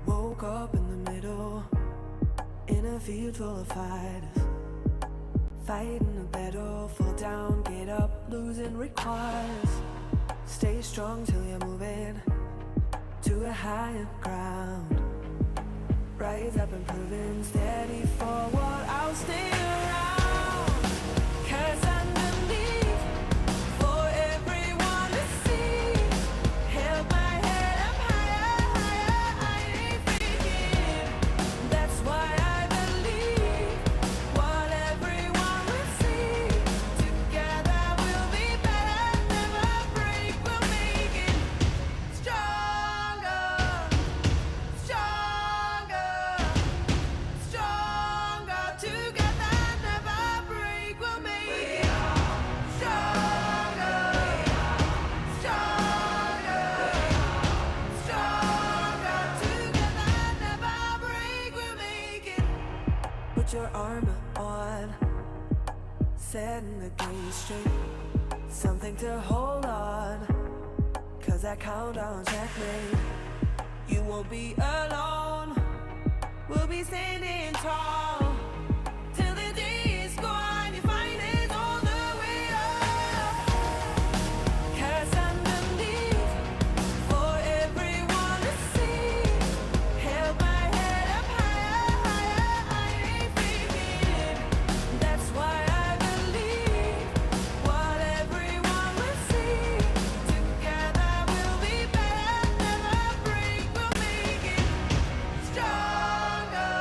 Woke up in the middle, in a field full of fighters, fighting a battle, fall down, get up, losing requires. Stay strong till you're moving to a higher ground. Rise up and proving steady forward, I'll stay around. 'Cause underneath, for everyone to see, held my head up higher, higher, I ain't freaking. That's why I believe what everyone will see. Together we'll be better, never break, we'll make it stronger, stronger, stronger. Together never break, we'll make it stronger, stronger, stronger. Together never break, we'll make it. Put your armor on, setting the game straight, something to hold on, 'cause I count on checkmate. You won't be alone, we'll be standing tall till the day is gone. You find it all the way up. 'Cause underneath, for everyone to see, held my head up higher, higher, I ain't freaking. That's why I believe what everyone will see. Together we'll be better, never break, we'll make it stronger,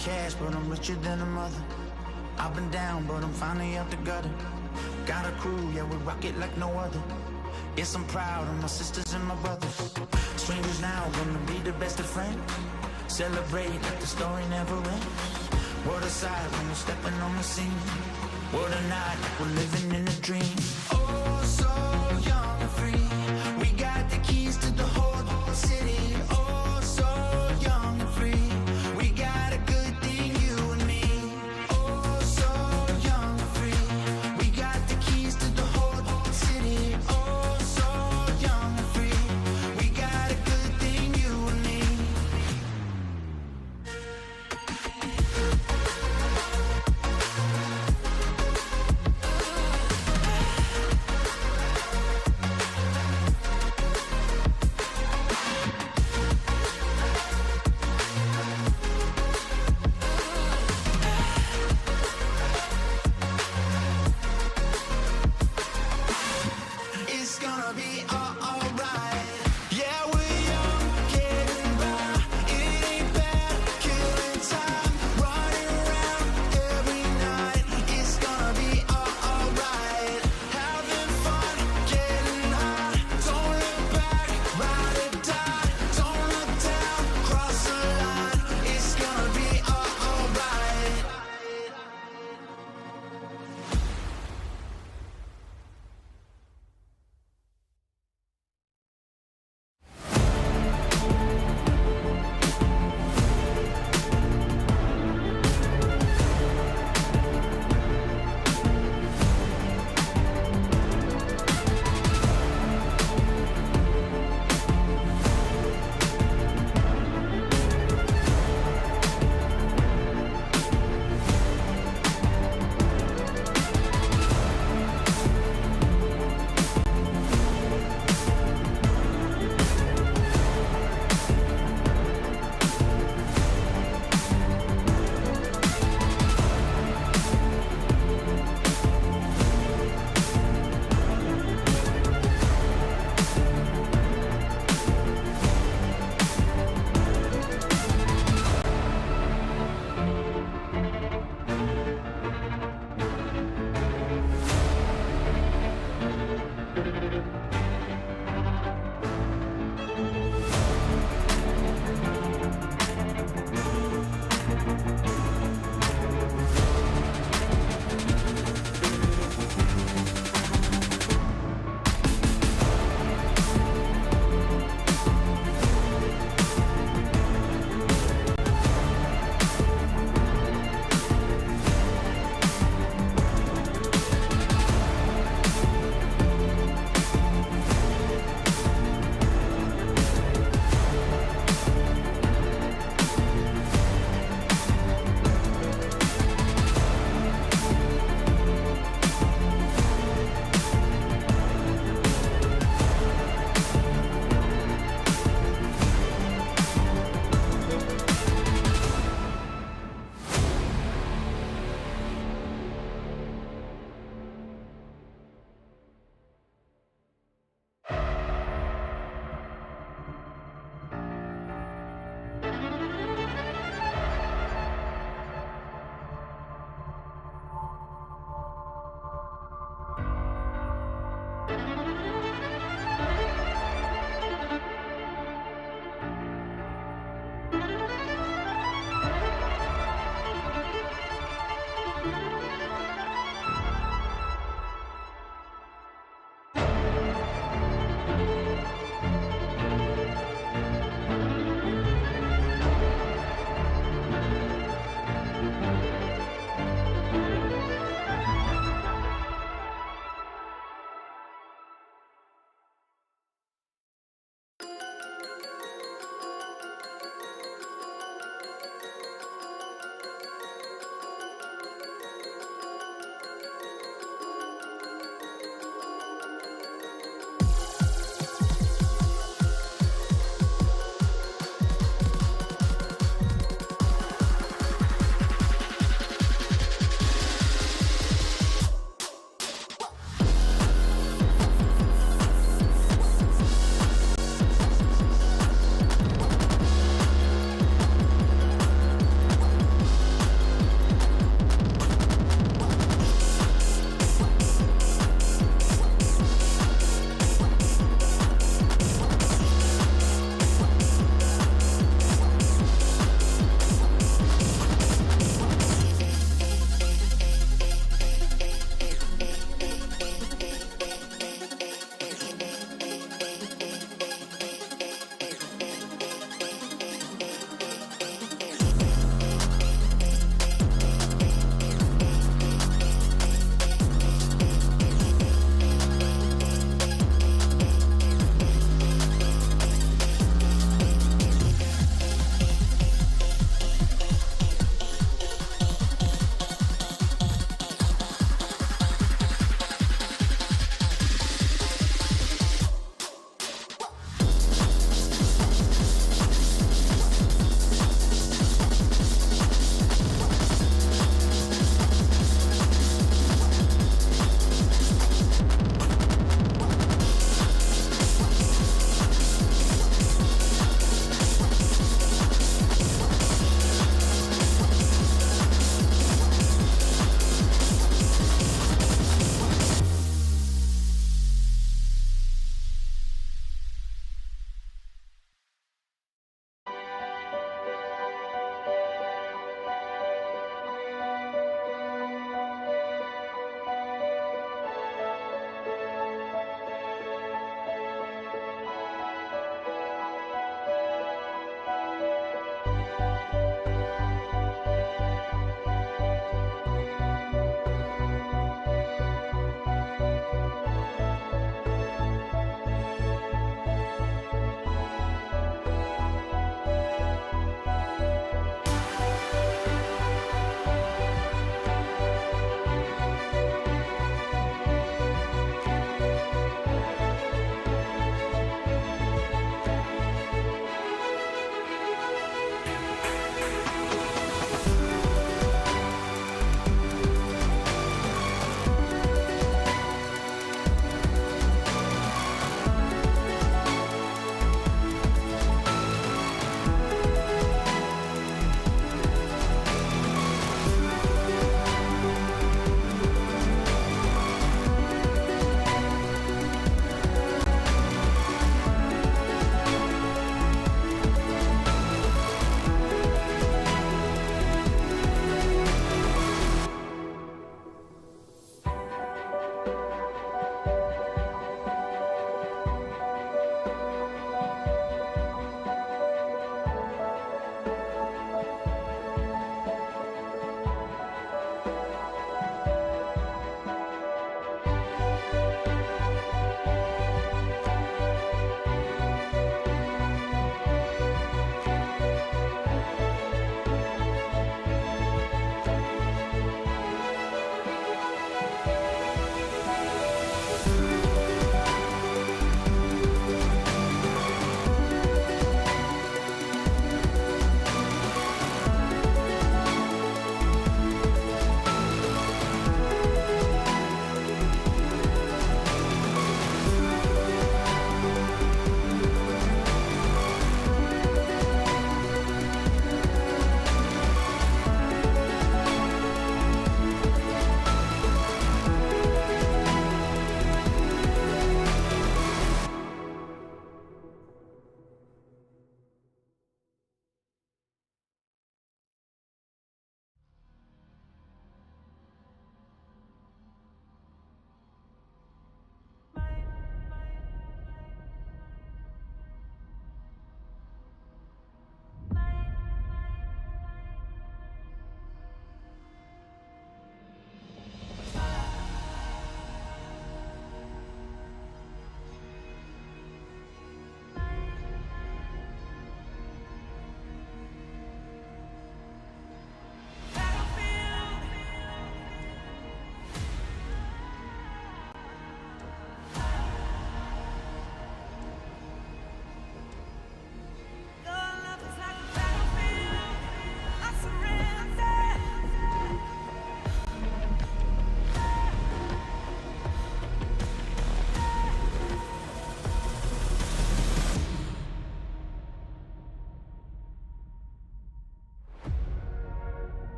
cash, but I'm richer than a mother. I've been down, but I'm finally out the gutter. Got a crew, yeah, we rock it like no other. Yes, I'm proud of my sisters and my brothers. Strangers now, gonna be the best of friends. Celebrate like the story never ends. Word aside when we're stepping on the scene. Word or not, like we're living in a dream. Oh, so young and free. We got the keys to the whole city. Oh, so young and free. We got a good thing, you and me. Oh, so young and free. We got the keys to the whole city. Oh, so young and free. We got a good thing, you and me.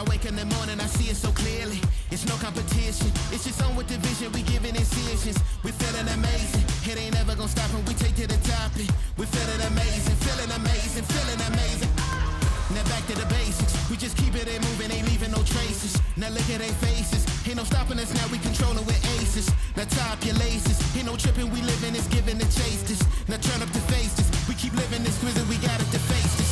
I wake in the morning, I see it so clearly. It's no competition. It's just on with the vision. We giving incisions. We feeling amazing. It ain't ever gonna stop when we take to the top. We feeling amazing, feeling amazing, feeling amazing. Now back to the basics. We just keep it moving, ain't leaving no traces. Now look at their faces. Ain't no stopping us now, we controlling with aces. Now tie up your laces. Ain't no tripping, we living this, giving the chase this. Now turn up the face this. We keep living this, grizzly, we got it to face this.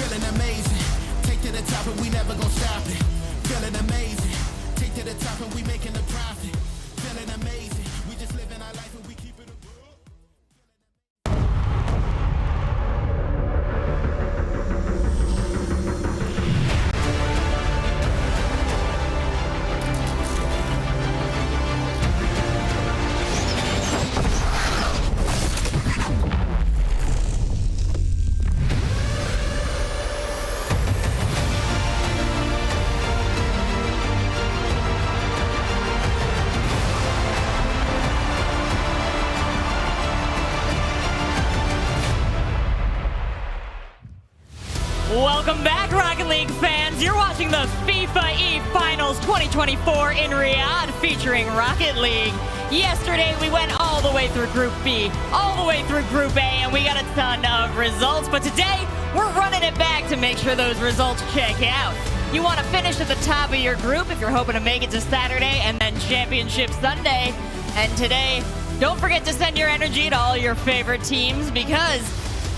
Feeling amazing. Take to the top and we never gon' stop it. Feeling amazing. Take to the top and we making a profit. Feeling amazing. We just living our life and we keep it. Welcome back, Rocket League fans. You're watching the FIFA E Finals 2024 in Riyadh featuring Rocket League. Yesterday, we went all the way through Group B, all the way through Group A, and we got a ton of results. But today, we're running it back to make sure those results check out. You want to finish at the top of your group if you're hoping to make it to Saturday and then Championship Sunday. And today, don't forget to send your energy to all your favorite teams because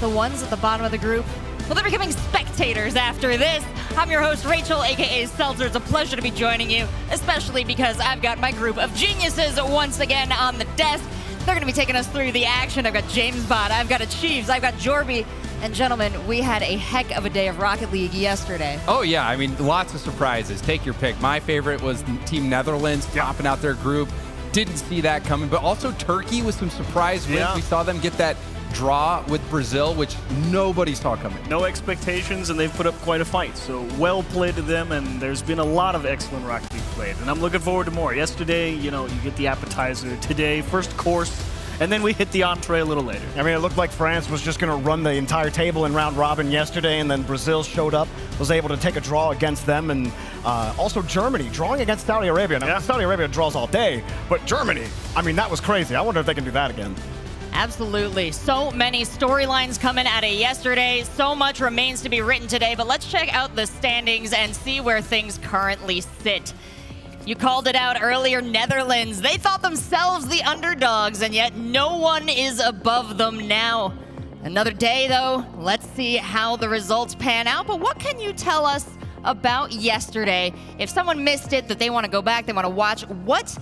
the ones at the bottom of the group, well, they're becoming spectators after this. I'm your host, Rachel, aka Seltzer. It's a pleasure to be joining you, especially because I've got my group of geniuses once again on the desk. They're going to be taking us through the action. I've got James Bond, I've got Achieves, I've got Jorby. And gentlemen, we had a heck of a day of Rocket League yesterday. Oh, yeah. I mean, lots of surprises. Take your pick. My favorite was Team Netherlands topping out their group. Didn't see that coming. But also Turkey with some surprise wins. We saw them get that draw with Brazil, which nobody saw coming. No expectations, and they've put up quite a fight. So well played to them, and there's been a lot of excellent Rocket League played. And I'm looking forward to more. Yesterday, you get the appetizer. Today, first course, and then we hit the entree a little later. I mean, it looked like France was just going to run the entire table in round robin yesterday, and then Brazil showed up, was able to take a draw against them, and also Germany drawing against Saudi Arabia. Now, Saudi Arabia draws all day, but Germany, I mean, that was crazy. I wonder if they can do that again. Absolutely. So many storylines coming out of yesterday. So much remains to be written today, but let's check out the standings and see where things currently sit. You called it out earlier, Netherlands. They thought themselves the underdogs, and yet no one is above them now. Another day, though. Let's see how the results pan out, but what can you tell us about yesterday? If someone missed it, that they want to go back, they want to watch, what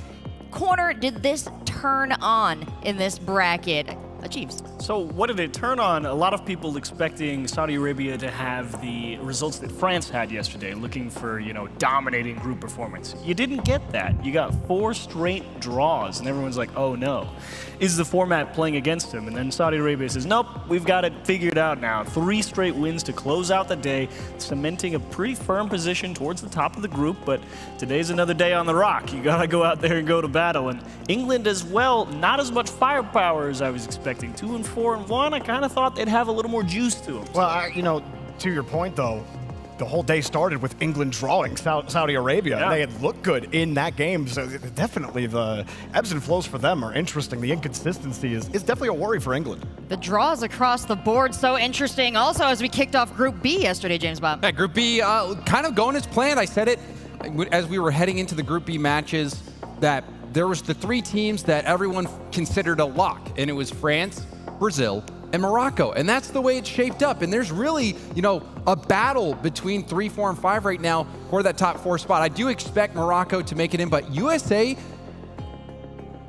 corner did this turn on in this bracket? Achieves. So what did it turn on? A lot of people expecting Saudi Arabia to have the results that France had yesterday, looking for, dominating group performance. You didn't get that. You got 4 straight draws, and everyone's like, oh no. Is the format playing against them? And then Saudi Arabia says, nope, we've got it figured out now. 3 straight wins to close out the day, cementing a pretty firm position towards the top of the group, but today's another day on the rock. You gotta go out there and go to battle. And England as well, not as much firepower as I was expecting. 2-4-1, I kind of thought they'd have a little more juice to them. Well, to your point, though, the whole day started with England drawing Saudi Arabia. Yeah. They had looked good in that game, so definitely the ebbs and flows for them are interesting. The inconsistency is definitely a worry for England. The draws across the board, so interesting. Also, as we kicked off Group B yesterday, James Bob. Yeah, Group B kind of going as planned. I said it as we were heading into the Group B matches that there was the 3 teams that everyone considered a lock, and it was France, Brazil, and Morocco. And that's the way it's shaped up. And there's really, a battle between 3, 4, and 5 right now for that top 4 spot. I do expect Morocco to make it in, but USA,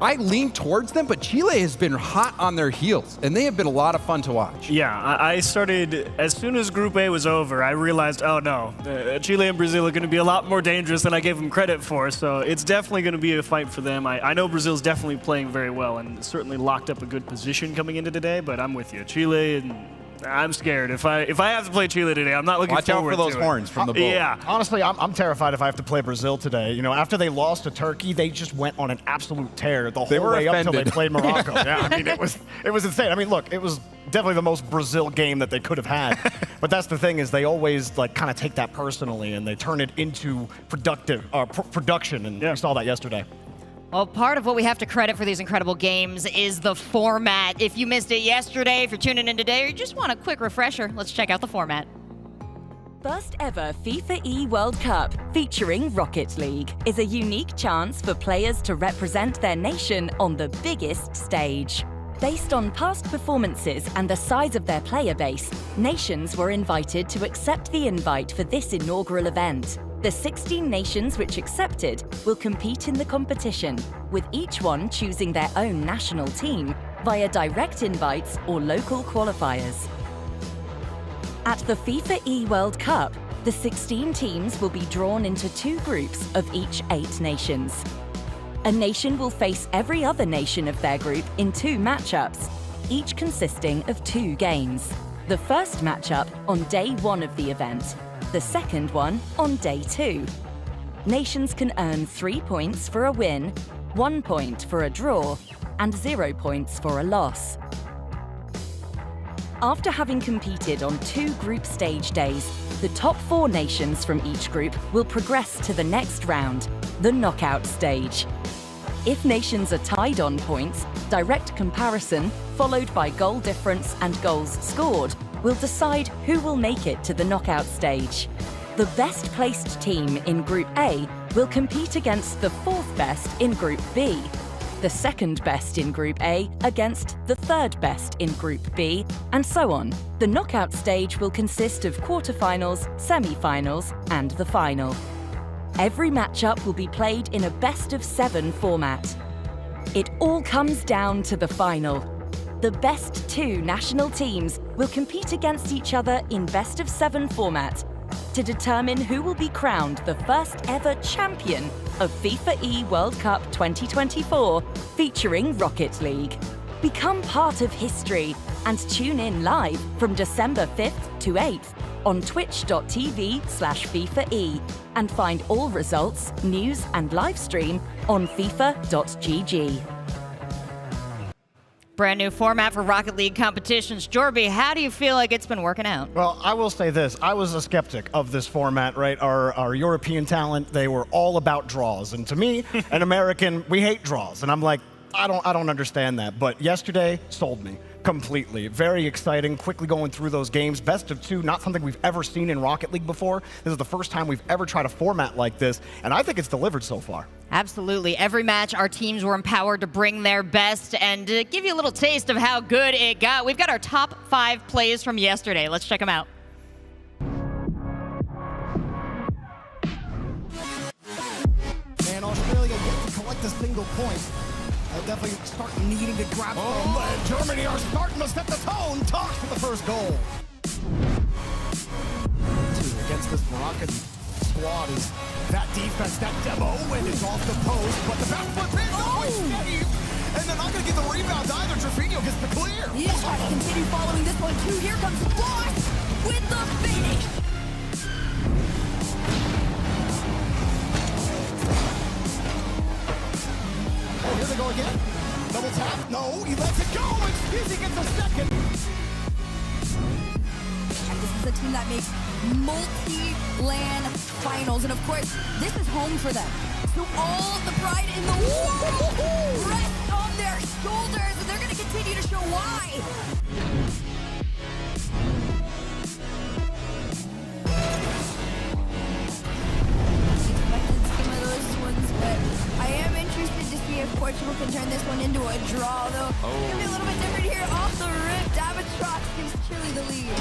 I lean towards them, but Chile has been hot on their heels, and they have been a lot of fun to watch. Yeah, I started, as soon as Group A was over, I realized, oh no, Chile and Brazil are going to be a lot more dangerous than I gave them credit for, so it's definitely going to be a fight for them. I know Brazil's definitely playing very well and certainly locked up a good position coming into today, but I'm with you. Chile and I'm scared. If I have to play Chile today, I'm not looking Watch out forward for those to it. horns from the bull. Yeah. Honestly, I'm terrified if I have to play Brazil today. You know, after they lost to Turkey, they just went on an absolute tear the whole were way up till they offended. played Morocco. Yeah, I mean, it was insane. I mean, look, it was definitely the most Brazil game that they could have had. But that's the thing is they always like kind of take that personally and they turn it into production, and we saw that yesterday. Well, part of what we have to credit for these incredible games is the format. If you missed it yesterday, if you're tuning in today, or you just want a quick refresher, let's check out the format. First ever FIFA E World Cup featuring Rocket League is a unique chance for players to represent their nation on the biggest stage. Based on past performances and the size of their player base, nations were invited to accept the invite for this inaugural event. The 16 nations which accepted will compete in the competition, with each one choosing their own national team via direct invites or local qualifiers. At the FIFA E World Cup, the 16 teams will be drawn into 2 groups of each 8 nations. A nation will face every other nation of their group in 2 matchups, each consisting of 2 games. The first matchup on day 1 of the event, the second one on day 2. Nations can earn 3 points for a win, 1 point for a draw, and 0 points for a loss. After having competed on 2 group stage days, the top 4 nations from each group will progress to the next round, the knockout stage. If nations are tied on points, direct comparison, followed by goal difference and goals scored, will decide who will make it to the knockout stage. The best placed team in Group A will compete against the 4th best in Group B, the 2nd best in Group A against the 3rd best in Group B, and so on. The knockout stage will consist of quarterfinals, semi-finals, and the final. Every matchup will be played in a best-of-7 format. It all comes down to the final. The best 2 national teams will compete against each other in best-of-7 format to determine who will be crowned the first ever champion of FIFA E World Cup 2024 featuring Rocket League. Become part of history and tune in live from December 5th to 8th on twitch.tv/FIFAE and find all results, news and live stream on FIFA.gg. Brand new format for Rocket League competitions. Jorby, how do you feel like it's been working out? Well, I will say this. I was a skeptic of this format, right? Our European talent, they were all about draws. And to me, an American, we hate draws. And I'm like, I don't understand that. But yesterday, sold me completely. Very exciting, quickly going through those games. Best of 2, not something we've ever seen in Rocket League before. This is the first time we've ever tried a format like this. And I think it's delivered so far. Absolutely. Every match, our teams were empowered to bring their best, and to give you a little taste of how good it got, we've got our top 5 plays from yesterday. Let's check them out. And Australia yet to collect a single point. Definitely start needing to grab and Germany are starting to set the tone. Tosh for the first goal. 2 against this Moroccan squad is that defense, that demo, and it's off the post, but the back foot in, steady. And they're not going to get the rebound either. Trevino gets the clear. Yeah, try to continue following this one too. Here comes Floss with the finish. Oh, here they go again. Double tap. No, he lets it go. And Skizzy gets a second. This is a team that makes multi-land finals. And of course, this is home for them. So all the pride in the world rests on their shoulders. And they're going to continue to show why. Expected some of those ones, but I am interested to see if Portugal can turn this one into a draw, though. It's going to be a little bit different here. Off the rip, Davatrox gives Chile the lead.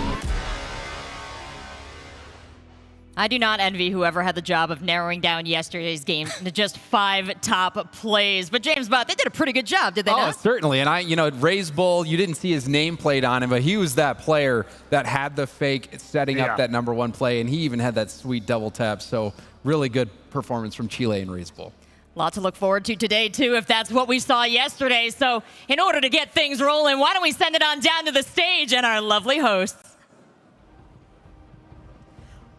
I do not envy whoever had the job of narrowing down yesterday's game to just 5 top plays. But James Bott, they did a pretty good job, did they Oh, not? certainly. And Ray's Bull, you didn't see his name played on him, but he was that player that had the fake setting up that #1 play, and he even had that sweet double tap. So really good performance from Chile and Ray's Bull. Lot to look forward to today, too, if that's what we saw yesterday. So in order to get things rolling, why don't we send it on down to the stage and our lovely hosts.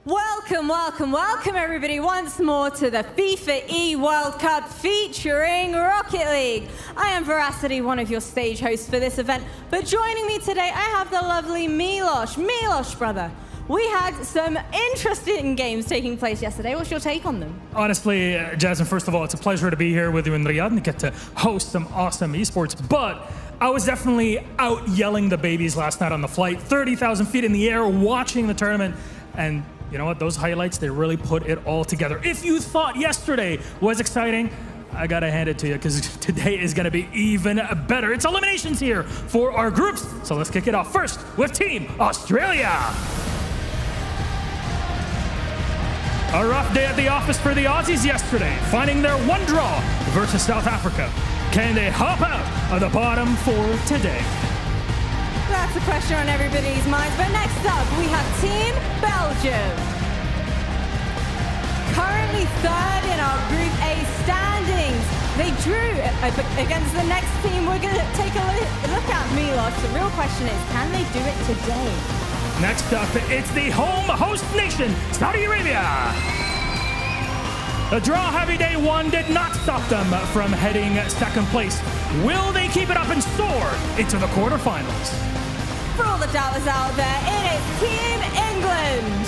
Welcome, welcome, welcome everybody once more to the FIFA E World Cup featuring Rocket League. I am Veracity, one of your stage hosts for this event, but joining me today I have the lovely Milos. Milos, brother, we had some interesting games taking place yesterday. What's your take on them? Honestly, Jasmine, first of all, it's a pleasure to be here with you in Riyadh and get to host some awesome esports, but I was definitely out yelling the babies last night on the flight, 30,000 feet in the air, watching the tournament, and you know what? Those highlights, they really put it all together. If you thought yesterday was exciting, I gotta hand it to you because today is gonna be even better. It's eliminations here for our groups. So let's kick it off first with Team Australia. A rough day at the office for the Aussies yesterday, finding their one draw versus South Africa. Can they hop out of the bottom four today? That's a question on everybody's minds, but next up we have Team Belgium. Currently third in our Group A standings. They drew against the next team. We're going to take a look at Milos. The real question is, can they do it today? Next up, it's the home host nation, Saudi Arabia. The draw heavy day one did not stop them from heading second place. Will they keep it up and soar into the quarterfinals? For all the doubters out there, it is Team England.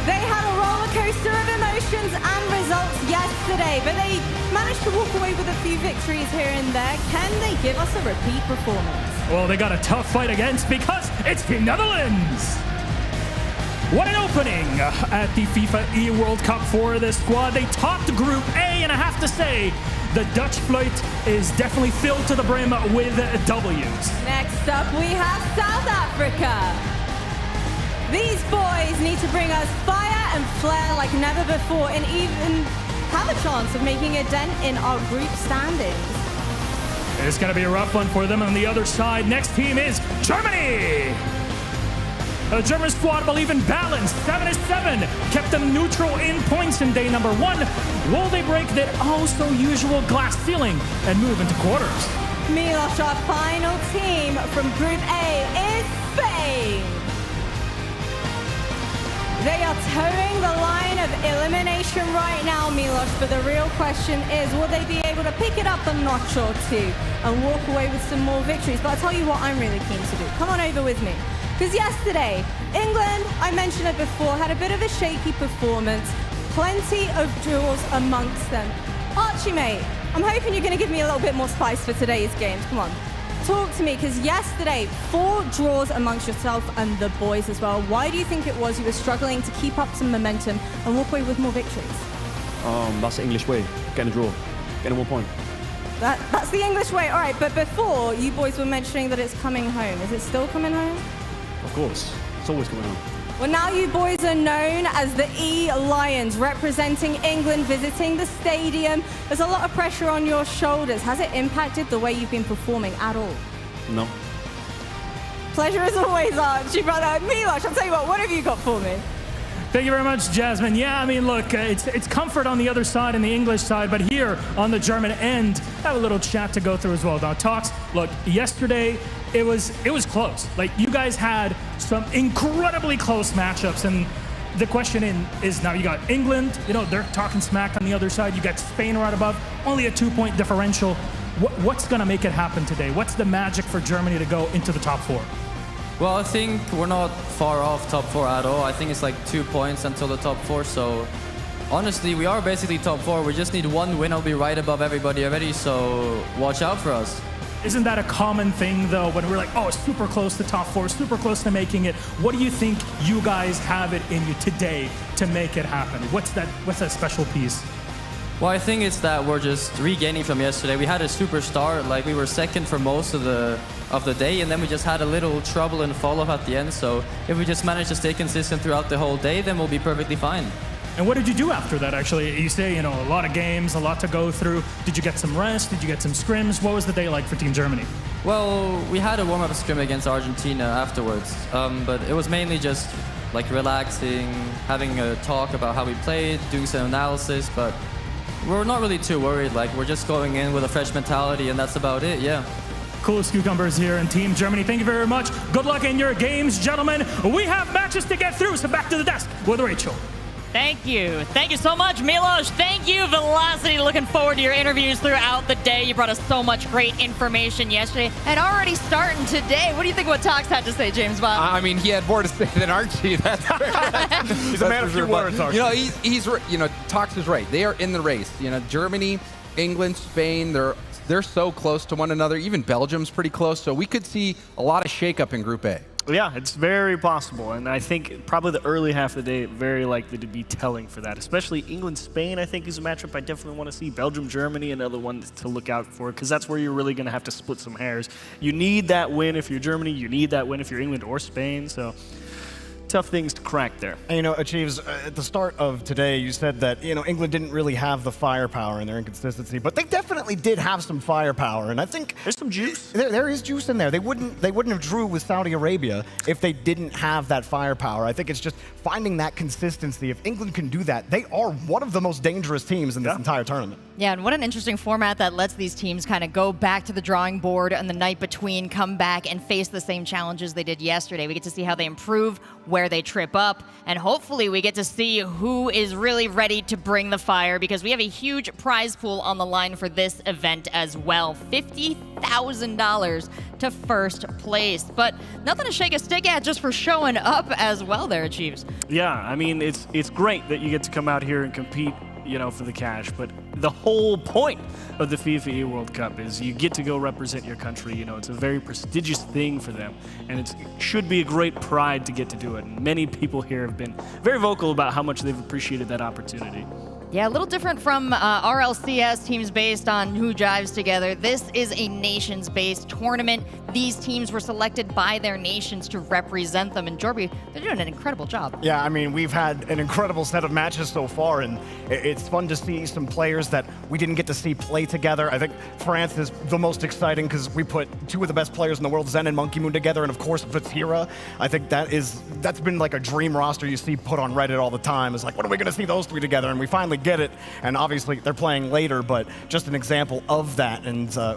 They had a roller coaster of emotions and results yesterday, but they managed to walk away with a few victories here and there. Can they give us a repeat performance? Well, they got a tough fight against because it's Team Netherlands. What an opening at the FIFA E World Cup for this squad. They topped Group A, and I have to say, the Dutch flight is definitely filled to the brim with W's. Next up, we have South Africa. These boys need to bring us fire and flair like never before and even have a chance of making a dent in our group standings. It's going to be a rough one for them. On the other side, next team is Germany. The German squad believe in balance. 7-7 kept them neutral in points in day number one. Will they break that also-usual glass ceiling and move into quarters? Milos, our final team from Group A is Spain. They are towing the line of elimination right now, Milos, but the real question is, will they be able to pick it up a notch or two and walk away with some more victories? But I'll tell you what I'm really keen to do. Come on over with me. Because yesterday, England, I mentioned it before, had a bit of a shaky performance. Plenty of draws amongst them. Archie, mate, I'm hoping you're going to give me a little bit more spice for today's games. Come on, talk to me, because yesterday, 4 draws amongst yourself and the boys as well. Why do you think it was you were struggling to keep up some momentum and walk away with more victories? That's the English way. Get a draw. Get a 1 point. That's the English way. All right, but before, you boys were mentioning that it's coming home. Is it still coming home? Of course. It's always coming on. Well, now you boys are known as the E-Lions, representing England, visiting the stadium. There's a lot of pressure on your shoulders. Has it impacted the way you've been performing at all? No. Pleasure as always, Archie, brother. Milos, I'll tell you what have you got for me? Thank you very much, Jasmine. Yeah, I mean, look, it's comfort on the other side and the English side, but here on the German end, I have a little chat to go through as well. Now, talks, look, yesterday, it was close. Like, you guys had some incredibly close matchups, and the question is now you got England, you know, they're talking smack on the other side. You got Spain right above, only a 2-point differential. What's going to make it happen today? What's the magic for Germany to go into the top 4? Well, I think we're not far off top 4 at all. I think it's like 2 points until the top 4. So honestly, we are basically top 4. We just need one win. I'll be right above everybody already. So watch out for us. Isn't that a common thing, though, when we're like, oh, super close to top 4, super close to making it? What do you think you guys have it in you today to make it happen? What's that special piece? Well, I think it's that we're just regaining from yesterday. We had a super start, like we were second for most of the day, and then we just had a little trouble and fall off at the end. So if we just manage to stay consistent throughout the whole day, then we'll be perfectly fine. And what did you do after that, actually? You say, you know, a lot of games, a lot to go through. Did you get some rest? Did you get some scrims? What was the day like for Team Germany? Well, we had a warm-up scrim against Argentina afterwards, but it was mainly just like relaxing, having a talk about how we played, doing some analysis, but we're not really too worried. Like, we're just going in with a fresh mentality, and that's about it, yeah. Coolest Cucumbers here in Team Germany. Thank you very much. Good luck in your games, gentlemen. We have matches to get through, so back to the desk with Rachel. Thank you. Thank you so much, Milos. Thank you, Velocity. Looking forward to your interviews throughout the day. You brought us so much great information yesterday and already starting today. What do you think what Tox had to say, James Bond? I mean, he had more to say than Archie. That's He's a man of few words, Archie. You know, he's Tox is right. They are in the race. You know, Germany, England, Spain, they're so close to one another. Even Belgium's pretty close. So we could see a lot of shakeup in Group A. Yeah, it's very possible, and I think probably the early half of the day very likely to be telling for that. Especially England-Spain, I think, is a matchup I definitely want to see. Belgium-Germany, another one to look out for, because that's where you're really going to have to split some hairs. You need that win if you're Germany. You need that win if you're England or Spain. So tough things to crack there. And, Achieves, at the start of today, you said that, England didn't really have the firepower in their inconsistency, but they definitely did have some firepower, and I think there's some juice. There is juice in there. They wouldn't have drew with Saudi Arabia if they didn't have that firepower. I think it's just finding that consistency. If England can do that, they are one of the most dangerous teams in this entire tournament. Yeah, and what an interesting format that lets these teams kind of go back to the drawing board on the night between, come back and face the same challenges they did yesterday. We get to see how they improve, where they trip up, and hopefully we get to see who is really ready to bring the fire, because we have a huge prize pool on the line for this event as well. $50,000 to first place. But nothing to shake a stick at just for showing up as well there, Achieves. Yeah, I mean, it's great that you get to come out here and compete, for the cash, but the whole point of the FIFA World Cup is you get to go represent your country. It's a very prestigious thing for them, and it should be a great pride to get to do it. And many people here have been very vocal about how much they've appreciated that opportunity. Yeah, a little different from RLCS teams based on who jives together. This is a nations-based tournament. These teams were selected by their nations to represent them. And Jorby, they're doing an incredible job. Yeah, I mean, we've had an incredible set of matches so far, and it's fun to see some players that we didn't get to see play together. I think France is the most exciting because we put two of the best players in the world, Zen and Monkey Moon, together, and of course, Vatira. I think that's been like a dream roster you see put on Reddit all the time. It's like, when are we going to see those three together? And we finally get it, and obviously they're playing later, but just an example of that. And I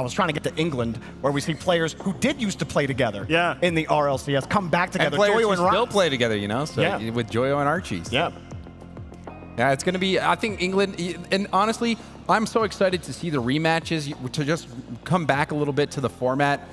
was trying to get to England, where we see players who did used to play together in the RLCS come back together. And players Joyo who still play together, so with Joyo and Archie. Yeah. Yeah, it's going to be, I think England, and honestly, I'm so excited to see the rematches, to just come back a little bit to the format.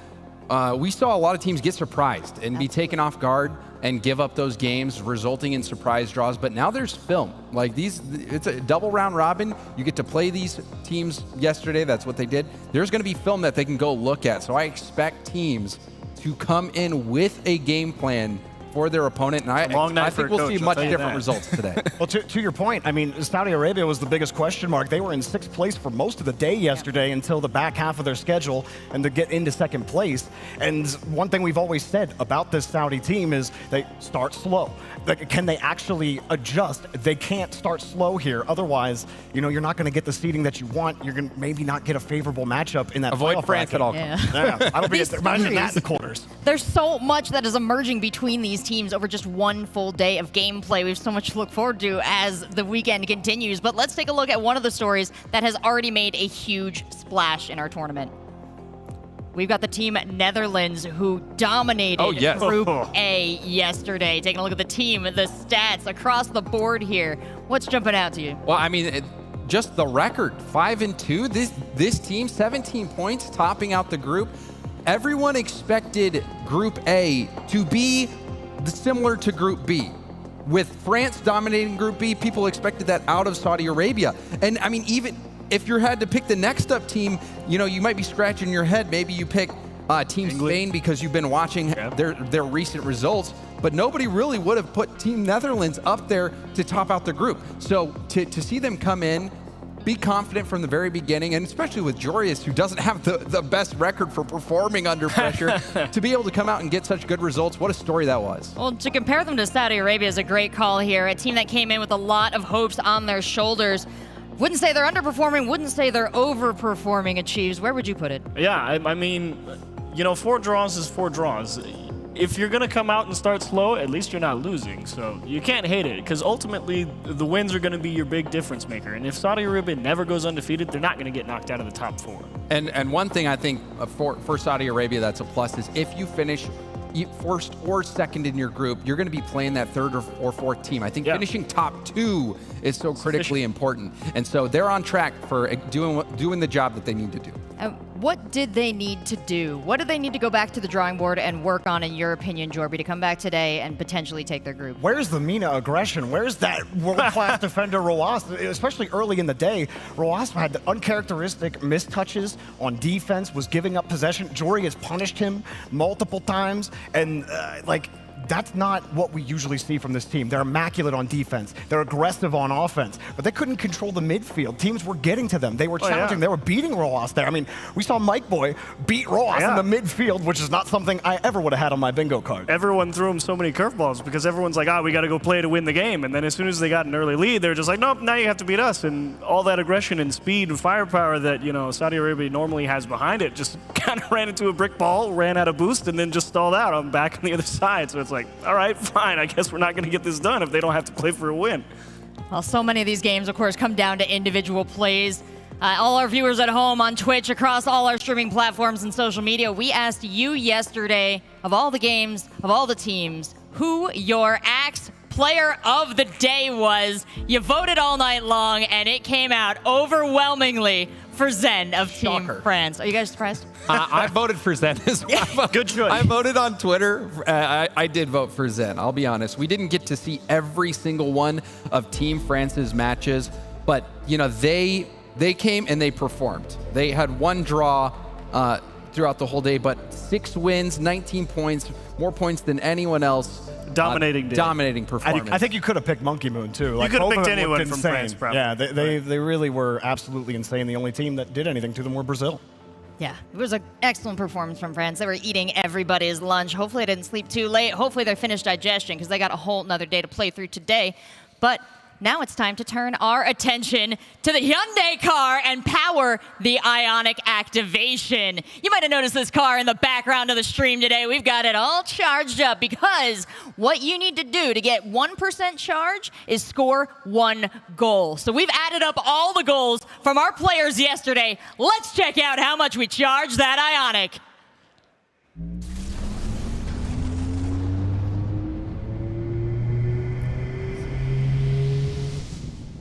We saw a lot of teams get surprised and be taken off guard and give up those games, resulting in surprise draws. But now there's film. Like it's a double round robin. You get to play these teams yesterday. That's what they did. There's going to be film that they can go look at. So I expect teams to come in with a game plan for their opponent, and I think we'll see much different results today. Well, to your point, I mean, Saudi Arabia was the biggest question mark. They were in 6th place for most of the day yesterday until the back half of their schedule and to get into 2nd place. And one thing we've always said about this Saudi team is they start slow. Like, can they actually adjust? They can't start slow here. Otherwise, you're not going to get the seeding that you want. You're going to maybe not get a favorable matchup in that Avoid France at all. Yeah. I don't imagine that in the quarters. There's so much that is emerging between these teams over just one full day of gameplay. We have so much to look forward to as the weekend continues. But let's take a look at one of the stories that has already made a huge splash in our tournament. We've got the team Netherlands, who dominated Group A yesterday. Taking a look at the team, the stats across the board here. What's jumping out to you? Well, I mean, just the record, 5-2. This team, 17 points, topping out the group. Everyone expected Group A to be similar to Group B. With France dominating Group B, people expected that out of Saudi Arabia. And I mean, even if you had to pick the next up team, you might be scratching your head. Maybe you pick Team Spain because you've been watching their recent results, but nobody really would have put Team Netherlands up there to top out the group. So to see them come in, be confident from the very beginning, and especially with Joreuz, who doesn't have the best record for performing under pressure, to be able to come out and get such good results, what a story that was. Well, to compare them to Saudi Arabia is a great call here. A team that came in with a lot of hopes on their shoulders. Wouldn't say they're underperforming, wouldn't say they're overperforming. Achieves. Where would you put it? Yeah, I mean, 4 draws is 4 draws. if you're gonna come out and start slow, at least you're not losing. So you can't hate it, because ultimately the wins are gonna be your big difference maker. And if Saudi Arabia never goes undefeated, they're not gonna get knocked out of the top 4. And one thing I think for Saudi Arabia that's a plus is if you finish first or second in your group, you're going to be playing that third or fourth team. I think finishing top 2 is so critically important. And so they're on track for doing the job that they need to do. What did they need to do? What did they need to go back to the drawing board and work on, in your opinion, Jorby, to come back today and potentially take their group? Where's the Mina aggression? Where's that world-class defender, Roas? Especially early in the day, Roas had the uncharacteristic mistouches on defense, was giving up possession. Jory has punished him multiple times, and that's not what we usually see from this team. They're immaculate on defense. They're aggressive on offense, but they couldn't control the midfield. Teams were getting to them. They were challenging. They were beating Roas there. I mean, we saw Mike Boy beat Roas in the midfield, which is not something I ever would have had on my bingo card. Everyone threw him so many curveballs because everyone's like, we got to go play to win the game. And then as soon as they got an early lead, they're just like, nope, now you have to beat us. And all that aggression and speed and firepower that, Saudi Arabia normally has behind it just kind of ran into a brick ball, ran out of boost, and then just stalled out. I'm back on the other side. So it's like, all right, fine. I guess we're not going to get this done if they don't have to play for a win. Well, so many of these games, of course, come down to individual plays. All our viewers at home on Twitch, across all our streaming platforms and social media, we asked you yesterday, of all the games, of all the teams, who your Axe Player of the Day was. You voted all night long, and it came out overwhelmingly for Zen of Team France. Are you guys surprised? I voted for Zen as well. Good choice. I voted on Twitter. I did vote for Zen. I'll be honest. We didn't get to see every single one of Team France's matches, but they came and they performed. They had one draw throughout the whole day, but 6 wins, 19 points, more points than anyone else. Dominating performance. I think you could have picked Monkey Moon too. You could have picked anyone from France, probably. Yeah, they really were absolutely insane. The only team that did anything to them were Brazil. Yeah, it was an excellent performance from France. They were eating everybody's lunch. Hopefully they didn't sleep too late. Hopefully they finished digestion, because they got a whole nother day to play through today. But now it's time to turn our attention to the Hyundai car and power the Ionic activation. You might have noticed this car in the background of the stream today. We've got it all charged up, because what you need to do to get 1% charge is score 1 goal. So we've added up all the goals from our players yesterday. Let's check out how much we charged that Ionic.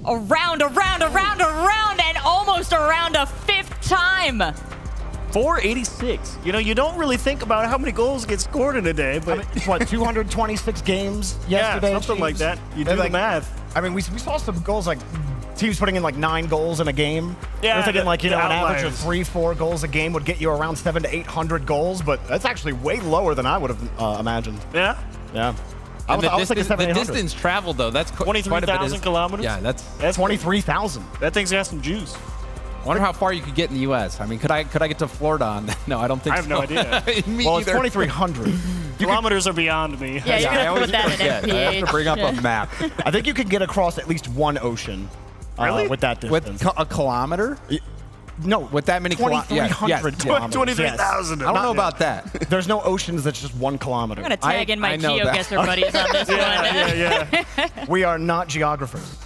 Around, and almost around a 5th time. 486. You don't really think about how many goals get scored in a day, but... 226 games yesterday? Yeah, something like that. You do the math. I mean, we saw some goals, like teams putting in like 9 goals in a game. Yeah, we're thinking an average of outliers. 3-4 goals a game would get you around 700 to 800 goals, but that's actually way lower than I would have imagined. Yeah? Yeah. And I was thinking the distance traveled, though, that's quite a bit. 23,000 kilometers? Yeah, that's 23,000. That thing's got some juice. I wonder how far you could get in the U.S. I mean, could I get to Florida on that? No, I don't think I have no idea. Me well, either. it's 2,300. Kilometers are beyond me. Yeah, you're I going to always put that forget. in I have to bring up a map. I think you could get across at least one ocean Really? with that distance. With a kilometer? No, with that many kilometers? 2,300 kilometers. 23,000. I don't know about that. There's no oceans that's just 1 kilometer. I'm going to tag in my I know that. GeoGuessr buddies on this one. Yeah. We are not geographers.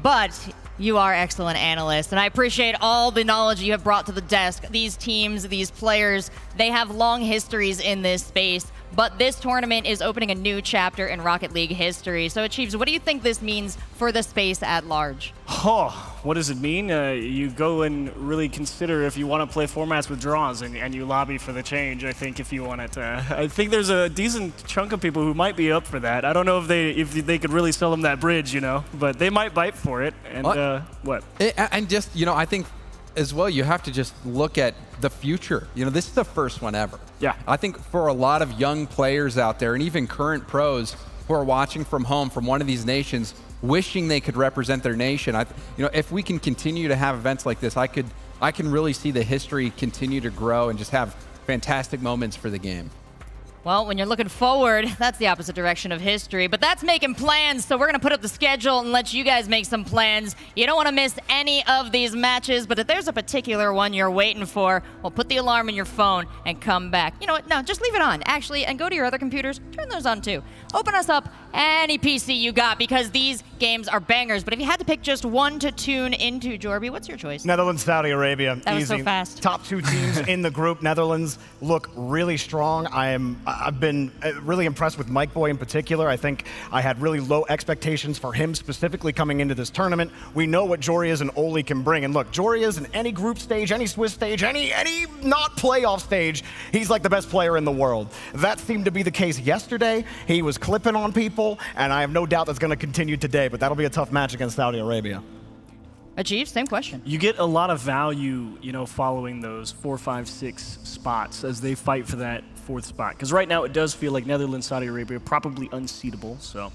But you are excellent analysts, and I appreciate all the knowledge you have brought to the desk. These teams, these players, they have long histories in this space, but this tournament is opening a new chapter in Rocket League history. So, Chiefs, what do you think this means for the space at large? Oh, what does it mean? You go and really consider if you want to play formats with draws, and you lobby for the change. I think if you want it, I think there's a decent chunk of people who might be up for that. I don't know if they could really sell them that bridge, but they might bite for it. And what? And just I think as well, you have to just look at the future. This is the first one ever. Yeah. I think for a lot of young players out there, and even current pros who are watching from home from one of these nations, wishing they could represent their nation. If we can continue to have events like this, I can really see the history continue to grow and just have fantastic moments for the game. Well, when you're looking forward, that's the opposite direction of history. But that's making plans, so we're going to put up the schedule and let you guys make some plans. You don't want to miss any of these matches, but if there's a particular one you're waiting for, well, put the alarm in your phone and come back. You know what? No, just leave it on, actually, and go to your other computers. Turn those on, too. Open us up any PC you got, because these games are bangers. But if you had to pick just one to tune into, Jorby, what's your choice? Netherlands, Saudi Arabia. That was Easy. so fast. Top 2 teams in the group. Netherlands look really strong. I've been really impressed with Mike Boy in particular. I think I had really low expectations for him specifically coming into this tournament. We know what Jorias and Oli can bring. And look, Jorias in any group stage, any Swiss stage, any not playoff stage, he's like the best player in the world. That seemed to be the case yesterday. He was clipping on people, and I have no doubt that's going to continue today, but that'll be a tough match against Saudi Arabia. Achieve, same question. You get a lot of value, following those 4, 5, 6 spots as they fight for that 4th spot. Because right now it does feel like Netherlands, Saudi Arabia, probably unseatable. So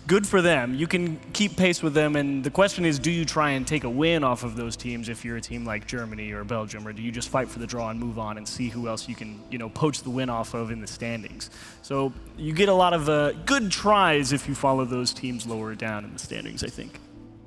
good for them. You can keep pace with them. And the question is, do you try and take a win off of those teams if you're a team like Germany or Belgium? Or do you just fight for the draw and move on and see who else you can, poach the win off of in the standings? So you get a lot of good tries if you follow those teams lower down in the standings, I think.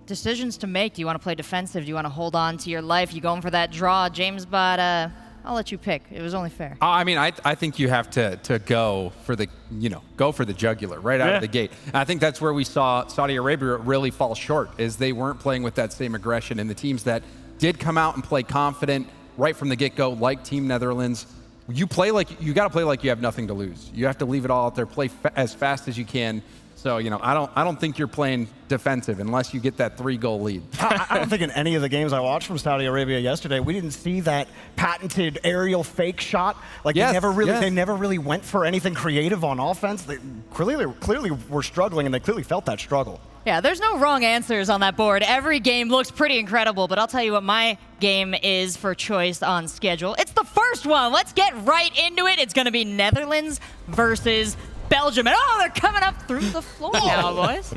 Decisions to make. Do you want to play defensive? Do you want to hold on to your life? You going for that draw, James? But I'll let you pick. It was only fair. I mean, I think you have to go for the jugular right out of the gate. And I think that's where we saw Saudi Arabia really fall short, is they weren't playing with that same aggression. And the teams that did come out and play confident right from the get-go, like Team Netherlands, you got to play like you have nothing to lose. You have to leave it all out there, play as fast as you can. So, I don't think you're playing defensive unless you get that 3-goal lead. I don't think in any of the games I watched from Saudi Arabia yesterday, we didn't see that patented aerial fake shot. Like, they never really went for anything creative on offense. They clearly were struggling, and they clearly felt that struggle. Yeah, there's no wrong answers on that board. Every game looks pretty incredible, but I'll tell you what my game is for choice on schedule. It's the first one. Let's get right into it. It's going to be Netherlands versus Belgium. And they're coming up through the floor now, boys.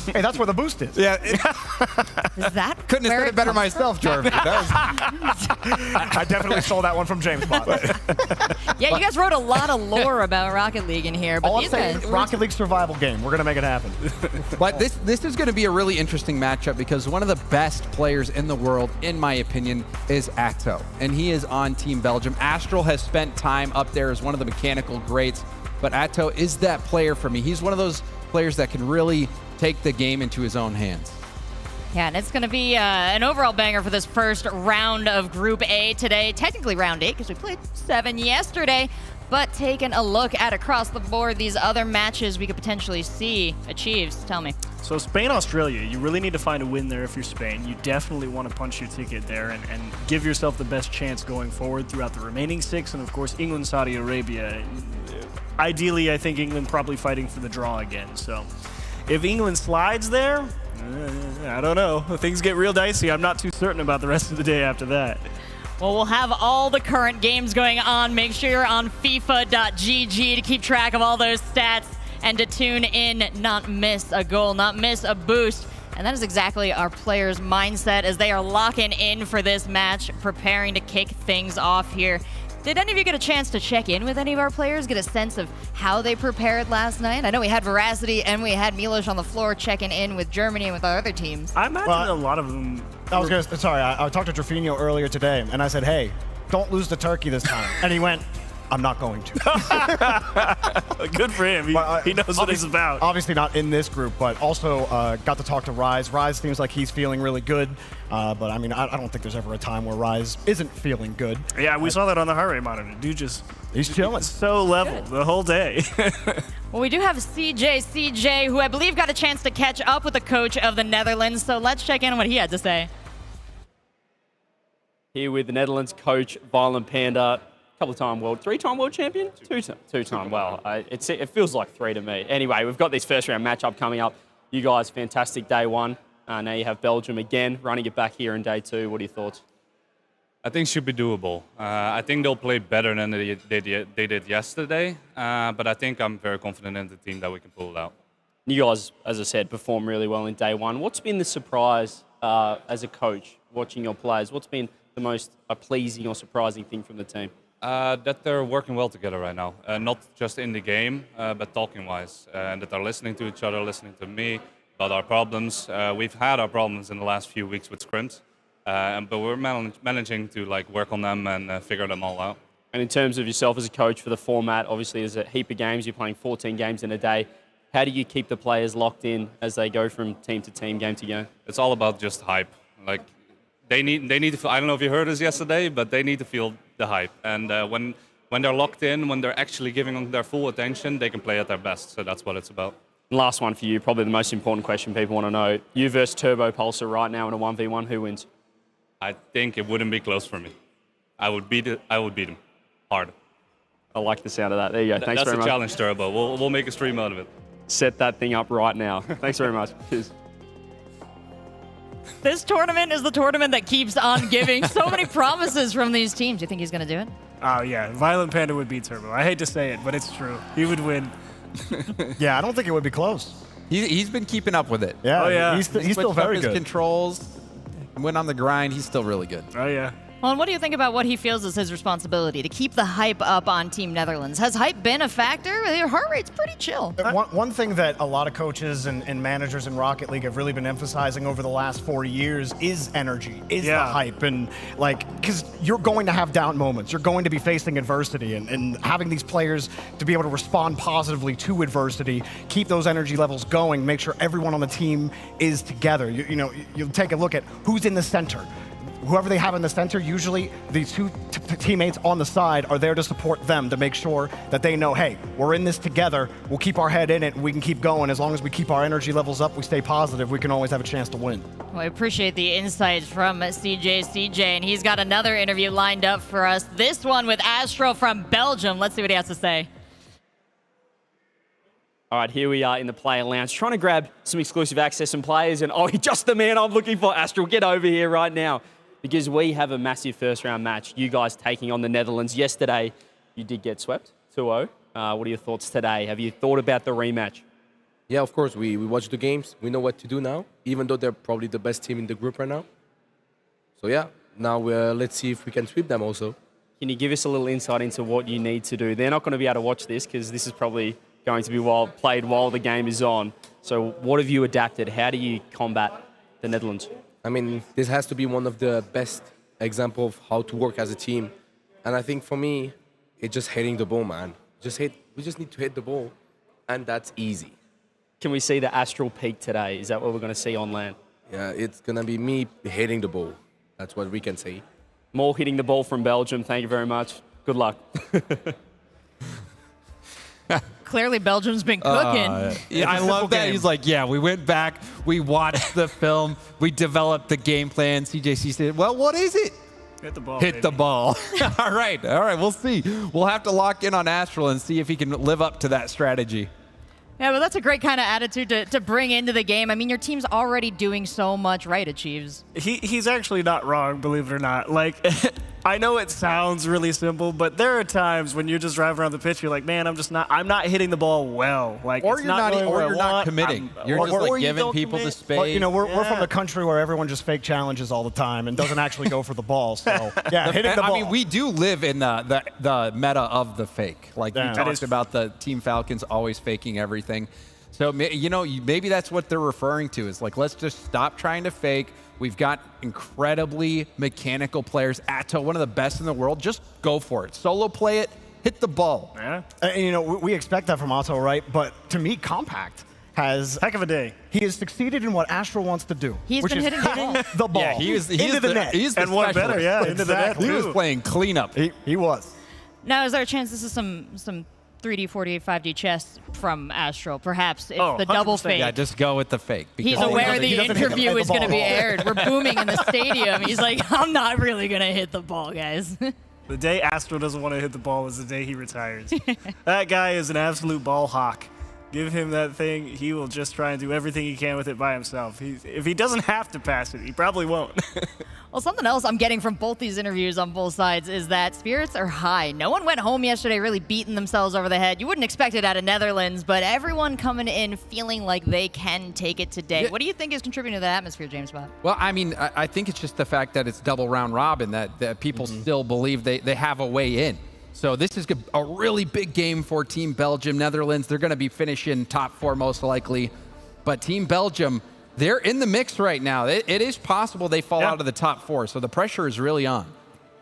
Hey, that's where the boost is. Yeah. Is that Couldn't have said it better myself, Jordan. I definitely stole that one from James Bond. Yeah, you guys wrote a lot of lore about Rocket League in here. But All I'm saying is Rocket League survival game. We're going to make it happen. But this is going to be a really interesting matchup, because one of the best players in the world, in my opinion, is Atto. And he is on Team Belgium. Astral has spent time up there as one of the mechanical greats. But Atto is that player for me. He's one of those players that can really take the game into his own hands. Yeah, and it's going to be an overall banger for this first round of Group A today. Technically round 8, because we played 7 yesterday. But taking a look at across the board, these other matches we could potentially see. Achieves, tell me. So Spain, Australia, you really need to find a win there if you're Spain. You definitely want to punch your ticket there and give yourself the best chance going forward throughout the remaining 6. And of course, England, Saudi Arabia. Ideally, I think England probably fighting for the draw again. So if England slides there, I don't know. Things get real dicey. I'm not too certain about the rest of the day after that. Well, we'll have all the current games going on. Make sure you're on FIFA.gg to keep track of all those stats and to tune in, not miss a goal, not miss a boost. And that is exactly our players' mindset as they are locking in for this match, preparing to kick things off here. Did any of you get a chance to check in with any of our players, get a sense of how they prepared last night? I know we had Veracity and we had Milos on the floor checking in with Germany and with our other teams. I imagine a lot of them. I talked to Trofino earlier today, and I said, hey, don't lose to Turkey this time. And he went, I'm not going to. Good for him. He knows what he's about. Obviously not in this group, but also got to talk to Rise. Rise seems like he's feeling really good. But I mean, I don't think there's ever a time where Rise isn't feeling good. Yeah, we saw that on the heart rate monitor. Dude he's chilling. So level the whole day. Well, we do have CJ, who I believe got a chance to catch up with the coach of the Netherlands. So let's check in on what he had to say. Here with the Netherlands coach, Violent Panda. Couple-time world, 3-time world champion? Two-time. Well, it feels like 3 to me. Anyway, we've got this first-round matchup coming up. You guys, fantastic day 1. Now you have Belgium again, running it back here in day 2. What are your thoughts? I think it should be doable. I think they'll play better than they did yesterday. But I think I'm very confident in the team that we can pull it out. You guys, as I said, performed really well in day 1. What's been the surprise as a coach watching your players? What's been the most pleasing or surprising thing from the team? That they're working well together right now. Not just in the game, but talking-wise. And that they're listening to each other, listening to me about our problems. We've had our problems in the last few weeks with scrims, but we're managing to work on them and figure them all out. And in terms of yourself as a coach for the format, obviously there's a heap of games. You're playing 14 games in a day. How do you keep the players locked in as they go from team to team, game to game? It's all about just hype. They need to feel, I don't know if you heard us yesterday, but they need to feel the hype. And when they're locked in, when they're actually giving them their full attention, they can play at their best. So that's what it's about. Last one for you, probably the most important question people want to know. You versus Turbo Pulsar right now in a 1v1, who wins? I think it wouldn't be close for me. I would beat him. Hard. I like the sound of that. There you go. Thanks very much. That's a challenge, Turbo. We'll make a stream out of it. Set that thing up right now. Thanks very much. Cheers. This tournament is the tournament that keeps on giving so many promises from these teams. Do you think he's going to do it? Oh, yeah. Violent Panda would beat Turbo. I hate to say it, but it's true. He would win. Yeah, I don't think it would be close. He's been keeping up with it. Yeah, oh, yeah. He's still very his good. Controls, went on the grind. He's still really good. Oh, yeah. Well, and what do you think about what he feels is his responsibility to keep the hype up on Team Netherlands? Has hype been a factor? Your heart rate's pretty chill. One thing that a lot of coaches and managers in Rocket League have really been emphasizing over the last 4 years is energy, is the hype. And because you're going to have down moments, you're going to be facing adversity, and having these players to be able to respond positively to adversity, keep those energy levels going, make sure everyone on the team is together. You'll take a look at who's in the center. Whoever they have in the center, usually the two teammates on the side are there to support them, to make sure that they know, hey, we're in this together, we'll keep our head in it, and we can keep going. As long as we keep our energy levels up, we stay positive, we can always have a chance to win. Well, I appreciate the insights from CJ, and he's got another interview lined up for us. This one with Astro from Belgium. Let's see what he has to say. All right, here we are in the player lounge, trying to grab some exclusive access and players, and oh, just the man I'm looking for. Astro, get over here right now, because we have a massive first-round match. You guys taking on the Netherlands. Yesterday, you did get swept, 2-0. What are your thoughts today? Have you thought about the rematch? Yeah, of course. We watch the games. We know what to do now, even though they're probably the best team in the group right now. So yeah, now let's see if we can sweep them also. Can you give us a little insight into what you need to do? They're not going to be able to watch this because this is probably going to be played while the game is on. So what have you adapted? How do you combat the Netherlands? I mean, this has to be one of the best examples of how to work as a team. And I think for me, it's just hitting the ball, man. We just need to hit the ball, and that's easy. Can we see the Astral peak today? Is that what we're going to see on LAN? Yeah, it's going to be me hitting the ball. That's what we can see. More hitting the ball from Belgium. Thank you very much. Good luck. Clearly, Belgium's been cooking. Yeah, I love that. He's like, yeah, we went back, we watched the film, we developed the game plan. CJC said, well, what is it? Hit the ball, Hit the ball. All right, we'll see. We'll have to lock in on Astral and see if he can live up to that strategy. Yeah, but that's a great kind of attitude to bring into the game. I mean, your team's already doing so much right, Achieves. He's actually not wrong, believe it or not. I know it sounds really simple, but there are times when you're just driving around the pitch, you're like, man, I'm not hitting the ball well. Or you're not committing. You're just giving people the space. We're from a country where everyone just fake challenges all the time and doesn't actually go for the ball. So yeah, hitting the ball. I mean, we do live in the meta of the fake. We talked about the Team Falcons always faking everything. So maybe that's what they're referring to. Is let's just stop trying to fake. We've got incredibly mechanical players. Atto, one of the best in the world. Just go for it. Solo play it. Hit the ball. Yeah. We expect that from Atto, right? But to me, Compact has heck of a day. He has succeeded in what Astro wants to do. He's been hitting the ball. Yeah, he is into the net. He's the and one better, yeah, into the net. He was playing cleanup. He was. Now, is there a chance this is some 3D, 4D, 5D chess from Astro? Perhaps it's the double 100%. fake. Yeah, just go with the fake. He's aware the interview is going to be aired. We're booming in the stadium. He's like, I'm not really going to hit the ball, guys. The day Astro doesn't want to hit the ball is the day he retires. That guy is an absolute ball hawk. Give him that thing, he will just try and do everything he can with it by himself. If he doesn't have to pass it, he probably won't. Well, something else I'm getting from both these interviews on both sides is that spirits are high. No one went home yesterday really beating themselves over the head. You wouldn't expect it out of Netherlands, but everyone coming in feeling like they can take it today. What do you think is contributing to the atmosphere, James Bott? Well, I mean, I think it's just the fact that it's double round robin that people still believe they have a way in. So this is a really big game for Team Belgium. Netherlands, they're going to be finishing top 4 most likely. But Team Belgium, they're in the mix right now. It is possible they fall out of the top 4, so the pressure is really on.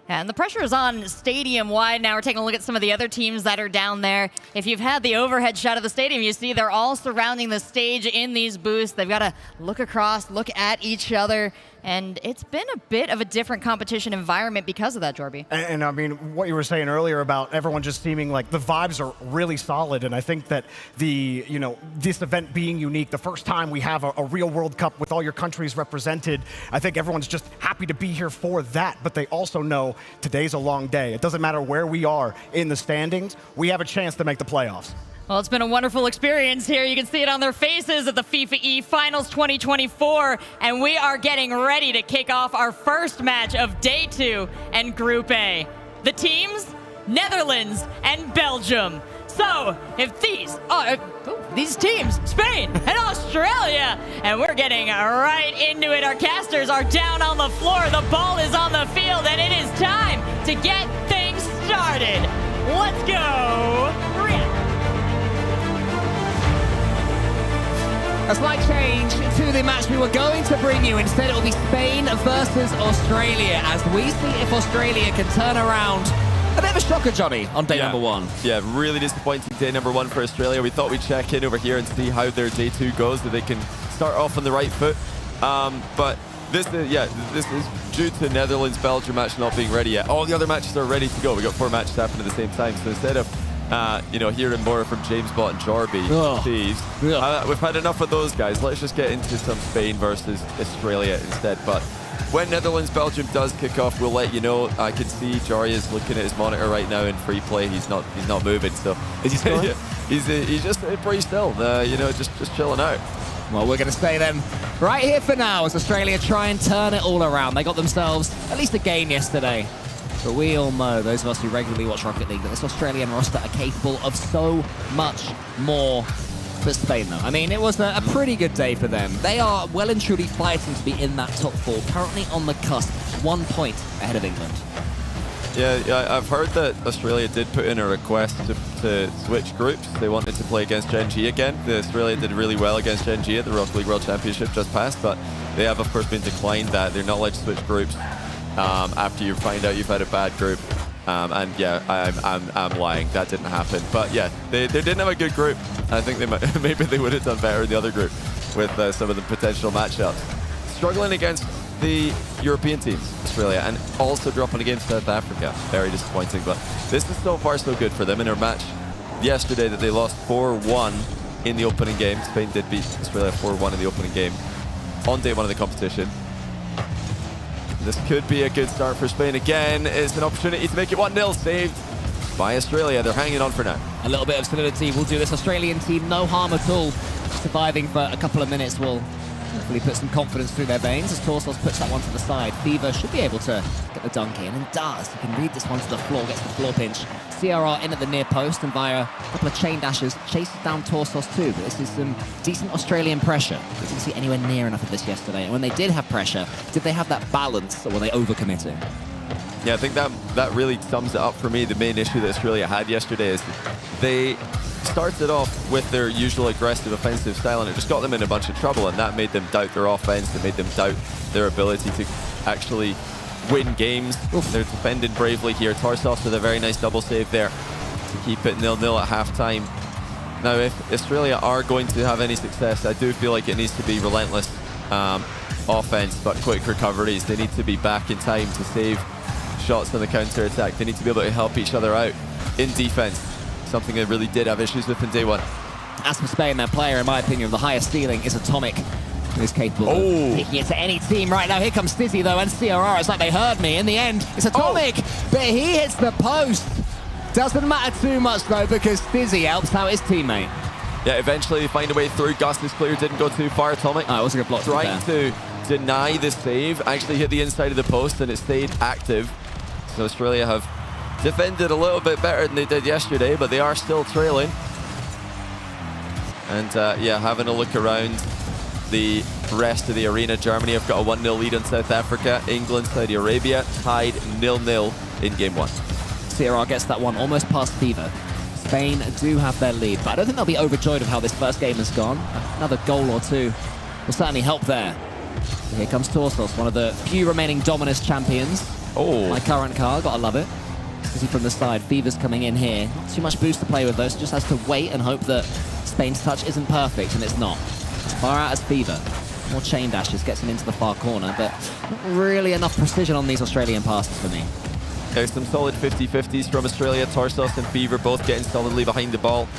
And the pressure is on stadium-wide. Now we're taking a look at some of the other teams that are down there. If you've had the overhead shot of the stadium, you see they're all surrounding the stage in these booths. They've got to look across, look at each other. And it's been a bit of a different competition environment because of that, Jorby. And I mean, what you were saying earlier about everyone just seeming like the vibes are really solid. And I think that this event being unique, the first time we have a real World Cup with all your countries represented, I think everyone's just happy to be here for that. But they also know today's a long day. It doesn't matter where we are in the standings, we have a chance to make the playoffs. Well, it's been a wonderful experience here. You can see it on their faces at the FIFA E Finals 2024. And we are getting ready to kick off our first match of Day 2 and Group A. The teams, Netherlands and Belgium. So, if these teams, Spain and Australia, and we're getting right into it. Our casters are down on the floor. The ball is on the field, and it is time to get things started. Let's go, Riyadh. A slight change to the match we were going to bring you. Instead, it will be Spain versus Australia as we see if Australia can turn around. A bit of a shocker, Johnny, on day number 1. Yeah, really disappointing day number 1 for Australia. We thought we'd check in over here and see how their day 2 goes, that they can start off on the right foot. But this is due to Netherlands Belgium match not being ready yet. All the other matches are ready to go. We got 4 matches happening at the same time. So instead of hearing more from James Bott and Jorby, Thieves, we've had enough of those guys. Let's just get into some Spain versus Australia instead. But when Netherlands Belgium does kick off, we'll let you know. I can see Jari is looking at his monitor right now in free play. He's not moving. So is he scoring? he's just pretty still. Just chilling out. Well, we're going to stay then right here for now as Australia try and turn it all around. They got themselves at least a game yesterday. But we all know, those of us who regularly watch Rocket League, that this Australian roster are capable of so much more for Spain, though. I mean, it was a pretty good day for them. They are well and truly fighting to be in that top 4, currently on the cusp, 1 point ahead of England. Yeah, I've heard that Australia did put in a request to switch groups. They wanted to play against Gen G again. Australia did really well against Gen G at the Rocket League World Championship just passed, but they have, of course, been declined that. They're not allowed to switch groups after you find out you've had a bad group. And yeah, I'm lying. That didn't happen. But yeah, they didn't have a good group. I think maybe they would have done better in the other group with some of the potential matchups. Struggling against the European teams, Australia, and also dropping against South Africa. Very disappointing, but this is so far so good for them in their match yesterday that they lost 4-1 in the opening game. Spain did beat Australia 4-1 in the opening game on day 1 of the competition. This could be a good start for Spain. Again, it's an opportunity to make it 1-0, saved by Australia. They're hanging on for now. A little bit of solidity will do this Australian team no harm at all. Surviving for a couple of minutes will hopefully put some confidence through their veins as Torsos puts that one to the side. Fever should be able to get the dunk in, and does. He can read this one to the floor, gets the floor pinch. CRR in at the near post, and via a couple of chain dashes, chases down Torsos too. But this is some decent Australian pressure. We didn't see anywhere near enough of this yesterday. And when they did have pressure, did they have that balance, or were they overcommitting? Yeah, I think that really sums it up for me. The main issue that Australia had yesterday is they started off with their usual aggressive offensive style, and it just got them in a bunch of trouble, and that made them doubt their offense. It made them doubt their ability to actually win games. They're defending bravely here. Torsos with a very nice double save there to keep it 0-0 at halftime. Now, if Australia are going to have any success, I do feel like it needs to be relentless offense, but quick recoveries. They need to be back in time to save shots on the counter-attack. They need to be able to help each other out in defense, something they really did have issues with in day 1. As for Spain, their player, in my opinion, with the highest ceiling is Atomic, who is capable of taking it to any team right now. Here comes Stizzy, though, and CRR. It's like they heard me. In the end, it's Atomic, but he hits the post. Doesn't matter too much, though, because Stizzy helps out his teammate. Yeah, eventually they find a way through. Gus is clear, didn't go too far. Atomic it was a good block. Trying to deny the save, actually hit the inside of the post, and it stayed active. So Australia have defended a little bit better than they did yesterday, but they are still trailing. And yeah, having a look around the rest of the arena, Germany have got a 1-0 lead on South Africa. England, Saudi Arabia tied 0-0 in game 1. CRR gets that one almost past Fever. Spain do have their lead, but I don't think they'll be overjoyed of how this first game has gone. Another goal or two will certainly help there. So here comes Torsos, one of the few remaining Dominus champions. Oh. My current car, gotta love it. Easy from the side, Fever's coming in here. Not too much boost to play with though, so just has to wait and hope that Spain's touch isn't perfect, and it's not. As far out as Fever. More chain dashes, gets him into the far corner, but not really enough precision on these Australian passes for me. Okay, some solid 50-50s from Australia. Torsos and Fever both getting solidly behind the ball.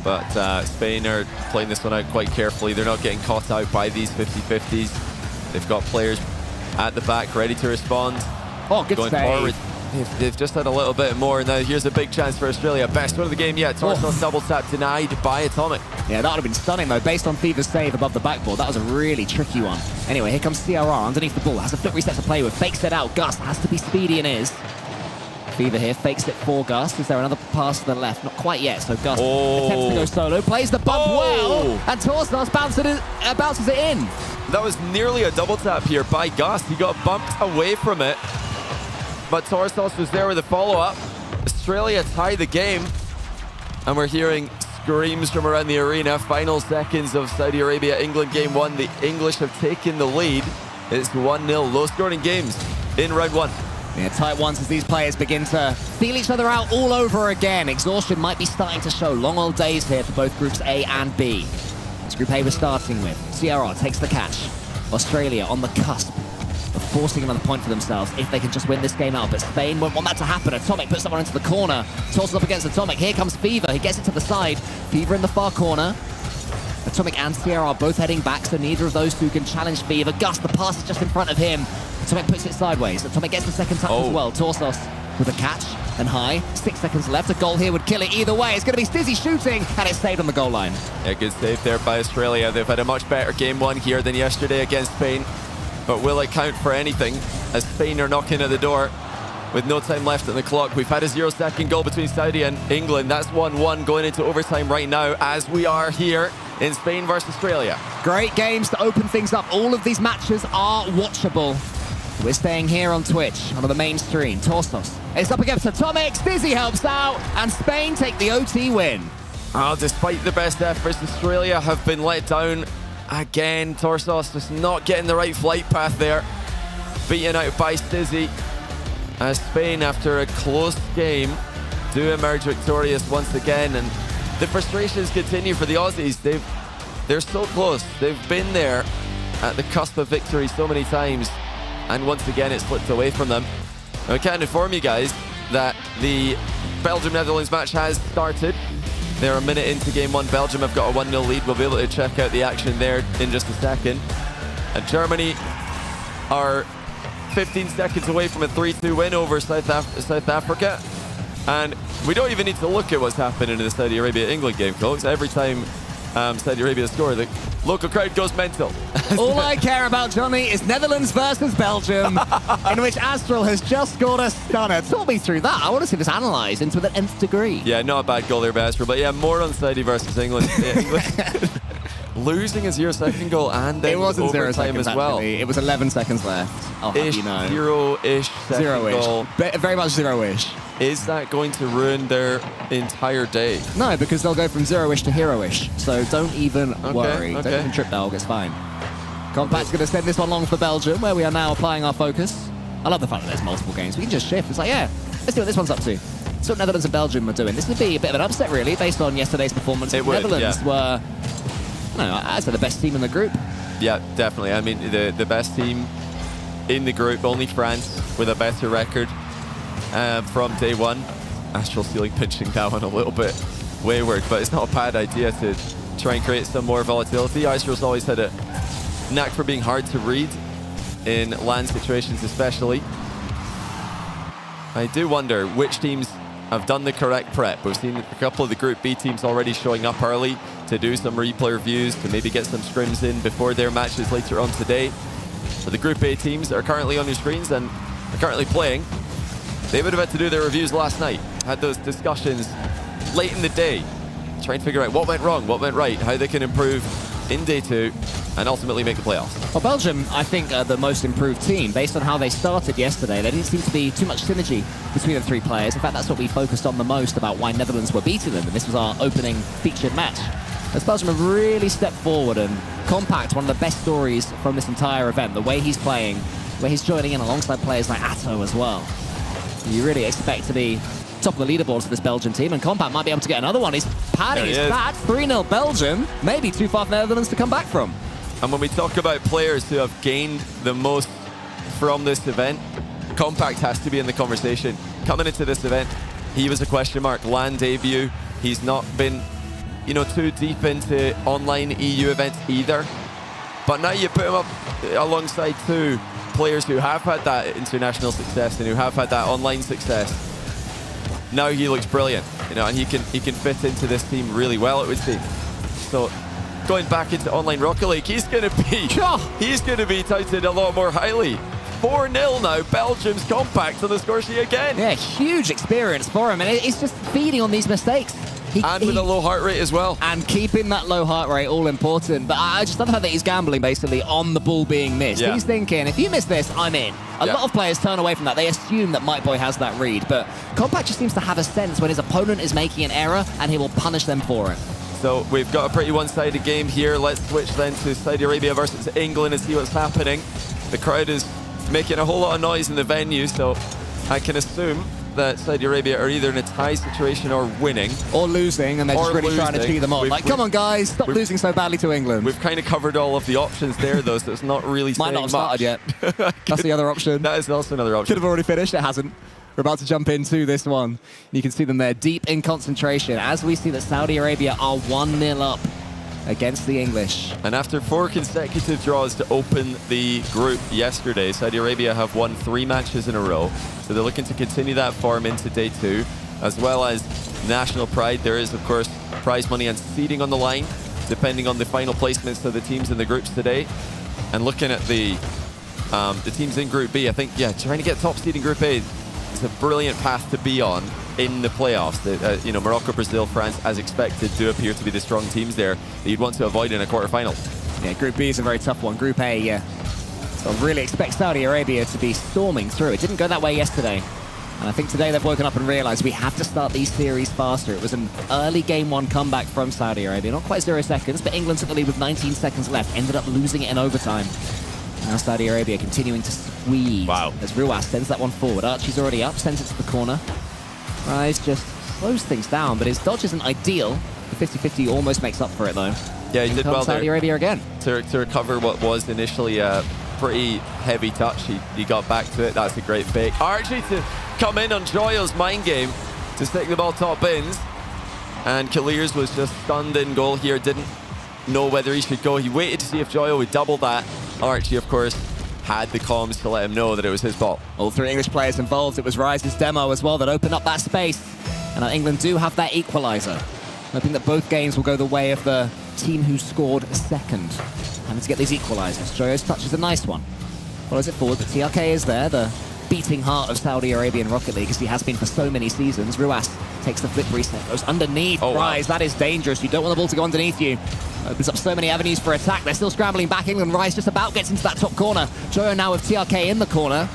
But Spain are playing this one out quite carefully. They're not getting caught out by these 50-50s. They've got players at the back ready to respond. Oh, good going save. forward. They've just had a little bit more. Now here's a big chance for Australia. Best one of the game yet. Torsos double tap denied by Atomic. Yeah, that would have been stunning though, based on Fever's save above the backboard. That was a really tricky one. Anyway, here comes CRR underneath the ball. Has a flip reset to play with. Fakes it out. Gus has to be speedy and is. Fever here fakes it for Gus. Is there another pass to the left? Not quite yet. So Gus attempts to go solo. Plays the bump well. And Torsos bounces it in. That was nearly a double tap here by Gus. He got bumped away from it. But Torsos was there with a follow-up. Australia tie the game. And we're hearing screams from around the arena. Final seconds of Saudi Arabia-England game 1. The English have taken the lead. It's 1-0. Low-scoring games in round 1. Yeah, tight ones as these players begin to feel each other out all over again. Exhaustion might be starting to show. Long old days here for both groups A and B. It's Group A we're starting with. CRR takes the catch. Australia on the cusp of forcing another point for themselves if they can just win this game out. But Spain won't want that to happen. Atomic puts someone into the corner. Tosses up against Atomic. Here comes Fever. He gets it to the side. Fever in the far corner. Atomic and CRR both heading back, so neither of those two can challenge Fever. Gus, the pass is just in front of him. Atomic puts it sideways. Atomic gets the second touch as well. Torsos with a catch and high. 6 seconds left. A goal here would kill it either way. It's going to be Stizzy shooting, and it's saved on the goal line. Yeah, good save there by Australia. They've had a much better game 1 here than yesterday against Spain. But will it count for anything as Spain are knocking at the door with no time left on the clock? We've had a 0-second goal between Saudi and England. That's 1-1 going into overtime right now as we are here in Spain versus Australia. Great games to open things up. All of these matches are watchable. We're staying here on Twitch, on the main stream. Torsos. It's up against Atomic. Stizzy helps out, and Spain take the OT win. Oh, despite the best efforts, Australia have been let down again. Torsos just not getting the right flight path there. Beaten out by Stizzy. As Spain, after a close game, do emerge victorious once again. And the frustrations continue for the Aussies. They're so close. They've been there at the cusp of victory so many times. And once again, it slipped away from them. And we can inform you guys that the Belgium-Netherlands match has started. They're a minute into game 1. Belgium have got a 1-0 lead. We'll be able to check out the action there in just a second. And Germany are 15 seconds away from a 3-2 win over South Africa. And we don't even need to look at what's happening in the Saudi Arabia-England game, folks. Every time Saudi Arabia score, the local crowd goes mental. All I care about, Johnny, is Netherlands versus Belgium, in which Astral has just scored a stunner. Talk me through that. I want to see this analysed into the nth degree. Yeah, not a bad goal there by Astral, but yeah, more on Saudi versus England. England losing a 0-second goal and then it wasn't overtime 0 seconds, as well. Actually. It was 11 seconds left. I'll have you know. Zero-ish second goal. Very much zero-ish. Is that going to ruin their entire day? No, because they'll go from zero-ish to hero-ish. So don't even worry. Don't even trip, dog. It's fine. Compact's going to send this one long for Belgium, where we are now applying our focus. I love the fact that there's multiple games. We can just shift. It's like, yeah, let's see what this one's up to. That's what Netherlands and Belgium are doing. This would be a bit of an upset, really, based on yesterday's performance. It would, Netherlands were, I'd say, the best team in the group. Yeah, definitely. I mean, the best team in the group, only France with a better record from day 1. Astral Ceiling pinching that one a little bit wayward, but it's not a bad idea to try and create some more volatility. Astral's always had a knack for being hard to read in land situations especially. I do wonder which teams have done the correct prep. We've seen a couple of the Group B teams already showing up early to do some replay reviews, to maybe get some scrims in before their matches later on today. So the Group A teams that are currently on your screens and are currently playing, they would have had to do their reviews last night, had those discussions late in the day, trying to figure out what went wrong, what went right, how they can improve in day 2. and ultimately make the playoffs. Well, Belgium, I think, are the most improved team. Based on how they started yesterday, there didn't seem to be too much synergy between the three players. In fact, that's what we focused on the most about why Netherlands were beating them, and this was our opening featured match. As Belgium have really stepped forward, and Compact, one of the best stories from this entire event, the way he's playing, where he's joining in alongside players like Atto as well. You really expect to be top of the leaderboards for this Belgian team, and Compact might be able to get another one. He's padding his fat, 3-0 Belgium, maybe too far for Netherlands to come back from. And when we talk about players who have gained the most from this event, Compact has to be in the conversation. Coming into this event, he was a question mark. LAN debut, he's not been, too deep into online EU events either. But now you put him up alongside two players who have had that international success and who have had that online success. Now he looks brilliant, and he can fit into this team really well, it would seem. So going back into online Rocket League, he's going to be touted a lot more highly. 4-0 now, Belgium's Compact to the score sheet again. Yeah, huge experience for him, and it's just feeding on these mistakes. With a low heart rate as well. And keeping that low heart rate, all important. But I just love the fact that he's gambling, basically, on the ball being missed. Yeah. He's thinking, if you miss this, I'm in. A lot of players turn away from that. They assume that Mike Boy has that read. But Compact just seems to have a sense when his opponent is making an error, and he will punish them for it. So we've got a pretty one-sided game here. Let's switch then to Saudi Arabia versus England and see what's happening. The crowd is making a whole lot of noise in the venue, so I can assume that Saudi Arabia are either in a tie situation or winning. Or losing, and they're just really trying to cheat them on. Like, come on, guys, stop losing so badly to England. We've kind of covered all of the options there, though, so it's not really Might not have started yet. That's the other option. That is also another option. Could have already finished, it hasn't. We're about to jump into this one. You can see them there deep in concentration as we see that Saudi Arabia are 1-0 up against the English. And after 4 consecutive draws to open the group yesterday, Saudi Arabia have won 3 matches in a row. So they're looking to continue that form into day 2, as well as national pride. There is, of course, prize money and seeding on the line, depending on the final placements of the teams in the groups today. And looking at the teams in Group B, I think, trying to get top seed in Group A is a brilliant path to be on in the playoffs. Morocco, Brazil, France, as expected, do appear to be the strong teams there that you'd want to avoid in a quarterfinal. Yeah, Group B is a very tough one. Group A, so I really expect Saudi Arabia to be storming through. It didn't go that way yesterday. And I think today they've woken up and realized we have to start these series faster. It was an early Game 1 comeback from Saudi Arabia. Not quite 0 seconds, but England took the lead with 19 seconds left. Ended up losing it in overtime. Now Saudi Arabia continuing to squeeze. Wow. As Ruas sends that one forward. Archie's already up, sends it to the corner. Rise just slows things down, but his dodge isn't ideal. The 50-50 almost makes up for it, though. Yeah, he did well there. Saudi Arabia again. To recover what was initially a pretty heavy touch, he got back to it. That's a great fake. Archie to come in on Joyo's mind game to stick the ball top bins. And Kaliers was just stunned in goal here, didn't know whether he should go. He waited to see if Joyo would double that. Archie, of course, had the comms to let him know that it was his ball. All 3 English players involved. It was Rise's demo as well that opened up that space. And England do have that equalizer. Hoping that both games will go the way of the team who scored second. Having to get these equalizers. Joyo's touch is a nice one. Follows it forward, but TRK is there, the beating heart of Saudi Arabian Rocket League, as he has been for so many seasons. Ruas takes the flip reset, goes underneath. Rise, that is dangerous. You don't want the ball to go underneath you. Opens up so many avenues for attack. They're still scrambling back. England. Rise just about gets into that top corner. Joyo now with TRK in the corner.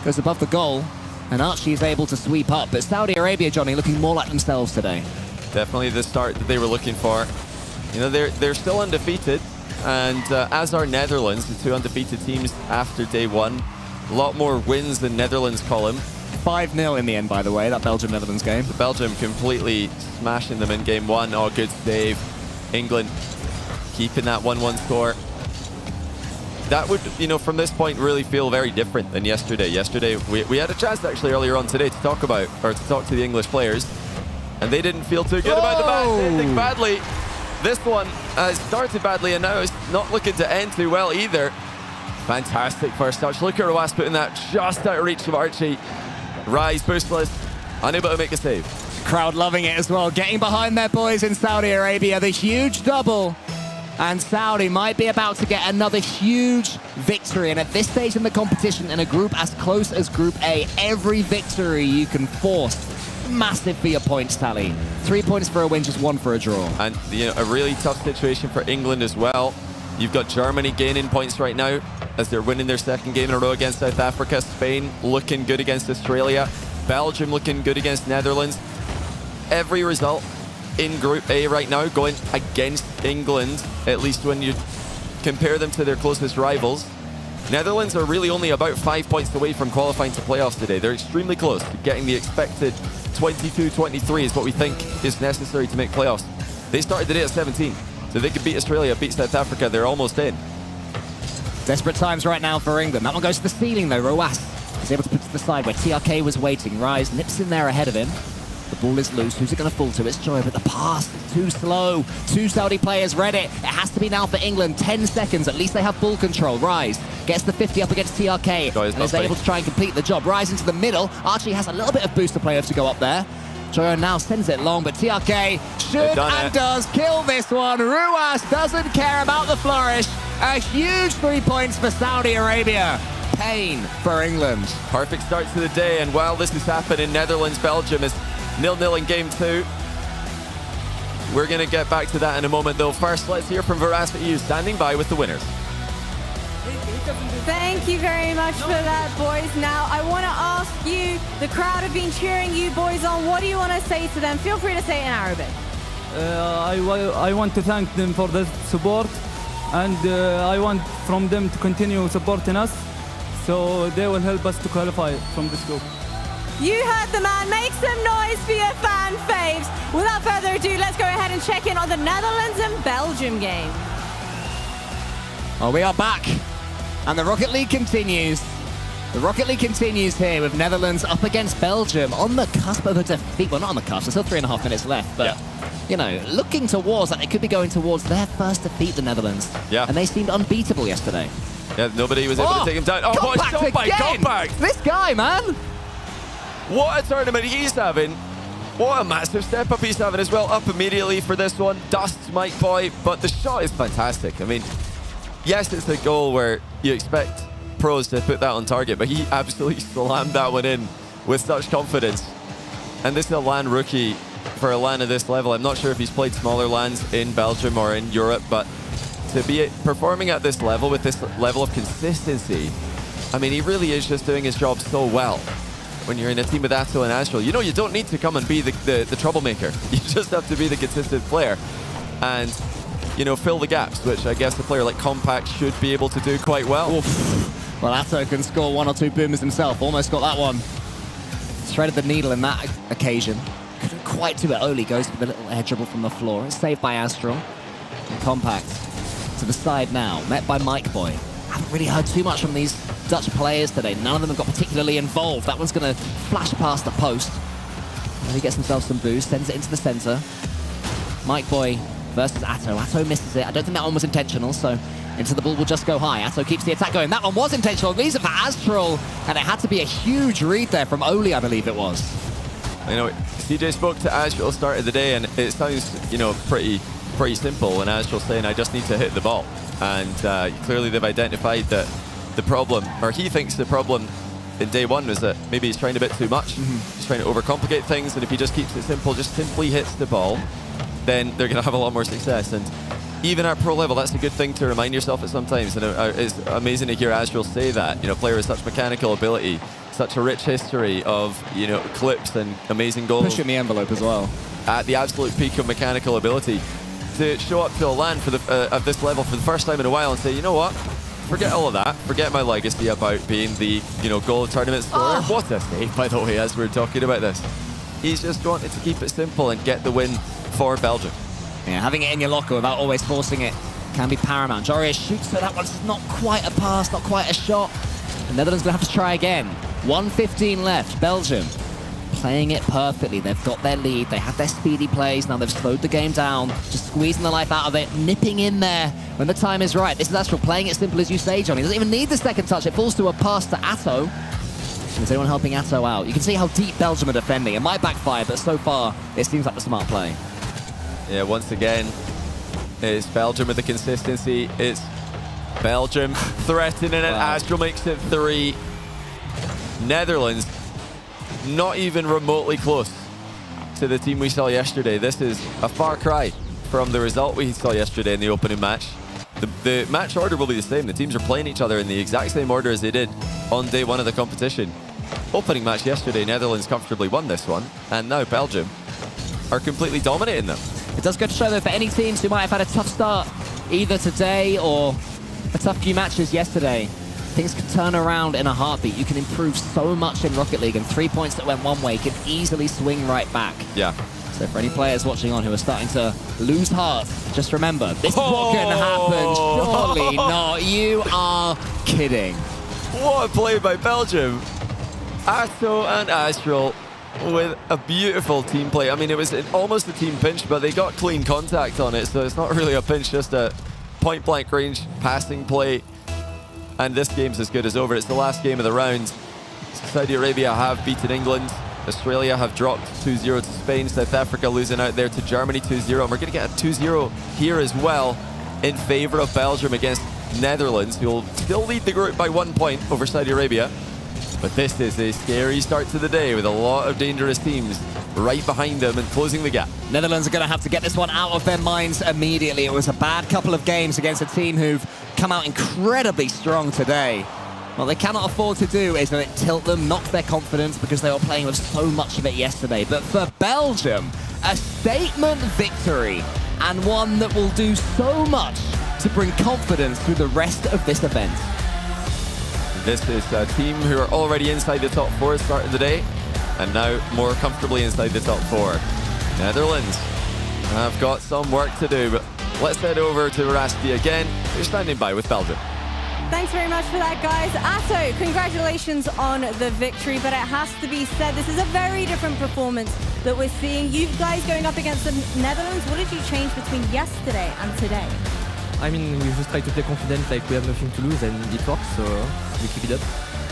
Goes above the goal. And Archie is able to sweep up. But Saudi Arabia, Johnny, looking more like themselves today. Definitely the start that they were looking for. They're still undefeated. And as are Netherlands, the 2 undefeated teams after day 1. A lot more wins than Netherlands column. 5-0 in the end, by the way, that Belgium-Netherlands game. The Belgium completely smashing them in game 1. Oh, good save. England keeping that 1-1 score. That would, from this point, really feel very different than yesterday. Yesterday, we had a chance actually earlier on today to talk to the English players, and they didn't feel too good about the match. Ending badly. This one has started badly, and now it's not looking to end too well either. Fantastic first touch. Look at Ruas putting that just out of reach of Archie. Rise boostless, unable to make a save. Crowd loving it as well, getting behind their boys in Saudi Arabia. The huge double. And Saudi might be about to get another huge victory. And at this stage in the competition, in a group as close as Group A, every victory you can force, massive for your points tally. 3 points for a win, just 1 for a draw. And a really tough situation for England as well. You've got Germany gaining points right now as they're winning their second game in a row against South Africa. Spain looking good against Australia. Belgium looking good against Netherlands. Every result in Group A right now going against England, at least when you compare them to their closest rivals. Netherlands are really only about 5 points away from qualifying to playoffs today. They're extremely close to getting the expected 22-23 is what we think is necessary to make playoffs. They started the day at 17, so they could beat Australia, beat South Africa. They're almost in. Desperate times right now for England. That one goes to the ceiling though. Roas is able to put to the side where TRK was waiting. Rise nips in there ahead of him. The ball is loose. Who's it going to fall to? It's Joy, but the pass is too slow. Two Saudi players read it. It has to be now for England. 10 seconds. At least they have ball control. Rise gets the 50 up against TRK and is able to try and complete the job. Rise into the middle. Archie has a little bit of booster player to go up there. Joyo now sends it long, but TRK should and does kill this one. Ruas doesn't care about the flourish. A huge 3 points for Saudi Arabia. Pain for England. Perfect start to the day, and while this is happening, Netherlands-Belgium is 0-0 in game 2. We're going to get back to that in a moment, though. First, let's hear from Veracity, who's standing by with the winners. Thank you very much for that, boys. Now, I want to ask you, the crowd have been cheering you boys on. What do you want to say to them? Feel free to say it in Arabic. I want to thank them for the support, and I want from them to continue supporting us, so they will help us to qualify from this group. You heard the man. Make some noise for your fan faves. Without further ado, let's go ahead and check in on the Netherlands and Belgium game. Well, we are back, and the Rocket League continues. The Rocket League continues here with Netherlands up against Belgium on the cusp of a defeat. Well, not on the cusp. There's still 3.5 minutes left, but you know, looking towards that, they could be going towards their first defeat, the Netherlands. Yeah. And they seemed unbeatable yesterday. Yeah, nobody was able to take him down. Oh, what a shot by Compact! This guy, man! What a tournament he's having. What a massive step up he's having as well. Up immediately for this one. Dusts Mike Boy, but the shot is fantastic. I mean, yes, it's a goal where you expect pros to put that on target, but he absolutely slammed that one in with such confidence. And this is a LAN rookie for a LAN of this level. I'm not sure if he's played smaller LANs in Belgium or in Europe, but to be performing at this level with this level of consistency, I mean, he really is just doing his job so well. When you're in a team with Atto and Astral, you know you don't need to come and be the troublemaker. You just have to be the consistent player and, you know, fill the gaps, which I guess a player like Compact should be able to do quite well. Oof. Well, Atto can score 1 or 2 boomers himself. Almost got that one. Threaded the needle in that occasion. Couldn't quite do it. Oli goes for the little air dribble from the floor. It's saved by Astral. And Compact to the side now, met by Mike Boy. Haven't really heard too much from these Dutch players today. None of them have got particularly involved. That one's going to flash past the post. And he gets himself some boost, sends it into the center. Mike Boy versus Atto. Atto misses it. I don't think that one was intentional, so into the ball will just go high. Atto keeps the attack going. That one was intentional. Leaves it for Astral, and it had to be a huge read there from Oli, I believe it was. You know, CJ spoke to Astral start of the day, and it sounds, you know, pretty simple when Astral's saying, I just need to hit the ball. And clearly they've identified that the problem, or he thinks the problem in day one was that maybe he's trying a bit too much. He's trying to overcomplicate things, and if he just keeps it simple, just simply hits the ball, then they're going to have a lot more success. And even at pro level, that's a good thing to remind yourself at sometimes. And it's amazing to hear Astral say that. You know, a player with such mechanical ability, such a rich history of, you know, clips and amazing goals. Pushing the envelope as well. At the absolute peak of mechanical ability. To show up to a LAN for of this level for the first time in a while and say, you know what, forget all of that, forget my legacy about being the, you know, goal tournament scorer. What a save, by the way, as we're talking about this. He's just wanted to keep it simple and get the win for Belgium. Yeah, having it in your locker without always forcing it can be paramount. Joria shoots, so that one's not quite a pass, not quite a shot. The Netherlands going to have to try again. 1:15 left, Belgium playing it perfectly. They've got their lead. They have their speedy plays. Now they've slowed the game down, just squeezing the life out of it, nipping in there when the time is right. This is Astral playing it simple as you say, Johnny. He doesn't even need the second touch. It falls to a pass to Atto. Is anyone helping Atto out? You can see how deep Belgium are defending. It might backfire, but so far it seems like the smart play. Yeah, once again, it's Belgium with the consistency. It's Belgium threatening it. Astral makes it 3. Netherlands not even remotely close to the team we saw yesterday. This is a far cry from the result we saw yesterday in the opening match. The match order will be the same. The teams are playing each other in the exact same order as they did on day one of the competition. Opening match yesterday, Netherlands comfortably won this one, and now Belgium are completely dominating them. It does go to show, though, for any teams who might have had a tough start either today or a tough few matches yesterday, things can turn around in a heartbeat. You can improve so much in Rocket League, and 3 points that went one way can easily swing right back. Yeah. So for any players watching on who are starting to lose heart, just remember, this is what can happen. Surely not. You are kidding. What a play by Belgium. Asto and Astral with a beautiful team play. I mean, it was almost a team pinch, but they got clean contact on it, so it's not really a pinch, just a point-blank range passing play. And this game's as good as over. It's the last game of the round. Saudi Arabia have beaten England. Australia have dropped 2-0 to Spain. South Africa losing out there to Germany 2-0. And we're going to get a 2-0 here as well in favor of Belgium against Netherlands, who will still lead the group by 1 point over Saudi Arabia. But this is a scary start to the day with a lot of dangerous teams right behind them and closing the gap. Netherlands are going to have to get this one out of their minds immediately. It was a bad couple of games against a team who've come out incredibly strong today. What they cannot afford to do is let it tilt them, knock their confidence, because they were playing with so much of it yesterday. But for Belgium, a statement victory, and one that will do so much to bring confidence through the rest of this event. This is a team who are already inside the top 4 at the start of the day, and now more comfortably inside the top 4. Netherlands have got some work to do, but let's head over to Rusty again, who's standing by with Belgium. Thanks very much for that, guys. Atto, congratulations on the victory, but it has to be said, this is a very different performance that we're seeing. You guys going up against the Netherlands, what did you change between yesterday and today? I mean, we just try to play confident, like we have nothing to lose, and it works, so we keep it up.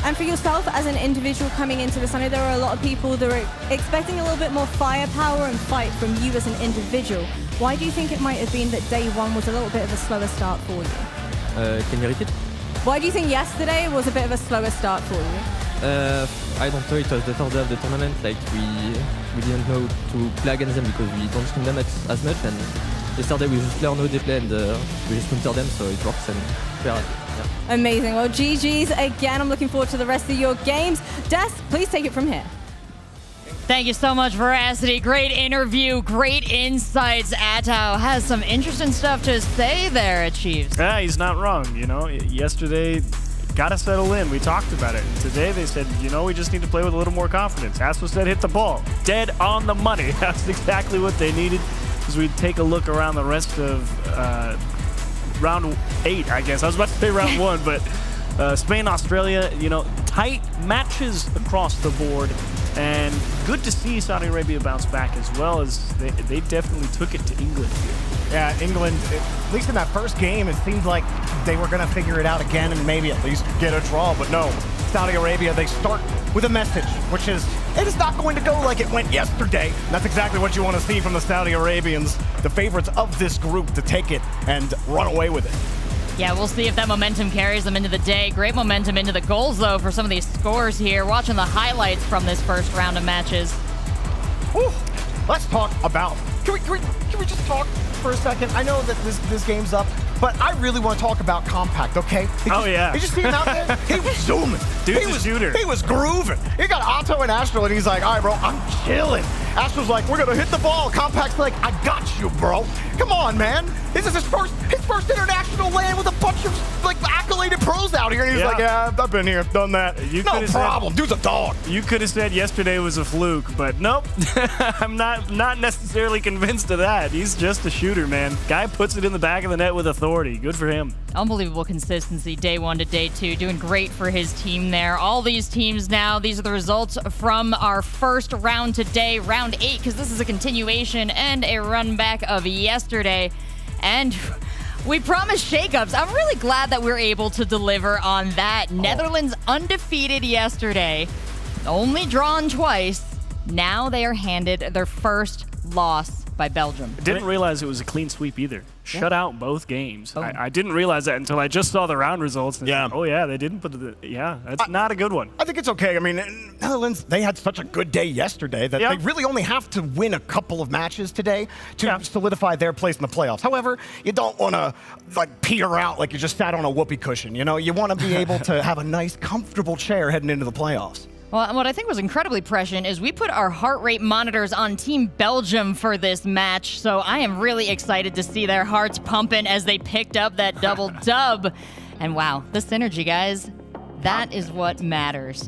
And for yourself as an individual coming into this, I know there are a lot of people that are expecting a little bit more firepower and fight from you as an individual. Why do you think it might have been that day one was a little bit of a slower start for you? Can you repeat? Why do you think yesterday was a bit of a slower start for you? I don't know, it was the third day of the tournament, like we didn't know to play against them because we don't stream them as much, and yesterday we just learned how they play and we just counter them, so it works, and we're happy. Yeah. Amazing. Well, GG's again. I'm looking forward to the rest of your games. Des, please take it from here. Thank you so much, Veracity. Great interview, great insights. Atto has some interesting stuff to say there, Chiefs. Yeah, he's not wrong. You know, yesterday, got to settle in. We talked about it. Today they said, you know, we just need to play with a little more confidence. Astro said, hit the ball. Dead on the money. That's exactly what they needed. As we take a look around the rest of round 8, I guess. I was about to say round 1, but Spain, Australia, you know, tight matches across the board. And good to see Saudi Arabia bounce back as well, as they definitely took it to England here. Yeah, England, at least in that first game, it seemed like they were going to figure it out again and maybe at least get a draw. But no, Saudi Arabia, they start with a message, which is, it is not going to go like it went yesterday. That's exactly what you want to see from the Saudi Arabians, the favorites of this group, to take it and run away with it. Yeah, we'll see if that momentum carries them into the day. Great momentum into the goals, though, for some of these scores here. Watching the highlights from this first round of matches. Whew. Let's talk about... Can we just talk for a second? I know that this game's up, but I really want to talk about Compact, okay? Yeah. You just see him out there? He was zooming. Dude's a shooter. He was grooving. He got Atto and Astral, and he's like, all right, bro, I'm chilling. Astral's like, we're going to hit the ball. Compact's like, I got you, bro. Come on, man. This is his first international land with a bunch of, like, accoladed pros out here. And he's like, yeah, I've been here, done that. No problem. Dude's a dog. You could have said yesterday was a fluke, but nope. I'm not necessarily convinced of that. He's just a shooter, man. Guy puts it in the back of the net with authority. Good for him. Unbelievable consistency day 1 to day 2. Doing great for his team there. All these teams now, these are the results from our first round today, round 8, because this is a continuation and a run back of yesterday. And we promised shakeups. I'm really glad that we're able to deliver on that. Netherlands undefeated yesterday, only drawn twice. Now they are handed their first loss by Belgium. Didn't realize it was a clean sweep either. Shut out both games. I didn't realize that until I just saw the round results. And oh yeah, they didn't put the. Yeah, that's not a good one. I think it's okay. I mean, Netherlands, they had such a good day yesterday that they really only have to win a couple of matches today to solidify their place in the playoffs. However, you don't want to like peter out like you just sat on a whoopee cushion. You know, you want to be able to have a nice, comfortable chair heading into the playoffs. Well, what I think was incredibly prescient is we put our heart rate monitors on Team Belgium for this match, so I am really excited to see their hearts pumping as they picked up that double dub. And wow, the synergy, guys, that is what matters.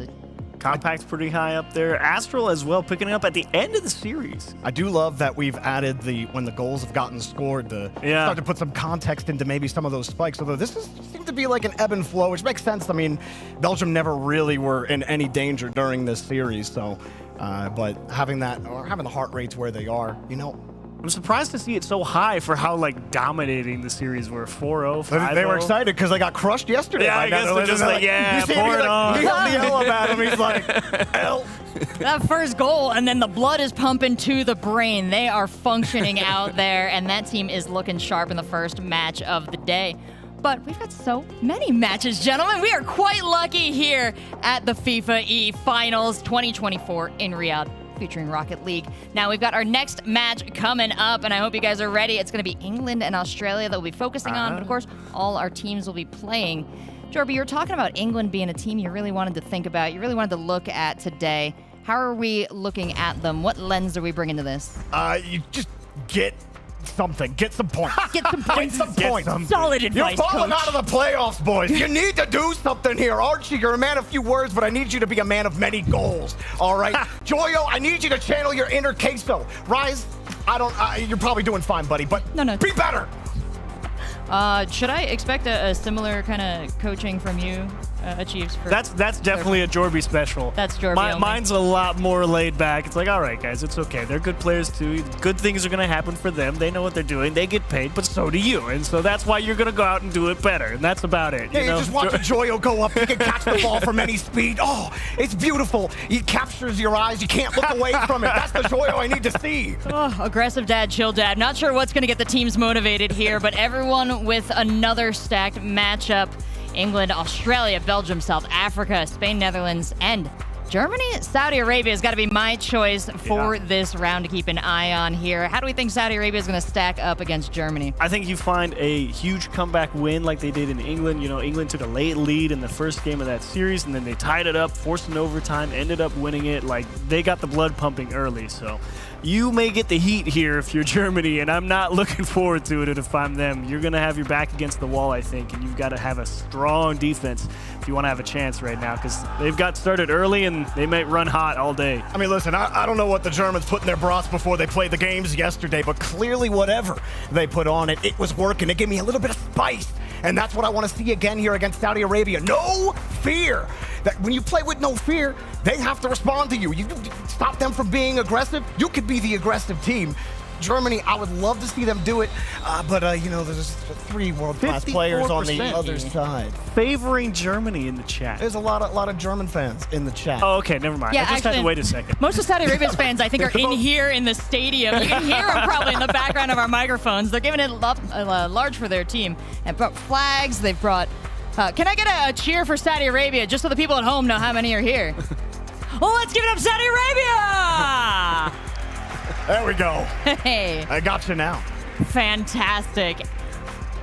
Compact's pretty high up there. Astral as well, picking it up at the end of the series. I do love that we've added when the goals have gotten scored, start to put some context into maybe some of those spikes. Although this seemed to be like an ebb and flow, which makes sense. I mean, Belgium never really were in any danger during this series. So, but having the heart rates where they are, you know. I'm surprised to see it so high for how dominating the series were. 4-0, 5-0. They were excited because they got crushed yesterday. Yeah, I guess they're just like, pour it on. He held the L up at him. He's like, L. That first goal, and then the blood is pumping to the brain. They are functioning out there, and that team is looking sharp in the first match of the day. But we've got so many matches, gentlemen. We are quite lucky here at the FIFA E Finals 2024 in Riyadh, featuring Rocket League. Now we've got our next match coming up, and I hope you guys are ready. It's going to be England and Australia that we'll be focusing on, but of course, all our teams will be playing. Jorby, you're talking about England being a team you really wanted to think about, you really wanted to look at today. How are we looking at them? What lens are we bringing to this? You just get something. Get some points. Get some points. Get some points. Solid advice, You're falling Coach. out of the playoffs, boys. You need to do something here. Archie, you're a man of few words, but I need you to be a man of many goals. All right? Joyo, I need you to channel your inner queso. Rise, you're probably doing fine, buddy, but be better. Should I expect a similar kind of coaching from you, Chiefs? That's definitely a Jorby special. That's Jorby only. Mine's a lot more laid back. It's like, all right, guys, it's okay. They're good players too. Good things are going to happen for them. They know what they're doing. They get paid, but so do you. And so that's why you're going to go out and do it better. And that's about it. Yeah, you just watch a Joyo go up. You can catch the ball from any speed. Oh, it's beautiful. It captures your eyes. You can't look away from it. That's the Joyo I need to see. Oh, aggressive dad, chill dad. Not sure what's going to get the teams motivated here, but everyone with another stacked matchup. England, Australia, Belgium, South Africa, Spain, Netherlands, and Germany. Saudi Arabia has got to be my choice for this round to keep an eye on here. How do we think Saudi Arabia is going to stack up against Germany? I think you find a huge comeback win like they did in England. You know, England took a late lead in the first game of that series, and then they tied it up, forced an overtime, ended up winning it. Like, they got the blood pumping early, so you may get the heat here if you're Germany, and I'm not looking forward to it if I'm them. You're going to have your back against the wall, I think, and you've got to have a strong defense if you want to have a chance right now, because they've got started early and they might run hot all day. I mean, listen, I don't know what the Germans put in their broths before they played the games yesterday, but clearly whatever they put on it was working. It gave me a little bit of spice, and that's what I want to see again here against Saudi Arabia. No fear. That when you play with no fear, they have to respond to you. You stop them from being aggressive, you could be the aggressive team. Germany, I would love to see them do it, but there's 3 world-class players on the other side. Favoring Germany in the chat. There's a lot of German fans in the chat. Oh, okay, never mind. Yeah, I just had to wait a second. Most of Saudi Arabia's fans, I think, are in here in the stadium. You can hear them probably in the background of our microphones. They're giving it large for their team. And brought flags. They've brought. Can I get a cheer for Saudi Arabia, just so the people at home know how many are here? Oh, let's give it up, Saudi Arabia! There we go. Hey. I got you now. Fantastic.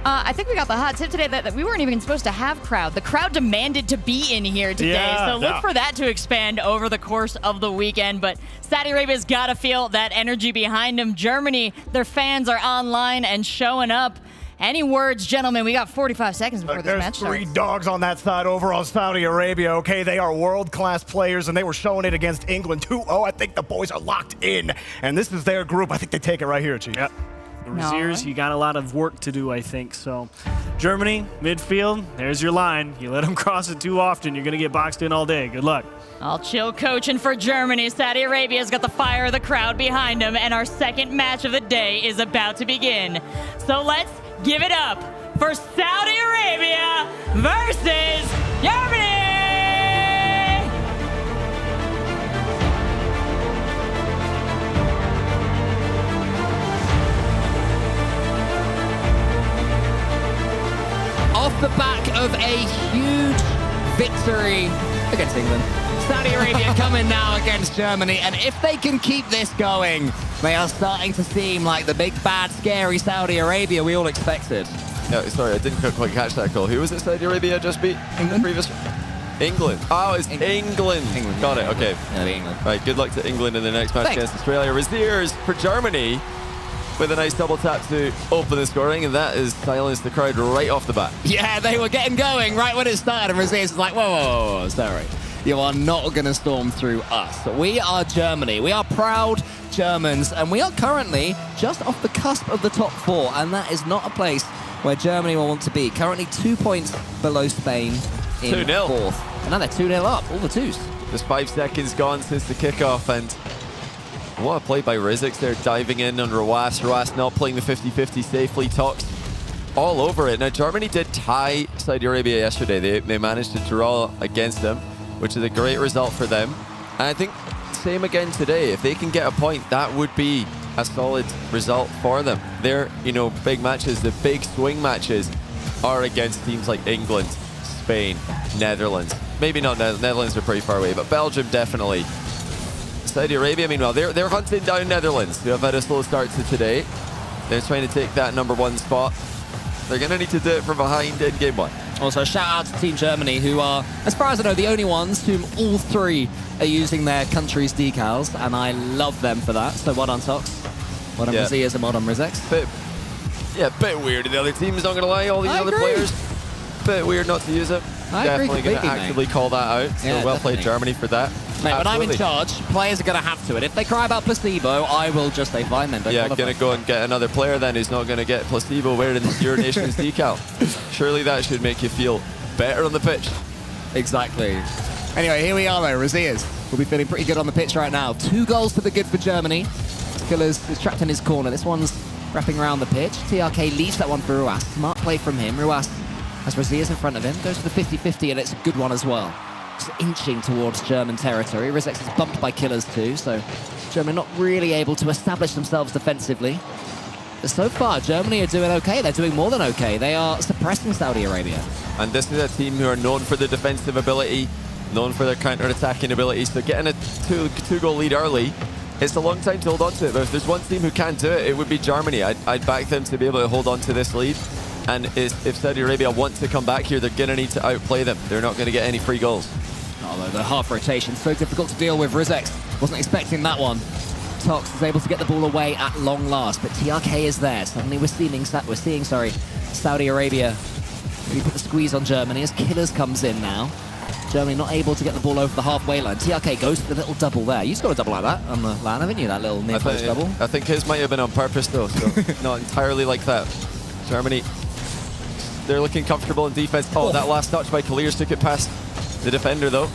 I think we got the hot tip today that we weren't even supposed to have crowd. The crowd demanded to be in here today, so look for that to expand over the course of the weekend. But Saudi Arabia's got to feel that energy behind them. Germany, their fans are online and showing up. Any words, gentlemen? We got 45 seconds before this match starts. There's 3 dogs on that side over on Saudi Arabia, okay? They are world-class players, and they were showing it against England 2-0. I think the boys are locked in, and this is their group. I think they take it right here, Chief. Yep. The Raziers, you got a lot of work to do, I think. So, Germany, midfield, there's your line. You let them cross it too often, you're going to get boxed in all day. Good luck. All chill coaching for Germany. Saudi Arabia's got the fire of the crowd behind them, and our second match of the day is about to begin. So let's give it up for Saudi Arabia versus Germany! of a huge victory against England. Saudi Arabia coming now against Germany, and if they can keep this going, they are starting to seem like the big, bad, scary Saudi Arabia we all expected. No, sorry, I didn't quite catch that call. Who was it Saudi Arabia just beat? England? England. Oh, it's England. Got it, okay. Yeah, England. Right, good luck to England in the next match Thanks. against Australia. Raziers for Germany with a nice double tap to open the scoring, and that has silenced the crowd right off the bat. Yeah, they were getting going right when it started, and Raziers was like, whoa, sorry. You are not going to storm through us. We are Germany. We are proud Germans, and we are currently just off the cusp of the top 4, and that is not a place where Germany will want to be. Currently 2 points below Spain in 2-0. 4th. And now they're 2-0 up, all the 2s. Just 5 seconds gone since the kickoff, and what a play by Rizix there, diving in on Rawas. Rawas not playing the 50-50 safely. Tox all over it. Now, Germany did tie Saudi Arabia yesterday. They managed to draw against them, which is a great result for them. And I think same again today. If they can get a point, that would be a solid result for them. Their, big matches, the big swing matches, are against teams like England, Spain, Netherlands. Maybe not Netherlands are pretty far away, but Belgium definitely. Saudi Arabia, meanwhile, they're hunting down Netherlands, who have had a slow start to today. They're trying to take that #1 spot. They're going to need to do it from behind in game 1. Also, shout out to Team Germany, who are, as far as I know, the only ones whom all 3 are using their country's decals, and I love them for that. So well done, Tox. Well done, Raziers, and well done, Rizex. Bit weird. The other teams, not going to lie, all these other players, bit weird not to use it. Definitely going to actively call that out. So well played, Germany, for that. Mate, when I'm in charge, players are going to have to. And if they cry about placebo, I will just say, fine then. Yeah, going to go and get another player then who's not going to get placebo wearing your nation's decal. Surely that should make you feel better on the pitch. Exactly. Anyway, here we are though. Raziers will be feeling pretty good on the pitch right now. 2 goals for the good for Germany. Killers is trapped in his corner. This one's wrapping around the pitch. TRK leads that one for Ruas. Smart play from him. Ruas has Raziers in front of him. Goes for the 50-50, and it's a good one as well. Just inching towards German territory. Rizex is bumped by Killers too, so Germany not really able to establish themselves defensively. But so far, Germany are doing okay. They're doing more than okay. They are suppressing Saudi Arabia. And this is a team who are known for their defensive ability, known for their counter-attacking ability, so getting a two-goal lead early, it's a long time to hold on to it. But if there's one team who can't do it, it would be Germany. I'd back them to be able to hold on to this lead. And if Saudi Arabia want to come back here, they're going to need to outplay them. They're not going to get any free goals. Although the half rotation is so difficult to deal with. Rizex wasn't expecting that one. Tox is able to get the ball away at long last, but TRK is there. Suddenly we're seeing Saudi Arabia really put the squeeze on Germany as Killers comes in now. Germany not able to get the ball over the halfway line. TRK goes for the little double there. You scored a double like that on the line, haven't you? That little near-post double. I think his might have been on purpose though, so not entirely like that. Germany, they're looking comfortable in defense. Oh, that last touch by Kaliers took it past the defender though.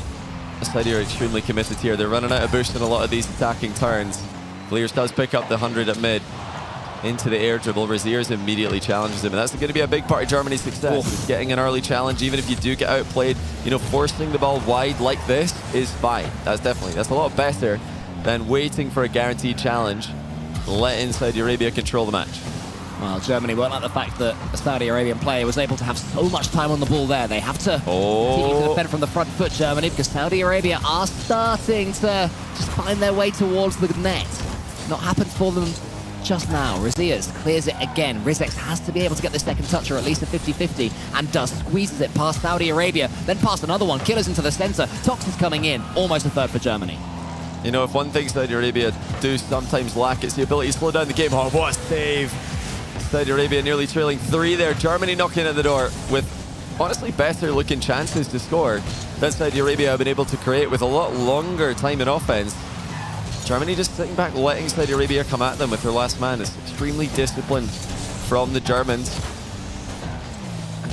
Saudi are extremely committed here. They're running out of boost in a lot of these attacking turns. Kaliers does pick up the 100 at mid. Into the air dribble. Raziers immediately challenges him, and that's going to be a big part of Germany's success. Is getting an early challenge, even if you do get outplayed. Forcing the ball wide like this is fine. That's a lot better than waiting for a guaranteed challenge, letting Saudi Arabia control the match. Well, Germany won't like the fact that a Saudi Arabian player was able to have so much time on the ball there. They have to continue to defend from the front foot, Germany, because Saudi Arabia are starting to just find their way towards the net. Not happened for them just now. Raziers clears it again. Rizex has to be able to get the second touch, or at least a 50-50, and does. Squeezes it past Saudi Arabia, then past another one. Killers into the center. Tox is coming in. Almost a third for Germany. If one thing Saudi Arabia do sometimes lack, it's the ability to slow down the game. Oh, what a save. Saudi Arabia nearly trailing 3 there. Germany knocking at the door with honestly better looking chances to score than Saudi Arabia have been able to create with a lot longer time in offense. Germany just sitting back, letting Saudi Arabia come at them with their last man. Is extremely disciplined from the Germans.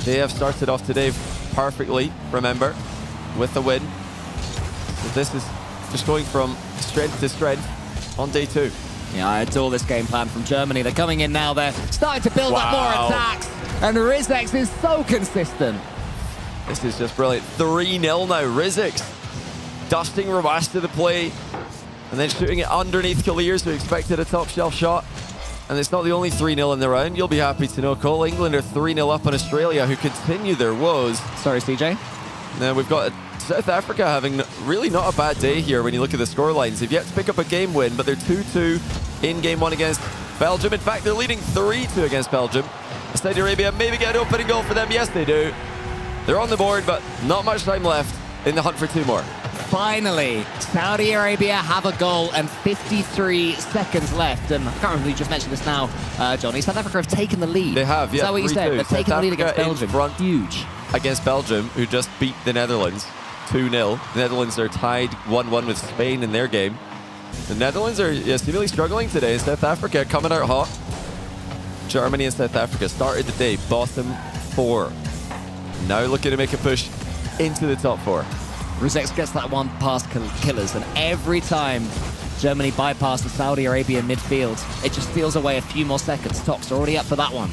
They have started off today perfectly, remember, with the win. So this is just going from strength to strength on day 2. Yeah, I adore this game plan from Germany. They're coming in now. They're starting to build up more attacks. And Rizex is so consistent. This is just brilliant. 3-0 now. Rizex dusting Rawas to the play. And then shooting it underneath Kaliers, who expected a top shelf shot. And it's not the only 3-0 in the round. You'll be happy to know, Cole. England are 3-0 up on Australia, who continue their woes. Sorry, CJ. Now we've got South Africa having really not a bad day here when you look at the scorelines. They've yet to pick up a game win, but they're 2-2 in game one against Belgium. In fact, they're leading 3-2 against Belgium. Saudi Arabia maybe get an opening goal for them. Yes, they do. They're on the board, but not much time left in the hunt for 2 more. Finally, Saudi Arabia have a goal and 53 seconds left. And I can't remember if you just mentioned this now, Johnny. South Africa have taken the lead. They have, yeah. Is that what you said? They've taken the lead against Belgium. Front Huge. Against Belgium, who just beat the Netherlands 2-0. The Netherlands are tied 1-1 with Spain in their game. The Netherlands are seemingly struggling today. South Africa coming out hot. Germany and South Africa started the day bottom 4. Now looking to make a push into the top 4. Ruzek gets that one past Killers, and every time Germany bypasses Saudi Arabia midfield, it just steals away a few more seconds. Tops are already up for that one.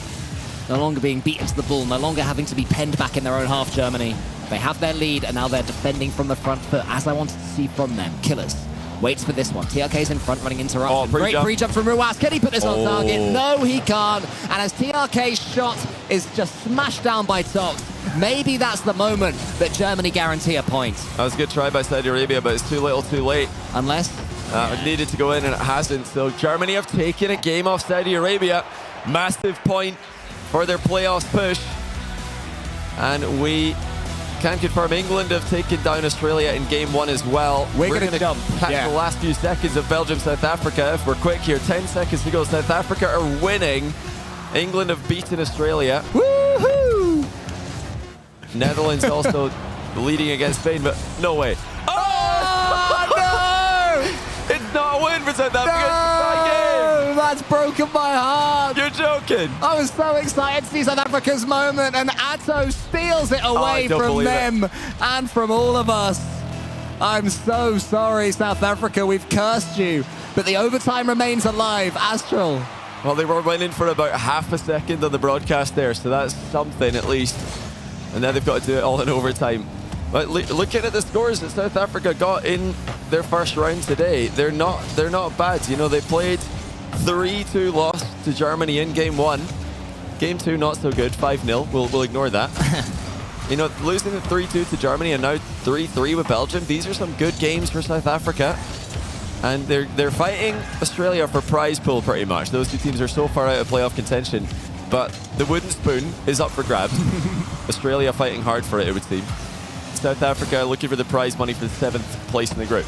No longer being beaten to the ball, no longer having to be penned back in their own half, Germany. They have their lead, and now they're defending from the front foot, as I wanted to see from them. Killers waits for this one. TRK's in front, running into Russian. Great pre-jump from Ruas. Can he put this on target? No, he can't. And as TRK's shot is just smashed down by Tops, maybe that's the moment that Germany guarantee a point. That was a good try by Saudi Arabia, but it's too little too late. Unless? It needed to go in, and it hasn't. So Germany have taken a game off Saudi Arabia. Massive point for their playoffs push. And we can confirm England have taken down Australia in game 1 as well. We're going to jump. Catch the last few seconds of Belgium-South Africa. If we're quick here, 10 seconds to go. South Africa are winning. England have beaten Australia. Woohoo! Netherlands also leading against Spain, but no way. Oh, no! It's not a win for South Africa. No! That's broken my heart. You're joking. I was so excited to see South Africa's moment, and Atto steals it away from them and from all of us. I'm so sorry, South Africa. We've cursed you, but the overtime remains alive. Astral. Well, they were winning for about half a second on the broadcast there, so that's something at least. And now they've got to do it all in overtime. But looking at the scores that South Africa got in their first round today, they're not bad. You know, they played 3-2 loss to Germany in game 1. Game 2 not so good, 5-0. We'll ignore that. You know, losing the 3-2 to Germany and now 3-3 with Belgium. These are some good games for South Africa. And they're fighting Australia for prize pool pretty much. Those two teams are so far out of playoff contention. But the wooden spoon is up for grabs. Australia fighting hard for it would seem. South Africa looking for the prize money for the 7th place in the group.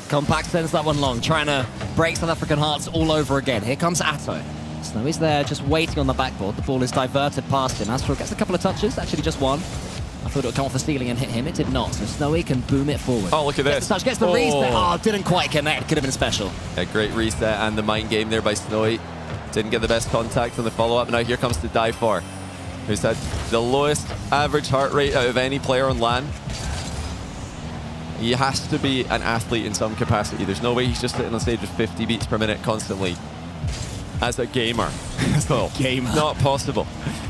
Compact sends that one long, trying to break South African hearts all over again. Here comes Atto. Snowy's there, just waiting on the backboard. The ball is diverted past him. Astral gets a couple of touches, actually just one. I thought it would come off the ceiling and hit him. It did not, so Snowy can boom it forward. Oh, look at this. Gets the reset. Oh, didn't quite connect. Could have been special. A great reset and the mind game there by Snowy. Didn't get the best contact on the follow-up. Now here comes the dive for, who's had the lowest average heart rate out of any player on LAN. He has to be an athlete in some capacity. There's no way he's just sitting on stage with 50 beats per minute constantly as a gamer. So, not possible.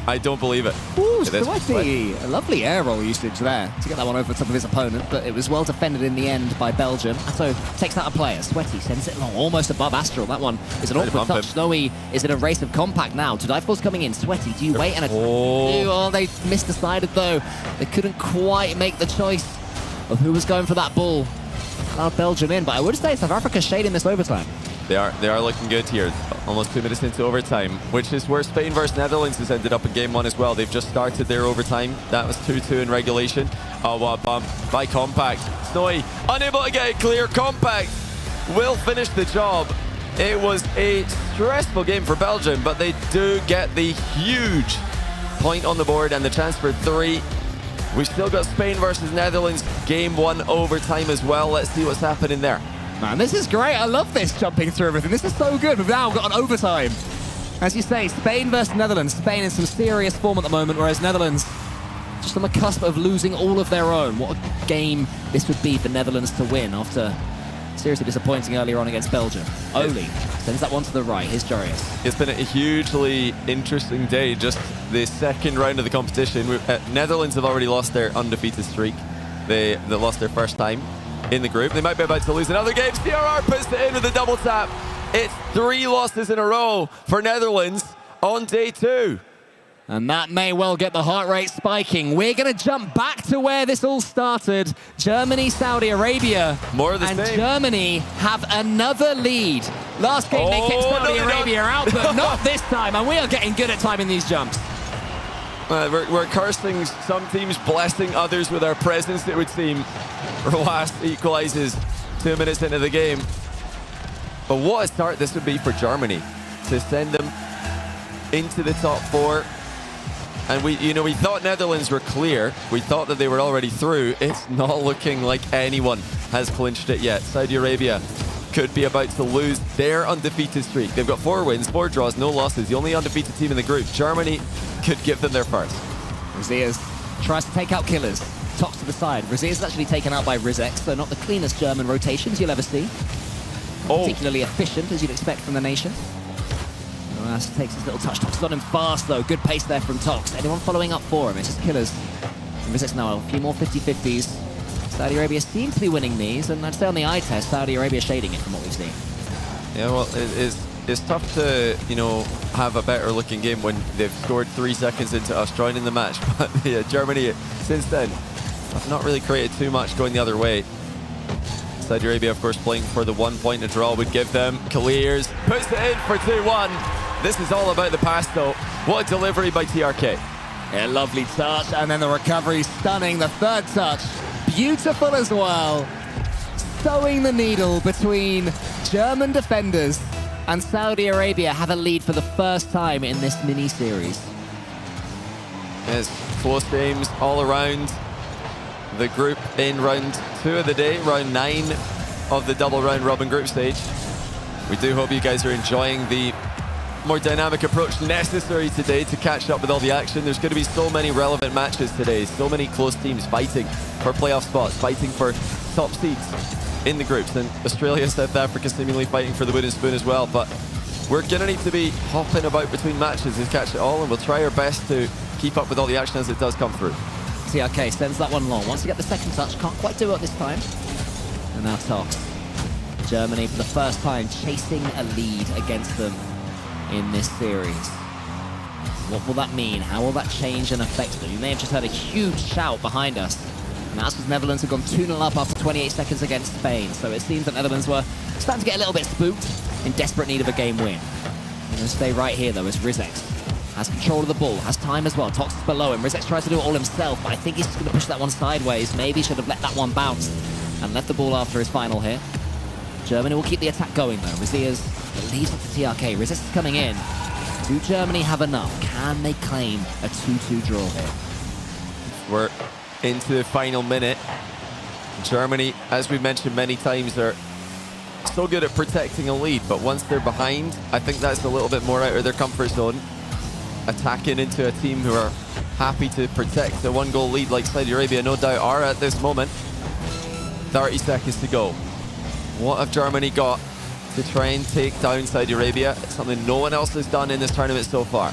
I don't believe it. Ooh, Sweaty. A lovely air roll usage there to get that one over the top of his opponent, but it was well defended in the end by Belgium. Atto takes out a player. Sweaty sends it long, almost above Astral. That one is an awkward touch. Snowy is in a race of Compact now. Tudifal's coming in. Sweaty, do you wait? And they misdecided though. They couldn't quite make the choice of who was going for that ball. Allowed Belgium in, but I would say South Africa shading this overtime. They are looking good here. Almost 2 minutes into overtime, which is where Spain versus Netherlands has ended up in game 1 as well. They've just started their overtime. That was 2-2 in regulation. Oh, what a bump by Compact. Snowy unable to get it clear. Compact will finish the job. It was a stressful game for Belgium, but they do get the huge point on the board and the chance for 3. We've still got Spain versus Netherlands game 1 overtime as well. Let's see what's happening there. Man, this is great. I love this jumping through everything. This is so good. We've now got an overtime. As you say, Spain versus Netherlands. Spain in some serious form at the moment, whereas Netherlands just on the cusp of losing all of their own. What a game this would be for Netherlands to win after seriously disappointing earlier on against Belgium. Oli sends that one to the right. Here's Jarius. It's been a hugely interesting day. Just the second round of the competition. Netherlands have already lost their undefeated streak. They lost their first time in the group. They might be about to lose another game. CRR puts it in with a double tap. It's 3 losses in a row for Netherlands on day 2. And that may well get the heart rate spiking. We're going to jump back to where this all started. Germany, Saudi Arabia. More of the and same. Germany have another lead. Last game they kicked Saudi Arabia out, but not this time. And we are getting good at timing these jumps. We're cursing some teams, blessing others with our presence, it would seem. Roas equalizes 2 minutes into the game. But what a start this would be for Germany to send them into the top 4. And we thought Netherlands were clear. We thought that they were already through. It's not looking like anyone has clinched it yet. Saudi Arabia could be about to lose their undefeated streak. They've got 4 wins, 4 draws, no losses. The only undefeated team in the group. Germany could give them their first. Razias tries to take out Killers. Tops to the side. Razias is actually taken out by Rizex, so not the cleanest German rotations you'll ever see. Particularly efficient, as you'd expect from the nation. Roas takes his little touch. Tox got him fast, though. Good pace there from Tox. Anyone following up for him? It's just Killers. And Rizex now a few more 50-50s. Saudi Arabia seems to be winning these, and I'd say on the eye test, Saudi Arabia shading it from what we've seen. Yeah, well, it's tough to, have a better looking game when they've scored 3 seconds into us joining the match. But yeah, Germany, since then, have not really created too much going the other way. Saudi Arabia, of course, playing for the 1 point a draw would give them. Clears, puts it in for 2-1. This is all about the pass, though. What a delivery by TRK. Yeah, lovely touch, and then the recovery stunning. The third touch, beautiful as well. Sewing the needle between German defenders, and Saudi Arabia have a lead for the first time in this mini-series. There's close games all around the group in round 2 of the day, round 9 of the double round robin group stage. We do hope you guys are enjoying the more dynamic approach necessary today to catch up with all the action. There's going to be so many relevant matches today, so many close teams fighting for playoff spots, fighting for top seeds in the groups, and Australia, South Africa seemingly fighting for the wooden spoon as well. But we're going to need to be hopping about between matches to catch it all, and we'll try our best to keep up with all the action as it does come through. TRK sends that one long. Once you get the second touch, can't quite do it this time. And now Tox. Germany for the first time chasing a lead against them in this series. What will that mean? How will that change and affect them? You may have just heard a huge shout behind us. And that's because Netherlands have gone 2-0 up after 28 seconds against Spain. So it seems that Netherlands were starting to get a little bit spooked, in desperate need of a game win. They're going to stay right here, though, as Rizex has control of the ball, has time as well. Tox is below him. Rizex tries to do it all himself, but I think he's just going to push that one sideways. Maybe should have let that one bounce and left the ball after his final hit. Germany will keep the attack going, though. Razias leaves it to TRK. Rizex is coming in. Do Germany have enough? Can they claim a 2-2 draw here? We're into the final minute. Germany, as we've mentioned many times, are so good at protecting a lead, but once they're behind, I think that's a little bit more out of their comfort zone. Attacking into a team who are happy to protect a 1-goal lead like Saudi Arabia no doubt are at this moment. 30 seconds to go. What have Germany got to try and take down Saudi Arabia? It's something no one else has done in this tournament so far.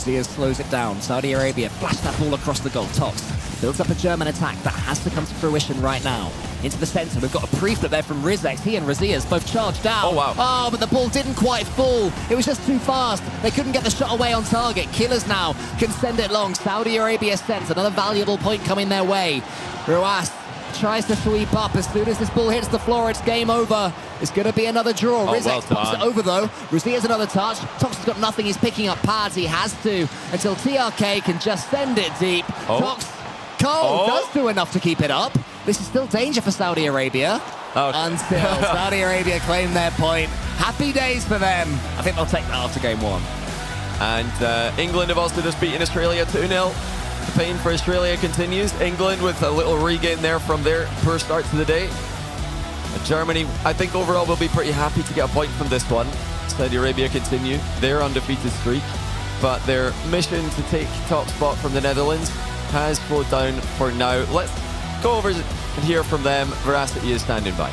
Zias slows it down. Saudi Arabia flash that ball across the goal. Tox builds up a German attack that has to come to fruition right now. Into the center, we've got a pre-flip there from Rizex. He and Razias both charged out. Oh, wow. Oh, but the ball didn't quite fall. It was just too fast. They couldn't get the shot away on target. Killers now can send it long. Saudi Arabia sends another valuable point coming their way. Roas tries to sweep up. As soon as this ball hits the floor, it's game over. It's going to be another draw. Oh, Rizex pops it over, though. Razias another touch. Tox has got nothing. He's picking up pads. He has to until TRK can just send it deep. Tox does do enough to keep it up. This is still danger for Saudi Arabia. Until Saudi Arabia claim their point. Happy days for them. I think they'll take that after game 1. And England have also just beaten Australia 2-0. The pain for Australia continues. England with a little regain there from their poor start to the day. Germany, I think overall will be pretty happy to get a point from this one. Saudi Arabia continue their undefeated streak, but their mission to take top spot from the Netherlands has slowed down for now. Let's go over and hear from them. Veracity is standing by.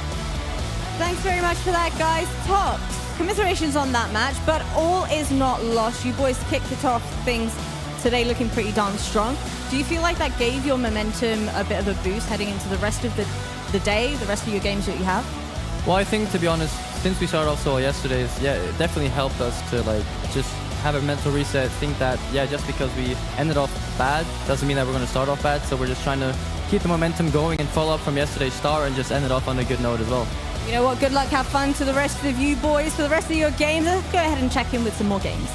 Thanks very much for that, guys. Tox, commiserations on that match, but all is not lost. You boys kicked it off things today looking pretty darn strong. Do you feel like that gave your momentum a bit of a boost heading into the rest of the day, the rest of your games that you have? Well, I think, to be honest, since we started off so well yesterday, it definitely helped us to like just have a mental reset. Think that just because we ended off bad doesn't mean that we're going to start off bad. So we're just trying to keep the momentum going and follow up from yesterday's start and just end it off on a good note as well. You know what? Good luck, have fun to the rest of you boys for the rest of your games. Let's go ahead and check in with some more games.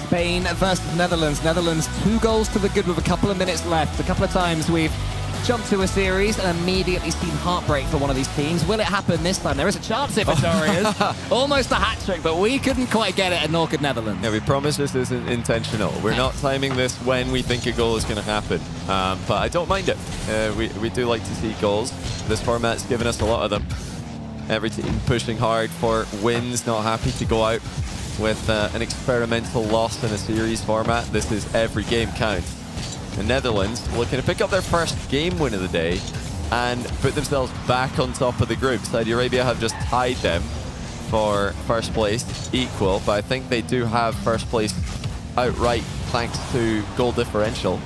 Spain versus Netherlands. Netherlands 2 goals to the good with a couple of minutes left. A couple of times we've jumped to a series and immediately seen heartbreak for one of these teams. Will it happen this time? There is a chance if Dorian. Almost a hat trick, but we couldn't quite get it at Norcad Netherlands. Yeah, we promise this isn't intentional. We're not timing this when we think a goal is going to happen. But I don't mind it. We do like to see goals. This format's given us a lot of them. Every team pushing hard for wins, not happy to go out with an experimental loss in a series format. This is every game counts. The Netherlands looking to pick up their first game win of the day and put themselves back on top of the group. Saudi Arabia have just tied them for first place, equal, but I think they do have first place outright thanks to goal differential.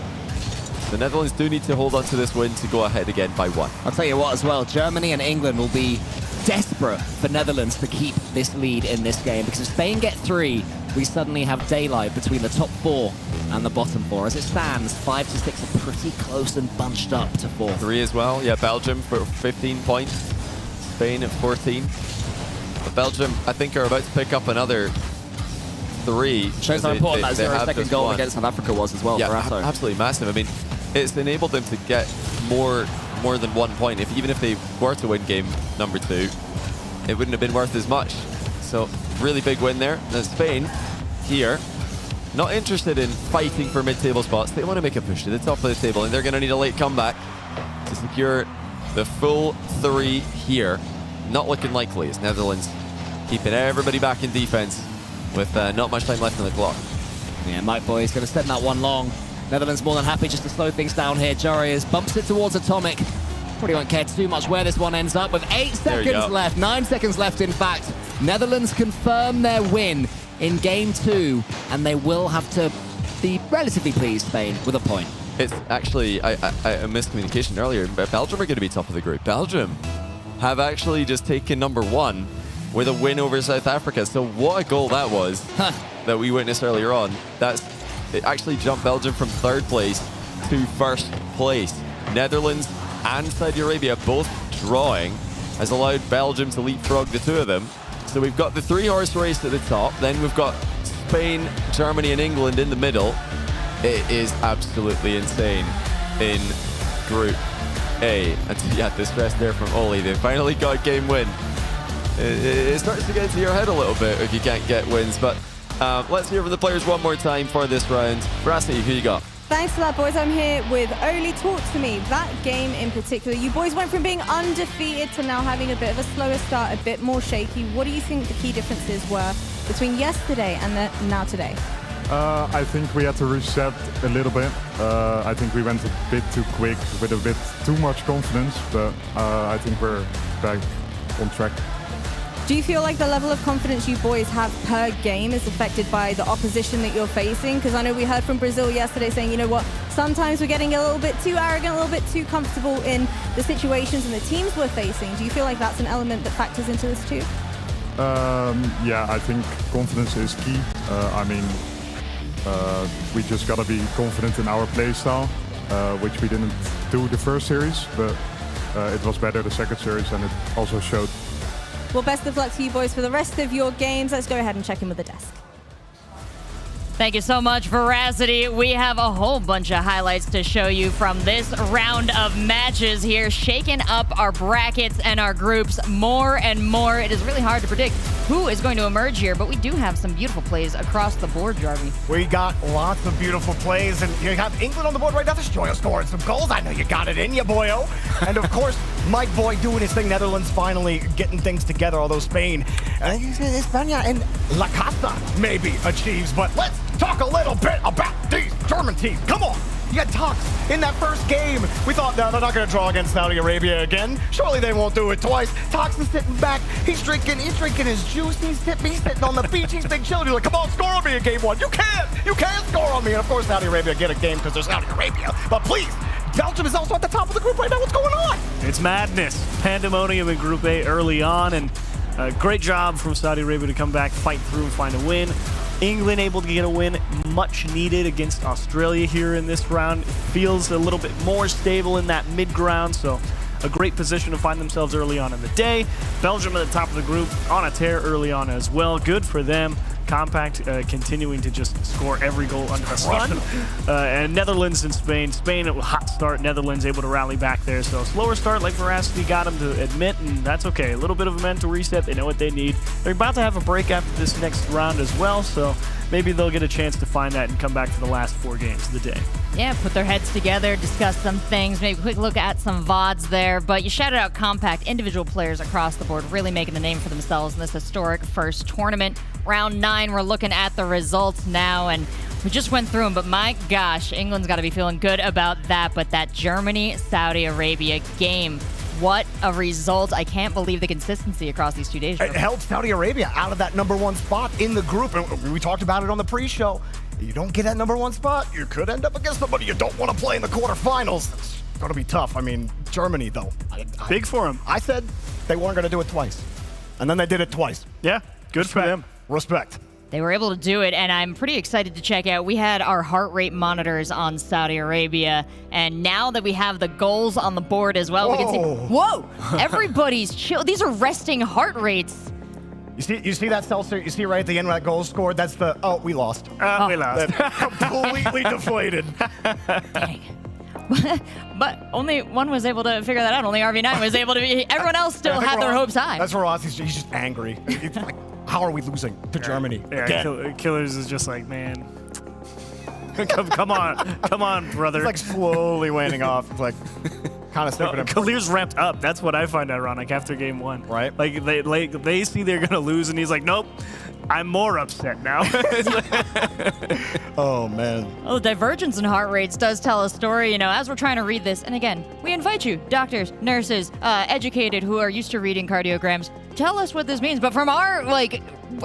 The Netherlands do need to hold on to this win to go ahead again by 1. I'll tell you what as well, Germany and England will be desperate for Netherlands to keep this lead in this game, because if Spain get 3, we suddenly have daylight between the top 4 and the bottom 4. As it stands, 5 to 6 are pretty close and bunched up to 4. 3 as well. Yeah, Belgium for 15 points. Spain at 14. But Belgium, I think, are about to pick up another 3. Shows how important that 0-second goal against South Africa was as well. Yeah, for Ratto. absolutely massive. I mean, it's enabled them to get more than 1 point. Even if they were to win game number 2, it wouldn't have been worth as much. So really big win there. Now Spain here, not interested in fighting for mid-table spots. They want to make a push to the top of the table, and they're going to need a late comeback to secure the full 3 here. Not looking likely as Netherlands keeping everybody back in defense with not much time left on the clock. Yeah, Mike Boy is going to send that one long. Netherlands more than happy just to slow things down here. Jarius bumps it towards Atomic. Probably won't care too much where this one ends up with 8 seconds left. 9 seconds left, in fact. Netherlands confirm their win in game 2, and they will have to be relatively pleased, Spain, with a point. It's actually a miscommunication earlier, but Belgium are going to be top of the group. Belgium have actually just taken number 1 with a win over South Africa. So what a goal that was that we witnessed earlier on. It actually jumped Belgium from 3rd place to 1st place. Netherlands and Saudi Arabia both drawing has allowed Belgium to leapfrog the 2 of them. So we've got the 3-horse race at the top, then we've got Spain, Germany and England in the middle. It is absolutely insane in Group A. And yeah, the stress there from Oli. They finally got a game win. It starts to get into your head a little bit if you can't get wins, but let's hear from the players one more time for this round. Brassy, who you got? Thanks for that, boys. I'm here with Oli. Talk to me. That game in particular, you boys went from being undefeated to now having a bit of a slower start, a bit more shaky. What do you think the key differences were between yesterday and now today? I think we had to reset a little bit. I think we went a bit too quick with a bit too much confidence, but I think we're back on track. Do you feel like the level of confidence you boys have per game is affected by the opposition that you're facing? Because I know we heard from Brazil yesterday saying, you know what, sometimes we're getting a little bit too arrogant, a little bit too comfortable in the situations and the teams we're facing. Do you feel like that's an element that factors into this too? Yeah, I think confidence is key. We just got to be confident in our play style, which we didn't do the first series, but it was better the second series, and it also showed. Well, best of luck to you boys for the rest of your games. Let's go ahead and check in with the desk. Thank you so much, Veracity. We have a whole bunch of highlights to show you from this round of matches here, shaking up our brackets and our groups more and more. It is really hard to predict who is going to emerge here, but we do have some beautiful plays across the board, Jarvie. We got lots of beautiful plays, and you have England on the board right now. This Joyo scoring some goals. I know you got it in you, boyo. And of course, Mike Boy doing his thing. Netherlands finally getting things together, although Spain, España and La Casa maybe achieves. But let's talk a little bit about these German teams. Come on. You got Tox in that first game. We thought, no, they're not going to draw against Saudi Arabia again. Surely they won't do it twice. Tox is sitting back. He's drinking his juice. He's sitting on the beach. He's big chilled. He's like, come on, score on me in game 1. You can't score on me. And of course, Saudi Arabia get a game because they're Saudi Arabia. But please, Belgium is also at the top of the group right now. What's going on? It's madness. Pandemonium in Group A early on, and a great job from Saudi Arabia to come back, fight through, and find a win. England able to get a win, much needed against Australia here in this round. Feels a little bit more stable in that mid-ground, so a great position to find themselves early on in the day. Belgium at the top of the group, on a tear early on as well. Good for them. Compact continuing to just score every goal under the sun. And Netherlands and Spain. Spain, a hot start. Netherlands able to rally back there. So slower start like Veracity got them to admit, and that's okay. A little bit of a mental reset. They know what they need. They're about to have a break after this next round as well, so maybe they'll get a chance to find that and come back for the last 4 games of the day. Yeah, put their heads together, discuss some things, maybe a quick look at some VODs there. But you shouted out Compact, individual players across the board really making a name for themselves in this historic first tournament. Round 9, we're looking at the results now, and we just went through them, but my gosh, England's got to be feeling good about that. But that Germany-Saudi Arabia game, what a result. I can't believe the consistency across these 2 days. It held Saudi Arabia out of that #1 spot in the group, and we talked about it on the pre-show. You don't get that #1 spot, you could end up against somebody you don't want to play in the quarterfinals. It's going to be tough. I mean, Germany, though. Big for them. I said they weren't going to do it twice, and then they did it twice. Yeah, good for them. Respect. They were able to do it, and I'm pretty excited to check out. We had our heart rate monitors on Saudi Arabia, and now that we have the goals on the board as well, we can see. Whoa! Everybody's chill. These are resting heart rates. You see that, Seltzer? You see right at the end where that goal scored? That's the, we lost. We lost. Completely deflated. Dang. But only one was able to figure that out. Only RV9 was able to be. Everyone else still had their hopes high. That's where Ross, he's just angry. It's like, how are we losing to Germany? Yeah, Killers is just like, man, come on, brother. It's like slowly waning off. It's like kind of slipping. Killers ramped up. That's what I find ironic after game 1. Right. Like they see they're gonna lose, and he's like, nope. I'm more upset now. Oh, man. Well, the divergence in heart rates does tell a story, as we're trying to read this. And again, we invite you, doctors, nurses, educated who are used to reading cardiograms, tell us what this means. But from our,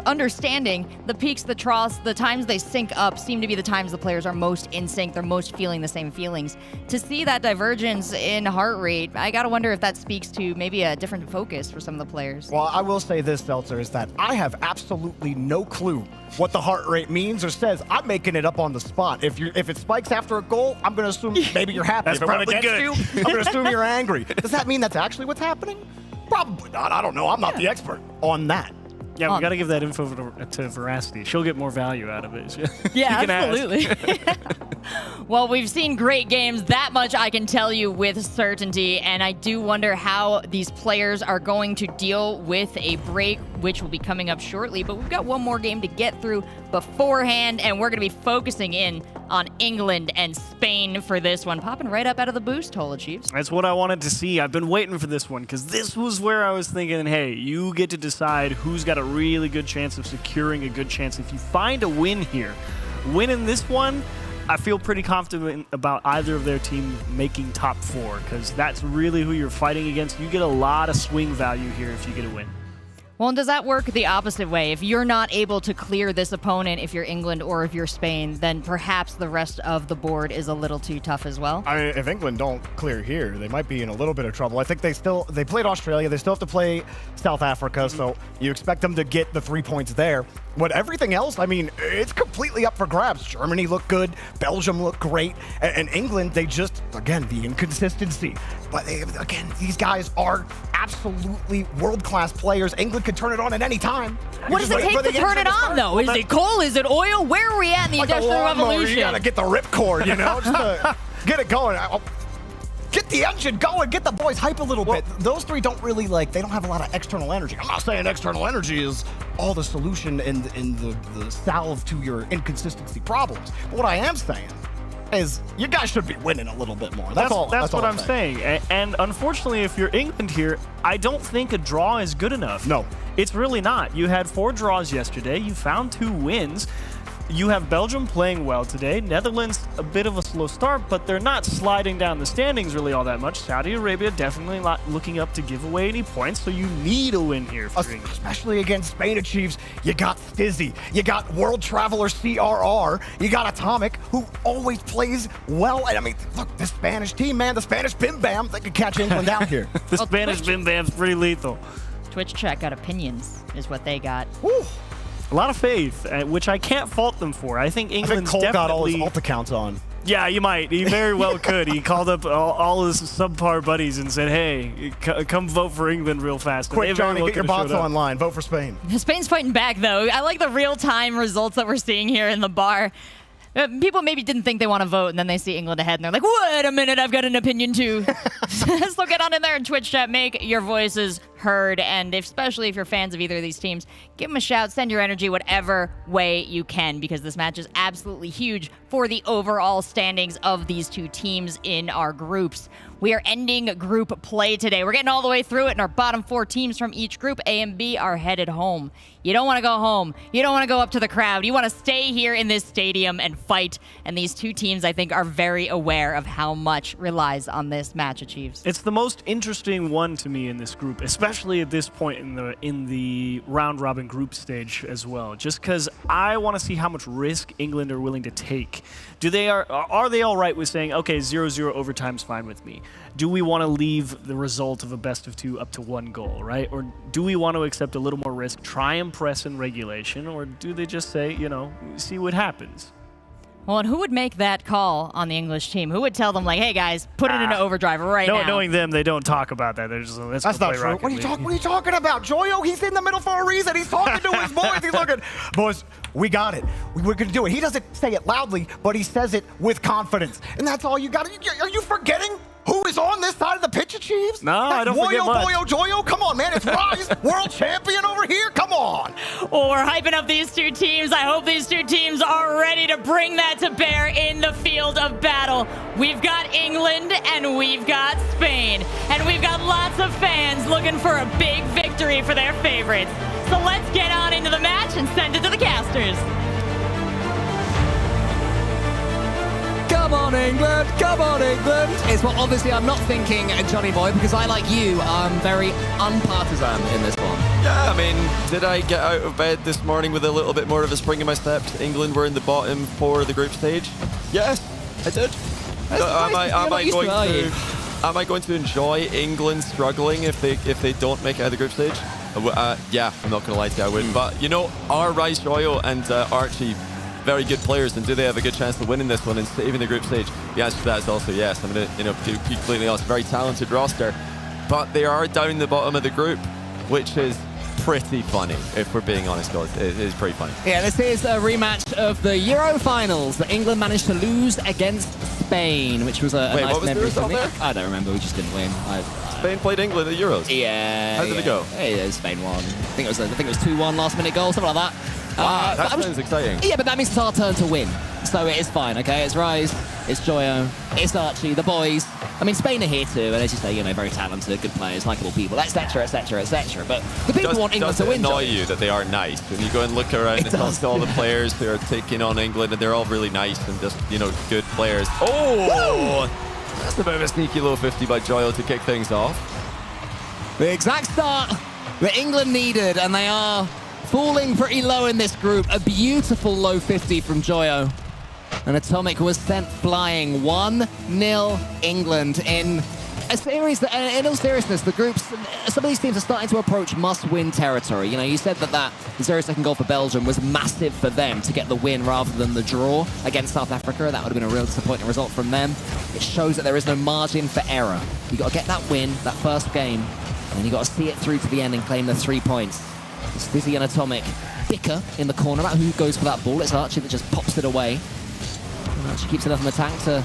understanding, the peaks, the troughs, the times they sync up seem to be the times the players are most in sync. They're most feeling the same feelings. To see that divergence in heart rate, I gotta wonder if that speaks to maybe a different focus for some of the players. Well, I will say this, Seltzer, is that I have absolutely no clue what the heart rate means or says. I'm making it up on the spot. If it spikes after a goal, I'm going to assume maybe you're happy. That's if it went probably against good. you, I'm going to assume you're angry. Does that mean that's actually what's happening? Probably not. I don't know. I'm not the expert on that. Yeah, we got to give that info to Veracity. She'll get more value out of it. Yeah, absolutely. Well, we've seen great games. That much I can tell you with certainty. And I do wonder how these players are going to deal with a break, which will be coming up shortly. But we've got one more game to get through beforehand, and we're going to be focusing in on England and Spain for this one. Popping right up out of the boost hole, Chiefs. That's what I wanted to see. I've been waiting for this one because this was where I was thinking, hey, you get to decide who's got a really good chance of securing a good chance. If you find a win here, winning this one, I feel pretty confident about either of their team making top 4 because that's really who you're fighting against. You get a lot of swing value here if you get a win. Well, and does that work the opposite way? If you're not able to clear this opponent, if you're England or if you're Spain, then perhaps the rest of the board is a little too tough as well? I mean, if England don't clear here, they might be in a little bit of trouble. I think they played Australia. They still have to play South Africa, so you expect them to get the 3 points there. But everything else, I mean, it's completely up for grabs. Germany looked good. Belgium looked great. And England, they just, again, the inconsistency. But again, these guys are absolutely world-class players. England could turn it on at any time. What does it take to turn it on, though? Is it coal? Is it oil? Where are we at in the Industrial Revolution? You gotta get the ripcord, just to get it going. Get the engine going. Get the boys hype a little bit. Those three don't really they don't have a lot of external energy. I'm not saying external energy is all the solution in the salve to your inconsistency problems. But what I am saying is you guys should be winning a little bit more. That's all what I'm saying. And unfortunately, if you're England here, I don't think a draw is good enough. No. It's really not. You had 4 draws yesterday. You found 2 wins. you have Belgium playing well today. Netherlands, a bit of a slow start, but they're not sliding down the standings really all that much. Saudi Arabia definitely not looking up to give away any points, so you need a win here for England. Especially against Spain Achieves, you got Stizzy, you got World Traveler CRR, you got Atomic, who always plays well. And I mean, look, the Spanish team, man, the Spanish Bim Bam, they could catch England out here. The Spanish Bim Bam's pretty lethal. Twitch chat got opinions, is what they got. A lot of faith, which I can't fault them for. I think England's Cole got all his definitely... alt accounts on. Yeah, you might. He very well could. He called up all his subpar buddies and said, hey, come vote for England real fast. And Quick, Johnny, get your bots online. Vote for Spain. Spain's fighting back, though. I like the real-time results that we're seeing here in the bar. People maybe didn't think they want to vote, and then they see England ahead, and they're like, wait a minute, I've got an opinion, too. So get on in there and Twitch chat. Make your voices heard, and especially if you're fans of either of these teams, give them a shout, send your energy whatever way you can, because this match is absolutely huge for the overall standings of these two teams in our groups. We are ending group play today. We're getting all the way through it, and our bottom 4 teams from each group, A and B, are headed home. You don't want to go home. You don't want to go up to the crowd. You want to stay here in this stadium and fight, and these two teams, I think, are very aware of how much relies on this match achieves. It's the most interesting one to me in this group, especially at this point in the round-robin group stage as well, just because I want to see how much risk England are willing to take. Are they all right with saying, okay, 0-0 overtime's fine with me? Do we want to leave the result of a best of 2 up to 1 goal, right? Or do we want to accept a little more risk, try and press in regulation, or do they just say, see what happens? Well, and who would make that call on the English team? Who would tell them, like, hey, guys, put it into overdrive right now? Knowing them, they don't talk about that. They're just, That's not true. What are you talking about? Joyo, he's in the middle for a reason. He's talking to his boys. He's looking, boys, we got it. We're going to do it. He doesn't say it loudly, but he says it with confidence. And that's all you got. Are you forgetting who is on this side of the pitch, Achieves? No, I don't forget much. Joyo. Come on, man. It's Rise, world champion over here. Come on. Well, we're hyping up these two teams. I hope these two teams are ready to bring that to bear in the field of battle. We've got England and we've got Spain. And we've got lots of fans looking for a big victory for their favorites. So let's get on into the match and send it to the casters. Come on, England! Come on, England! It's what obviously I'm not thinking, Johnny Boy, because I, like you, I'm very unpartisan in this one. Yeah, I mean, did I get out of bed this morning with a little bit more of a spring in my step? England were in the bottom 4 of the group stage. Yes, I did. So am I going to enjoy England struggling if they don't make it out of the group stage? Yeah, I'm not going to lie to you, I wouldn't. But are Rise Joyo and Archie very good players, and do they have a good chance of winning this one and saving the group stage? The answer to that is also yes. I'm going to be completely honest, very talented roster, but they are down the bottom of the group, which is pretty funny, if we're being honest, guys. It is pretty funny. Yeah, this is a rematch of the Euro finals that England managed to lose against Spain, which was a nice memory for me. I don't remember, we just didn't win. Spain played England at the Euros? Yeah. How did it go? Yeah, Spain won. I think it was 2-1 last minute goal, something like that. Wow, that sounds exciting. Yeah, but that means it's our turn to win. So it is fine, okay? It's Rise, it's Joyo, it's Archie, the boys. I mean, Spain are here too, and as you say, very talented, good players, likable people, etc., etc., etc. But the people want England to win. Does it annoy you that they are nice? When you go and look around and talk to all the players who are taking on England, and they're all really nice and just, good players. Oh! Woo! That's a bit of a sneaky low 50 by Joyo to kick things off. The exact start that England needed, and they are falling pretty low in this group. A beautiful low 50 from Joyo. And Atomic was sent flying. 1-0 England in a series that, in all seriousness, the groups, some of these teams are starting to approach must-win territory. You said that 0-2 goal for Belgium was massive for them to get the win rather than the draw against South Africa. That would have been a real disappointing result from them. It shows that there is no margin for error. You've got to get that win, that first game, and then you've got to see it through to the end and claim the 3 points. It's Dizzy and Atomic bicker in the corner about who goes for that ball. It's Archie that just pops it away. And Archie keeps enough in the tank to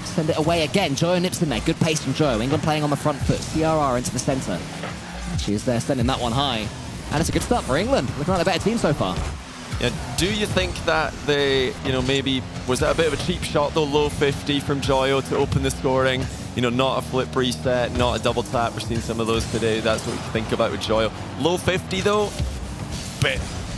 send it away again. Joyo nips in there. Good pace from Joyo. England playing on the front foot. CRR into the centre. She is there sending that one high. And it's a good start for England. Looking like the better team so far. Yeah, do you think that they, maybe, was that a bit of a cheap shot though, low 50 from Joyo to open the scoring? Not a flip reset, not a double tap. We're seeing some of those today. That's what we think about with Joyo. Low 50 though,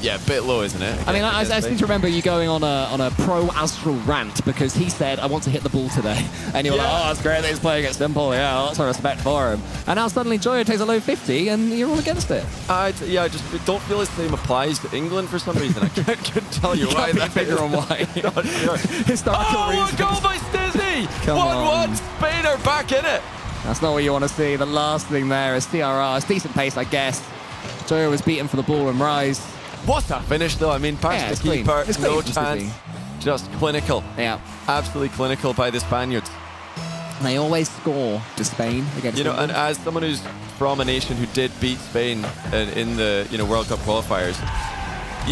Yeah, a bit low, isn't it? I mean, I seem to remember you going on a pro Astral rant because he said, I want to hit the ball today. And you were like, oh, it's great that he's playing it simple. Yeah, lots of respect for him. And now suddenly Joyo takes a low 50 and you're all against it. I just don't feel the same applies to England for some reason. I couldn't tell you why. Can't figure on why. Not sure. Historical reasons. What a goal by Stizzy! 1-1, Spain are back in it. That's not what you want to see. The last thing there is CRR. It's decent pace, I guess. Joyo was beaten for the ball and Rise. What a finish, though. I mean, past the keeper, no chance. Just clinical. Yeah. Absolutely clinical by the Spaniards. They always score to Spain against England. And as someone who's from a nation who did beat Spain in the World Cup qualifiers,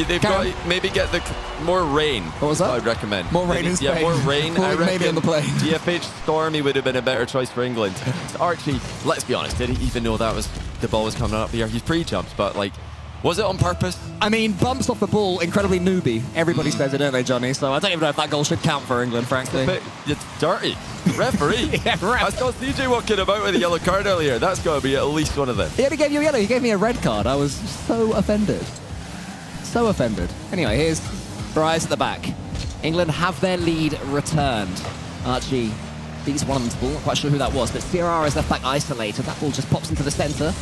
they've got to maybe get the more rain. What was that? I'd recommend. More rain in Spain. Yeah, more rain. I reckon maybe on the plane. GFH Stormy would have been a better choice for England. Archie, let's be honest, did he even know the ball was coming up here? He's pre-jumped, but was it on purpose? I mean, bumps off the ball, incredibly newbie. Everybody says it, don't they, Johnny? So I don't even know if that goal should count for England, frankly. It's dirty. Referee. Yeah, I saw CJ walking about with a yellow card earlier. That's got to be at least one of them. He only gave you a yellow. He gave me a red card. I was so offended. So offended. Anyway, here's Rise at the back. England have their lead returned. Archie beats one of them to the ball. Not quite sure who that was, but CRR is left back isolated. That ball just pops into the centre.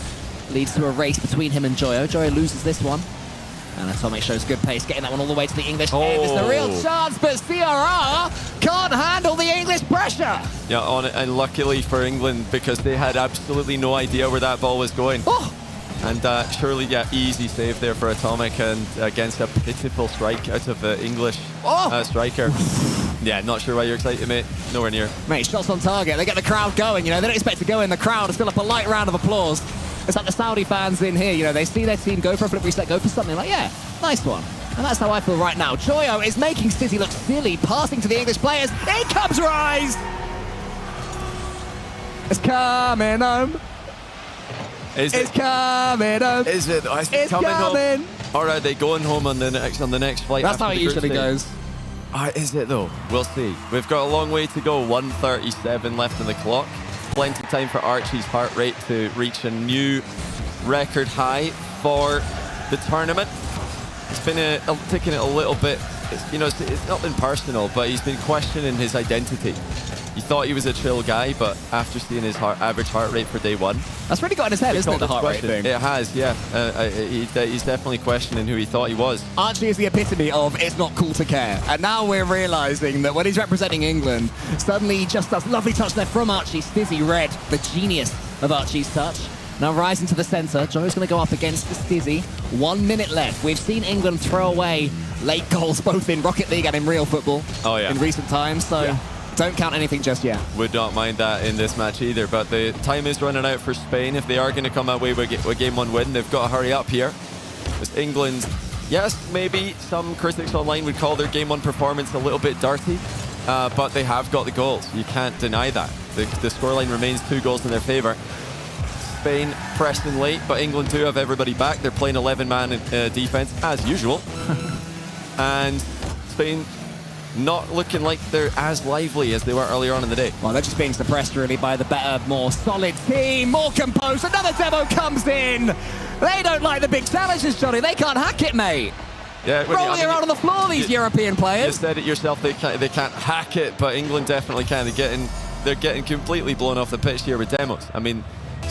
Leads to a race between him and Joyo. Joyo loses this one. And Atomic shows good pace, getting that one all the way to the English end. It's a real chance, but CRR can't handle the English pressure. Yeah, and luckily for England, because they had absolutely no idea where that ball was going. And surely, easy save there for Atomic, and against a pitiful strike out of the English striker. Yeah, not sure why you're excited, mate. Nowhere near. Mate, shots on target. They get the crowd going, They don't expect to go in the crowd. It's still a polite round of applause. It's like the Saudi fans in here, They see their team go for a flip reset, go for something like, yeah, nice one. And that's how I feel right now. Joyo is making City look silly, passing to the English players. In comes Rise! It's coming home. It's coming home. Is it? It's coming home. Or are they going home on the next flight? That's how it usually goes. Is it though? We'll see. We've got a long way to go. 1:37 left on the clock. Plenty of time for Archie's heart rate to reach a new record high for the tournament. It's been taking it a little bit. It's not been personal, but he's been questioning his identity. He thought he was a chill guy, but after seeing his average heart rate for day one, that's really got in his head, isn't it? The heart rate thing. It has, yeah. He's definitely questioning who he thought he was. Archie is the epitome of it's not cool to care, and now we're realizing that when he's representing England, suddenly he just does lovely touch there from Archie. Stizzy Red, the genius of Archie's touch. Now rising to the centre, Joe's going to go up against Stizzy. 1 minute left. We've seen England throw away late goals both in Rocket League and in real football in recent times, so don't count anything just yet. Would not mind that in this match either, but the time is running out for Spain. If they are going to come away with game one win, they've got to hurry up here. With England, yes, maybe some critics online would call their game one performance a little bit dirty, but they have got the goals. You can't deny that. The scoreline remains 2 goals in their favour. Spain pressing late, but England do have everybody back. They're playing 11-man defence as usual. And Spain not looking like they're as lively as they were earlier on in the day. Well, they're just being suppressed really by the better, more solid team, more composed. Another demo comes in. They don't like the big challenges, Johnny. They can't hack it, mate. Yeah, rolling around on the floor, these European players. You said it yourself. They can't hack it, but England definitely can. They're getting completely blown off the pitch here with demos. I mean,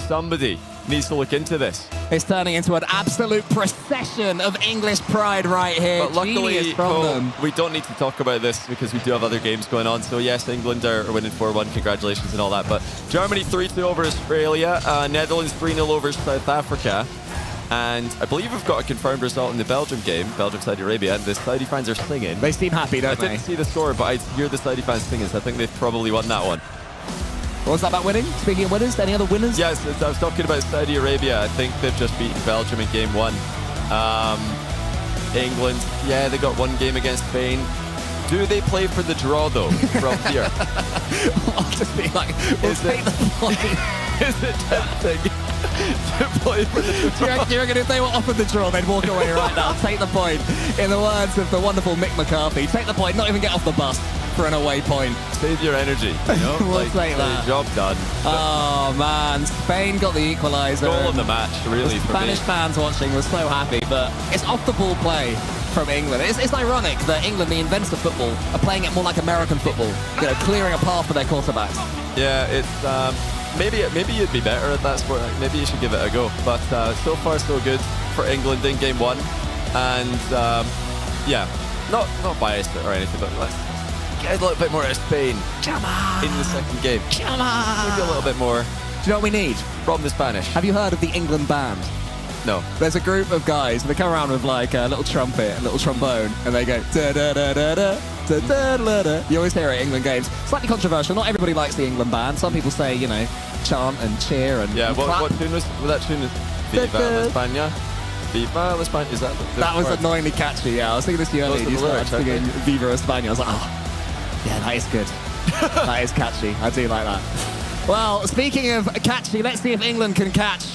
somebody needs to look into this. It's turning into an absolute procession of English pride right here. But luckily, we don't need to talk about this because we do have other games going on. So yes, England are winning 4-1. Congratulations and all that. But Germany 3-2 over Australia. Netherlands 3-0 over South Africa. And I believe we've got a confirmed result in the Belgium game, Belgium-Saudi Arabia, and the Saudi fans are singing. They seem happy, don't they? I didn't see the score, but I hear the Saudi fans singing, so I think they've probably won that one. What was that about winning? Speaking of winners, any other winners? Yes, I was talking about Saudi Arabia. I think they've just beaten Belgium in game 1. England, they got 1 game against Spain. Do they play for the draw, though, from here? I'll just be like, is it tempting to play for the draw? Do you reckon if they were offered the draw, they'd walk away right now? Take the point. In the words of the wonderful Mick McCarthy, take the point, not even get off the bus. for an away point. Save your energy. You know? We'll take that. Job done. Oh man, Spain got the equaliser. Goal of the match, really, for Spanish me. fans watching were so happy, but it's off the ball play from England. It's ironic that England, the inventors of football, are playing it more like American football, clearing a path for their quarterbacks. Yeah, it's maybe you'd be better at that sport. Maybe you should give it a go. But so far so good for England in game 1, and yeah, not biased or anything, but let's get a little bit more of Spain. Come on! In the second game. Come on! Maybe a little bit more. Do you know what we need? From the Spanish. Have you heard of the England band? No. There's a group of guys, they come around with like a little trumpet, a little trombone, and they go da-da-da-da-da, da-da-da-da. You always hear it at England games. Slightly controversial. Not everybody likes the England band. Some people say, chant and cheer and Yeah, clap. what tune was that tune? Viva la España. Viva la España. Is that the That was words? annoyingly catchy, yeah. I was thinking this to you earlier. Those are You the started lyrics, singing Viva España. I was like, oh, yeah, that is good. That is catchy. I do like that. Well, speaking of catchy, let's see if England can catch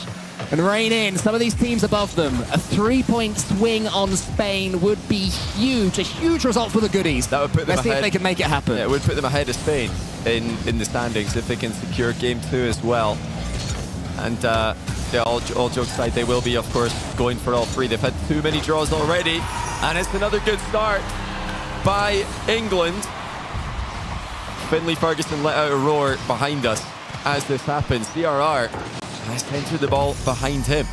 and rein in some of these teams above them. A 3-point swing on Spain would be huge. A huge result for the goodies. That would put them Let's see if ahead. they can make it happen. Yeah, it would put them ahead of Spain in the standings if they can secure game 2 as well. And yeah, all jokes aside, they will be, of course, going for all 3. They've had too many draws already, and it's another good start by England. Finley Ferguson let out a roar behind us as this happens. CRR has entered the ball behind him.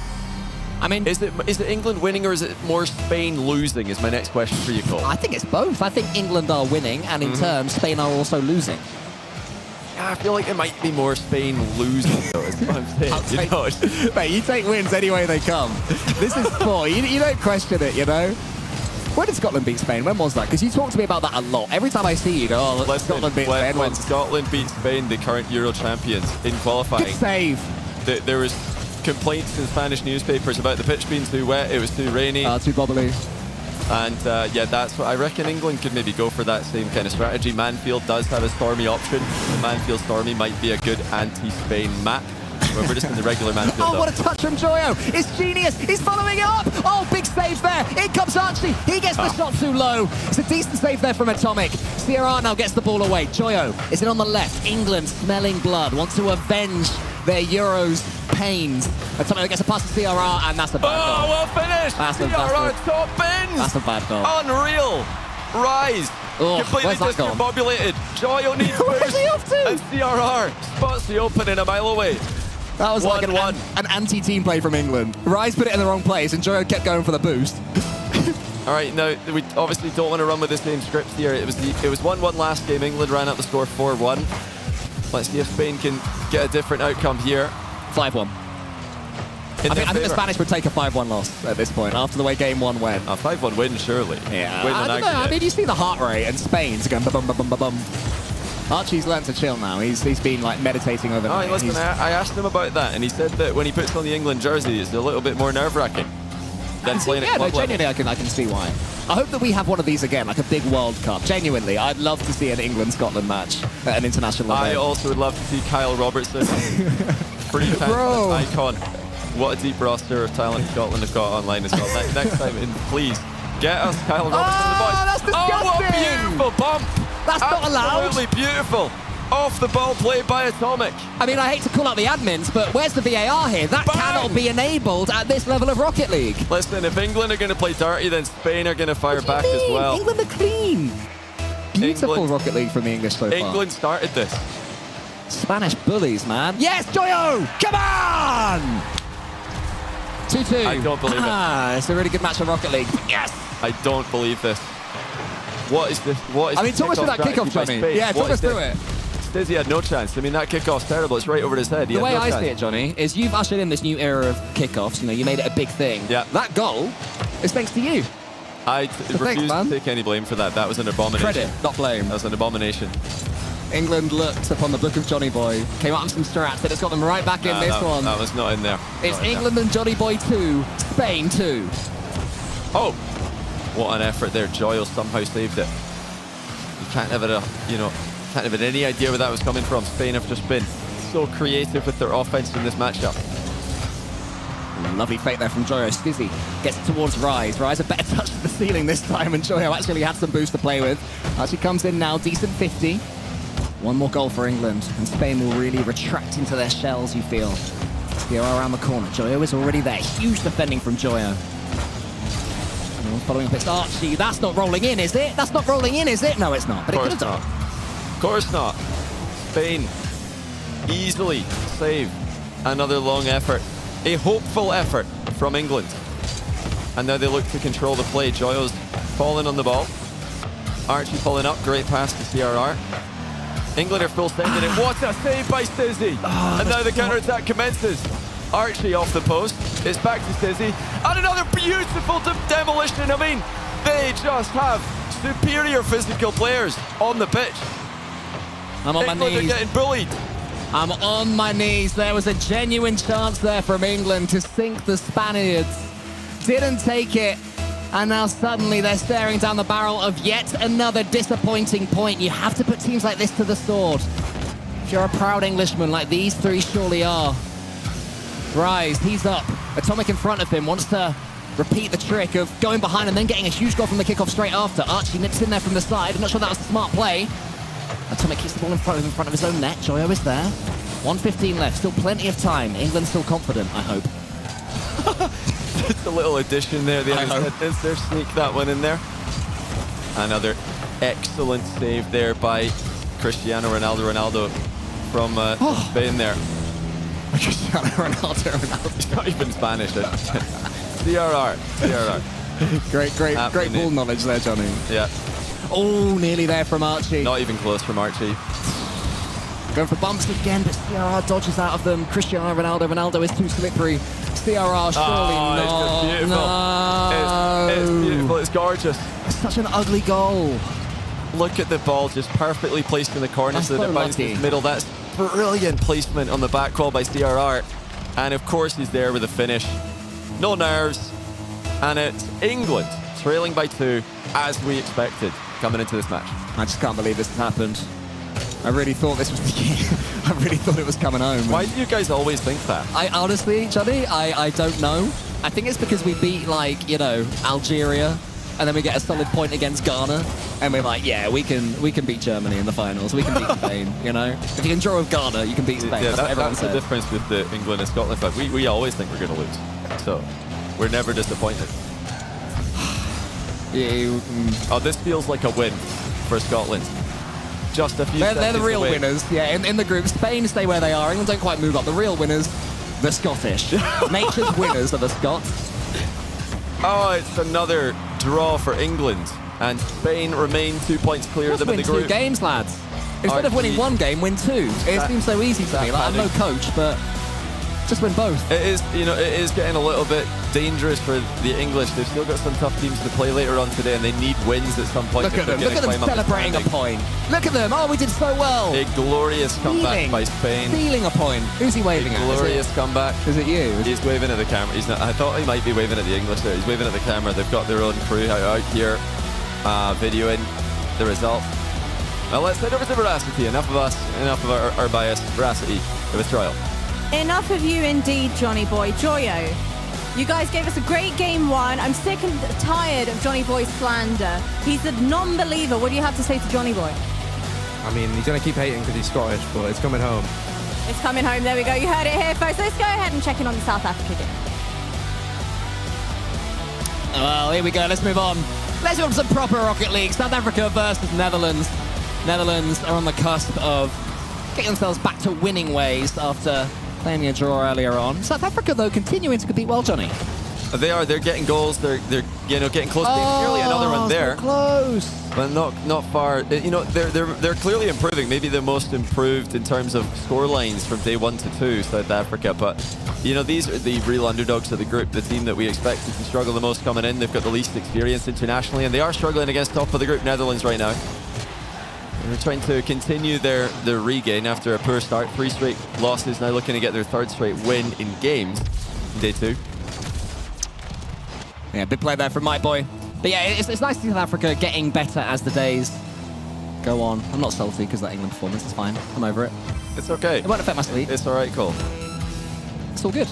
I mean, is it England winning or is it more Spain losing? Is my next question for you, Cole. I think it's both. I think England are winning, and in turn, Spain are also losing. Yeah, I feel like it might be more Spain losing, though, is what I'm saying. Mate, you take wins any way they come. This is sport. You don't question it, When did Scotland beat Spain? When was that? Because you talk to me about that a lot. Every time I see you, go, oh, Listen, Scotland beat Spain. when Scotland beat Spain, the current Euro champions, in qualifying. Good save. There was complaints in Spanish newspapers about the pitch being too wet, it was too rainy. Too bubbly. And yeah, that's what I reckon England could maybe go for, that same kind of strategy. Manfield does have a Stormy option. The Manfield Stormy might be a good anti-Spain map. We're just in the regular Manfield. Oh, what a touch from Joyo. It's genius. He's following it up. Oh, big save there. In comes Archie. He gets the shot too low. It's a decent save there from Atomic. CRR now gets the ball away. Joyo is it on the left. England smelling blood. Wants to avenge their Euros pains. Atomic gets a pass to CRR, and that's a bad goal. Oh, well finished. CRR top bins. That's a bad goal. Unreal. Rise. Oh, completely where's that gone? discombobulated. Joyo needs Where's he off to? And CRR spots the opening a mile away. That was like an anti-team play from England. Rise put it in the wrong place, and Joyo kept going for the boost. All right, now we obviously don't want to run with the same script here. It was 1-1 last game. England ran up the score 4-1. Let's see if Spain can get a different outcome here. 5-1. I think the Spanish would take a 5-1 loss at this point after the way game 1 went. A 5-1 win, surely. Yeah, Win I on don't know. I aggregate. mean, you see the heart rate, and Spain's going bum bum bum bum bum. Archie's learned to chill now. He's been like meditating over Oh, listen, I asked him about that, and he said that when he puts on the England jersey, it's a little bit more nerve-wracking than playing at Yeah, no, club level. genuinely, I can see why. I hope that we have one of these again, like a big World Cup. Genuinely, I'd love to see an England-Scotland match at an international event. I also would love to see Kyle Robertson, free Bro. icon. What a deep roster of talent Scotland have got online as well. Next time in, please, get us Kyle Robertson and the boys. That's disgusting! Oh, what a beautiful bump! That's not allowed. Absolutely beautiful. Off the ball play by Atomic. I mean, I hate to call out the admins, but where's the VAR here? That cannot be enabled at this level of Rocket League. Listen, if England are going to play dirty, then Spain are going to fire back as well. England are clean. Beautiful Rocket League from the English so far. England started this. Spanish bullies, man. Yes, Joyo! Come on! 2-2. I don't believe it. It's a really good match of Rocket League. Yes! I don't believe this. What is this? What is I mean, talk us through that kickoff, Johnny. Yeah, talk us through it. Stizzy had no chance. I mean, that kickoff's terrible. It's right over his head. The way I see it, Johnny, is you've ushered in this new era of kickoffs. You made it a big thing. Yeah. That goal is thanks to you. I refuse man. to take any blame for that. That was an abomination. Credit, not blame. That was an abomination. England looked upon the book of Johnny Boy, came up with some strats, and it's got them right back in this one. That was not in there. It's Not in England and Johnny Boy 2, Spain 2. Oh, what an effort there. Joyle somehow saved it. You can't have it, can't have any idea where that was coming from. Spain have just been so creative with their offense in this matchup. lovely fake there from Joyo. Stizzy gets towards Rise. Rise a better touch to the ceiling this time, and Joyo actually had some boost to play with. Actually comes in now, decent 50. One more goal for England, and Spain will really retract into their shells, you feel. Here around the corner. Joyo is already there. Huge defending from Joyo. Following up, it's Archie. That's not rolling in, is it? That's not rolling in, is it? No, it's not. But it could have done. Of course not. Spain easily save another long effort. A hopeful effort from England. And now they look to control the play. Joyo's falling on the ball. Archie pulling up. Great pass to CRR. England are full sending it. What a save by Stizzy. And now the counter-attack commences. Archie off the post. It's back to Stizzy. And another beautiful demolition. I mean, they just have superior physical players on the pitch. I'm on my England knees. are getting bullied. I'm on my knees. There was a genuine chance there from England to sink the Spaniards. Didn't take it. And now suddenly they're staring down the barrel of yet another disappointing point. You have to put teams like this to the sword. If you're a proud Englishman like these three surely are. Rise, he's up. Atomic in front of him, wants to repeat the trick of going behind and then getting a huge goal from the kickoff straight after. Archie nips in there from the side. I'm not sure that was a smart play. Atomic keeps the ball in front of his own net. Joyo is there. 1:15 left, still plenty of time. England still confident, I hope. Just a little addition there. The other sentence there, sneak that one in there. Another excellent save there by Cristiano Ronaldo from Spain there. Cristiano Ronaldo. He's not even Spanish. CRR. Great ball knowledge there, Johnny. Yeah. Oh, nearly there from Archie. Not even close from Archie. Going for bumps again, but CRR dodges out of them. Cristiano Ronaldo is too slippery. CRR surely not. It's beautiful. No. It's beautiful. It's gorgeous. It's such an ugly goal. Look at the ball just perfectly placed in the corner so that it bounces in the middle. That's brilliant placement on the back wall by CRR. And of course he's there with the finish. No nerves. And it's England trailing by 2 as we expected coming into this match. I just can't believe this has happened. I really thought this was the game. I really thought it was coming home. Why do you guys always think that? I honestly, Johnny, I don't know. I think it's because we beat, like, you know, Algeria, and then we get a solid point against Ghana, and we're like, yeah, we can beat Germany in the finals. We can beat Spain, you know? If you can draw with Ghana, you can beat Spain. Yeah, that's what everyone that's the said. difference with the England and Scotland fight. We always think we're going to lose. So we're never disappointed. Oh, this feels like a win for Scotland. Just a few They're the real away. winners, yeah, in the group. Spain stay where they are. England don't quite move up. The real winners, the Scottish. Nature's winners are the Scots. Oh, it's another draw for England. And Spain remain 2 points clear of them in the group. Win 2 games, lads. Instead of winning 1 game, win 2. It seems so easy to me. Like, I'm no coach, but just win both. It is, you know, it is getting a little bit dangerous for the English. They've still got some tough teams to play later on today, and they need wins at some point. Look at them celebrating a point. Look at them. Oh, we did so well. A glorious comeback by Spain. Stealing a point. Who's he waving at? Glorious comeback. Is it you? He's waving at the camera. He's not. I thought he might be waving at the English there. He's waving at the camera. They've got their own crew out here videoing the results. Now let's head over to Veracity. Enough of us. Enough of our bias. Veracity. Give us a trial. Enough of you indeed, Johnny Boy. Joyo, you guys gave us a great game 1. I'm sick and tired of Johnny Boy's slander. He's a non-believer. What do you have to say to Johnny Boy? I mean, he's going to keep hating because he's Scottish, but it's coming home. It's coming home. There we go. You heard it here first. Let's go ahead and check in on the South Africa game. Well, here we go. Let's move on. Let's go on some proper Rocket League. South Africa versus Netherlands. Netherlands are on the cusp of getting themselves back to winning ways after playing a draw earlier on. South Africa, though, continuing to compete well, Johnny. They are. They're getting goals. They're getting close. Nearly another one there. So close. But not far. You know, they're clearly improving. Maybe the most improved in terms of score lines from day 1 to 2, South Africa. But you know, these are the real underdogs of the group. The team that we expected to struggle the most coming in. They've got the least experience internationally, and they are struggling against top of the group Netherlands right now. They're trying to continue their regain after a poor start. 3 straight losses, now looking to get their 3rd straight win in games in day 2. Yeah, big play there from Mike Boy. But yeah, it's nice to see South Africa getting better as the days go on. I'm not salty because that England performance is fine. I'm over it. It's okay. It won't affect my sleep. It's all right, Cole. It's all good.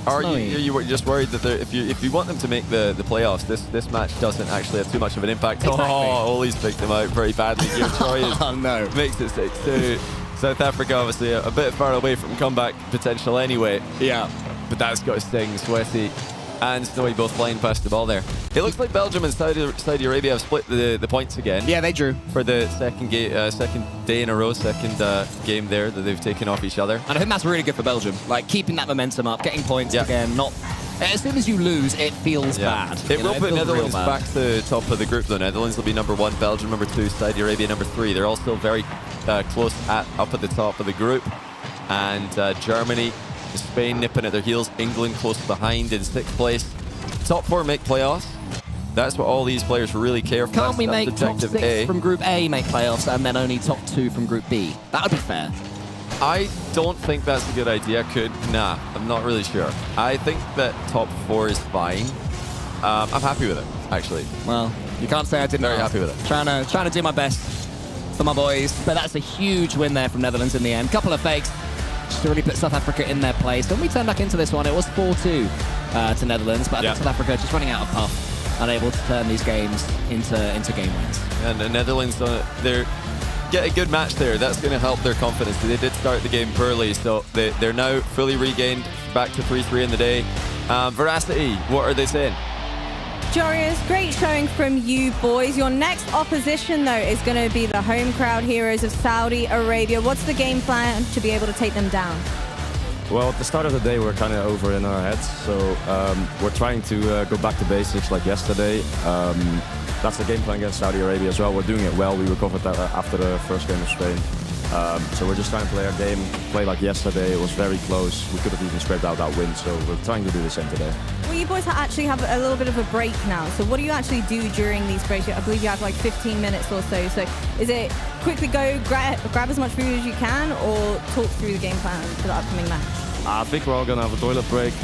Are you just worried that if you want them to make the playoffs, this match doesn't actually have too much of an impact? Exactly. Oh, Ollie's picked them out very badly here. Troy Oh, no. makes it 6-2. South Africa obviously a bit far away from comeback potential anyway. Yeah. But that's got to sting. Sweaty and Snowy both flying past the ball there. It looks like Belgium and Saudi Arabia have split the points again. Yeah, they drew. For the second day in a row, second game there that they've taken off each other. And I think that's really good for Belgium. Like, keeping that momentum up, getting points again, not... As soon as you lose, it feels bad. It will put feels Netherlands real bad. back to the top of the group, though. Netherlands will be number 1, Belgium number 2, Saudi Arabia number 3. They're all still very close up at the top of the group. And Germany, Spain nipping at their heels, England close behind in 6th place. Top 4 make playoffs. That's what all these players really care for. Can't we That's make top objective 6 A. from Group A make playoffs and then only top 2 from Group B? That would be fair. I don't think that's a good idea. Nah, I'm not really sure. I think that top 4 is fine. I'm happy with it, actually. Well, you can't say I didn't. Very happy with it. Trying to do my best for my boys. But that's a huge win there from Netherlands in the end. Couple of fakes just to really put South Africa in their place. When we turned back into this one, it was 4-2 to Netherlands. But I think South Africa just running out of puff, unable to turn these games into game wins. And the Netherlands, they're get a good match there. That's going to help their confidence. They did start the game poorly, so they're now fully regained, back to 3-3 in the day. Veracity, what are they saying? Joreuz, great showing from you boys. Your next opposition, though, is going to be the home crowd heroes of Saudi Arabia. What's the game plan to be able to take them down? Well, at the start of the day, we're kind of over in our heads, so we're trying to go back to basics like yesterday. That's the game plan against Saudi Arabia as well. We're doing it well. We recovered that after the first game of Spain. So we're just trying to play our game, play like yesterday. It was very close. We could have even scraped out that win, so we're trying to do the same today. Well, you boys actually have a little bit of a break now. So what do you actually do during these breaks? I believe you have like 15 minutes or so. So is it quickly go grab as much food as you can, or talk through the game plan for the upcoming match? I think we're all gonna have a toilet break.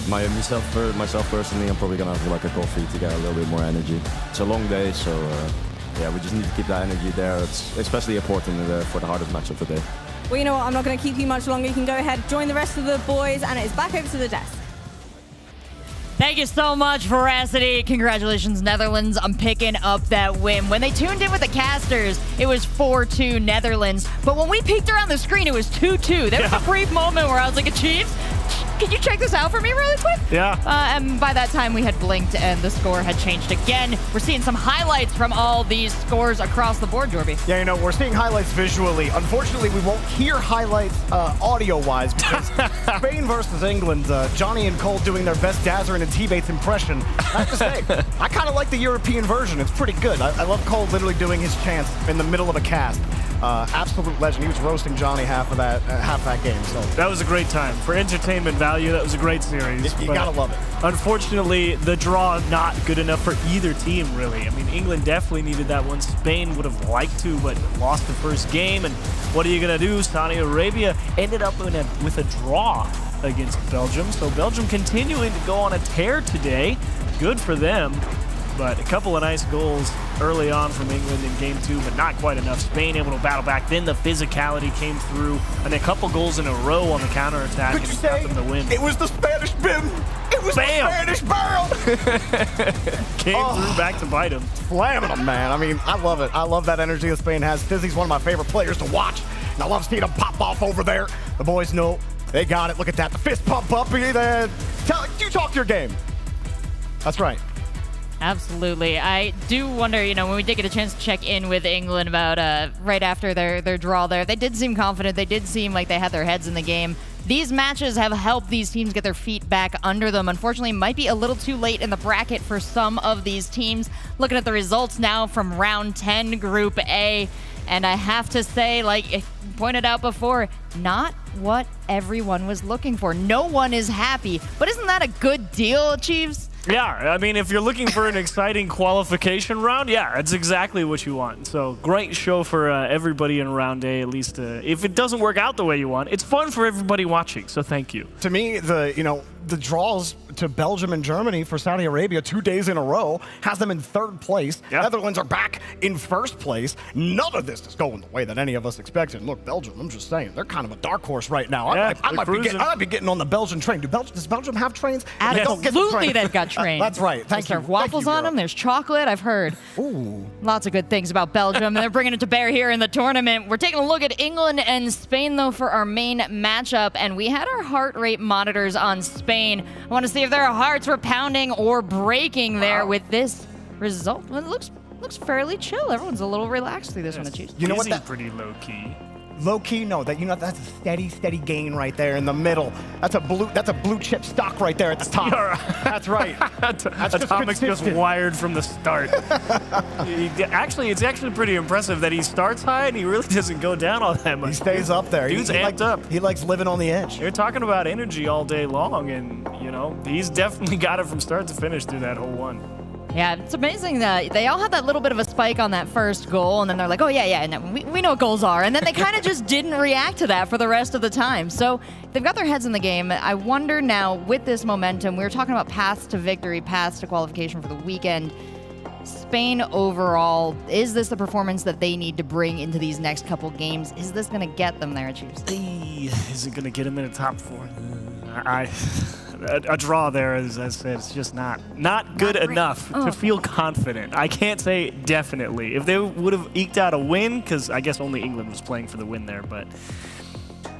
Myself personally, I'm probably gonna have like a coffee to get a little bit more energy. It's a long day, so yeah, we just need to keep that energy there. It's especially important for the hardest match of the day. Well, you know what? I'm not going to keep you much longer. You can go ahead, join the rest of the boys, and it's back over to the desk. Thank you so much, Veracity. Congratulations, Netherlands, on picking up that win. When they tuned in with the casters, it was 4-2 Netherlands. But when we peeked around the screen, it was 2-2. There was a brief moment where I was like, Chiefs, can you check this out for me really quick? Yeah. And by that time, we had blinked and the score had changed again. We're seeing some highlights from all these scores across the board, Jorby. Yeah, you know, we're seeing highlights visually. Unfortunately, we won't hear highlights audio-wise because Spain versus England, Johnny and Cole doing their best Dazzer and teammates impression. I have to say, I kind of like the European version. It's pretty good. I love Cole literally doing his chants in the middle of a cast. Absolute legend. He was roasting Johnny half that game. So that was a great time. For entertainment value, that was a great series. You gotta love it. Unfortunately, the draw not good enough for either team, really. I mean, England definitely needed that one. Spain would have liked to, but lost the first game. And what are you gonna do? Saudi Arabia ended up with a draw against Belgium. So Belgium continuing to go on a tear today. Good for them. But a couple of nice goals early on from England in game 2, but not quite enough. Spain able to battle back. Then the physicality came through, and a couple goals in a row on the counterattack. Could you say them to win. It was the Spanish BIM? It was Bam! the Spanish barrel! Came through back to bite him. Slamming them, man. I mean, I love it. I love that energy that Spain has. Fizzy's one of my favorite players to watch, and I love seeing him pop off over there. The boys know they got it. Look at that. The fist pump up. You talk your game. That's right. Absolutely. I do wonder, when we did get a chance to check in with England about right after their draw there, they did seem confident. They did seem like they had their heads in the game. These matches have helped these teams get their feet back under them. Unfortunately, it might be a little too late in the bracket for some of these teams. Looking at the results now from round 10, Group A, and I have to say, like pointed out before, not what everyone was looking for. No one is happy, but isn't that a good deal, Chiefs? Yeah, I mean, if you're looking for an exciting qualification round, yeah, that's exactly what you want. So great show for everybody in round A, at least if it doesn't work out the way you want, it's fun for everybody watching, so thank you. To me, the draws to Belgium and Germany for Saudi Arabia 2 days in a row, has them in 3rd place. Netherlands are back in 1st place. None of this is going the way that any of us expected. And look, Belgium, I'm just saying, they're kind of a dark horse right now. I might be getting on the Belgian train. Does Belgium have trains? Absolutely, they've got trains. That's right. Thank you. There's waffles on them. There's chocolate. I've heard. Ooh. Lots of good things about Belgium. They're bringing it to bear here in the tournament. We're taking a look at England and Spain, though, for our main matchup. And we had our heart rate monitors on Spain. I want to see if their hearts were pounding or breaking there with this result. Well, it looks fairly chill. Everyone's a little relaxed through this one, the Chiefs. You know what? That's pretty low key. Low key, no. That's a steady gain right there in the middle. That's a blue chip stock right there at the top. That's right. Atomic's just wired from the start. It's actually pretty impressive that he starts high and he really doesn't go down all that much. He stays up there. Dude's amped up. He likes living on the edge. You're talking about energy all day long, and he's definitely got it from start to finish through that whole one. Yeah, it's amazing that they all had that little bit of a spike on that first goal, and then they're like, oh, yeah, no, we know what goals are. And then they kind of just didn't react to that for the rest of the time. So they've got their heads in the game. I wonder now, with this momentum, we were talking about paths to victory, paths to qualification for the weekend. Spain overall, is this the performance that they need to bring into these next couple games? Is this going to get them there, Chiefs? Is it going to get them in the top 4? A draw there, as I said, it's just not good enough to feel confident. I can't say definitely. If they would have eked out a win, because I guess only England was playing for the win there, but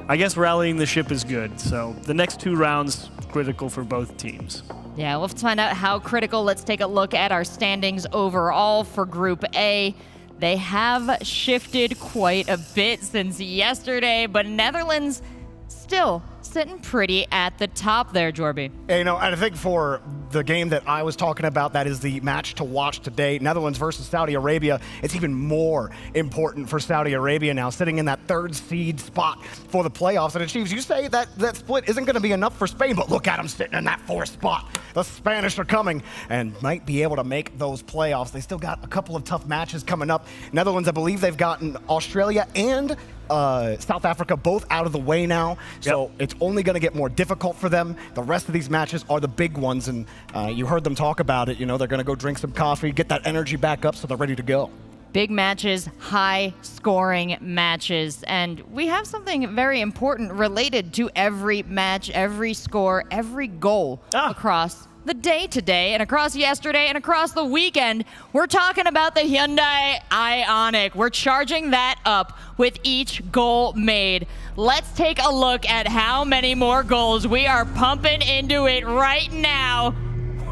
I guess rallying the ship is good. So the next 2 rounds, critical for both teams. Yeah, we'll have to find out how critical. Let's take a look at our standings overall for Group A. They have shifted quite a bit since yesterday, but Netherlands still sitting pretty at the top there, Jorby. And I think for the game that I was talking about, that is the match to watch today, Netherlands versus Saudi Arabia, it's even more important for Saudi Arabia now, sitting in that 3rd seed spot for the playoffs. And Chiefs, you say that split isn't going to be enough for Spain, but look at them sitting in that 4th spot. The Spanish are coming and might be able to make those playoffs. They still got a couple of tough matches coming up. Netherlands, I believe they've gotten Australia and South Africa both out of the way now, so it's only going to get more difficult for them. The rest of these matches are the big ones, and you heard them talk about it. They're going to go drink some coffee, get that energy back up so they're ready to go. Big matches, high-scoring matches, and we have something very important related to every match, every score, every goal across the day today and across yesterday and across the weekend. We're talking about the Hyundai Ioniq. We're charging that up with each goal made. Let's take a look at how many more goals we are pumping into it right now.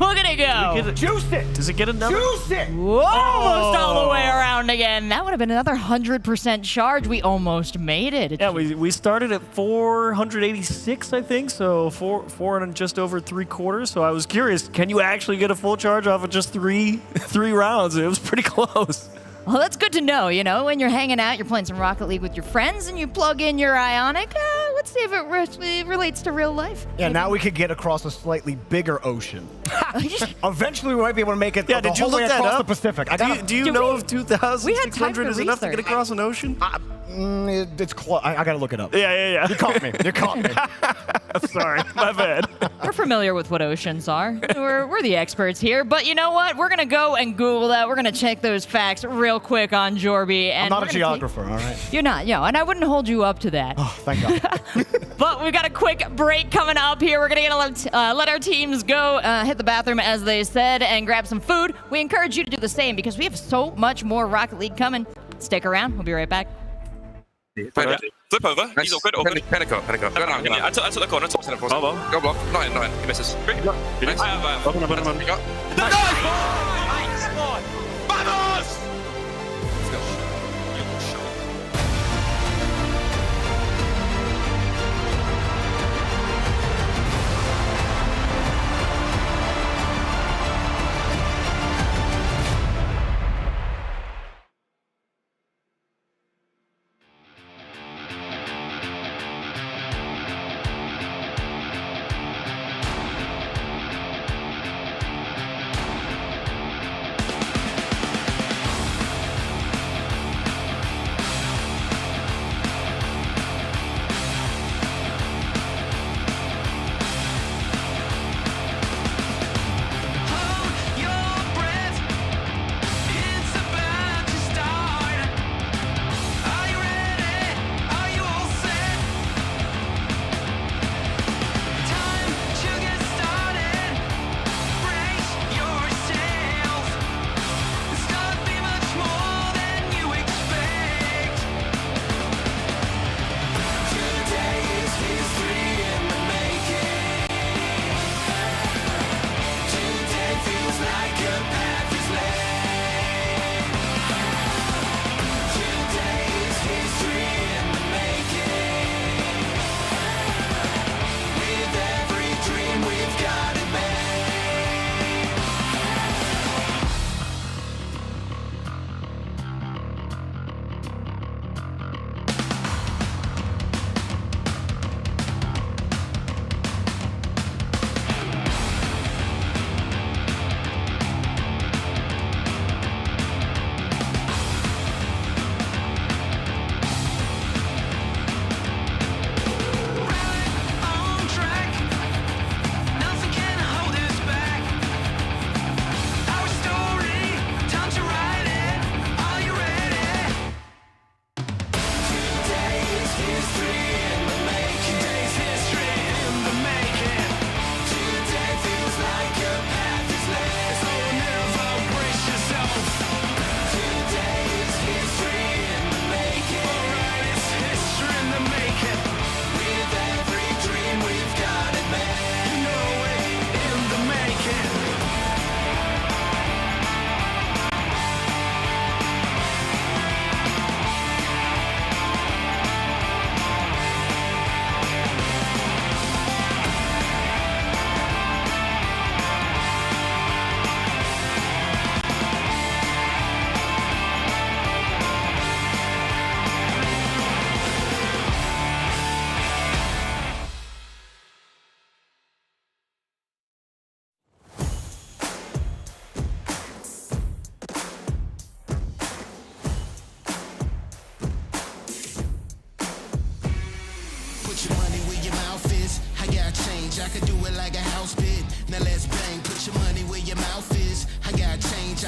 Look at it go. Juice it. Does it get another? Juice it. Almost all the way around again. That would have been another 100% charge. We almost made it. Yeah, we started at 486, I think, so four and just over 3/4. So I was curious, can you actually get a full charge off of just three rounds? It was pretty close. Well, that's good to know. When you're hanging out, you're playing some Rocket League with your friends, and you plug in your Ioniq. Let's see if it relates to real life. Yeah, now we could get across a slightly bigger ocean. Eventually, we might be able to make it the whole way across the Pacific. Do you know if 2,600 is enough to get across an ocean? It's close. I got to look it up. Yeah. You caught me. I'm sorry. My bad. We're familiar with what oceans are. We're the experts here. But you know what? We're going to go and Google that. We're going to check those facts real quick on Jorby. And I'm not a geographer, all right? You're not, and I wouldn't hold you up to that. Oh, thank God. But we've got a quick break coming up here. We're going to let our teams go, hit the bathroom, as they said, and grab some food. We encourage you to do the same because we have so much more Rocket League coming. Stick around. We'll be right back. Flip over. Nice. He's awkward. Panic up. Go down. I took the corner. Top center. Go block. 9. He misses. Nice. I have. Open. Nice. Vamos! Let's go.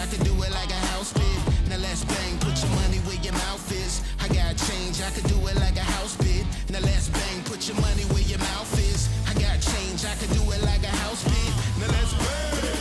I could do it like a house bid. Now let's bang, put your money where your mouth is. I got change, I could do it like a house bid. Now let's bang, put your money where your mouth is. I got change, I could do it like a house bid. Now let's bang.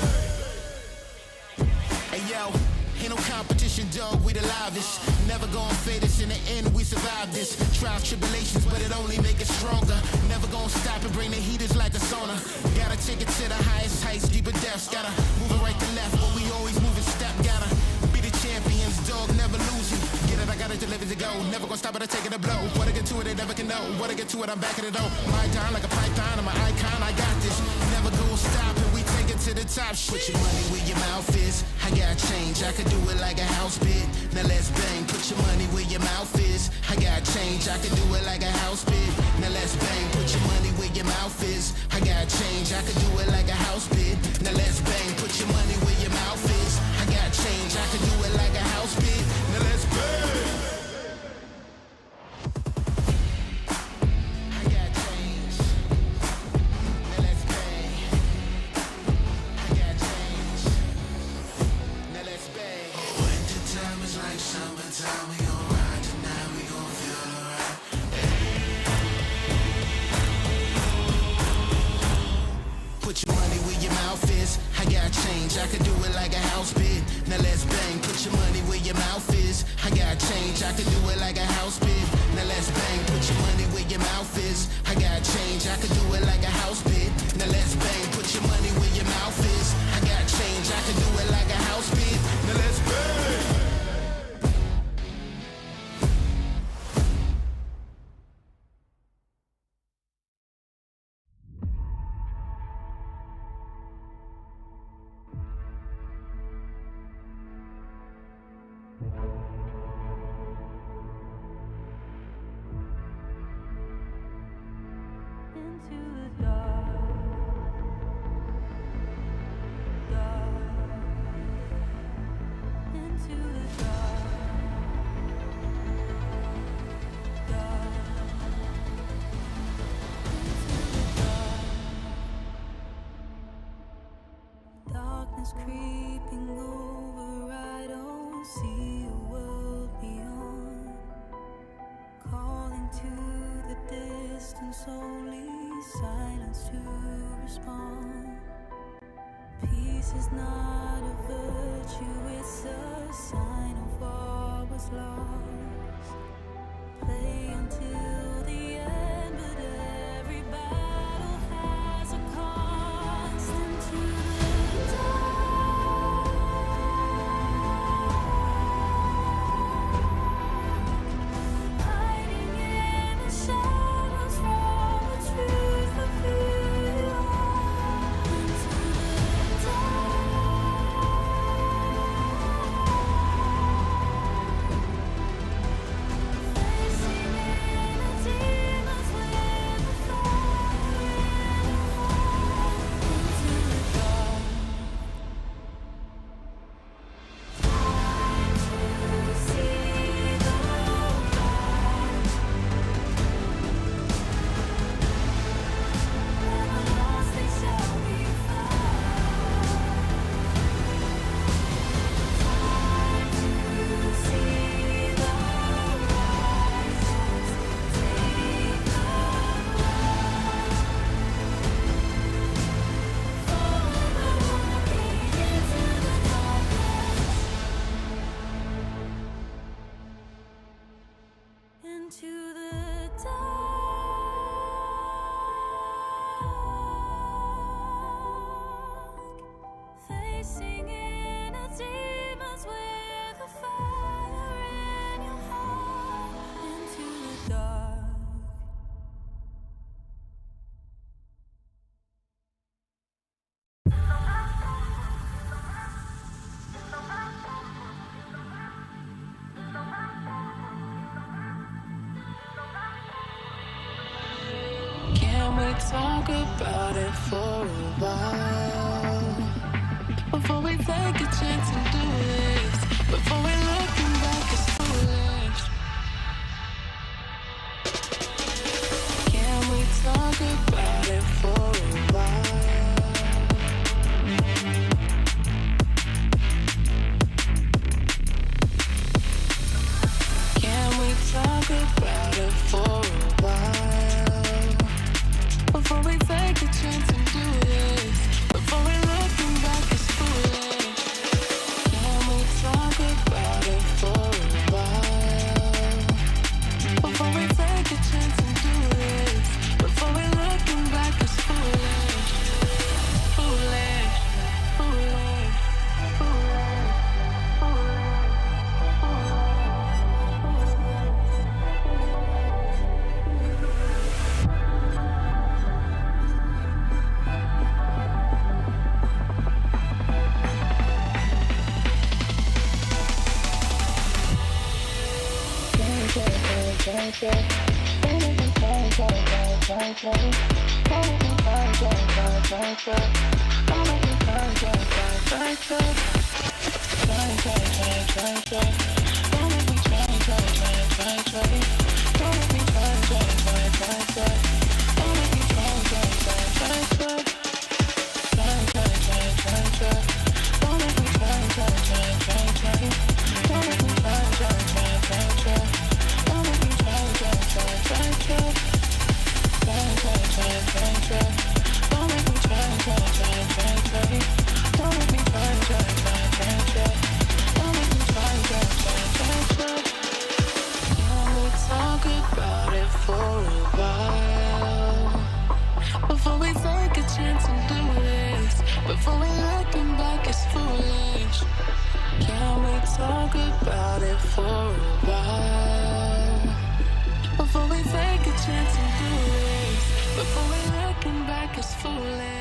Hey yo, ain't no competition, dog, we the livest. Never gonna fade us, in the end we survive this. Trials, tribulations, but it only make us stronger. Never gonna stop and bring the heaters like a sauna. Gotta take it to the highest heights, deeper depths. Gotta move it right to left, but we always move in step. Gotta be the champions, dog, never losing. Get it, I gotta deliver to go. Never gonna stop it, I take it a blow. What I get to it, they never can know. What I get to it, I'm back at it, though. My time like a python, I'm an icon, I got this. Never gonna stop it, we take it to the top. Put your money where your mouth is. I got change, I could do it like a house bid. Now let's bang, put your money where your mouth is. I got change, I could do it like a house bid. Now let's bang, put your money where your mouth is. I got change, I could do it like a house bid. Now let's bang, put your money where your mouth is. I got change, I could do it like a house bid. Now let's bang. I got change. Now let's bang. I got change. Now let's bang. Winter time is like summertime. We gon' ride tonight. We gon' feel alright. Put your money where your mouth is. I got change, I could do it like a house bid. Now let's bang, put your money where your mouth is. I got change, I could do it like a house bid. Now let's bang, put your money where your mouth is. I got change, I could do it like a house bid. Now let's bang, put your money where your mouth is. I got change, I could do it like a house bid. Now let's bang. Creeping over, I don't see a world beyond. Calling to the distance, only silence to respond. Peace is not a virtue, it's a sign of what was lost. Play until the end, but every battle has a cost. Into the dark. Into the dark, facing inner demons with a fire in your heart. Into the dark. Can we talk about it for a while? Before we take a chance and do this, before we looking back as foolish. Can we talk about it for a while? Talk about it for a while before we take a chance and do this. Before we looking back, it's foolish. Can we talk about it for a while before we take a chance and do this? Before we looking back, it's foolish.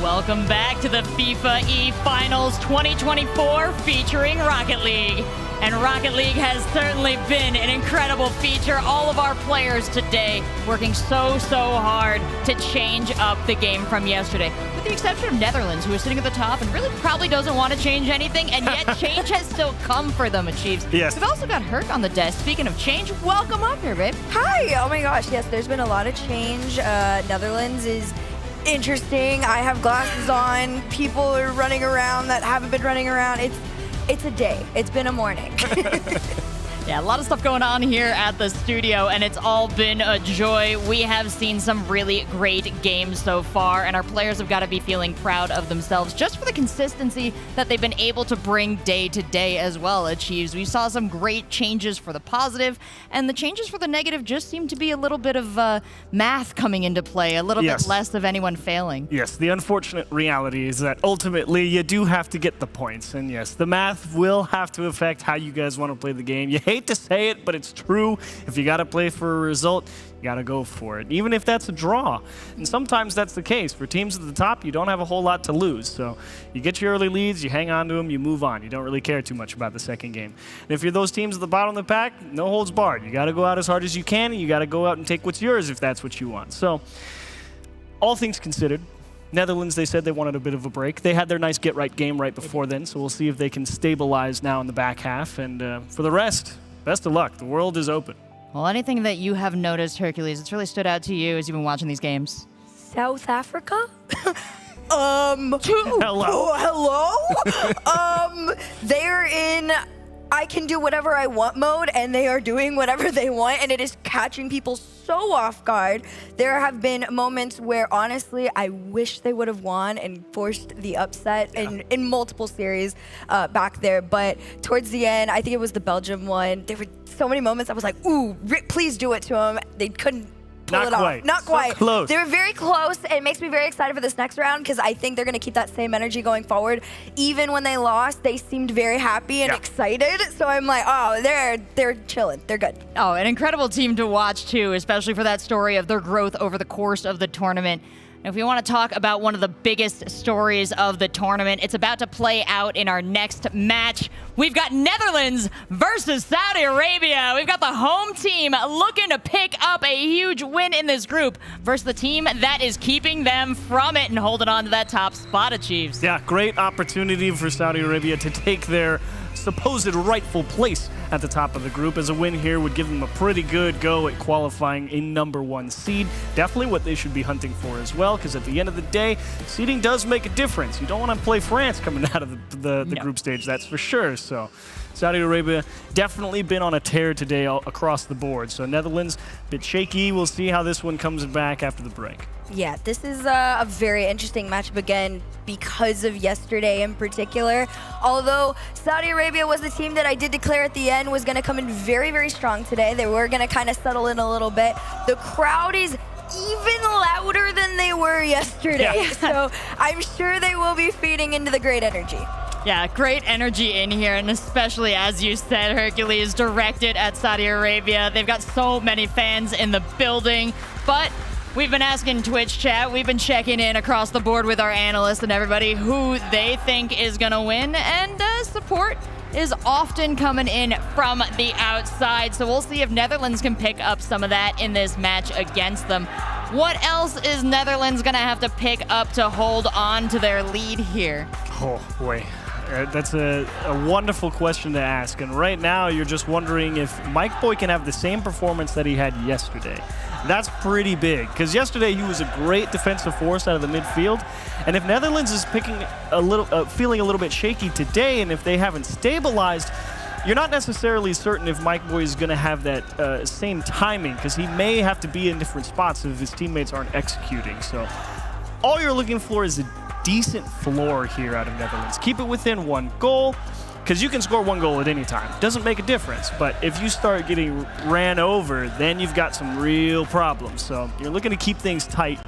Welcome back to the FIFA E Finals 2024 featuring Rocket League. And Rocket League has certainly been an incredible feature. All of our players today working so hard to change up the game from yesterday. With the exception of Netherlands, who is sitting at the top and really probably doesn't want to change anything, and yet change has still come for them, Achieves. Yes. We've also got Herc on the desk. Speaking of change, welcome up here, babe. Hi! Oh my gosh, yes, there's been a lot of change. Netherlands is interesting. I have glasses on. People are running around that haven't been running around. It's a day. It's been a morning. Yeah, a lot of stuff going on here at the studio, and it's all been a joy. We have seen some really great games so far, and our players have got to be feeling proud of themselves just for the consistency that they've been able to bring day to day as well, Achieves. We saw some great changes for the positive, and the changes for the negative just seem to be a little bit of math coming into play, a little bit less of anyone failing. Yes, the unfortunate reality is that ultimately you do have to get the points, and yes, the math will have to affect how you guys want to play the game. You hate to say it, but it's true. If you got to play for a result, you got to go for it, even if that's a draw. And sometimes that's the case. For teams at the top, you don't have a whole lot to lose. So you get your early leads, you hang on to them, you move on. You don't really care too much about the second game. And if you're those teams at the bottom of the pack, no holds barred. You got to go out as hard as you can, and you got to go out and take what's yours if that's what you want. So all things considered, Netherlands, they said they wanted a bit of a break. They had their nice get-right game right before then, so we'll see if they can stabilize now in the back half. And for the rest, best of luck. The world is open. Well, anything that you have noticed, Hercules, it's really stood out to you as you've been watching these games? South Africa? Hello? Hello? They're in I can do whatever I want mode, and they are doing whatever they want, and it is catching people so off guard. There have been moments where, honestly, I wish they would have won and forced the upset in multiple series back there. But towards the end, I think it was the Belgium one, there were so many moments I was like, ooh, please do it to them. They couldn't pull it off. Not quite. Close. They were very close. It makes me very excited for this next round because I think they're going to keep that same energy going forward. Even when they lost, they seemed very happy and excited. So I'm like, oh, they're chilling. They're good. Oh, an incredible team to watch too, especially for that story of their growth over the course of the tournament. If we want to talk about one of the biggest stories of the tournament, it's about to play out in our next match. We've got Netherlands versus Saudi Arabia. We've got the home team looking to pick up a huge win in this group versus the team that is keeping them from it and holding on to that top spot, Achieves. Yeah, great opportunity for Saudi Arabia to take their supposed rightful place at the top of the group, as a win here would give them a pretty good go at qualifying a #1 seed. Definitely what they should be hunting for as well, because at the end of the day, seeding does make a difference. You don't want to play France coming out of the group stage, that's for sure. So Saudi Arabia definitely been on a tear today across the board. So Netherlands, a bit shaky. We'll see how this one comes back after the break. Yeah, this is a very interesting matchup again because of yesterday in particular. Although Saudi Arabia was the team that I did declare at the end was going to come in very, very strong today. They were going to kind of settle in a little bit. The crowd is even louder than they were yesterday. Yeah. So I'm sure they will be feeding into the great energy. Yeah, great energy in here, and especially, as you said, Hercules, directed at Saudi Arabia. They've got so many fans in the building, but we've been asking Twitch chat, we've been checking in across the board with our analysts and everybody who they think is going to win, and support is often coming in from the outside, so we'll see if Netherlands can pick up some of that in this match against them. What else is Netherlands going to have to pick up to hold on to their lead here? Oh, boy. That's a wonderful question to ask. And right now, you're just wondering if Mike Boy can have the same performance that he had yesterday. That's pretty big, because yesterday he was a great defensive force out of the midfield. And if Netherlands is feeling a little bit shaky today, and if they haven't stabilized, you're not necessarily certain if Mike Boy is going to have that same timing, because he may have to be in different spots if his teammates aren't executing. So all you're looking for is a decent floor here out of Netherlands. Keep it within 1 goal, because you can score 1 goal at any time. Doesn't make a difference, but if you start getting ran over, then you've got some real problems. So you're looking to keep things tight.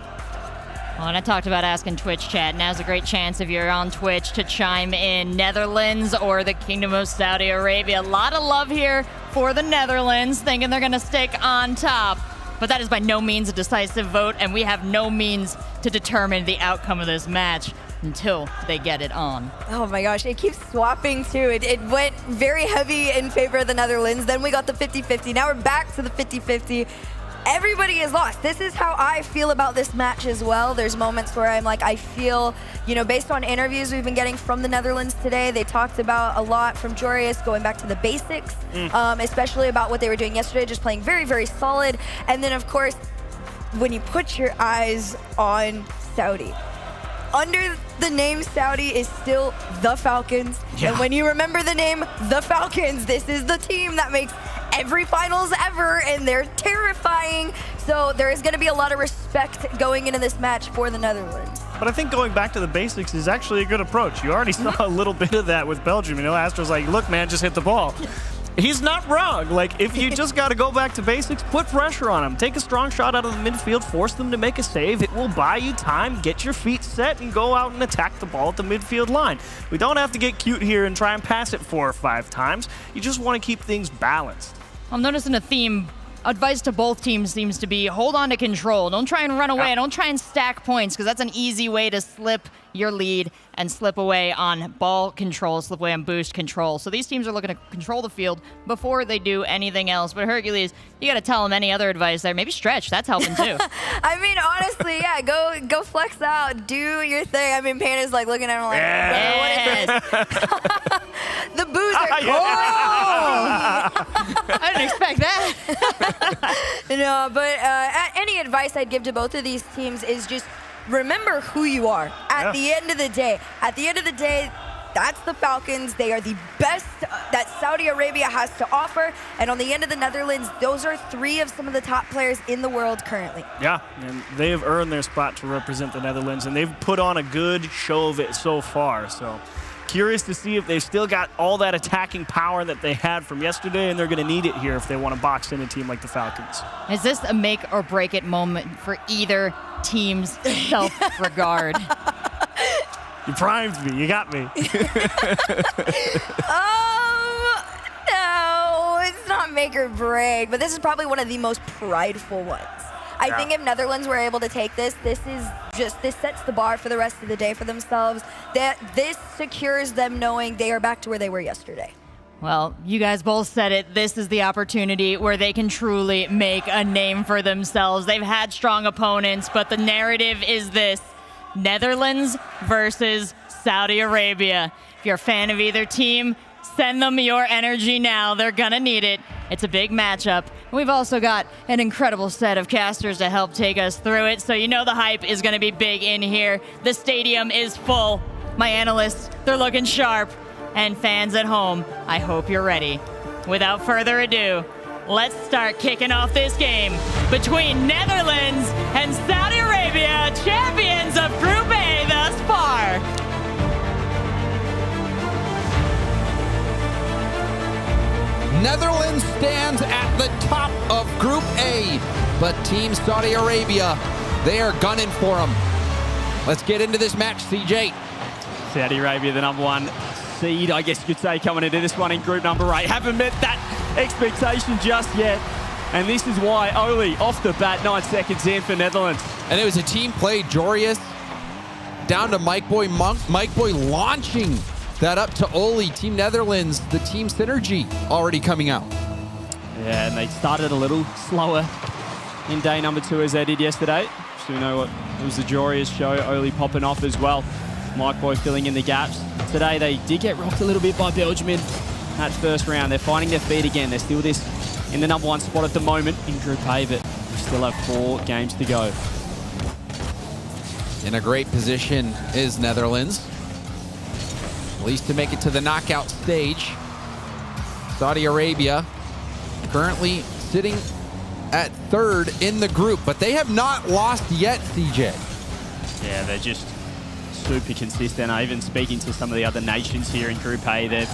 Well, and I talked about asking Twitch chat. Now's a great chance if you're on Twitch to chime in. Netherlands or the Kingdom of Saudi Arabia. A lot of love here for the Netherlands, thinking they're going to stick on top. But that is by no means a decisive vote, and we have no means to determine the outcome of this match until they get it on. Oh my gosh, it keeps swapping too. It went very heavy in favor of the Netherlands. Then we got the 50-50. Now we're back to the 50-50. Everybody is lost. This is how I feel about this match as well. There's moments where I'm like, I feel, you know, based on interviews we've been getting from the Netherlands today, they talked about a lot from Joreuz going back to the basics, especially about what they were doing yesterday, just playing very, very solid. And then, of course, when you put your eyes on Saudi, under the name Saudi is still the Falcons. Yeah. And when you remember the name the Falcons, this is the team that makes every finals ever, and they're terrifying. So there is going to be a lot of respect going into this match for the Netherlands. But I think going back to the basics is actually a good approach. You already saw a little bit of that with Belgium. You know, Astro's like, look, man, just hit the ball. He's not wrong. Like, if you just got to go back to basics, put pressure on them. Take a strong shot out of the midfield, force them to make a save. It will buy you time. Get your feet set and go out and attack the ball at the midfield line. We don't have to get cute here and try and pass it 4 or 5 times. You just want to keep things balanced. I'm noticing a theme. Advice to both teams seems to be hold on to control. Don't try and run away. Don't try and stack points, because that's an easy way to slip your lead and slip away on ball control, slip away on boost control. So these teams are looking to control the field before they do anything else. But Hercules, you got to tell them any other advice there. Maybe stretch. That's helping too. I mean, honestly, yeah, go flex out. Do your thing. I mean, Panda's like looking at him like, yes. What is this? The boos are cold. I didn't expect that. No, but any advice I'd give to both of these teams is just remember who you are at the end of the day. At the end of the day, that's the Falcons. They are the best that Saudi Arabia has to offer. And on the end of the Netherlands, those are 3 of some of the top players in the world currently. Yeah, and they have earned their spot to represent the Netherlands, and they've put on a good show of it so far. So curious to see if they've still got all that attacking power that they had from yesterday, and they're going to need it here if they want to box in a team like the Falcons. Is this a make or break it moment for either team's self-regard? You primed me. You got me. No, it's not make or break, but this is probably one of the most prideful ones. I think if Netherlands were able to take this, this sets the bar for the rest of the day for themselves. This secures them knowing they are back to where they were yesterday. Well, you guys both said it. This is the opportunity where they can truly make a name for themselves. They've had strong opponents, but the narrative is this: Netherlands versus Saudi Arabia. If you're a fan of either team, send them your energy now. They're gonna need it. It's a big matchup. We've also got an incredible set of casters to help take us through it, so you know the hype is gonna be big in here. The stadium is full. My analysts, they're looking sharp. And fans at home, I hope you're ready. Without further ado, let's start kicking off this game between Netherlands and Saudi Arabia, champions of Group A thus far. Netherlands stands at the top of Group A, but Team Saudi Arabia, they are gunning for them. Let's get into this match, CJ. Saudi Arabia, the #1 seed, I guess you could say, coming into this one in group number 8. Haven't met that expectation just yet. And this is why Oli off the bat, 9 seconds in for Netherlands. And it was a team play. Jorius down to Mike Boy Monk. Mike Boy launching that up to Oli. Team Netherlands, the team synergy already coming out. Yeah, and they started a little slower in day number 2 as they did yesterday. So we know what it was the Jorius show. Oli popping off as well. Mike Boy filling in the gaps. Today they did get rocked a little bit by Belgium in that first round. They're finding their feet again. They're still in the number 1 spot at the moment in Group A, but we still have 4 games to go. In a great position is Netherlands, at least to make it to the knockout stage. Saudi Arabia currently sitting at 3rd in the group, but they have not lost yet, CJ. Yeah, they're just super consistent. I even speaking to some of the other nations here in Group A, they're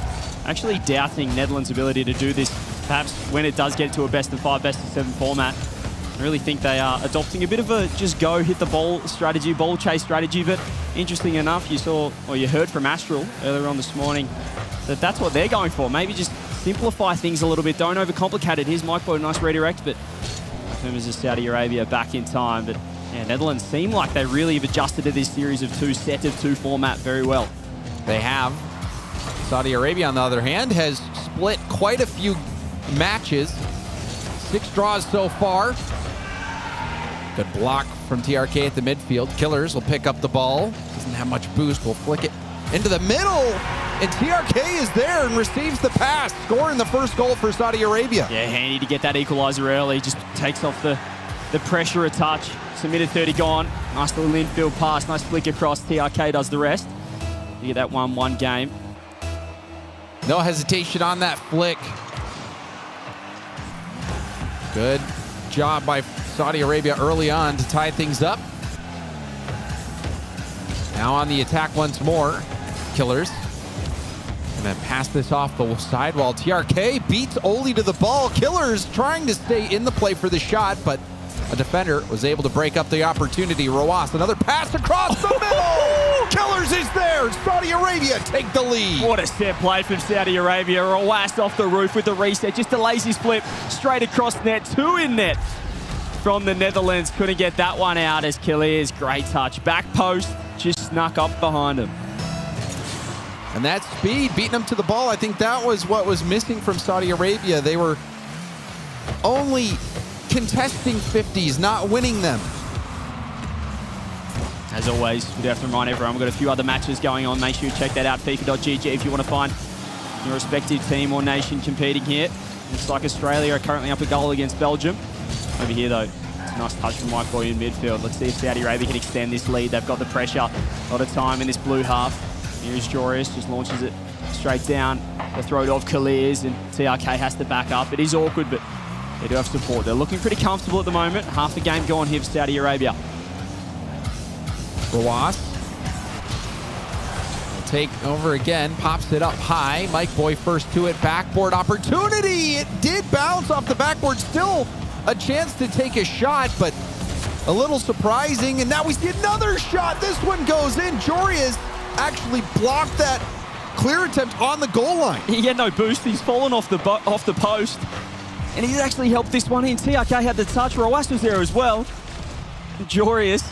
actually doubting Netherlands' ability to do this, perhaps when it does get to a best of 5, best of 7 format. I really think they are adopting a bit of a just go, hit the ball strategy, ball chase strategy, but interesting enough, you saw, or you heard from Astral earlier on this morning, that that's what they're going for. Maybe just simplify things a little bit, don't overcomplicate it. Here's Mike Boy, nice redirect, but members of Saudi Arabia back in time. But yeah, Netherlands seem like they really have adjusted to this series of 2 set of 2 format very well. They have. Saudi Arabia, on the other hand, has split quite a few matches. 6 draws so far. Good block from TRK at the midfield. Killers will pick up the ball. Doesn't have much boost. Will flick it into the middle. And TRK is there and receives the pass, scoring the first goal for Saudi Arabia. Yeah, handy to get that equalizer early. Just takes off the pressure a touch. Submitted 30 gone. Nice little infield pass. Nice flick across. TRK does the rest. You get that 1-1 game. No hesitation on that flick. Good job by Saudi Arabia early on to tie things up. Now on the attack once more. Killers. And then pass this off the sidewall. TRK beats Oli to the ball. Killers trying to stay in the play for the shot, but a defender was able to break up the opportunity. Roas, another pass across the middle. Killers is there. Saudi Arabia take the lead. What a set play from Saudi Arabia. Roas off the roof with the reset. Just delays his flip straight across net. 2 in net from the Netherlands. Couldn't get that one out as Killers. Great touch. Back post. Just snuck up behind him. And that speed, beating them to the ball, I think that was what was missing from Saudi Arabia. They were only contesting 50s, not winning them. As always, we do have to remind everyone, we've got a few other matches going on. Make sure you check that out, FIFA.gg, if you want to find your respective team or nation competing here. Looks like Australia are currently up a goal against Belgium. Over here, though, it's a nice touch from Mike Boy in midfield. Let's see if Saudi Arabia can extend this lead. They've got the pressure. A lot of time in this blue half. Here's Jorius, just launches it straight down. The throw to Khalils, and TRK has to back up. It is awkward, but they do have support. They're looking pretty comfortable at the moment. Half the game gone here for Saudi Arabia. Roas will take over again, pops it up high. Mike Boy first to it, backboard opportunity. It did bounce off the backboard. Still a chance to take a shot, but a little surprising. And now we see another shot. This one goes in. Jorius actually blocked that clear attempt on the goal line. He had no boost. He's fallen off the post. And he's actually helped this one in. TRK had the touch. Roas was there as well. Jorius,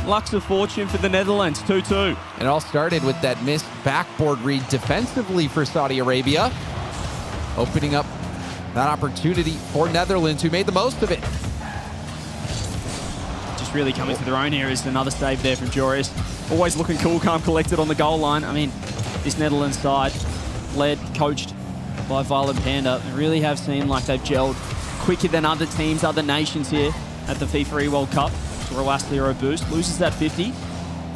lucks of fortune for the Netherlands, 2-2. It all started with that missed backboard read defensively for Saudi Arabia, opening up that opportunity for Netherlands, who made the most of it. Just really coming to their own here is another save there from Jorius. Always looking cool, calm, collected on the goal line. I mean, this Netherlands side, led, coached by Violent Panda, really have seemed like they've gelled quicker than other teams, other nations here at the FIFA E-World Cup. Roas Zero boost, loses that 50.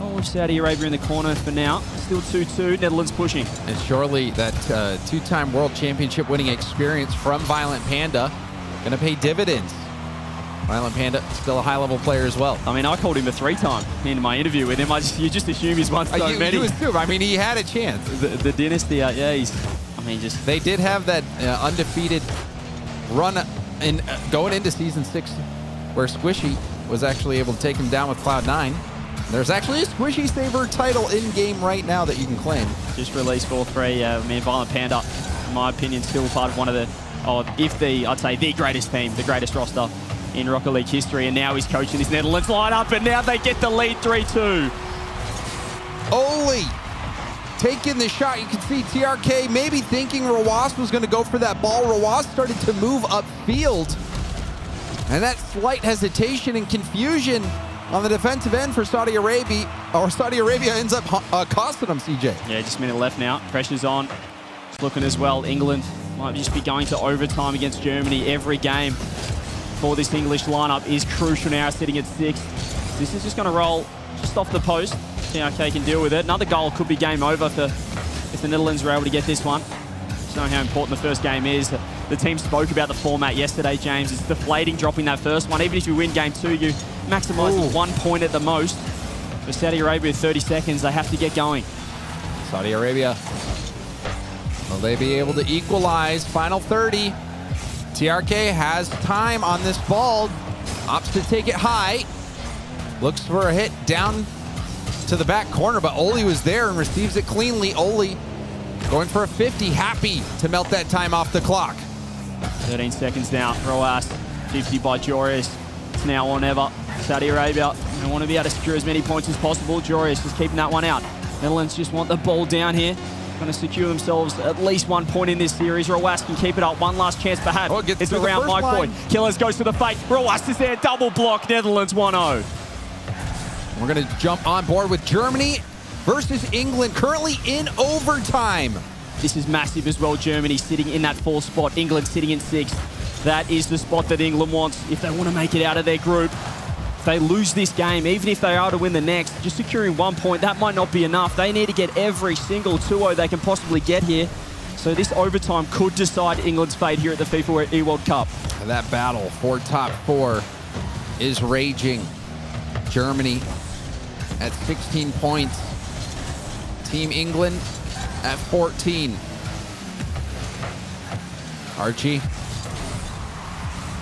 Oh, Saudi Arabia in the corner for now. Still 2-2, Netherlands pushing. And surely that two-time World Championship winning experience from Violent Panda going to pay dividends. Violent Panda, still a high-level player as well. I mean, I called him a 3-time in my interview with him. You just assume he's won so many. You assume. I mean, he had a chance. The dynasty, yeah, he's... I mean, just... They did have that undefeated run in going into Season 6 where Squishy was actually able to take him down with Cloud9. There's actually a Squishy Saver title in-game right now that you can claim. Just released 4-3. I mean, Violent Panda, in my opinion, still part of one of the, I'd say the greatest team, the greatest roster in Rocket League history. And now he's coaching his Netherlands lineup, and now they get the lead 3-2. Oli taking the shot. You can see TRK maybe thinking Rawas was going to go for that ball. Rawas started to move upfield. And that slight hesitation and confusion on the defensive end for Saudi Arabia, ends up costing them, CJ. Yeah, just a minute left now. Pressure's on. It's looking as well. England might just be going to overtime against Germany every game. For this English lineup is crucial now, sitting at 6. This is just going to roll just off the post. TRK can deal with it. Another goal could be game over if the Netherlands were able to get this one. Just knowing how important the first game is. The team spoke about the format yesterday, James. It's deflating dropping that first one. Even if you win game 2, you maximise 1 point at the most. For Saudi Arabia, 30 seconds, they have to get going. Saudi Arabia, will they be able to equalize? Final 30. TRK has time on this ball. Opts to take it high. Looks for a hit down to the back corner, but Oli was there and receives it cleanly. Oli going for a 50, happy to melt that time off the clock. 13 seconds now. Roas, 50 by Joris. It's now or never. Saudi Arabia, they want to be able to secure as many points as possible. Joris just keeping that one out. Netherlands just want the ball down here. Going to secure themselves at least 1 point in this series. Rawas can keep it up. One last chance perhaps. It's around Mike Boyd. Killers goes to the fake. Rawas is there. Double block. Netherlands 1-0. We're going to jump on board with Germany versus England, currently in overtime. This is massive as well. Germany sitting in that 4th spot. England sitting in 6th. That is the spot that England wants if they want to make it out of their group. If they lose this game, even if they are to win the next, just securing 1 point, that might not be enough. They need to get every single 2-0 they can possibly get here. So this overtime could decide England's fate here at the FIFA eWorld Cup. And that battle for top 4 is raging. Germany at 16 points. Team England at 14. Archie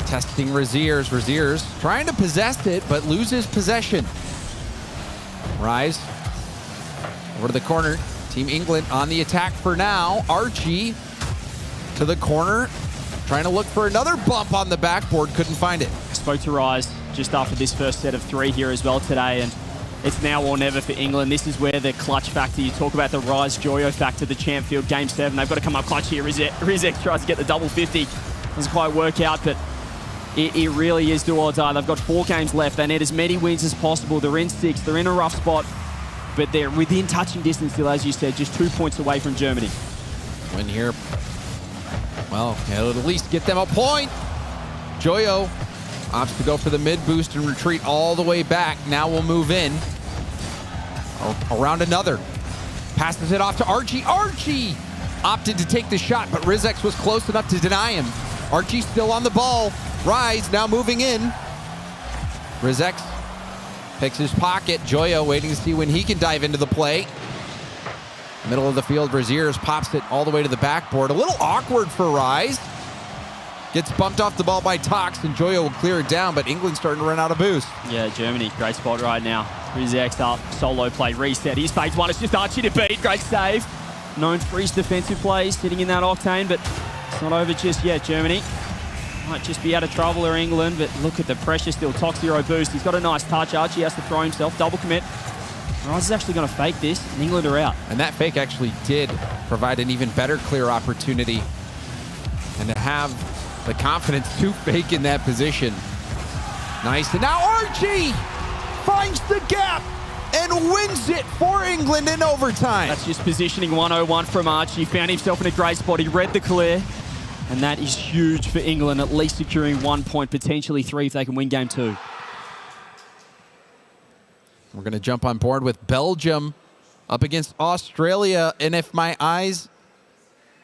testing Raziers. Raziers trying to possess it, but loses possession. Rise over to the corner. Team England on the attack for now. Archie to the corner, trying to look for another bump on the backboard. Couldn't find it. I spoke to Rise just after this first set of 3 here as well today, and it's now or never for England. This is where the clutch factor, you talk about the Rise Joyo factor, the Champfield Game 7. They've got to come up clutch here. Rizek tries to get the double 50. Doesn't quite work out, but it really is do or die. They've got 4 games left. They need as many wins as possible. They're in 6th. They're in a rough spot, but they're within touching distance still, as you said, just 2 points away from Germany. Win here. Well, it'll at least get them a point. Joyo opts to go for the mid boost and retreat all the way back. Now we'll move in. Around another. Passes it off to Archie. Archie opted to take the shot, but Rizek was close enough to deny him. Archie still on the ball. Rise now moving in. Rizek picks his pocket. Joyo waiting to see when he can dive into the play. Middle of the field, Braziers pops it all the way to the backboard. A little awkward for Rise. Gets bumped off the ball by Tox, and Joyo will clear it down, but England's starting to run out of boost. Yeah, Germany, great spot right now. Rizek's up, solo play, reset. He's faked one, it's just Archie to beat. Great save. Known for his defensive plays, sitting in that octane, but it's not over just yet. Germany might just be out of trouble, or England, but look at the pressure still. Tox 0 boost. He's got a nice touch. Archie has to throw himself, double commit. Rise is actually going to fake this, and England are out. And that fake actually did provide an even better clear opportunity. And to have the confidence to fake in that position. Nice. And now Archie finds the gap and wins it for England in overtime. That's just positioning 101 from Archie. Found himself in a great spot. He read the clear. And that is huge for England, at least securing 1 point, potentially 3 if they can win game 2. We're going to jump on board with Belgium up against Australia. And if my eyes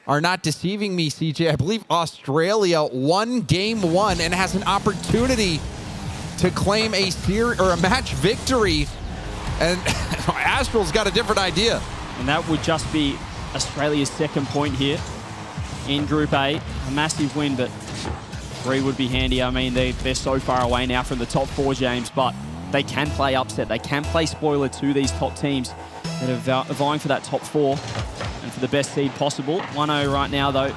are not deceiving me, CJ, I believe Australia won game 1 and has an opportunity to claim a series or a match victory. And Astral's got a different idea. And that would just be Australia's 2nd point here in Group A. A massive win, but 3 would be handy. I mean, they're so far away now from the top 4, James, but they can play upset. They can play spoiler to these top teams that are vying for that top 4 and for the best seed possible. 1-0 right now, though,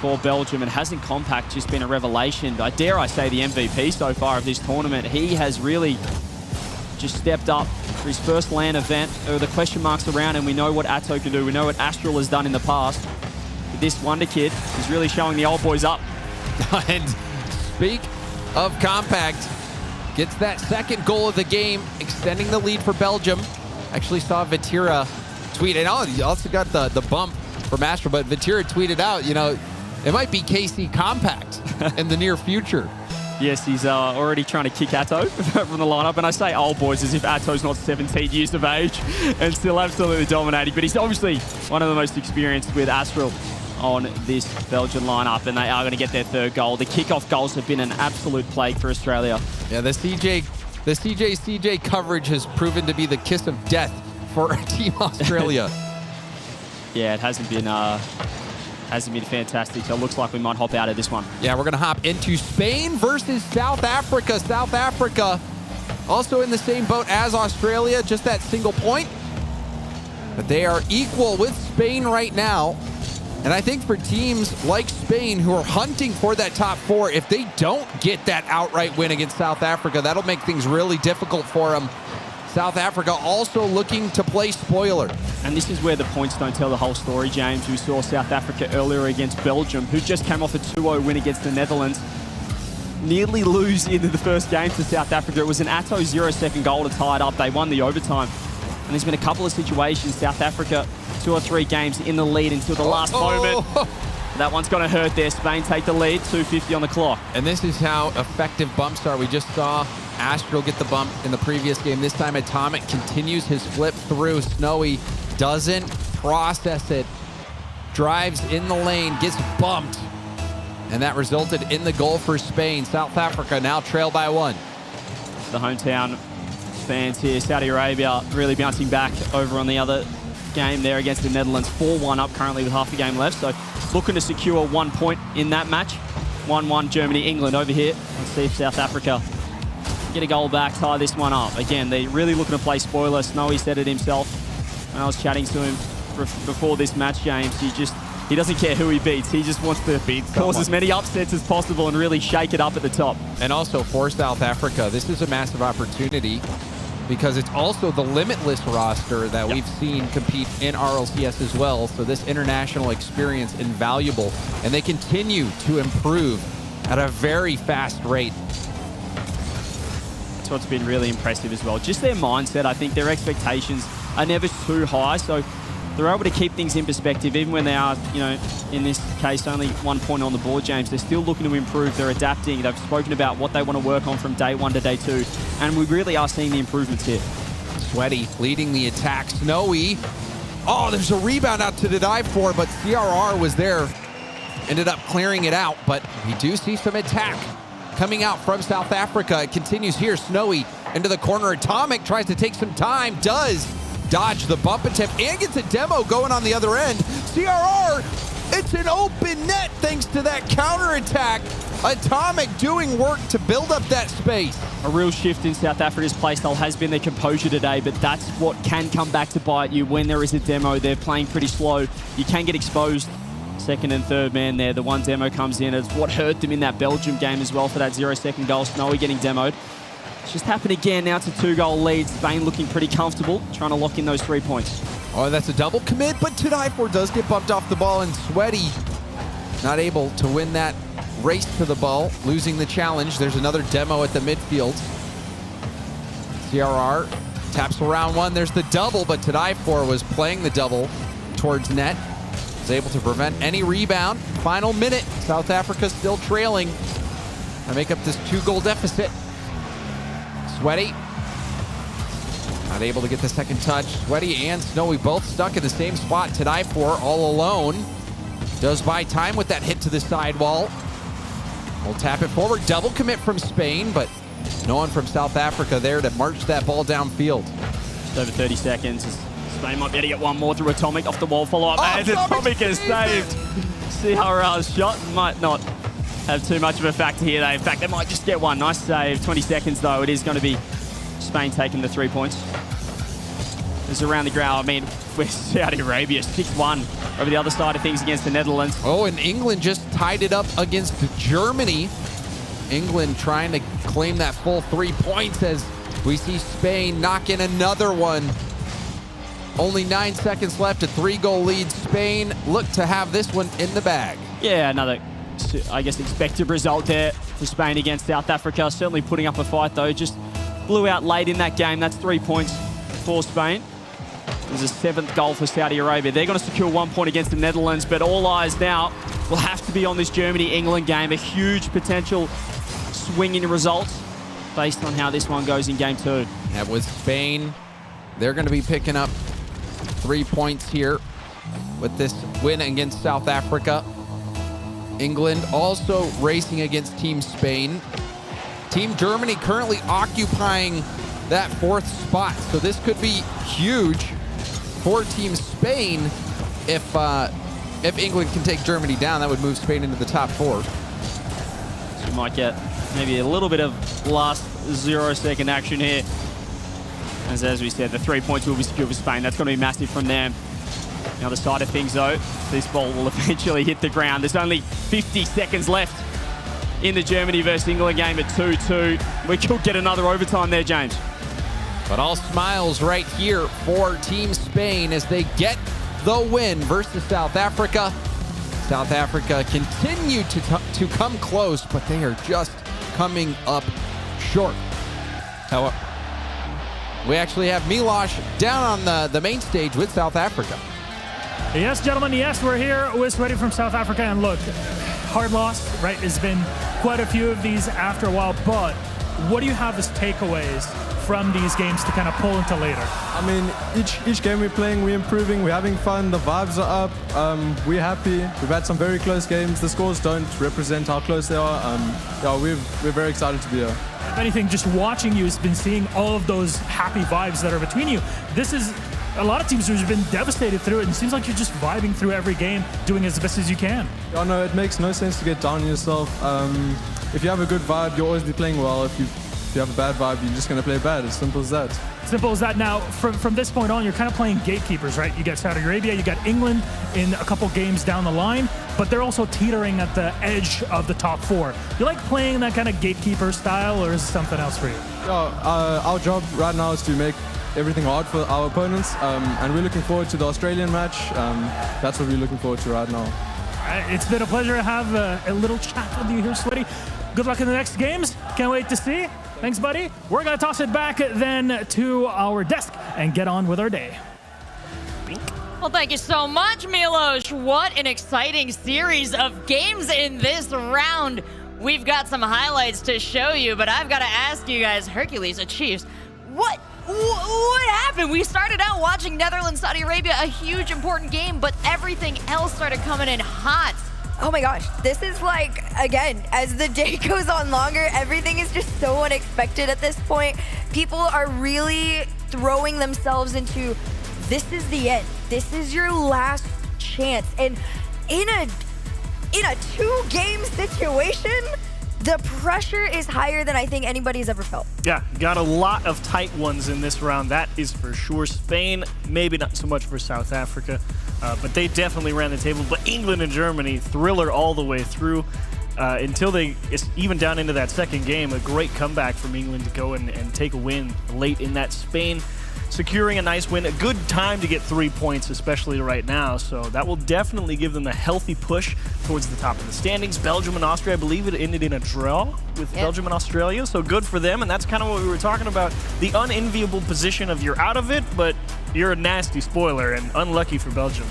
for Belgium, and hasn't Compact just been a revelation? I dare I say the MVP so far of this tournament. He has really just stepped up for his first LAN event. There are the question marks around, and we know what Atto can do. We know what Astral has done in the past. But this Wonder Kid is really showing the old boys up. And speak of Compact, gets that second goal of the game, extending the lead for Belgium. Actually saw Vatira tweet, and he also got the bump from Astral, but Vatira tweeted out, you know, it might be KC Compact in the near future. Yes, he's already trying to kick Atto from the lineup. And I say old boys as if Atto's not 17 years of age and still absolutely dominating. But he's obviously one of the most experienced with Astral on this Belgian lineup, and they are going to get their third goal. The kickoff goals have been an absolute plague for Australia. Yeah, the CJ coverage has proven to be the kiss of death for Team Australia. Yeah, it hasn't been fantastic. So it looks like we might hop out of this one. Yeah, we're going to hop into Spain versus South Africa. South Africa also in the same boat as Australia, just that single point. But they are equal with Spain right now. And I think for teams like Spain who are hunting for that top 4, if they don't get that outright win against South Africa, that'll make things really difficult for them. South Africa also looking to play spoiler. And this is where the points don't tell the whole story, James. We saw South Africa earlier against Belgium, who just came off a 2-0 win against the Netherlands. Nearly lose into the first game to South Africa. It was an Atto 0-second goal to tie it up. They won the overtime. And there's been a couple of situations, South Africa, 2 or 3 games in the lead until the last moment. That one's going to hurt there. Spain take the lead, 2:50 on the clock. And this is how effective bumps are. We just saw Astral get the bump in the previous game. This time Atomic continues his flip through. Snowy doesn't process it. Drives in the lane, gets bumped. And that resulted in the goal for Spain. South Africa now trail by 1. The hometown fans here, Saudi Arabia really bouncing back over on the other game there against the Netherlands. 4-1 up currently with half a game left. So looking to secure 1 point in that match. 1-1 Germany, England over here. Let's see if South Africa get a goal back, tie this one up. Again, they're really looking to play spoiler. Snowy said it himself when I was chatting to him before this match, James. He doesn't care who he beats. He just wants to cause as many upsets as possible and really shake it up at the top. And also for South Africa, this is a massive opportunity because it's also the Limitless roster that we've seen compete in RLCS as well. So this international experience invaluable, and they continue to improve at a very fast rate. That's what's been really impressive as well. Just their mindset. I think their expectations are never too high, so they're able to keep things in perspective, even when they are, you know, in this case, only 1 point on the board, James. They're still looking to improve. They're adapting. They've spoken about what they want to work on from day 1 to day 2, and we really are seeing the improvements here. Sweaty leading the attack. Snowy. Oh, there's a rebound out to the dive for, but CRR was there. Ended up clearing it out, but we do see some attack coming out from South Africa. It continues here. Snowy into the corner. Atomic tries to take some time. Does dodge the bump attempt and gets a demo going on the other end. CRR, it's an open net thanks to that counterattack. Atomic doing work to build up that space. A real shift in South Africa's playstyle has been their composure today, but that's what can come back to bite you when there is a demo. They're playing pretty slow. You can get exposed. Second and third man there. The one demo comes in. It's what hurt them in that Belgium game as well for that 0-second goal. Snowy getting demoed. It's just happened again. Now it's a 2-goal lead. Spain looking pretty comfortable, trying to lock in those 3 points. Oh, that's a double commit, but Tadaifor does get bumped off the ball, and Sweaty not able to win that race to the ball, losing the challenge. There's another demo at the midfield. CRR taps around one. There's the double, but Tadaifor was playing the double towards net. Was able to prevent any rebound. Final minute. South Africa still trailing. To make up this 2-goal deficit. Sweaty not able to get the second touch. Sweaty and Snowy both stuck in the same spot. Tadaifor all alone. Does buy time with that hit to the sidewall. We'll tap it forward. Double commit from Spain, but no one from South Africa there to march that ball downfield. Just over 30 seconds. Spain might be able to get one more through Atomic off the wall. Follow up. And Atomic is saved. CRR's shot might not have too much of a factor here, though. In fact, they might just get one. Nice save. 20 seconds, though. It is going to be Spain taking the 3 points. It's around the ground. I mean, with Saudi Arabia 6-1 over the other side of things against the Netherlands. Oh, and England just tied it up against Germany. England trying to claim that full 3 points as we see Spain knock in another one. Only 9 seconds left, a 3-goal lead. Spain look to have this one in the bag. Yeah, another, I guess, expected result there for Spain against South Africa. Certainly putting up a fight, though. Just blew out late in that game. That's 3 points for Spain. There's a 7th goal for Saudi Arabia. They're going to secure 1 point against the Netherlands, but all eyes now will have to be on this Germany-England game. A huge potential swing in results based on how this one goes in game 2. And with Spain, they're going to be picking up 3 points here with this win against South Africa. England also racing against Team Spain. Team Germany currently occupying that 4th spot. So this could be huge for Team Spain if England can take Germany down. That would move Spain into the top 4. So we might get maybe a little bit of last 0-second action here. As we said, the 3 points will be secured for Spain. That's going to be massive from them. The other side of things, though, this ball will eventually hit the ground. There's only 50 seconds left in the Germany versus England game at 2-2. We could get another overtime there, James. But all smiles right here for Team Spain as they get the win versus South Africa. South Africa continue to come close, but they are just coming up short. However, we actually have Milos down on the main stage with South Africa. Yes, gentlemen, yes, we're here with Sweaty from South Africa. And look, hard loss, right? There's been quite a few of these after a while, but what do you have as takeaways from these games to kind of pull into later? I mean, each game we're playing, we're improving, we're having fun, the vibes are up, we're happy. We've had some very close games. The scores don't represent how close they are. Yeah, we're very excited to be here. If anything, just watching you has been seeing all of those happy vibes that are between you. This is a lot of teams who've been devastated through it, and it seems like you're just vibing through every game, doing as best as you can. Yeah, no, it makes no sense to get down on yourself. If you have a good vibe, you'll always be playing well. If you have a bad vibe, you're just going to play bad. As simple as that. Simple as that. Now, from this point on, you're kind of playing gatekeepers, right? You got Saudi Arabia, you got England in a couple games down the line, but they're also teetering at the edge of the top 4. You like playing that kind of gatekeeper style, or is it something else for you? Yeah, our job right now is to make everything hard for our opponents, and we're looking forward to the Australian match. That's what we're looking forward to right now. All right, it's been a pleasure to have a little chat with you here, Sweaty. Good luck in the next games. Can't wait to see. Thanks, buddy. We're going to toss it back then to our desk and get on with our day. Well, thank you so much, Milos. What an exciting series of games in this round. We've got some highlights to show you, but I've got to ask you guys, Hercules, Chiefs, what happened? We started out watching Netherlands, Saudi Arabia, a huge important game, but everything else started coming in hot. Oh my gosh, this is like, again, as the day goes on longer, everything is just so unexpected at this point. People are really throwing themselves into, this is the end. This is your last chance. And in a 2-game situation, the pressure is higher than I think anybody's ever felt. Yeah, got a lot of tight ones in this round, that is for sure. Spain, maybe not so much for South Africa, but they definitely ran the table. But England and Germany, thriller all the way through until even down into that second game. A great comeback from England to go and take a win late in that. Spain securing a nice win, a good time to get 3 points, especially right now. So that will definitely give them a healthy push towards the top of the standings. Belgium and Austria, I believe it ended in a draw with Belgium and Australia. So good for them. And that's kind of what we were talking about. The unenviable position of you're out of it, but you're a nasty spoiler and unlucky for Belgium.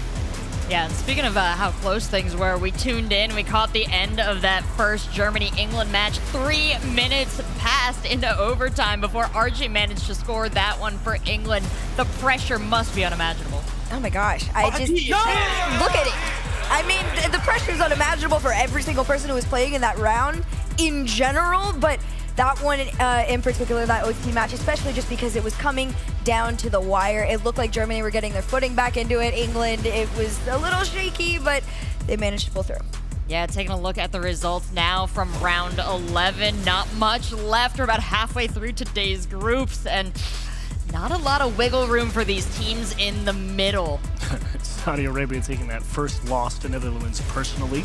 Yeah, and speaking of how close things were, we tuned in, we caught the end of that first Germany-England match. 3 minutes passed into overtime before Archie managed to score that one for England. The pressure must be unimaginable. Oh my gosh, look at it. I mean, the pressure is unimaginable for every single person who was playing in that round in general, but that one in particular, that OT match, especially just because it was coming down to the wire. It looked like Germany were getting their footing back into it. England, it was a little shaky, but they managed to pull through. Yeah, taking a look at the results now from round 11. Not much left. We're about halfway through today's groups, and not a lot of wiggle room for these teams in the middle. Saudi Arabia taking that first loss to Netherlands personally.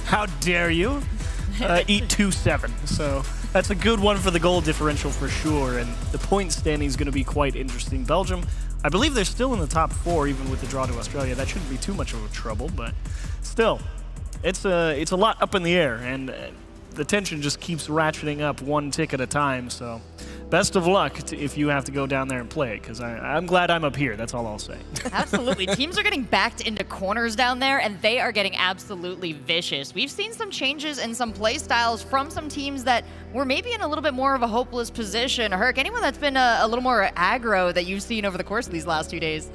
How dare you? Eat 2-7. So that's a good one for the goal differential for sure, and the point standing is going to be quite interesting. Belgium, I believe they're still in the top 4, even with the draw to Australia. That shouldn't be too much of a trouble, but still, it's a lot up in the air, and the tension just keeps ratcheting up one tick at a time. So best of luck if you have to go down there and play it, because I'm glad I'm up here. That's all I'll say. Absolutely. Teams are getting backed into corners down there, and they are getting absolutely vicious. We've seen some changes in some play styles from some teams that were maybe in a little bit more of a hopeless position. Herc, anyone that's been a little more aggro that you've seen over the course of these last 2 days?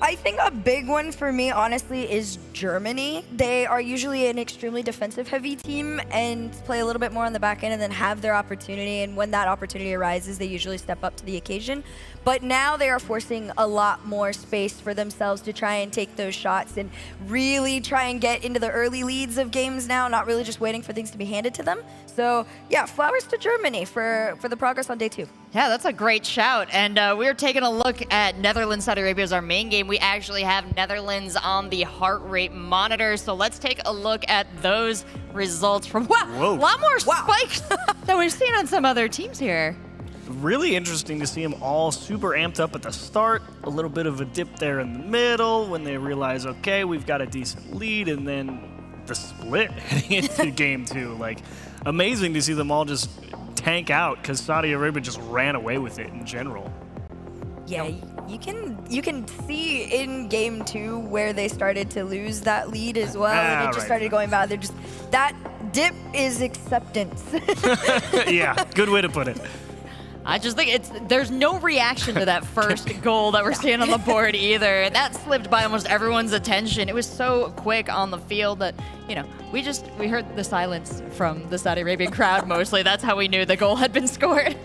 I think a big one for me, honestly, is Germany. They are usually an extremely defensive-heavy team and play a little bit more on the back end and then have their opportunity. And when that opportunity arises, they usually step up to the occasion. But now they are forcing a lot more space for themselves to try and take those shots and really try and get into the early leads of games now, not really just waiting for things to be handed to them. So yeah, flowers to Germany for the progress on day 2. Yeah, that's a great shout. And we're taking a look at Netherlands, Saudi Arabia as our main game. We actually have Netherlands on the heart rate monitor. So let's take a look at those results from, wow, a lot more spikes than we've seen on some other teams here. Really interesting to see them all super amped up at the start, a little bit of a dip there in the middle when they realize, okay, we've got a decent lead, and then the split heading into game 2. Like, amazing to see them all just tank out because Saudi Arabia just ran away with it in general. Yeah, you can see in game 2 where they started to lose that lead as well, and it just started going bad. They're just, that dip is acceptance. Yeah, good way to put it. I just think there's no reaction to that first goal that we're seeing on the board either. That slipped by almost everyone's attention. It was so quick on the field that, you know, we heard the silence from the Saudi Arabian crowd mostly. That's how we knew the goal had been scored.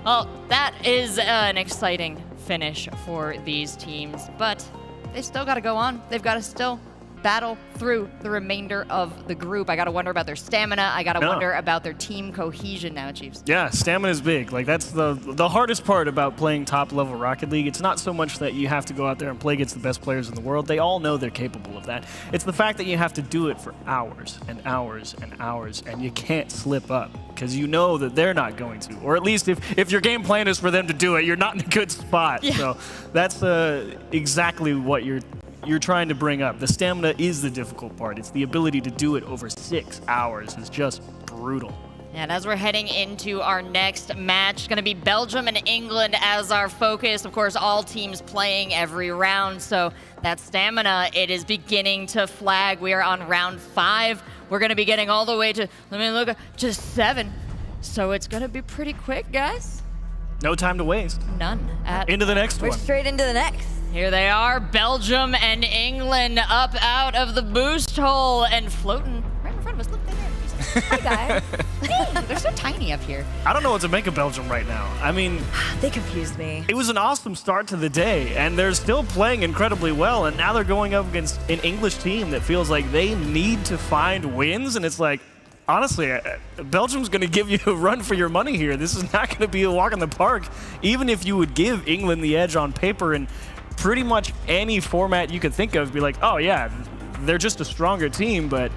Well, that is an exciting finish for these teams, but they still got to go on. They've got to still battle through the remainder of the group. I got to wonder about their stamina. I got to wonder about their team cohesion now, Chiefs. Yeah, stamina is big. Like, that's the hardest part about playing top-level Rocket League. It's not so much that you have to go out there and play against the best players in the world. They all know they're capable of that. It's the fact that you have to do it for hours and hours and hours, and you can't slip up because you know that they're not going to. Or at least if your game plan is for them to do it, you're not in a good spot. Yeah. So that's exactly what you're trying to bring up. The stamina is the difficult part. It's the ability to do it over 6 hours is just brutal. And as we're heading into our next match, it's going to be Belgium and England as our focus. Of course, all teams playing every round, so that stamina, it is beginning to flag. We are on round 5. We're going to be getting all the way to, let me look, to 7. So it's going to be pretty quick, guys. No time to waste. None. Into the next one. We're straight into the next. Here they are, Belgium and England up out of the boost hole and floating right in front of us. Look, there. Hi, guys. Hey, they're so tiny up here. I don't know what to make of Belgium right now. I mean, they confused me. It was an awesome start to the day, and they're still playing incredibly well, and now they're going up against an English team that feels like they need to find wins, and it's like, honestly, Belgium's going to give you a run for your money here. This is not going to be a walk in the park, even if you would give England the edge on paper and pretty much any format you could think of, be like, oh yeah, they're just a stronger team, but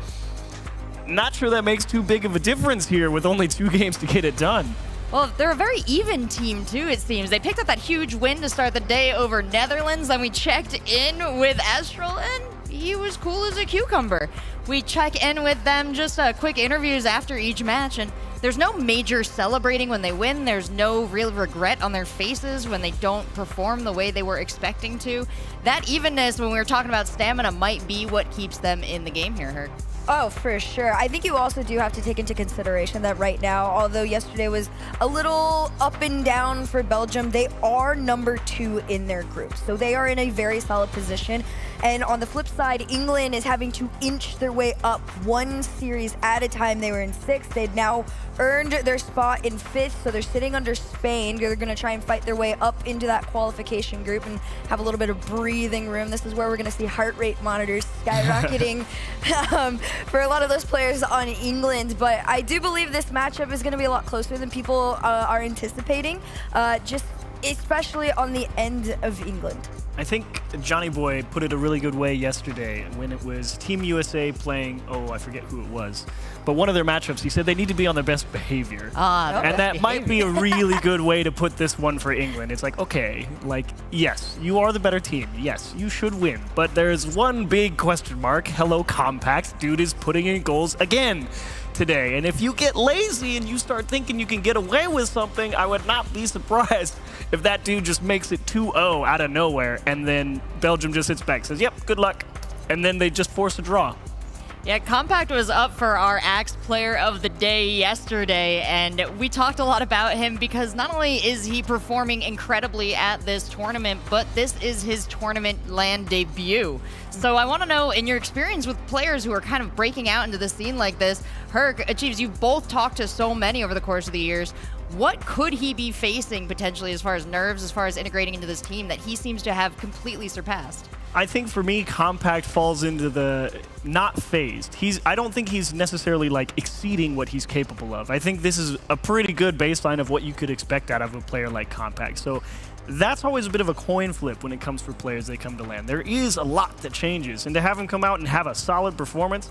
not sure that makes too big of a difference here with only 2 games to get it done. Well, they're a very even team too, it seems. They picked up that huge win to start the day over Netherlands, then we checked in with Astral, and he was cool as a cucumber. We check in with them, just quick interviews after each match, and there's no major celebrating when they win. There's no real regret on their faces when they don't perform the way they were expecting to. That evenness, when we were talking about stamina, might be what keeps them in the game here, Herc. Oh, for sure. I think you also do have to take into consideration that right now, although yesterday was a little up and down for Belgium, they are number 2 in their group. So they are in a very solid position. And on the flip side, England is having to inch their way up one series at a time. They were in 6th. They've now earned their spot in 5th, so they're sitting under Spain. They're going to try and fight their way up into that qualification group and have a little bit of breathing room. This is where we're going to see heart rate monitors skyrocketing for a lot of those players on England. But I do believe this matchup is going to be a lot closer than people are anticipating, just especially on the end of England. I think Johnny Boy put it a really good way yesterday when it was Team USA playing, I forget who it was, but one of their matchups, he said they need to be on their best behavior. And that might be a really good way to put this one for England. It's like, okay, like, yes, you are the better team. Yes, you should win. But there's one big question mark. Hello, Compact. Dude is putting in goals again today. And if you get lazy and you start thinking you can get away with something, I would not be surprised if that dude just makes it 2-0 out of nowhere, and then Belgium just sits back, says, yep, good luck, and then they just force a draw. Yeah, Compact was up for our Axe Player of the Day yesterday, and we talked a lot about him because not only is he performing incredibly at this tournament, but this is his tournament land debut. So I want to know, in your experience with players who are kind of breaking out into the scene like this, Herc, Achieves, you've both talked to so many over the course of the years. What could he be facing potentially as far as nerves, as far as integrating into this team that he seems to have completely surpassed? I think for me, Compact falls into the not phased. I don't think he's necessarily like exceeding what he's capable of. I think this is a pretty good baseline of what you could expect out of a player like Compact. So that's always a bit of a coin flip when it comes for players they come to land. There is a lot that changes, and to have him come out and have a solid performance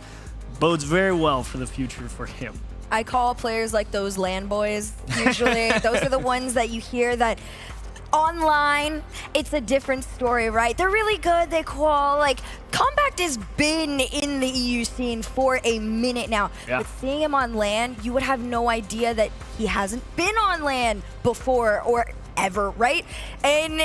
bodes very well for the future for him. I call players like those land boys, usually. Those are the ones that you hear that online, it's a different story, right? They're really good, they qual. Like, Compact has been in the EU scene for a minute now. Yeah. But seeing him on land, you would have no idea that he hasn't been on land before or ever, right? And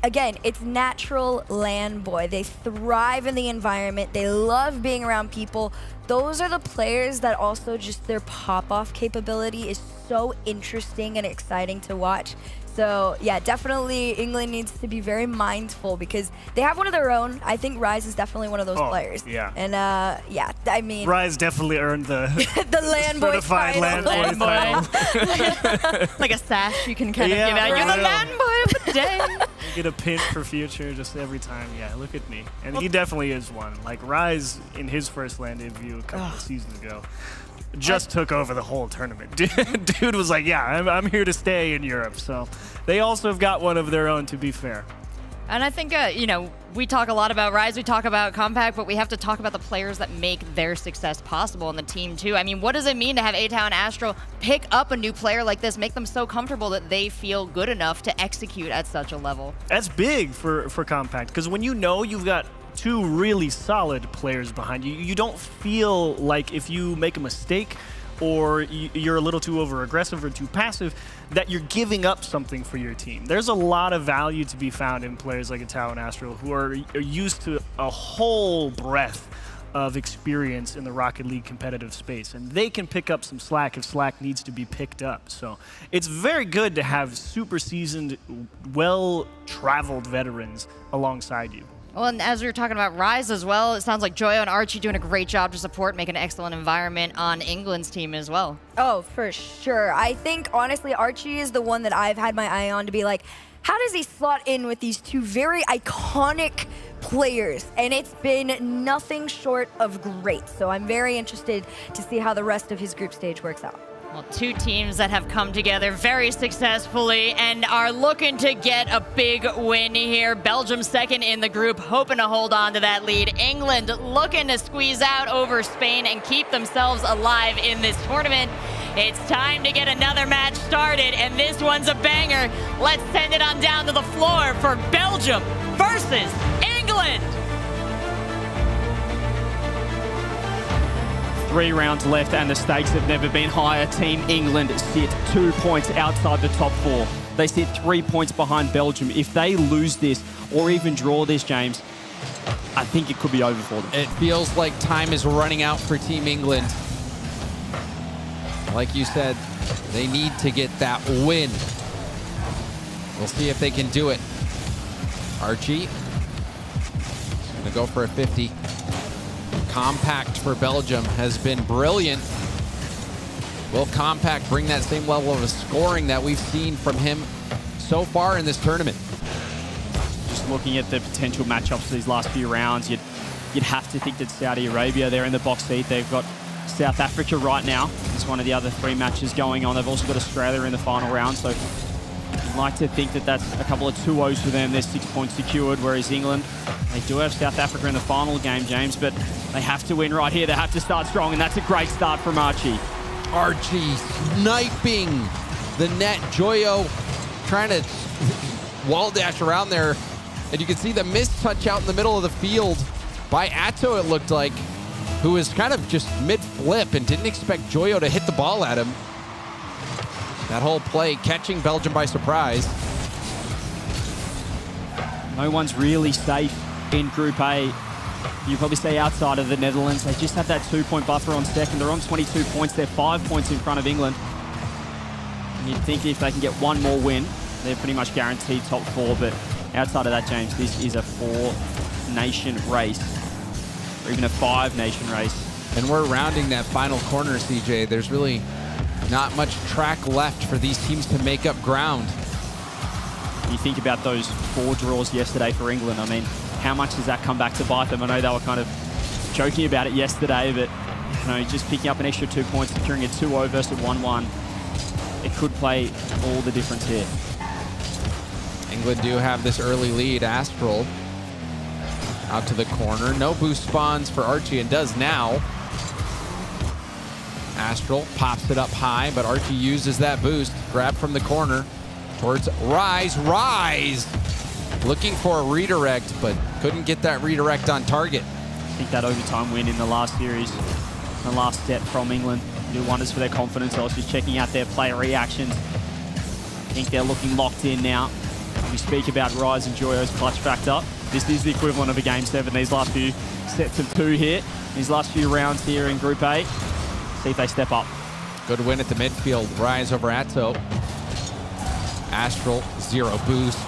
again, it's natural land boy. They thrive in the environment. They love being around people. Those are the players that also just their pop-off capability is so interesting and exciting to watch. So yeah, definitely England needs to be very mindful because they have one of their own. I think Rise is definitely one of those players. Yeah. And yeah, I mean, Rise definitely earned the the land boy certified land boy. Like a sash you can kind of give out. right. You're the land boy of the day. You get a pin for future just every time. Yeah, look at me. And he definitely is one. Like Rise in his first land debut a couple of seasons ago just took over the whole tournament. Dude was like, yeah, I'm here to stay in Europe. So they also have got one of their own, to be fair. And I think, you know, we talk a lot about Rise, we talk about Compact, but we have to talk about the players that make their success possible in the team, too. I mean, what does it mean to have A-Town Astro pick up a new player like this, make them so comfortable that they feel good enough to execute at such a level? That's big for Compact, because when you know you've got two really solid players behind you, you don't feel like if you make a mistake or you're a little too over-aggressive or too passive, that you're giving up something for your team. There's a lot of value to be found in players like A-Town Astro who are used to a whole breadth of experience in the Rocket League competitive space, and they can pick up some slack if slack needs to be picked up. So it's very good to have super seasoned, well-traveled veterans alongside you. Well, and as we were talking about Rise as well, it sounds like Joyo and Archie doing a great job to support, make an excellent environment on England's team as well. Oh, for sure. I think, honestly, Archie is the one that I've had my eye on to be like, how does he slot in with these two very iconic players? And it's been nothing short of great. So I'm very interested to see how the rest of his group stage works out. Well, two teams that have come together very successfully and are looking to get a big win here. Belgium second in the group, hoping to hold on to that lead. England looking to squeeze out over Spain and keep themselves alive in this tournament. It's time to get another match started, and this one's a banger. Let's send it on down to the floor for Belgium versus England. 3 rounds left and the stakes have never been higher. Team England sit 2 points outside the top 4. They sit 3 points behind Belgium. If they lose this or even draw this, James, I think it could be over for them. It feels like time is running out for Team England. Like you said, they need to get that win. We'll see if they can do it. Archie gonna go for a 50. Compact for Belgium has been brilliant. Will Compact bring that same level of scoring that we've seen from him so far in this tournament? Just looking at the potential matchups for these last few rounds, you'd have to think that Saudi Arabia, they're in the box seat. They've got South Africa right now. It's one of the other 3 matches going on. They've also got Australia in the final round. So you'd like to think that that's a couple of 2-0s for them. They're 6 points secured, whereas England, they do have South Africa in the final game, James, but they have to win right here. They have to start strong, and that's a great start from Archie. Archie sniping the net. Joyo trying to wall dash around there. And you can see the missed touch out in the middle of the field by Atto, it looked like, who was kind of just mid-flip and didn't expect Joyo to hit the ball at him. That whole play catching Belgium by surprise. No one's really safe in Group A. You probably say outside of the Netherlands. They just have that 2-point buffer on second. They're on 22 points. They're 5 points in front of England. And you'd think if they can get one more win, they're pretty much guaranteed top 4. But outside of that, James, this is a 4-nation race, or even a 5-nation race. And we're rounding that final corner, CJ. There's really not much track left for these teams to make up ground. You think about those 4 draws yesterday for England. I mean, how much does that come back to bite them? I know they were kind of joking about it yesterday, but you know, just picking up an extra 2 points, securing a 2-0 versus a 1-1, it could play all the difference here. England do have this early lead. Astral out to the corner. No boost spawns for Archie, and does now. Astral pops it up high, but Archie uses that boost. Grab from the corner towards Rise. Rise looking for a redirect, but couldn't get that redirect on target. I think that overtime win in the last series, the last set from England, do wonders for their confidence. I was just checking out their player reactions. I think they're looking locked in now. We speak about Rise and Joyo's clutch factor. This is the equivalent of a Game 7, these last few sets of 2 here. These last few rounds here in Group A. See if they step up. Good win at the midfield. Rise over Atto. Astral, 0 boost.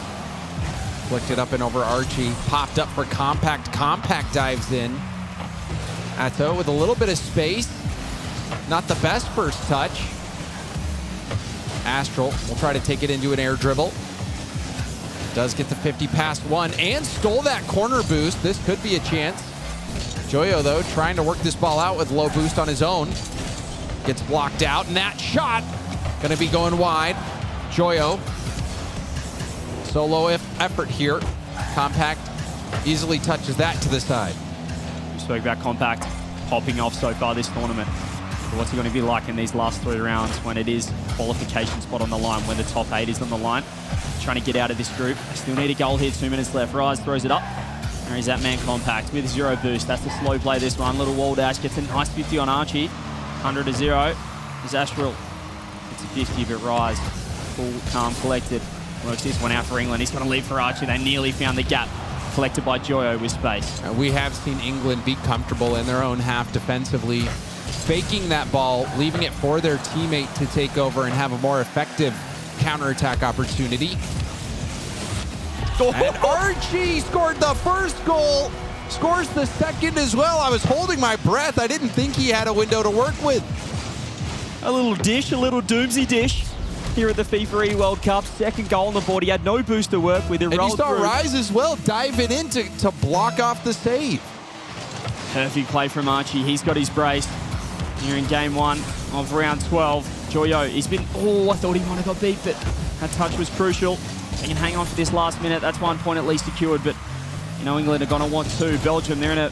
Flicked it up and over Archie. Popped up for Compact. Compact dives in. Atto with a little bit of space. Not the best first touch. Astral will try to take it into an air dribble. Does get the 50 past 1 and stole that corner boost. This could be a chance. Joyo, though, trying to work this ball out with low boost on his own. Gets blocked out, and that shot gonna be going wide. Joyo, solo effort here. Compact easily touches that to the side. We spoke about Compact popping off so far this tournament. But what's it going to be like in these last 3 rounds when it is qualification spot on the line, when the top 8 is on the line? Trying to get out of this group. Still need a goal here, 2 minutes left. Rise throws it up. There is that man Compact with 0 boost. That's the slow play this one. Little wall dash, gets a nice 50 on Archie. 100 to 0. Is Astral. It's a 50, but Rise, cool, calm, collected. Works this one out for England. He's going to leave for Archie. They nearly found the gap. Collected by Joyo with space. We have seen England be comfortable in their own half defensively, faking that ball, leaving it for their teammate to take over and have a more effective counterattack opportunity. And Archie scored the first goal, scores the second as well. I was holding my breath. I didn't think he had a window to work with. A little dish, a little doomsy dish here at the FIFA E World Cup. Second goal on the board. He had no boost to work with. And you saw Rise as well diving in to block off the save. Perfect play from Archie. He's got his brace here in game 1 of round 12. Joyo, he's been, I thought he might have got beat, but that touch was crucial. They can hang on for this last minute. That's 1 point at least secured, but you know England are going to want 2. Belgium, they're in a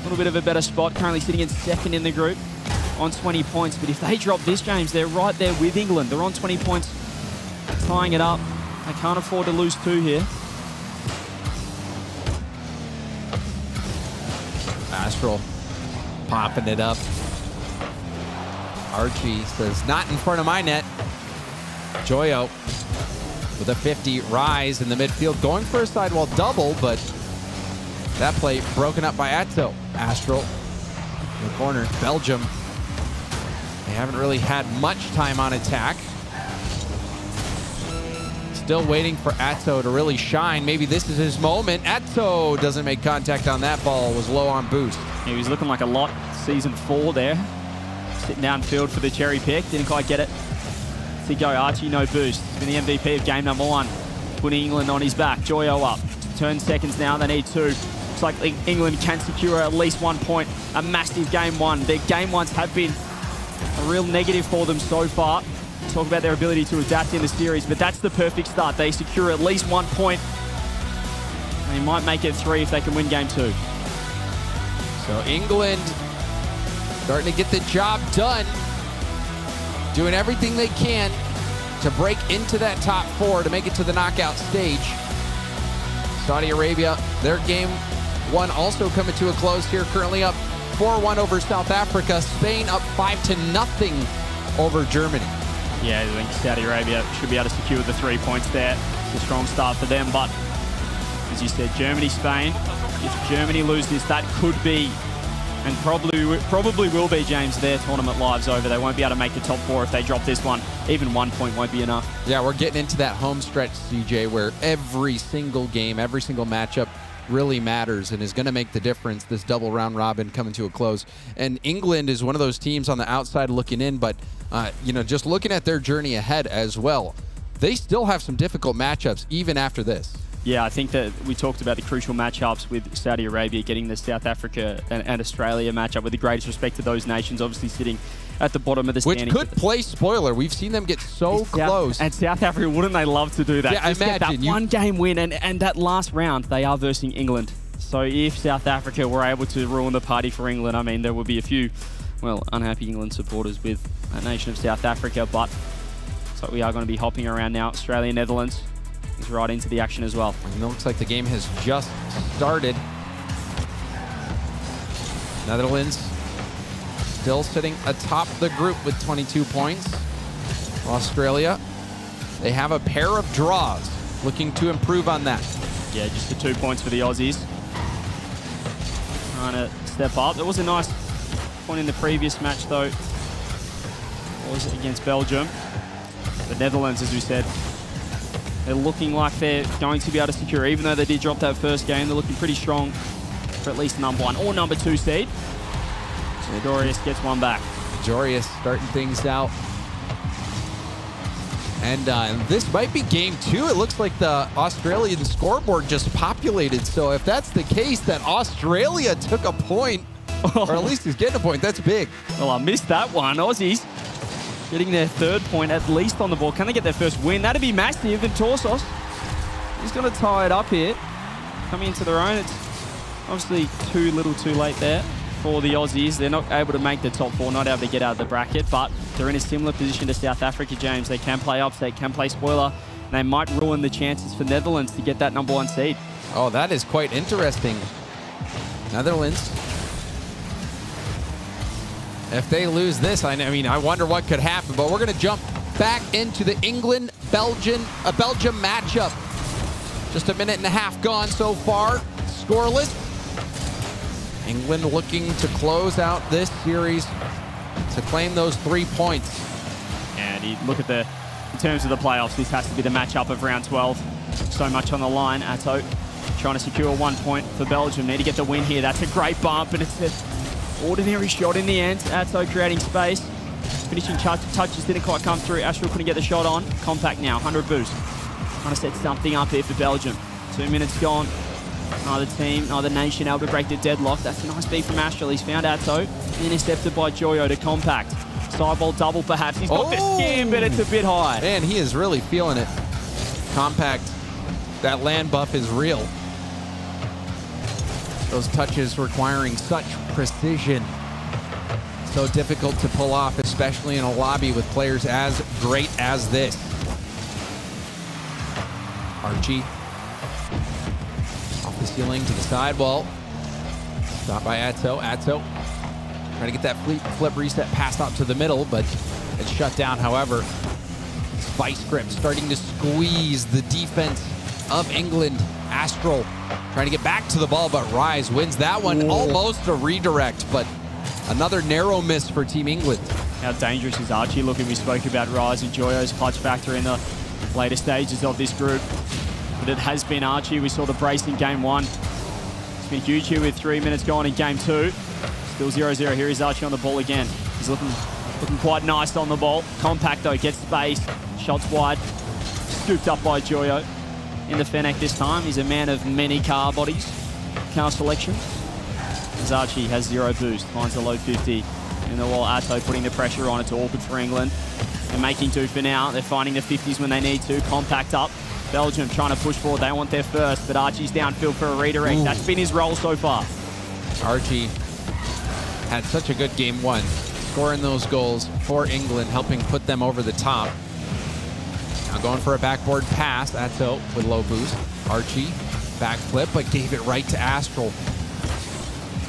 little bit of a better spot, currently sitting in second in the group on 20 points. But if they drop this, James, they're right there with England. They're on 20 points, tying it up. They can't afford to lose 2 here. Astral popping it up. Archie says, not in front of my net. Joyo with a 50. Rise in the midfield, going for a sidewall double, but That play broken up by Atto. Astral in the corner. Belgium. They haven't really had much time on attack. Still waiting for Atto to really shine. Maybe this is his moment. Atto doesn't make contact on that ball. Was low on boost. He was looking like a lot season 4 there. Sitting downfield for the cherry pick. Didn't quite get it. To go Archie, no boost. He's been the MVP of game number 1. Putting England on his back. Joyo up. Turn seconds now. They need 2. Looks like England can secure at least 1 point. A massive game 1. Their game 1s have been a real negative for them so far. Talk about their ability to adapt in the series, but that's the perfect start. They secure at least 1 point. They might make it 3 if they can win game 2. So England starting to get the job done. Doing everything they can to break into that top 4 to make it to the knockout stage. Saudi Arabia, their game 1 also coming to a close here. Currently up 4-1 over South Africa. Spain up 5-0 over Germany. Yeah, I think Saudi Arabia should be able to secure the 3 points there. It's a strong start for them, but as you said, Germany, Spain. If Germany lose this, that could be, and probably will be, James, their tournament lives over. They won't be able to make the top 4 if they drop this one. Even 1 point won't be enough. Yeah, we're getting into that home stretch, CJ, where every single game, every single matchup really matters and is going to make the difference. This double round robin coming to a close. And England is one of those teams on the outside looking in, but just looking at their journey ahead as well, they still have some difficult matchups even after this. Yeah, I think that we talked about the crucial matchups with Saudi Arabia getting the South Africa and Australia matchup with the greatest respect to those nations, obviously sitting at the bottom of the standings. Which could play spoiler. We've seen them get so close. And South Africa, wouldn't they love to do that? Yeah, Just get that one game win, and that last round, they are versing England. So if South Africa were able to ruin the party for England, I mean, there would be a few, unhappy England supporters with a nation of South Africa, but so we are going to be hopping around now. Australia, Netherlands is right into the action as well. And it looks like the game has just started. Netherlands still sitting atop the group with 22 points. Australia, they have a pair of draws, looking to improve on that. Yeah, just the 2 points for the Aussies. Trying to step up. There was a nice point in the previous match, though. What was it against Belgium? The Netherlands, as we said, they're looking like they're going to be able to secure, even though they did drop that first game, they're looking pretty strong for at least number 1 or number 2 seed. So Jorius gets one back. Jorius starting things out. And this might be game 2. It looks like the Australian scoreboard just populated. So if that's the case, that Australia took a point, or at least is getting a point, that's big. Well, I missed that one. Aussies getting their 3rd point at least on the ball. Can they get their first win? That'd be massive. And Torsos, he's going to tie it up here. Coming into their own. It's obviously too little too late there for the Aussies. They're not able to make the top 4, not able to get out of the bracket, but they're in a similar position to South Africa, James. They can play upset, can play spoiler, and they might ruin the chances for Netherlands to get that number 1 seed. Oh, that is quite interesting. Netherlands, if they lose this, I mean, I wonder what could happen, but we're going to jump back into the England-Belgium matchup. Just a minute and a half gone so far, scoreless. England looking to close out this series to claim those 3 points. And you look at in terms of the playoffs, this has to be the matchup of round 12. So much on the line. Atto trying to secure 1 point for Belgium. Need to get the win here. That's a great bump, and it's an ordinary shot in the end. Atto creating space. Finishing touches didn't quite come through. Astral couldn't get the shot on. Compact now, 100 boost. Trying to set something up here for Belgium. 2 minutes gone. Neither team, neither nation able to break the deadlock. That's a nice beat from Astral. He's found Atto. Intercepted by Joyo to Compact. Sideball double perhaps. He's got the skin, but it's a bit high. Man, he is really feeling it. Compact, that land buff is real. Those touches requiring such precision. So difficult to pull off, especially in a lobby with players as great as this. Archie. Off the ceiling to the sidewall. Stopped by Atto. Atto trying to get that flip reset pass out to the middle, but it's shut down, however. Vice grip starting to squeeze the defense of England. Astral Trying to get back to the ball, but Rise wins that one. Almost a redirect, but another narrow miss for Team England. How dangerous is Archie looking? We spoke about Rise and Joyo's clutch factor in the later stages of this group. But it has been Archie. We saw the brace in game 1. It's been huge here with 3 minutes gone in game 2. Still 0-0. Here is Archie on the ball again. He's looking quite nice on the ball. Compact though, gets space. Shots wide. Scooped up by Joyo. In the Fennec this time. He's a man of many car bodies. Car selection. As Archie has 0 boost. Finds a low 50. And the wall Atto putting the pressure on. It's awkward for England. They're making do for now. They're finding the 50s when they need to. Compact up. Belgium trying to push forward. They want their first, but Archie's downfield for a redirect. That's been his role so far. Archie had such a good game 1, scoring those goals for England, helping put them over the top. Now going for a backboard pass. Atto with low boost. Archie backflip, but gave it right to Astral.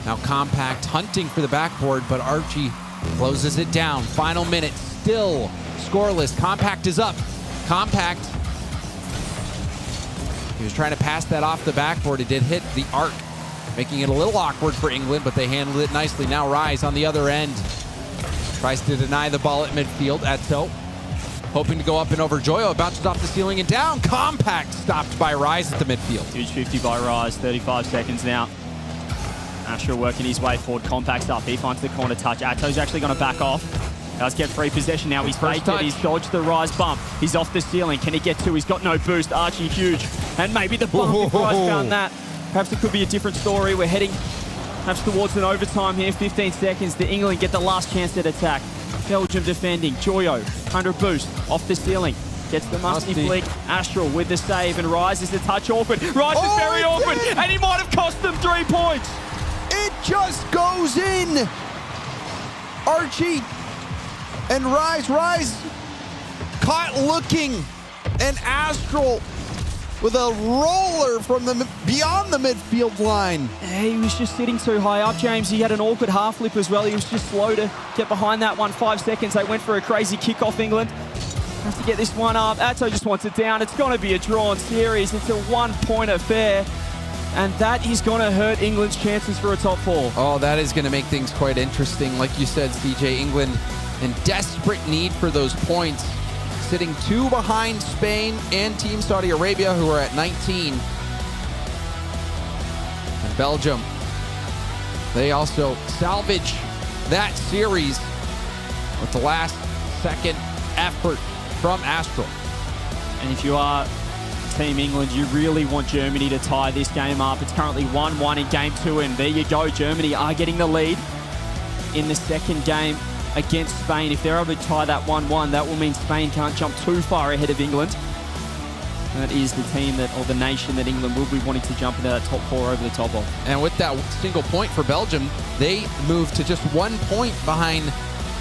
Now Compact hunting for the backboard, but Archie closes it down. Final minute, still scoreless. Compact is up. Compact. He was trying to pass that off the backboard. It did hit the arc, making it a little awkward for England, but they handled it nicely. Now Rise on the other end. Tries to deny the ball at midfield. Atto hoping to go up and over. Joyo bounces off the ceiling and down. Compact stopped by Rise at the midfield. Huge 50 by Rise. 35 seconds now. Astro working his way forward. Compact's up. He finds the corner touch. Atto's actually going to back off. Does get free possession now. He's faked it. He's dodged the Rise bump. He's off the ceiling. Can he get 2? He's got no boost. Archie huge. And maybe the bump if Rise found that. Perhaps it could be a different story. We're heading perhaps towards an overtime here. 15 seconds to England get the last chance at attack. Belgium defending. Joyo, 100 boost. Off the ceiling. Gets the musty flick. Astral with the save. And Rise is a touch awkward. Rise is very awkward. And he might have cost them 3 points. It just goes in. Archie and Rise caught looking, and Astral with a roller from the beyond the midfield line. He was just sitting too high up, James. He had an awkward half flip as well. He was just slow to get behind that one. 5 seconds. They went for a crazy kickoff, England. Has to get this one up. Atto just wants it down. It's going to be a drawn series. It's a 1-point affair. And that is going to hurt England's chances for a top 4. Oh, that is going to make things quite interesting. Like you said, CJ, England in desperate need for those points. Sitting 2 behind Spain and Team Saudi Arabia, who are at 19. And Belgium, they also salvage that series with the last second effort from Astral. And if you are Team England, you really want Germany to tie this game up. It's currently 1-1 in game 2, and there you go. Germany are getting the lead in the second game against Spain. If they're able to tie that 1-1, that will mean Spain can't jump too far ahead of England. And that is the team that, or the nation that England will be wanting to jump into that top 4 over the top of. And with that single point for Belgium, they move to just 1 point behind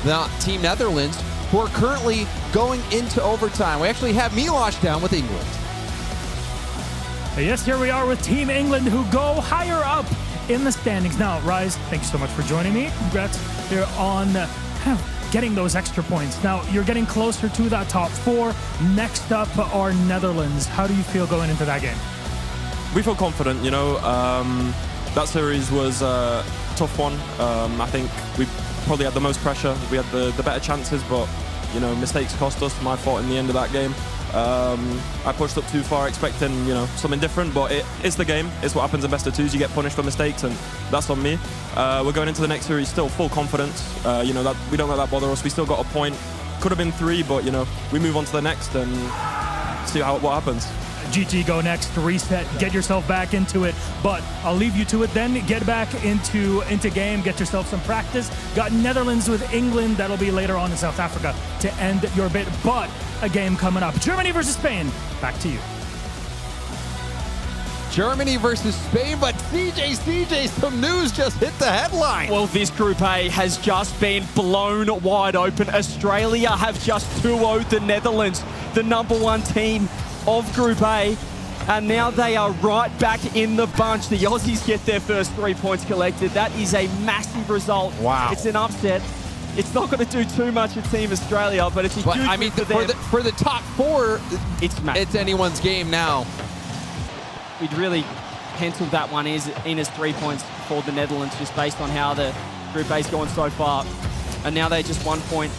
the Team Netherlands, who are currently going into overtime. We actually have Milosh down with England. Yes, here we are with Team England, who go higher up in the standings. Now, Rise, thank you so much for joining me. Congrats here on kind of getting those extra points. Now, you're getting closer to that top 4. Next up are Netherlands. How do you feel going into that game? We feel confident, you know. That series was a tough one. I think we probably had the most pressure. We had the better chances, but, you know, mistakes cost us. My fault in the end of that game. I pushed up too far expecting, you know, something different, but it's the game. It's what happens in best of 2s. You get punished for mistakes, and that's on me. We're going into the next series still full confidence. You know, that we don't let that bother us. We still got a point. Could have been 3, but, you know, we move on to the next and see what happens. GT, go next, reset, get yourself back into it. But I'll leave you to it then. Get back into game, get yourself some practice. Got Netherlands with England. That'll be later on in South Africa to end your bit. But a game coming up. Germany versus Spain. Back to you. Germany versus Spain, but CJ, some news just hit the headline. Well, this Group A has just been blown wide open. Australia have just 2-0'd the Netherlands, the #1 team of Group A, and now they are right back in the bunch. The Aussies get their first 3 points collected. That is a massive result. Wow. It's an upset. It's not going to do too much for Team Australia, but it's a huge I mean, for them. for the top 4, it's anyone's game now. We'd really penciled that one in as 3 points for the Netherlands, just based on how the Group A's gone so far. And now they're just 1 point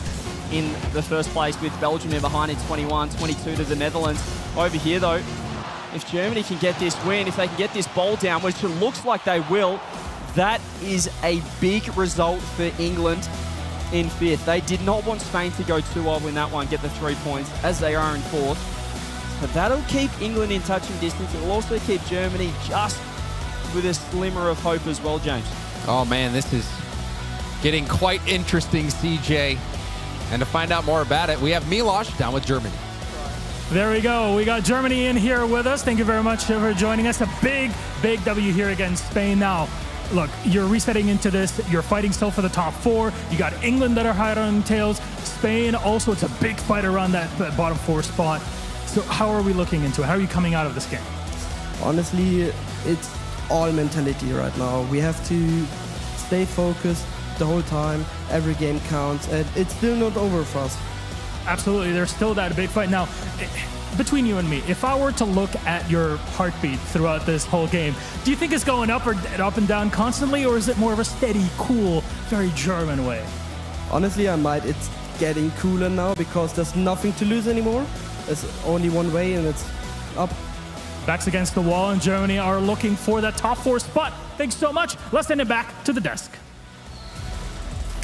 in the first place with Belgium in behind in 21-22 to the Netherlands. Over here, though, if Germany can get this win, if they can get this ball down, which it looks like they will, that is a big result for England in 5th. They did not want Spain to go 2-0 in that one, get the 3 points, as they are in 4th. But that'll keep England in touching distance. It'll also keep Germany just with a slimmer of hope as well, James. Oh man, this is getting quite interesting, CJ. And to find out more about it, we have Milos down with Germany. There we go. We got Germany in here with us. Thank you very much for joining us. A big, big W here against Spain. Now, look, you're resetting into this. You're fighting still for the top 4. You got England that are higher on tails. Spain also, it's a big fight around that bottom 4 spot. So how are we looking into it? How are you coming out of this game? Honestly, it's all mentality right now. We have to stay focused the whole time. Every game counts, and it's still not over for us. Absolutely, there's still that big fight. Now, between you and me, if I were to look at your heartbeat throughout this whole game, do you think it's going up and down constantly, or is it more of a steady, cool, very German way? Honestly, it's getting cooler now because there's nothing to lose anymore. It's only one way, and it's up. Backs against the wall, and Germany are looking for that top 4 spot. Thanks so much. Let's send it back to the desk.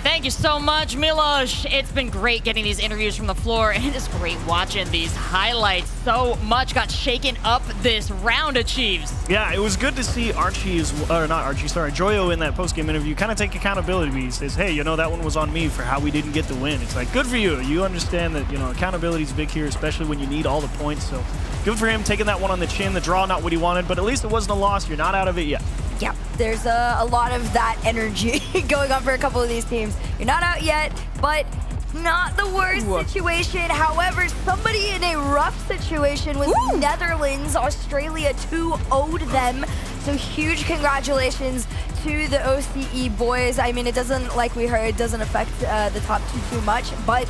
Thank you so much, Milos. It's been great getting these interviews from the floor, and it's great watching these highlights. So much got shaken up this round of Chiefs. Yeah, it was good to see Joyo in that post-game interview kind of take accountability. He says, hey, that one was on me for how we didn't get the win. It's like, good for you. You understand that, accountability is big here, especially when you need all the points. So good for him taking that one on the chin. The draw, not what he wanted, but at least it wasn't a loss. You're not out of it yet. Yeah, there's a lot of that energy going on for a couple of these teams. You're not out yet, but not the worst situation. However, somebody in a rough situation was Netherlands. Australia 2-0'd them. So huge congratulations to the OCE boys. I mean, it doesn't, like we heard, doesn't affect the top 2 too much, but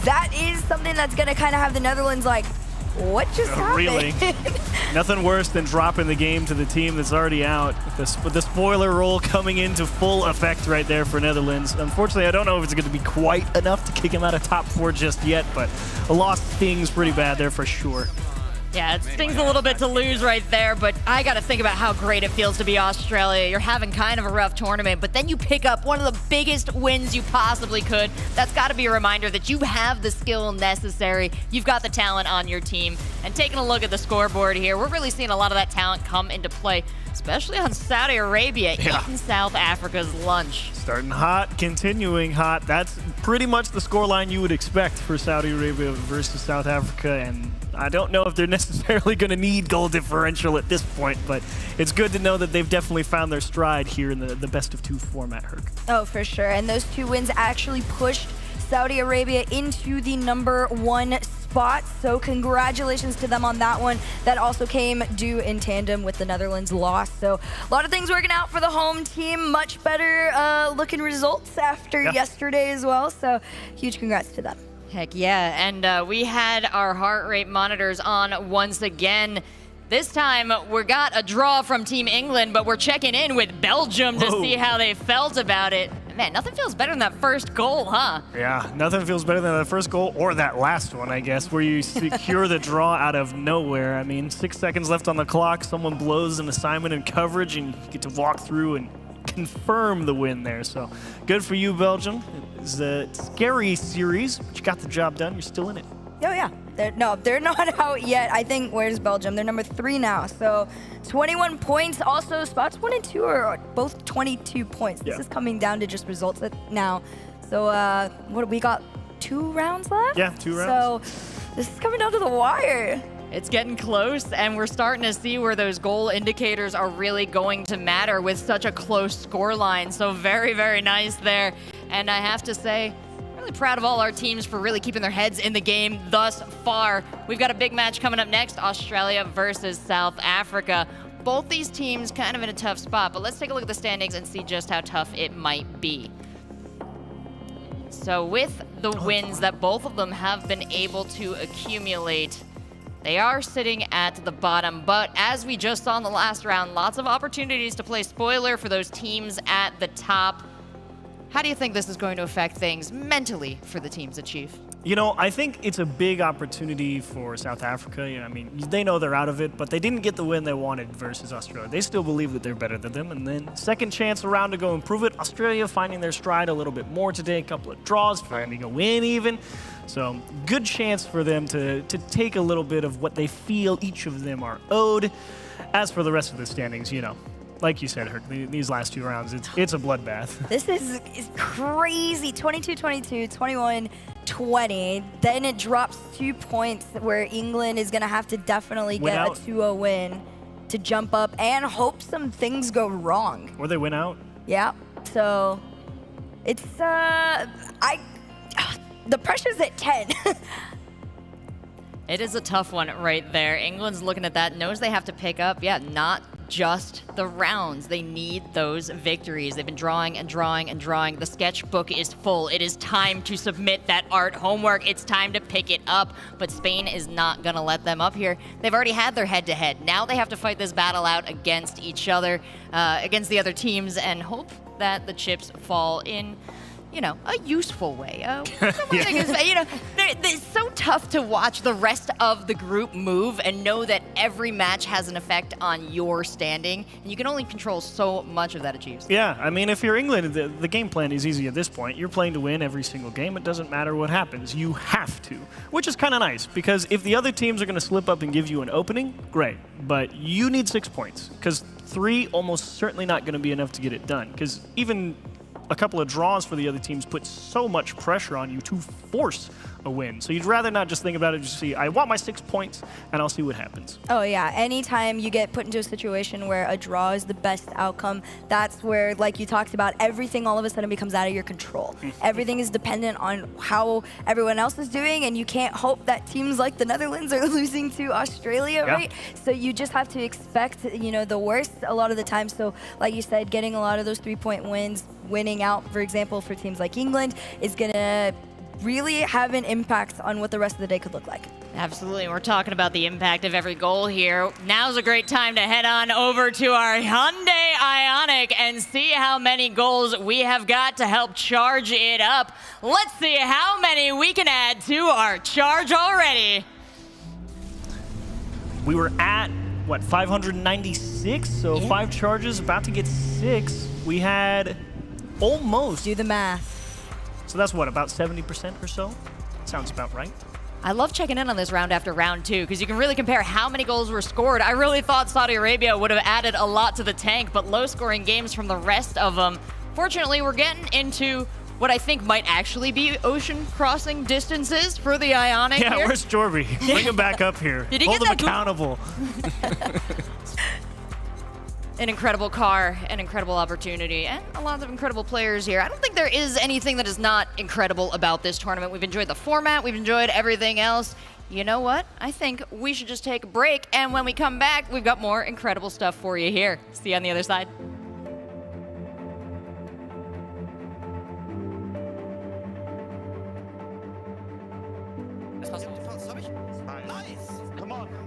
that is something that's going to kind of have the Netherlands like, what just happened? Really? Nothing worse than dropping the game to the team that's already out. With the spoiler roll coming into full effect right there for Netherlands. Unfortunately, I don't know if it's going to be quite enough to kick him out of top 4 just yet, but a loss stings pretty bad there for sure. Yeah, it stings a little bit to lose right there, but I got to think about how great it feels to be Australia. You're having kind of a rough tournament, but then you pick up one of the biggest wins you possibly could. That's got to be a reminder that you have the skill necessary. You've got the talent on your team. And taking a look at the scoreboard here, we're really seeing a lot of that talent come into play, especially on Saudi Arabia eating South Africa's lunch. Starting hot, continuing hot. That's pretty much the scoreline you would expect for Saudi Arabia versus South Africa, and I don't know if they're necessarily going to need goal differential at this point, but it's good to know that they've definitely found their stride here in the best of 2 format, Herc. Oh, for sure. And those 2 wins actually pushed Saudi Arabia into the number 1 spot. So congratulations to them on that one. That also came due in tandem with the Netherlands loss. So a lot of things working out for the home team. Much better looking results after yesterday as well. So huge congrats to them. Heck yeah, and we had our heart rate monitors on once again. This time, we got a draw from Team England, but we're checking in with Belgium to see how they felt about it. Man, nothing feels better than that first goal, huh? Yeah, nothing feels better than that first goal or that last one, I guess, where you secure the draw out of nowhere. I mean, 6 seconds left on the clock, someone blows an assignment and coverage, and you get to walk through and confirm the win there. So good for you, Belgium. It was a scary series, but you got the job done. You're still in it. Oh, yeah. They're not out yet. I think, where's Belgium? They're number 3 now. So 21 points. Also, spots 1 and 2 are both 22 points. This is coming down to just results now. So what we got? 2 rounds left? Yeah, 2 rounds. So this is coming down to the wire. It's getting close, and we're starting to see where those goal indicators are really going to matter with such a close scoreline. So very, very nice there. And I have to say, really proud of all our teams for really keeping their heads in the game thus far. We've got a big match coming up next, Australia versus South Africa. Both these teams kind of in a tough spot, but let's take a look at the standings and see just how tough it might be. So with the wins that both of them have been able to accumulate, They are sitting at the bottom, but as we just saw in the last round, lots of opportunities to play spoiler for those teams at the top. How do you think this is going to affect things mentally for the teams at Chief? You know, I think it's a big opportunity for South Africa. I mean, they know they're out of it, but they didn't get the win they wanted versus Australia. They still believe that they're better than them, and then second chance around to go improve it. Australia finding their stride a little bit more today, a couple of draws, finding a win even. So good chance for them to take a little bit of what they feel each of them are owed. As for the rest of the standings, you know, like you said, Herc, these last 2 rounds, it's a bloodbath. This is crazy. 22-22, 21-20. Then it drops 2 points where England is going to have to definitely Win get out. a 2-0 win to jump up and hope some things go wrong. Or they win out. Yeah. So it's the pressure's at 10. It is a tough one right there. England's looking at that, knows they have to pick up, not just the rounds. They need those victories. They've been drawing and drawing and drawing. The sketchbook is full. It is time to submit that art homework. It's time to pick it up, but Spain is not going to let them up here. They've already had their head-to-head. Now they have to fight this battle out against each other, against the other teams, and hope that the chips fall in, you know, a useful way. You know, it's so tough to watch the rest of the group move and know that every match has an effect on your standing, and you can only control so much of that achieves. Yeah, I mean, if you're England, the game plan is easy at this point. You're playing to win every single game. It doesn't matter what happens. You have to, which is kind of nice, because if the other teams are going to slip up and give you an opening, great. But you need 6 points, because 3 almost certainly not going to be enough to get it done, because even a couple of draws for the other teams put so much pressure on you to force a win. So you'd rather not just think about it, just see, I want my 6 points, and I'll see what happens. Oh yeah, anytime you get put into a situation where a draw is the best outcome, that's where, like you talked about, everything all of a sudden becomes out of your control. Everything is dependent on how everyone else is doing, and you can't hope that teams like the Netherlands are losing to Australia, right? So you just have to expect, you know, the worst a lot of the time. So like you said, getting a lot of those 3-point wins, winning out, for example, for teams like England, is gonna really have an impact on what the rest of the day could look like. Absolutely. We're talking about the impact of every goal here. Now's a great time to head on over to our Hyundai Ioniq and see how many goals we have got to help charge it up. Let's see how many we can add to our charge already. We were at, what, 596? So 5 charges, about to get 6. We had almost. Do the math. So that's what, about 70% or so? Sounds about right. I love checking in on this round after round 2 because you can really compare how many goals were scored. I really thought Saudi Arabia would have added a lot to the tank, but low-scoring games from the rest of them. Fortunately, we're getting into what I think might actually be ocean crossing distances for the Ioniq Yeah, here. where's Jorby? Bring him back up here. Did he Hold get him that accountable. An incredible car, an incredible opportunity, and a lot of incredible players here. I don't think there is anything that is not incredible about this tournament. We've enjoyed the format, we've enjoyed everything else. You know what? I think we should just take a break, and when we come back, we've got more incredible stuff for you here. See you on the other side.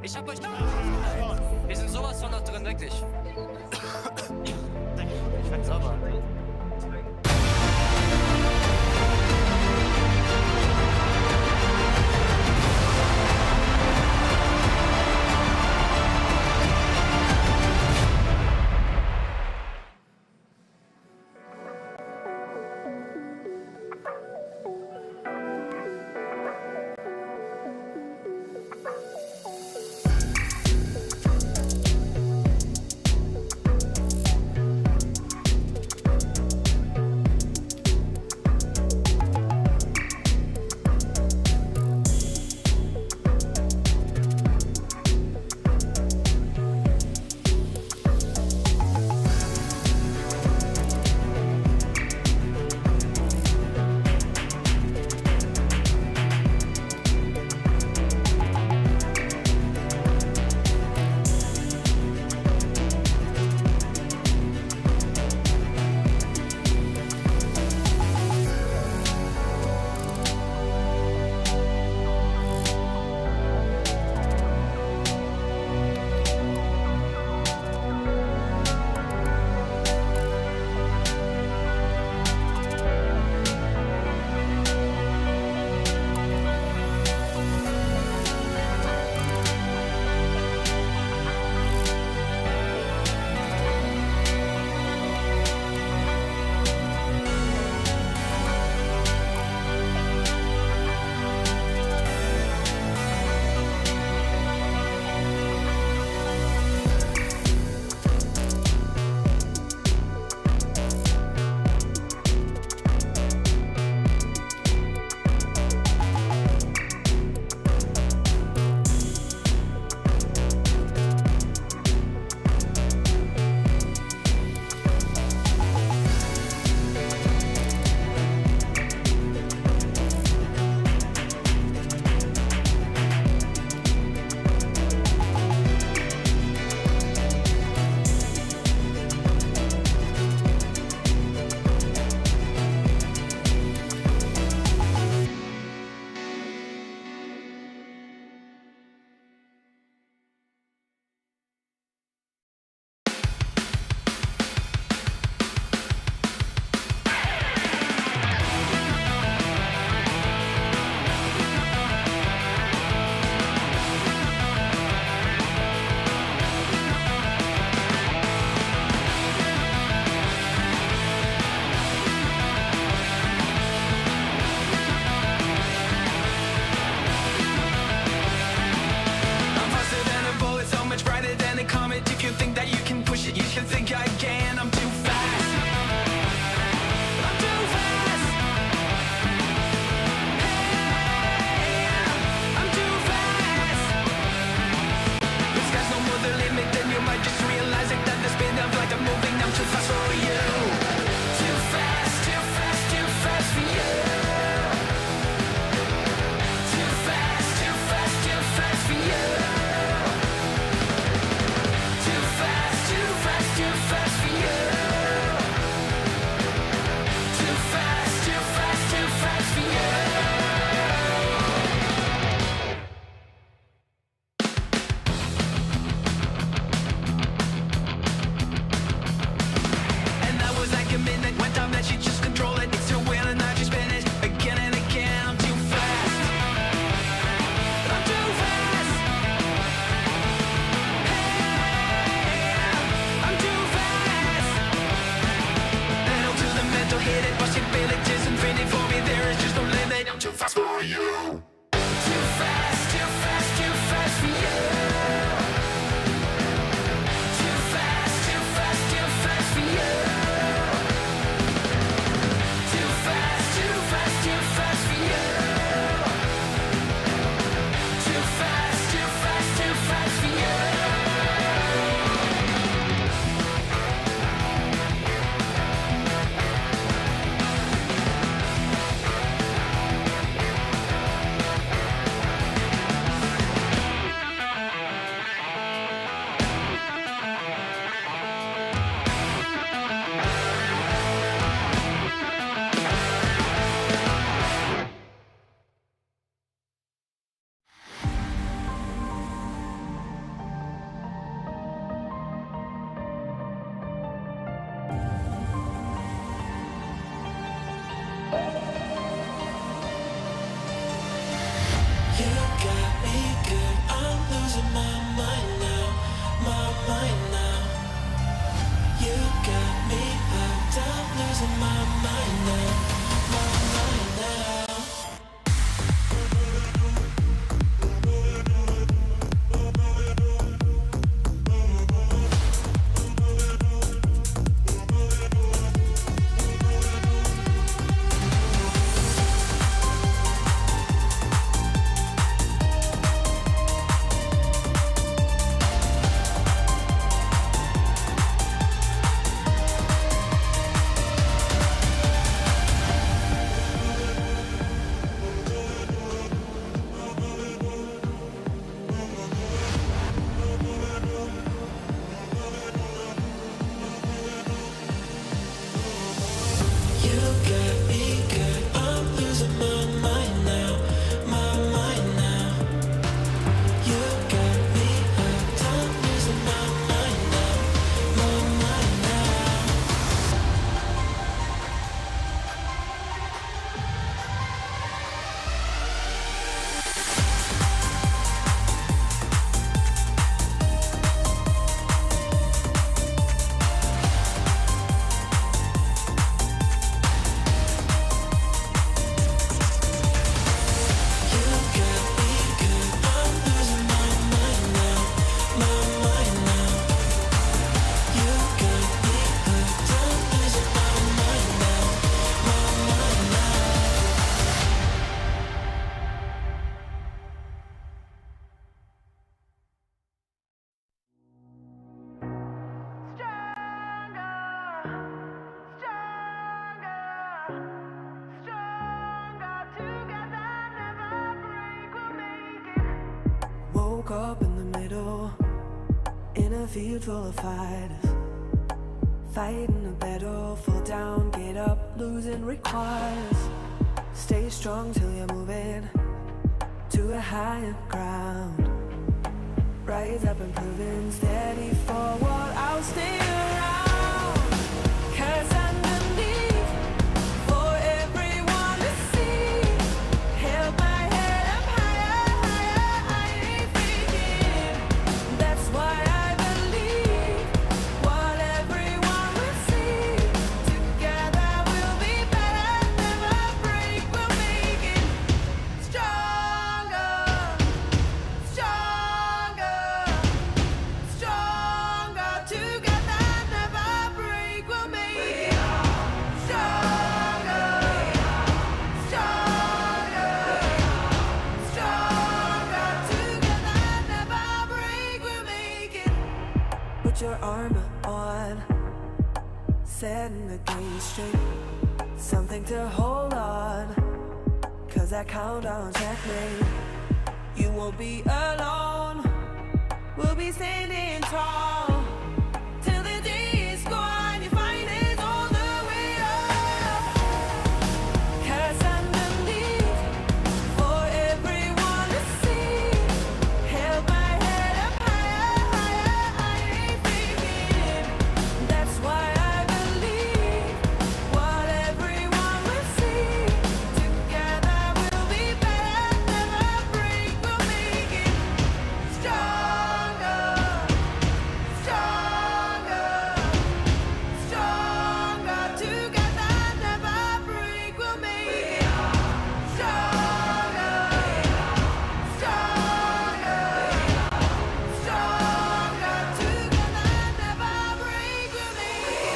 Ich hab euch da. Wir sind sowas von noch drin, wirklich. Ich find's sauber. woke up in the middle, in a field full of fighters, fighting a battle, fall down, get up, losing requires. Stay strong till you're moving to a higher ground. Rise up and proving steady forward, I'll stay around. 'Cause underneath, for everyone to see, held my head up higher, higher, I ain't faking. That's why I believe what everyone will see. Together we'll be better, never break, we'll make it stronger, stronger, stronger. Together never break, we'll make it stronger, stronger, stronger. Together never break, we'll make it. Put your armor on, setting the game straight, something to hold on, 'cause I count on checkmate. You won't be alone, we'll be standing tall till the day is gone. Your fight is all the way up. 'Cause underneath, for everyone to see, held my head up higher, higher, I ain't faking. That's why I believe what everyone will see. Together we'll be better, never break, we'll make it stronger, stronger, stronger. Together never break, we'll make it stronger, stronger, stronger. Together never break, we'll make it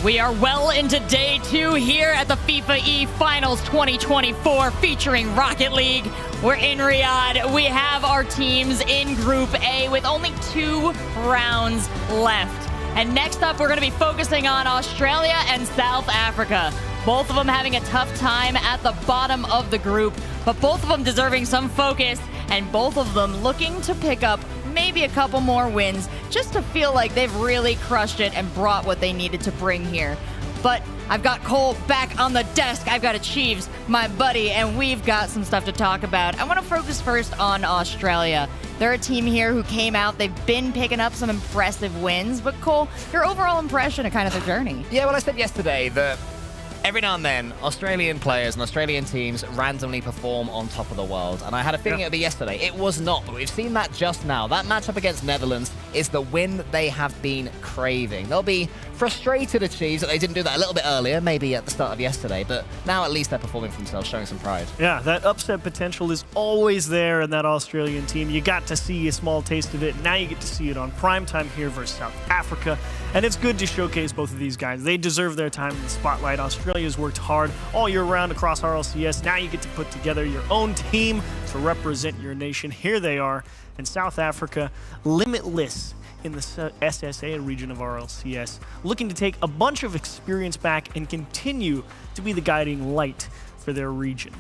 We are well into day 2 here at the FIFA E Finals 2024 featuring Rocket League. We're in Riyadh. We have our teams in Group A with only 2 rounds left. And next up, we're going to be focusing on Australia and South Africa. Both of them having a tough time at the bottom of the group, but both of them deserving some focus, and both of them looking to pick up maybe a couple more wins just to feel like they've really crushed it and brought what they needed to bring here. But I've got Cole back on the desk. I've got Achieves, my buddy, and we've got some stuff to talk about. I want to focus first on Australia. They're a team here who came out. They've been picking up some impressive wins. But Cole, your overall impression of kind of their journey? Yeah, well, I said yesterday that every now and then, Australian players and Australian teams randomly perform on top of the world. And I had a feeling it would be yesterday. It was not, but we've seen that just now. That matchup against Netherlands is the win that they have been craving. They'll be frustrated at Chiefs that they didn't do that a little bit earlier, maybe at the start of yesterday, but now at least they're performing for themselves, showing some pride. Yeah, that upset potential is always there in that Australian team. You got to see a small taste of it. Now you get to see it on primetime here versus South Africa. And it's good to showcase both of these guys. They deserve their time in the spotlight. Australia's worked hard all year round across RLCS. Now you get to put together your own team to represent your nation. Here they are. And South Africa, limitless in the SSA region of RLCS, looking to take a bunch of experience back and continue to be the guiding light for their region.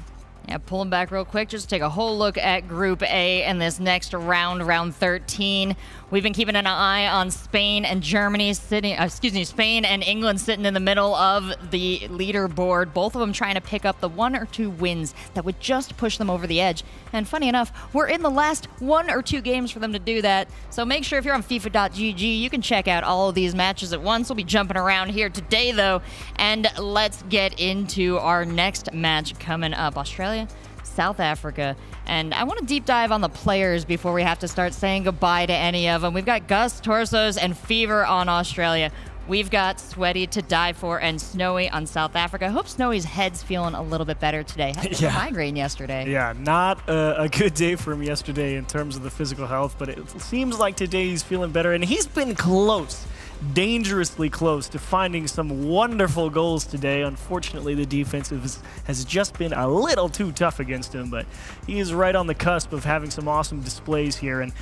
Yeah, pulling back real quick, just take a whole look at Group A in this next round, round 13. We've been keeping an eye on Spain and Germany sitting, Spain and England sitting in the middle of the leaderboard, both of them trying to pick up the 1 or 2 wins that would just push them over the edge. And funny enough, we're in the last 1 or 2 games for them to do that. So make sure if you're on FIFA.gg, you can check out all of these matches at once. We'll be jumping around here today, though. And let's get into our next match coming up. Australia, South Africa. And I want to deep dive on the players before we have to start saying goodbye to any of them. We've got Gus, Torsos, and Fever on Australia. We've got Sweaty, To Die For, and Snowy on South Africa. I hope Snowy's head's feeling a little bit better today. Had a migraine yesterday. Yeah, not a good day for him yesterday in terms of the physical health, but it seems like today he's feeling better, and he's been close, dangerously close to finding some wonderful goals today. Unfortunately, the defense has just been a little too tough against him, but he is right on the cusp of having some awesome displays here, and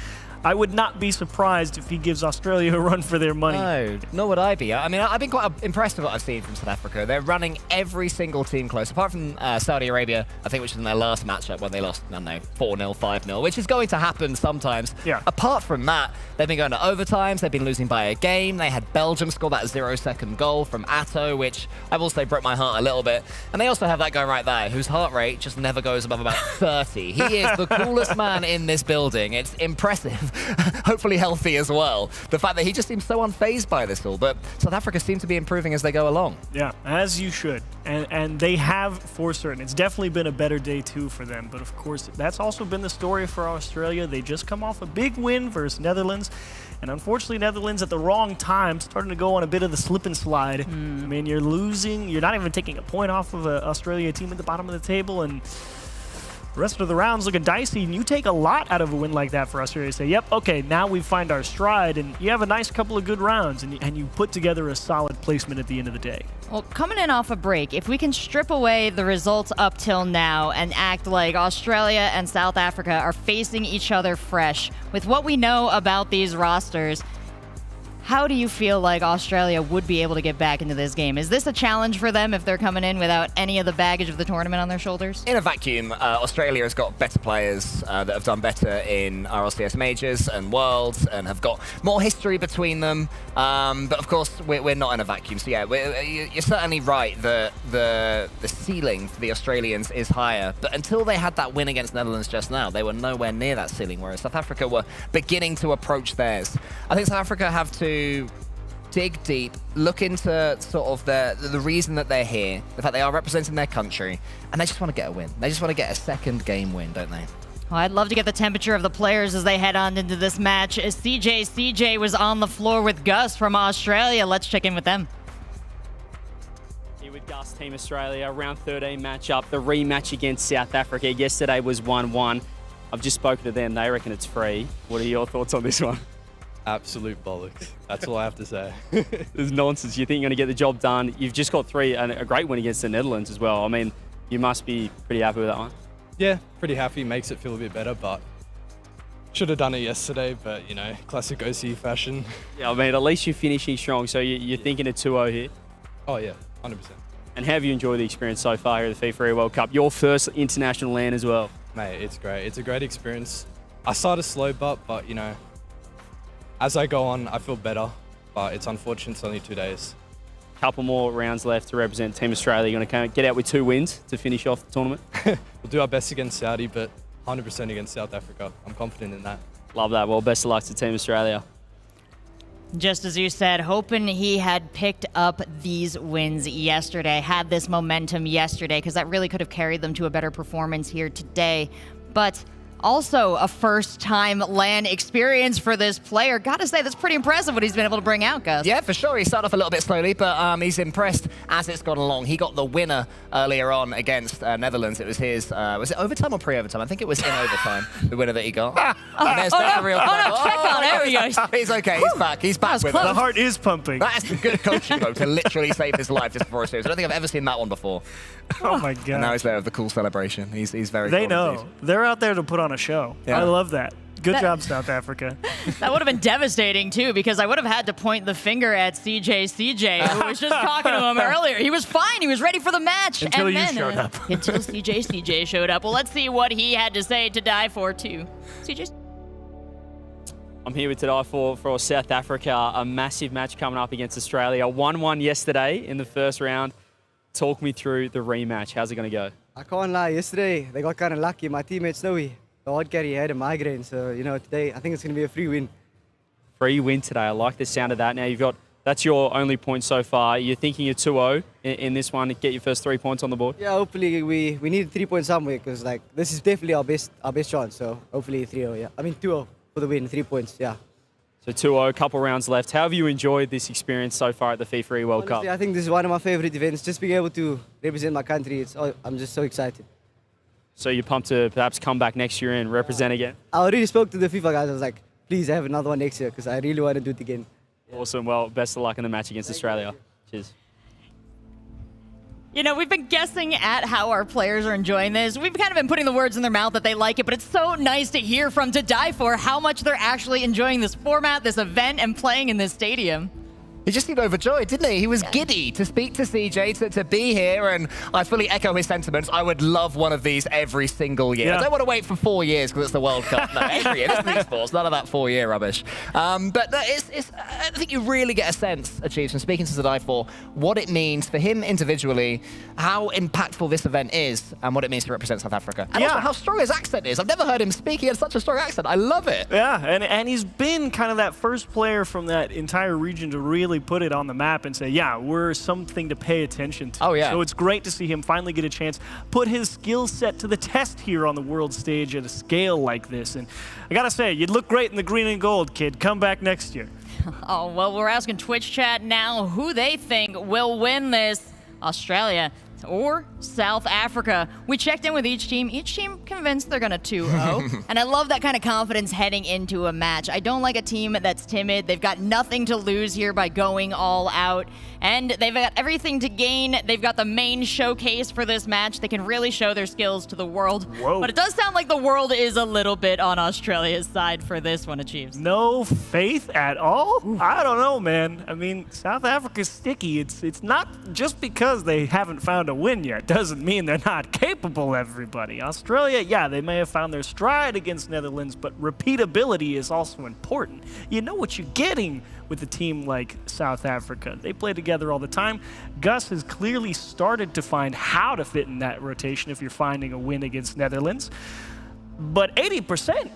I would not be surprised if he gives Australia a run for their money. No, nor would I be. I mean, I've been quite impressed with what I've seen from South Africa. They're running every single team close, apart from Saudi Arabia, I think, which was in their last matchup when they lost, I don't know, 4-0, 5-0, which is going to happen sometimes. Yeah. Apart from that, they've been going to overtimes. They've been losing by a game. They had Belgium score that 0-second goal from Atto, which I will say broke my heart a little bit. And they also have that guy right there, whose heart rate just never goes above about 30. He is the coolest man in this building. It's impressive. Hopefully healthy as well. The fact that he just seems so unfazed by this all, but South Africa seem to be improving as they go along. Yeah, as you should. And they have for certain. It's definitely been a better day too for them, but of course that's also been the story for Australia. They just come off a big win versus Netherlands, and unfortunately Netherlands at the wrong time, starting to go on a bit of the slip and slide. I mean, you're losing, you're not even taking a point off of an Australia team at the bottom of the table, and the rest of the round's looking dicey, and you take a lot out of a win like that for Australia to say, yep, okay, now we find our stride, and you have a nice couple of good rounds, and you put together a solid placement at the end of the day. Well, coming in off a break, if we can strip away the results up till now and act like Australia and South Africa are facing each other fresh, with what we know about these rosters, how do you feel like Australia would be able to get back into this game? Is this a challenge for them if they're coming in without any of the baggage of the tournament on their shoulders? In a vacuum, Australia has got better players that have done better in RLCS Majors and Worlds and have got more history between them. But of course, we're not in a vacuum. So yeah, you're certainly right that the ceiling for the Australians is higher. But until they had that win against Netherlands just now, they were nowhere near that ceiling, whereas South Africa were beginning to approach theirs. I think South Africa have to dig deep, look into sort of the reason that they're here, the fact they are representing their country, and they just want to get a win. They just want to get a second game win, don't they? Well, I'd love to get the temperature of the players as they head on into this match. As CJ was on the floor with Gus from Australia. Let's check in with them. Here with Gus, Team Australia, round 13 matchup, the rematch against South Africa. Yesterday was 1-1. I've just spoken to them. They reckon it's free. What are your thoughts on this one? Absolute bollocks. That's all I have to say. There's nonsense. You think you're going to get the job done. You've just got 3 and a great win against the Netherlands as well. I mean, you must be pretty happy with that one. Yeah, pretty happy. Makes it feel a bit better, but should have done it yesterday, but, you know, classic OC fashion. Yeah, I mean, at least you're finishing strong, so you're thinking a 2-0 here. Oh, yeah, 100%. And how have you enjoyed the experience so far here at the FIFA World Cup? Your first international LAN as well. Mate, it's great. It's a great experience. I started slow, but, you know, as I go on, I feel better, but it's unfortunate it's only 2 days. Couple more rounds left to represent Team Australia. You're going to get out with 2 wins to finish off the tournament? We'll do our best against Saudi, but 100% against South Africa. I'm confident in that. Love that. Well, best of luck to Team Australia. Just as you said, hoping he had picked up these wins yesterday, had this momentum yesterday, because that really could have carried them to a better performance here today. But also a first-time LAN experience for this player. Gotta say, that's pretty impressive what he's been able to bring out, Gus. Yeah, for sure. He started off a little bit slowly, but he's impressed as it's gone along. He got the winner earlier on against Netherlands. It was his, was it overtime or pre-overtime? I think it was in overtime, the winner that he got. There's the real check on. There we go. He's okay. He's back. He's back with us. The heart is pumping. That's a good coaching, though, to literally save his life just before a series. I don't think I've ever seen that one before. Oh, my God. And now he's there with the cool celebration. He's very They cool know. indeed. They're out there to put on a show. Yeah. I love that. Good job, South Africa. That would have been devastating, too, because I would have had to point the finger at CJ, who was just talking to him earlier. He was fine. He was ready for the match. Until and you then, showed up. Until CJ showed up. Well, let's see what he had to say to die for, too. CJ? I'm here with Today for South Africa, a massive match coming up against Australia. 1-1 yesterday in the first round. Talk me through the rematch. How's it going to go? I can't lie, yesterday they got kind of lucky. My teammate Snowy, the hard carry, had a migraine. So, you know, today I think it's going to be a free win. Free win today. I like the sound of that. Now that's your only point so far. You're thinking you're 2-0 in this one to get your first 3 points on the board? Yeah, hopefully we need 3 points somewhere because like this is definitely our best chance. So hopefully 3-0, yeah. I mean 2-0 for the win, 3 points, yeah. So 2-0, couple rounds left. How have you enjoyed this experience so far at the FIFA World Honestly, Cup? I think this is one of my favorite events. Just being able to represent my country, I'm just so excited. So you're pumped to perhaps come back next year and represent again? I already spoke to the FIFA guys. I was like, please have another one next year because I really want to do it again. Awesome. Well, best of luck in the match against Australia. Cheers. You know, we've been guessing at how our players are enjoying this. We've kind of been putting the words in their mouth that they like it, but it's so nice to hear from To Die For how much they're actually enjoying this format, this event, and playing in this stadium. He just seemed overjoyed, didn't he? He was giddy to speak to CJ, to be here, and I fully echo his sentiments. I would love one of these every single year. Yeah. I don't want to wait for 4 years because it's the World Cup. No, every year. This is esports, none of that 4-year rubbish. But I think you really get a sense, Chiefs, from speaking to Today For, what it means for him individually, how impactful this event is, and what it means to represent South Africa. And also how strong his accent is. I've never heard him speak. He had such a strong accent. I love it. Yeah, and he's been kind of that first player from that entire region to really put it on the map and say, yeah, we're something to pay attention to. Oh, yeah. So it's great to see him finally get a chance, put his skill set to the test here on the world stage at a scale like this. And I gotta say, you'd look great in the green and gold, kid. Come back next year. Oh, well, we're asking Twitch chat now who they think will win this, Australia or South Africa. We checked in with each team convinced they're gonna 2-0. And I love that kind of confidence heading into a match. I don't like a team that's timid. They've got nothing to lose here by going all out. And they've got everything to gain. They've got the main showcase for this match. They can really show their skills to the world. Whoa. But it does sound like the world is a little bit on Australia's side for this one, Chiefs. No faith at all? I don't know, man. I mean, South Africa's sticky. It's not just because they haven't found a win yet. Doesn't mean they're not capable, everybody. Australia, yeah, they may have found their stride against Netherlands, but repeatability is also important. You know what you're getting with a team like South Africa. They play together all the time. Gus has clearly started to find how to fit in that rotation if you're finding a win against Netherlands. But 80%,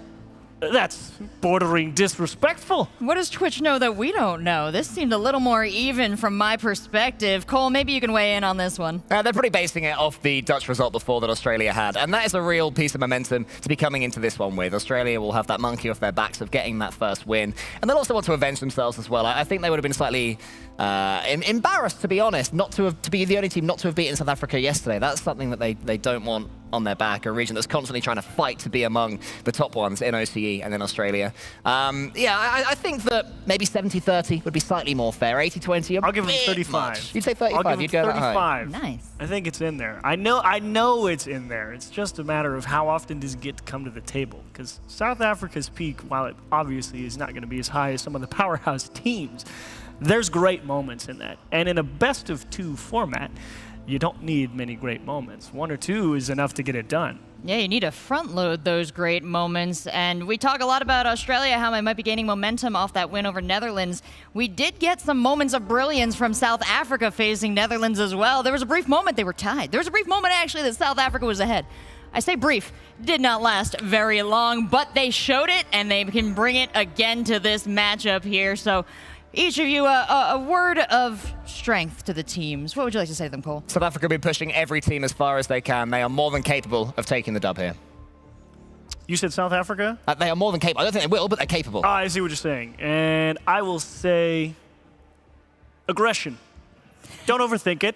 that's bordering disrespectful. What does Twitch know that we don't know? This seemed a little more even from my perspective. Cole, maybe you can weigh in on this one. They're probably basing it off the Dutch result before that Australia had, and that is a real piece of momentum to be coming into this one with. Australia will have that monkey off their backs of getting that first win, and they'll also want to avenge themselves as well. I think they would have been slightly embarrassed, to be honest, to be the only team not to have beaten South Africa yesterday. That's something that they don't want on their back, a region that's constantly trying to fight to be among the top ones in OCE and then Australia. I think that maybe 70-30 would be slightly more fair. 80-20, I'll give them 35. Much. You'd say 35. I'll give You'd them go that high. 35. Nice. I think it's in there. I know it's in there. It's just a matter of how often does it get to come to the table. Because South Africa's peak, while it obviously is not going to be as high as some of the powerhouse teams, there's great moments in that. And in a best of two format, you don't need many great moments. 1 or 2 is enough to get it done. Yeah, you need to front load those great moments. And we talk a lot about Australia, how they might be gaining momentum off that win over Netherlands. We did get some moments of brilliance from South Africa facing Netherlands as well. There was a brief moment they were tied. There was a brief moment actually that South Africa was ahead. I say brief, did not last very long, but they showed it and they can bring it again to this matchup here. So each of you, a word of strength to the teams. What would you like to say to them, Cole? South Africa will be pushing every team as far as they can. They are more than capable of taking the dub here. You said South Africa? They are more than capable. I don't think they will, but they're capable. Oh, I see what you're saying. And I will say aggression. Don't overthink it.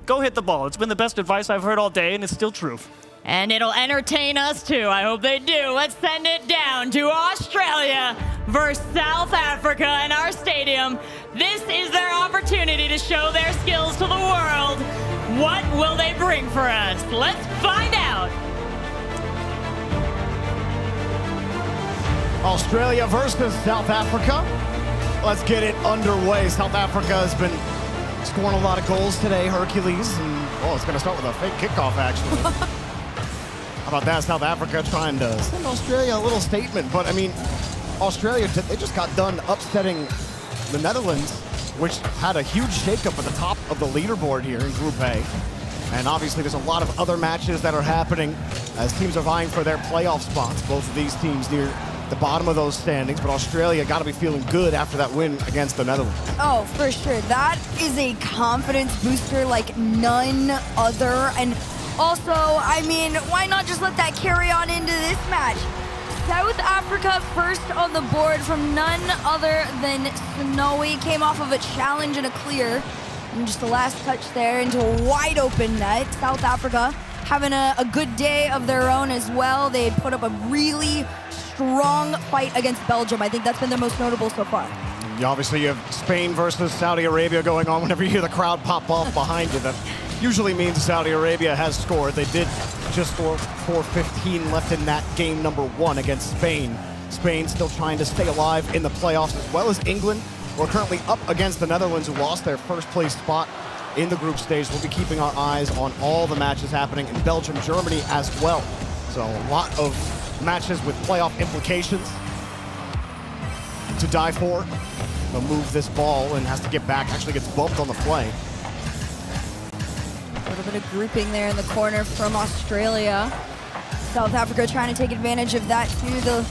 Go hit the ball. It's been the best advice I've heard all day, and it's still true. And it'll entertain us too. I hope they do. Let's send it down to Australia versus South Africa in our stadium. This is their opportunity to show their skills to the world. What will they bring for us? Let's find out. Australia versus South Africa. Let's get it underway. South Africa has been scoring a lot of goals today, Hercules. And, it's going to start with a fake kickoff, actually. How about that? South Africa trying to send Australia a little statement. But, I mean, Australia, they just got done upsetting the Netherlands, which had a huge shakeup at the top of the leaderboard here in Group A. And obviously there's a lot of other matches that are happening as teams are vying for their playoff spots. Both of these teams near the bottom of those standings, but Australia got to be feeling good after that win against the Netherlands. Oh, for sure. That is a confidence booster like none other. And also, I mean, why not just let that carry on into this match? South Africa first on the board from none other than Snowy. Came off of a challenge and a clear. And just the last touch there into a wide open net. South Africa having a good day of their own as well. They put up a really strong fight against Belgium. I think that's been their most notable so far. Obviously, you have Spain versus Saudi Arabia going on. Whenever you hear the crowd pop off behind you, that usually means Saudi Arabia has scored. They did just score 4:15 left in that game number 1 against Spain. Spain still trying to stay alive in the playoffs, as well as England. We're currently up against the Netherlands, who lost their first place spot in the group stage. We'll be keeping our eyes on all the matches happening in Belgium, Germany as well. So a lot of matches with playoff implications to die for. They'll move this ball and has to get back, actually gets bumped on the play. A little bit of grouping there in the corner from Australia. South Africa trying to take advantage of that too. The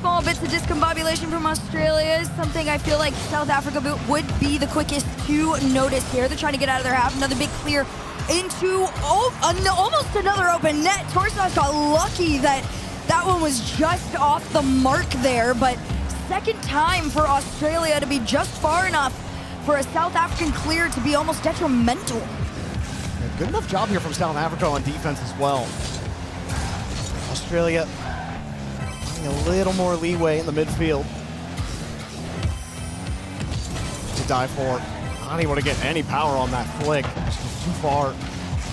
small bits of discombobulation from Australia is something I feel like South Africa would be the quickest to notice here. They're trying to get out of their half. Another big clear into almost another open net. Torsos got lucky that that one was just off the mark there, but second time for Australia to be just far enough for a South African clear to be almost detrimental. Good enough job here from South Africa on defense as well. Australia a little more leeway in the midfield to die for. Not able to get any power on that flick. Just too far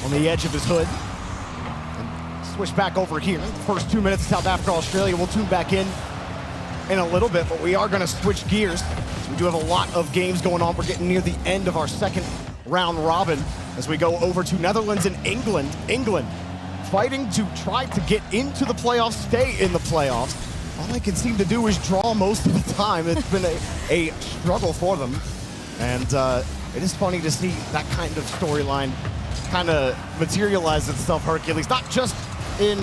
on the edge of his hood. And switch back over here. The first 2 minutes of South Africa, Australia. We'll tune back in a little bit, but we are going to switch gears. We do have a lot of games going on. We're getting near the end of our second round robin as we go over to Netherlands and England. England fighting to try to get into the playoffs, stay in the playoffs. All they can seem to do is draw most of the time. It's been a struggle for them. And it is funny to see that kind of storyline kind of materialize itself, Hercules, not just in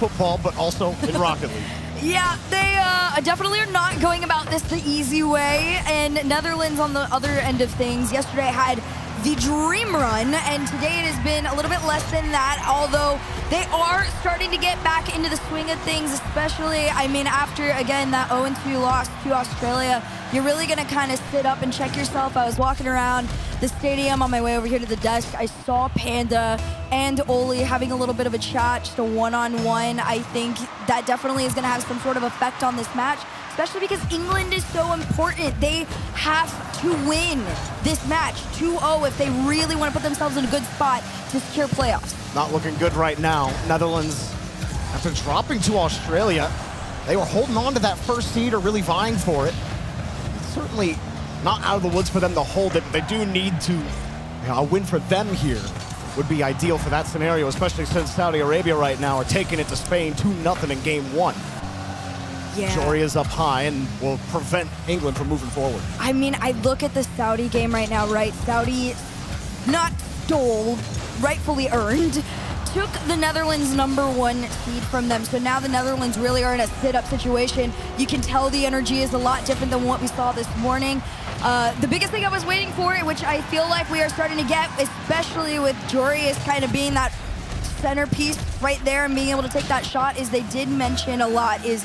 football, but also in Rocket League. Yeah, they definitely are not going about this the easy way. And Netherlands on the other end of things yesterday had the dream run, and today it has been a little bit less than that, although they are starting to get back into the swing of things, especially, I mean, after, again, that 0-2 loss to Australia. You're really going to kind of sit up and check yourself. I was walking around the stadium on my way over here to the desk. I saw Panda and Oli having a little bit of a chat, just a one-on-one. I think that definitely is going to have some sort of effect on this match, especially because England is so important. They have to win this match 2-0 if they really want to put themselves in a good spot to secure playoffs. Not looking good right now. Netherlands, after dropping to Australia, they were holding on to that first seed or really vying for it. Certainly not out of the woods for them to hold it, but they do need to, a win for them here would be ideal for that scenario, especially since Saudi Arabia right now are taking it to Spain 2-0 in game 1. Yeah. Joria's up high and will prevent England from moving forward. I mean, I look at the Saudi game right now, right? Saudi not stole, rightfully earned, took the Netherlands' #1 seed from them. So now the Netherlands really are in a sit-up situation. You can tell the energy is a lot different than what we saw this morning. The biggest thing I was waiting for, which I feel like we are starting to get, especially with Joreous kind of being that centerpiece right there and being able to take that shot, is they did mention a lot, is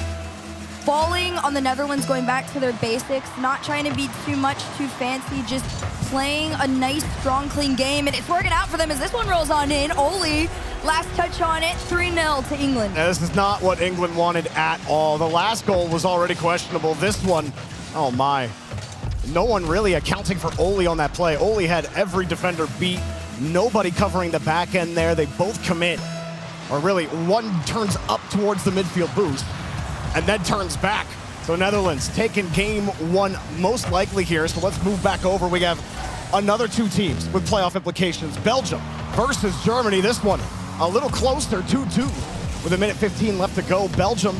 falling on the Netherlands, going back to their basics, not trying to be too much, too fancy, just playing a nice, strong, clean game. And it's working out for them as this one rolls on in. Oli, last touch on it, 3-0 to England. Now, this is not what England wanted at all. The last goal was already questionable. This one, oh my. No one really accounting for Oli on that play. Oli had every defender beat. Nobody covering the back end there. They both commit. Or really, one turns up towards the midfield boost and then turns back. So Netherlands taking game 1 most likely here. So let's move back over. We have another 2 teams with playoff implications. Belgium versus Germany. This one a little closer, 2-2 with 1:15 left to go. Belgium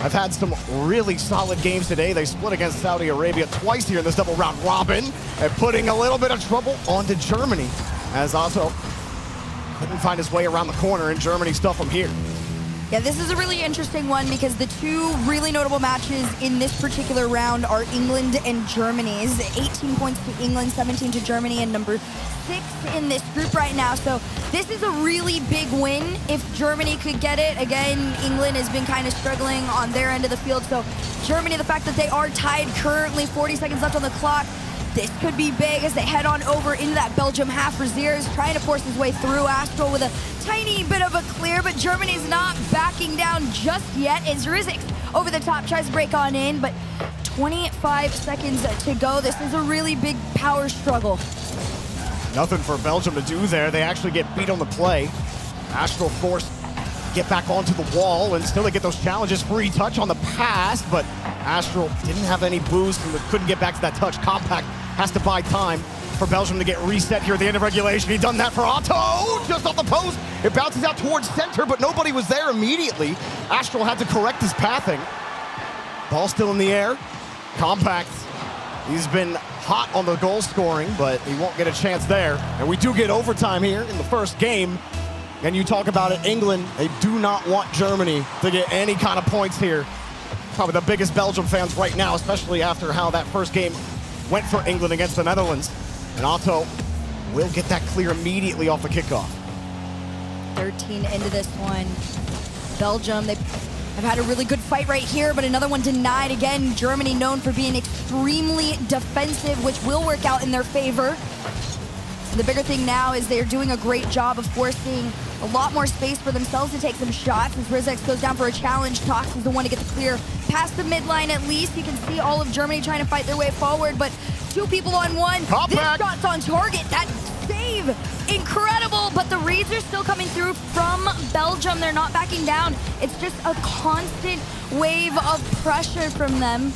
have had some really solid games today. They split against Saudi Arabia twice here in this double round robin, and putting a little bit of trouble onto Germany, as Otto couldn't find his way around the corner, and Germany stuff him here. Yeah, this is a really interesting one because the two really notable matches in this particular round are England and Germany's. 18 points to England, 17 to Germany, and number 6 in this group right now. So this is a really big win if Germany could get it. Again, England has been kind of struggling on their end of the field. So Germany, the fact that they are tied currently, 40 seconds left on the clock, this could be big as they head on over into that Belgium half. Brazier is trying to force his way through. Astral with a tiny bit of a clear, but Germany's not backing down just yet as Rizek over the top tries to break on in, but 25 seconds to go. This is a really big power struggle. Nothing for Belgium to do there. They actually get beat on the play. Astral forced get back onto the wall, and still they get those challenges. Free touch on the pass, but Astral didn't have any boost and couldn't get back to that touch. Compact has to buy time for Belgium to get reset here at the end of regulation. He done that for Otto, just off the post. It bounces out towards center, but nobody was there immediately. Astral had to correct his pathing. Ball still in the air. Compact, he's been hot on the goal scoring, but he won't get a chance there. And we do get overtime here in the first game. And you talk about it, England, they do not want Germany to get any kind of points here. Probably the biggest Belgium fans right now, especially after how that first game went for England against the Netherlands. And Otto will get that clear immediately off the kickoff. 13 into this one. Belgium, they have had a really good fight right here, but another one denied. Again, Germany known for being extremely defensive, which will work out in their favor. The bigger thing now is they're doing a great job of forcing a lot more space for themselves to take some shots. As Rizek goes down for a challenge, Tox is the one to get the clear past the midline at least. You can see all of Germany trying to fight their way forward, but two people on one. This shot's on target. That save, incredible, but the reads are still coming through from Belgium. They're not backing down. It's just a constant wave of pressure from them.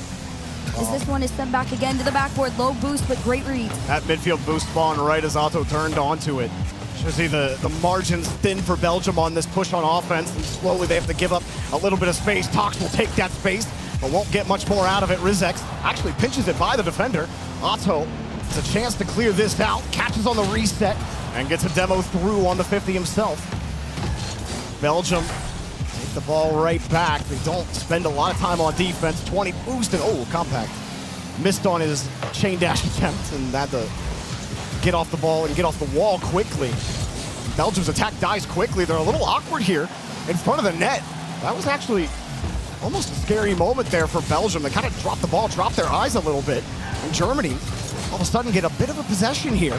As this one is sent back again to the backboard. Low boost, but great reads. That midfield boost spawn right as Otto turned onto it. You see the margins thin for Belgium on this push on offense, and slowly they have to give up a little bit of space. Tox will take that space, but won't get much more out of it. Rizek actually pinches it by the defender. Otto has a chance to clear this out, catches on the reset, and gets a demo through on the 50 himself. Belgium take the ball right back. They don't spend a lot of time on defense. 20 boost, and oh, Compact missed on his chain dash attempt and had to get off the ball and get off the wall quickly. Belgium's attack dies quickly. They're a little awkward here in front of the net. That was actually almost a scary moment there for Belgium. They kind of dropped the ball, dropped their eyes a little bit. And Germany all of a sudden get a bit of a possession here.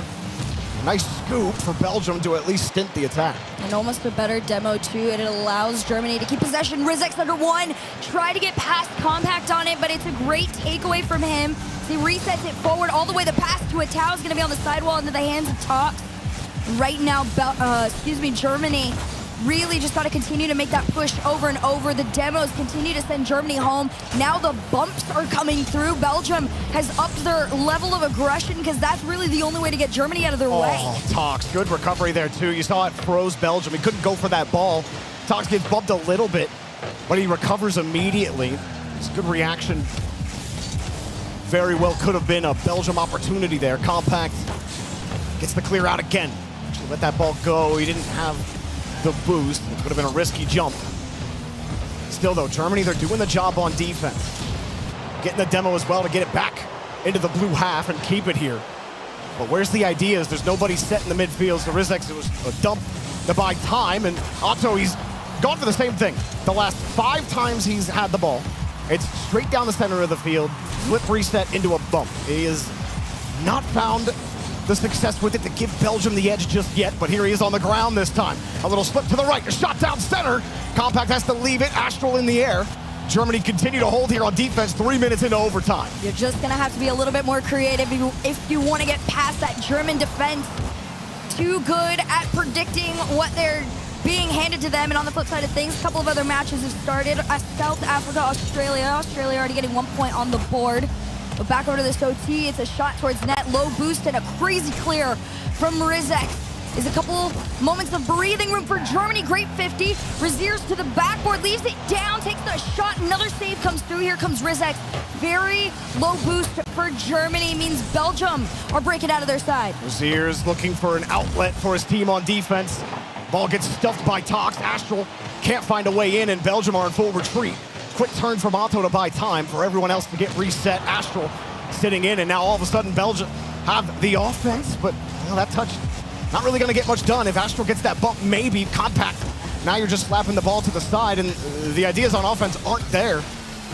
A nice scoop for Belgium to at least stint the attack. And almost a better demo too, and it allows Germany to keep possession. Rizek's under one, try to get past Compact on it, but it's a great takeaway from him. He resets it forward all the way. The pass to Atao is going to be on the sidewall into the hands of Tox. Right now, Germany really just got to continue to make that push over and over. The demos continue to send Germany home. Now the bumps are coming through. Belgium has upped their level of aggression because that's really the only way to get Germany out of their way. Oh, Tox, good recovery there too. You saw it froze Belgium. He couldn't go for that ball. Tox gets bumped a little bit, but he recovers immediately. It's a good reaction. Very well could have been a Belgium opportunity there. Compact gets the clear out again. Actually let that ball go. He didn't have the boost. It could have been a risky jump. Still though, Germany, they're doing the job on defense. Getting the demo as well to get it back into the blue half and keep it here. But where's the idea? Is there's nobody set in the midfield, so Rizek, it was a dump to buy time, and Otto, he's gone for the same thing. The last 5 times he's had the ball, it's straight down the center of the field, flip reset into a bump. He has not found the success with it to give Belgium the edge just yet, but here he is on the ground this time. A little slip to the right, a shot down center. Compact has to leave it, Astral in the air. Germany continue to hold here on defense 3 minutes into overtime. You're just going to have to be a little bit more creative if you want to get past that German defense. Too good at predicting what they're being handed to them. And on the flip side of things, a couple of other matches have started. South Africa, Australia. Australia already getting 1 point on the board. But back over to this OT, it's a shot towards net, low boost, and a crazy clear from Rizek. is a couple moments of breathing room for Germany. Great 50. Raziers to the backboard, leaves it down, takes the shot. Another save comes through. Here comes Rizek. Very low boost for Germany, means Belgium are breaking out of their side. Raziers looking for an outlet for his team on defense. Ball gets stuffed by Tox. Astral can't find a way in, and Belgium are in full retreat. Quick turn from Otto to buy time for everyone else to get reset. Astral sitting in, and now all of a sudden Belgium have the offense, but well, that touch not really going to get much done. If Astral gets that bump, maybe compact. Now you're just slapping the ball to the side, and the ideas on offense aren't there.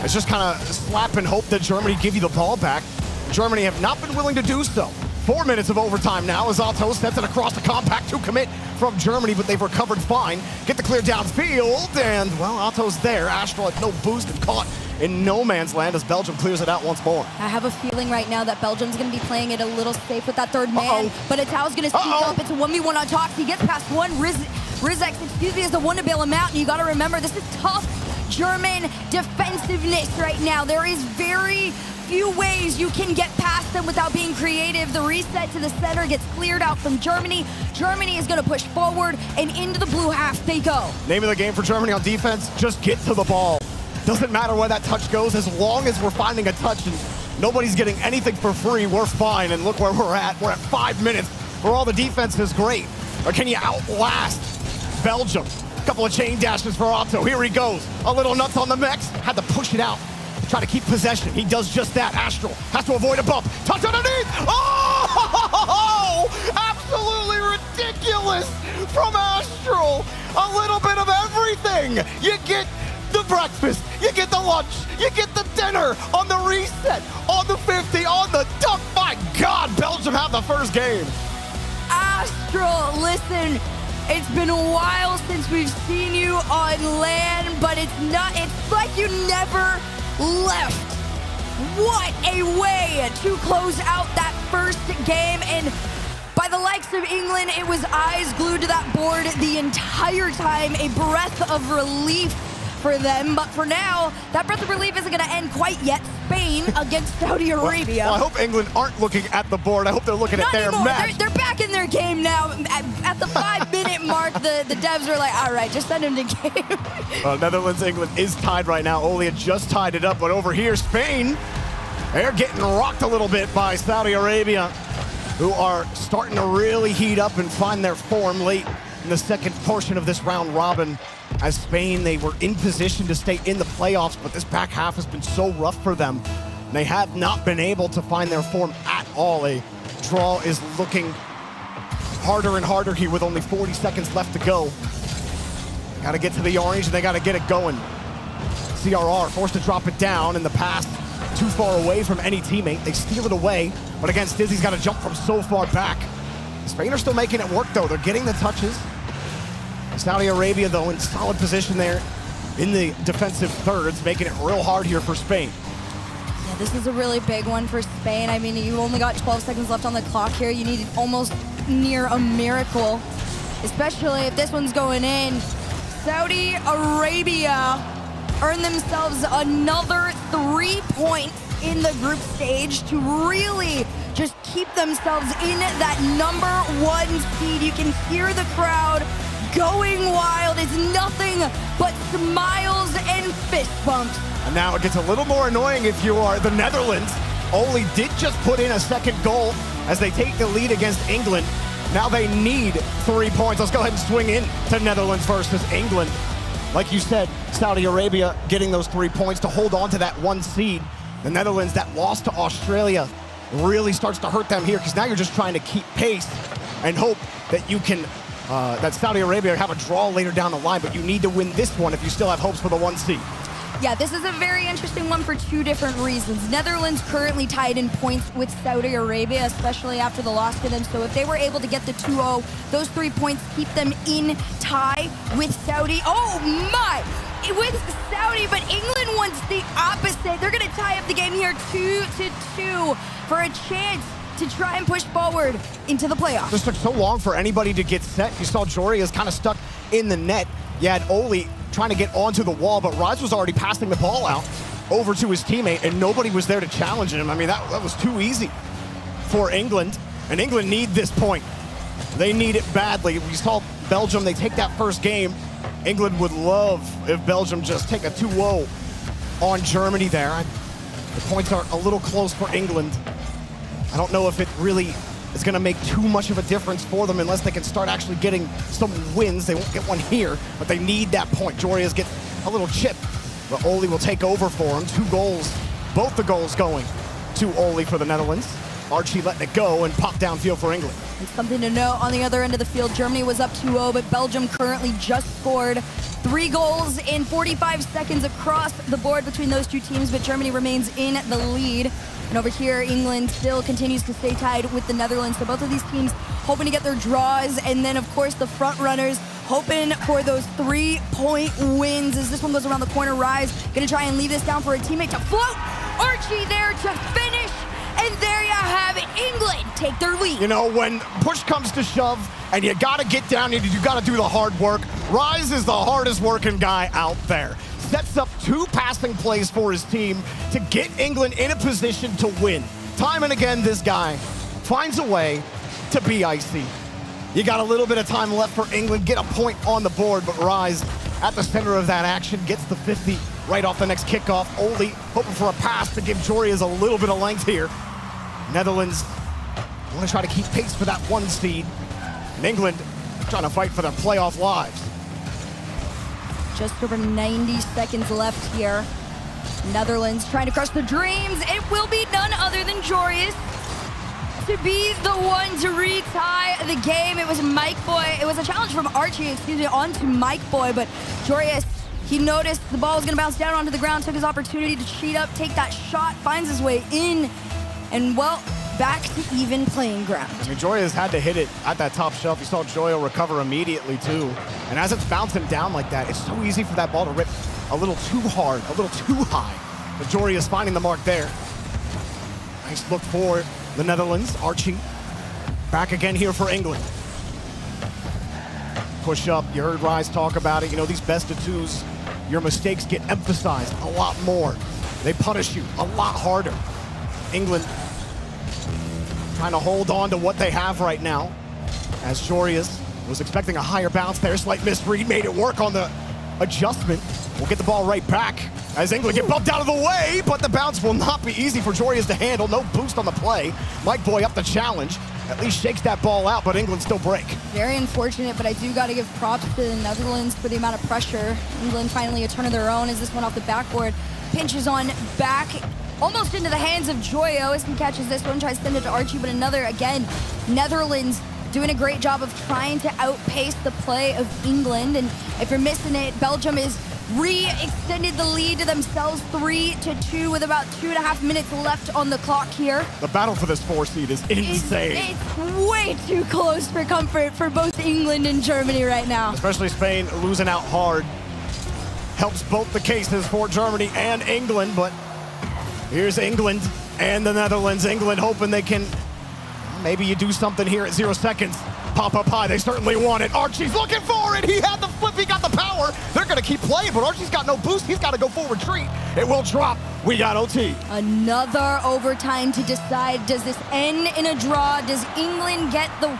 It's just kind of slap and hope that Germany give you the ball back. Germany have not been willing to do so. 4 minutes of overtime now as Otto sets it across the compact to commit from Germany, but they've recovered fine. Get the clear downfield, and well, Otto's there. Astral had no boost and caught in no man's land as Belgium clears it out once more. I have a feeling right now that Belgium's going to be playing it a little safe with that third man, but Atao's going to speak up. It's a 1v1 on Tox. He gets past one. Rizek, is the one to bail him out, and you got to remember, this is tough German defensiveness right now. There is very few ways you can get past them without being creative. The reset to the center gets cleared out from Germany. Germany is going to push forward, and into the blue half they go. Name of the game for Germany on defense, just get to the ball. Doesn't matter where that touch goes, as long as we're finding a touch and nobody's getting anything for free, we're fine. And look where we're at. We're at 5 minutes where all the defense is great. Or can you outlast Belgium? A couple of chain dashes for Otto. Here he goes. A little nuts on the mix. Had to push it out. Try to keep possession. He does just that. Astral has to avoid a bump. Touch underneath. Oh! Absolutely ridiculous from Astral. A little bit of everything. You get the breakfast, you get the lunch, you get the dinner on the reset, on the 50, on the dunk. My God, Belgium have the first game. Astral, listen, it's been a while since we've seen you on land, but it's like you never left. What a way to close out that first game, and by the likes of England, it was eyes glued to that board the entire time, a breath of relief for them. But for now, that breath of relief isn't going to end quite yet. Spain against Saudi Arabia. Well, I hope England aren't looking at the board. I hope they're looking at their match. They're back in their game now. At the 5-minute mark, the devs were like, all right, just send him to game. Netherlands, England is tied right now. Oli had just tied it up, but over here, Spain, they're getting rocked a little bit by Saudi Arabia, who are starting to really heat up and find their form late in the second portion of this round robin. As Spain, they were in position to stay in the playoffs, but this back half has been so rough for them. They have not been able to find their form at all. A draw is looking harder and harder here with only 40 seconds left to go. Got to get to the orange, and they got to get it going. CRR forced to drop it down in the pass, too far away from any teammate. They steal it away, but again, Stizzy's got to jump from so far back. Spain are still making it work, though. They're getting the touches. Saudi Arabia, though, in solid position there in the defensive thirds, making it real hard here for Spain. Yeah, this is a really big one for Spain. I mean, you only got 12 seconds left on the clock here. You need almost near a miracle, especially if this one's going in. Saudi Arabia earned themselves another 3 points in the group stage to really just keep themselves in that #1 seed. You can hear the crowd going wild. It's nothing but smiles and fist bumps. And now it gets a little more annoying if you are the Netherlands. Oli did just put in a second goal as they take the lead against England. Now they need 3 points. Let's go ahead and swing in to Netherlands versus England. Like you said, Saudi Arabia getting those 3 points to hold on to that 1 seed. The Netherlands, that loss to Australia really starts to hurt them here, because now you're just trying to keep pace and hope that you can that Saudi Arabia have a draw later down the line, but you need to win this one if you still have hopes for the 1 seed. Yeah, this is a very interesting one for 2 different reasons. Netherlands currently tied in points with Saudi Arabia, especially after the loss to them. So if they were able to get the 2-0, those 3 points keep them in tie with Saudi. Oh my! With Saudi, but England wants the opposite. They're going to tie up the game here 2-2 for a chance to try and push forward into the playoffs. This took so long for anybody to get set. You saw Jory is kind of stuck in the net. You had Oli trying to get onto the wall, but Rise was already passing the ball out over to his teammate, and nobody was there to challenge him. I mean, that was too easy for England, and England need this point. They need it badly. We saw Belgium, they take that first game. England would love if Belgium just take a 2-0 on Germany there. The points are a little close for England. I don't know if it really is going to make too much of a difference for them unless they can start actually getting some wins. They won't get one here, but they need that point. Jorius gets a little chip, but Oli will take over for him. 2 goals, both the goals going to Oli for the Netherlands. Archie letting it go and pop downfield for England. And something to note on the other end of the field, Germany was up 2-0, but Belgium currently just scored 3 goals in 45 seconds across the board between those two teams, but Germany remains in the lead. And over here, England still continues to stay tied with the Netherlands. So both of these teams hoping to get their draws, and then of course the front runners hoping for those 3-point wins. As this one goes around the corner, Rise gonna try and leave this down for a teammate to float. Archie there to finish. And there you have it. England take their lead. You know, when push comes to shove and you got to get down, you got to do the hard work. Rise is the hardest working guy out there. Sets up 2 passing plays for his team to get England in a position to win. Time and again, this guy finds a way to be icy. You got a little bit of time left for England, get a point on the board, but Rise at the center of that action gets the 50 right off the next kickoff. Oli hoping for a pass to give Jorius a little bit of length here. Netherlands want to try to keep pace for that 1 seed. And England trying to fight for their playoff lives. Just over 90 seconds left here. Netherlands trying to crush the dreams. It will be none other than Jorius to be the one to retie the game. It was Mike Boy. It was a challenge from Archie, onto Mike Boy, but Jorius, he noticed the ball was going to bounce down onto the ground, took his opportunity to cheat up, take that shot, finds his way in, and well, back to even playing ground. I mean, Jorius had to hit it at that top shelf. You saw Joyo recover immediately too. And as it's bouncing down like that, it's so easy for that ball to rip a little too hard, a little too high. But Jorius finding the mark there. Nice look for the Netherlands. Archie back again here for England. Push up, you heard Rise talk about it. You know, these best of 2s, your mistakes get emphasized a lot more. They punish you a lot harder. England trying to hold on to what they have right now, as Jorius was expecting a higher bounce there. Slight misread, made it work on the adjustment. We'll get the ball right back as England get bumped out of the way, but the bounce will not be easy for Jorius to handle. No boost on the play. Mike Boy up the challenge. At least shakes that ball out, but England still break. Very unfortunate, but I do got to give props to the Netherlands for the amount of pressure. England finally a turn of their own as this one off the backboard pinches on back, almost into the hands of Joyo as he catches this one, tries to send it to Archie, but another, again, Netherlands doing a great job of trying to outpace the play of England. And if you're missing it, Belgium is re-extended the lead to themselves 3-2 with about 2.5 minutes left on the clock here. The battle for this 4 seed is insane. It's way too close for comfort for both England and Germany right now. Especially Spain losing out hard. Helps both the cases for Germany and England, but here's England and the Netherlands. England hoping they can, maybe you do something here at 0 seconds. Pop up high, they certainly want it. Archie's looking for it. He had the flip, he got the power. They're gonna keep playing, but Archie's got no boost. He's gotta go full retreat. It will drop. We got OT. Another overtime to decide, does this end in a draw? Does England get the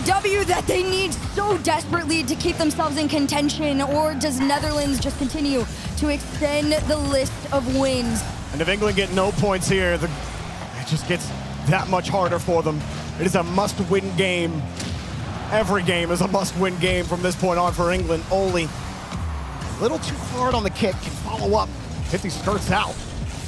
W that they need so desperately to keep themselves in contention, or does Netherlands just continue to extend the list of wins? And if England get no points here, it just gets that much harder for them. It is a must-win game. Every game is a must-win game from this point on for England. Oli, a little too hard on the kick, can follow up. 50 skirts out.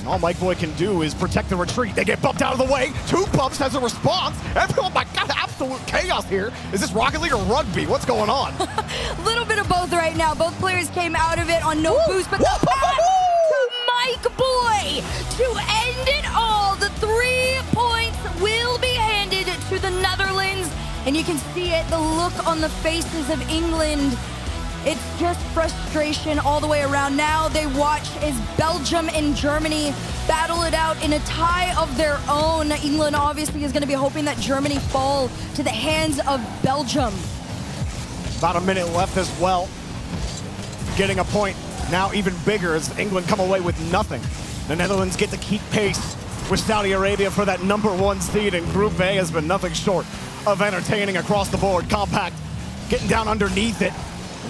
And all Mike Boy can do is protect the retreat. They get bumped out of the way. 2 bumps as a response. Everyone, my God, absolute chaos here. Is this Rocket League or rugby? What's going on? A little bit of both right now. Both players came out of it on no boost, but the pass to Mike Boy to end it all. The 3 points will be handed to the Netherlands, and you can see it, the look on the faces of England. It's just frustration all the way around. Now they watch as Belgium and Germany battle it out in a tie of their own. England obviously is going to be hoping that Germany fall to the hands of Belgium. About a minute left as well. Getting a point now even bigger as England come away with nothing. The Netherlands get to keep pace with Saudi Arabia for that #1 seed, and Group A has been nothing short of entertaining across the board. Compact getting down underneath it.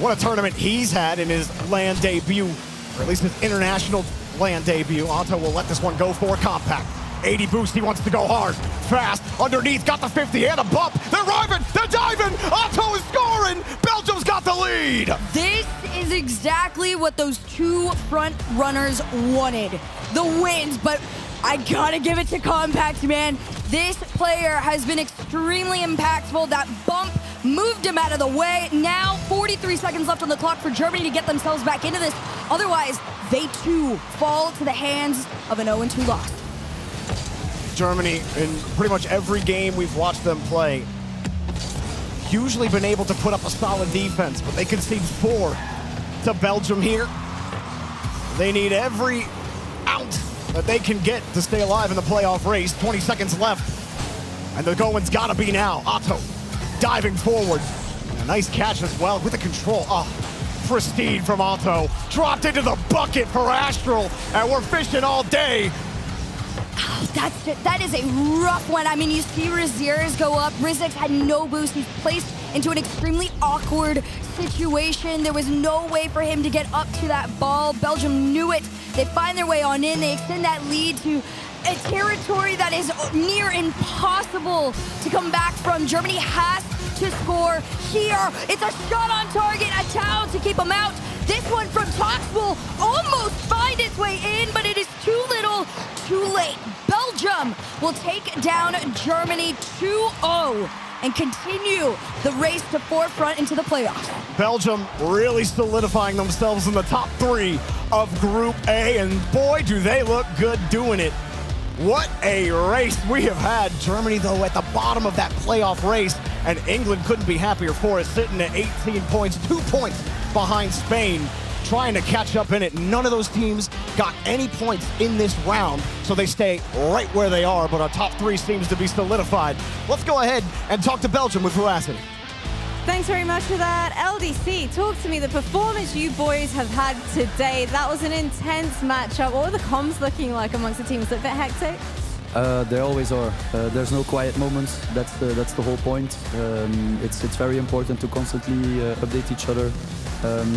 What a tournament he's had in his LAN debut, or at least his international LAN debut. Otto will let this one go for Compact. 80 boost, he wants to go hard, fast, underneath, got the 50 and a bump. They're driving, they're diving. Otto is scoring. Belgium's got the lead. This is exactly what those two front runners wanted, the wins, but I gotta give it to Compact, man. This player has been extremely impactful. That bump moved him out of the way. Now 43 seconds left on the clock for Germany to get themselves back into this. Otherwise, they too fall to the hands of an 0-2 loss. Germany, in pretty much every game we've watched them play, usually been able to put up a solid defense, but they concede 4 to Belgium here. They need every ounce that they can get to stay alive in the playoff race. 20 seconds left, and the going's gotta be now. Otto diving forward. A nice catch as well with the control. Oh, pristine from Otto. Dropped into the bucket for Astral, and we're fishing all day. That is a rough one. I mean, you see Raziers go up. Rizix had no boost. He's placed into an extremely awkward situation. There was no way for him to get up to that ball. Belgium knew it. They find their way on in. They extend that lead to a territory that is near impossible to come back from. Germany has to score here. It's a shot on target, a towel to keep them out. This one from Tox will almost find its way in, but it is too little, too late. Belgium will take down Germany 2-0 and continue the race to forefront into the playoffs. Belgium really solidifying themselves in the top 3 of Group A, and boy, do they look good doing it. What a race we have had. Germany, though, at the bottom of that playoff race, and England couldn't be happier for it, sitting at 18 points, 2 points behind Spain, trying to catch up in it. None of those teams got any points in this round, so they stay right where they are, but our top 3 seems to be solidified. Let's go ahead and talk to Belgium with Veracity. Thanks very much for that. LDC, talk to me. The performance you boys have had today, that was an intense matchup. What were the comms looking like amongst the teams? Was it a bit hectic? They always are. There's no quiet moments. That's the whole point. It's very important to constantly update each other.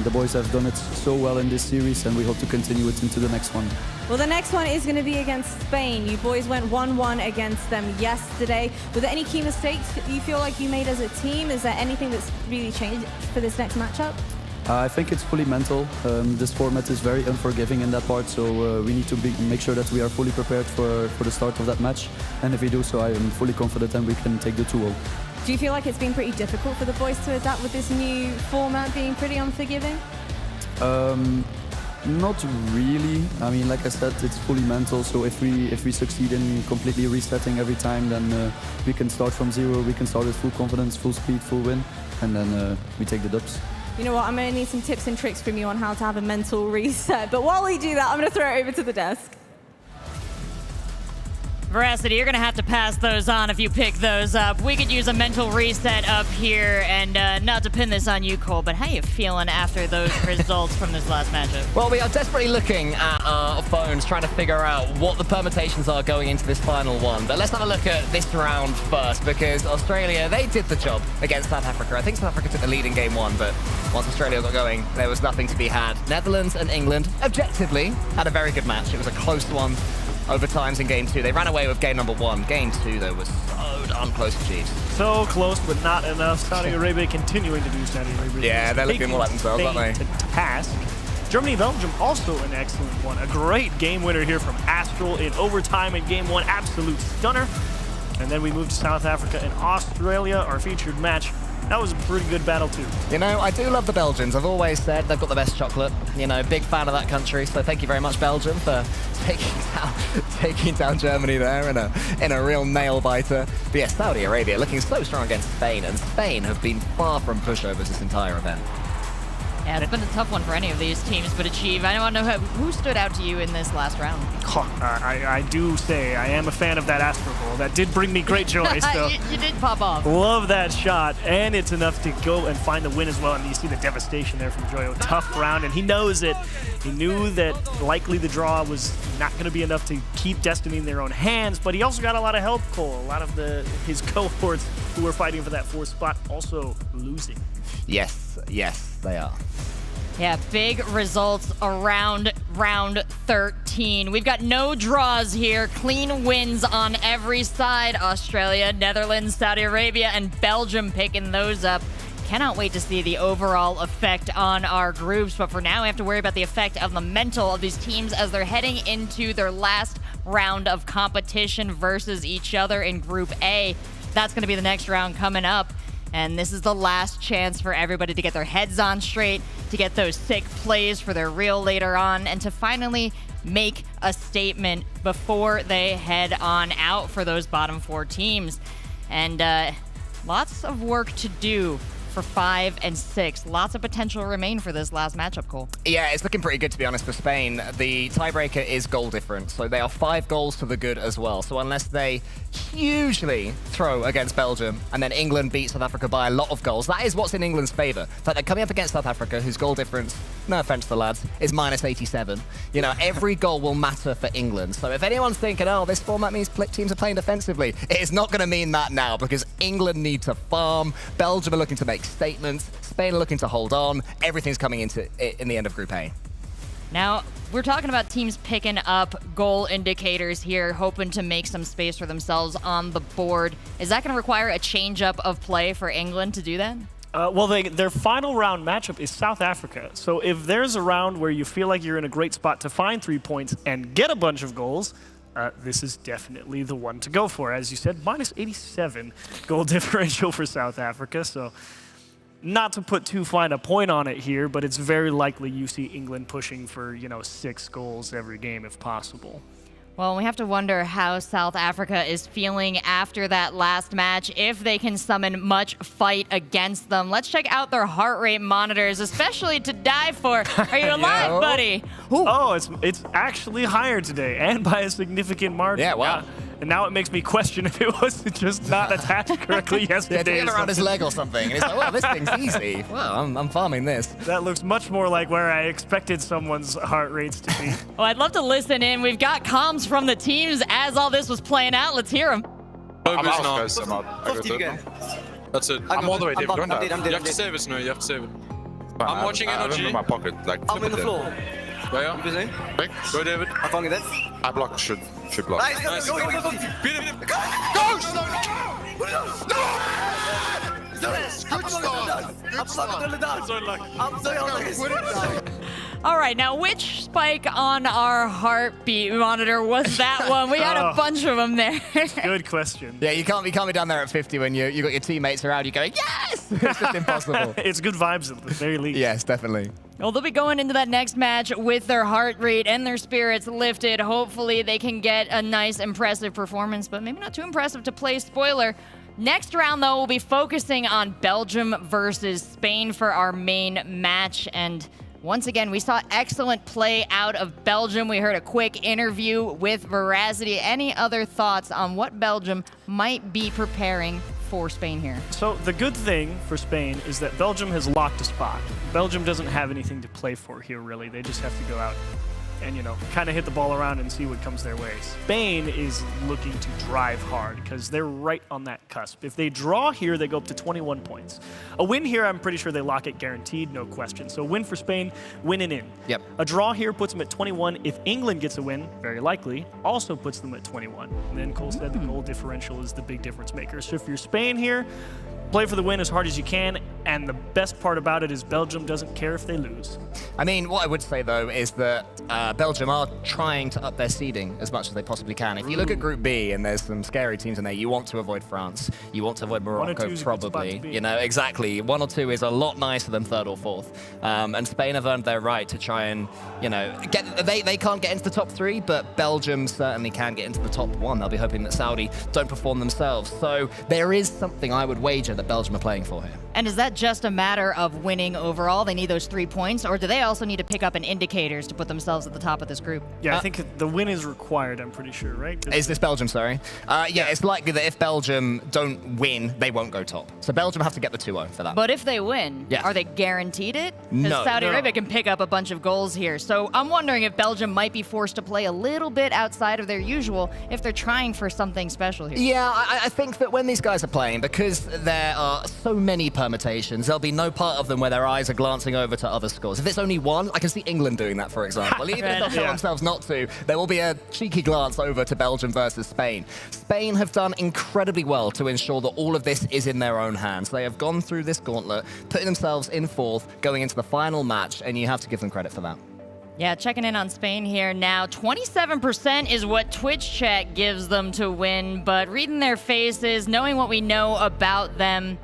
The boys have done it so well in this series, and we hope to continue it into the next one. Well, the next one is going to be against Spain. You boys went 1-1 against them yesterday. Were there any key mistakes you feel like you made as a team? Is there anything that's really changed for this next matchup? I think it's fully mental. This format is very unforgiving in that part, so we need to make sure that we are fully prepared for the start of that match. And if we do so, I am fully confident and we can take the 2-0. Do you feel like it's been pretty difficult for the boys to adapt with this new format being pretty unforgiving? Not really. I mean, like I said, it's fully mental. So if we succeed in completely resetting every time, then we can start from 0. We can start with full confidence, full speed, full win, and then we take the dubs. You know what, I'm going to need some tips and tricks from you on how to have a mental reset. But while we do that, I'm going to throw it over to the desk. Veracity, you're going to have to pass those on if you pick those up. We could use a mental reset up here, and not to pin this on you, Cole, but how you feeling after those results from this last matchup? Well, we are desperately looking at our phones, trying to figure out what the permutations are going into this final one. But let's have a look at this round first, because Australia, they did the job against South Africa. I think South Africa took the lead in game 1, but once Australia got going, there was nothing to be had. Netherlands and England, objectively, had a very good match. It was a close one. Overtimes in game 2. They ran away with game number 1. Game 2, though, was so darn close to Chiefs. So close, but not enough. Saudi Arabia continuing to do Saudi Arabia. Yeah, they're looking more like themselves, aren't they? Task. Germany-Belgium, also an excellent one. A great game winner here from Astral in overtime in game 1. Absolute stunner. And then we moved to South Africa and Australia, our featured match. That was a pretty good battle, too. You know, I do love the Belgians. I've always said they've got the best chocolate. You know, big fan of that country. So thank you very much, Belgium, for taking down Germany there in a real nail-biter. But yeah, Saudi Arabia looking so strong against Spain, and Spain have been far from pushovers this entire event. Yeah, it's been a tough one for any of these teams, but Achieve, I want to know who stood out to you in this last round? I do say I am a fan of that Astro Ball. That did bring me great joy. So you did pop off. Love that shot, and it's enough to go and find the win as well. And you see the devastation there from Joyo. Tough round, and he knows it. He knew that likely the draw was not going to be enough to keep Destiny in their own hands, but he also got a lot of help, Cole. A lot of his cohorts who were fighting for that 4th spot also losing. Yes, they are. Yeah, big results around round 13. We've got no draws here. Clean wins on every side. Australia, Netherlands, Saudi Arabia, and Belgium picking those up. Cannot wait to see the overall effect on our groups, but for now we have to worry about the effect of the mental of these teams as they're heading into their last round of competition versus each other in Group A. That's going to be the next round coming up. And this is the last chance for everybody to get their heads on straight, to get those sick plays for their reel later on, and to finally make a statement before they head on out for those bottom 4 teams. And lots of work to do for 5 and 6. Lots of potential remain for this last matchup, Cole. Yeah, it's looking pretty good, to be honest, for Spain. The tiebreaker is goal difference, so they are 5 goals to the good as well. So unless they hugely throw against Belgium and then England beat South Africa by a lot of goals, that is what's in England's favour. But they're coming up against South Africa, whose goal difference, no offence to the lads, is -87. You know, every goal will matter for England. So if anyone's thinking, oh, this format means teams are playing defensively, it is not going to mean that now, because England need to farm. Belgium are looking to make statements. Spain are looking to hold on. Everything's coming into it in the end of Group A. Now, we're talking about teams picking up goal indicators here, hoping to make some space for themselves on the board. Is that going to require a change-up of play for England to do that? Well, their final round matchup is South Africa. So if there's a round where you feel like you're in a great spot to find 3 points and get a bunch of goals, this is definitely the one to go for. As you said, -87 goal differential for South Africa. So not to put too fine a point on it here, but it's very likely you see England pushing for, 6 goals every game if possible. Well, we have to wonder how South Africa is feeling after that last match, if they can summon much fight against them. Let's check out their heart rate monitors, especially to die for. Are you alive, buddy? Ooh. Oh, it's actually higher today, and by a significant margin. Yeah, wow. And now it makes me question if it was just not attached correctly yesterday. Yeah, around his leg or something. And he's like, well, this thing's easy. Well, I'm farming this. That looks much more like where I expected someone's heart rates to be. Oh, I'd love to listen in. We've got comms from the teams as all this was playing out. Let's hear them. I'm out, guys. I'm out. I got it. That's it. I'm all the way, David. Don't die. You have to save it, no. You have to save it. I'm watching energy. I'm in my pocket. I'm in the floor. Yeah. You busy? Go, David. I found it. I block. Should block. Nice. Go. Beat him. Go! All right, now which spike on our heartbeat monitor was that one? We had a bunch of them there. Good question. Yeah, you can't be coming down there at 50 when you got your teammates around you going, yes! It's just impossible. It's good vibes at the very least. Yes, definitely. Well, they'll be going into that next match with their heart rate and their spirits lifted. Hopefully they can get a nice, impressive performance, but maybe not too impressive to play spoiler. Next round, though, we'll be focusing on Belgium versus Spain for our main match. And once again, we saw excellent play out of Belgium. We heard a quick interview with Veracity. Any other thoughts on what Belgium might be preparing for Spain here? So the good thing for Spain is that Belgium has locked a spot. Belgium doesn't have anything to play for here, really. They just have to go out and, kind of hit the ball around and see what comes their way. Spain is looking to drive hard because they're right on that cusp. If they draw here, they go up to 21 points. A win here, I'm pretty sure they lock it guaranteed, no question. So win for Spain, win and in. Yep. A draw here puts them at 21. If England gets a win, very likely, also puts them at 21. And then Cole said the goal differential is the big difference maker. So if you're Spain here, play for the win as hard as you can, and the best part about it is Belgium doesn't care if they lose. I mean, what I would say, though, is that Belgium are trying to up their seeding as much as they possibly can. If you look at Group B, and there's some scary teams in there, you want to avoid France. You want to avoid Morocco, probably. Exactly. 1 or 2 is a lot nicer than 3rd or 4th. And Spain have earned their right to try and, they can't get into the top 3, but Belgium certainly can get into the top 1. They'll be hoping that Saudi don't perform themselves. So there is something I would wager that Belgium are playing for here. And is that just a matter of winning overall? They need those 3 points, or do they also need to pick up in indicators to put themselves at the top of this group? Yeah, I think the win is required, I'm pretty sure, right? Is this Belgium, sorry? Yeah, it's likely that if Belgium don't win, they won't go top. So Belgium have to get the 2-0 for that. But if they win, Yes. are they guaranteed it? 'Cause No. Saudi No. Arabia can pick up a bunch of goals here. So I'm wondering if Belgium might be forced to play a little bit outside of their usual if they're trying for something special here. Yeah, I think that when these guys are playing, because there are so many permutations, there'll be no part of them where their eyes are glancing over to other scores. If it's only one, I can see England doing that, for example. Even if they'll tell themselves not to, there will be a cheeky glance over to Belgium versus Spain. Spain have done incredibly well to ensure that all of this is in their own hands. They have gone through this gauntlet, putting themselves in fourth, going into the final match, and you have to give them credit for that. Yeah, checking in on Spain here now. 27% is what Twitch chat gives them to win, but reading their faces, knowing what we know about them,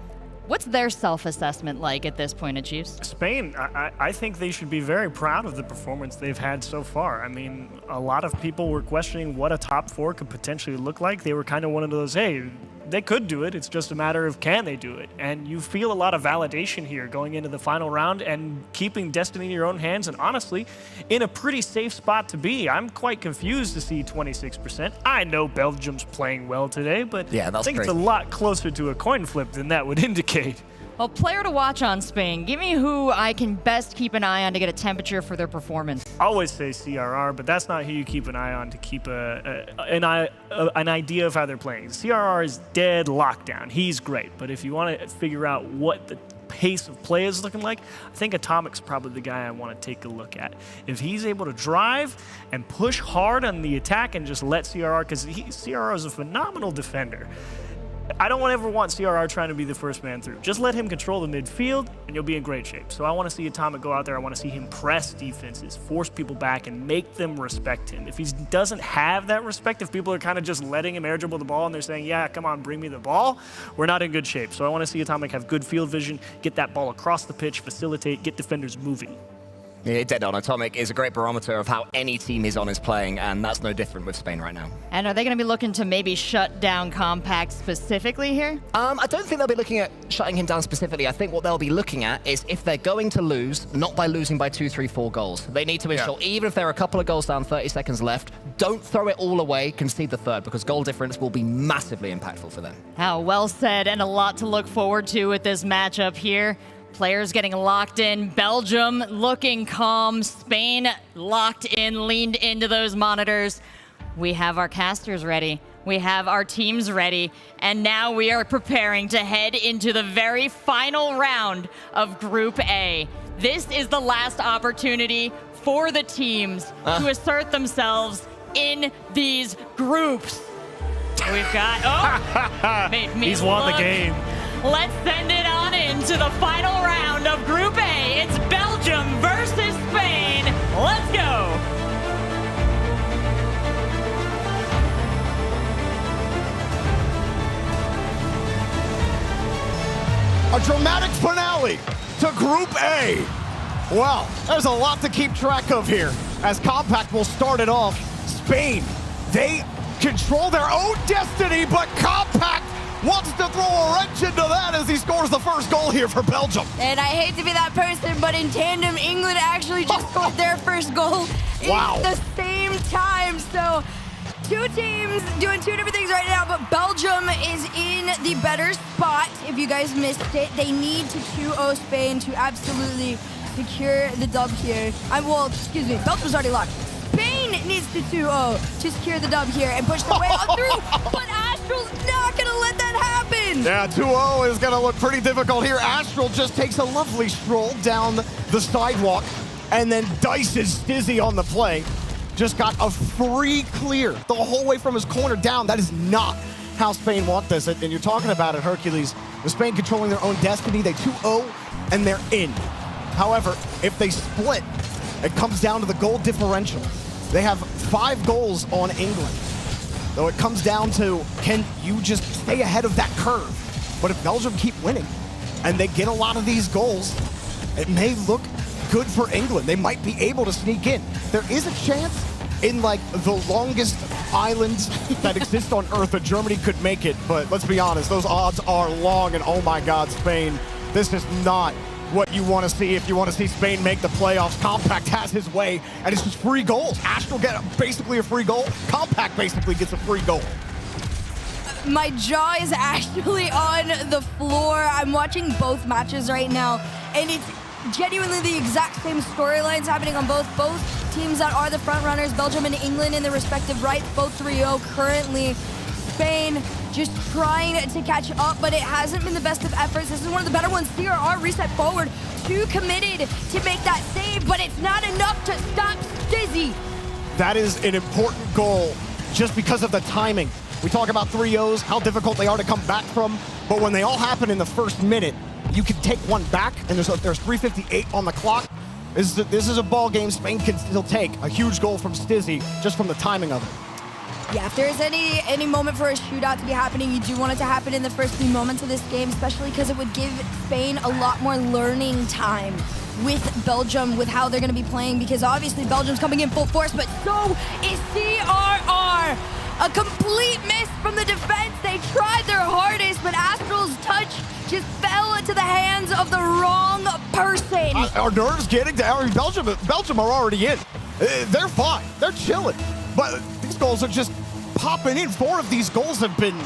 what's their self-assessment like at this point, Chiefs? Spain, I think they should be very proud of the performance they've had so far. I mean, a lot of people were questioning what a top 4 could potentially look like. They were kind of one of those, hey, they could do it. It's just a matter of can they do it. And you feel a lot of validation here going into the final round and keeping destiny in your own hands. And honestly, in a pretty safe spot to be. I'm quite confused to see 26%. I know Belgium's playing well today, but yeah, I think it's a lot closer to a coin flip than that would indicate. Well, player to watch on Spain. Give me who I can best keep an eye on to get a temperature for their performance. I always say CRR, but that's not who you keep an eye on to keep an idea of how they're playing. CRR is dead lockdown. He's great, but if you want to figure out what the pace of play is looking like, I think Atomic's probably the guy I want to take a look at. If he's able to drive and push hard on the attack and just let CRR, because CRR is a phenomenal defender. I don't ever want CRR trying to be the first man through. Just let him control the midfield, and you'll be in great shape. So I want to see Atomic go out there. I want to see him press defenses, force people back, and make them respect him. If he doesn't have that respect, if people are kind of just letting him air dribble the ball and they're saying, yeah, come on, bring me the ball, we're not in good shape. So I want to see Atomic have good field vision, get that ball across the pitch, facilitate, get defenders moving. Yeah, dead on. Atomic is a great barometer of how any team he's on is playing, and that's no different with Spain right now. And are they going to be looking to maybe shut down Compact specifically here? I don't think they'll be looking at shutting him down specifically. I think what they'll be looking at is if they're going to lose, not by losing by 2, 3, 4 goals. They need to ensure, even if there are a couple of goals down, 30 seconds left, don't throw it all away, concede the third, because goal difference will be massively impactful for them. How well said, and a lot to look forward to with this matchup here. Players getting locked in. Belgium looking calm. Spain locked in, leaned into those monitors. We have our casters ready. We have our teams ready. And now we are preparing to head into the very final round of Group A. This is the last opportunity for the teams to assert themselves in these groups. We've got... made me He's won the game. Let's send it on into the final round of Group A. It's Belgium versus Spain. Let's go. A dramatic finale to Group A. Well, there's a lot to keep track of here as Compact will start it off. Spain, they control their own destiny, but Compact wants to throw a wrench into that as he scores the first goal here for Belgium. And I hate to be that person, but in tandem, England actually just scored their first goal at the same time. So two teams doing two different things right now, but Belgium is in the better spot. If you guys missed it, they need to 2-0 Spain to absolutely secure the dub here. Belgium's already locked. Spain needs to 2-0 to secure the dub here and push their way on through, but Astral's not gonna let that happen. Yeah, 2-0 is gonna look pretty difficult here. Astral just takes a lovely stroll down the sidewalk and then dices Stizzy on the play. Just got a free clear the whole way from his corner down. That is not how Spain want this. And you're talking about it, Hercules. With Spain controlling their own destiny, they 2-0 and they're in. However, if they split, it comes down to the goal differential. They have 5 goals on England. Though it comes down to, can you just stay ahead of that curve? But if Belgium keep winning and they get a lot of these goals, it may look good for England. They might be able to sneak in. There is a chance in like the longest islands that exist on Earth that Germany could make it. But let's be honest, those odds are long. And oh my God, Spain This is not what you want to see if you want to see Spain make the playoffs. Compact has his way, and it's just free goals. Astral get basically a free goal. Compact basically gets a free goal. My jaw is actually on the floor. I'm watching both matches right now, and it's genuinely the exact same storylines happening on both teams that are the front runners, Belgium and England in their respective rights, both 3-0 currently. Spain just trying to catch up, but it hasn't been the best of efforts. This is one of the better ones. CRR reset forward, too committed to make that save, but it's not enough to stop Stizzy. That is an important goal just because of the timing. We talk about 3-0s, how difficult they are to come back from, but when they all happen in the first minute, you can take one back, and there's 3:58 on the clock. This is a ball game Spain can still take. A huge goal from Stizzy just from the timing of it. Yeah, if there's any moment for a shootout to be happening, you do want it to happen in the first few moments of this game, especially because it would give Spain a lot more learning time with Belgium, with how they're going to be playing, because obviously Belgium's coming in full force, but so is CRR. A complete miss from the defense. They tried their hardest, but Astral's touch just fell into the hands of the wrong person. Our nerves getting to Belgium are already in. They're fine. They're chilling. But these goals are just popping in. 4 of these goals have been...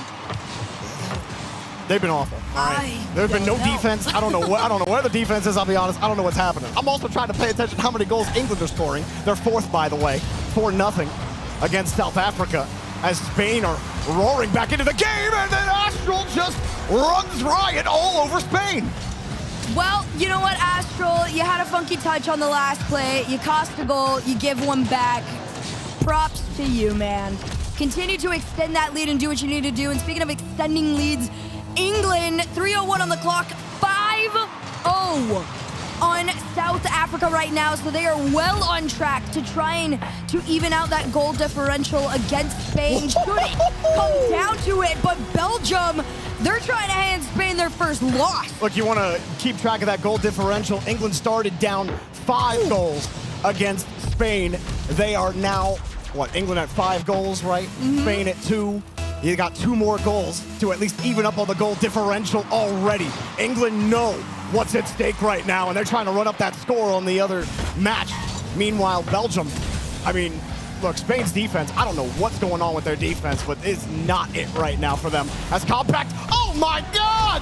They've been awful. All right. There's been no defense. I don't know where the defense is, I'll be honest. I don't know what's happening. I'm also trying to pay attention to how many goals England are scoring. They're 4th, by the way. 4-0 against South Africa, as Spain are roaring back into the game, and then Astral just runs riot all over Spain. Well, you know what, Astral? You had a funky touch on the last play. You cost a goal. You give one back. Props to you, man. Continue to extend that lead and do what you need to do. And speaking of extending leads, England, 3:01 on the clock, 5-0 on South Africa right now. So they are well on track to trying to even out that goal differential against Spain. Should it come down to it, but Belgium, they're trying to hand Spain their first loss. Look, you want to keep track of that goal differential. England started down 5 goals against Spain. They are now, England at 5 goals, right? Spain at 2. You got 2 more goals to at least even up on the goal differential already. England know what's at stake right now, and they're trying to run up that score on the other match. Meanwhile, Belgium, I mean, look, Spain's defense, I don't know what's going on with their defense, but it's not it right now for them. As Compact, oh my God!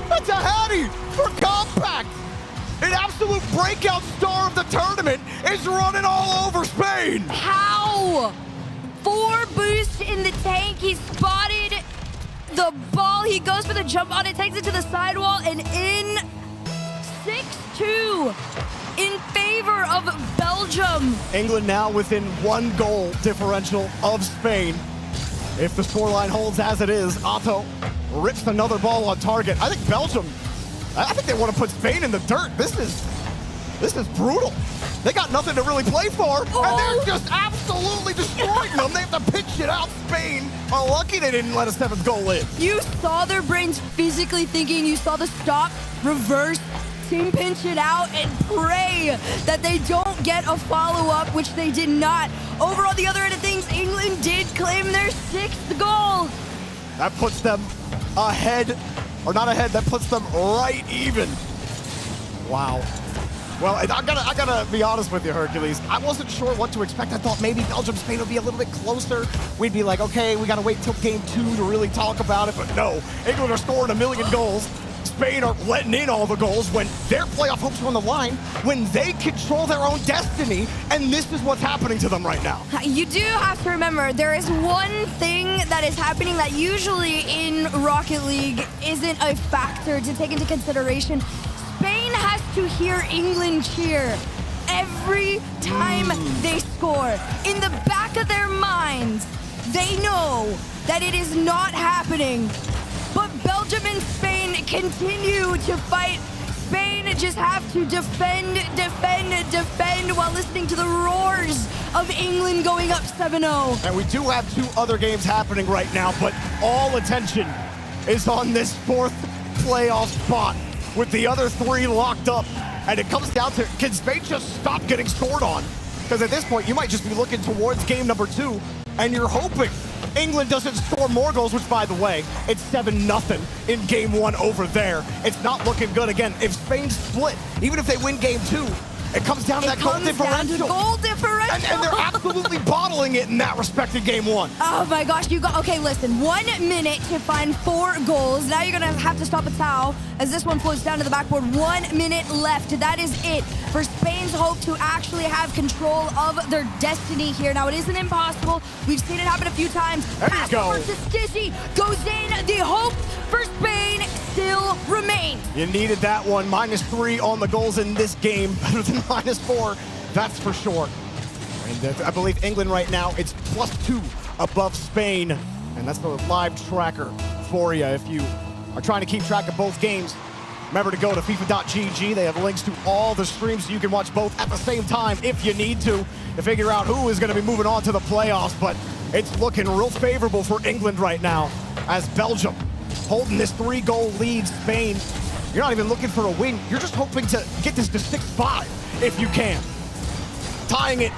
That's a heady for Compact! An absolute breakout star of the tournament is running all over Spain! How? 4 boosts in the tank. He spotted the ball. He goes for the jump on it, takes it to the sidewall, and in 6-2 in favor of Belgium. England now within 1 goal differential of Spain. If the scoreline holds as it is, Otto rips another ball on target. I think Belgium, I think they want to put Spain in the dirt. This is brutal. They got nothing to really play for, and they're just absolutely destroying them. They have to pitch it out. Spain are lucky they didn't let a 7th goal in. You saw their brains physically thinking. You saw the stop, reverse, team pinch it out, and pray that they don't get a follow-up, which they did not. Over on the other end of things, England did claim their 6th goal. That puts them ahead, or not ahead, that puts them right even. Wow. Well, I gotta be honest with you, Hercules. I wasn't sure what to expect. I thought maybe Belgium, Spain would be a little bit closer. We'd be like, okay, we gotta wait till game 2 to really talk about it. But no, England are scoring 1 million goals. Spain are letting in all the goals when their playoff hopes are on the line, when they control their own destiny, and this is what's happening to them right now. You do have to remember, there is one thing that is happening that usually in Rocket League isn't a factor to take into consideration. Spain has to hear England cheer every time they score. In the back of their minds, they know that it is not happening. But Belgium and Spain continue to fight. Spain just have to defend while listening to the roars of England going up 7-0. And we do have 2 other games happening right now, but all attention is on this 4th playoff spot with the other 3 locked up. And it comes down to, can Spain just stop getting scored on? Because at this point, you might just be looking towards game number 2, and you're hoping England doesn't score more goals, which, by the way, it's 7-0 in game 1 over there. It's not looking good. Again, if Spain split, even if they win game 2, it comes down to that goal differential. Goal differential. And they're absolutely bottling it in that respect in game 1. Oh my gosh, okay, listen, 1 minute to find 4 goals. Now you're gonna have to stop a towel as this one floats down to the backboard. 1 minute left. That is it for Spain's hope to actually have control of their destiny here. Now, it isn't impossible. We've seen it happen a few times. There you go. Versus Stizzy goes in. The hope for Spain still remains. You needed that one. -3 on the goals in this game. Better than -4, that's for sure. And I believe England right now, it's +2 above Spain. And that's the live tracker for you. If you are trying to keep track of both games, remember to go to FIFA.gg. They have links to all the streams so you can watch both at the same time if you need to figure out who is going to be moving on to the playoffs. But it's looking real favorable for England right now as Belgium holding this 3-goal lead. Spain, you're not even looking for a win. You're just hoping to get this to 6-5 if you can. Tying it,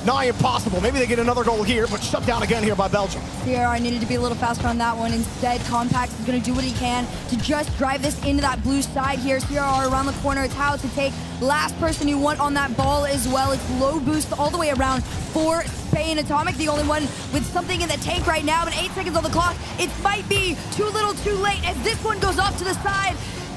nigh impossible. Maybe they get another goal here, but shut down again here by Belgium. CRR needed to be a little faster on that one. Instead, Compact is going to do what he can to just drive this into that blue side here. CRR around the corner. It's how to take last person you want on that ball as well. It's low boost all the way around for Spain. Atomic, the only one with something in the tank right now, but 8 seconds on the clock. It might be too little too late as this one goes off to the side.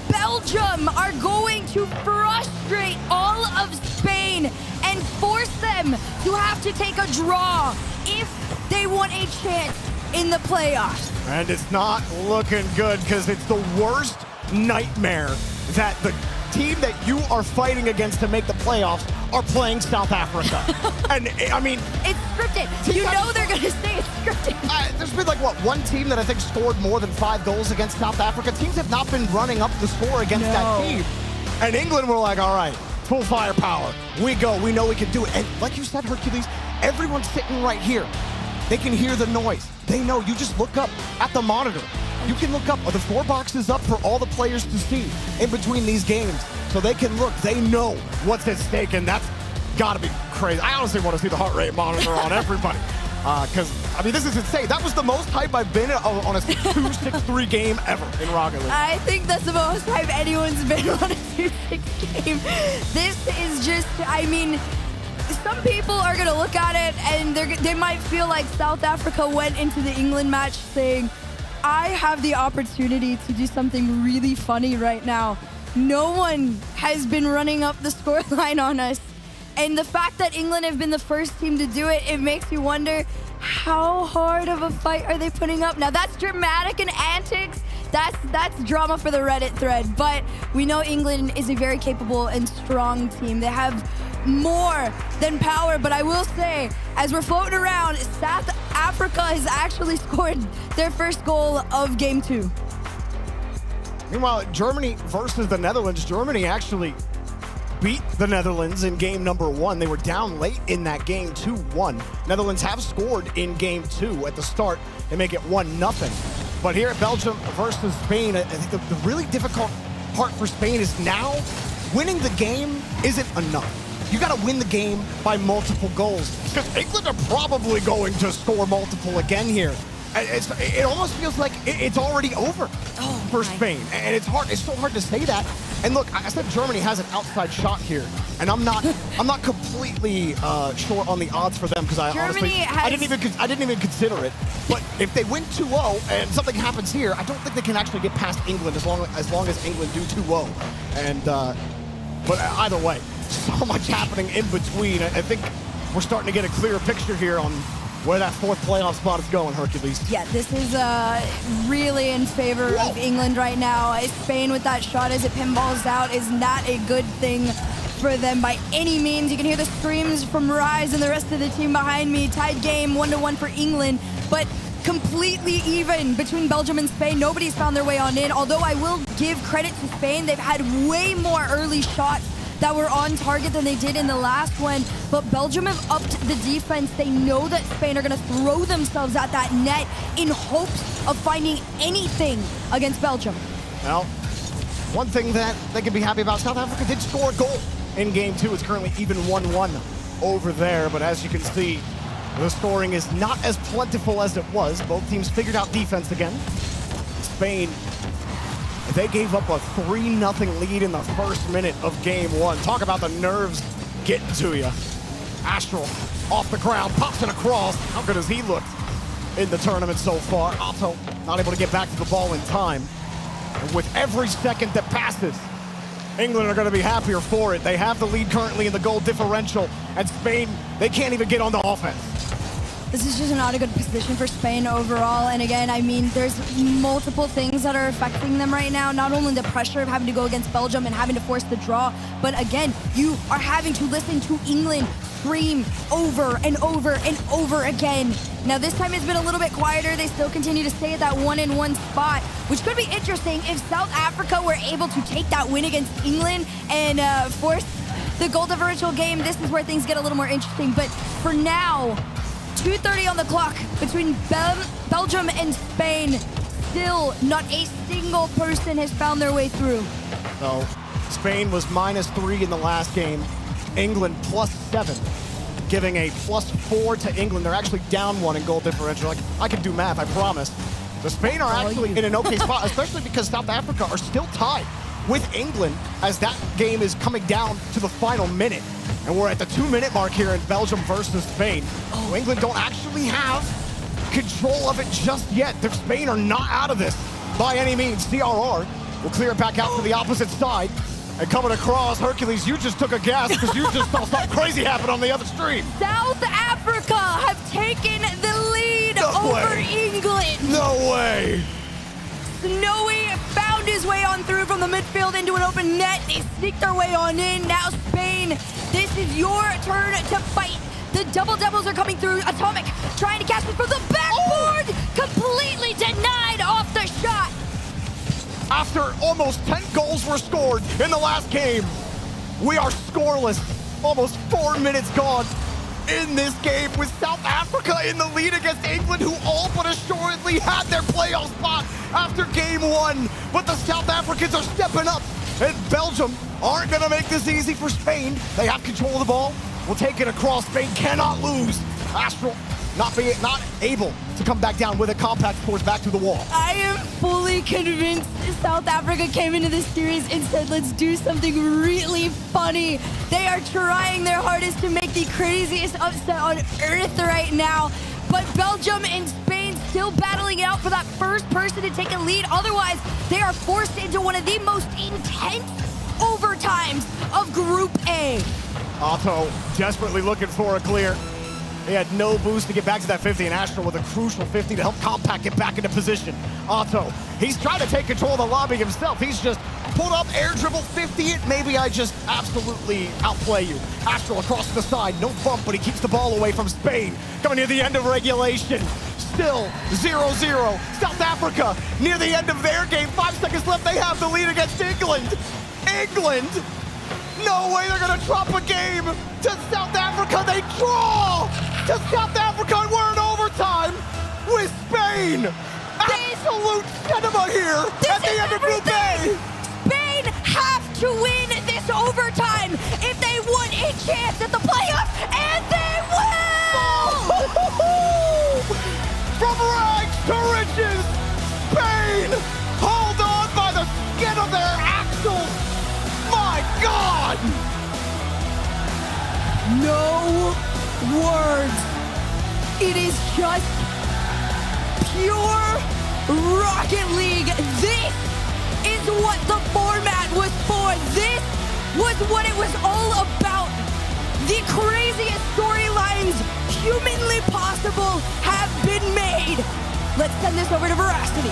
Belgium are going to frustrate all of Spain and force them to have to take a draw if they want a chance in the playoffs. And it's not looking good because it's the worst nightmare that the team that you are fighting against to make the playoffs are playing South Africa. And I mean, it's scripted. You know they're going to say it's scripted. There's been like, what, one team that I think scored more than 5 goals against South Africa. Teams have not been running up the score against that team. And England were like, all right, full firepower. We go. We know we can do it. And like you said, Hercules, everyone's sitting right here. They can hear the noise. They know. You just look up at the monitor. You can look up, are the 4 boxes up for all the players to see in between these games? So they can look, they know what's at stake, and that's gotta be crazy. I honestly want to see the heart rate monitor on everybody. Because, I mean, this is insane. That was the most hype I've been on a 2-6-3 game ever in Rocket League. I think that's the most hype anyone's been on a 2-6 game. This is just, I mean, some people are going to look at it and they might feel like South Africa went into the England match saying, I have the opportunity to do something really funny right now. No one has been running up the scoreline on us. And the fact that England have been the first team to do it, it makes you wonder, how hard of a fight are they putting up? Now, that's dramatic and antics. That's drama for the Reddit thread. But we know England is a very capable and strong team. They have more than power. But I will say, as we're floating around, South Africa has actually scored their first goal of game 2. Meanwhile, Germany versus the Netherlands. Germany actually beat the Netherlands in game number 1. They were down late in that game, 2-1. Netherlands have scored in game 2 at the start. They make it 1-0. But here at Belgium versus Spain, I think the really difficult part for Spain is now winning the game isn't enough. You got to win the game by multiple goals because England are probably going to score multiple again here. It almost feels like it's already over for Spain, and it's hard. It's so hard to say that. And look, I said Germany has an outside shot here, and I'm not completely sure on the odds for them because I didn't even consider it. But if they win 2-0 and something happens here, I don't think they can actually get past England as long as England do 2-0. And but either way, so much happening in between. I think we're starting to get a clearer picture here on where that 4th playoff spot is going, Hercules. Yeah, this is really in favor of England right now. Spain with that shot as it pinballs out is not a good thing for them by any means. You can hear the screams from Rise and the rest of the team behind me. Tied game 1-1 for England, but completely even between Belgium and Spain. Nobody's found their way on in, although I will give credit to Spain. They've had way more early shots that were on target than they did in the last one. But Belgium have upped the defense. They know that Spain are going to throw themselves at that net in hopes of finding anything against Belgium. Well, one thing that they can be happy about, South Africa did score a goal in game 2. It's currently even 1-1 over there. But as you can see, The scoring is not as plentiful as it was. Both teams figured out defense again. Spain, they gave up a 3-0 lead in the first minute of game one. Talk about the nerves getting to you. Astral off the ground, pops it across. How good has he looked in the tournament so far? Otto not able to get back to the ball in time. And with every second that passes, England are going to be happier for it. They have the lead currently in the goal differential, and Spain, they can't even get on the offense. This is just not a good position for Spain overall. And again, I mean, there's multiple things that are affecting them right now. Not only the pressure of having to go against Belgium and having to force the draw, but again, you are having to listen to England scream over and over and over again. Now, this time it's been a little bit quieter. They still continue to stay at that 1-1 spot, which could be interesting if South Africa were able to take that win against England and force the goal differential game. This is where things get a little more interesting. But for now, 2:30 on the clock between Belgium and Spain. Still, not a single person has found their way through. So, Spain was -3 in the last game. England +7, giving a +4 to England. They're actually down 1 in goal differential. Like, I can do math, I promise. The Spain are actually in an okay spot, especially because South Africa are still tied with England as that game is coming down to the final minute. And we're at the 2-minute mark here in Belgium versus Spain. Oh, England don't actually have control of it just yet. Spain are not out of this by any means. CRR will clear it back out to the opposite side. And coming across, Hercules, you just took a gas because you just saw something crazy happen on the other stream. South Africa have taken the lead over England. No way. Snowy found his way on through from the midfield into an open net. They sneaked their way on in. Now Spain, this is your turn to fight. The double doubles are coming through. Atomic trying to catch it from the backboard. Completely denied off the shot. After almost 10 goals were scored in the last game, we are scoreless. Almost 4 minutes gone in this game with South Africa in the lead against England, who all but assuredly had their playoff spot after game one. But the South Africans are stepping up, and Belgium aren't going to make this easy for Spain. They have control of the ball. We'll take it across. Spain cannot lose. Astral not able to come back down with a compact force back to the wall. I am fully convinced South Africa came into this series and said, let's do something really funny. They are trying their hardest to make the craziest upset on earth right now. But Belgium and Spain still battling it out for that first person to take a lead. Otherwise, they are forced into one of the most intense overtimes of Group A. Otto desperately looking for a clear. He had no boost to get back to that 50, and Astral with a crucial 50 to help Compact get back into position. Otto, he's trying to take control of the lobby himself. He's just pulled up, air dribble, 50 it. Maybe I just absolutely outplay you. Astral across to the side, no bump, but he keeps the ball away from Spain. Coming near the end of regulation. Still 0-0. South Africa near the end of their game. 5 seconds left. They have the lead against England. England! No way they're going to drop a game to South Africa. They draw to South Africa, and we're in overtime with Spain. Absolute cinema here at the end of Group A. Spain have to win this overtime if they want a chance at the playoffs, and they will! From rags to riches, Spain hold on by the skin of their axles. My God! No words. It is just pure Rocket League. This is what the format was for. This was what it was all about. The craziest storylines humanly possible have been made. Let's send this over to Veracity.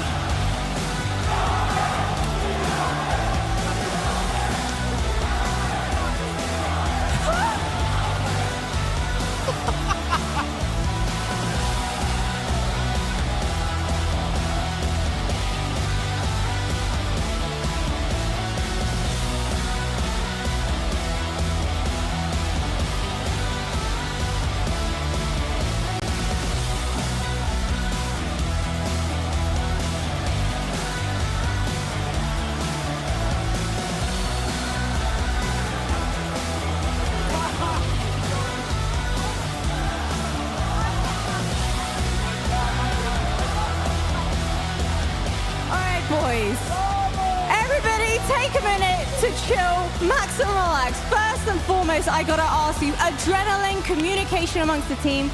take a minute to chill, max and relax. First and foremost, I gotta ask you, adrenaline, communication amongst the team.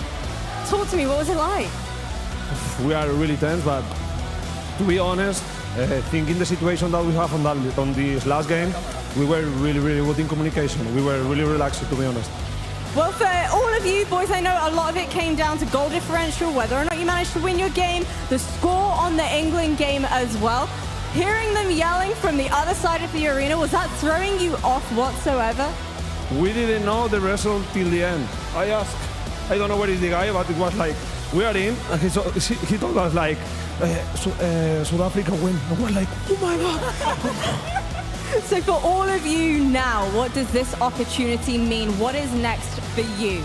Talk to me, what was it like? We are really tense, but to be honest, thinking the situation that we have on this last game, we were really, really good in communication. We were really relaxed, to be honest. Well, for all of you boys, I know a lot of it came down to goal differential, whether or not you managed to win your game, the score on the England game as well. Hearing them yelling from the other side of the arena, was that throwing you off whatsoever? We didn't know the result till the end. I asked, I don't know where is the guy, but it was like, we are in, and he told us like, South Africa win. And we're like, oh my God. So for all of you now, what does this opportunity mean? What is next for you?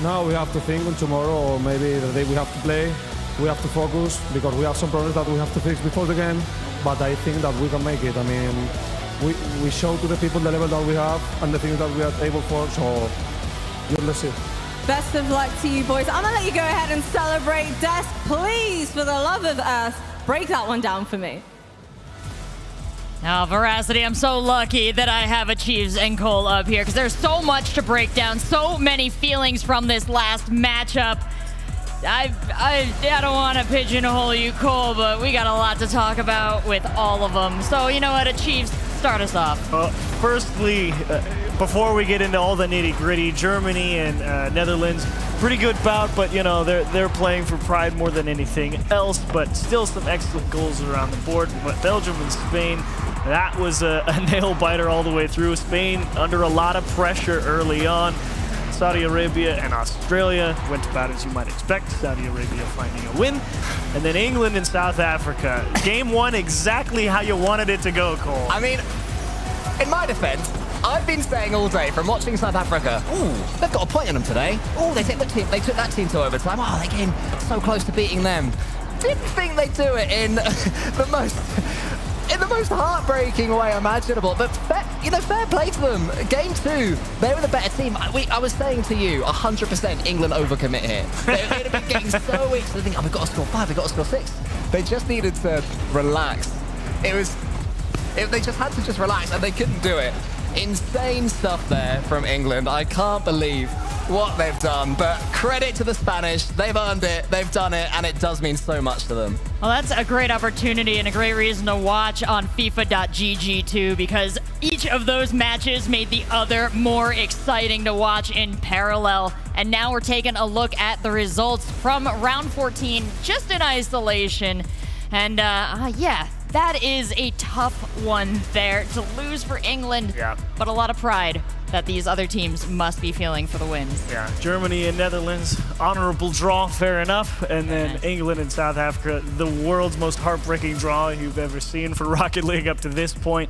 Now we have to think on tomorrow, or maybe the day we have to play. We have to focus, because we have some problems that we have to fix before the game. But I think that we can make it. I mean, we show to the people the level that we have and the things that we are able for, so let's see. Best of luck to you boys. I'm gonna let you go ahead and celebrate. Des, please, for the love of Earth, break that one down for me. Now, Veracity, I'm so lucky that I have a Chiefs and Cole up here because there's so much to break down, so many feelings from this last matchup. I don't want to pigeonhole you, Cole, but we got a lot to talk about with all of them. So, you know what, Chiefs, start us off. Firstly, before we get into all the nitty-gritty, Germany and Netherlands, pretty good bout, but you know they're playing for pride more than anything else. But still, some excellent goals around the board. But Belgium and Spain, that was a nail biter all the way through. Spain under a lot of pressure early on. Saudi Arabia and Australia went about as you might expect. Saudi Arabia finding a win. And then England and South Africa. Game one exactly how you wanted it to go, Cole. I mean, in my defense, I've been saying all day from watching South Africa, ooh, they've got a point in them today. Ooh, they took that team to overtime. Oh, they came so close to beating them. Didn't think they'd do it in the most heartbreaking way imaginable. But fair play to them. Game two, they were the better team. I was saying to you, 100% England overcommit here. They'd have been getting so weak. So they think, oh, we've got to score 5, we've got to score 6. They just needed to relax. They just had to just relax, and they couldn't do it. Insane stuff there from England. I can't believe what they've done, but credit to the Spanish. They've earned it, they've done it, and it does mean so much to them. Well, that's a great opportunity and a great reason to watch on FIFA.gg too, because each of those matches made the other more exciting to watch in parallel. And now we're taking a look at the results from round 14, just in isolation. And yeah, that is a tough one there to lose for England, but a lot of pride that these other teams must be feeling for the wins. Yeah, Germany and Netherlands, honorable draw, fair enough. And then England and South Africa, the world's most heartbreaking draw you've ever seen for Rocket League up to this point.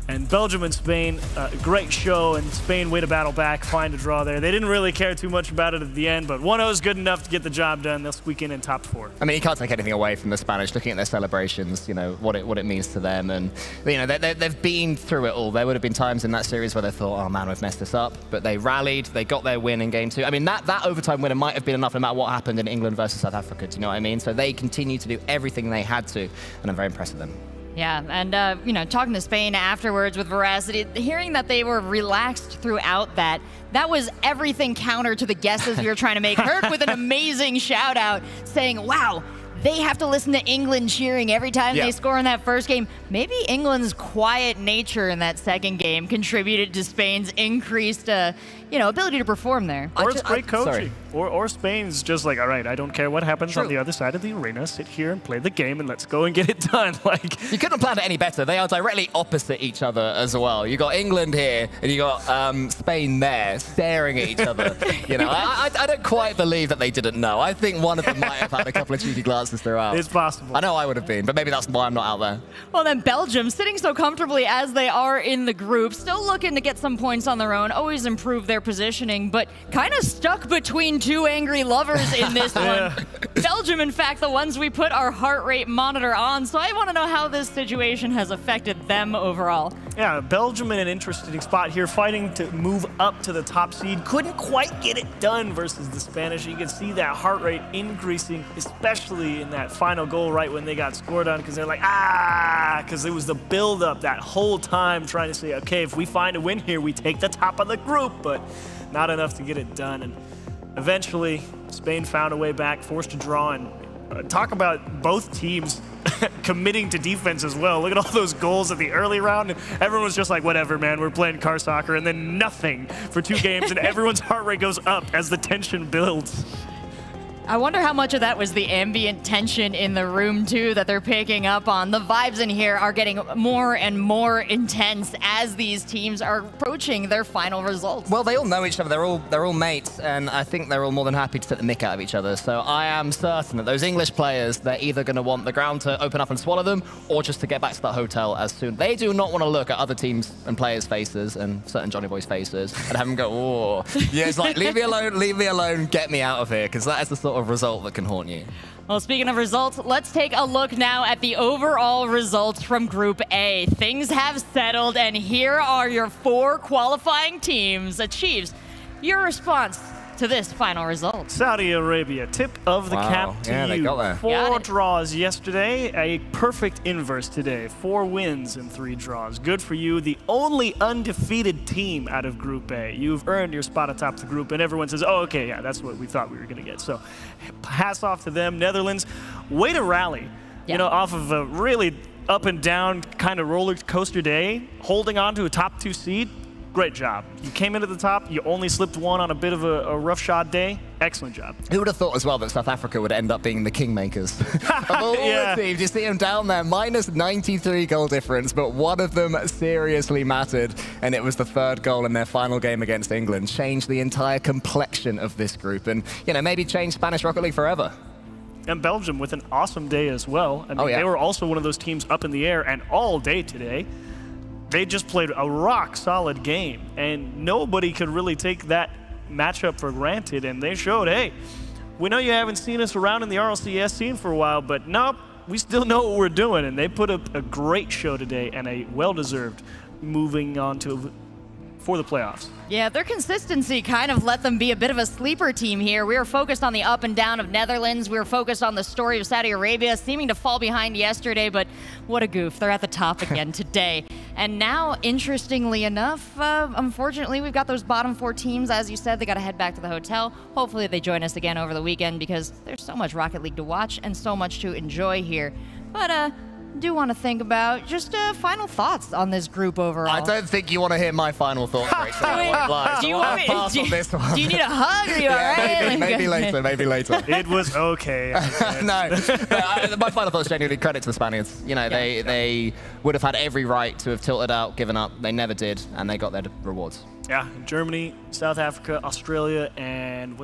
And Belgium and Spain, great show, and Spain way to battle back, find a draw there. They didn't really care too much about it at the end, but 1-0 is good enough to get the job done. They'll squeak in top 4. I mean, you can't take anything away from the Spanish. Looking at their celebrations, you know, what it means to them. And, you know, they've been through it all. There would have been times in that series where they thought, oh, man, we've messed this up. But they rallied. They got their win in game 2. I mean, that overtime winner might have been enough no matter what happened in England versus South Africa. Do you know what I mean? So they continue to do everything they had to, and I'm very impressed with them. Yeah, and you know, talking to Spain afterwards with Veracity, hearing that they were relaxed throughout that was everything counter to the guesses we were trying to make. Herc with an amazing shout out saying, wow, they have to listen to England cheering every time they score in that first game. Maybe England's quiet nature in that second game contributed to Spain's increased ability to perform there. Or it's great coaching. Or Spain's just like, all right, I don't care what happens on the other side of the arena. Sit here and play the game, and let's go and get it done. Like, you couldn't have planned it any better. They are directly opposite each other as well. You got England here, and you got Spain there, staring at each other. You know, I don't quite believe that they didn't know. I think one of them might have had a couple of cheeky glances throughout. It's possible. I know I would have been, but maybe that's why I'm not out there. Well, then Belgium, sitting so comfortably as they are in the group, still looking to get some points on their own, always improve their positioning, but kind of stuck between two angry lovers in this one. Belgium, in fact, the ones we put our heart rate monitor on, so I want to know how this situation has affected them overall. Yeah, Belgium in an interesting spot here, fighting to move up to the top seed. Couldn't quite get it done versus the Spanish. You can see that heart rate increasing, especially in that final goal right when they got scored on, because they're like, because it was the build-up that whole time trying to say, okay, if we find a win here, we take the top of the group, but not enough to get it done. And eventually, Spain found a way back, forced a draw, and talk about both teams committing to defense as well. Look at all those goals at the early round, and everyone was just like, whatever, man, we're playing car soccer, and then nothing for 2 games, and everyone's heart rate goes up as the tension builds. I wonder how much of that was the ambient tension in the room, too, that they're picking up on. The vibes in here are getting more and more intense as these teams are approaching their final results. Well, they all know each other. They're all mates, and I think they're all more than happy to take the mick out of each other. So I am certain that those English players, they're either going to want the ground to open up and swallow them, or just to get back to that hotel as soon. They do not want to look at other teams' and players' faces, and certain Johnny Boys' faces, and have them go, oh. Yeah, it's like, leave me alone, get me out of here, because that is the sort of result that can haunt you. Well, speaking of results, let's take a look now at the overall results from Group A. Things have settled, and here are your 4 qualifying teams. Chiefs, your response to this final result. Saudi Arabia, tip of the cap to you. They got there. 4 draws yesterday, a perfect inverse today. 4 wins and 3 draws. Good for you, the only undefeated team out of Group A. You've earned your spot atop the group, and everyone says, oh, okay, yeah, that's what we thought we were going to get. So hats off to them. Netherlands, way to rally. You know, off of a really up and down kind of roller coaster day, holding on to a top 2 seed. Great job. You came into the top, you only slipped 1 on a bit of a roughshod day. Excellent job. Who would have thought as well that South Africa would end up being the kingmakers? Of all the teams, you see them down there, minus 93 goal difference, but one of them seriously mattered, and it was the 3rd goal in their final game against England. Changed the entire complexion of this group, and, you know, maybe changed Spanish Rocket League forever. And Belgium with an awesome day as well. I mean, they were also one of those teams up in the air, and all day today, they just played a rock-solid game, and nobody could really take that matchup for granted, and they showed, hey, we know you haven't seen us around in the RLCS scene for a while, but nope, we still know what we're doing, and they put up a great show today, and a well-deserved moving on to for the playoffs. Yeah, their consistency kind of let them be a bit of a sleeper team here. We were focused on the up and down of Netherlands. We were focused on the story of Saudi Arabia seeming to fall behind yesterday, but what a goof. They're at the top again today. And now, interestingly enough, unfortunately, we've got those bottom 4 teams. As you said, they got to head back to the hotel. Hopefully they join us again over the weekend because there's so much Rocket League to watch and so much to enjoy here. But do want to think about just final thoughts on this group overall. I don't think you want to hear my final thoughts, Rachel. Do you want me? Do you need a hug? Are you all right? Maybe later. It was okay. No, my final thoughts genuinely credit to the Spaniards. You know, they would have had every right to have tilted out, given up. They never did, and they got their rewards. Yeah, Germany, South Africa, Australia, and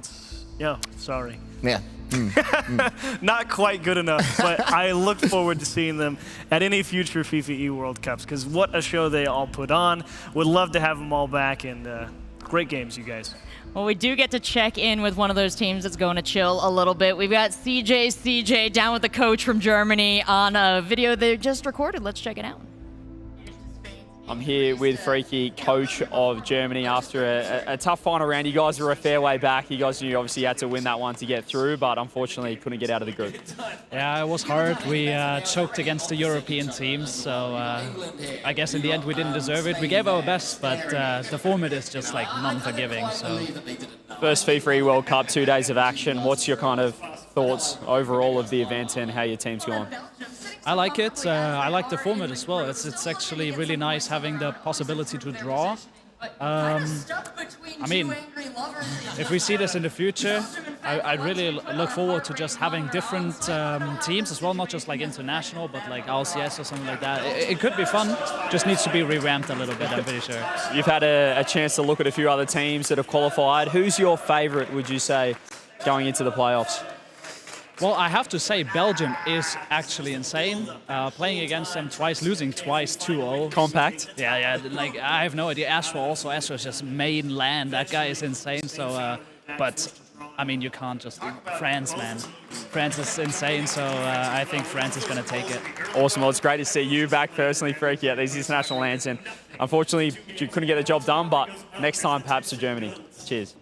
sorry. Yeah. Not quite good enough, but I look forward to seeing them at any future FIFA E World Cups, because what a show they all put on. Would love to have them all back, and great games, you guys. Well, we do get to check in with one of those teams that's going to chill a little bit. We've got CJ down with the coach from Germany on a video they just recorded. Let's check it out. I'm here with Freaky, coach of Germany, after a tough final round. You guys were a fair way back. You guys knew obviously you had to win that one to get through, but unfortunately couldn't get out of the group. Yeah, it was hard. We choked against the European teams, so I guess in the end we didn't deserve it. We gave our best, but the format is just like non-forgiving. So. First FIFA E World Cup, 2 days of action. What's your kind of thoughts overall of the event and how your team's going? I like it. I like the format as well. It's actually really nice having the possibility to draw. I mean, if we see this in the future, I really look forward to just having different teams as well, not just like international, but like LCS or something like that. It could be fun. Just needs to be revamped a little bit, I'm pretty sure. You've had a chance to look at a few other teams that have qualified. Who's your favorite, would you say, going into the playoffs? Well, I have to say Belgium is actually insane. Playing against them twice, losing twice 2-0. Compact. Yeah, like I have no idea. Astro is just mainland. That guy is insane. So, but I mean, you can't just France, man. France is insane, so I think France is going to take it. Awesome. Well, it's great to see you back personally, Freaky, at these international lands. And unfortunately, you couldn't get the job done, but next time, perhaps to Germany. Cheers.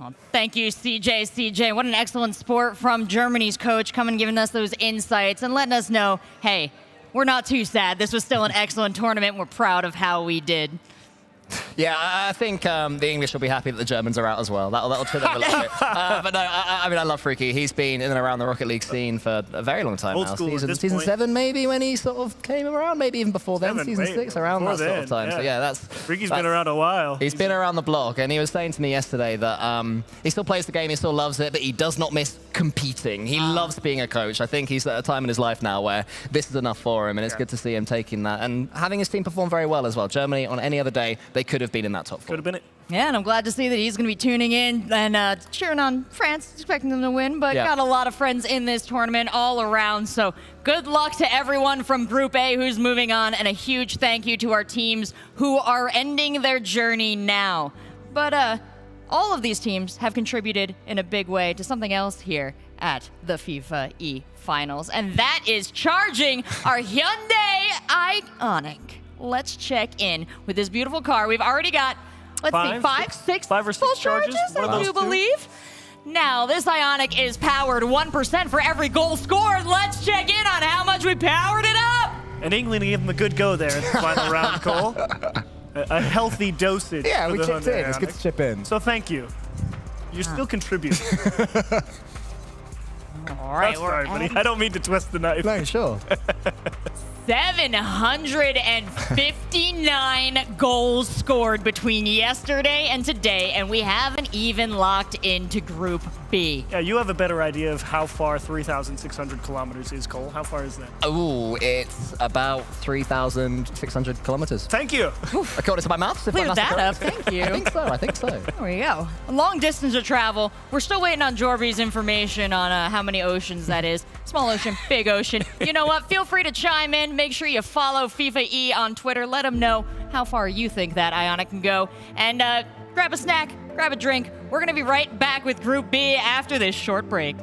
Well, thank you, CJ. What an excellent sport from Germany's coach, coming and giving us those insights and letting us know, hey, we're not too sad. This was still an excellent tournament. We're proud of how we did. Yeah, I think the English will be happy that the Germans are out as well. That'll trip them a little bit. But no, I mean, I love Freaky. He's been in and around the Rocket League scene for a very long time Old now. school at this Season point. 7 maybe when he sort of came around, maybe even before then, season 6, around that sort of time. So yeah, that's... Freaky's been around a while. He's been around the block, and he was saying to me yesterday that he still plays the game, he still loves it, but he does not miss competing. He loves being a coach. I think he's at a time in his life now where this is enough for him, and it's good to see him taking that and having his team perform very well as well. Germany, on any other day, they could have been in that top 4. Could have been it. Yeah, and I'm glad to see that he's going to be tuning in and cheering on France, expecting them to win, but got a lot of friends in this tournament all around. So good luck to everyone from Group A who's moving on, and a huge thank you to our teams who are ending their journey now. But all of these teams have contributed in a big way to something else here at the FIFA E Finals, and that is charging our Hyundai Ioniq. Let's check in with this beautiful car. We've already got, let's see, 5 or 6 full charges, I do believe. Now, this Ioniq is powered 1% for every goal scored. Let's check in on how much we powered it up. And England gave them a good go there in the final round, Cole. A healthy dosage. Yeah, for we the chipped in. Hyundai It's good to chip in. So thank you. You're still contributing. All right, sorry, buddy. I don't mean to twist the knife. No, sure. 759 goals scored between yesterday and today, and we haven't even locked into Group B. Yeah, you have a better idea of how far 3,600 kilometers is, Cole. How far is that? Oh, it's about 3,600 kilometers. Thank you. According to my maths. Cleared that up. Thank you. I think so. There we go. A long distance to travel. We're still waiting on Jorby's information on how many oceans that is. Small ocean, big ocean. You know what? Feel free to chime in. Make sure you follow FIFA E on Twitter. Let them know how far you think that Ioniq can go. And grab a snack, grab a drink. We're going to be right back with Group B after this short break.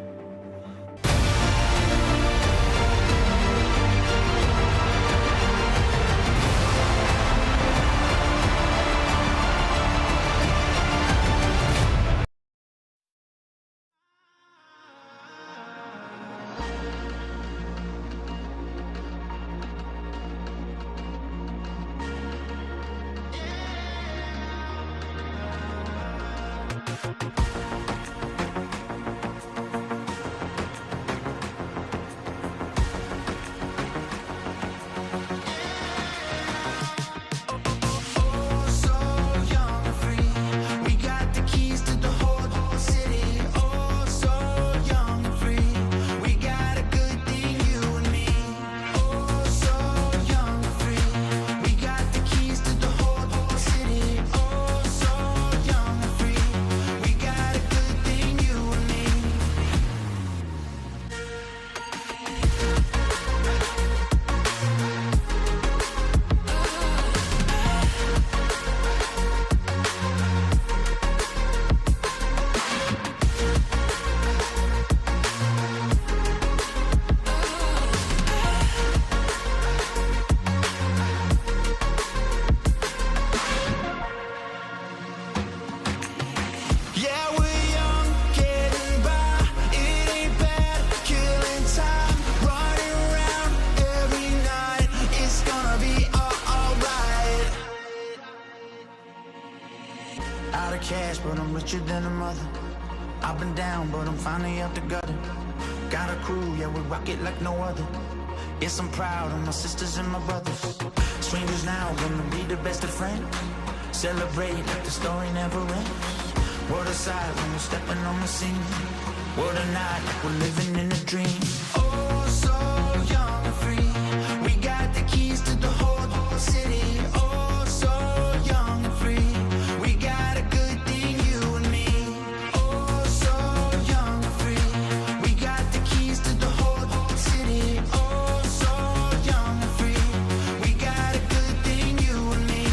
Cash, but I'm richer than a mother. I've been down, but I'm finally out the gutter. Got a crew, yeah, we rock it like no other. Yes, I'm proud of my sisters and my brothers. Strangers now gonna be the best of friends. Celebrate like the story never ends. Word aside when we're stepping on the scene. Word or not, like we're living in a dream. Oh, so young and free. We got the keys to the whole city. Oh, so young and free. We got a good thing, you and me. Oh, so young and free. We got the keys to the whole city. Oh, so young and free. We got a good thing, you and me.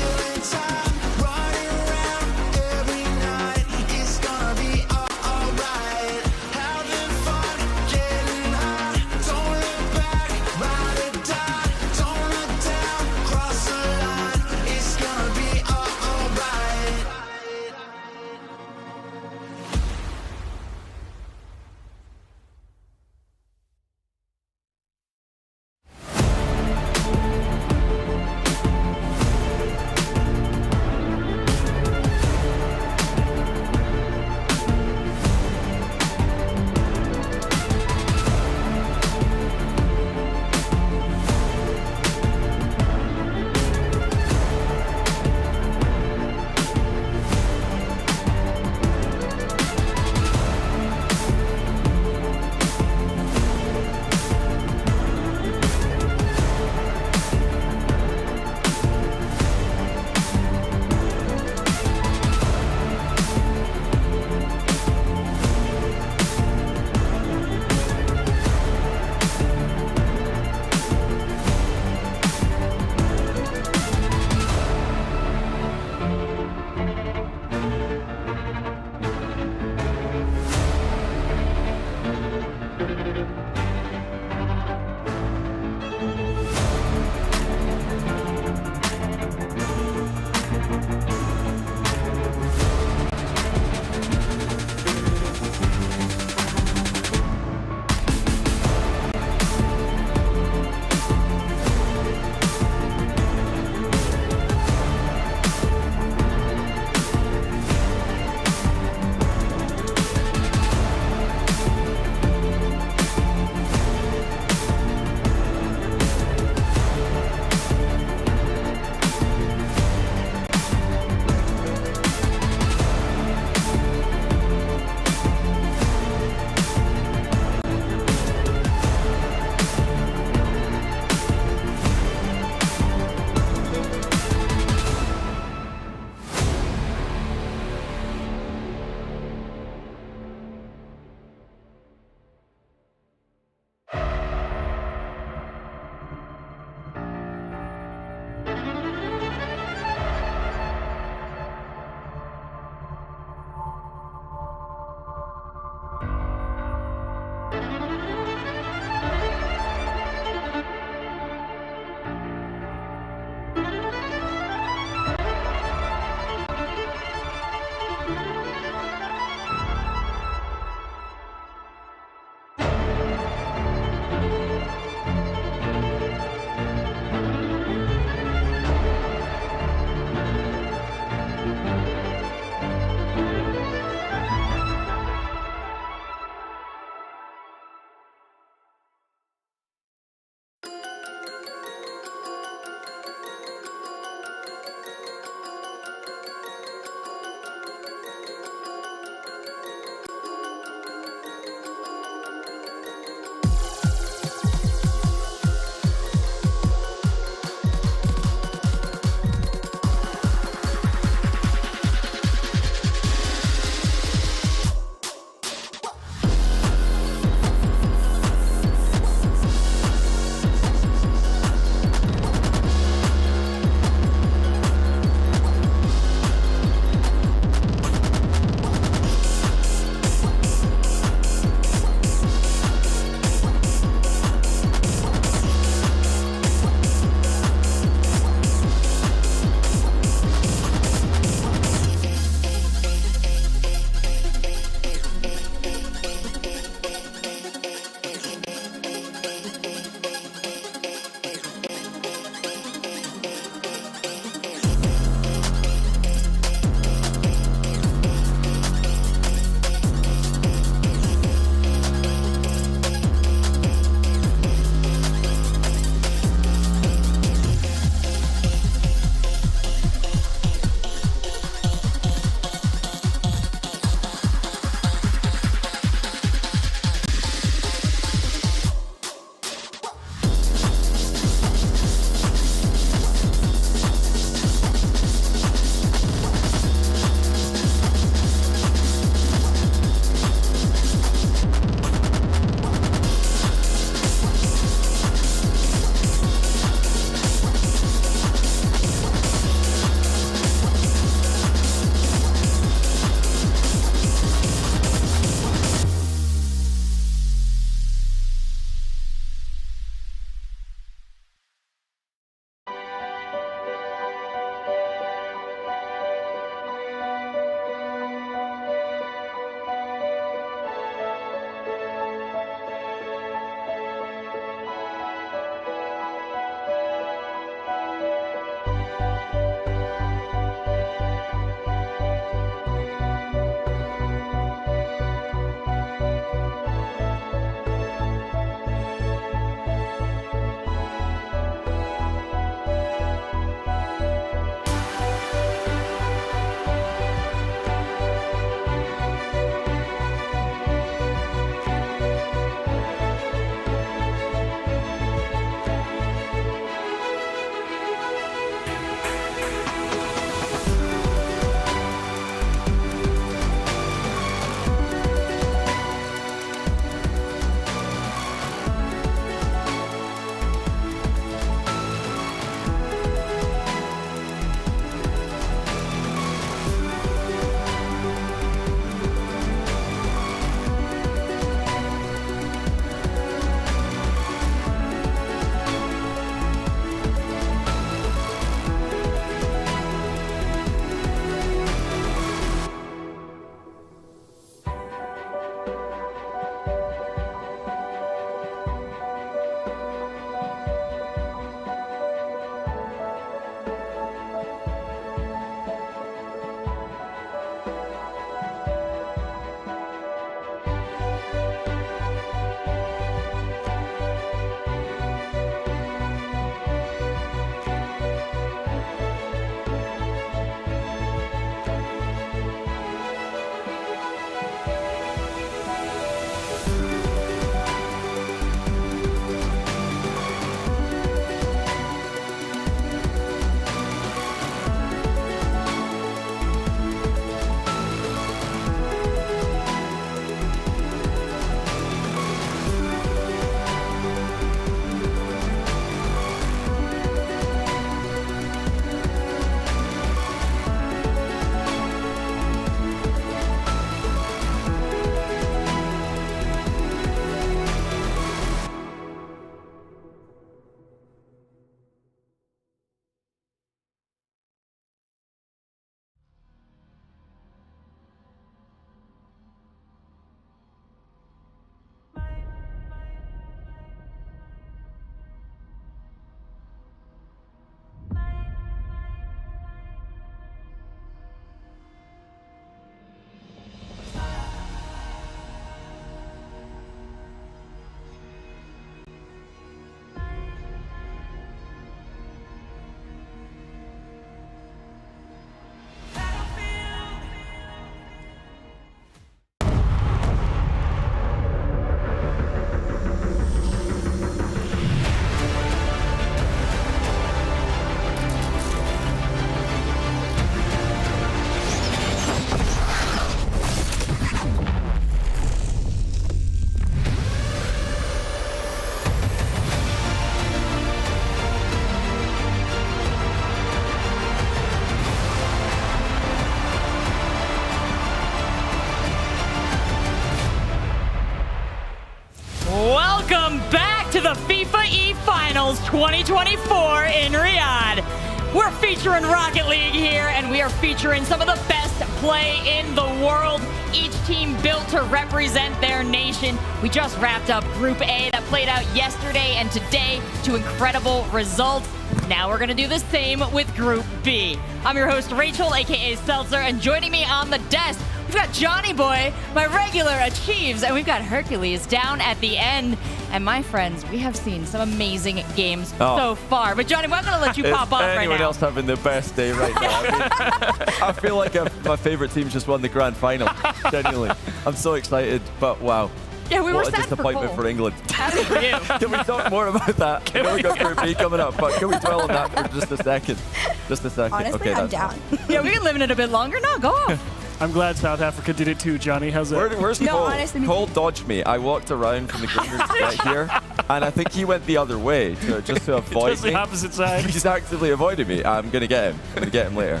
Finals 2024 in Riyadh. We're featuring Rocket League here, and we are featuring some of the best play in the world. Each team built to represent their nation. We just wrapped up Group A that played out yesterday and today to incredible results. Now we're gonna do the same with Group B. I'm your host, Rachel, aka Seltzer, and joining me on the desk, we've got Johnny Boy, my regular Achieves, and we've got Hercules down at the end. And my friends, we have seen some amazing games so far. But Johnny, I'm gonna let you pop off right now. Anyone else having the best day right now? I feel like my favorite team just won the grand final. Genuinely, I'm so excited. But wow. Yeah, we were what a sad disappointment for England. Yeah. Can we talk more about that? I know we got Group B coming up, but can we dwell on that for just a second? Just a second. Honestly, okay, I'm that's down. Yeah, we can live in it a bit longer. No, go off. I'm glad South Africa did it too, Johnny. How's that? Where's No, Cole? honestly, Cole dodged me. I walked around from the green room to get here, and I think he went the other way just to avoid Just me. the opposite side. He's actively avoiding me. I'm going to get him. I'm going to get him later.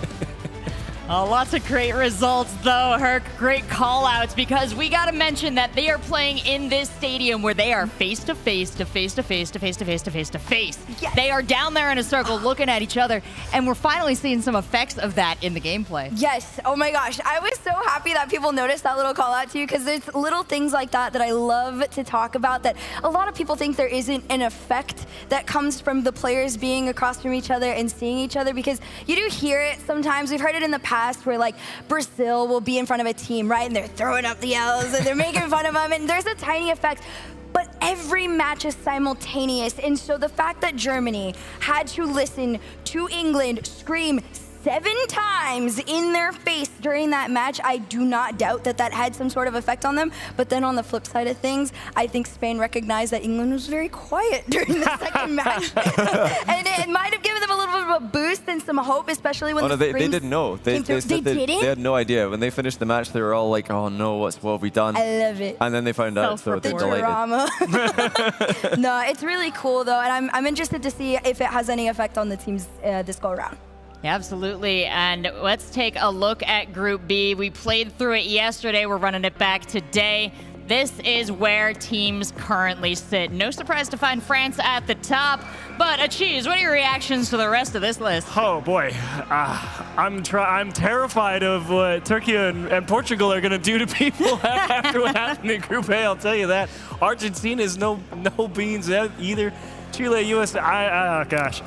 Lots of great results, though, Herc. Great call-outs, because we got to mention that they are playing in this stadium where they are face-to-face, to face-to-face, to face-to-face, to face-to-face. Yes. They are down there in a circle looking at each other, and we're finally seeing some effects of that in the gameplay. Yes. Oh my gosh. I was so happy that people noticed that little call out to you, because there's little things like that that I love to talk about that a lot of people think there isn't an effect that comes from the players being across from each other and seeing each other, because you do hear it sometimes. We've heard it in the past where like Brazil will be in front of a team, right? And they're throwing up the yells and they're making fun of them, and there's a tiny effect. But every match is simultaneous. And so the fact that Germany had to listen to England scream 7 times in their face during that match, I do not doubt that that had some sort of effect on them. But then on the flip side of things, I think Spain recognized that England was very quiet during the second match. And it might have given them a little bit of a boost and some hope, especially when they didn't know. They had no idea. When they finished the match, they were all like, oh no, what have we done? I love it. And then they found out, so they're delighted. Drama. No, it's really cool though, and I'm interested to see if it has any effect on the teams this go around. Yeah, absolutely. And let's take a look at Group B. We played through it yesterday. We're running it back today. This is where teams currently sit. No surprise to find France at the top. But Achieves, what are your reactions to the rest of this list? Oh boy, I'm terrified of what Turkey and Portugal are going to do to people after what happened in Group A. I'll tell you that. Argentina is no beans either. Chile, US. Oh gosh,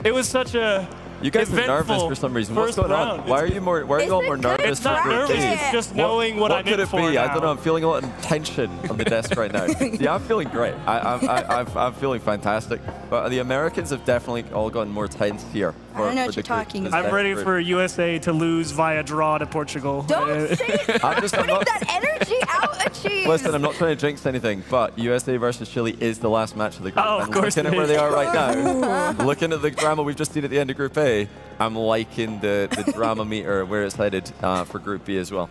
it was such a. You guys are nervous for some reason. What's going on? Why are you all more nervous? It's not nervous. It's just knowing what I'm in for. What could it be? I don't know. I'm feeling a lot of tension on the desk right now. Yeah, I'm feeling great. I'm feeling fantastic. But the Americans have definitely all gotten more tense here. I don't know what you're talking about. I'm ready for USA to lose via draw to Portugal. Don't say it. Putting that energy out, Achieves. Listen, I'm not trying to jinx anything, but USA versus Chile is the last match of the group. Oh, of course. Looking at where they are right now, looking at the drama we've just seen at the end of Group A, I'm liking the drama meter where it's headed for Group B as well.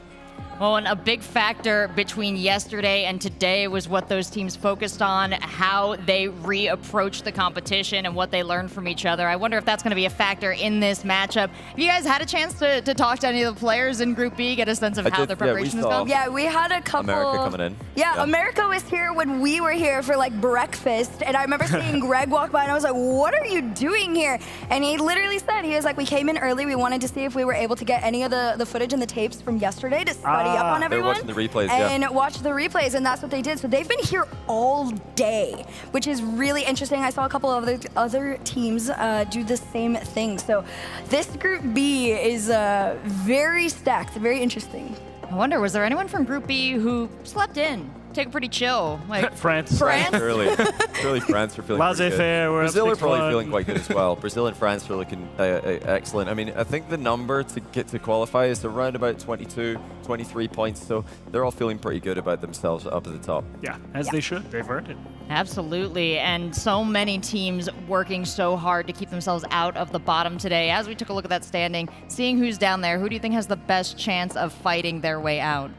Well, and a big factor between yesterday and today was what those teams focused on, how they reapproached the competition and what they learned from each other. I wonder if that's going to be a factor in this matchup. Have you guys had a chance to talk to any of the players in Group B, get a sense of how their preparation is going? Yeah, we had a couple. America coming in. Yeah, America was here when we were here for like breakfast, and I remember seeing Greg walk by, and I was like, "What are you doing here?" And he literally said, "He was like, we came in early. We wanted to see if we were able to get any of the footage and the tapes from yesterday to study up on everyone." They're watching the replays, and watch the replays, and that's what they did. So they've been here all day, which is really interesting. I saw a couple of other teams do the same thing. So this Group B is very stacked, very interesting. I wonder, was there anyone from Group B who slept in? Take it pretty chill. Like France. Really France are feeling pretty good. Brazil are probably feeling quite good as well. Brazil and France are looking excellent. I mean, I think the number to get to qualify is around about 22, 23 points, so they're all feeling pretty good about themselves up at the top. Yeah, as they should. They've earned it. Absolutely, and so many teams working so hard to keep themselves out of the bottom today. As we took a look at that standing, seeing who's down there, who do you think has the best chance of fighting their way out?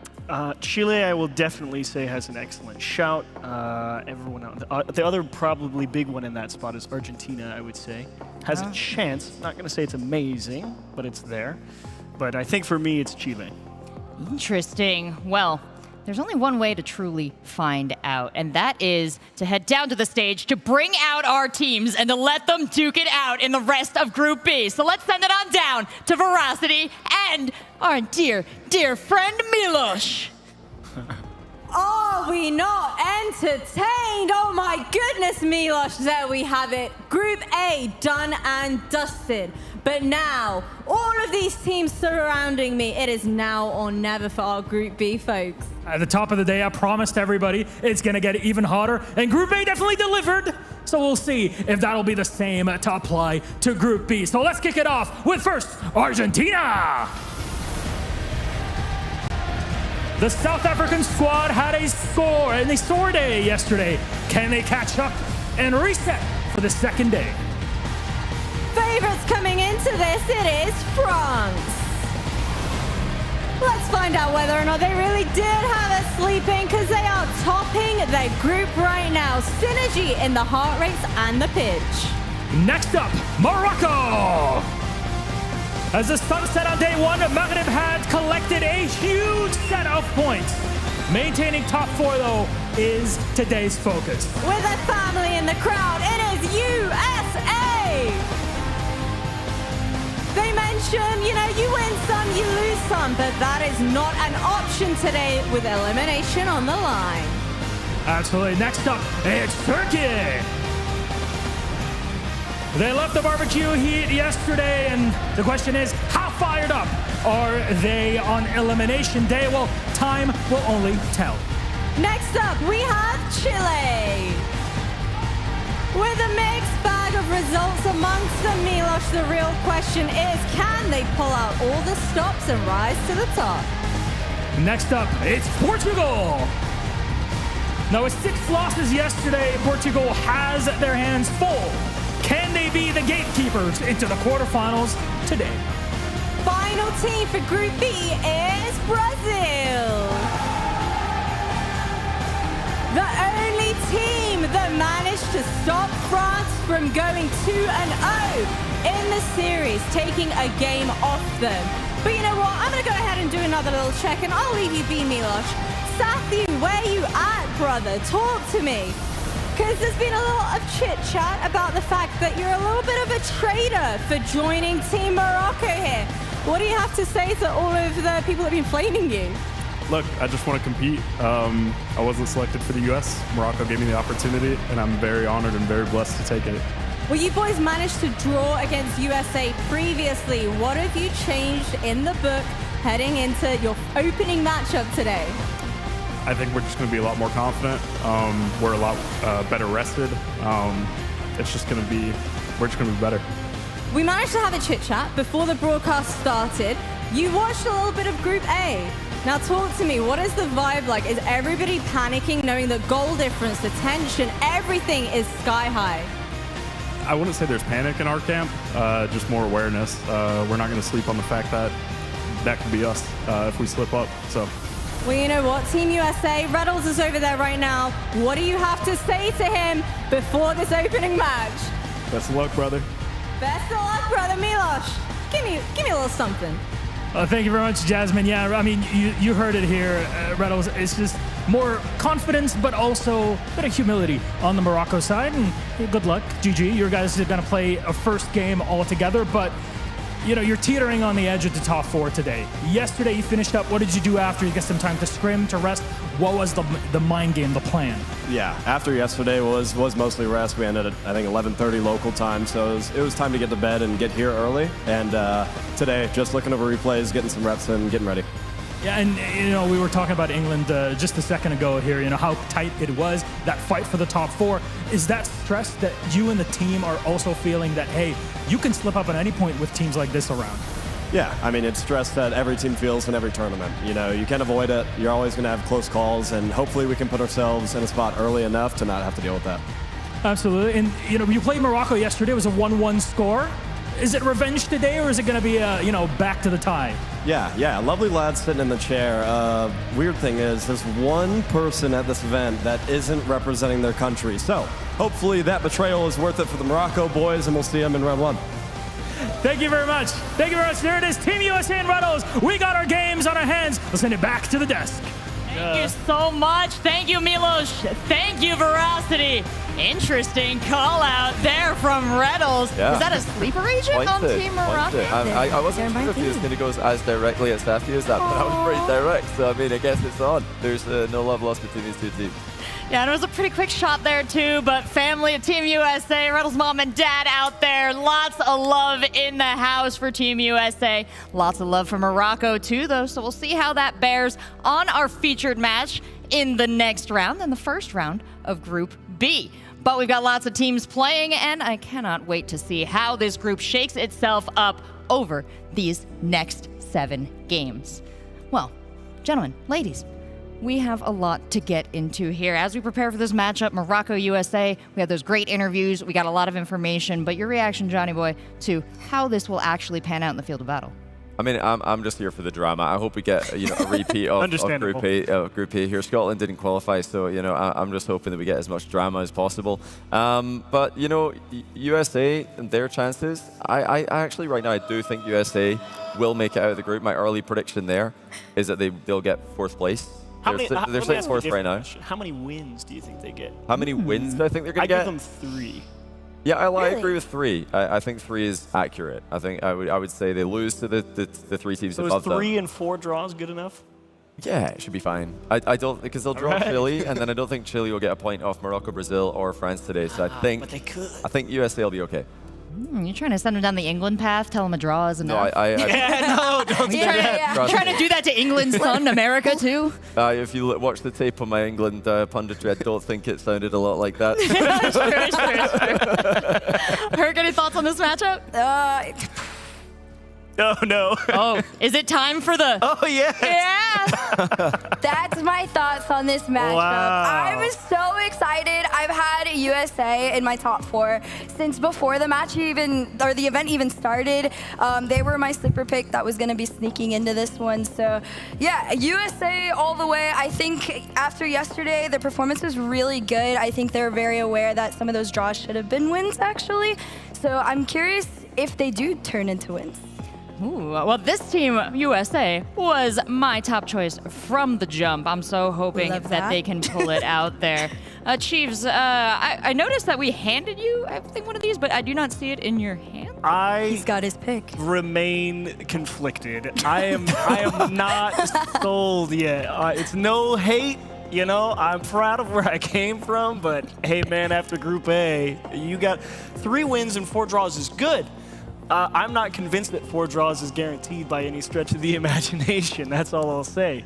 Chile, I will definitely say, has an excellent shout. Everyone else, the other probably big one in that spot is Argentina, I would say. Has a chance. Not going to say it's amazing, but it's there. But I think for me, it's Chile. Interesting. Well, there's only one way to truly find out, and that is to head down to the stage to bring out our teams and to let them duke it out in the rest of Group B. So let's send it on down to Veracity and our dear, dear friend Milos. Are we not entertained? Oh my goodness, Milos, there we have it. Group A done and dusted. But now, all of these teams surrounding me, it is now or never for our Group B, folks. At the top of the day, I promised everybody it's going to get even hotter, and Group A definitely delivered. So we'll see if that'll be the same to apply to Group B. So let's kick it off with first, Argentina. The South African squad had a score and a sore day yesterday. Can they catch up and reset for the second day? Favorites coming into this, it is France. Let's find out whether or not they really did have a sleeping, because they are topping their group right now. Synergy in the heart rates and the pitch. Next up, Morocco. As the sun set on day one, Maghreb had collected a huge set of points. Maintaining top 4, though, is today's focus. With a family in the crowd, it is USA! They mention, you know, you win some, you lose some, but that is not an option today with elimination on the line. Absolutely. Next up, it's Turkey. They left the barbecue heat yesterday, and the question is, how fired up are they on elimination day? Well, time will only tell. Next up, we have Chile. With a mixed bag of results amongst them, Milos, the real question is, can they pull out all the stops and rise to the top? Next up, it's Portugal. Now, with 6 losses yesterday, Portugal has their hands full. Can they be the gatekeepers into the quarterfinals today? Final team for Group B is Brazil. The only team that managed to stop France from going 2-0 in the series, taking a game off them. But you know what? I'm going to go ahead and do another little check, and I'll leave you be, Milos. Sathu, where you at, brother? Talk to me. Because there's been a lot of chit-chat about the fact that you're a little bit of a traitor for joining Team Morocco here. What do you have to say to all of the people that have been flaming you? Look, I just want to compete. I wasn't selected for the U.S. Morocco gave me the opportunity, and I'm very honored and very blessed to take it. Well, you boys managed to draw against USA previously. What have you changed in the book heading into your opening matchup today? I think we're just going to be a lot more confident. We're a lot better rested. It's just going to be, we're just going to be better. We managed to have a chit chat before the broadcast started. You watched a little bit of Group A. Now talk to me, what is the vibe like? Is everybody panicking, knowing the goal difference, the tension, everything is sky high? I wouldn't say there's panic in our camp, just more awareness. We're not going to sleep on the fact that that could be us if we slip up, so. Well, you know what, Team USA, Reddles is over there right now. What do you have to say to him before this opening match? Best of luck, brother. Best of luck, brother. Milos, give me a little something. Thank you very much, Jasmine. Yeah, I mean, you heard it here, Reddles. It's just more confidence, but also a bit of humility on the Morocco side. And good luck, GG. Your guys are going to play a first game all together, but you know, you're teetering on the edge of the top 4 today. Yesterday, you finished up. What did you do after? You get some time to scrim, to rest. What was the mind game, the plan? Yeah, after yesterday was mostly rest. We ended at, I think, 11:30 local time, so it was time to get to bed and get here early. And today, just looking over replays, getting some reps in, getting ready. Yeah, and you know, we were talking about England just a second ago here, you know, how tight it was, that fight for the top 4. Is that stress that you and the team are also feeling that, hey, you can slip up at any point with teams like this around? Yeah, I mean, it's stress that every team feels in every tournament. You know, you can't avoid it. You're always going to have close calls, and hopefully we can put ourselves in a spot early enough to not have to deal with that. Absolutely. And, you know, you played Morocco yesterday. It was a 1-1 score. Is it revenge today, or is it going to be, you know, back to the tie? Yeah, lovely lad sitting in the chair. Weird thing is, there's one person at this event that isn't representing their country. So, hopefully that betrayal is worth it for the Morocco boys, and we'll see them in round 1. Thank you very much. Thank you very much. There it is, Team USA and Reddles. We got our games on our hands. Let's send it back to the desk. Thank you so much. Thank you, Milos. Thank you, Veracity. Interesting call out there from Reddles. Yeah. Is that a sleeper agent on Team Morocco? I wasn't sure if he was going to go as directly as Safi as that, but I was pretty direct. So, I mean, I guess it's on. There's no love lost between these two teams. Yeah, and it was a pretty quick shot there, too. But family of Team USA, Reddles' mom and dad out there. Lots of love in the house for Team USA. Lots of love for Morocco, too, though. So we'll see how that bears on our featured match in the next round, in the first round of Group B. But we've got lots of teams playing, and I cannot wait to see how this group shakes itself up over these next 7 games. Well, gentlemen, ladies, we have a lot to get into here. As we prepare for this matchup, Morocco-USA, we had those great interviews, we got a lot of information, but your reaction, Johnny Boy, to how this will actually pan out in the field of battle? I mean, I'm just here for the drama. I hope we get a repeat of Group A here. Scotland didn't qualify, so I'm just hoping that we get as much drama as possible. But USA and their chances. I actually right now I do think USA will make it out of the group. My early prediction there is that they'll get 4th place. They're sitting 4th right now. How many wins do you think they get? How many wins do I think they're going to get? I give them 3. Yeah, I agree with 3. I think 3 is accurate. I think I would say they lose to the 3 teams so above them. So is 3 and 4 draws good enough? Yeah, it should be fine. I don't, because they'll draw Chile, and then I don't think Chile will get a point off Morocco, Brazil, or France today. So I think, but they could. I think USA will be okay. You're trying to send them down the England path, tell them a draw is enough? No, don't do that. You're trying to do that to England's son, America, too? If you watch the tape on my England punditry, I don't think it sounded a lot like that. True. Herc, any thoughts on this matchup? Oh, no. Oh, is it time for the... Oh, yes. Yeah. That's my thoughts on this matchup. Wow. I'm so excited. I've had USA in my top 4 since before the match the event even started. They were my sleeper pick that was going to be sneaking into this one. So, yeah, USA all the way. I think after yesterday, their performance was really good. I think they're very aware that some of those draws should have been wins, actually. So I'm curious if they do turn into wins. Ooh, well, this team, USA, was my top choice from the jump. I'm so hoping that they can pull it out there. Chiefs, I noticed that we handed you, I think, one of these, but I do not see it in your hand. He's got his pick. Remain conflicted. I am not sold yet. It's no hate. I'm proud of where I came from, but hey, man, after Group A, you got 3 wins and 4 draws is good. I'm not convinced that 4 draws is guaranteed by any stretch of the imagination. That's all I'll say.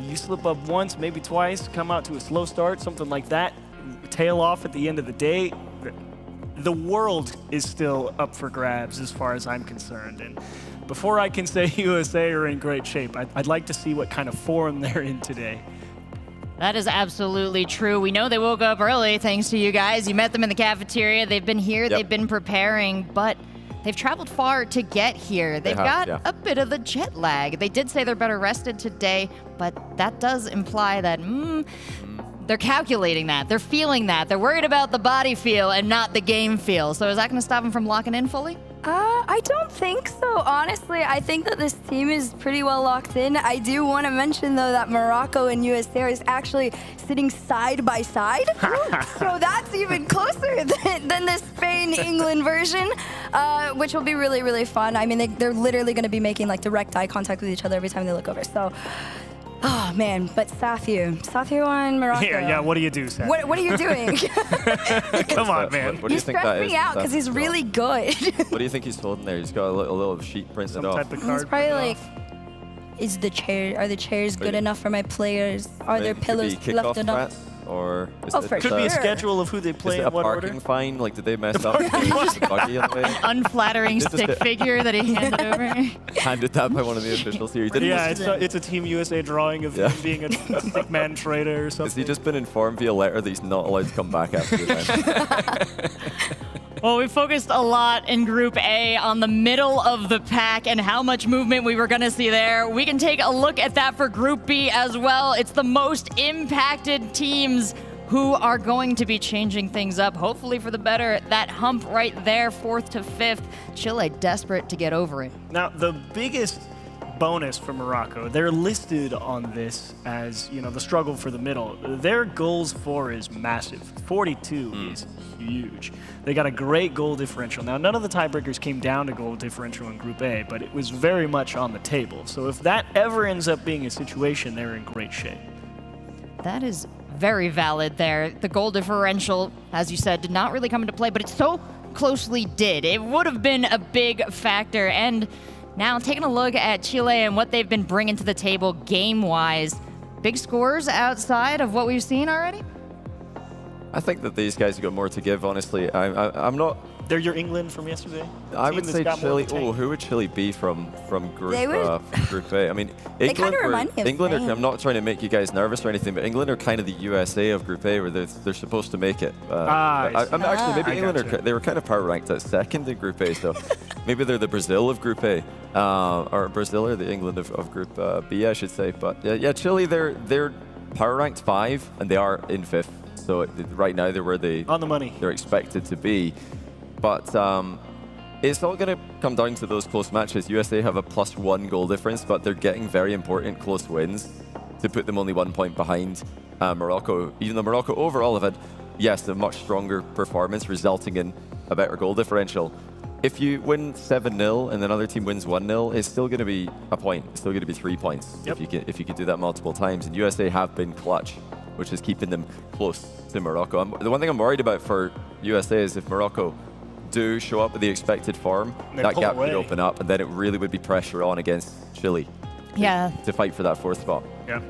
You slip up once, maybe twice, come out to a slow start, something like that, tail off at the end of the day. The world is still up for grabs as far as I'm concerned. And before I can say USA are in great shape, I'd like to see what kind of form they're in today. That is absolutely true. We know they woke up early thanks to you guys. You met them in the cafeteria. They've been here. Yep. They've been preparing, but they've traveled far to get here. They've got a bit of the jet lag. They did say they're better rested today, but that does imply that they're calculating that. They're feeling that. They're worried about the body feel and not the game feel. So is that going to stop them from locking in fully? I don't think so, honestly. I think that this team is pretty well locked in. I do want to mention, though, that Morocco and USA are actually sitting side by side. So that's even closer than the Spain-England version, which will be really, really fun. I mean, they're literally going to be making like direct eye contact with each other every time they look over. So, oh, man. But Safiu on Morocco. Yeah, what do you do, Safiu? What are you doing? Come on, man. What do you think that is? He stressed me out because he's really good. What do you think he's holding there? He's got a little sheet printed off. Type of card. He's probably like, are the chairs good enough for my players? Are there pillows left enough? Or is it could be a schedule of who they play in what order. Is it a parking fine? Like, did they mess up? Buggy on the way? Unflattering stick figure that he handed over. Handed that by one of the officials here. It's a Team USA drawing of him being a stick man trader or something. Has he just been informed via letter that he's not allowed to come back after the event? Well, we focused a lot in Group A on the middle of the pack and how much movement we were going to see there. We can take a look at that for Group B as well. It's the most impacted teams who are going to be changing things up, hopefully for the better. That hump right there, 4th to 5th. Chile desperate to get over it. Now, the biggest bonus for Morocco. They're listed on this as, you know, the struggle for the middle. Their goals for is massive. 42 is huge. They got a great goal differential. Now, none of the tiebreakers came down to goal differential in Group A, but it was very much on the table. So if that ever ends up being a situation, they're in great shape. That is very valid there. The goal differential, as you said, did not really come into play, but it so closely did. It would have been a big factor. And now taking a look at Chile and what they've been bringing to the table game-wise, big scores outside of what we've seen already? I think that these guys have got more to give, honestly. I'm not... They're your England from yesterday? I would say Chile. Oh, who would Chile be from Group A? I mean, England. I'm not trying to make you guys nervous or anything, but England are kind of the USA of Group A, where they're supposed to make it. Actually, maybe England they were kind of power ranked at second in Group A, so maybe they're the Brazil of Group A, or Brazil or the England of Group B, I should say. But yeah, Chile, they're power ranked 5, and they are in 5th. So right now they're where they're expected to be. But it's all going to come down to those close matches. USA have a +1 goal difference, but they're getting very important close wins to put them only 1 point behind Morocco. Even though Morocco overall have had, yes, a much stronger performance, resulting in a better goal differential. If you win 7-0 and another team wins 1-0, it's still going to be a point. It's still going to be 3 points if you can do that multiple times. And USA have been clutch, which is keeping them close to Morocco. The one thing I'm worried about for USA is if Morocco do show up with the expected form, that gap could open up, and then it really would be pressure on against Chile. Yeah. To fight for that 4th spot. Yeah.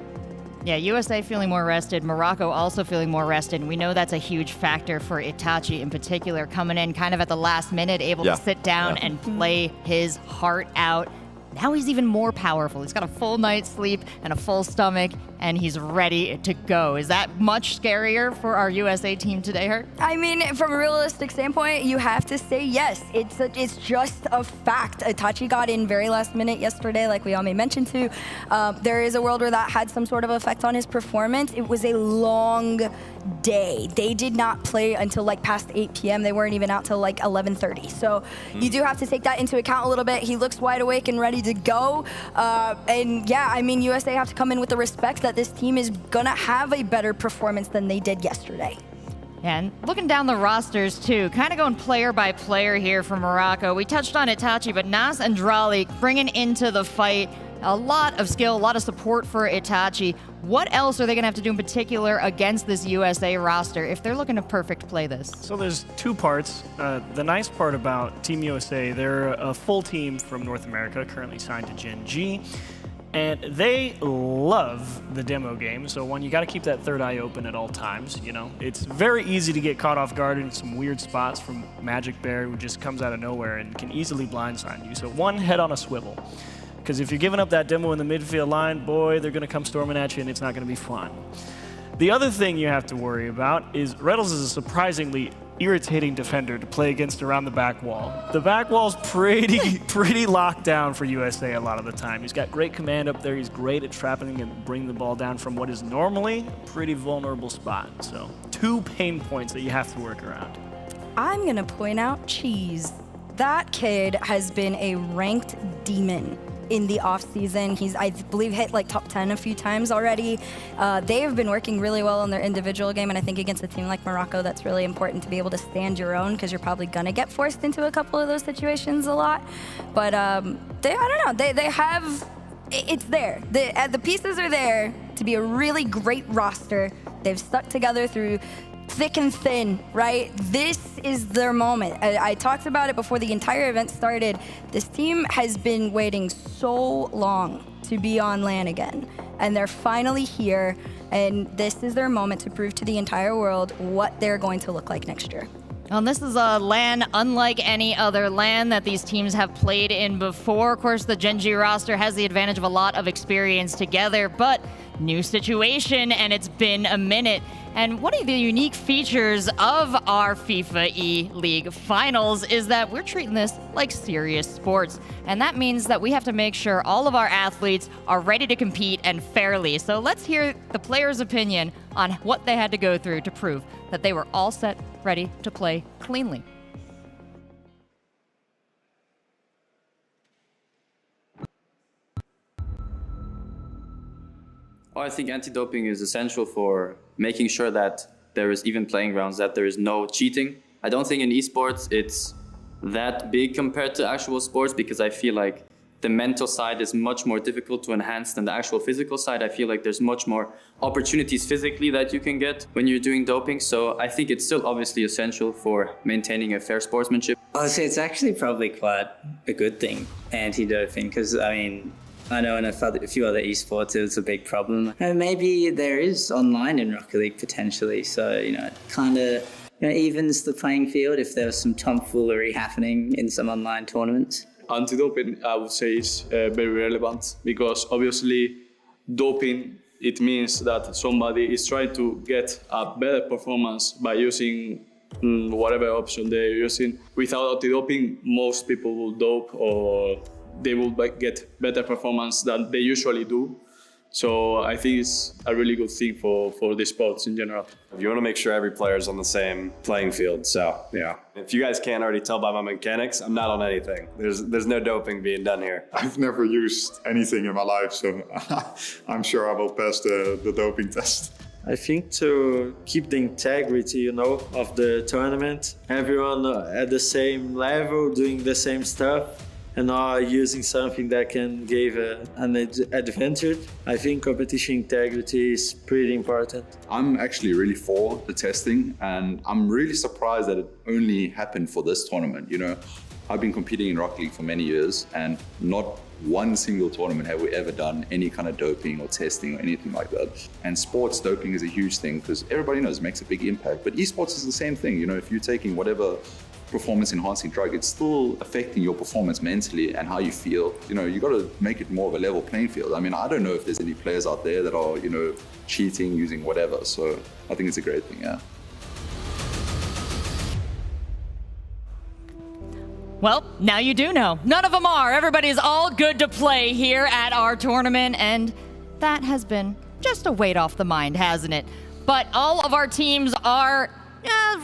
Yeah, USA feeling more rested, Morocco also feeling more rested. And we know that's a huge factor for Itachi in particular, coming in kind of at the last minute, able to sit down and play his heart out. Now he's even more powerful. He's got a full night's sleep and a full stomach, and he's ready to go. Is that much scarier for our USA team today, Hurt? I mean, from a realistic standpoint, you have to say yes. It's just a fact. Itachi got in very last minute yesterday, like we all made mention to. There is a world where that had some sort of effect on his performance. It was a long day. They did not play until like past 8 p.m. They weren't even out till like 11:30. So you do have to take that into account a little bit. He looks wide awake and ready to go. And yeah, I mean, USA have to come in with the respect that this team is gonna have a better performance than they did yesterday. And looking down the rosters too, kind of going player by player here for Morocco. We touched on Itachi, but Nas and Dralik bringing into the fight a lot of skill, a lot of support for Itachi. What else are they going to have to do in particular against this USA roster if they're looking to perfect play this? So there's 2 parts. The nice part about Team USA, they're a full team from North America, currently signed to Gen G. And they love the demo game, so one, you got to keep that third eye open at all times. You know, it's very easy to get caught off guard in some weird spots from Magic Bear, who just comes out of nowhere and can easily blindside you. So one, head on a swivel, because if you're giving up that demo in the midfield line, boy, they're going to come storming at you, and it's not going to be fun. The other thing you have to worry about is Reddles is a surprisingly irritating defender to play against around the back wall. The back wall's pretty locked down for USA a lot of the time. He's got great command up there. He's great at trapping and bringing the ball down from what is normally a pretty vulnerable spot. So 2 pain points that you have to work around. I'm gonna point out Cheese. That kid has been a ranked demon in the offseason. He's, I believe, hit like top 10 a few times already. They have been working really well on their individual game, and I think against a team like Morocco, that's really important to be able to stand your own, because you're probably gonna get forced into a couple of those situations a lot. But I don't know, they have, it's there. The pieces are there to be a really great roster. They've stuck together through thick and thin, right? This is their moment. I talked about it before the entire event started. This team has been waiting so long to be on LAN again, and they're finally here, and this is their moment to prove to the entire world what they're going to look like next year. Well, this is a LAN unlike any other LAN that these teams have played in before. Of course, the Gen G roster has the advantage of a lot of experience together, but new situation, and it's been a minute. And one of the unique features of our FIFA E-League finals is that we're treating this like serious sports. And that means that we have to make sure all of our athletes are ready to compete and fairly. So let's hear the players' opinion on what they had to go through to prove that they were all set, ready to play cleanly. Well, I think anti-doping is essential for making sure that there is even playing grounds, that there is no cheating. I don't think in esports it's that big compared to actual sports, because I feel like the mental side is much more difficult to enhance than the actual physical side. I feel like there's much more opportunities physically that you can get when you're doing doping. So I think it's still obviously essential for maintaining a fair sportsmanship. I'd say it's actually probably quite a good thing, anti-doping, because I mean, I know in a few other esports it was a big problem. And maybe there is online in Rocket League potentially, so you know, it kind of evens the playing field if there's some tomfoolery happening in some online tournaments. Anti-doping, I would say, is very relevant, because obviously doping, it means that somebody is trying to get a better performance by using whatever option they're using. Without anti-doping, most people will dope, or they will get better performance than they usually do. So I think it's a really good thing for the sports in general. You want to make sure every player is on the same playing field. So yeah, if you guys can't already tell by my mechanics, I'm not on anything. There's no doping being done here. I've never used anything in my life, so I'm sure I will pass the doping test. I think to keep the integrity, of the tournament, everyone at the same level, doing the same stuff, and not using something that can give an advantage. I think competition integrity is pretty important. I'm actually really for the testing, and I'm really surprised that it only happened for this tournament. I've been competing in Rocket League for many years, and not one single tournament have we ever done any kind of doping or testing or anything like that. And sports doping is a huge thing, because everybody knows it makes a big impact. But esports is the same thing. If you're taking whatever performance-enhancing drug, it's still affecting your performance mentally and how you feel. You got to make it more of a level playing field. I mean, I don't know if there's any players out there that are, cheating, using whatever. So I think it's a great thing, yeah. Well, now you do know. None of them are. Everybody's all good to play here at our tournament, and that has been just a weight off the mind, hasn't it? But all of our teams are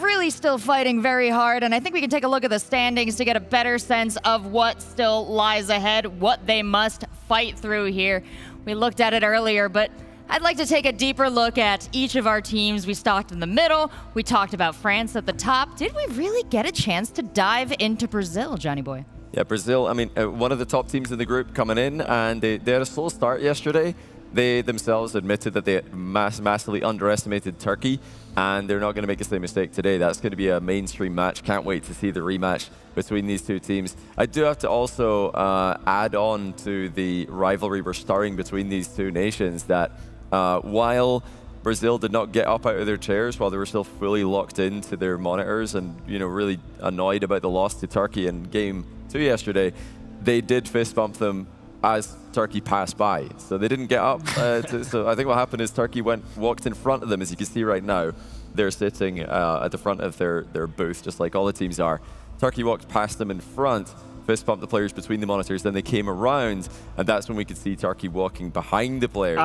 really still fighting very hard, and I think we can take a look at the standings to get a better sense of what still lies ahead, what they must fight through here. We looked at it earlier, but I'd like to take a deeper look at each of our teams. We talked in the middle. We talked about France at the top. Did we really get a chance to dive into Brazil, Johnny Boy? Yeah, Brazil, I mean, one of the top teams in the group coming in, and they had a slow start yesterday. They themselves admitted that they massively underestimated Turkey, and they're not going to make the same mistake today. That's going to be a mainstream match. Can't wait to see the rematch between these two teams. I do have to also add on to the rivalry we're starting between these two nations that while Brazil did not get up out of their chairs, while they were still fully locked into their monitors and really annoyed about the loss to Turkey in Game 2 yesterday, they did fist bump them as Turkey passed by. So they didn't get up. So I think what happened is Turkey walked in front of them. As you can see right now, they're sitting at the front of their booth, just like all the teams are. Turkey walked past them in front, fist bumped the players between the monitors, then they came around, and that's when we could see Turkey walking behind the players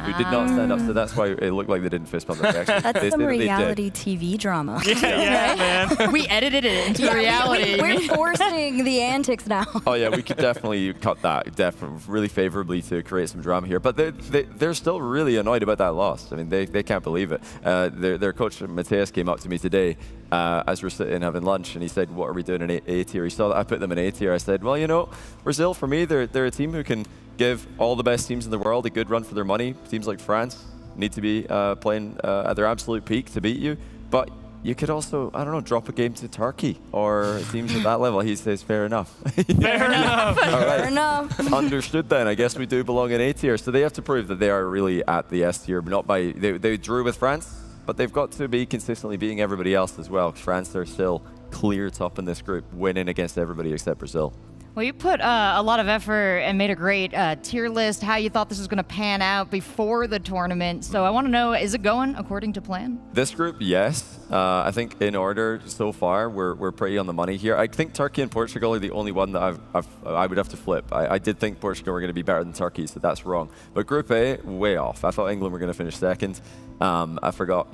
who did not stand up. So that's why it looked like they didn't fist bump them. That's some reality TV drama. Yeah, man. We edited it into reality. We're forcing the antics now. Oh yeah, we could definitely cut that really favorably to create some drama here. But they're still really annoyed about that loss. I mean, they can't believe it. Their coach Mateus came up to me today as we're sitting having lunch, and he said, "What are we doing in A tier?" He saw that I put them in A tier. I said, well, Brazil, for me, they're a team who can give all the best teams in the world a good run for their money. Teams like France need to be playing at their absolute peak to beat you. But you could also, I don't know, drop a game to Turkey or teams at that level. He says, fair enough. Fair enough. All right. Fair enough. Understood then. I guess we do belong in A tier. So they have to prove that they are really at the S tier, not by, they drew with France, but they've got to be consistently beating everybody else as well. France are still clear top in this group, winning against everybody except Brazil. Well, you put a lot of effort and made a great tier list, how you thought this was going to pan out before the tournament. So I want to know, is it going according to plan? This group, yes. I think in order so far, we're pretty on the money here. I think Turkey and Portugal are the only one that I would have to flip. I did think Portugal were going to be better than Turkey, so that's wrong. But Group A, way off. I thought England were going to finish second. I forgot,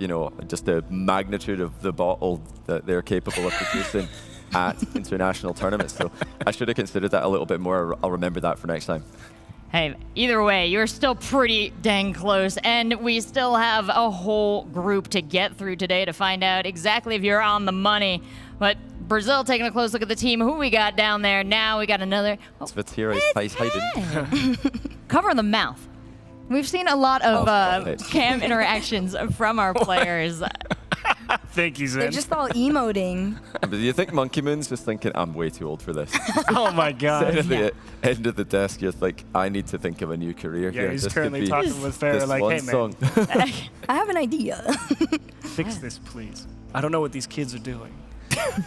just the magnitude of the bottle that they're capable of producing at international tournaments. So I should have considered that a little bit more. I'll remember that for next time. Hey, either way, you're still pretty dang close, and we still have a whole group to get through today to find out exactly if you're on the money. But Brazil taking a close look at the team. Who we got down there now? We got another. It's Vatira's face hiding. Cover the mouth. We've seen a lot of cam interactions from our players. Thank you, Zen. They're just all emoting. But do you think Monkey Moon's just thinking, I'm way too old for this? Oh my God. At the end of the desk, you're like, I need to think of a new career here. He's This currently could be talking with Farrah this like, one hey, man. song. I have an idea. Fix this, please. I don't know what these kids are doing.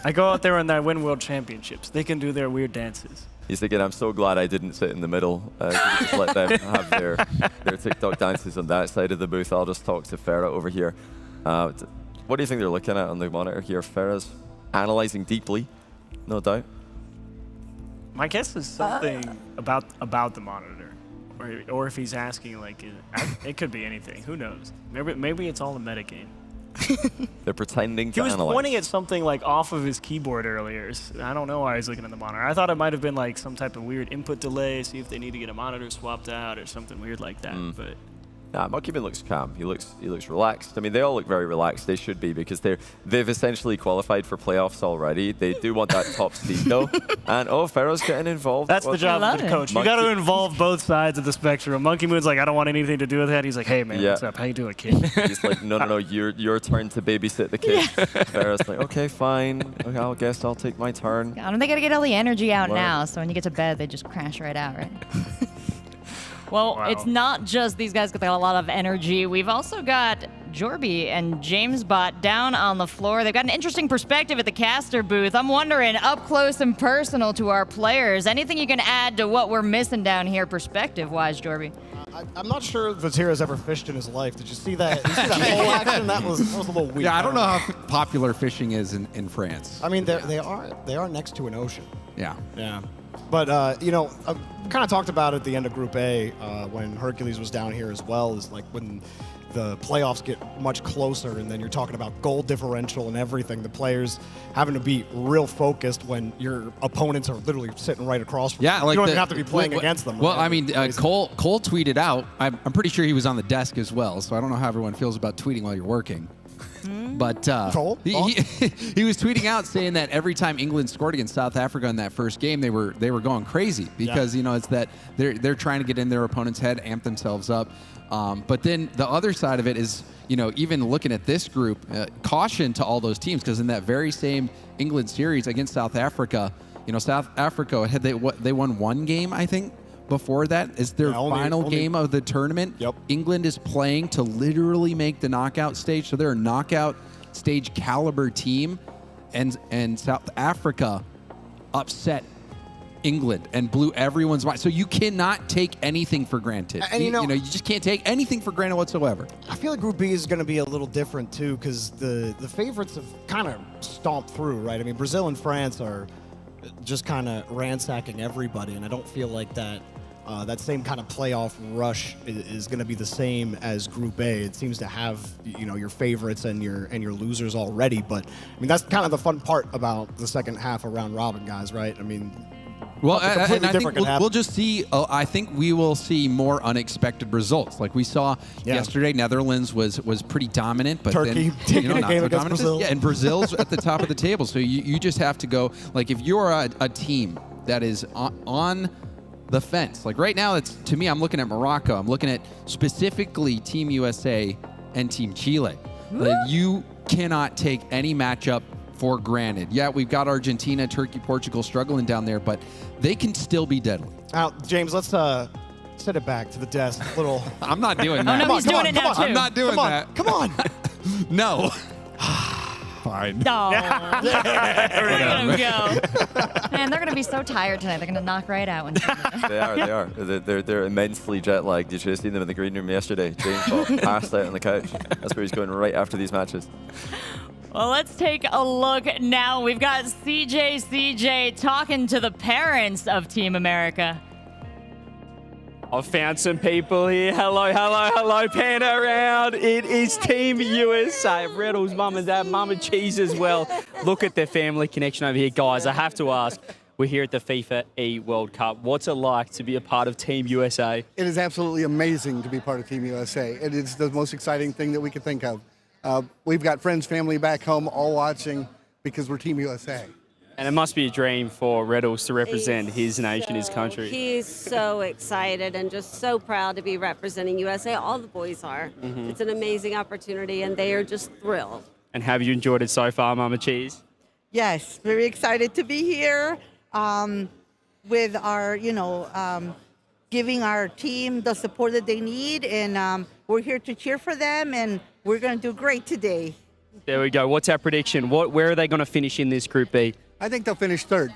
I go out there and I win world championships. They can do their weird dances. He's thinking, I'm so glad I didn't sit in the middle. Just let them have their TikTok dances on that side of the booth. I'll just talk to Farrah over here. What do you think they're looking at on the monitor here? Farrah's analyzing deeply, no doubt. My guess is something about the monitor, or if he's asking, like, it could be anything. Who knows? Maybe it's all a metagame. They're pretending to He was analyze. pointing at something like off of his keyboard earlier. I don't know why he's looking at the monitor. I thought it might have been like some type of weird input delay, see if they need to get a monitor swapped out or something weird like that. But Nah, Monkey Moon looks calm. He looks relaxed. I mean, they all look very relaxed. They should be because they've essentially qualified for playoffs already. They do want that top seed though. And Farrah's getting involved. that's the job of the coach. You got to involve both sides of the spectrum. Monkey Moon's like, I don't want anything to do with that. He's like, hey man, what's up? How you doing, kid? He's like, no, your turn to babysit the kids. Farrah's like, okay, fine. Okay, I guess I'll take my turn. I don't think I gotta get all the energy out Wow. now, so when you get to bed, they just crash right out, right? Well, it's not just these guys got a lot of energy. We've also got Jorby and JamesBot down on the floor. They've got an interesting perspective at the caster booth. I'm wondering, up close and personal to our players, anything you can add to what we're missing down here perspective-wise, Jorby? I'm not sure Vatira's ever fished in his life. Did you see that? Did you see that whole action? That was a little weird. Yeah, I don't know how popular fishing is in France. I mean, they are next to an ocean. Yeah. Yeah. But, you know, I kind of talked about it at the end of Group A when Hercules was down here as well, is like when the playoffs get much closer and then you're talking about goal differential and everything, the players having to be real focused when your opponents are literally sitting right across from you. Yeah, like you don't even have to be playing against them. Well, right? I mean, Cole tweeted out. I'm pretty sure he was on the desk as well, so I don't know how everyone feels about tweeting while you're working. But he was tweeting out saying that every time England scored against South Africa in that first game, they were going crazy because you know it's that they're trying to get in their opponent's head, amp themselves up. But then the other side of it is, you know, even looking at this group, caution to all those teams because in that very same England series against South Africa, you know, South Africa they won one game, I think. Before that is their final game of the tournament. Yep. England is playing to literally make the knockout stage, so they're a knockout stage caliber team, and South Africa upset England and blew everyone's mind. So you cannot take anything for granted. And you know, you just can't take anything for granted whatsoever. I feel like Group B is going to be a little different too because the favorites have kind of stomped through, right? I mean, Brazil and France are just kind of ransacking everybody, and I don't feel like that same kind of playoff rush is going to be the same as Group A. It seems to have, you know, your favorites and your losers already, but I mean that's kind of the fun part about the second half of round robin, guys, right? I mean, well, completely and I think different can happen. we'll just see. I think we will see more unexpected results, like we saw yesterday. Netherlands was pretty dominant, but Turkey then, taking you know, a not game so against dominant. Brazil. Yeah, and Brazil's at the top of the table. So you just have to go. Like if you're a team that is on the fence, like right now, it's to me. I'm looking at Morocco. I'm looking at specifically Team USA and Team Chile. Like, you cannot take any matchup for granted. Yeah, we've got Argentina, Turkey, Portugal struggling down there, but they can still be deadly. Now, James, let's set it back to the desk a little. I'm not doing Oh, that. no, he's doing it now, too. I'm not doing that. Come on. No. Fine. No. Look at them go. Man, they're going to be so tired tonight. They're going to knock right out. When They are. They're immensely jet lagged. You should have seen them in the green room yesterday. James Bot passed out on the couch. That's where he's going right after these matches. Well, let's take a look now. We've got CJ talking to the parents of Team America. I've found some people here. Hello, pan around. It is Team USA. Riddles, mum and dad, mum and cheese as well. Look at their family connection over here, guys. I have to ask, We're here at the FIFA E World Cup. What's it like to be a part of Team USA? It is absolutely amazing to be part of Team USA. It is the most exciting thing that we could think of. We've got friends, family back home all watching because we're Team USA. And it must be a dream for Reddles to represent his nation, his country. He's so excited and just so proud to be representing USA. All the boys are. Mhm. It's an amazing opportunity, and they are just thrilled. And have you enjoyed it so far, Mama Cheese? Yes, very excited to be here with our, giving our team the support that they need. And we're here to cheer for them, and we're going to do great today. There we go. What's our prediction? Where are they going to finish in this Group B? I think they'll finish third.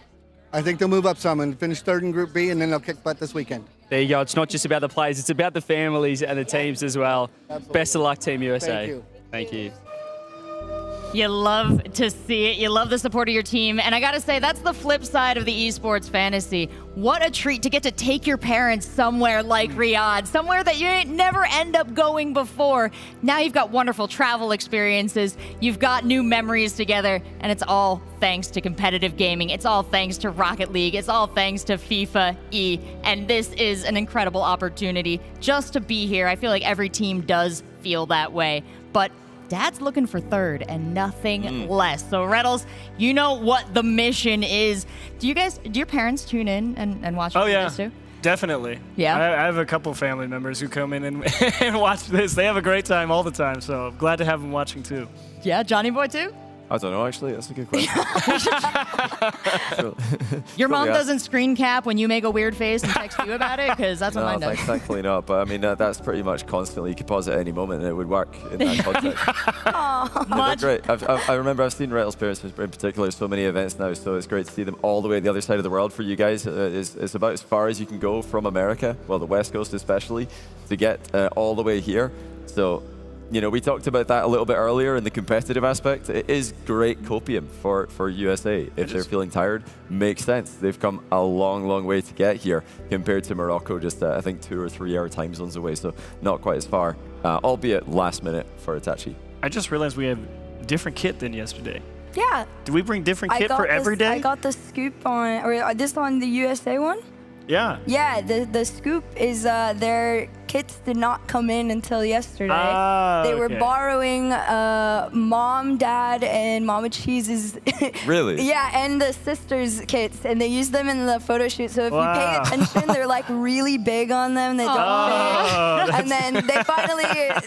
I think they'll move up some and finish third in Group B, and then they'll kick butt this weekend. There you go. It's not just about the players. It's about the families and the teams as well. Best of luck, Team USA. Thank you. Thank you. You love to see it. You love the support of your team. And I got to say, that's the flip side of the esports fantasy. What a treat to get to take your parents somewhere like Riyadh, somewhere that you never end up going before. Now you've got wonderful travel experiences. You've got new memories together. And it's all thanks to competitive gaming. It's all thanks to Rocket League. It's all thanks to FIFA E. And this is an incredible opportunity just to be here. I feel like every team does feel that way. But Dad's looking for third and nothing less. So, Reddles, you know what the mission is. Do your parents tune in and watch this too? Definitely. Yeah? I have a couple family members who come in and watch this. They have a great time all the time, so I'm glad to have them watching too. Yeah, Johnny Boy too? I don't know, actually. That's a good question. Your mom doesn't screen cap when you make a weird face and text you about it? Because that's what mine does. Thankfully not. But I mean, that's pretty much constantly. You could pause at any moment and it would work in that context. They're great. I remember I've seen Reddles' parents in particular so many events now, so it's great to see them all the way to the other side of the world for you guys. It's about as far as you can go from America, well, the West Coast especially, to get all the way here. So, we talked about that a little bit earlier in the competitive aspect. It is great copium for USA. If they're feeling tired, makes sense. They've come a long, long way to get here compared to Morocco, just I think 2 or 3 hour time zones away, so not quite as far, albeit last minute for Itachi. I just realized we have different kit than yesterday. Yeah. Do we bring different kit for every day? I got the scoop on, or this on the USA one? Yeah. Yeah, the scoop is their kits did not come in until yesterday. They were borrowing Mom, Dad, and Mama Cheese's. Really? Yeah, and the sisters' kits, and they use them in the photo shoot. So if you pay attention, they're like really big on them. They don't fit. And then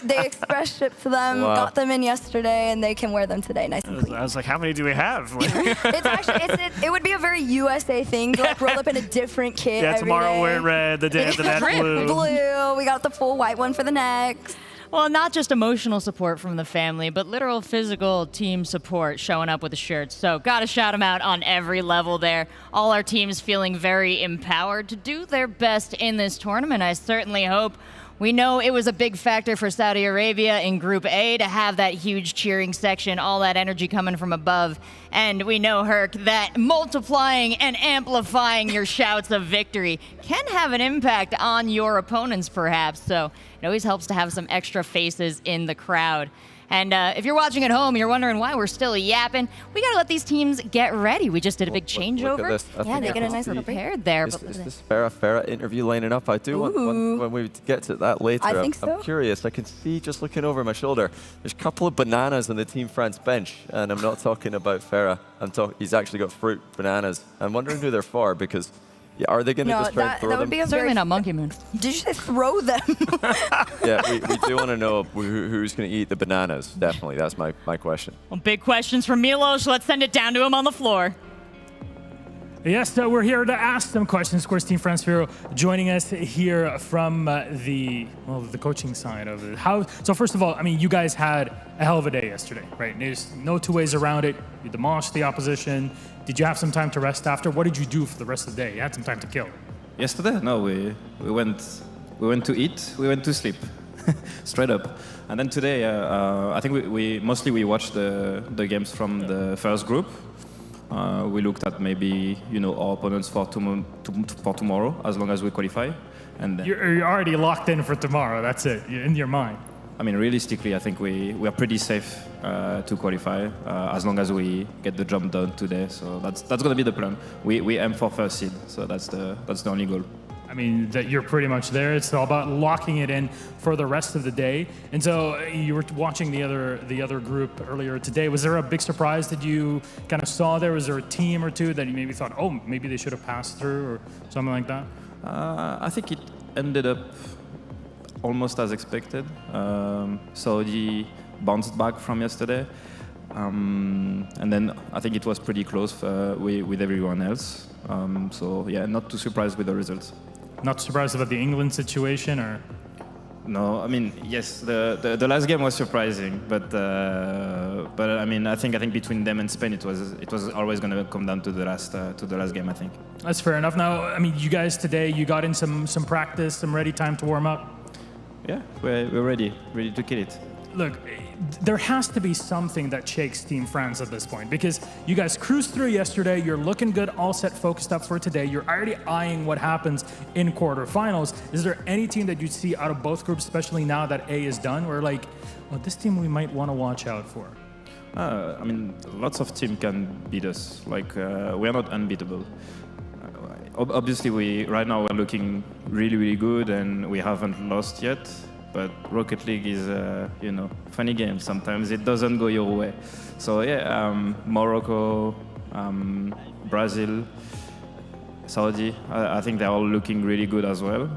they express shipped to them, got them in yesterday, and they can wear them today, nice and clean. I was like, how many do we have? It's actually it would be a very USA thing to like roll up in a different kit. Yeah, every tomorrow day. wear red, the day after that blue. Blue. We got the full white one for the next. Well, not just emotional support from the family, but literal physical team support showing up with the shirts. So gotta shout them out on every level there. All our teams feeling very empowered to do their best in this tournament. I certainly hope. We know it was a big factor for Saudi Arabia in Group A to have that huge cheering section, all that energy coming from above. And we know, Herc, that multiplying and amplifying your shouts of victory can have an impact on your opponents, perhaps. So it always helps to have some extra faces in the crowd. And if you're watching at home, you're wondering why we're still yapping. We got to let these teams get ready. We just did a big changeover. Look at this. Yeah, they get a nice little prepared there. Is this Farah interview lining up? I do want when we get to that later. I think so. I'm curious. I can see just looking over my shoulder. There's a couple of bananas on the Team France bench, and I'm not talking about Farah. He's actually got fruit bananas. I'm wondering who they're for because. Yeah, are they going to just try and throw that them? would be Certainly not Monkey Moon. Did you say throw them? Yeah, we do want to know who's going to eat the bananas. Definitely, that's my question. Well, big questions from Milos. Let's send it down to him on the floor. Yes, we're here to ask some questions. Of course, Team France Hero joining us here from the coaching side of it. So first of all, I mean, you guys had a hell of a day yesterday, right? There's no two ways around it. You demolished the opposition. Did you have some time to rest after? What did you do for the rest of the day? You had some time to kill. Yesterday, no, we went to eat, we went to sleep, straight up. And then today, I think we mostly watched the games from the first group. We looked at maybe our opponents for tomorrow, as long as we qualify. And then You're already locked in for tomorrow. That's it. You're in your mind. I mean, realistically, I think we are pretty safe to qualify as long as we get the job done today. So that's going to be the plan. We aim for first seed, so that's the only goal. I mean, that you're pretty much there. It's all about locking it in for the rest of the day. And so you were watching the other group earlier today. Was there a big surprise that you kind of saw there? Was there a team or two that you maybe thought, oh, maybe they should have passed through or something like that? I think it ended up almost as expected. Saudi bounced back from yesterday. And then I think it was pretty close with everyone else. So yeah, not too surprised with the results. Not surprised about the England situation, or? No, I mean, yes, the last game was surprising, but I mean, I think between them and Spain, it was always going to come down to the last game, I think. That's fair enough. Now, I mean, you guys today, you got in some practice, some ready time to warm up. Yeah, we're ready to kill it. Look, there has to be something that shakes Team France at this point, because you guys cruised through yesterday, you're looking good, all set, focused up for today, you're already eyeing what happens in quarterfinals. Is there any team that you see out of both groups, especially now that A is done, where like, well, this team we might want to watch out for? I mean, lots of teams can beat us. Like, we are not unbeatable. Obviously, right now we're looking really, really good, and we haven't lost yet. But Rocket League is, funny game. Sometimes it doesn't go your way. So yeah, Morocco, Brazil, Saudi. I think they're all looking really good as well.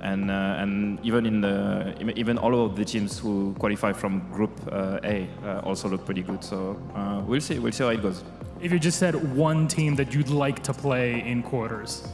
And even all of the teams who qualify from Group A also look pretty good. So we'll see how it goes. If you just said one team that you'd like to play in quarters.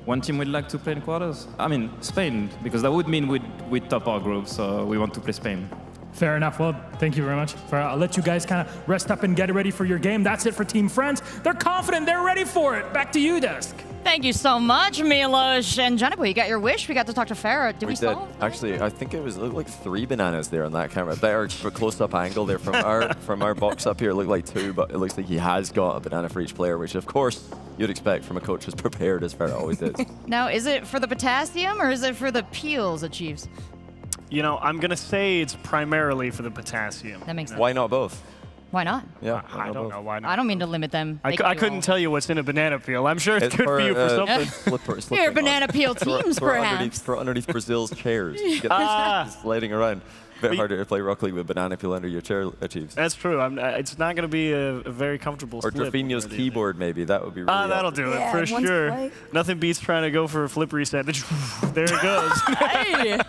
One team we'd like to play in quarters? I mean, Spain, because that would mean we'd top our group, so we want to play Spain. Fair enough. Well, thank you very much. I'll let you guys kind of rest up and get ready for your game. That's it for Team France. They're confident. They're ready for it. Back to you, Desk. Thank you so much, Milos. And Johnny Boy, you got your wish. We got to talk to Farah. Did we solve? Actually, I think it looked like 3 bananas there on that camera. Better close-up angle there from our box up here. It looked like 2, but it looks like he has got a banana for each player, which of course you'd expect from a coach as prepared as Farah always is. Now, is it for the potassium or is it for the peels it achieves? You know, I'm going to say it's primarily for the potassium. That makes sense. Why not both? Why not? Yeah, I don't know why not. I don't mean to limit them. I couldn't tell you what's in a banana peel. I'm sure it's good for you for something. Here, banana peel teams, perhaps. Throw underneath Brazil's chairs. Get this sliding around. A bit harder to play Rocket League with banana peel under your chair achieves. That's true. It's not going to be a very comfortable Or flip. Drafinho's keyboard, maybe. That would be really that'll do it for sure. Nothing beats trying to go for a flip reset. There it goes. Hey!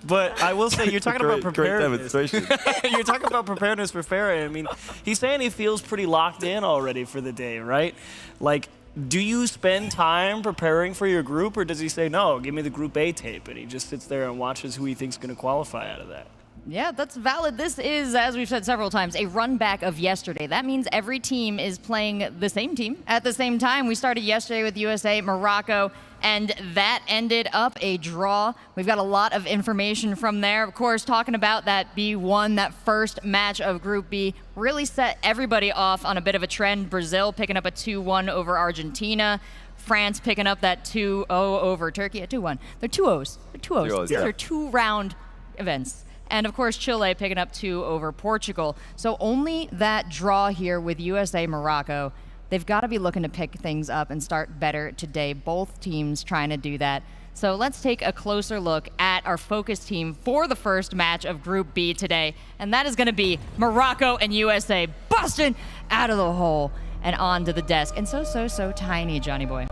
But I will say, you're talking about preparedness. Great demonstration. You're talking about preparedness for Farah. I mean, he's saying he feels pretty locked in already for the day, right? Like, do you spend time preparing for your group, or does he say, no, give me the Group A tape, and he just sits there and watches who he thinks is going to qualify out of that? Yeah, that's valid. This is, as we've said several times, a run back of yesterday. That means every team is playing the same team at the same time. We started yesterday with USA, Morocco, and that ended up a draw. We've got a lot of information from there. Of course, talking about that B1, that first match of Group B, really set everybody off on a bit of a trend. Brazil picking up a 2-1 over Argentina. France picking up that 2-0 over Turkey. A 2-1. They're 2-0s. They're 2-0s. These are 2-round events. And of course, Chile picking up 2 over Portugal. So only that draw here with USA, Morocco. They've got to be looking to pick things up and start better today. Both teams trying to do that. So let's take a closer look at our focus team for the first match of Group B today. And that is going to be Morocco and USA busting out of the hole and onto the desk. And so tiny, Johnny Boy.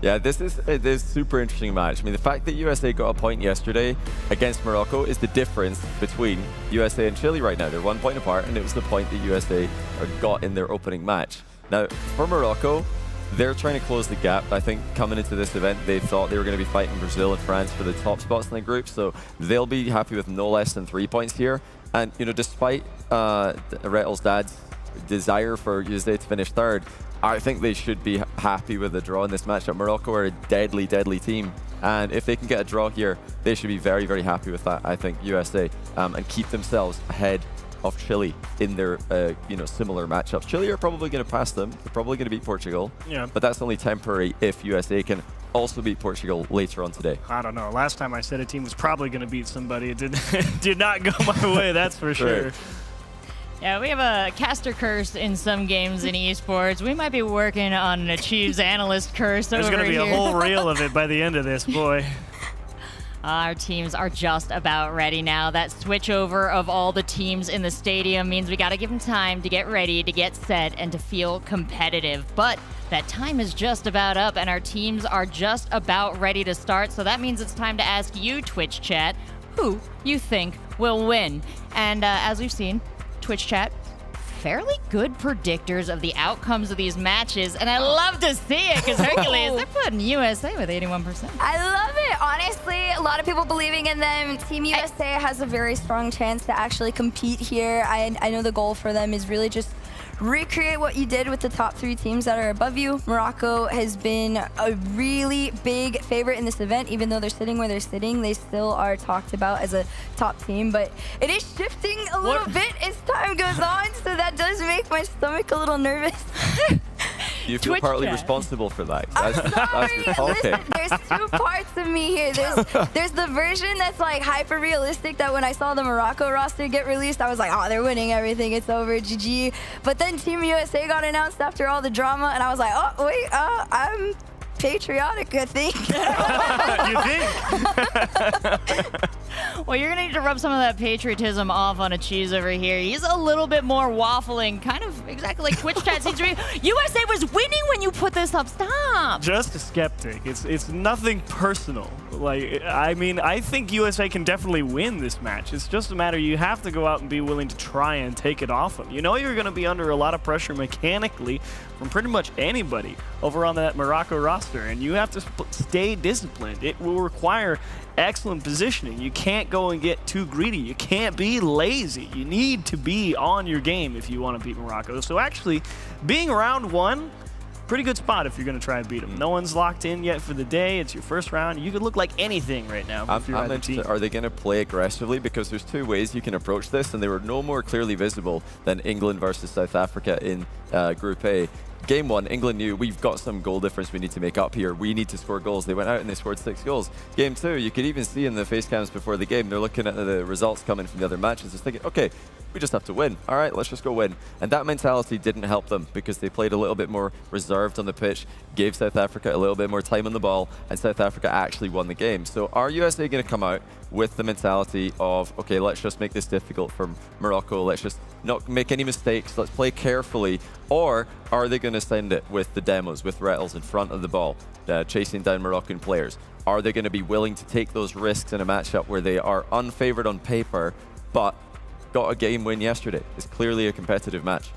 Yeah, this is a super interesting match. I mean, the fact that USA got a point yesterday against Morocco is the difference between USA and Chile right now. They're 1 point apart, and it was the point that USA got in their opening match. Now, for Morocco, they're trying to close the gap. I think coming into this event, they thought they were going to be fighting Brazil and France for the top spots in the group, so they'll be happy with no less than 3 points here. And, you know, despite Retel's dad's desire for USA to finish third, I think they should be happy with the draw in this matchup. Morocco are a deadly, deadly team. And if they can get a draw here, they should be very, very happy with that, I think, USA, and keep themselves ahead of Chile in their similar matchups. Chile are probably going to pass them. They're probably going to beat Portugal. Yeah. But that's only temporary if USA can also beat Portugal later on today? I don't know. Last time I said a team was probably going to beat somebody, it did not go my way, that's for sure. Right. Yeah, we have a caster curse in some games in esports. We might be working on an Achieves analyst curse over There's here. going to be a whole reel of it by the end of this, boy. Our teams are just about ready now. That switch over of all the teams in the stadium means we got to give them time to get ready, to get set, and to feel competitive. But that time is just about up, and our teams are just about ready to start. So that means it's time to ask you, Twitch chat, who you think will win. And as we've seen, Twitch chat, fairly good predictors of the outcomes of these matches, and I love to see it because Hercules, they're putting USA with 81%. I love it. Honestly, a lot of people believing in them. Team USA has a very strong chance to actually compete here. I know the goal for them is really just recreate what you did with the top 3 teams that are above you. Morocco has been a really big favorite in this event. Even though they're sitting where they're sitting, they still are talked about as a top team, but it is shifting a little bit as time goes on, so that does make my stomach a little nervous. You feel Twitch partly chat. responsible for that. I'm That's sorry. your call. Listen, Okay. there's 2 parts of me here. There's the version that's like hyper realistic that when I saw the Morocco roster get released, I was like, oh, they're winning everything. It's over, GG. But then Team USA got announced after all the drama, and I was like, oh, wait, I'm patriotic, I think. You think? Well, you're going to need to rub some of that patriotism off on Achieves over here. He's a little bit more waffling, kind of exactly like Twitch chat seems to be. USA was winning when you put this up. Stop. Just a skeptic. It's nothing personal. Like, I mean, I think USA can definitely win this match. It's just a matter you have to go out and be willing to try and take it off them. You know you're going to be under a lot of pressure mechanically from pretty much anybody over on that Morocco roster, and you have to stay disciplined. It will require excellent positioning. You can't go and get too greedy. You can't be lazy. You need to be on your game if you want to beat Morocco. So actually, being round 1, pretty good spot if you're going to try and beat them. No one's locked in yet for the day. It's your first round. You could look like anything right now if you're the team. Are they going to play aggressively? Because there's 2 ways you can approach this, and they were no more clearly visible than England versus South Africa in Group A. Game 1, England knew we've got some goal difference we need to make up here. We need to score goals. They went out and they scored 6 goals. Game 2, you could even see in the face cams before the game, they're looking at the results coming from the other matches. They're thinking, okay, we just have to win. All right, let's just go win. And that mentality didn't help them because they played a little bit more reserved on the pitch, gave South Africa a little bit more time on the ball, and South Africa actually won the game. So are USA going to come out with the mentality of, okay, let's just make this difficult for Morocco, let's just not make any mistakes, let's play carefully, or are they going to send it with the demos, with Rettles in front of the ball, chasing down Moroccan players? Are they going to be willing to take those risks in a matchup where they are unfavored on paper, but got a game win yesterday? It's clearly a competitive match.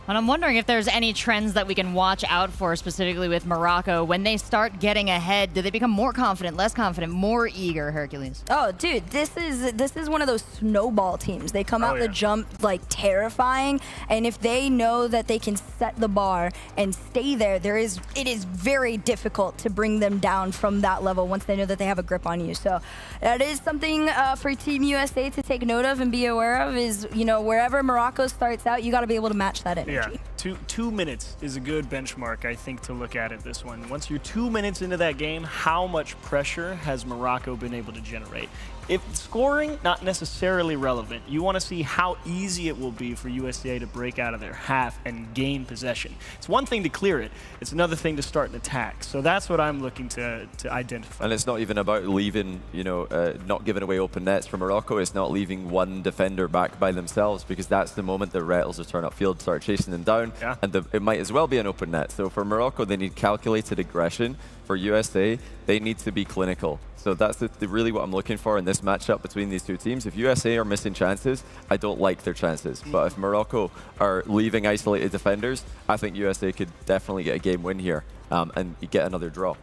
And I'm wondering if there's any trends that we can watch out for, specifically with Morocco. When they start getting ahead, do they become more confident, less confident, more eager, Hercules? Oh, dude, this is one of those snowball teams. They come out the jump like terrifying, and if they know that they can set the bar and stay there, it is very difficult to bring them down from that level once they know that they have a grip on you. So that is something for Team USA to take note of and be aware of. Is, you know, wherever Morocco starts out, you got to be able to match that energy. Yeah, 2 minutes is a good benchmark, I think, to look at this one. Once you're 2 minutes into that game, how much pressure has Morocco been able to generate? If scoring, not necessarily relevant. You want to see how easy it will be for USA to break out of their half and gain possession. It's one thing to clear it. It's another thing to start an attack. So that's what I'm looking to identify. And it's not even about leaving, you know, not giving away open nets for Morocco. It's not leaving one defender back by themselves, because that's the moment the Rettles will turn upfield, start chasing them down, and it might as well be an open net. So for Morocco, they need calculated aggression. For USA, they need to be clinical. So that's really what I'm looking for in this matchup between these 2 teams. If USA are missing chances, I don't like their chances. But if Morocco are leaving isolated defenders, I think USA could definitely get a game win here and get another draw.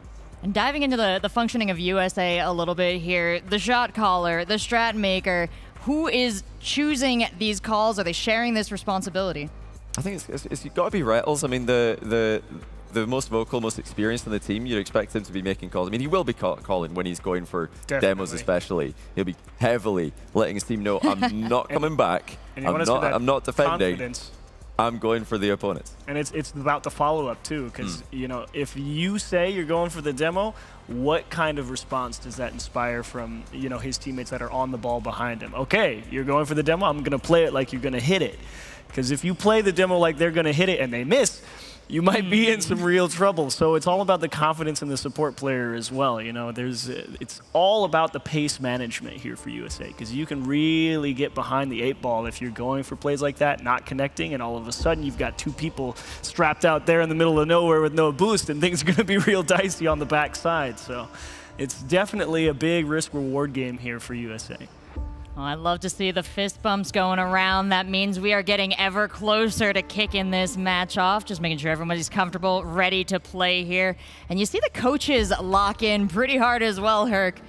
And diving into the functioning of USA a little bit here, the shot caller, the strat maker, who is choosing these calls? Are they sharing this responsibility? I think it's got to be Rettles. I mean, the most vocal, most experienced on the team, you'd expect him to be making calls. I mean, he will be calling when he's going for demos especially. He'll be heavily letting his team know, I'm not coming back. I'm not defending. Confidence. I'm going for the opponents. And it's about the follow-up, too, because, you know, if you say you're going for the demo, what kind of response does that inspire from, you know, his teammates that are on the ball behind him? Okay, you're going for the demo, I'm going to play it like you're going to hit it. Because if you play the demo like they're going to hit it and they miss, you might be in some real trouble. So it's all about the confidence in the support player as well. You know, it's all about the pace management here for USA, because you can really get behind the 8 ball if you're going for plays like that, not connecting, and all of a sudden you've got 2 people strapped out there in the middle of nowhere with no boost, and things are going to be real dicey on the backside. So it's definitely a big risk-reward game here for USA. Well, I love to see the fist bumps going around. That means we are getting ever closer to kicking this match off, just making sure everybody's comfortable, ready to play here. And you see the coaches lock in pretty hard as well, Herc.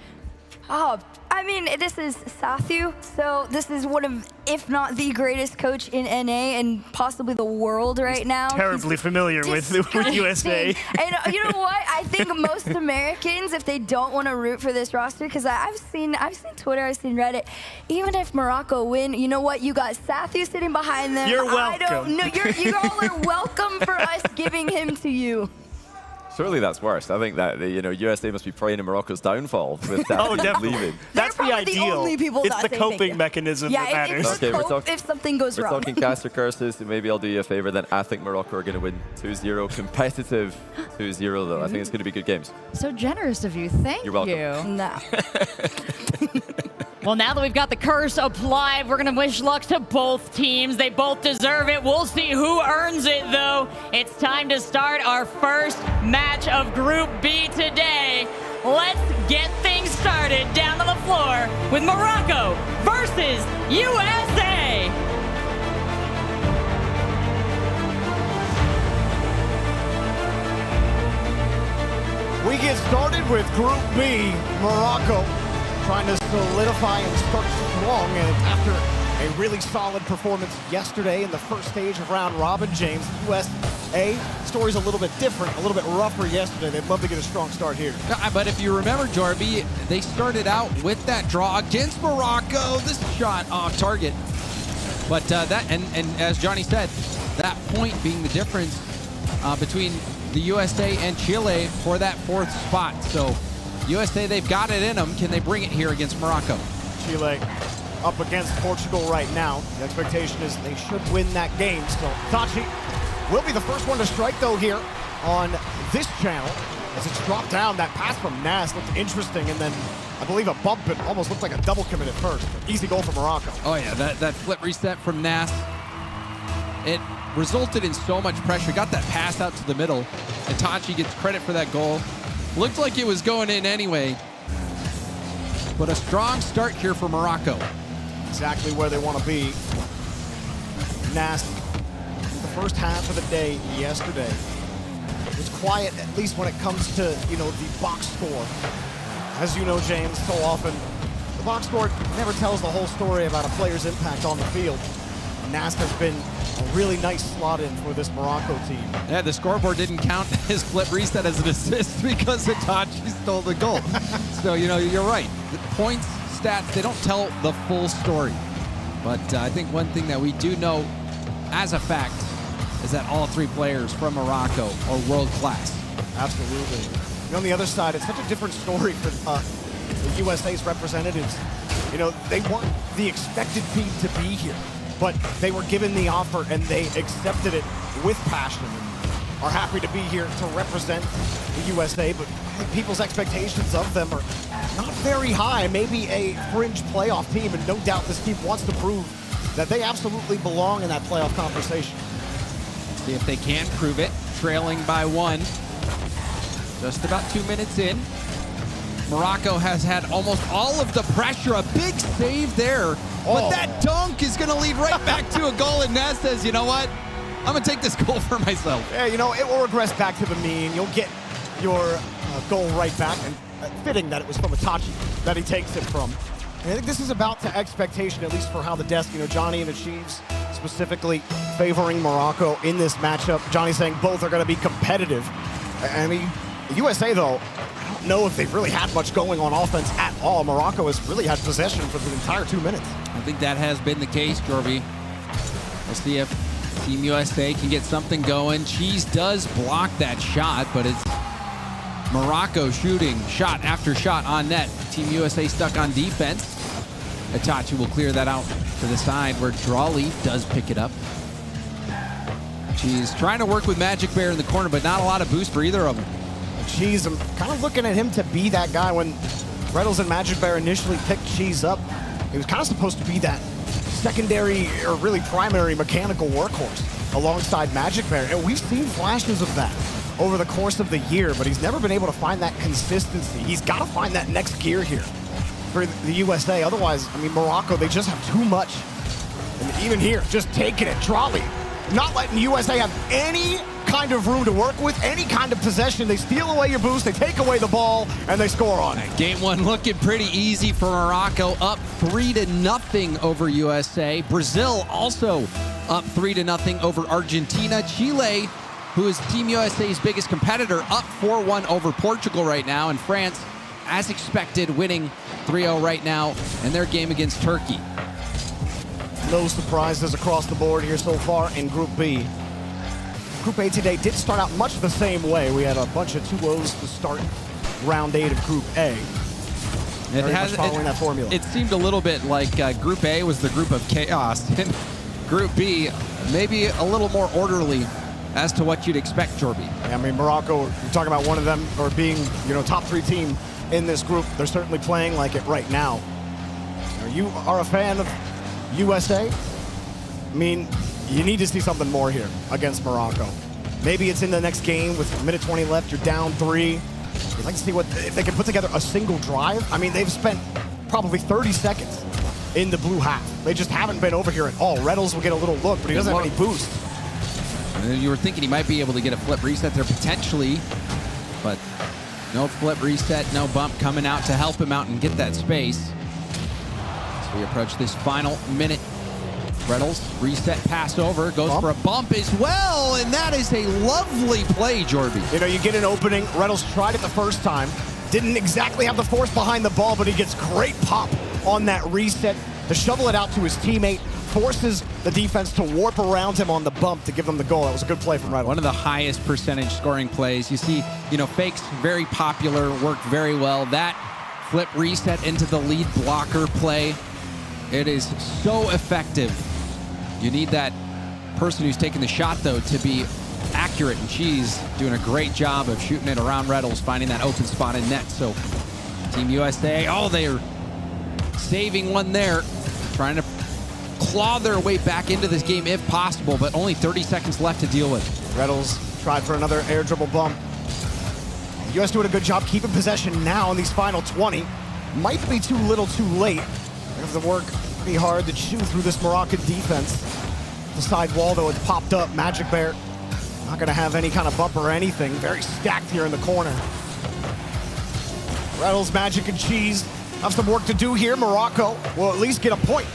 Oh, I mean, this is Sathu, so this is one of, if not the greatest coach in NA and possibly the world right now. Terribly familiar with USA. And you know what? I think most Americans, if they don't want to root for this roster, because I've seen Twitter, I've seen Reddit, even if Morocco win, you know what? You got Sathu sitting behind them. You're welcome. I don't know. You all are welcome for us giving him to you. Surely that's worse. I think that USA must be praying in Morocco's downfall with that leaving. That's the ideal. The only people it's that the say coping mechanism that matters. Okay, if something goes wrong. We're talking caster curses, and maybe I'll do you a favor. Then I think Morocco are going to win 2-0, competitive 2-0 though. I think it's going to be good games. So generous of you. Thank you. You're welcome. No. Well, now that we've got the curse applied, we're going to wish luck to both teams. They both deserve it. We'll see who earns it, though. It's time to start our first match of Group B today. Let's get things started down on the floor with Morocco versus USA. We get started with Group B, Morocco trying to solidify and start strong, and after a really solid performance yesterday in the first stage of round robin, James, USA story's a little bit different, a little bit rougher yesterday. They'd love to get a strong start here. But if you remember, Jorby, they started out with that draw against Morocco. This shot off target. But and as Johnny said, that point being the difference between the USA and Chile for that 4th spot. So USA, they've got it in them. Can they bring it here against Morocco? Chile up against Portugal right now. The expectation is they should win that game. So Tachi will be the first one to strike, though, here on this channel. As it's dropped down, that pass from Nas looked interesting, and then I believe a bump and almost looked like a double commit at first. Easy goal for Morocco. Oh, yeah, that flip reset from Nas. It resulted in so much pressure. Got that pass out to the middle. Itachi gets credit for that goal. Looked like it was going in anyway. But a strong start here for Morocco. Exactly where they want to be. Nas, the first half of the day yesterday, it was quiet, at least when it comes to, the box score. As you know, James, so often, the box score never tells the whole story about a player's impact on the field. Nas has been a really nice slot in for this Morocco team. Yeah, the scoreboard didn't count his flip reset as an assist because Itachi stole the goal. So, you're right. The points, stats, they don't tell the full story. But I think one thing that we do know as a fact is that all 3 players from Morocco are world class. Absolutely. On the other side, it's such a different story for the USA's representatives. They weren't the expected team to be here, but they were given the offer and they accepted it with passion and are happy to be here to represent the USA. But I think people's expectations of them are not very high. Maybe a fringe playoff team, and no doubt this team wants to prove that they absolutely belong in that playoff conversation. See if they can prove it. Trailing by 1. Just about 2 minutes in. Morocco has had almost all of the pressure. A big save there. But that dunk is going to lead right back to a goal. And Nas says, you know what? I'm going to take this goal for myself. Yeah, it will regress back to the mean. You'll get your goal right back. And fitting that it was from Itachi that he takes it from. And I think this is about to expectation, at least for how the desk, Johnny and Achieves specifically favoring Morocco in this matchup. Johnny saying both are going to be competitive. I mean, the USA, though, I don't know if they've really had much going on offense at all. Morocco has really had possession for the entire 2 minutes. I think that has been the case, Jorby. We'll see if Team USA can get something going. Cheese does block that shot, but it's Morocco shooting shot after shot on net. Team USA stuck on defense. Itachi will clear that out to the side where Drawleaf does pick it up. Cheese trying to work with Magic Bear in the corner, but not a lot of boost for either of them. Cheese, I'm kind of looking at him to be that guy. When Retals and Magic Bear initially picked Cheese up, he was kind of supposed to be that secondary or really primary mechanical workhorse alongside Magic Bear. And we've seen flashes of that over the course of the year, but he's never been able to find that consistency. He's got to find that next gear here for the USA. Otherwise, I mean, Morocco, they just have too much. And even here, just taking it, Trolley, not letting USA have any kind of room to work with, any kind of possession. They steal away your boost, they take away the ball, and they score on it. Game one looking pretty easy for Morocco, up 3-0 over USA. Brazil also up 3-0 over Argentina. Chile, who is Team USA's biggest competitor, up 4-1 over Portugal right now. And France, as expected, winning 3-0 right now in their game against Turkey. No surprises across the board here so far in Group B. Group A today did start out much the same way. We had a bunch of 2-0s to start round 8 of Group A. Very much following that formula. It seemed a little bit like Group A was the group of chaos, and Group B maybe a little more orderly as to what you'd expect, Jorby. Yeah, I mean, Morocco, you're talking about one of them or being, top 3 team in this group. They're certainly playing like it right now. You are a fan of USA? I mean, you need to see something more here against Morocco. Maybe it's in the next game with 1:20 left, you're down 3. You'd like to see if they can put together a single drive. I mean, they've spent probably 30 seconds in the blue half. They just haven't been over here at all. Reynolds will get a little look, but he doesn't have any boost. And you were thinking he might be able to get a flip reset there potentially, but no flip reset, no bump coming out to help him out and get that space. So we approach this final minute. Reynolds, reset pass over, goes for a bump as well, and that is a lovely play, Jorby. You get an opening. Reynolds tried it the first time. Didn't exactly have the force behind the ball, but he gets great pop on that reset to shovel it out to his teammate, forces the defense to warp around him on the bump to give them the goal. That was a good play from Reynolds. One of the highest percentage scoring plays. You see, fakes very popular, worked very well. That flip reset into the lead blocker play, it is so effective. You need that person who's taking the shot, though, to be accurate, and Cheese doing a great job of shooting it around Reynolds, finding that open spot in net. So Team USA, they're saving one there, trying to claw their way back into this game if possible, but only 30 seconds left to deal with. Reynolds tried for another air dribble bump. The US doing a good job keeping possession now in these final 20. Might be too little too late. They have to work pretty hard to chew through this Moroccan defense. The side wall, though, it's popped up. Magic Bear not going to have any kind of bump or anything. Very stacked here in the corner. Reynolds, Magic, and Cheese have some work to do here. Morocco will at least get a point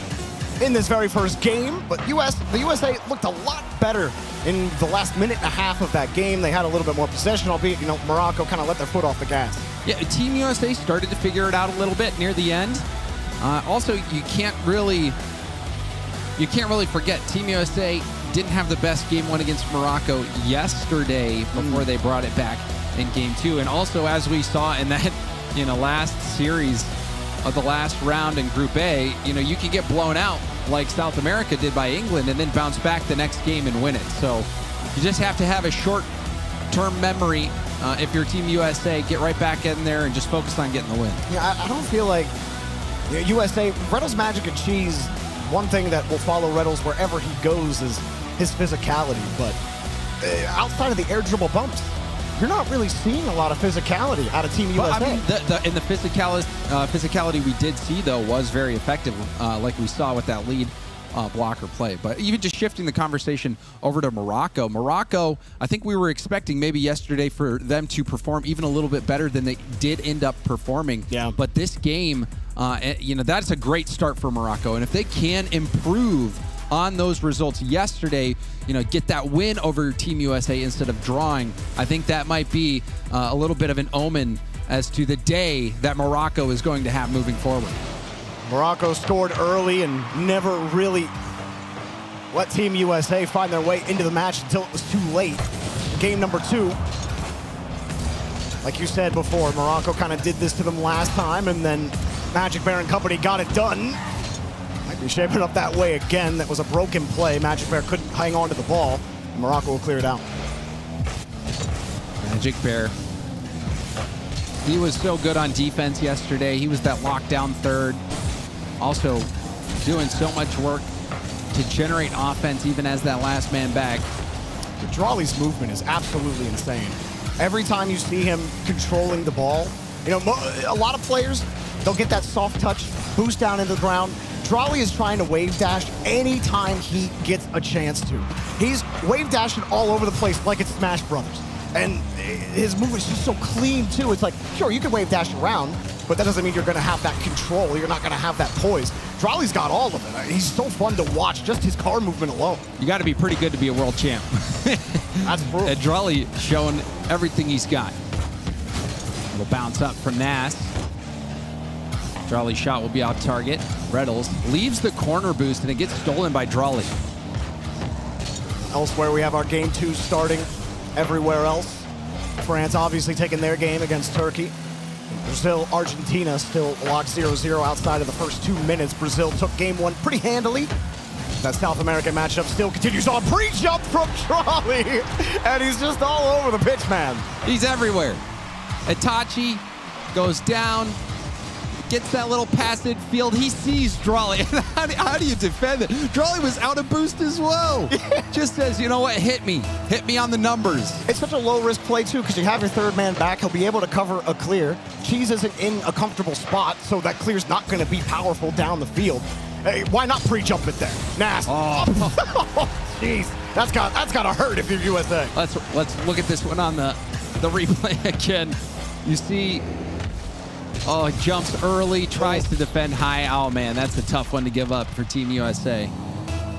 in this very first game, but the USA looked a lot better in the last minute and a half of that game. They had a little bit more possession, albeit, Morocco kind of let their foot off the gas. Yeah, Team USA started to figure it out a little bit near the end. Also, you can't really forget Team USA didn't have the best game one against Morocco yesterday before they brought it back in game 2. And also, as we saw in that last series of the last round in Group A, you can get blown out like South America did by England and then bounce back the next game and win it. So you just have to have a short-term memory if you're Team USA, get right back in there and just focus on getting the win. Yeah, I don't feel like USA, Reynolds, Magic, and Cheese, one thing that will follow Reynolds wherever he goes is his physicality. But outside of the air dribble bumps, you're not really seeing a lot of physicality out of Team USA. I mean, the physicality we did see, though, was very effective, like we saw with that lead blocker play. But even just shifting the conversation over to Morocco. Morocco, I think we were expecting maybe yesterday for them to perform even a little bit better than they did end up performing. Yeah. But this game, that's a great start for Morocco. And if they can improve on those results yesterday, get that win over Team USA instead of drawing, I think that might be a little bit of an omen as to the day that Morocco is going to have moving forward. Morocco scored early and never really let Team USA find their way into the match until it was too late. Game number 2. Like you said before, Morocco kind of did this to them last time, and then Magic Bear and company got it done. Might be shaping up that way again. That was a broken play. Magic Bear couldn't hang on to the ball. Morocco will clear it out. Magic Bear. He was so good on defense yesterday. He was that lockdown third. Also doing so much work to generate offense even as that last man back. Drawley's movement is absolutely insane. Every time you see him controlling the ball, you know, a lot of players, they'll get that soft touch, boost down into the ground. Drawley is trying to wave dash anytime he gets a chance to. He's wave dashing all over the place like it's Smash Brothers. And his movement's just so clean too. It's like, sure, you can wave dash around, but that doesn't mean you're gonna have that control. You're not gonna have that poise. Drawley's got all of it. He's so fun to watch, just his car movement alone. You gotta be pretty good to be a world champ. That's brutal. And Drawley showing everything he's got. Little bounce up from Nass. Drawley's shot will be off target. Reddles leaves the corner boost and it gets stolen by Drawley. Elsewhere, we have our game 2 starting. Everywhere else, France obviously taking their game against Turkey. Brazil, Argentina still locked 0-0 outside of the first 2 minutes. Brazil took game 1 pretty handily. That South American matchup still continues on. Pre-jump from Drawley, and he's just all over the pitch, man. He's everywhere. Itachi goes down, gets that little pass in field. He sees Drawley. How do you defend it? Drawley was out of boost as well. Just says, you know what, hit me. Hit me on the numbers. It's such a low-risk play, too, because you have your third man back. He'll be able to cover a clear. Cheese isn't in a comfortable spot, so that clear's not going to be powerful down the field. Hey, why not pre-jump it there? Nass. Oh, jeez. That's got to hurt if you're USA. Let's look at this one on the replay again. You see... Oh, he jumps early, tries to defend high. Oh, man, that's a tough one to give up for Team USA.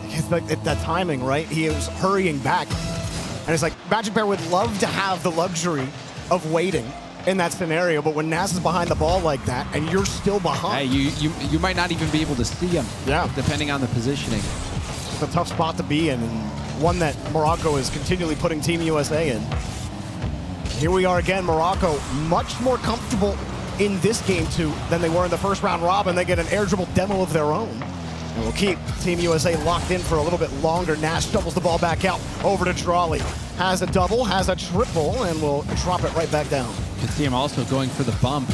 It's like that timing, right? He was hurrying back. And it's like, Magic Bear would love to have the luxury of waiting in that scenario, but when Nass is behind the ball like that, and you're still behind. Hey, you might not even be able to see him, depending on the positioning. It's a tough spot to be in, and one that Morocco is continually putting Team USA in. Here we are again, Morocco, much more comfortable in this game 2 than they were in the first round robin. They get an air dribble demo of their own. And we'll keep Team USA locked in for a little bit longer. Nash doubles the ball back out over to Drawley. Has a double, has a triple, and will drop it right back down. You can see him also going for the bump.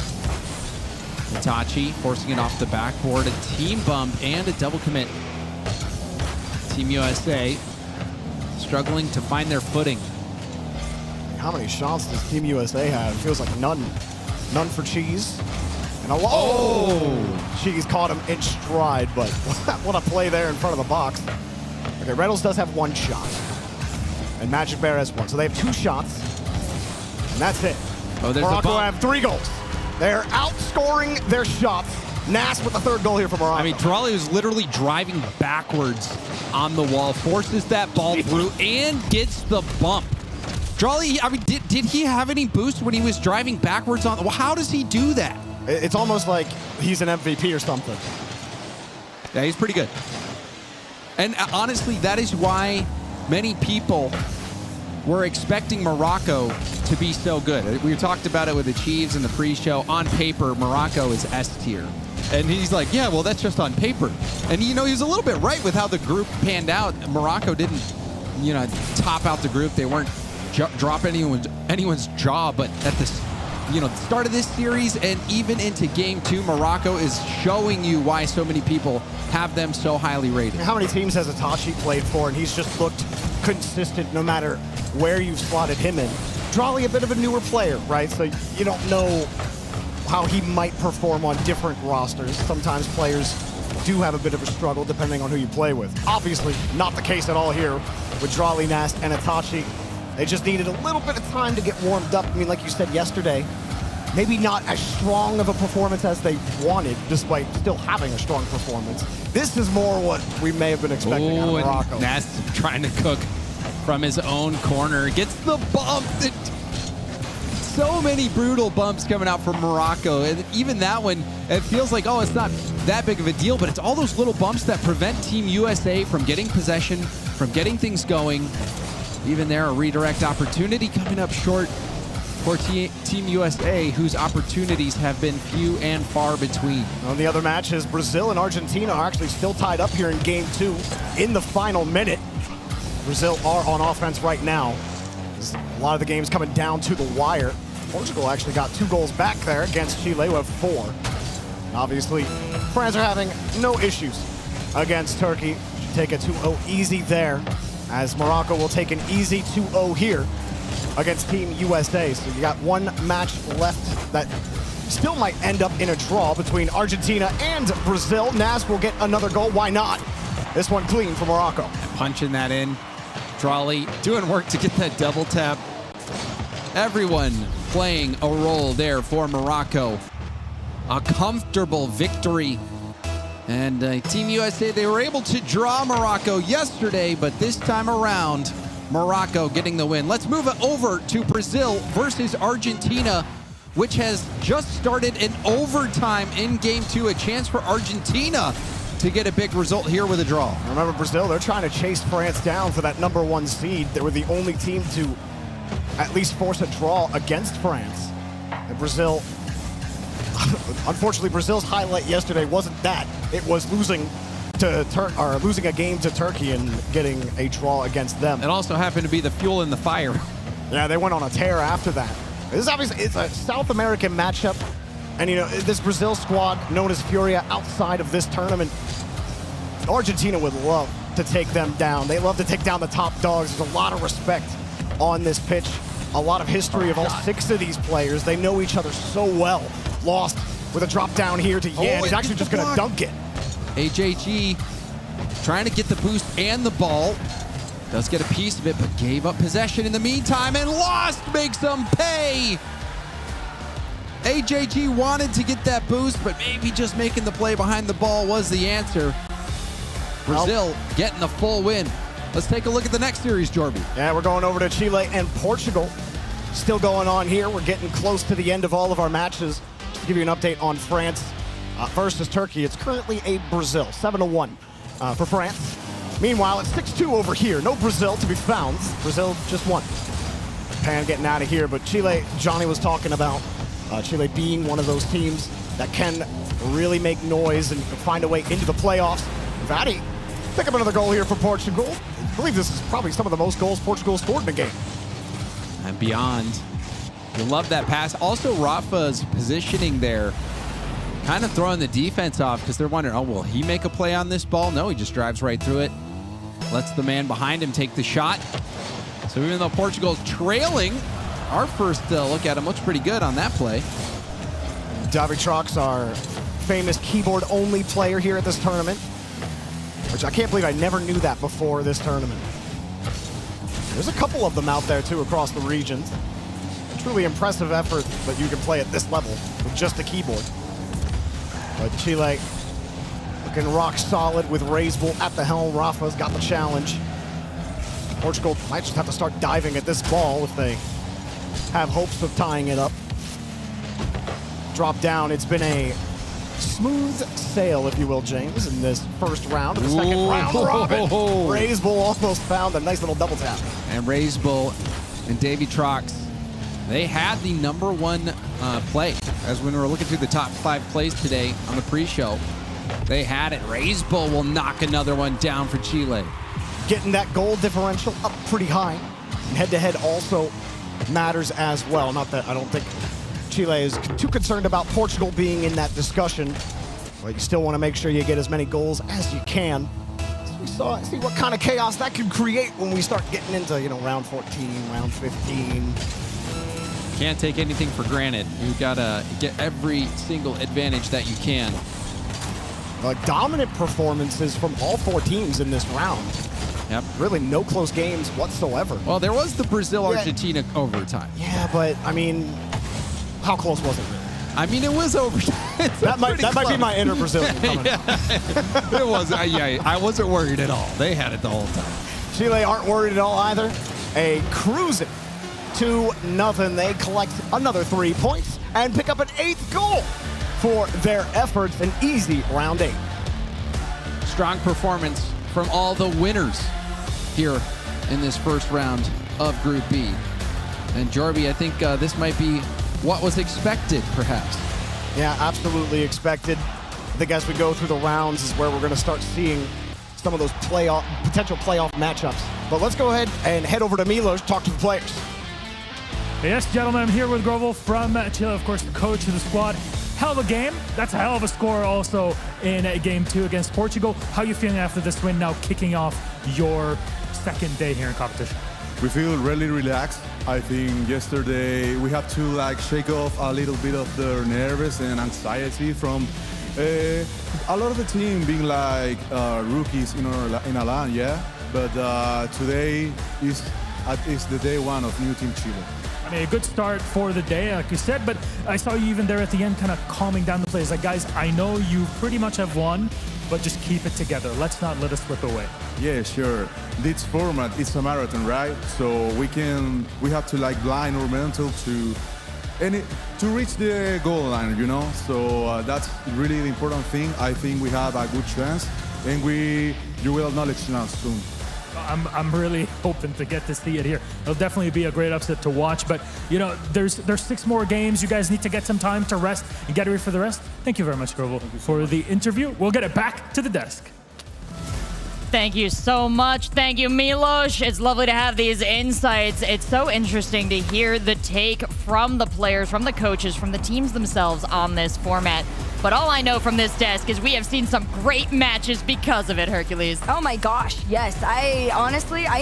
Itachi forcing it off the backboard. A team bump and a double commit. Team USA struggling to find their footing. How many shots does Team USA have? It feels like none. None for Cheese. And Cheese caught him in stride, but what a play there in front of the box. Okay, Reynolds does have 1 shot. And Magic Bear has 1. So they have 2 shots. And that's it. Oh, there's Morocco have 3 goals. They're outscoring their shots. Nass with the 3rd goal here for Morocco. I mean, Drawley was literally driving backwards on the wall, forces that ball through, and gets the bump. Drawley, I mean, did he have any boost when he was driving backwards on? Well, how does he do that? It's almost like he's an MVP or something. Yeah, he's pretty good. And honestly, that is why many people were expecting Morocco to be so good. We talked about it with the Chiefs in the pre-show. On paper, Morocco is S tier. And he's like, yeah, well, that's just on paper. And, you know, he was a little bit right with how the group panned out. Morocco didn't, you know, top out the group. They weren't drop anyone's jaw, but at this, you know, start of this series and even into game 2, Morocco is showing you why so many people have them so highly rated. How many teams has Itachi played for, and he's just looked consistent no matter where you've slotted him in. Drawley, a bit of a newer player, right? So you don't know how he might perform on different rosters. Sometimes players do have a bit of a struggle depending on who you play with. Obviously, not the case at all here with Drawley, Nass, and Itachi. They just needed a little bit of time to get warmed up. I mean, like you said yesterday, maybe not as strong of a performance as they wanted, despite still having a strong performance. This is more what we may have been expecting out of Morocco. And Nass trying to cook from his own corner. Gets the bump. so many brutal bumps coming out from Morocco. And even that one, it feels like, oh, it's not that big of a deal, but it's all those little bumps that prevent Team USA from getting possession, from getting things going. Even there, a redirect opportunity coming up short for Team USA, whose opportunities have been few and far between. On the other matches, Brazil and Argentina are actually still tied up here in game 2 in the final minute. Brazil are on offense right now. A lot of the games coming down to the wire. Portugal actually got 2 goals back there against Chile, who have 4. And obviously, France are having no issues against Turkey. Should take a 2-0 easy there, as Morocco will take an easy 2-0 here against Team USA. So you got 1 match left that still might end up in a draw between Argentina and Brazil. Nas will get another goal. Why not? This one clean for Morocco. Punching that in. Drawley doing work to get that double tap. Everyone playing a role there for Morocco. A comfortable victory. And Team USA, they were able to draw Morocco yesterday, but this time around, Morocco getting the win. Let's move it over to Brazil versus Argentina, which has just started in overtime in game 2. A chance for Argentina to get a big result here with a draw. Remember, Brazil, they're trying to chase France down for that #1 seed. They were the only team to at least force a draw against France. And Brazil, unfortunately, Brazil's highlight yesterday wasn't that. It was losing a game to Turkey and getting a draw against them. It also happened to be the fuel in the fire. Yeah, they went on a tear after that. This is obviously, it's a South American matchup. And, you know, this Brazil squad, known as Furia, outside of this tournament, Argentina would love to take them down. They love to take down the top dogs. There's a lot of respect on this pitch. A lot of history of all 6 of these players. They know each other so well. Lost with a drop down here to Yan. He's actually just going to dunk it. AJG trying to get the boost and the ball. Does get a piece of it, but gave up possession in the meantime, and Lost makes them pay. AJG wanted to get that boost, but maybe just making the play behind the ball was the answer. Brazil getting the full win. Let's take a look at the next series, Jorby. Yeah, we're going over to Chile and Portugal. Still going on here. We're getting close to the end of all of our matches. Just to give you an update on France versus Turkey. It's currently a Brazil, 7-1 for France. Meanwhile, it's 6-2 over here. No Brazil to be found. Brazil just won. Japan getting out of here, but Chile, Johnny was talking about Chile being one of those teams that can really make noise and find a way into the playoffs. Vadi, pick up another goal here for Portugal. I believe this is probably some of the most goals Portugal scored in a game. And beyond. You love that pass. Also, Rafa's positioning there, kind of throwing the defense off because they're wondering, oh, will he make a play on this ball? No, he just drives right through it. Lets the man behind him take the shot. So even though Portugal's trailing, our first look at him looks pretty good on that play. Davitrox, our famous keyboard-only player here at this tournament, which I can't believe I never knew that before this tournament. There's a couple of them out there, too, across the regions. Truly impressive effort that you can play at this level with just a keyboard. But Chile looking rock solid with Reisbull at the helm. Rafa's got the challenge. Portugal might just have to start diving at this ball if they have hopes of tying it up. Drop down. It's been a smooth sail, if you will, James, in this first round. In the second round robin, Reisbull almost found a nice little double tap. And Reisbull and Davitrox, they had the #1 play. As when we were looking through the top 5 plays today on the pre-show, they had it. Reisbull will knock another one down for Chile. Getting that goal differential up pretty high. And head-to-head also matters as well. Not that I don't think Chile is too concerned about Portugal being in that discussion, but you still want to make sure you get as many goals as you can. So we see what kind of chaos that can create when we start getting into, you know, round 14, round 15. Can't take anything for granted. You've got to get every single advantage that you can. Dominant performances from all 4 teams in this round. Yep. Really no close games whatsoever. Well, there was the Brazil-Argentina overtime. Yeah, but, I mean, how close was it really? I mean, it was overtime. that might be my inner Brazilian coming It was. I wasn't worried at all. They had it the whole time. Chile aren't worried at all either. A cruising 2-0. They collect another 3 points and pick up an 8th goal for their efforts. An easy round 8. Strong performance from all the winners here in this first round of Group B. And Jorby, I think this might be what was expected, perhaps. Yeah, absolutely expected. I think as we go through the rounds is where we're going to start seeing some of those potential playoff matchups. But let's go ahead and head over to Milos, talk to the players. Yes, gentlemen, I'm here with Grovel from Chile, of course, the coach of the squad. Hell of a game. That's a hell of a score also in Game 2 against Portugal. How are you feeling after this win, now kicking off your second day here in competition? We feel really relaxed. I think yesterday we had to shake off a little bit of the nerves and anxiety from a lot of the team being rookies in a LAN, yeah. But today is the day one of New Team Chile. I mean, a good start for the day, like you said, but I saw you even there at the end kind of calming down the players. Like, guys, I know you pretty much have won, but just keep it together. Let's not let us slip away. Yeah, sure. This format is a marathon, right? So we have to blind our mental to reach the goal line, you know? So that's really the important thing. I think we have a good chance, and you will acknowledge us soon. I'm really hoping to get to see it here. It'll definitely be a great upset to watch, but you know, there's 6 more games. You guys need to get some time to rest and get ready for the rest. Thank you very much, Grovel, for the interview. We'll get it back to the desk. Thank you so much. Thank you, Milos. It's lovely to have these insights. It's so interesting to hear the take from the players, from the coaches, from the teams themselves on this format. But all I know from this desk is we have seen some great matches because of it, Hercules. Oh my gosh, yes. I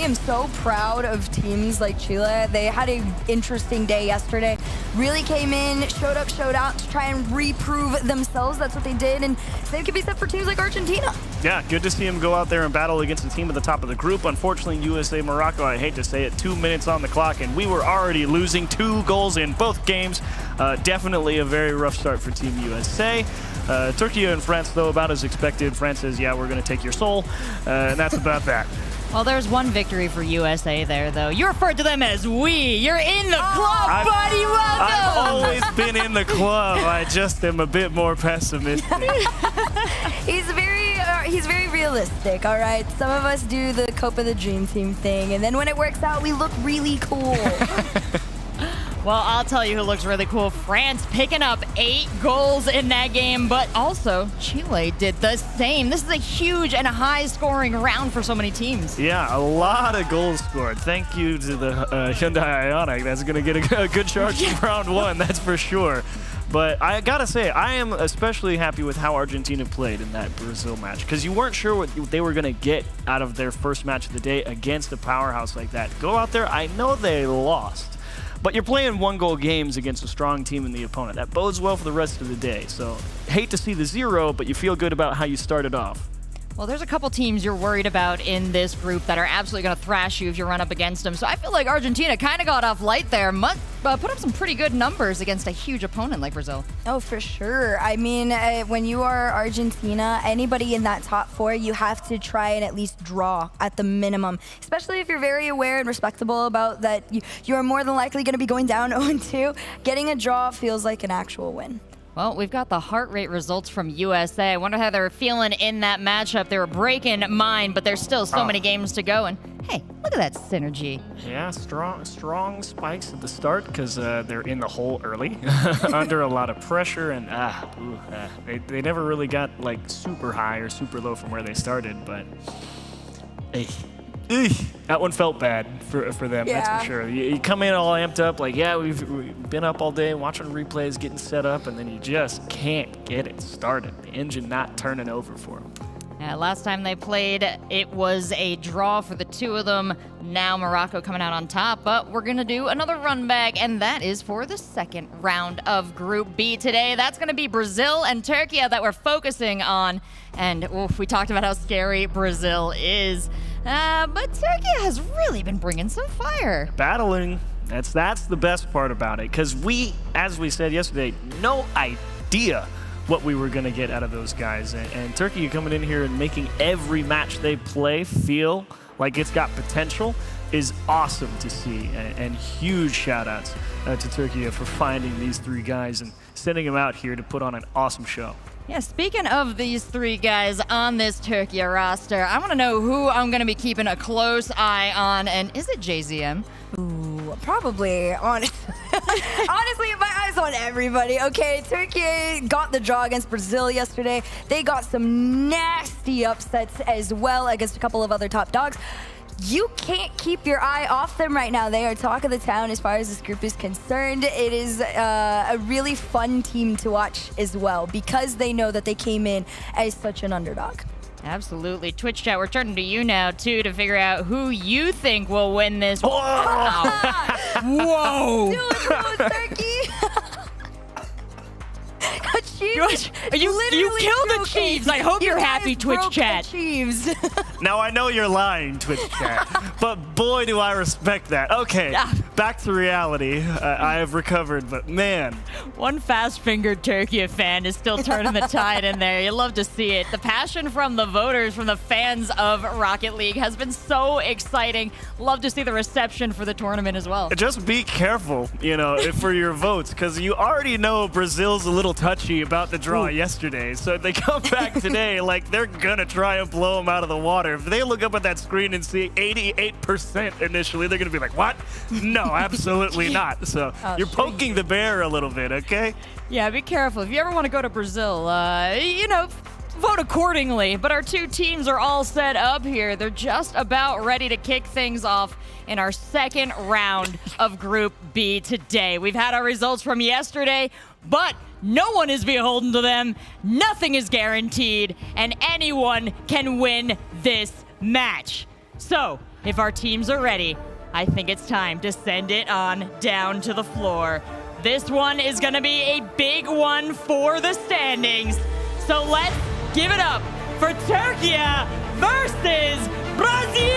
am so proud of teams like Chile. They had an interesting day yesterday. Really came in, showed up, showed out to try and reprove themselves. That's what they did. And same can be said for teams like Argentina. Yeah, good to see him go out there and battle against a team at the top of the group. Unfortunately, USA Morocco, I hate to say it, 2 minutes on the clock, and we were already losing 2 goals in both games. Definitely a very rough start for Team USA. Turkey and France, though, about as expected. France says, yeah, we're going to take your soul, and that's about that. Well, there's one victory for USA there, though. You referred to them as we. You're in the club, buddy. Welcome. I've always been in the club. I just am a bit more pessimistic. He's very realistic, all right? Some of us do the Copa the Dream Team thing, and then when it works out, we look really cool. Well, I'll tell you who looks really cool. France picking up 8 goals in that game, but also Chile did the same. This is a huge and a high-scoring round for so many teams. Yeah, a lot of goals scored. Thank you to the Hyundai Ioniq. That's going to get a good charge in round 1, that's for sure. But I gotta say, I am especially happy with how Argentina played in that Brazil match, because you weren't sure what they were gonna get out of their first match of the day against a powerhouse like that. Go out there, I know they lost, but you're playing 1-goal games against a strong team in the opponent. That bodes well for the rest of the day. So hate to see the 0, but you feel good about how you started off. Well, there's a couple teams you're worried about in this group that are absolutely going to thrash you if you run up against them. So I feel like Argentina kind of got off light there. Put up some pretty good numbers against a huge opponent like Brazil. Oh, for sure. I mean, when you are Argentina, anybody in that top 4, you have to try and at least draw at the minimum, especially if you're very aware and respectable about that you're more than likely going to be going down 0-2. Getting a draw feels like an actual win. Well, we've got the heart rate results from USA. I wonder how they were feeling in that matchup. They were breaking mine, but there's still so many games to go. And hey, look at that synergy. Yeah, strong spikes at the start because they're in the hole early, under a lot of pressure, and they never really got super high or super low from where they started. But that one felt bad for them, Yeah. that's for sure. You come in all amped up, we've been up all day watching replays, getting set up, and then you just can't get it started. The engine not turning over for them. Yeah, last time they played, it was a draw for the 2 of them. Now Morocco coming out on top, but we're going to do another run back, and that is for the second round of Group B today. That's going to be Brazil and Turkey that we're focusing on. And we talked about how scary Brazil is. But Turkey has really been bringing some fire. Battling, that's the best part about it, because we, as we said yesterday, no idea what we were going to get out of those guys. And Turkey coming in here and making every match they play feel like it's got potential. is awesome to see, and huge shout-outs to Turkey for finding these 3 guys and sending them out here to put on an awesome show. Yeah, speaking of these 3 guys on this Turkey roster, I want to know who I'm going to be keeping a close eye on, and is it JZM? Ooh, probably, honestly. Honestly, my eyes on everybody. Okay, Turkey got the draw against Brazil yesterday. They got some nasty upsets as well against a couple of other top dogs. You can't keep your eye off them right now. They are talk of the town as far as this group is concerned. It is a really fun team to watch as well because they know that they came in as such an underdog. Absolutely. Twitch chat, we're turning to you now, too, to figure out who you think will win this. Whoa! Whoa! Do it, Turkey! You killed the Chiefs. I hope you're happy, Twitch chat. Chiefs. Now I know you're lying, Twitch chat, but boy, do I respect that. Okay, back to reality. I have recovered, but man. One fast-fingered Turkey fan is still turning the tide in there. You love to see it. The passion from the voters, from the fans of Rocket League has been so exciting. Love to see the reception for the tournament as well. Just be careful, for your votes, because you already know Brazil's a little touchy about the draw yesterday. So if they come back today, they're going to try and blow them out of the water. If they look up at that screen and see 88% initially, they're going to be like, what? No, absolutely not. So you're poking the bear a little bit, okay? Yeah, be careful. If you ever want to go to Brazil, vote accordingly. But our 2 teams are all set up here. They're just about ready to kick things off in our second round of Group B today. We've had our results from yesterday, but no one is beholden to them. Nothing is guaranteed, and anyone can win this match. So, if our teams are ready, I think it's time to send it on down to the floor. This one is going to be a big one for the standings. So let's give it up for Turkey versus Brazil!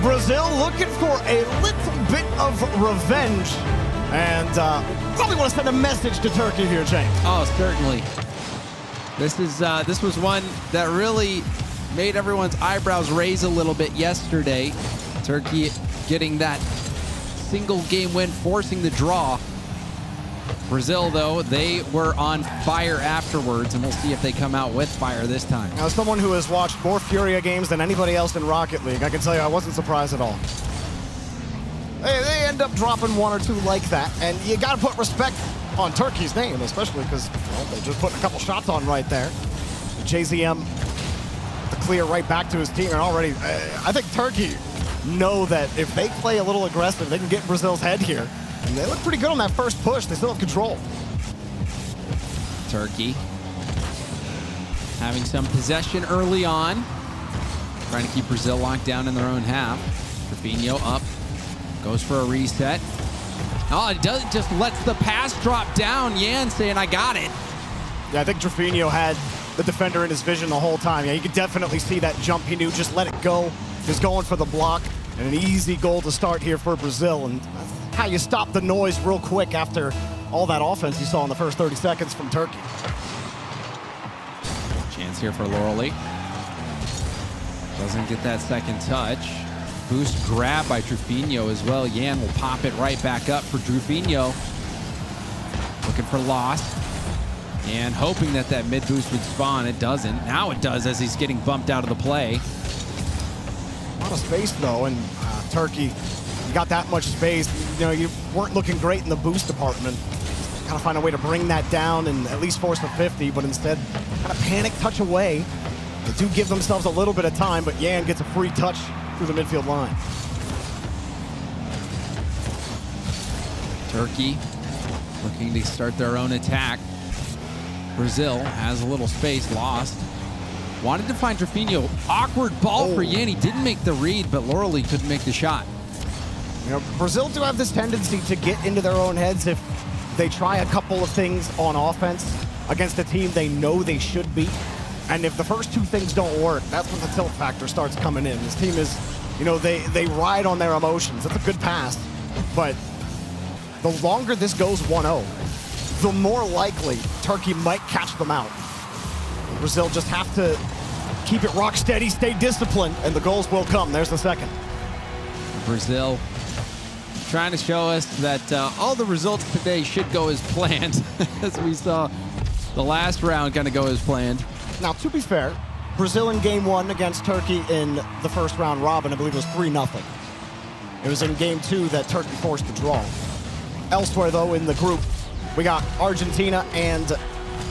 Brazil looking for a little bit of revenge, and probably want to send a message to Turkey here, James. Oh, certainly. This was one that really made everyone's eyebrows raise a little bit yesterday. Turkey getting that single game win, forcing the draw. Brazil, though, they were on fire afterwards, and we'll see if they come out with fire this time. Now, as someone who has watched more Furia games than anybody else in Rocket League, I can tell you I wasn't surprised at all. They end up dropping 1 or 2 like that, and you got to put respect on Turkey's name, especially because they just put a couple shots on right there. JZM to clear right back to his team, and already, I think Turkey know that if they play a little aggressive, they can get Brazil's head here. And they look pretty good on that first push. They still have control. Turkey having some possession early on. Trying to keep Brazil locked down in their own half. Trifino up. Goes for a reset. Oh, it does, just lets the pass drop down. Yan saying, I got it. Yeah, I think Trifino had the defender in his vision the whole time. Yeah, you could definitely see that jump. He knew just let it go. He was going for the block. And an easy goal to start here for Brazil. And that's how you stop the noise real quick after all that offense you saw in the first 30 seconds from Turkey. Chance here for Lauralee. Doesn't get that second touch. Boost grab by Trifino as well. Yan will pop it right back up for Trifino. Looking for Lost. And hoping that that mid boost would spawn. It doesn't. Now it does as he's getting bumped out of the play. A lot of space though, and Turkey, you got that much space. You weren't looking great in the boost department. Got to find a way to bring that down and at least force a 50, but instead kind of panic touch away. They do give themselves a little bit of time, but Yan gets a free touch through the midfield line. Turkey looking to start their own attack. Brazil has a little space. Lost. Wanted to find Trifino. Awkward ball for Yan. He didn't make the read, but Lauralee couldn't make the shot. Brazil do have this tendency to get into their own heads if they try a couple of things on offense against a team they know they should beat. And if the first 2 things don't work, that's when the tilt factor starts coming in. This team is, they ride on their emotions. That's a good pass. But the longer this goes 1-0, the more likely Turkey might catch them out. Brazil just have to keep it rock steady, stay disciplined, and the goals will come. There's the second. Brazil trying to show us that all the results today should go as planned, as we saw the last round kind of go as planned. Now, to be fair, Brazil in game 1 against Turkey in the first round robin, I believe it was 3-0. It was in game 2 that Turkey forced the draw. Elsewhere, though, in the group, we got Argentina and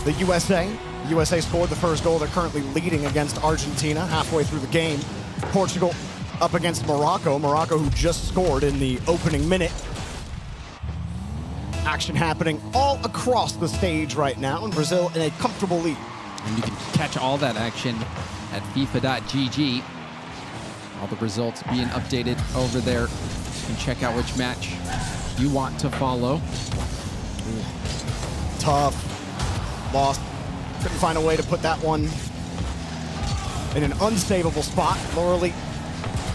the USA. USA scored the first goal. They're currently leading against Argentina halfway through the game. Portugal up against Morocco. Morocco, who just scored in the opening minute. Action happening all across the stage right now, and Brazil in a comfortable lead. And you can catch all that action at FIFA.gg. All the results being updated over there. You can check out which match you want to follow. Tough. Lost. Couldn't find a way to put that one in an unsavable spot. Loreley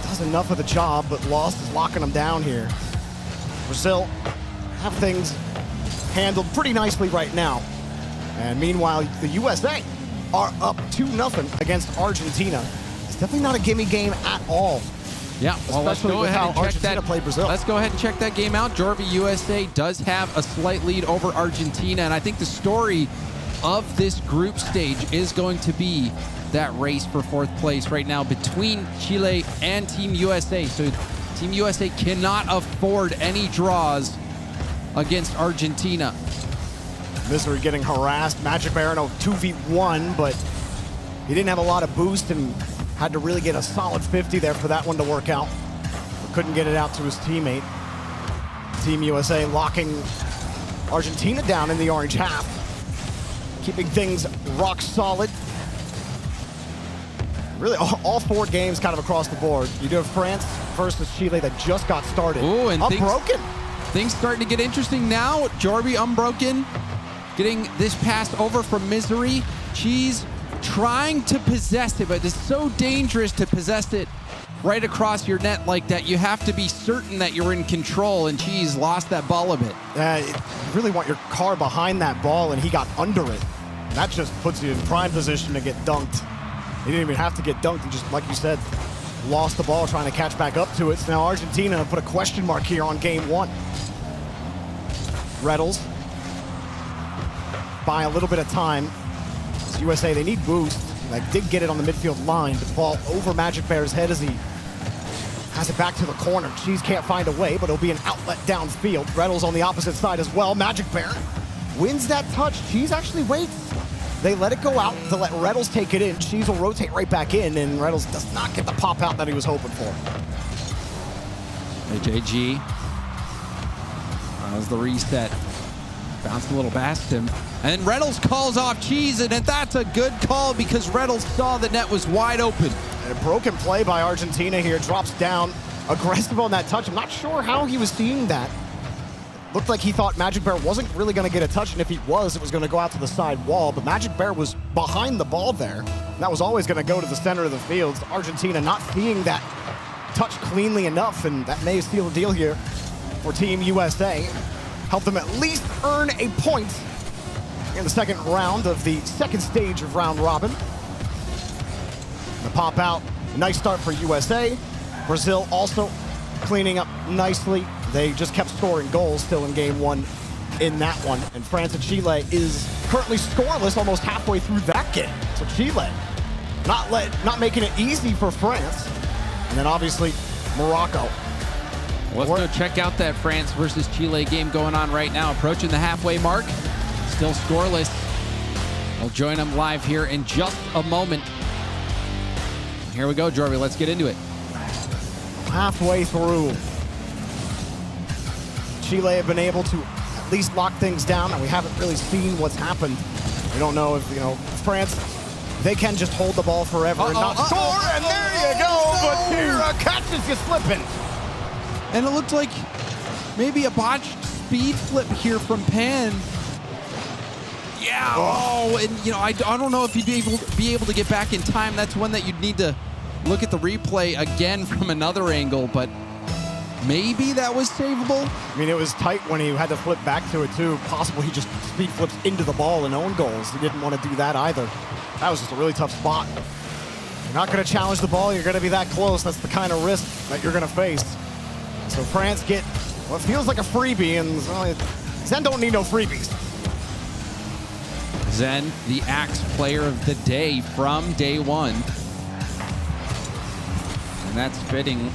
does enough of the job, but Lost is locking them down here. Brazil have things handled pretty nicely right now. And meanwhile, the USA are up 2-0 against Argentina. It's definitely not a gimme game at all. Yeah, well, let's especially go with ahead how and check Argentina that. played Brazil. Let's go ahead and check that game out. Jorvi, USA does have a slight lead over Argentina, and I think the story of this group stage is going to be that race for 4th place right now between Chile and Team USA. So Team USA cannot afford any draws against Argentina. Misery getting harassed. Magic Bear in a 2v1, but he didn't have a lot of boost and had to really get a solid 50 there for that one to work out. But couldn't get it out to his teammate. Team USA locking Argentina down in the orange half, keeping things rock solid. Really, all 4 games kind of across the board. You do have France versus Chile that just got started. Ooh, and Unbroken. Things starting to get interesting now. Jorvi Unbroken getting this pass over from Misery. Cheese trying to possess it, but it's so dangerous to possess it right across your net like that. You have to be certain that you're in control, and Cheese lost that ball a bit. You really want your car behind that ball, and he got under it. That just puts you in prime position to get dunked. He didn't even have to get dunked. He just, like you said, lost the ball trying to catch back up to it. So now Argentina put a question mark here on game 1. Rettles by a little bit of time. It's USA, they need boost. They did get it on the midfield line. The ball over Magic Bear's head as he has it back to the corner. Cheese can't find a way, but it'll be an outlet downfield. Rettles on the opposite side as well. Magic Bear wins that touch. Cheese actually waits. They let it go out to let Rettles take it in. Cheese will rotate right back in, and Rettles does not get the pop out that he was hoping for. AJG. That was the reset. Bounced a little past him. And Rettles calls off Cheese, and that's a good call because Rettles saw the net was wide open. And a broken play by Argentina here. Drops down, aggressive on that touch. I'm not sure how he was seeing that. Looked like he thought Magic Bear wasn't really going to get a touch, and if he was, it was going to go out to the side wall. But Magic Bear was behind the ball there. That was always going to go to the center of the field. Argentina not seeing that touch cleanly enough, and that may seal the deal here for Team USA. Help them at least earn a point in the second round of the second stage of round robin. The pop out, nice start for USA. Brazil also cleaning up nicely. They just kept scoring goals still in game 1 in that one. And France and Chile is currently scoreless almost halfway through that game. So Chile not making it easy for France. And then obviously Morocco. Let's go check out that France versus Chile game going on right now. Approaching the halfway mark. Still scoreless. We'll join them live here in just a moment. Here we go, Jorvi. Let's get into it. Halfway through. Chile have been able to at least lock things down, and we haven't really seen what's happened. We don't know if, France, they can just hold the ball forever and not score, and there you go, but Tira catches you slipping. And it looked like maybe a botched speed flip here from Pan. Yeah, and I don't know if he'd be able to get back in time. That's one that you'd need to look at the replay again from another angle, but maybe that was savable. I mean, it was tight when he had to flip back to it, too. Possible he just speed flips into the ball and own goals. He didn't want to do that either. That was just a really tough spot. You're not going to challenge the ball. You're going to be that close. That's the kind of risk that you're going to face. So France get what feels like a freebie, and Zen don't need no freebies. Zen, the Axe player of the day from day one. And that's fitting,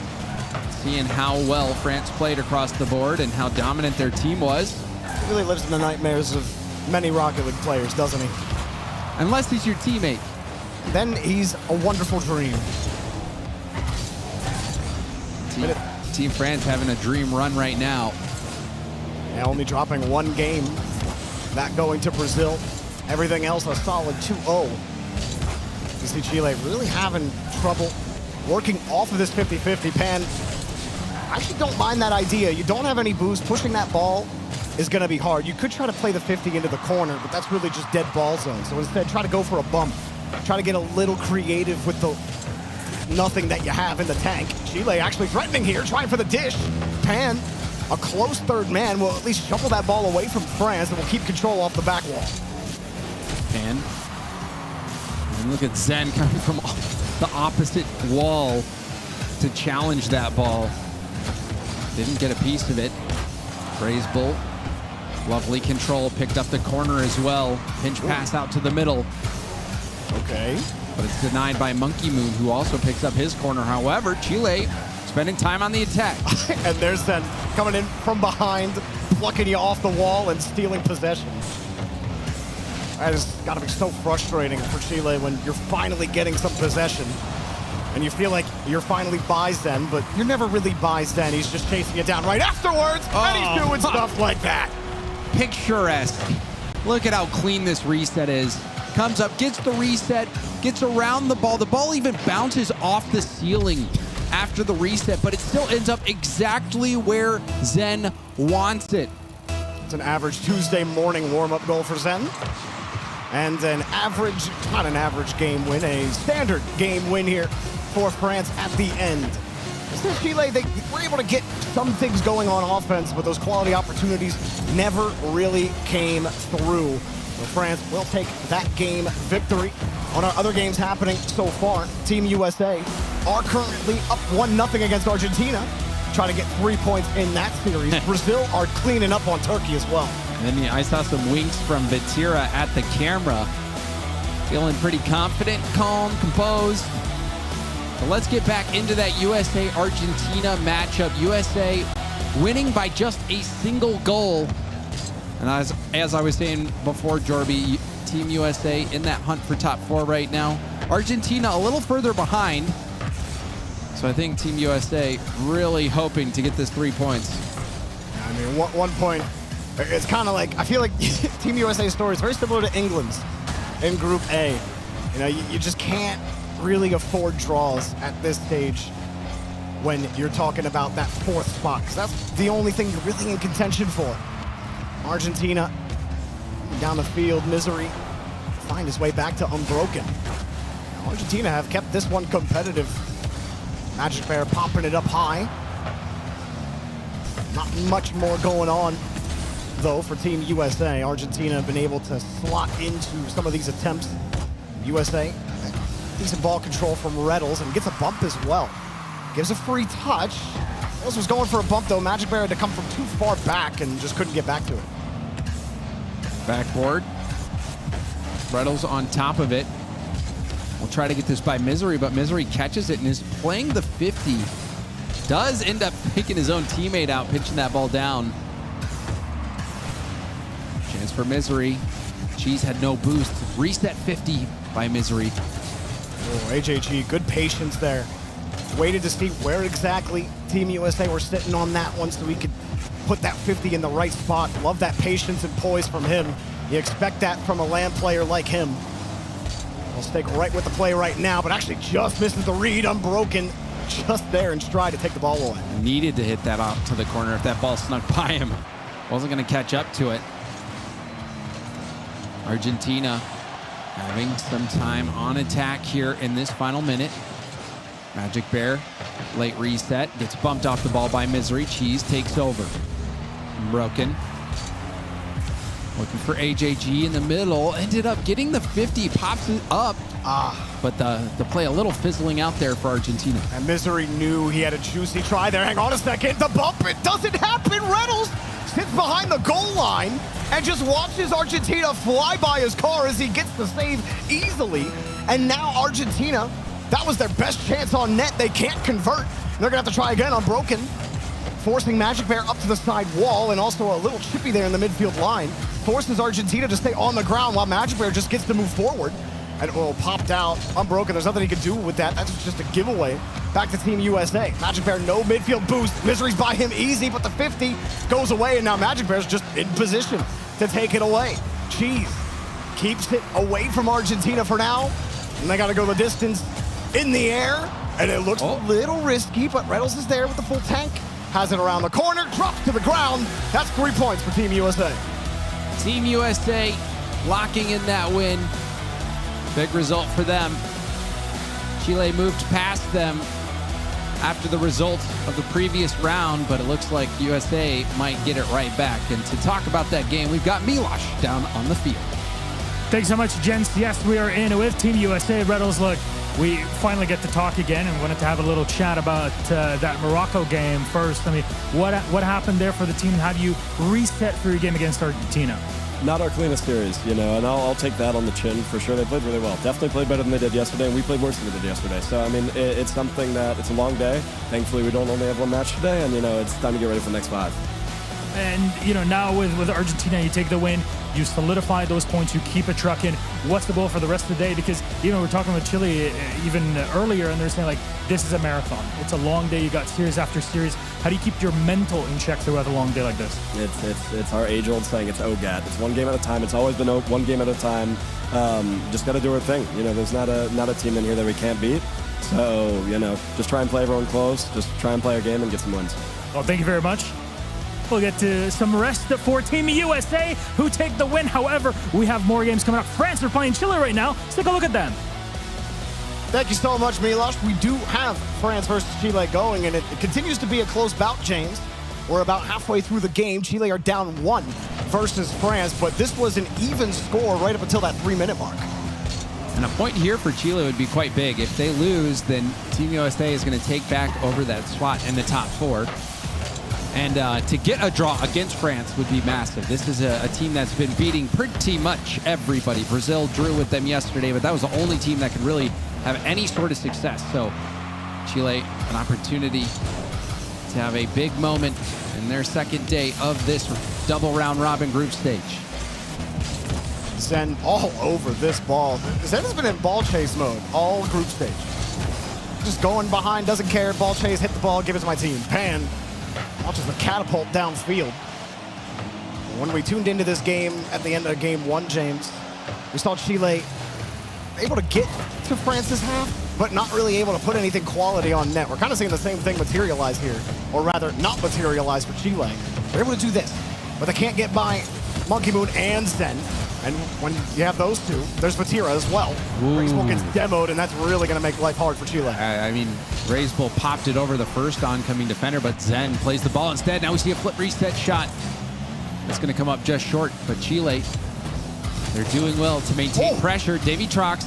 seeing how well France played across the board and how dominant their team was. He really lives in the nightmares of many Rocket League players, doesn't he? Unless he's your teammate. Then he's a wonderful dream. Team France having a dream run right now. Yeah, only dropping one game. That going to Brazil. Everything else a solid 2-0. You see Chile really having trouble working off of this 50-50. Pan, I actually don't mind that idea. You don't have any boost. Pushing that ball is going to be hard. You could try to play the 50 into the corner, but that's really just dead ball zone. So instead, try to go for a bump. Try to get a little creative with the nothing that you have in the tank. Chile actually threatening here, trying for the dish. Pan, a close third man, will at least shuffle that ball away from France and will keep control off the back wall. Pan. And look at Zen coming from the opposite wall to challenge that ball. Didn't get a piece of it. Bray's Bull. Lovely control, picked up the corner as well. Pinch pass out to the middle. Okay. But it's denied by Monkey Moon, who also picks up his corner. However, Chile spending time on the attack. And there's Zen coming in from behind, plucking you off the wall and stealing possession. That has got to be so frustrating for Chile when you're finally getting some possession and you feel like you're finally by Zen, but you're never really by Zen. He's just chasing you down right afterwards, and he's doing stuff like that. Picturesque. Look at how clean this reset is. Comes up, gets the reset, gets around the ball. The ball even bounces off the ceiling after the reset, but it still ends up exactly where Zen wants it. It's an average Tuesday morning warm-up goal for Zen. And an average, not an average game win, a standard game win here for France at the end. Still, Chile, they were able to get some things going on offense, but those quality opportunities never really came through. So France will take that game victory. On our other games happening so far, Team USA are currently up 1-0 against Argentina, trying to get 3 points in that series. Brazil are cleaning up on Turkey as well. And then I saw some winks from Vatira at the camera. Feeling pretty confident, calm, composed. So let's get back into that USA-Argentina matchup. USA winning by just a single goal. And as I was saying before, Jorby, Team USA in that hunt for top 4 right now. Argentina a little further behind. So I think Team USA really hoping to get this 3 points. I mean, 1 point. It's kind of like, I feel like Team USA's story is very similar to England's in Group A. You know, you just can't really afford draws at this stage when you're talking about that 4th spot, because that's the only thing you're really in contention for. Argentina down the field, Misery find his way back to unbroken. Now, Argentina have kept this one competitive. Magic Bear popping it up high. Not much more going on, though, for Team USA. Argentina have been able to slot into some of these attempts. USA, decent ball control from Reddles, and gets a bump as well. Gives a free touch. Reddles was going for a bump, though. Magic Bear had to come from too far back and just couldn't get back to it. Backboard. Reddles on top of it. We'll try to get this by Misery, but Misery catches it and is playing the 50. Does end up picking his own teammate out, pitching that ball down. Chance for Misery. Cheese had no boost. Reset 50 by Misery. Oh, AJG, good patience there. Waited to see where exactly Team USA were sitting on that one so he could put that 50 in the right spot. Love that patience and poise from him. You expect that from a LAN player like him. We'll stick right with the play right now, but actually just misses the read. Unbroken, just there in stride to take the ball away. Needed to hit that off to the corner if that ball snuck by him. Wasn't going to catch up to it. Argentina having some time on attack here in this final minute. Magic Bear, late reset, gets bumped off the ball by Misery. Cheese takes over. Broken. Looking for AJG in the middle. Ended up getting the 50, pops it up. But the play a little fizzling out there for Argentina. And Misery knew he had a juicy try there. Hang on a second. The bump, it doesn't happen. Reynolds sits behind the goal line and just watches Argentina fly by his car as he gets the save easily. And now Argentina, that was their best chance on net. They can't convert. They're going to have to try again on Broken, forcing Magic Bear up to the side wall, and also a little chippy there in the midfield line. Forces Argentina to stay on the ground while Magic Bear just gets to move forward. And popped out, unbroken. There's nothing he can do with that. That's just a giveaway. Back to Team USA. Magic Bear, no midfield boost. Misery's by him easy, but the 50 goes away, and now Magic Bear's just in position to take it away. Cheese keeps it away from Argentina for now, and they got to go the distance in the air, and it looks a little risky, but Reynolds is there with the full tank. Has it around the corner, drops to the ground. That's 3 points for Team USA. Team USA locking in that win. Big result for them. Chile moved past them after the result of the previous round, but it looks like USA might get it right back. And to talk about that game, we've got Milosh down on the field. Thanks so much, gents. Yes, we are in with Team USA. Reynolds, look, we finally get to talk again and wanted to have a little chat about that Morocco game first. I mean, what happened there for the team? How do you reset for your game against Argentina? Not our cleanest series, and I'll take that on the chin for sure. They played really well. Definitely played better than they did yesterday, and we played worse than we did yesterday. So, I mean, it's something that, it's a long day. Thankfully, we don't only have one match today, and, it's time to get ready for the next 5. And, now with Argentina, you take the win, you solidify those points, you keep it trucking. What's the goal for the rest of the day? Because, we're talking with Chile even earlier, and they're saying, this is a marathon. It's a long day. You got series after series. How do you keep your mental in check throughout a long day like this? It's our age-old saying, it's OGAT. It's one game at a time. It's always been one game at a time. Just got to do our thing. There's not a team in here that we can't beat. So, just try and play everyone close. Just try and play our game and get some wins. Well, thank you very much. We'll get to some rest for Team USA, who take the win. However, we have more games coming up. France are playing Chile right now. Let's take a look at them. Thank you so much, Milosh. We do have France versus Chile going, and it continues to be a close bout, James. We're about halfway through the game. Chile are down 1 versus France, but this was an even score right up until that 3-minute mark. And a point here for Chile would be quite big. If they lose, then Team USA is going to take back over that spot in the top 4. And to get a draw against France would be massive. This is a team that's been beating pretty much everybody. Brazil drew with them yesterday, but that was the only team that could really have any sort of success. So Chile, an opportunity to have a big moment in their second day of this double round robin group stage. Zen all over this ball. Zen has been in ball chase mode all group stage. Just going behind, doesn't care. Ball chase, hit the ball, give it to my team. Pan launches the catapult downfield. When we tuned into this game at the end of game 1, James, we saw Chile able to get to France's half, but not really able to put anything quality on net. We're kind of seeing the same thing materialize here, or rather not materialize for Chile. They're able to do this, but they can't get by Monkey Moon and Zen. And when you have those two, there's Vatira as well. Razebull gets demoed, and that's really going to make life hard for Chile. I mean, Razebull popped it over the first oncoming defender, but Zen plays the ball instead. Now we see a flip reset shot. It's going to come up just short, but Chile, they're doing well to maintain pressure. Davy Trox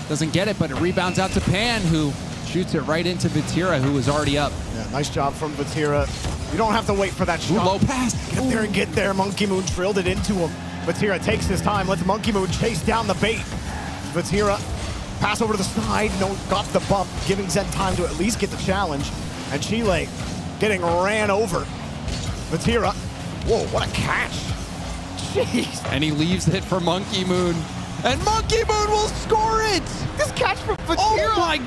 doesn't get it, but it rebounds out to Pan, who shoots it right into Vatira, who was already up. Yeah, nice job from Vatira. You don't have to wait for that shot. Low pass. Get there and get there. Monkey Moon drilled it into him. Vatira takes his time, lets Monkey Moon chase down the bait. Vatira, pass over to the side, got the bump, giving Zen time to at least get the challenge. And Chile getting ran over. Vatira, whoa, what a catch. Jeez. And he leaves it for Monkey Moon. And Monkey Moon will score it! This catch from Vatira. Oh my...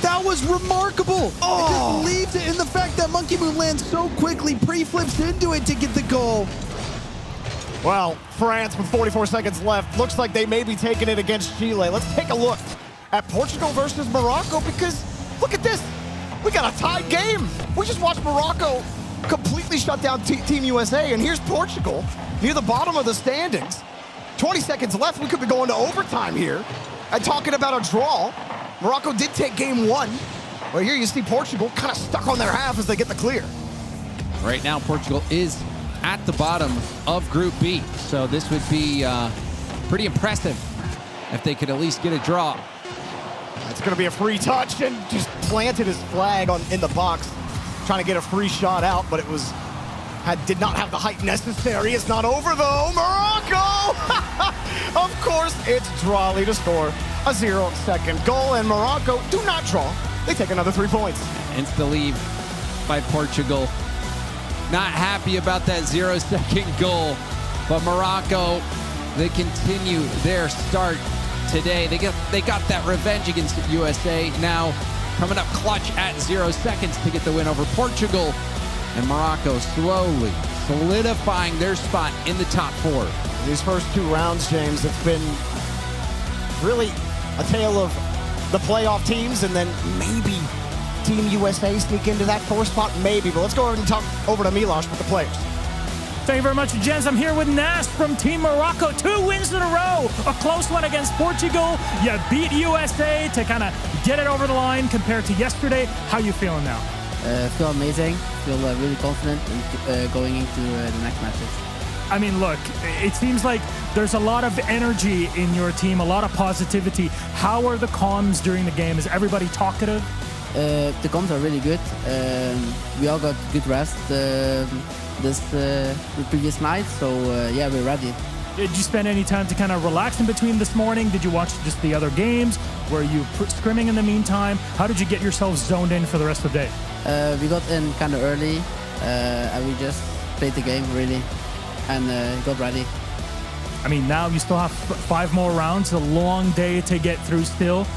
That was remarkable. I just believed it in the fact that Monkey Moon lands so quickly, pre-flips into it to get the goal. Well, France with 44 seconds left. Looks like they may be taking it against Chile. Let's take a look at Portugal versus Morocco, because look at this. We got a tied game. We just watched Morocco completely shut down Team USA, and here's Portugal near the bottom of the standings. 20 seconds left. We could be going to overtime here and talking about a draw. Morocco did take game 1. But here you see Portugal kind of stuck on their half as they get the clear. Right now, Portugal is at the bottom of Group B. So this would be pretty impressive if they could at least get a draw. It's going to be a free touch, and just planted his flag in the box, trying to get a free shot out, but it did not have the height necessary. It's not over, though. Morocco! Of course, it's Drawley to score a 0-second goal, and Morocco do not draw. They take another 3 points. Insta lead by Portugal. Not happy about that 0-second goal, but Morocco, they continue their start today. They got that revenge against USA. Now coming up clutch at 0 seconds to get the win over Portugal. And Morocco slowly solidifying their spot in the top 4. These first 2 rounds, James, it's been really a tale of the playoff teams, and then maybe Team USA sneak into that 4th spot, maybe. But let's go over and talk over to Milos with the players. Thank you very much, Jens. I'm here with Nas from Team Morocco. 2 wins in a row. A close one against Portugal. You beat USA to kind of get it over the line compared to yesterday. How you feeling now? Feel amazing. Feel really confident in going into the next matches. I mean, look, it seems like there's a lot of energy in your team, a lot of positivity. How are the comms during the game? Is everybody talkative? The comms are really good. We all got good rest the previous night, so yeah, we're ready. Did you spend any time to kind of relax in between this morning? Did you watch just the other games? Were you scrimming in the meantime? How did you get yourselves zoned in for the rest of the day? We got in kind of early, and we just played the game really, and got ready. I mean, now you still have 5 more rounds, a long day to get through still.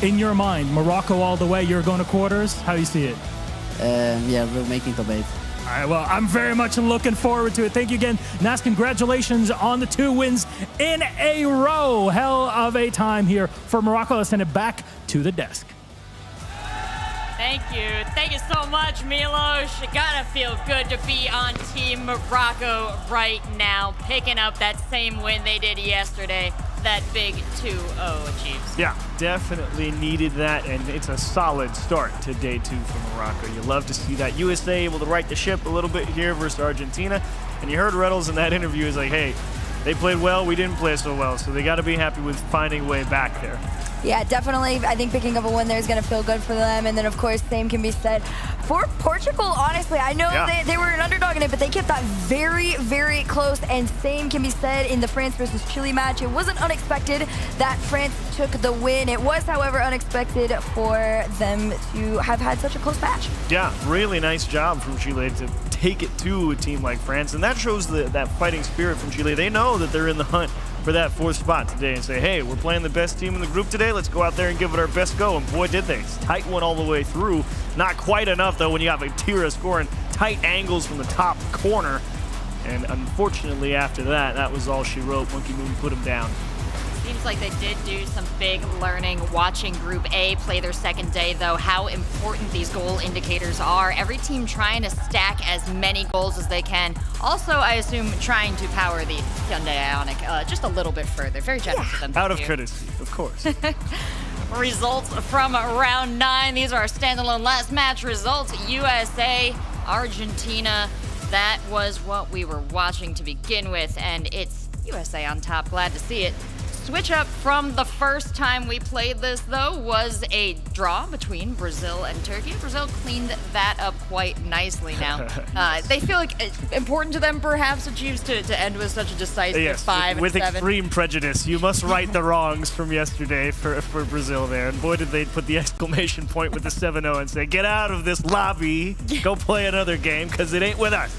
In your mind, Morocco all the way, you're going to quarters. How do you see it? Yeah, we're making top 8. All right, well, I'm very much looking forward to it. Thank you again, Nas. Congratulations on the 2 wins in a row. Hell of a time here for Morocco. Let's send it back to the desk. Thank you. Thank you so much, Milos. You gotta feel good to be on Team Morocco right now, picking up that same win they did yesterday, that big 2-0 achieves. Yeah, definitely needed that, and it's a solid start to day 2 for Morocco. You love to see that. USA able to right the ship a little bit here versus Argentina, and you heard Reynolds in that interview is like, hey, they played well, we didn't play so well, so they got to be happy with finding a way back there. Yeah, definitely. I think picking up a win there is going to feel good for them. And then, of course, same can be said for Portugal, honestly. I know they were an underdog in it, but they kept that very, very close. And same can be said in the France versus Chile match. It wasn't unexpected that France took the win. It was, however, unexpected for them to have had such a close match. Yeah, really nice job from Chile to take it to a team like France. And that shows that fighting spirit from Chile. They know that they're in the hunt for that 4th spot today and say, hey, we're playing the best team in the group today. Let's go out there and give it our best go. And boy, did they. Tight one all the way through. Not quite enough, though, when you have Tira scoring tight angles from the top corner. And unfortunately, after that, that was all she wrote. Monkey Moon put him down. Seems like they did do some big learning watching Group A play their second day, though, how important these goal indicators are. Every team trying to stack as many goals as they can. Also, I assume, trying to power the Hyundai Ioniq just a little bit further. Very generous of them. Out of courtesy, of course. Results from round 9. These are our standalone last match results. USA, Argentina. That was what we were watching to begin with, and it's USA on top. Glad to see it. Switch up from the first time we played this, though, was a draw between Brazil and Turkey. Brazil cleaned that up quite nicely now. They feel like it's important to them, perhaps, to choose to end with such a decisive 5 with and 7. extreme prejudice. You must right the wrongs from yesterday for Brazil there. And boy, did they put the exclamation point with the 7-0 and say, get out of this lobby, go play another game, because it ain't with us.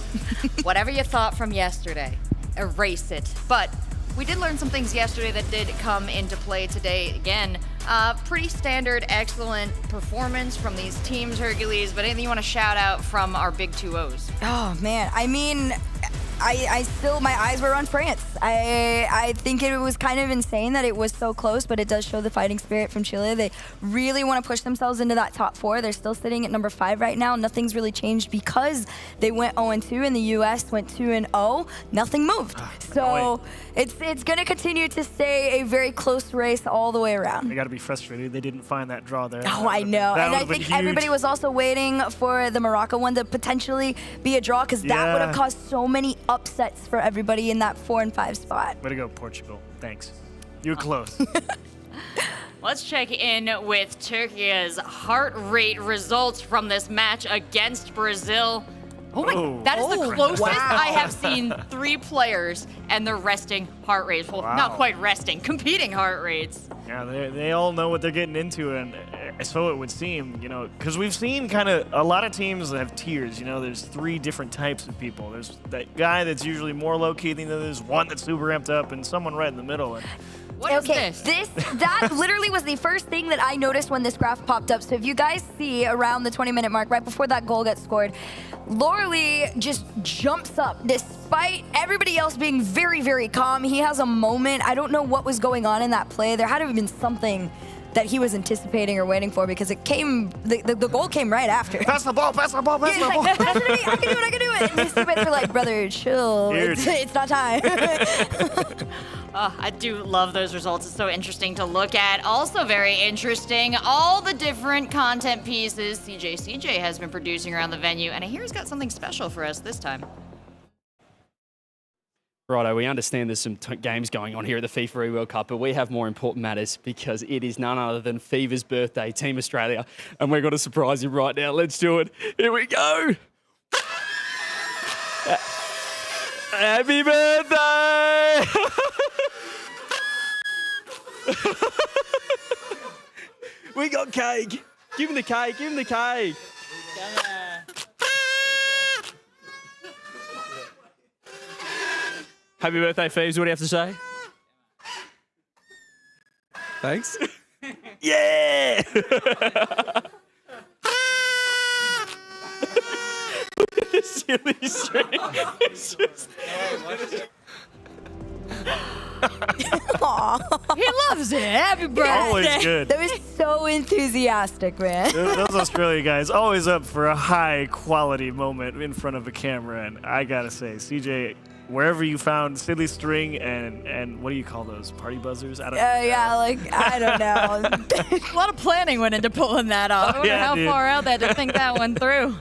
Whatever you thought from yesterday, erase it. But we did learn some things yesterday that did come into play today. Again, pretty standard, excellent performance from these teams, Hercules. But anything you want to shout out from our big 2-0s? Oh, man. I mean, I still, my eyes were on France. I think it was kind of insane that it was so close, but it does show the fighting spirit from Chile. They really want to push themselves into that top 4. They're still sitting at number 5 right now. Nothing's really changed because they went 0-2 and the U.S. went 2-0. Nothing moved. So it's going to continue to stay a very close race all the way around. They got to be frustrated. They didn't find that draw there. Oh, I know. And I think everybody was also waiting for the Morocco one to potentially be a draw because that would have caused so many upsets for everybody in that 4 and 5 spot. Way to go, Portugal. Thanks. You were close. Let's check in with Turkey's heart rate results from this match against Brazil. Oh my, that is the closest I have seen 3 players and their resting heart rates. Well, not quite resting, competing heart rates. Yeah, they all know what they're getting into, and so it would seem, because we've seen kind of a lot of teams that have tiers. There's 3 different types of people. There's that guy that's usually more low-key, then there's one that's super ramped up, and someone right in the middle. And what is this? That literally was the first thing that I noticed when this graph popped up. So if you guys see around the 20-minute mark, right before that goal gets scored, Loreley just jumps up despite everybody else being very, very calm. He has a moment. I don't know what was going on in that play. There had to have been something that he was anticipating or waiting for because it came, the goal came right after. Pass the ball, pass the ball, pass the ball. Like, pass it to me, I can do it. And his teammates are like, brother, chill. It's not time. I do love those results. It's so interesting to look at. Also very interesting, all the different content pieces CJ has been producing around the venue, and I hear he's got something special for us this time. Righto, we understand there's some games going on here at the FIFA World Cup, but we have more important matters because it is none other than Fever's birthday, Team Australia, and we're going to surprise him right now. Let's do it. Here we go. Happy birthday! We got cake. Give him the cake. Give him the cake. Happy birthday, Feves. What do you have to say? Thanks. Yeah! Look at this silly string. It's just... He loves it. Happy birthday. Always good. That was so enthusiastic, man. Those Australia guys always up for a high quality moment in front of a camera, and I gotta say, CJ, wherever you found silly string and what do you call those, party buzzers? I don't know. Yeah, like I don't know. A lot of planning went into pulling that off. I wonder how far out they had to think that one through.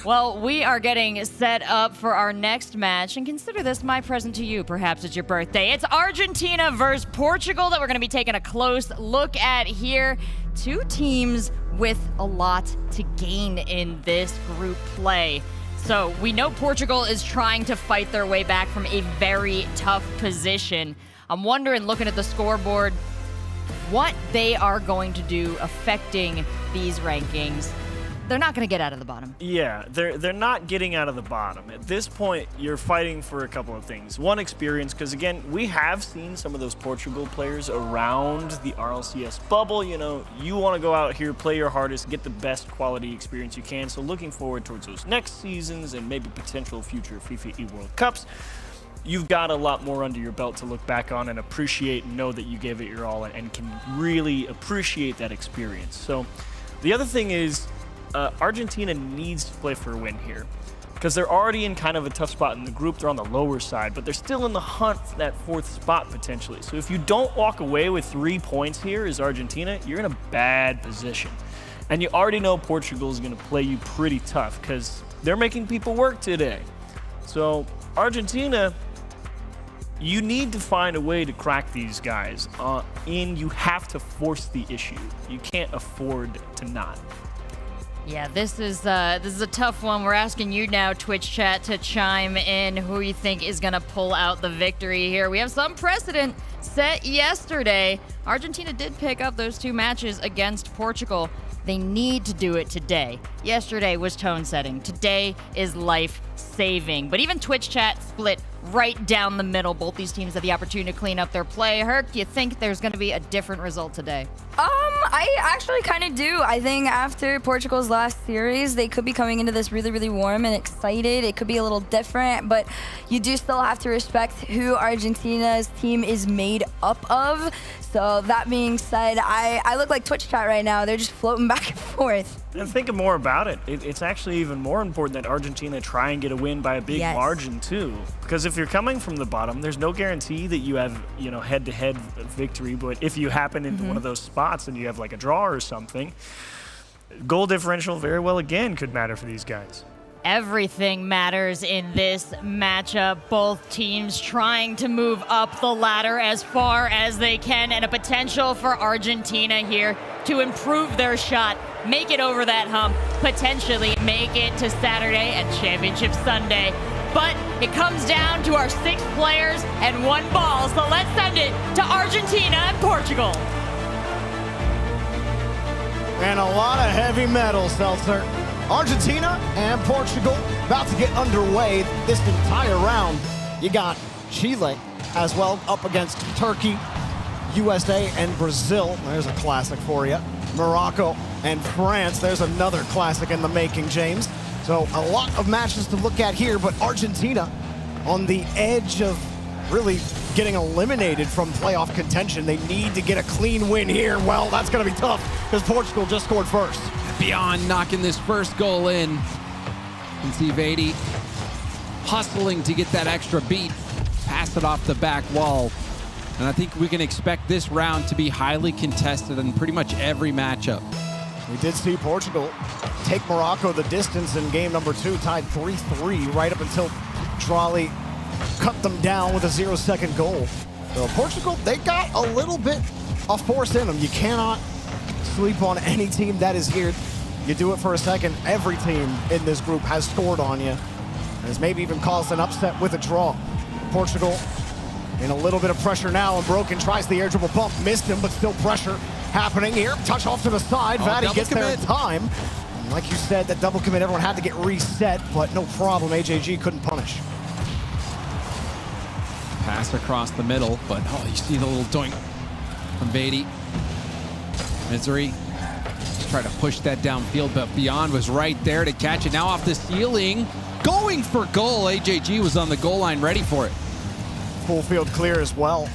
Well, we are getting set up for our next match, and consider this my present to you. Perhaps it's your birthday. It's Argentina versus Portugal that we're going to be taking a close look at here. 2 teams with a lot to gain in this group play. So we know Portugal is trying to fight their way back from a very tough position. I'm wondering, looking at the scoreboard, what they are going to do affecting these rankings. They're not going to get out of the bottom. Yeah, they're not getting out of the bottom. At this point, you're fighting for a couple of things. One, experience, because again, we have seen some of those Portugal players around the RLCS bubble. You want to go out here, play your hardest, get the best quality experience you can. So looking forward towards those next seasons and maybe potential future FIFA E-World Cups. You've got a lot more under your belt to look back on and appreciate and know that you gave it your all and can really appreciate that experience. So the other thing is, Argentina needs to play for a win here because they're already in kind of a tough spot in the group. They're on the lower side, but they're still in the hunt for that 4th spot potentially. So if you don't walk away with 3 points here as Argentina, you're in a bad position. And you already know Portugal is going to play you pretty tough because they're making people work today. So Argentina, you need to find a way to crack these guys. You have to force the issue. You can't afford to not. Yeah, this is a tough one. We're asking you now, Twitch chat, to chime in who you think is going to pull out the victory here. We have some precedent set yesterday. Argentina did pick up those 2 matches against Portugal. They need to do it today. Yesterday was tone setting. Today is life saving. But even Twitch chat split right down the middle. Both these teams have the opportunity to clean up their play. Herc, do you think there's going to be a different result today? I actually kind of do. I think after Portugal's last series, they could be coming into this really, really warm and excited. It could be a little different, but you do still have to respect who Argentina's team is made up of. So that being said, I look like Twitch chat right now. They're just floating back and forth. And thinking more about it, it's actually even more important that Argentina try and get a win by a big margin too. Because if you're coming from the bottom, there's no guarantee that you have, head-to-head victory. But if you happen into one of those spots and you have like a draw or something, goal differential very well again could matter for these guys. Everything matters in this matchup. Both teams trying to move up the ladder as far as they can, and a potential for Argentina here to improve their shot, make it over that hump, potentially make it to Saturday and Championship Sunday. But it comes down to our 6 players and 1 ball, so let's send it to Argentina and Portugal. And a lot of heavy metal, Seltzer. Argentina and Portugal about to get underway this entire round. You got Chile as well up against Turkey, USA and Brazil. There's a classic for you. Morocco and France. There's another classic in the making, James. So a lot of matches to look at here, but Argentina on the edge of really getting eliminated from playoff contention. They need to get a clean win here. Well, that's going to be tough because Portugal just scored first. Beyond knocking this first goal in. You can see Vady hustling to get that extra beat, pass it off the back wall. And I think we can expect this round to be highly contested in pretty much every matchup. We did see Portugal take Morocco the distance in game number 2, tied 3-3 right up until Drali cut them down with a 0-second goal. So Portugal, they got a little bit of force in them. You cannot sleep on any team that is here. You do it for a second, every team in this group has scored on you and has maybe even caused an upset with a draw. Portugal in a little bit of pressure now, and Broken tries the air dribble bump, missed him, but still pressure happening here. Touch off to the side, Vady gets there in time. And like you said, that double commit, everyone had to get reset, but no problem, AJG couldn't punish. Pass across the middle, but you see the little doink from Vady. Misery try to push that downfield, but Beyond was right there to catch it. Now off the ceiling, going for goal. AJG was on the goal line, ready for it. Full field clear as well.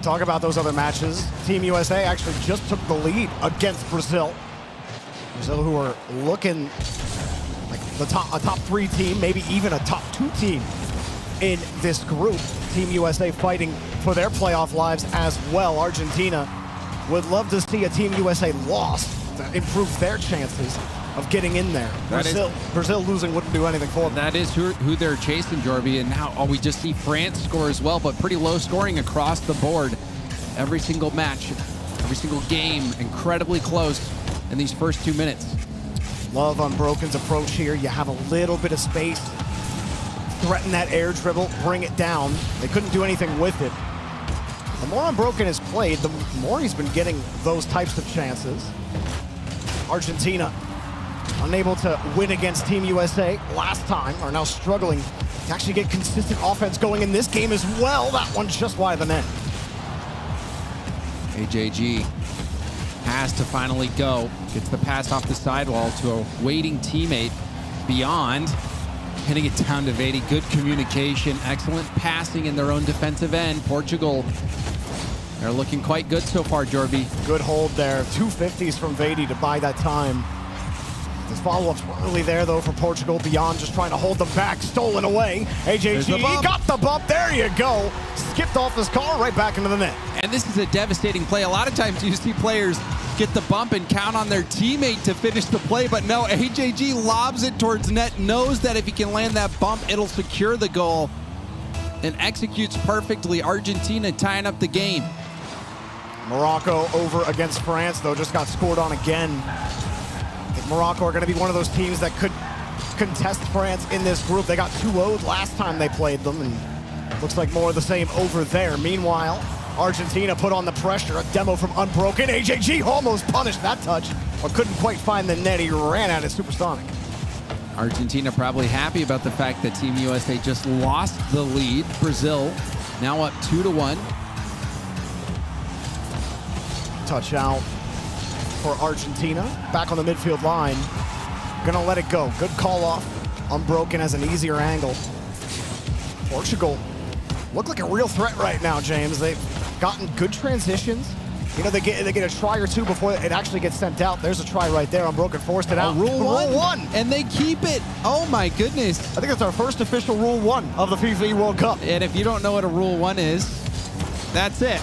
Talk about those other matches. Team USA actually just took the lead against Brazil. Brazil, who are looking like a top 3 team, maybe even a top 2 team in this group. Team USA fighting for their playoff lives as well. Argentina would love to see a Team USA loss to improve their chances of getting in there. Brazil losing wouldn't do anything for them. That is who they're chasing, Jorby. And now we just see France score as well, but pretty low scoring across the board. Every single match, every single game, incredibly close in these first 2 minutes. Love Unbroken's approach here. You have a little bit of space. Threaten that air dribble, bring it down. They couldn't do anything with it. The more Unbroken has played, the more he's been getting those types of chances. Argentina, unable to win against Team USA last time, are now struggling to actually get consistent offense going in this game as well. That one's just wide of the net. AJG has to finally go. Gets the pass off the sidewall to a waiting teammate. Beyond, hitting it down to Vady. Good communication, excellent passing in their own defensive end. Portugal, they're looking quite good so far, Jorby. Good hold there. 250s from Vady to buy that time. His follow-ups weren't really there, though, for Portugal. Beyond just trying to hold them back. Stolen away. AJG got the bump. There you go. Skipped off his car, right back into the net. And this is a devastating play. A lot of times you see players get the bump and count on their teammate to finish the play, but no, AJG lobs it towards net, knows that if he can land that bump, it'll secure the goal, and executes perfectly. Argentina tying up the game. Morocco over against France, though, just got scored on again. I think Morocco are going to be one of those teams that could contest France in this group. They got 2-0'd last time they played them, and looks like more of the same over there. Meanwhile, Argentina put on the pressure. A demo from Unbroken. AJG almost punished that touch, but couldn't quite find the net. He ran at it supersonic. Argentina probably happy about the fact that Team USA just lost the lead. Brazil now up 2-1. Touch out for Argentina. Back on the midfield line. Gonna let it go. Good call off. Unbroken has an easier angle. Portugal look like a real threat right now, James. They've gotten good transitions. You know, they get a try or two before it actually gets sent out. There's a try right there. Unbroken forced it out. Rule one. And they keep it. Oh my goodness. I think it's our first official Rule 1 of the FIFA World Cup. And if you don't know what a Rule 1 is, that's it.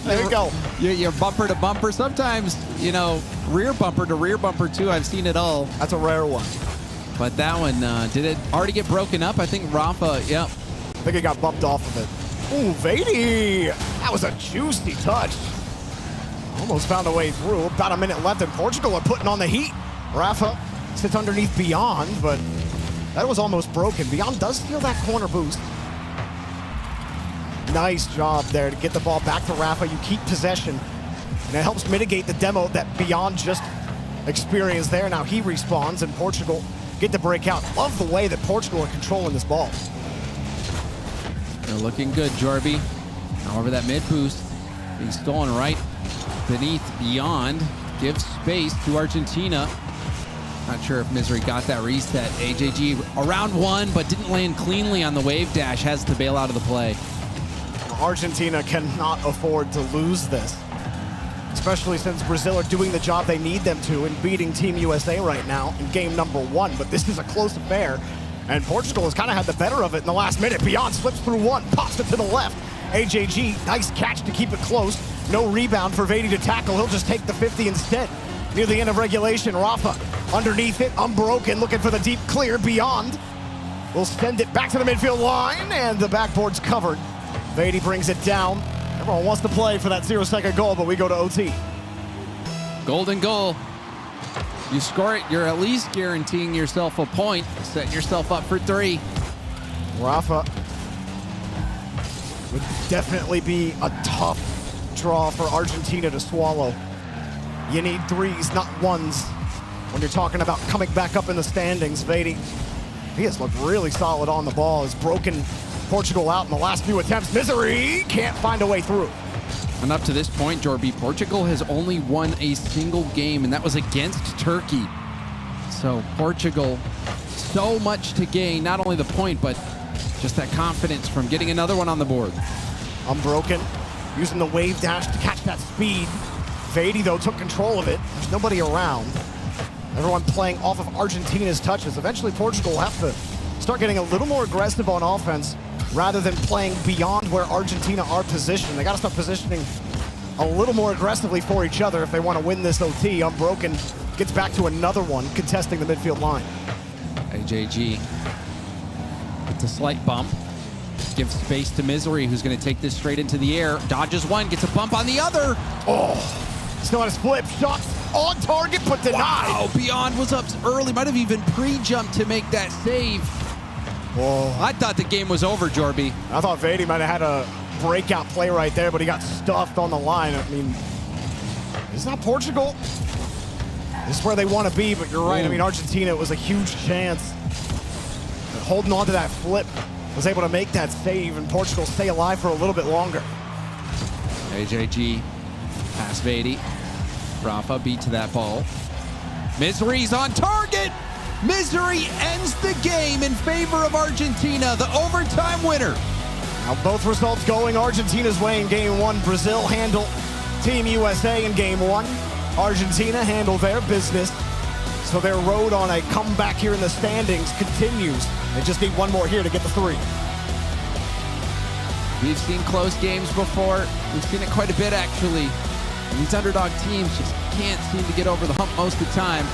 There you go. You're bumper to bumper. Sometimes, you know, rear bumper to rear bumper too. I've seen it all. That's a rare one. But that one, did it already get broken up? I think Rafa, yep. I think it got bumped off of it. Ooh, Vady! That was a juicy touch. Almost found a way through. About a minute left, and Portugal are putting on the heat. Rafa sits underneath Beyond, but that was almost broken. Beyond does steal that corner boost. Nice job there to get the ball back to Rafa. You keep possession, and it helps mitigate the demo that Beyond just experienced there. Now he respawns, and Portugal get the breakout. Love the way that Portugal are controlling this ball. They're looking good, Jorby. However, that mid boost being stolen right beneath Beyond gives space to Argentina. Not sure if Misery got that reset. AJG around one, but didn't land cleanly on the wave dash. Has to bail out of the play. Argentina cannot afford to lose this, especially since Brazil are doing the job they need them to in beating Team USA right now in game number 1. But this is a close affair, and Portugal has kind of had the better of it in the last minute. Beyond slips through one, pops it to the left. AJG, nice catch to keep it close. No rebound for Vady to tackle. He'll just take the 50 instead. Near the end of regulation, Rafa underneath it, unbroken, looking for the deep clear. Beyond will send it back to the midfield line, and the backboard's covered. Vady brings it down. Everyone wants to play for that 0-second goal, but we go to OT. Golden goal. You score it, you're at least guaranteeing yourself a point, setting yourself up for 3. Rafa would definitely be a tough draw for Argentina to swallow. You need 3s, not 1s. When you're talking about coming back up in the standings, Vady, he has looked really solid on the ball. Has broken Portugal out in the last few attempts. Misery can't find a way through. And up to this point, Jorby, Portugal has only won a single game, and that was against Turkey. So Portugal, so much to gain, not only the point, but just that confidence from getting another one on the board. Unbroken, using the wave dash to catch that speed. Vady, though, took control of it. There's nobody around. Everyone playing off of Argentina's touches. Eventually, Portugal will have to start getting a little more aggressive on offense rather than playing beyond where Argentina are positioned. They got to start positioning a little more aggressively for each other if they want to win this OT. Unbroken gets back to another one, contesting the midfield line. AJG gets a slight bump. Gives space to Misery, who's going to take this straight into the air. Dodges one, gets a bump on the other. Oh, still on his flip. Shots on target, but denied. Wow, Beyond was up early. Might have even pre-jumped to make that save. Whoa. I thought the game was over, Jorby. I thought Vady might have had a breakout play right there, but he got stuffed on the line. I mean, it's not Portugal. This is where they want to be, but you're right. I mean, Argentina, it was a huge chance. But holding on to that flip, was able to make that save, and Portugal stay alive for a little bit longer. AJG past Vady. Rafa beat to that ball. Misery's on target. Misery ends the game in favor of Argentina, the overtime winner. Now both results going Argentina's way in game 1. Brazil handle Team USA in game 1. Argentina handle their business. So their road on a comeback here in the standings continues. They just need one more here to get the 3. We've seen close games before. We've seen it quite a bit, actually. And these underdog teams just can't seem to get over the hump most of the time.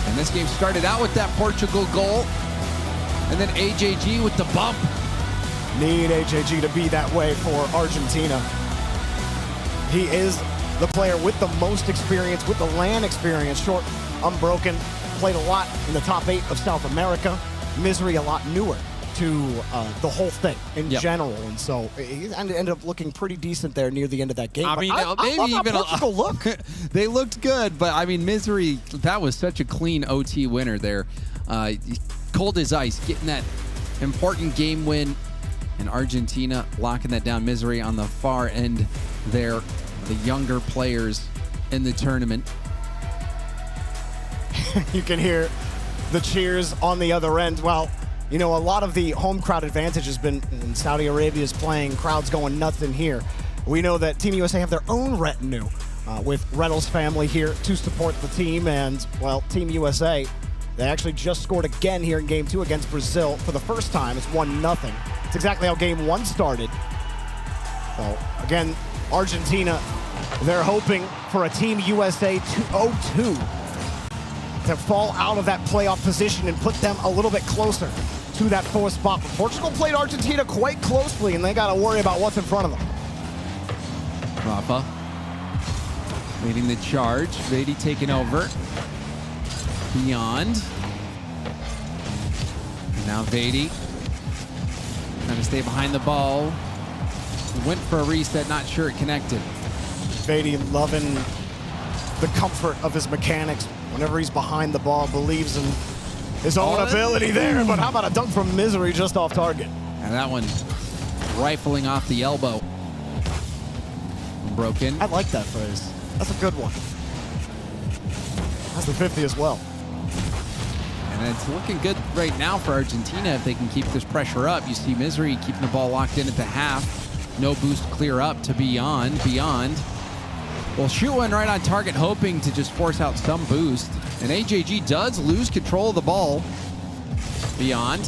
And this game started out with that Portugal goal. And then AJG with the bump. Need AJG to be that way for Argentina. He is the player with the most experience, with the LAN experience. Short, unbroken, played a lot in the top 8 of South America. Misery a lot newer to the whole thing in general, and so he ended up looking pretty decent there near the end of that game. I mean, maybe love how even Portugal look. They looked good, but I mean, Misery, that was such a clean OT winner there. Cold as ice, getting that important game win, and Argentina locking that down. Misery on the far end there, the younger players in the tournament. You can hear the cheers on the other end. Well, you know, a lot of the home crowd advantage has been in Saudi Arabia's playing, crowds going nuts in here. We know that Team USA have their own retinue with Reynolds family here to support the team, and, well, Team USA, they actually just scored again here in Game 2 against Brazil for the first time. It's 1-0. It's exactly how Game 1 started. So, again, Argentina, they're hoping for a Team USA 0-2 to fall out of that playoff position and put them a little bit closer to that 4th spot. But Portugal played Argentina quite closely, and they got to worry about what's in front of them. Rafa leading the charge. Vady taking over. Beyond. And now Vady trying to stay behind the ball. Went for a reset, not sure it connected. Vady loving the comfort of his mechanics. Whenever he's behind the ball, believes in his own ability there. But how about a dunk from Misery just off target? And that one rifling off the elbow. Broken. I like that phrase. That's a good one. That's the 50 as well. And it's looking good right now for Argentina if they can keep this pressure up. You see Misery keeping the ball locked in at the half. No boost clear up to Beyond. Well, shoot one right on target, hoping to just force out some boost. And AJG does lose control of the ball. Beyond.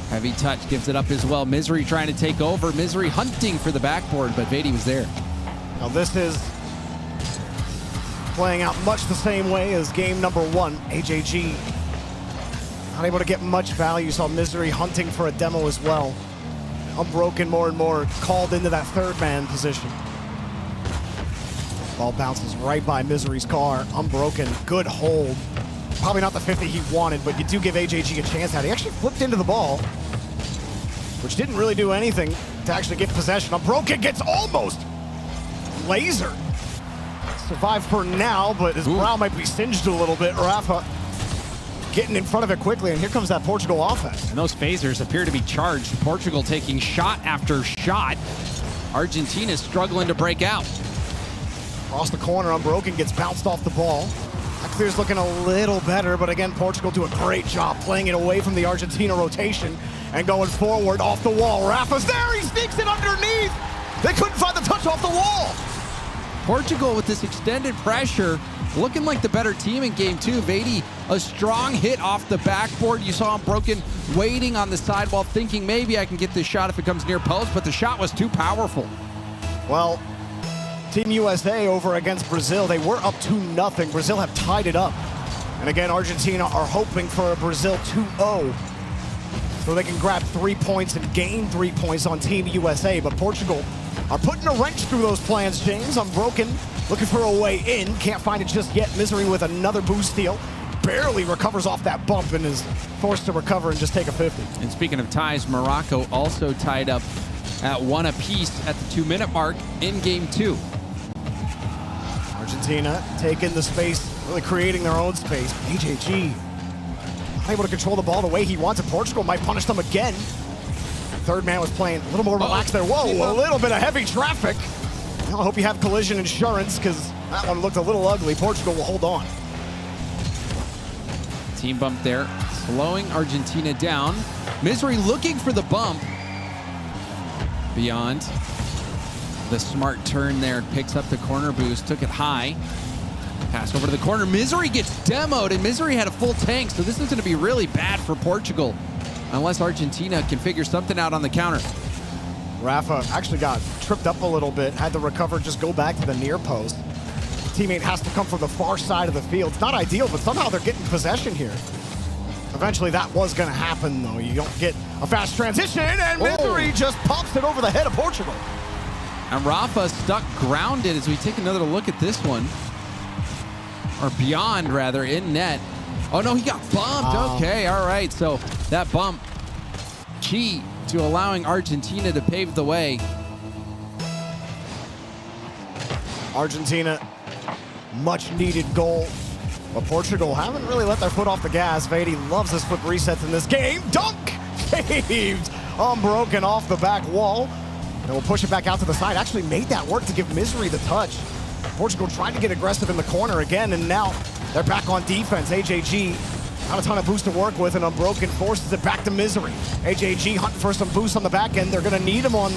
Heavy touch, gives it up as well. Misery trying to take over. Misery hunting for the backboard, but Vady was there. Now this is playing out much the same way as game number 1. AJG not able to get much value. Saw Misery hunting for a demo as well. Unbroken more and more called into that 3rd man position. Ball bounces right by Misery's car. Unbroken, good hold. Probably not the 50 he wanted, but you do give AJG a chance at it. He actually flipped into the ball, which didn't really do anything to actually get possession. Unbroken gets almost lasered. Survived for now, but his brow might be singed a little bit. Rafa getting in front of it quickly, and here comes that Portugal offense. And those phasers appear to be charged. Portugal taking shot after shot. Argentina struggling to break out. Across the corner, Unbroken gets bounced off the ball. That clear's looking a little better, but again, Portugal do a great job playing it away from the Argentina rotation and going forward off the wall. Rafa's there, he sneaks it underneath. They couldn't find the touch off the wall. Portugal with this extended pressure, looking like the better team in game 2. Vady, a strong hit off the backboard. You saw Unbroken waiting on the sidewall, thinking maybe I can get this shot if it comes near post, but the shot was too powerful. Well, Team USA over against Brazil, they were up 2-0. Brazil have tied it up. And again, Argentina are hoping for a Brazil 2-0 so they can grab 3 points and gain 3 points on Team USA. But Portugal are putting a wrench through those plans, James. Unbroken looking for a way in. Can't find it just yet. Misery with another boost steal. Barely recovers off that bump and is forced to recover and just take a 50. And speaking of ties, Morocco also tied up at 1 apiece at the 2-minute mark in game 2. Argentina taking the space, really creating their own space. AJG not able to control the ball the way he wants it. Portugal might punish them again. 3rd man was playing a little more relaxed there. Whoa, a little bit of heavy traffic. Well, I hope you have collision insurance because that one looked a little ugly. Portugal will hold on. Team bump there, slowing Argentina down. Misery looking for the bump. Beyond. The smart turn there, picks up the corner boost, took it high. Pass over to the corner. Misery gets demoed, and Misery had a full tank, so this is going to be really bad for Portugal unless Argentina can figure something out on the counter. Rafa actually got tripped up a little bit, had to recover, just go back to the near post. Teammate has to come from the far side of the field. It's not ideal, but somehow they're getting possession here. Eventually that was going to happen, though. You don't get a fast transition, and Misery just pops it over the head of Portugal. And Rafa stuck grounded as we take another look at this one. Or Beyond, rather, in net. Oh, no, he got bumped. Okay, all right. So that bump key to allowing Argentina to pave the way. Argentina, much needed goal. But Portugal haven't really let their foot off the gas. Vady loves his foot resets in this game. Dunk! Saved! Unbroken off the back wall. And we'll push it back out to the side. Actually made that work to give Misery the touch. Portugal tried to get aggressive in the corner again, and now they're back on defense. AJG, not a ton of boost to work with, and Unbroken forces it back to Misery. AJG hunting for some boost on the back end. They're gonna need him on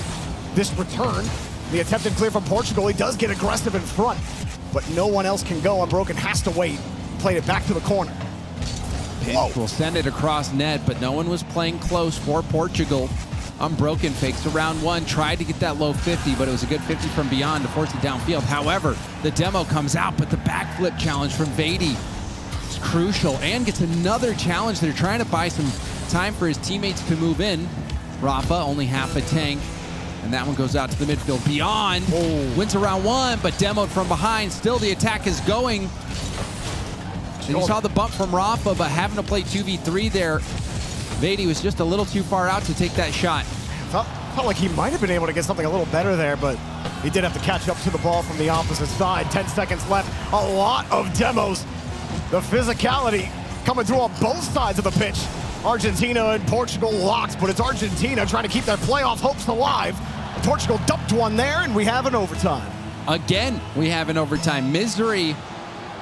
this return. The attempted clear from Portugal. He does get aggressive in front, but no one else can go. Unbroken has to wait. Played it back to the corner. Pinch will send it across net, but no one was playing close for Portugal. Unbroken fakes around one, tried to get that low 50, but it was a good 50 from beyond to force it downfield. However, the demo comes out, but the backflip challenge from Vady is crucial and gets another challenge. They're trying to buy some time for his teammates to move in. Rafa, only half a tank, and that one goes out to the midfield. Beyond wins around one, but demoed from behind. Still, the attack is going. And you saw the bump from Rafa, but having to play 2v3 there, Vady was just a little too far out to take that shot. Felt like he might have been able to get something a little better there, but he did have to catch up to the ball from the opposite side. 10 seconds left. A lot of demos. The physicality coming through on both sides of the pitch. Argentina and Portugal locked, but it's Argentina trying to keep their playoff hopes alive. Portugal dumped one there, and we have an overtime. Again, we have an overtime. Misery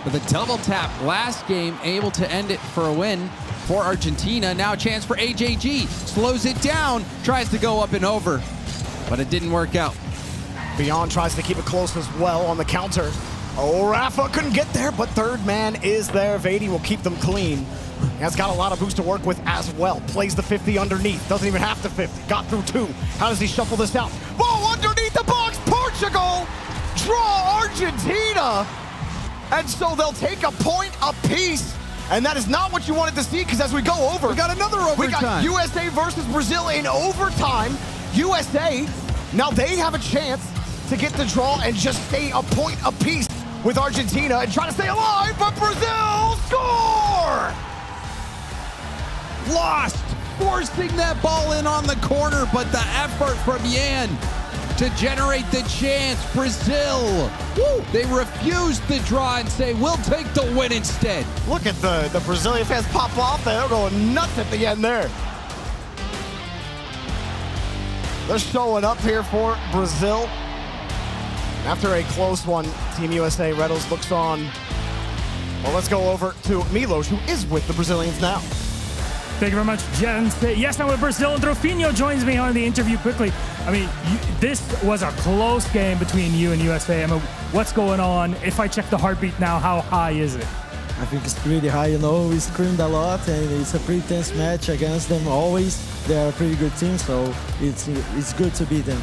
with a double tap last game, able to end it for a win for Argentina. Now a chance for AJG. Slows it down, tries to go up and over, but it didn't work out. Beyond tries to keep it close as well on the counter. Oh, Rafa couldn't get there, but third man is there. Vady will keep them clean. Has got a lot of boost to work with as well. Plays the 50 underneath. Doesn't even have to 50. Got through two. How does he shuffle this out? Ball underneath the box. Portugal draw Argentina. And so they'll take a point apiece. And that is not what you wanted to see, because as we go over, we got another overtime. We got USA versus Brazil in overtime. USA, now they have a chance to get the draw and just stay a point apiece with Argentina and try to stay alive, but Brazil score! Lost, forcing that ball in on the corner, but the effort from Yan to generate the chance. Brazil, they refused the draw and say, we'll take the win instead. Look at the Brazilian fans pop off. They're going nuts at the end there. They're showing up here for Brazil. After a close one, Team USA Redos looks on. Well, let's go over to Milos, who is with the Brazilians now. Thank you very much, Jens. Yes, now with Brazil, and Trofinho joins me on the interview quickly. I mean, this was a close game between you and USA. I mean, what's going on? If I check the heartbeat now, how high is it? I think it's pretty high, you know. We screamed a lot, and it's a pretty tense match against them always. They're a pretty good team, so it's good to beat them.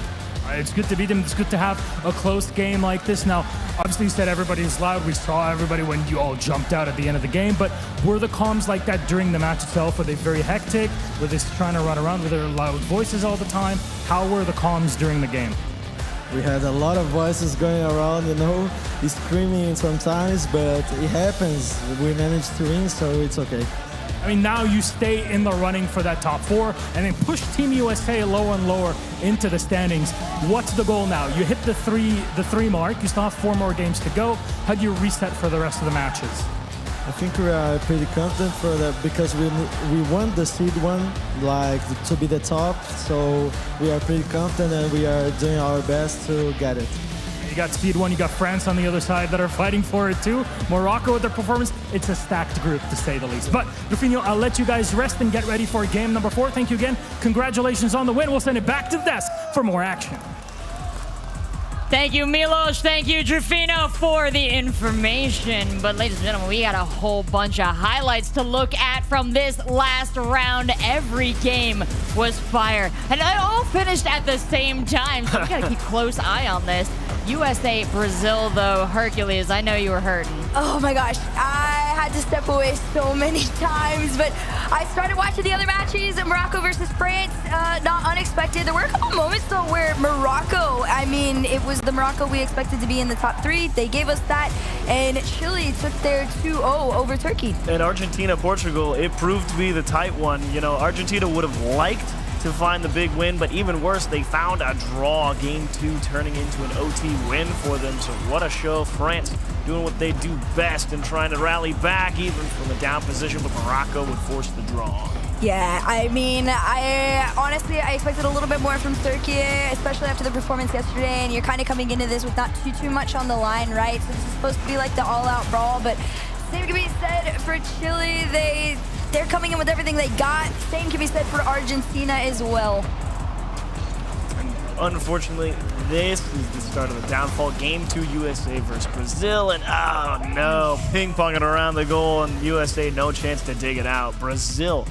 It's good to beat them. It's good to have a close game like this. Now, obviously you said everybody's loud. We saw everybody when you all jumped out at the end of the game, but were the comms like that during the match itself? Were they very hectic? Were they trying to run around with their loud voices all the time? How were the comms during the game? We had a lot of voices going around, you know, screaming sometimes, but it happens. We managed to win, so it's okay. I mean, now you stay in the running for that top four and then push Team USA lower and lower into the standings. What's the goal now? You hit the three mark. You still have 4 more games to go. How do you reset for the rest of the matches? I think we are pretty confident for that because we want the seed one, like to be the top. So we are pretty confident and we are doing our best to get it. You got seed 1, you got France on the other side that are fighting for it too. Morocco with their performance. It's a stacked group to say the least. But Trofinho, I'll let you guys rest and get ready for game number 4. Thank you again. Congratulations on the win. We'll send it back to the desk for more action. Thank you, Milos. Thank you, Trofinho, for the information. But ladies and gentlemen, we got a whole bunch of highlights to look at from this last round. Every game was fire. And it all finished at the same time, so we got to keep close eye on this. USA, Brazil, though. Hercules, I know you were hurting. Oh my gosh, I had to step away so many times, but I started watching the other matches, Morocco versus France, not unexpected. There were a couple moments though where Morocco, I mean, it was the Morocco we expected to be in the top 3. They gave us that, and Chile took their 2-0 over Turkey. And Argentina, Portugal, it proved to be the tight one. You know, Argentina would have liked to find the big win, but even worse, they found a draw. Game 2 turning into an OT win for them. So what a show. France doing what they do best and trying to rally back even from a down position, but Morocco would force the draw. Yeah, I mean, honestly I expected a little bit more from Turkey, especially after the performance yesterday, and you're kind of coming into this with not too much on the line, right? So this is supposed to be like the all-out brawl, but same can be said for Chile. They're coming in with everything they got. Same can be said for Argentina as well. And unfortunately, this is the start of the downfall. Game 2, USA versus Brazil, and oh no, ping-ponging around the goal, and USA no chance to dig it out. Brazil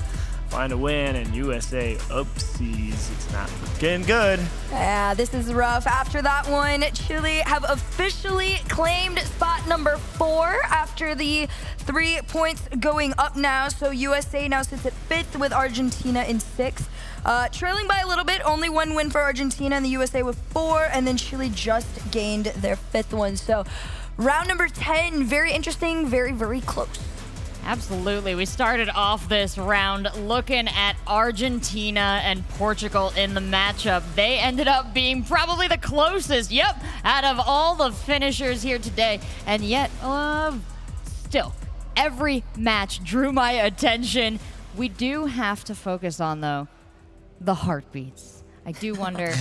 find a win, and USA, oopsies, it's not looking good. Yeah, this is rough. After that one, Chile have officially claimed spot number 4 after the 3 points going up now. So USA now sits at 5th with Argentina in 6th. Trailing by a little bit, only 1 win for Argentina and the USA with 4, and then Chile just gained their 5th one. So round number 10, very interesting, very close. Absolutely. We started off this round looking at Argentina and Portugal in the matchup. They ended up being probably the closest, out of all the finishers here today. And yet, still, every match drew my attention. We do have to focus on, though, the heartbeats. I do wonder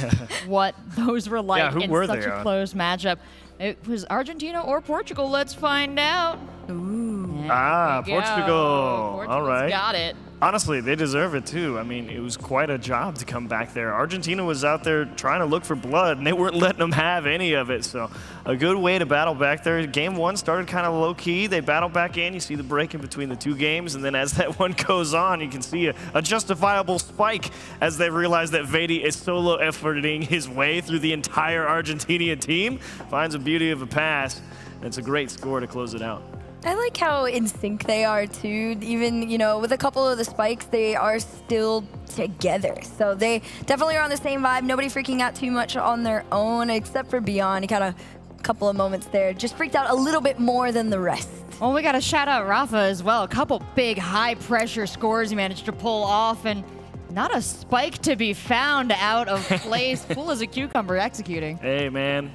what those were like in such a close matchup. It was Argentina or Portugal. Let's find out. Ooh. Portugal. Portugal's all right. Got it. Honestly, they deserve it too. I mean, it was quite a job to come back there. Argentina was out there trying to look for blood, and they weren't letting them have any of it. So a good way to battle back there. Game 1 started kind of low-key. They battled back in. You see the break in between the 2 games, and then as that one goes on, you can see a justifiable spike as they realize that Vedi is solo efforting his way through the entire Argentinian team. Finds a beauty of a pass, and it's a great score to close it out. I like how in sync they are too. Even, with a couple of the spikes, they are still together. So they definitely are on the same vibe. Nobody freaking out too much on their own, except for Beyond. He got a couple of moments there. Just freaked out a little bit more than the rest. Well, we got to shout out Rafa as well. A couple big high-pressure scores he managed to pull off, and not a spike to be found out of place. Cool as a cucumber executing. Hey, man,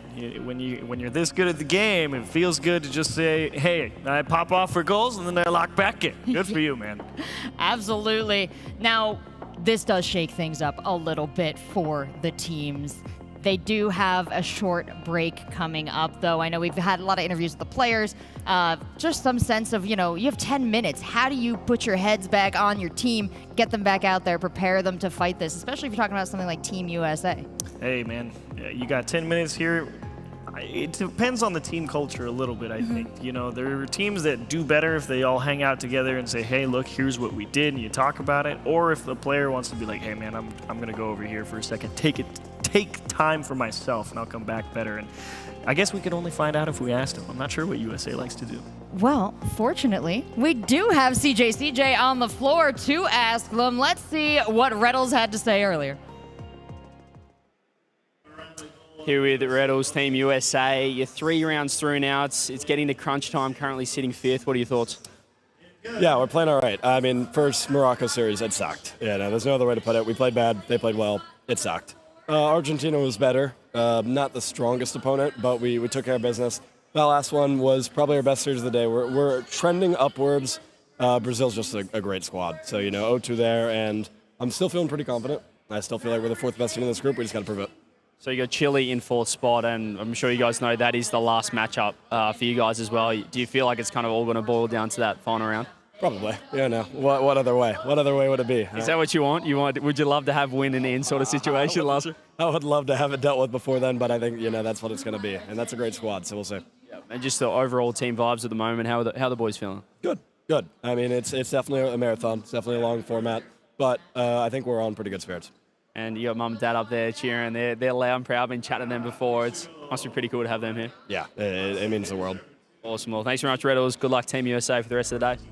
when you're this good at the game, it feels good to just say, hey, I pop off for goals, and then I lock back in. Good for you, man. Absolutely. Now, this does shake things up a little bit for the teams. They do have a short break coming up, though. I know we've had a lot of interviews with the players. Just some sense of, you have 10 minutes. How do you put your heads back on your team, get them back out there, prepare them to fight this, especially if you're talking about something like Team USA? Hey, man, you got 10 minutes here. It depends on the team culture a little bit, I think. There are teams that do better if they all hang out together and say, hey, look, here's what we did, and you talk about it. Or if the player wants to be like, hey, man, I'm going to go over here for a second, take time for myself, and I'll come back better. And I guess we could only find out if we asked them. I'm not sure what USA likes to do. Well, fortunately, we do have CJ on the floor to ask them. Let's see what Reddles had to say earlier. Here with Reddles, Team USA. You're 3 rounds through now. It's getting to crunch time, currently sitting 5th. What are your thoughts? Yeah, we're playing all right. I mean, first Morocco series, it sucked. Yeah, no, there's no other way to put it. We played bad. They played well. It sucked. Argentina was better. Not the strongest opponent, but we took care of business. That last one was probably our best series of the day. We're trending upwards. Brazil's just a great squad. So, 0-2 there, and I'm still feeling pretty confident. I still feel like we're the 4th best team in this group. We just got to prove it. So you got Chile in 4th spot, and I'm sure you guys know that is the last matchup for you guys as well. Do you feel like it's kind of all going to boil down to that final round? Probably. Yeah, no. What other way? What other way would it be? Is that what you want? Would you love to have win and in sort of situation last year? I would love to have it dealt with before then, but I think that's what it's going to be, and that's a great squad. So we'll see. Yeah. And just the overall team vibes at the moment. How are the boys feeling? Good. I mean, it's definitely a marathon. It's definitely a long format, but I think we're on pretty good spirits. And you got mum and dad up there cheering. They're loud and proud. I've been chatting to them before. It must be pretty cool to have them here. Yeah, it means the world. Awesome. Well, thanks very much, Reddles. Good luck, Team USA, for the rest of the day.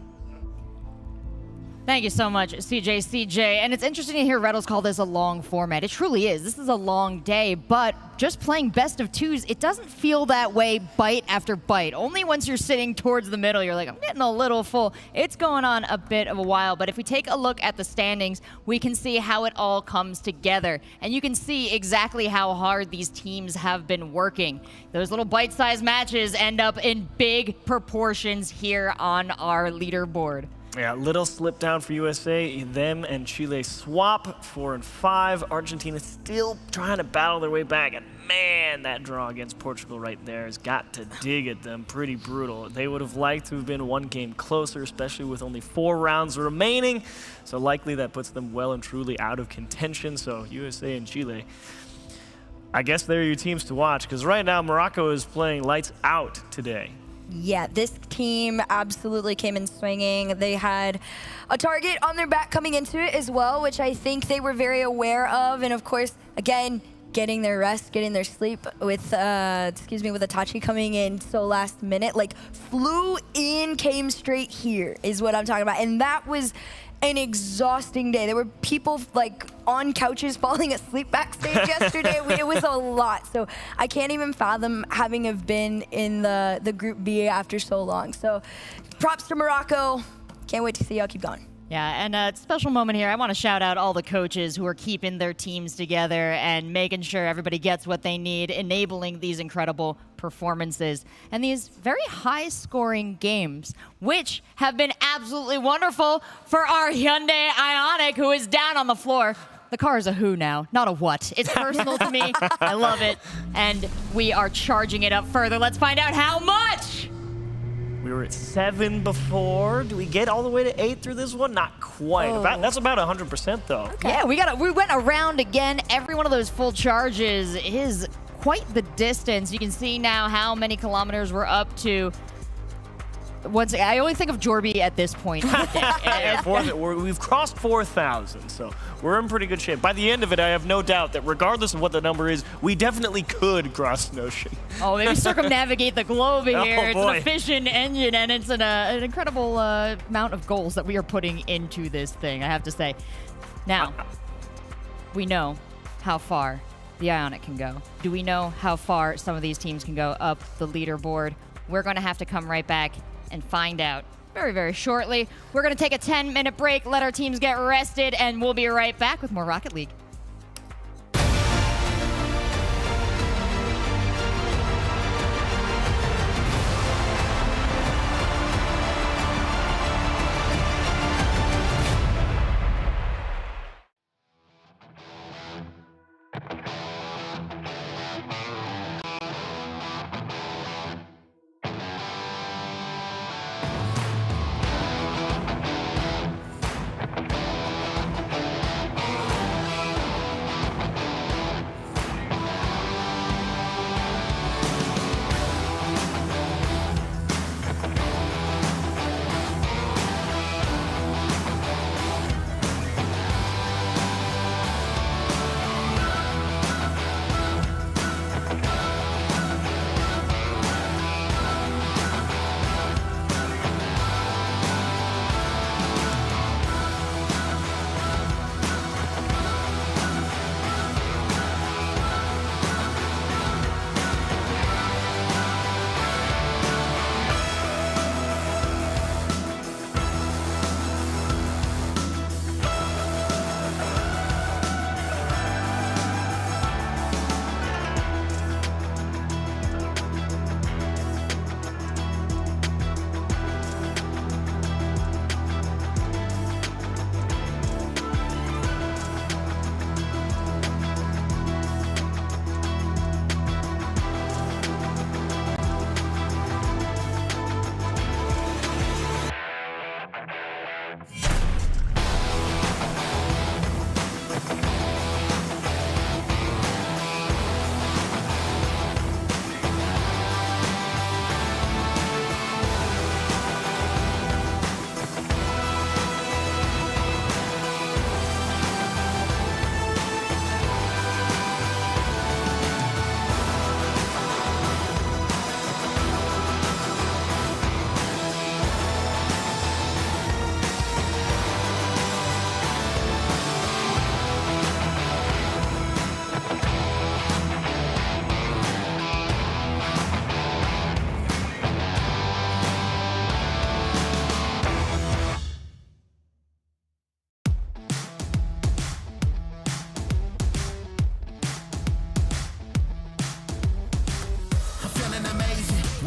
Thank you so much, CJ. And it's interesting to hear Reynolds call this a long format. It truly is. This is a long day, but just playing best of twos, it doesn't feel that way bite after bite. Only once you're sitting towards the middle, you're like, I'm getting a little full. It's going on a bit of a while, but if we take a look at the standings, we can see how it all comes together. And you can see exactly how hard these teams have been working. Those little bite-sized matches end up in big proportions here on our leaderboard. Yeah, little slip down for USA. Them and Chile swap 4 and 5. Argentina still trying to battle their way back. And man, that draw against Portugal right there has got to dig at them pretty brutal. They would have liked to have been one game closer, especially with only 4 rounds remaining. So likely that puts them well and truly out of contention. So USA and Chile, I guess they're your teams to watch, because right now Morocco is playing lights out today. Yeah, this team absolutely came in swinging. They had a target on their back coming into it as well, which I think they were very aware of. And of course, again, getting their rest, getting their sleep with, with Itachi coming in so last minute. Like, flew in, came straight here is what I'm talking about. And that was an exhausting day. There were people like on couches falling asleep backstage yesterday. It was a lot. So I can't even fathom having have been in the Group B after so long. So props to Morocco. Can't wait to see y'all keep going. Yeah, and a special moment here. I want to shout out all the coaches who are keeping their teams together and making sure everybody gets what they need, enabling these incredible performances and these very high-scoring games, which have been absolutely wonderful for our Hyundai Ioniq, who is down on the floor. The car is a who now, not a what. It's personal to me. I love it. And we are charging it up further. Let's find out how much. We were at 7 before. Do we get all the way to 8 through this one? Not quite. Oh. That's about 100% though. Okay. Yeah, we went around again. Every one of those full charges is quite the distance. You can see now how many kilometers we're up to. Once I only think of Jorby at this point. We've crossed 4,000, so we're in pretty good shape. By the end of it, I have no doubt that regardless of what the number is, we definitely could cross an ocean. Oh, maybe circumnavigate the globe here. It's boy. an efficient engine, and it's an incredible amount of goals that we are putting into this thing, I have to say. Now, we know how far the Ioniq can go. Do we know how far some of these teams can go up the leaderboard? We're going to have to come right back and find out very, very shortly. We're going to take a 10-minute break, let our teams get rested, and we'll be right back with more Rocket League.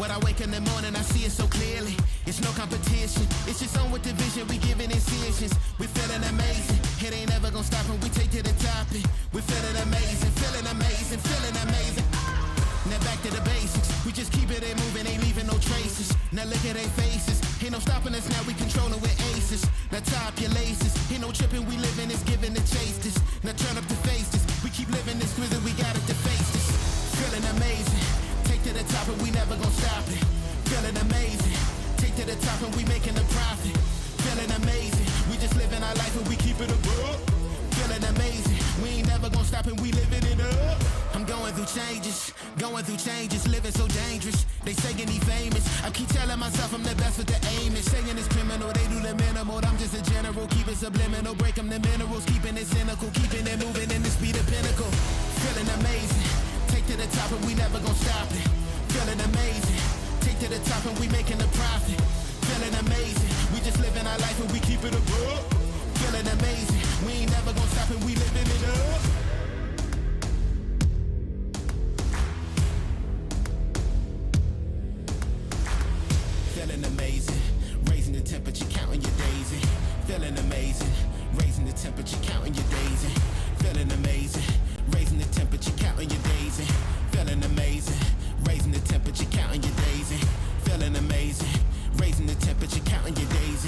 When I wake in the morning, I see it so clearly. It's no competition. It's just on with the vision. We giving incisions. We feeling amazing. It ain't never gonna stop when we take to the topic. We feeling amazing, feeling amazing, feeling amazing. Now back to the basics. We just keep it moving, ain't leaving no traces. Now look at their faces. Ain't no stopping us now, we controlling with aces. Now tie up your laces. Ain't no tripping, we living this, giving to chase this. Now turn up the faces. We keep living this grizzly, we got it to face this. Feeling amazing. Take to the top and we never gonna stop it. Feeling amazing. Take to the top and we making a profit. Feeling amazing. We just living our life and we keep it above. Feeling amazing. We ain't never gonna stop and we living it up. I'm going through changes, living so dangerous. They saying he famous. I keep telling myself I'm the best with the aim. It's saying it's criminal, they do the minimal. I'm just a general, keep it subliminal. Break them the minerals, keeping it cynical. Keeping it moving in the speed of pinnacle. Feeling amazing. Take to the top and we never gonna stop it. Feeling amazing. Take to the top and we making a profit. Feeling amazing. We just living our life and we keep it above. Feeling amazing. We ain't never gonna stop and we living it up. Feeling amazing, raising the temperature, counting your days. Feeling amazing, raising the temperature, counting your days. Feeling amazing, raising the temperature, counting your days. Feeling amazing, raising the temperature, counting your days. Feeling amazing, raising the temperature, counting your days.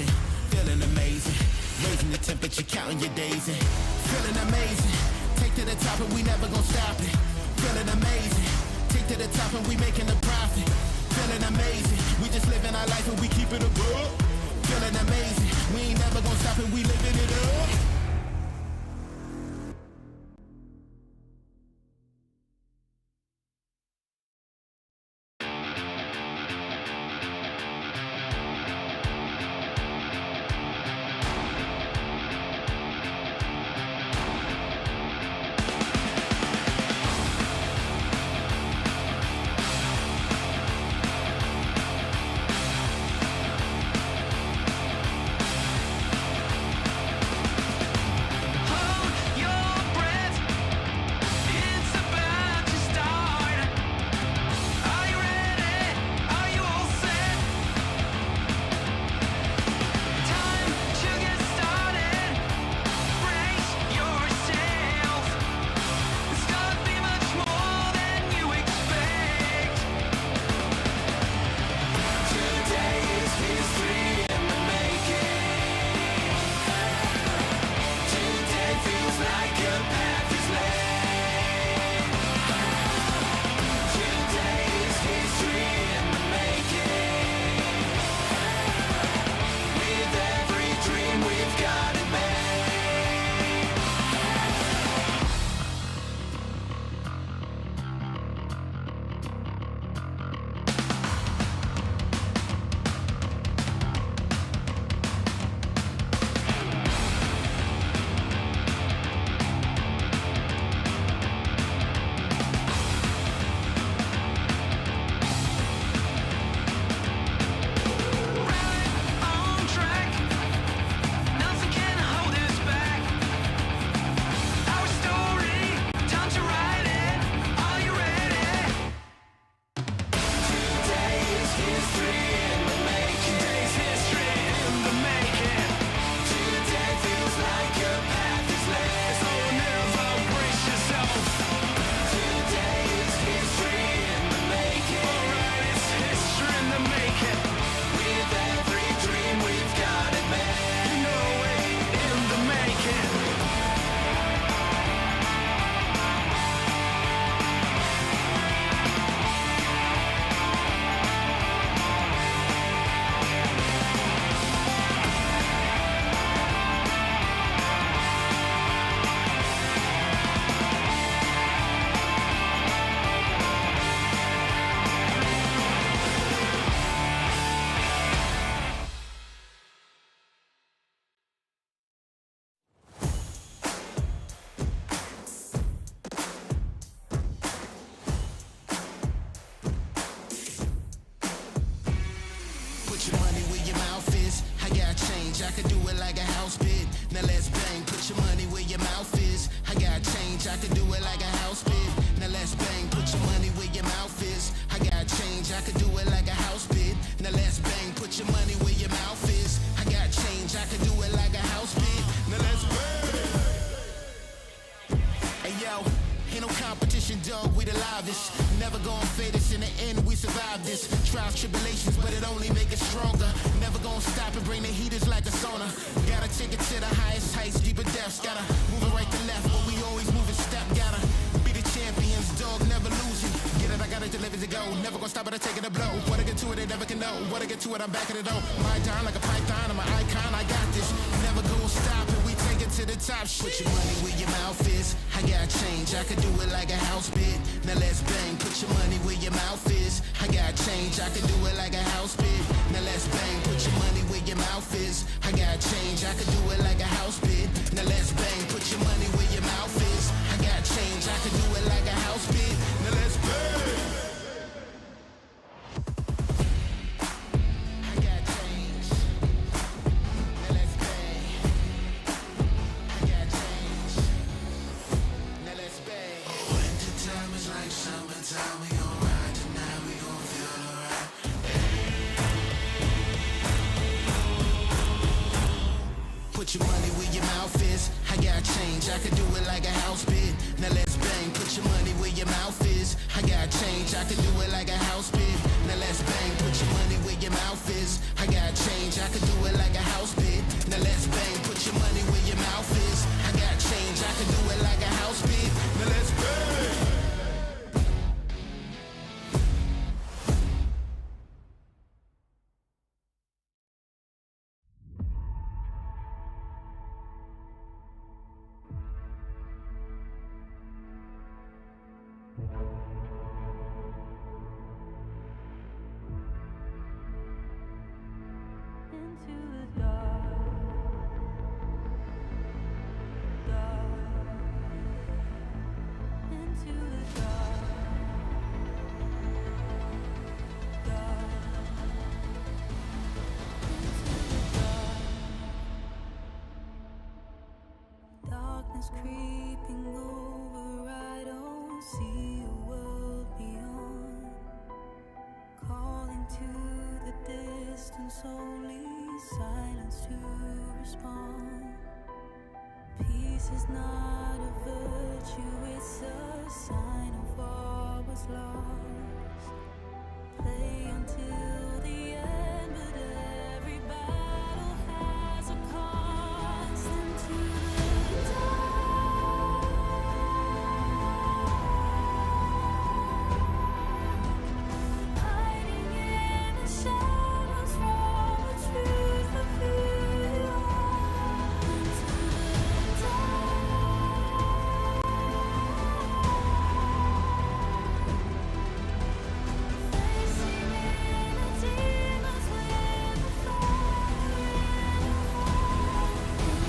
Feeling amazing, raising the temperature, counting your days. Feeling amazing, take to the top and we never gonna stop it. Feeling amazing, take to the top and we making a profit. Feeling amazing, we just living our life and we keep it above. Feeling amazing, we ain't never gonna stop and we living it up. change. I could do it like a house bid. Now let's bang. Put your money where your mouth is. I got change. I could do it like a house bid. Now let's bang. Put your money where your mouth is. I got change. I could do it like a alive this. Never gonna fade us, in the end we survive this. Trials, tribulations, but it only make us stronger. Never gonna stop and bring the heaters like a sauna. Gotta take it to the highest heights, deeper depths. Gotta move it right to left, but we always move in step. Gotta be the champions, dog, never losing. Get it, I gotta deliver to go. Never gonna stop it, I take it a blow. What I get to it, they never can know. What I get to it, I'm back at it, though. My down like a python, I'm an icon, I got this. Never gonna stop it, we take it to the top. Put your money where your mouth is. I got change, I could do it like a house bid. Now let's bang, put your money where your mouth is. I got change, I could do it like a house bid. Now let's bang, put your money where your mouth is. I got change, I could do it like a house bid. Now let's bang, put your money where your mouth is. I got change, I could do it like a house bid. Now let's bang. Put your money where your mouth is. I got change, I could do it like a house bid. Now let's bang, put your money where your mouth is. I got change, I could do it like a house bid. Now let's bang, put your money where your mouth is. I got change, I could do it like a house bid. Now let's bang, put your money where your mouth is. I got change, I could do it like a house bid. Now let's bang. Darkness creeping over, I don't see a world beyond. Calling to the distance, only silence to respond. Peace is not a virtue, it's a sign of what was lost. Play until the end, but every battle has a cost. Into the dark, hiding in the shadows from the truth of who you are. Into the dark, facing inner demons with the fire in your heart. Into the dark.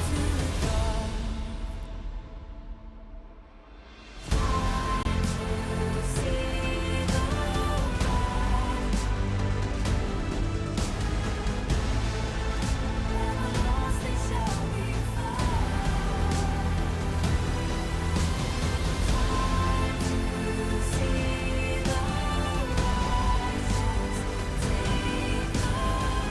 To see the light. When lost, they shall be found. Time to see the righteous take the ground.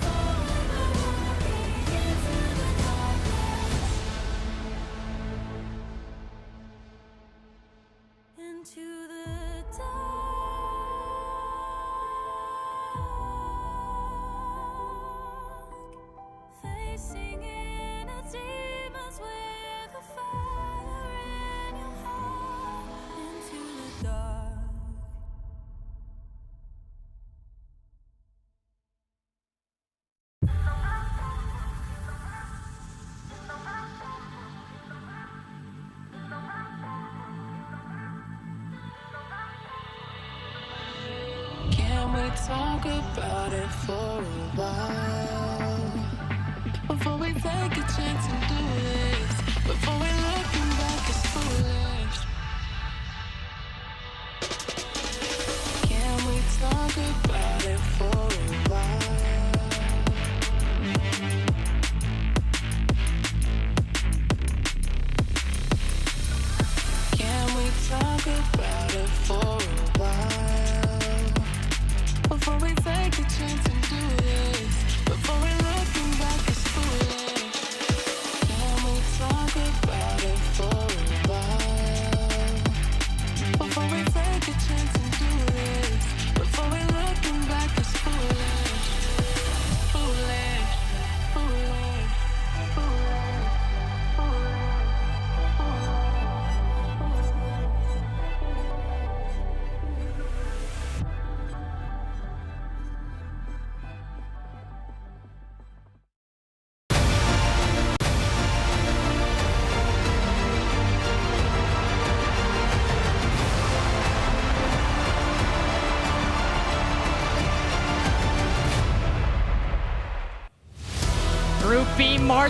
Forever walking into the darkness. Into the dark, facing inner demons with a fire in your heart. Into the dark. Can we talk about it for a while? Before we take a chance and do this. Before we looking back as foolish. Can we talk about it for a while? Can we talk about it for a while? Before we take a chance and do this. Before we looking back as foolish. Can we talk about it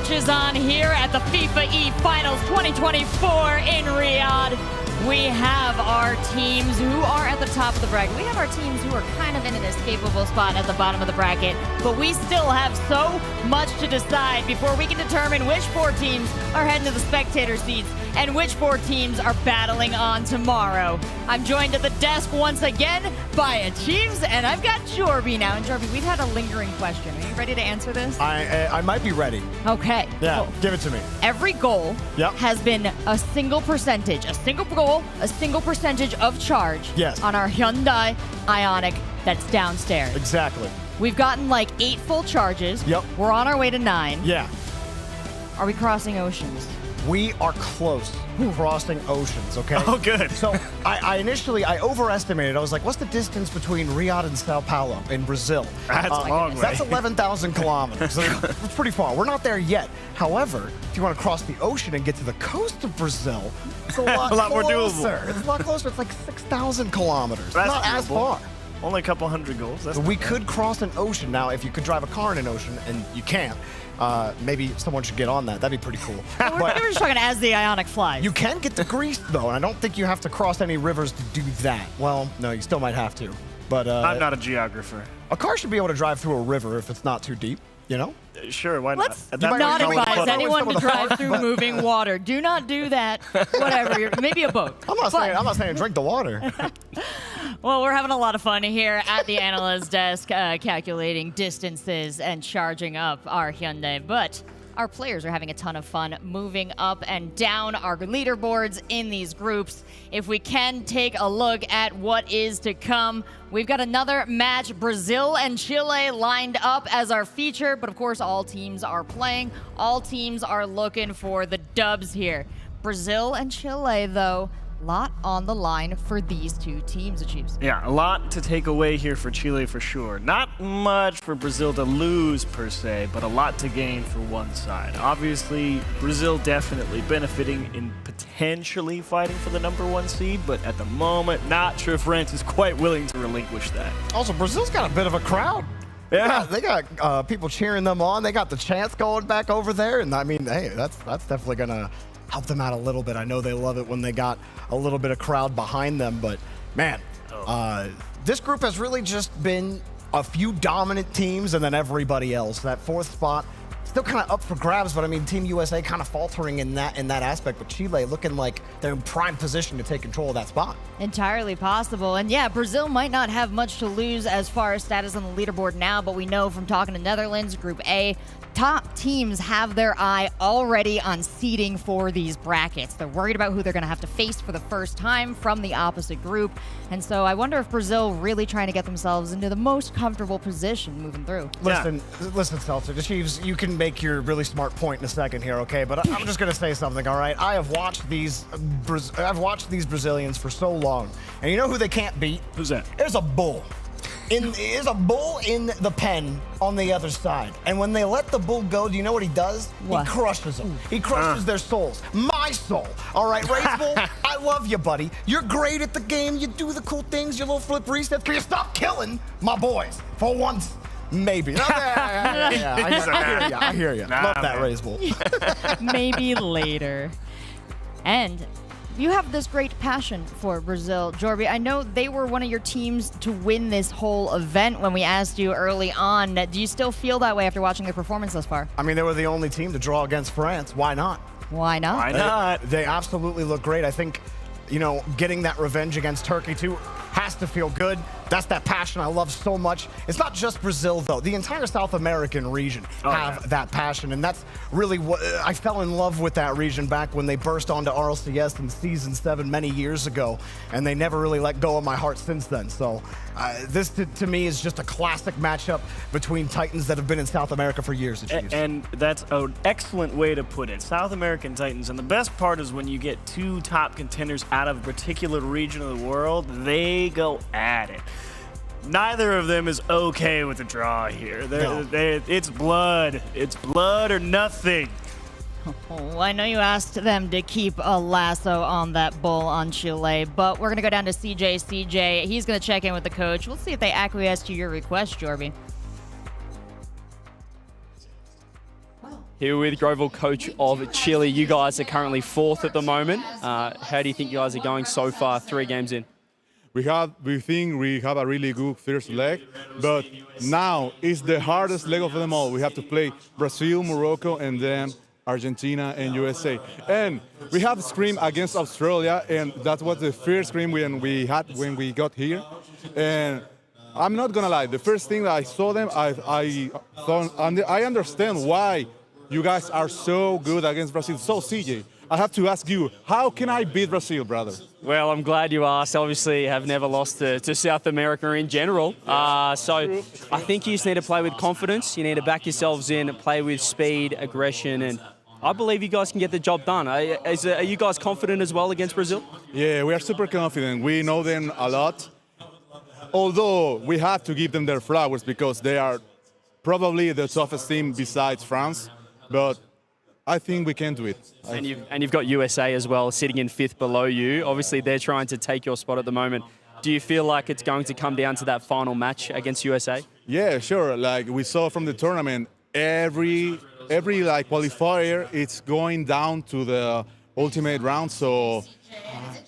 marches on here at the FIFA E Finals 2024 in Riyadh. We have our teams who are at the top of the bracket. We have our teams who are kind of in an escapable spot at the bottom of the bracket, but we still have so much to decide before we can determine which 4 teams are heading to the spectator seats and which 4 teams are battling on tomorrow. I'm joined at the desk once again by Achieves, and I've got Jorby now. And Jorby, we've had a lingering question. Are you ready to answer this? I might be ready. Okay. Yeah, give it to me. Every goal Yep. has been a single percentage, a single goal, a single percentage of charge Yes. on our Hyundai Ioniq that's downstairs. Exactly. We've gotten like 8 full charges. Yep. We're on our way to 9. Yeah. Are we crossing oceans? We are close crossing oceans, okay? Oh, good. So I initially overestimated. I was like, what's the distance between Riyadh and Sao Paulo in Brazil? That's a long way. That's 11,000 kilometers. So it's pretty far. We're not there yet. However, if you want to cross the ocean and get to the coast of Brazil, it's a lot, A lot more closer. doable. It's a lot closer. It's like 6,000 kilometers. That's not as doable. far. Only a couple hundred goals. That's We could cross an ocean. Now, if you could drive a car in an ocean, and you can't, maybe someone should get on that. That'd be pretty cool. We're just talking as the Ioniq flies. You can get to Greece, though, and I don't think you have to cross any rivers to do that. Well, no, you still might have to. But I'm not a geographer. A car should be able to drive through a river if it's not too deep, you know? Sure, why not? Let's At that not point, advise probably- anyone to drive through moving water. Do not do that. Whatever. Maybe a boat. I'm not saying drink the water. Well, we're having a lot of fun here at the analyst desk, calculating distances and charging up our Hyundai. But our players are having a ton of fun moving up and down our leaderboards in these groups. If we can take a look at what is to come, we've got another match, Brazil and Chile lined up as our feature, but of course all teams are playing. All teams are looking for the dubs here. Brazil and Chile, though, lot on the line for these 2 teams, Achieves. Yeah, a lot to take away here for Chile for sure. Not much for Brazil to lose per se, but a lot to gain for one side. Obviously, Brazil definitely benefiting in potentially fighting for the #1 seed, but at the moment, not sure France is quite willing to relinquish that. Also, Brazil's got a bit of a crowd. Yeah. They got people cheering them on. They got the chants going back over there, and I mean, hey, that's definitely gonna help them out a little bit. I know they love it when they got a little bit of crowd behind them, but man, this group has really just been a few dominant teams and then everybody else. That 4th spot still kind of up for grabs, but I mean, Team USA kind of faltering in that aspect, but Chile looking like they're in prime position to take control of that spot. Entirely possible. And yeah, Brazil might not have much to lose as far as status on the leaderboard now, but we know from talking to Netherlands, Group A, top teams have their eye already on seeding for these brackets. They're worried about who they're going to have to face for the first time from the opposite group. And so I wonder if Brazil really trying to get themselves into the most comfortable position moving through. Listen, Seltzer, Achieves, you can make your really smart point in a second here, okay? But I'm just gonna say something, all right? I've watched these Brazilians for so long, and you know who they can't beat? Who's that? There's a bull. There's a bull in the pen on the other side. And when they let the bull go, do you know what he does? What? He crushes them. He crushes their souls. My soul. All right, Race Bull, I love you, buddy. You're great at the game. You do the cool things, your little flip resets. Can you stop killing my boys for once? Maybe. I hear you. Love that, Race Bull. Maybe later. And you have this great passion for Brazil, Jorby. I know they were one of your teams to win this whole event when we asked you early on. Do you still feel that way after watching their performance thus far? I mean, they were the only team to draw against France. Why not? Why not? Why not? They absolutely look great. I think, getting that revenge against Turkey, too, has to feel good. That's that passion I love so much. It's not just Brazil, though. The entire South American region have that passion, and that's really what I fell in love with that region back when they burst onto RLCS in Season 7 many years ago, and they never really let go of my heart since then. So this, to me, is just a classic matchup between Titans that have been in South America for years. And that's an excellent way to put it. South American Titans. And the best part is when you get 2 top contenders out of a particular region of the world, they go at it. Neither of them is okay with the draw here. It's blood. It's blood or nothing. Oh, I know you asked them to keep a lasso on that bull on Chile, but we're going to go down to CJ. CJ, he's going to check in with the coach. We'll see if they acquiesce to your request, Jorby. Here with Grovil, coach of Chile. You guys are currently 4th at the moment. How do you think you guys are going so far, 3 games in? We think we have a really good first leg, but now is the hardest leg of them all. We have to play Brazil, Morocco, and then Argentina and USA. And we have a scrim against Australia, and that was the first scrim when we got here. And I'm not gonna lie, the first thing that I saw them, I thought, I understand why you guys are so good against Brazil. So CJ, I have to ask you, how can I beat Brazil, brother? Well, I'm glad you asked. Obviously, have never lost to South America in general. So I think you just need to play with confidence. You need to back yourselves in, play with speed, aggression, and I believe you guys can get the job done. Are you guys confident as well against Brazil? Yeah, we are super confident. We know them a lot. Although we have to give them their flowers because they are probably the toughest team besides France. But I think we can do it. And you've got USA as well, sitting in 5th below you. Obviously, they're trying to take your spot at the moment. Do you feel like it's going to come down to that final match against USA? Yeah, sure. Like we saw from the tournament, every like qualifier, it's going down to the ultimate round. So,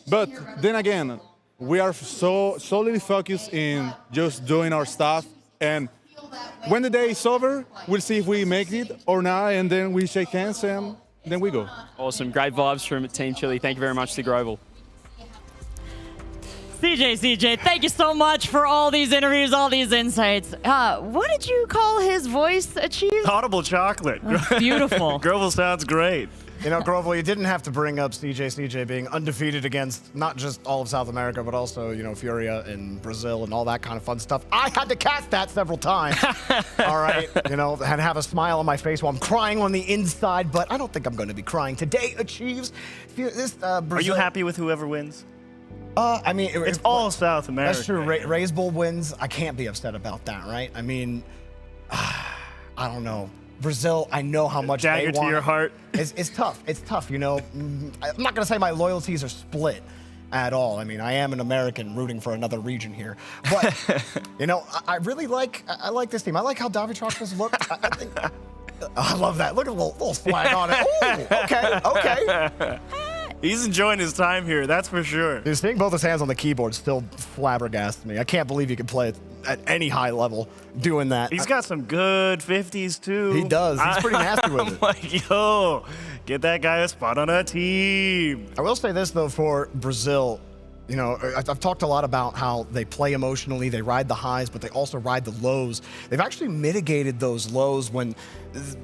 but then again, we are so solely focused in just doing our stuff. And when the day is over, we'll see if we make it or not, and then we shake hands and then we go. Awesome. Great vibes from Team Chile. Thank you very much to Grovil. CJ, thank you so much for all these interviews, all these insights. What did you call his voice achieve? Audible chocolate. Oh, beautiful. Grovil sounds great. You know, Grovil, you didn't have to bring up CJ being undefeated against not just all of South America, but also, you know, Furia and Brazil and all that kind of fun stuff. I had to cast that several times. All right, you know, and have a smile on my face while I'm crying on the inside, but I don't think I'm going to be crying today. Achieves this. Brazil. Are you happy with whoever wins? I mean, it's all South America. That's true. Raise Bull wins. I can't be upset about that, right? I mean, I don't know. Brazil, I know how much Dagger they want. to your heart. It's tough. It's tough, you know. I'm not going to say my loyalties are split at all. I mean, I am an American rooting for another region here. But, you know, I really like this team. I like how Davitrocas look. I think I love that. Look at the little flag on it. Ooh, okay. He's enjoying his time here, that's for sure. Dude, seeing both his hands on the keyboard still flabbergasted me. I can't believe he can play it at any high level doing that. He's got some good 50s, too. He does. He's pretty nasty with it. I'm like, yo, get that guy a spot on a team. I will say this, though, for Brazil. You know, I've talked a lot about how they play emotionally, they ride the highs, but they also ride the lows. They've actually mitigated those lows when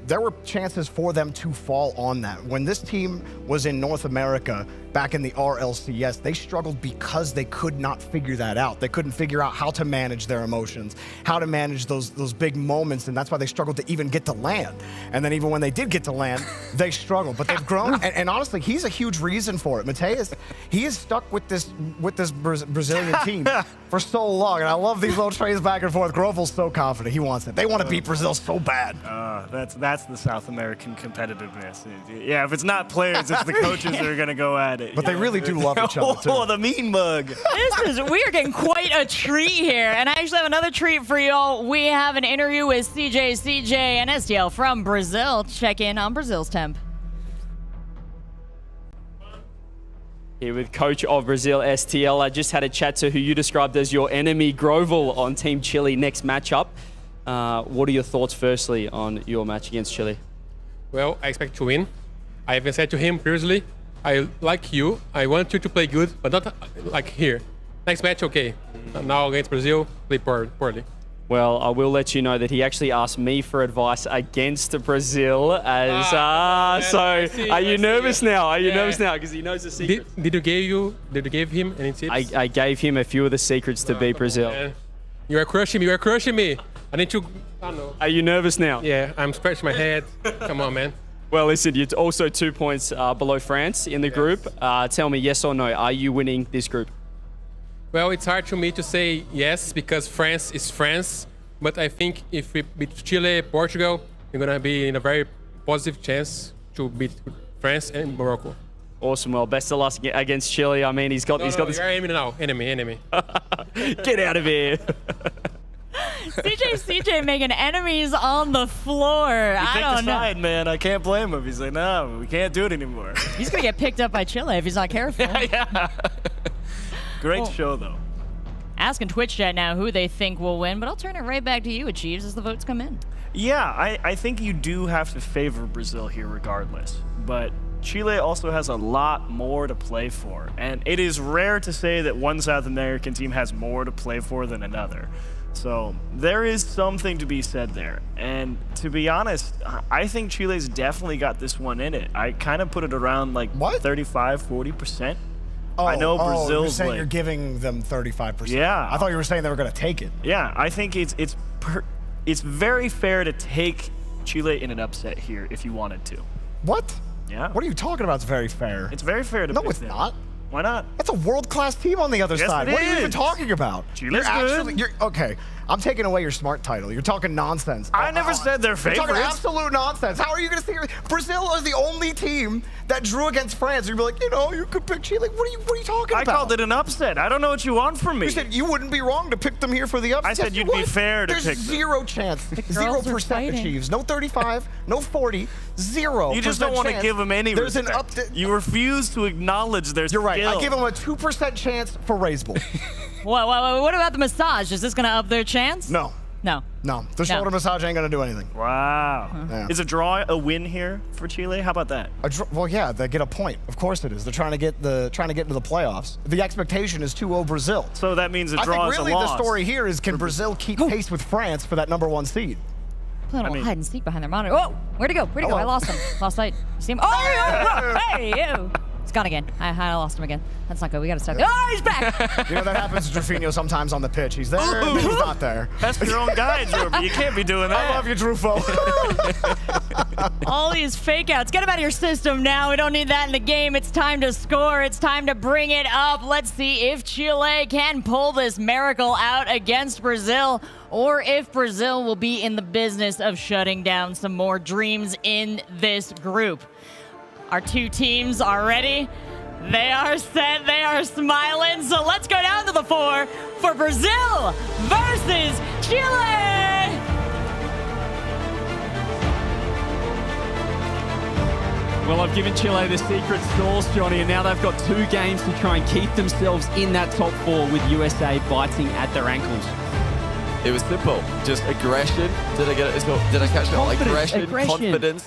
there were chances for them to fall on that. When this team was in North America back in the RLCS, they struggled because they could not figure that out. They couldn't figure out how to manage their emotions, how to manage those big moments, and that's why they struggled to even get to land. And then even when they did get to land, they struggled. But they've grown, and honestly, he's a huge reason for it. Mateus, he is stuck with this Brazilian team for so long, and I love these little trades back and forth. Grovel's so confident. He wants it. They want to beat Brazil so bad. That's the South American competitiveness. Yeah, if it's not players, it's the coaches that are going to go at it. But they really do love each other, too. Oh, the mean mug. We are getting quite a treat here. And I actually have another treat for y'all. We have an interview with CJ and STL from Brazil. Check in on Brazil's temp. Here with coach of Brazil, STL. I just had a chat to who you described as your enemy, Grovil, on Team Chile next matchup. What are your thoughts, firstly, on your match against Chile? Well, I expect to win. I even said to him previously, I like you. I want you to play good, but not like here. Next match, okay. Now against Brazil, play poorly. Well, I will let you know that he actually asked me for advice against Brazil. Are you nervous now? Are you nervous now? Because he knows the secret. Did you give him any tips? I gave him a few of the secrets to beat Brazil. Man. You are crushing me. You are crushing me. I need to. I don't know. Are you nervous now? Yeah, I'm scratching my head. Come on, man. Well, listen, you're also 2 points below France in the group. Tell me, yes or no, are you winning this group? Well, it's hard for me to say yes because France is France. But I think if we beat Chile, Portugal, we're going to be in a very positive chance to beat France and Morocco. Awesome. Well, best of luck against Chile. I mean, he's got this. You're aiming now. Enemy. Get out of here. CJ making enemies on the floor. I don't know. Side, man. I can't blame him. He's like, no, we can't do it anymore. He's going to get picked up by Chile if he's not careful. Yeah. Great show, though. Asking Twitch chat now who they think will win, but I'll turn it right back to you, Achieves, as the votes come in. Yeah, I think you do have to favor Brazil here regardless. But Chile also has a lot more to play for. And it is rare to say that one South American team has more to play for than another. So there is something to be said there. And to be honest, I think Chile's definitely got this one in it. I kind of put it around like 35, 40%. I know Brazil's you're saying like, you're giving them 35%. Yeah. I thought you were saying they were going to take it. Yeah, I think it's very fair to take Chile in an upset here if you wanted to. What? Yeah. What are you talking about? It's very fair. It's very fair to No, pick it's them. not. Why not? That's a world-class team on the other Yes, side. it What are you even is. talking about? Chile's good. You're okay. I'm taking away your smart title. You're talking nonsense. I never said they're You're talking favorites. absolute nonsense. How are you going to say Brazil is the only team that drew against France? You'd be like, you could pick Chile. What are you talking I about? called it an upset. I don't know what you want from me. You said you wouldn't be wrong to pick them here for the upset. I said Yes, you you'd be would. fair to There's pick them. zero chance. girls are 0% fighting. achieves. No 35, no 40, 0%. You just don't want to give them any There's respect. an You refuse to acknowledge their You're right. skill. I give them a 2% chance for Raise Bull. What about the massage? Is this going to up their chance? No. No. No. The shoulder massage ain't going to do anything. Wow. Yeah. Is a draw a win here for Chile? How about that? Well, yeah, they get a point. Of course it is. They're trying to get into the playoffs. The expectation is 2-0 Brazil. So that means a I draw think is a really loss. the story here is, can Brazil keep pace with France for that #1 seed? Playing a little hide and seek behind their monitor. Oh, where'd he go? Where'd he go? I lost him. Lost sight. You see him? Oh, hey, you. He's gone again. I lost him again. That's not good. We got to start. Oh, he's back. You know, that happens to Drufinho sometimes on the pitch. He's there, and then he's not there. That's your own guy, Drew. You can't be doing that. I love you, Drufo. All these fake outs. Get them out of your system now. We don't need that in the game. It's time to score. It's time to bring it up. Let's see if Chile can pull this miracle out against Brazil, or if Brazil will be in the business of shutting down some more dreams in this group. Our two teams are ready. They are set. They are smiling. So let's go down to the floor for Brazil versus Chile. Well, I've given Chile the secret sauce, Johnny, and now they've got 2 games to try and keep themselves in that top 4 with USA biting at their ankles. It was simple. Just aggression. Did I get it? Did I catch it? Confidence, Aggression, confidence.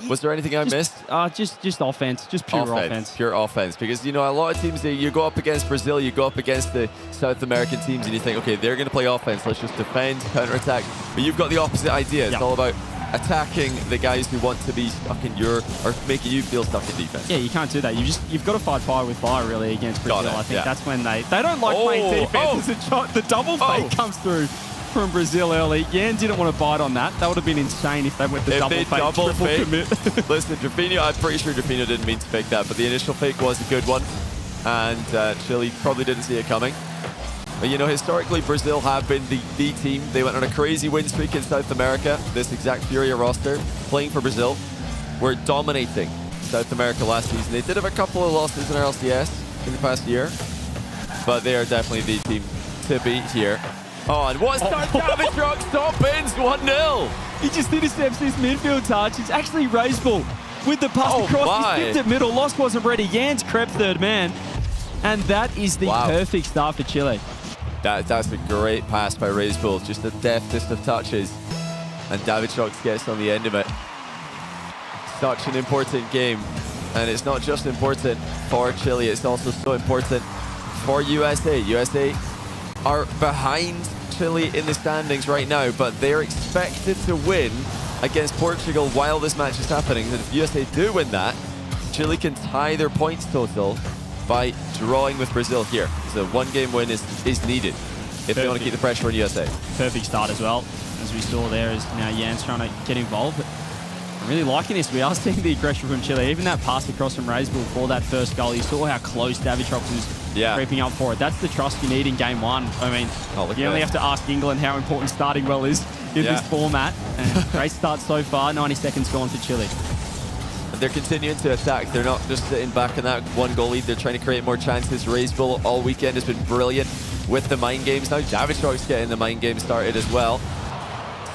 Was there anything I missed? Just offense. Just pure offense. Pure offense. Because, a lot of teams, you go up against Brazil, you go up against the South American teams, and you think, okay, they're going to play offense. Let's just defend, counterattack. But you've got the opposite idea. It's all about attacking the guys who want to be stuck in or making you feel stuck in defense. Yeah, you can't do that. You've got to fight fire with fire, really, against Brazil. I think that's when they don't like playing defense. The double fake comes through from Brazil early. Yan didn't want to bite on that. That would have been insane if they went the double fake, commit. Listen, Drufinho, I'm pretty sure Drufinho didn't mean to fake that, but the initial fake was a good one, and Chile probably didn't see it coming. But, historically, Brazil have been the team. They went on a crazy win streak in South America. This exact Furia roster, playing for Brazil, were dominating South America last season. They did have a couple of losses in our LCS in the past year, but they are definitely the team to beat here. Oh, and what's that? Davichok stop ins 1-0. He just intercepts this midfield touch. It's actually Raisbull with the pass across. He skipped it middle. Lost wasn't ready. Jan's crept third man. And that is the perfect start for Chile. That's a great pass by Raisbull. Just the deftest of touches. And Davichok gets on the end of it. Such an important game. And it's not just important for Chile, it's also so important for USA. USA are behind Chile in the standings right now, but they're expected to win against Portugal while this match is happening. And if USA do win that, Chile can tie their points total by drawing with Brazil here. So 1-game win is needed if they want to keep the pressure on USA. Perfect start as well. As we saw there, is now Jan's trying to get involved. I'm really liking this. We are seeing the aggression from Chile. Even that pass across from Raisbull for that first goal, you saw how close Davichok was creeping up for it. That's the trust you need in game 1. I mean, you only have to ask England how important starting well is in this format. And great start so far. 90 seconds gone for Chile. they're continuing to attack. They're not just sitting back in that one goal lead. They're trying to create more chances. RazeBull all weekend has been brilliant with the mind games. Now Davitrok's getting the mind game started as well.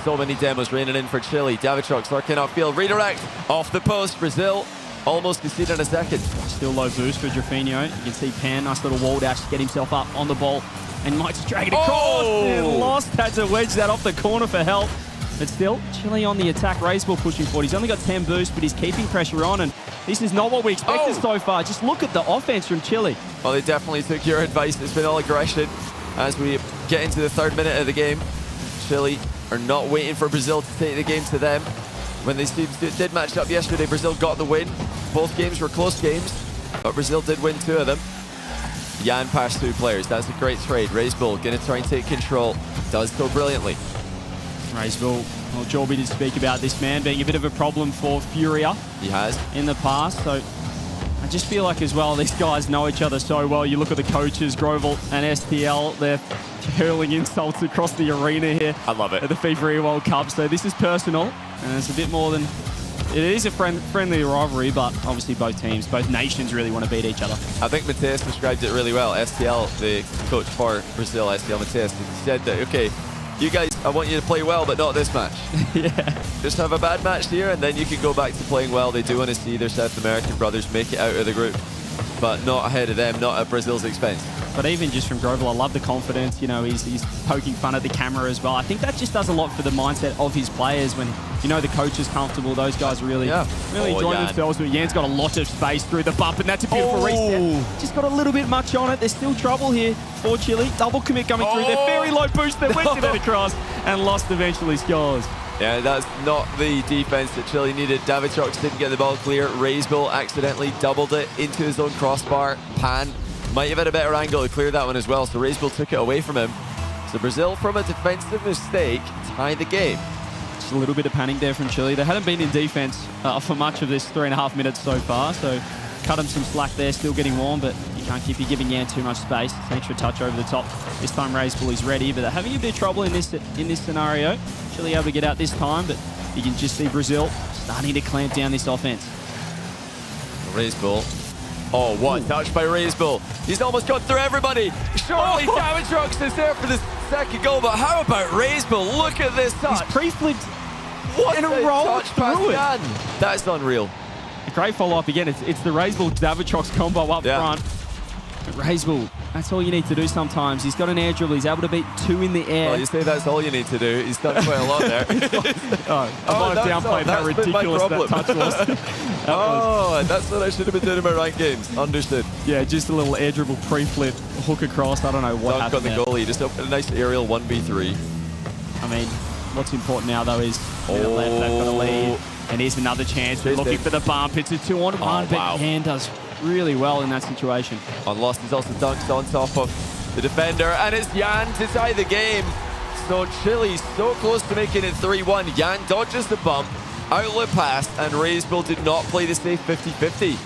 So many demos raining in for Chile. Davitrok's lurking upfield. Redirect off the post. Brazil almost conceded in a second. Still low boost for Jorfinho. You can see Pan, nice little wall dash to get himself up on the ball. And might just drag it across. And Lost had to wedge that off the corner for help. But still, Chile on the attack. RazeBull pushing forward. He's only got 10 boosts, but he's keeping pressure on. And this is not what we expected so far. Just look at the offense from Chile. Well, they definitely took your advice. It's been all aggression as we get into the 3rd minute of the game. Chile are not waiting for Brazil to take the game to them. When they did match up yesterday, Brazil got the win. Both games were close games, but Brazil did win 2 of them. Jan passed 2 players. That's a great trade. RazeBull going to try and take control. Does so brilliantly. RazeBull, well, Jorby did speak about this man being a bit of a problem for Furia. He has. In the past, so I just feel like as well, these guys know each other so well. You look at the coaches, Grovel and STL, they're hurling insults across the arena here. I love it. At the FIFA World Cup, so this is personal, and it's a bit more than... It is a friendly rivalry, but obviously both teams, both nations really want to beat each other. I think Mateus described it really well. STL, the coach for Brazil, STL Mateus, said that, okay, you guys, I want you to play well, but not this match. Yeah. Just have a bad match here, and then you can go back to playing well. They do want to see their South American brothers make it out of the group, but not ahead of them, not at Brazil's expense. But even just from Grovel, I love the confidence. You know, he's poking fun at the camera as well. I think that just does a lot for the mindset of his players when, you know, the coach is comfortable. Those guys really enjoying themselves. But Jan's got a lot of space through the bump, and that's a beautiful reset. Just got a little bit much on it. There's still trouble here for Chile. Double commit coming through. They're very low boost. They went to that across, and Lost eventually scores. Yeah, that's not the defense that Chile needed. Davitrox didn't get the ball clear. RazeBull accidentally doubled it into his own crossbar. Pan might have had a better angle to clear that one as well, so RazeBull took it away from him. So Brazil, from a defensive mistake, tied the game. Just a little bit of panic there from Chile. They hadn't been in defense for much of this 3.5 minutes so far, so cut him some slack there, still getting warm, but you can't keep giving Jan too much space. Thanks for a touch over the top. This time RazeBull is ready, but they're having a bit of trouble in this scenario. Chile able to get out this time, but you can just see Brazil starting to clamp down this offense. RazeBull. Oh, what touch by RazeBull. He's almost got through everybody. Surely Davitrox is there for the second goal, but how about RazeBull? Look at this touch. He's pre-flipped what and rolled through it. That's unreal. A great follow-up again. It's the RazeBull Davitrox combo up front. But RazeBull, that's all you need to do sometimes. He's got an air dribble. He's able to beat 2 in the air. Well, you say that's all you need to do. He's done quite a lot there. I might have downplayed how ridiculous that touch was. That's what I should have been doing in my ranked games. Understood. Yeah, just a little air dribble pre-flip, hook across. I don't know what happened got the goalie. Just opened a nice aerial 1v3. I mean, what's important now, though, is they've got a lead. And here's another chance. They're looking for the bump. It's a 2-on-1, but Jan does really well in that situation. On Lost, he's also dunked on top of the defender, and it's Jan to tie the game. So Chile so close to making it 3-1. Jan dodges the bump, outlet pass, and RazeBull did not play the safe 50-50.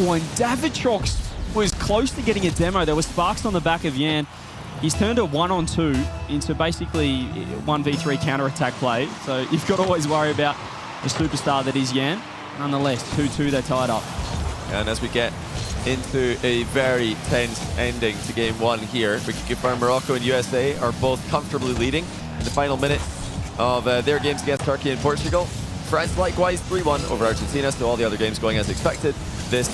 Oh, and Davitrox was close to getting a demo. There were sparks on the back of Jan. He's turned a 1-on-2 into basically 1v3 counter-attack play. So you've got to always worry about the superstar that is Jan. Nonetheless, 2-2, they're tied up. And as we get into a very tense ending to game 1 here, we can confirm Morocco and USA are both comfortably leading in the final minutes of their games against Turkey and Portugal. France likewise 3-1 over Argentina, so all the other games going as expected. This,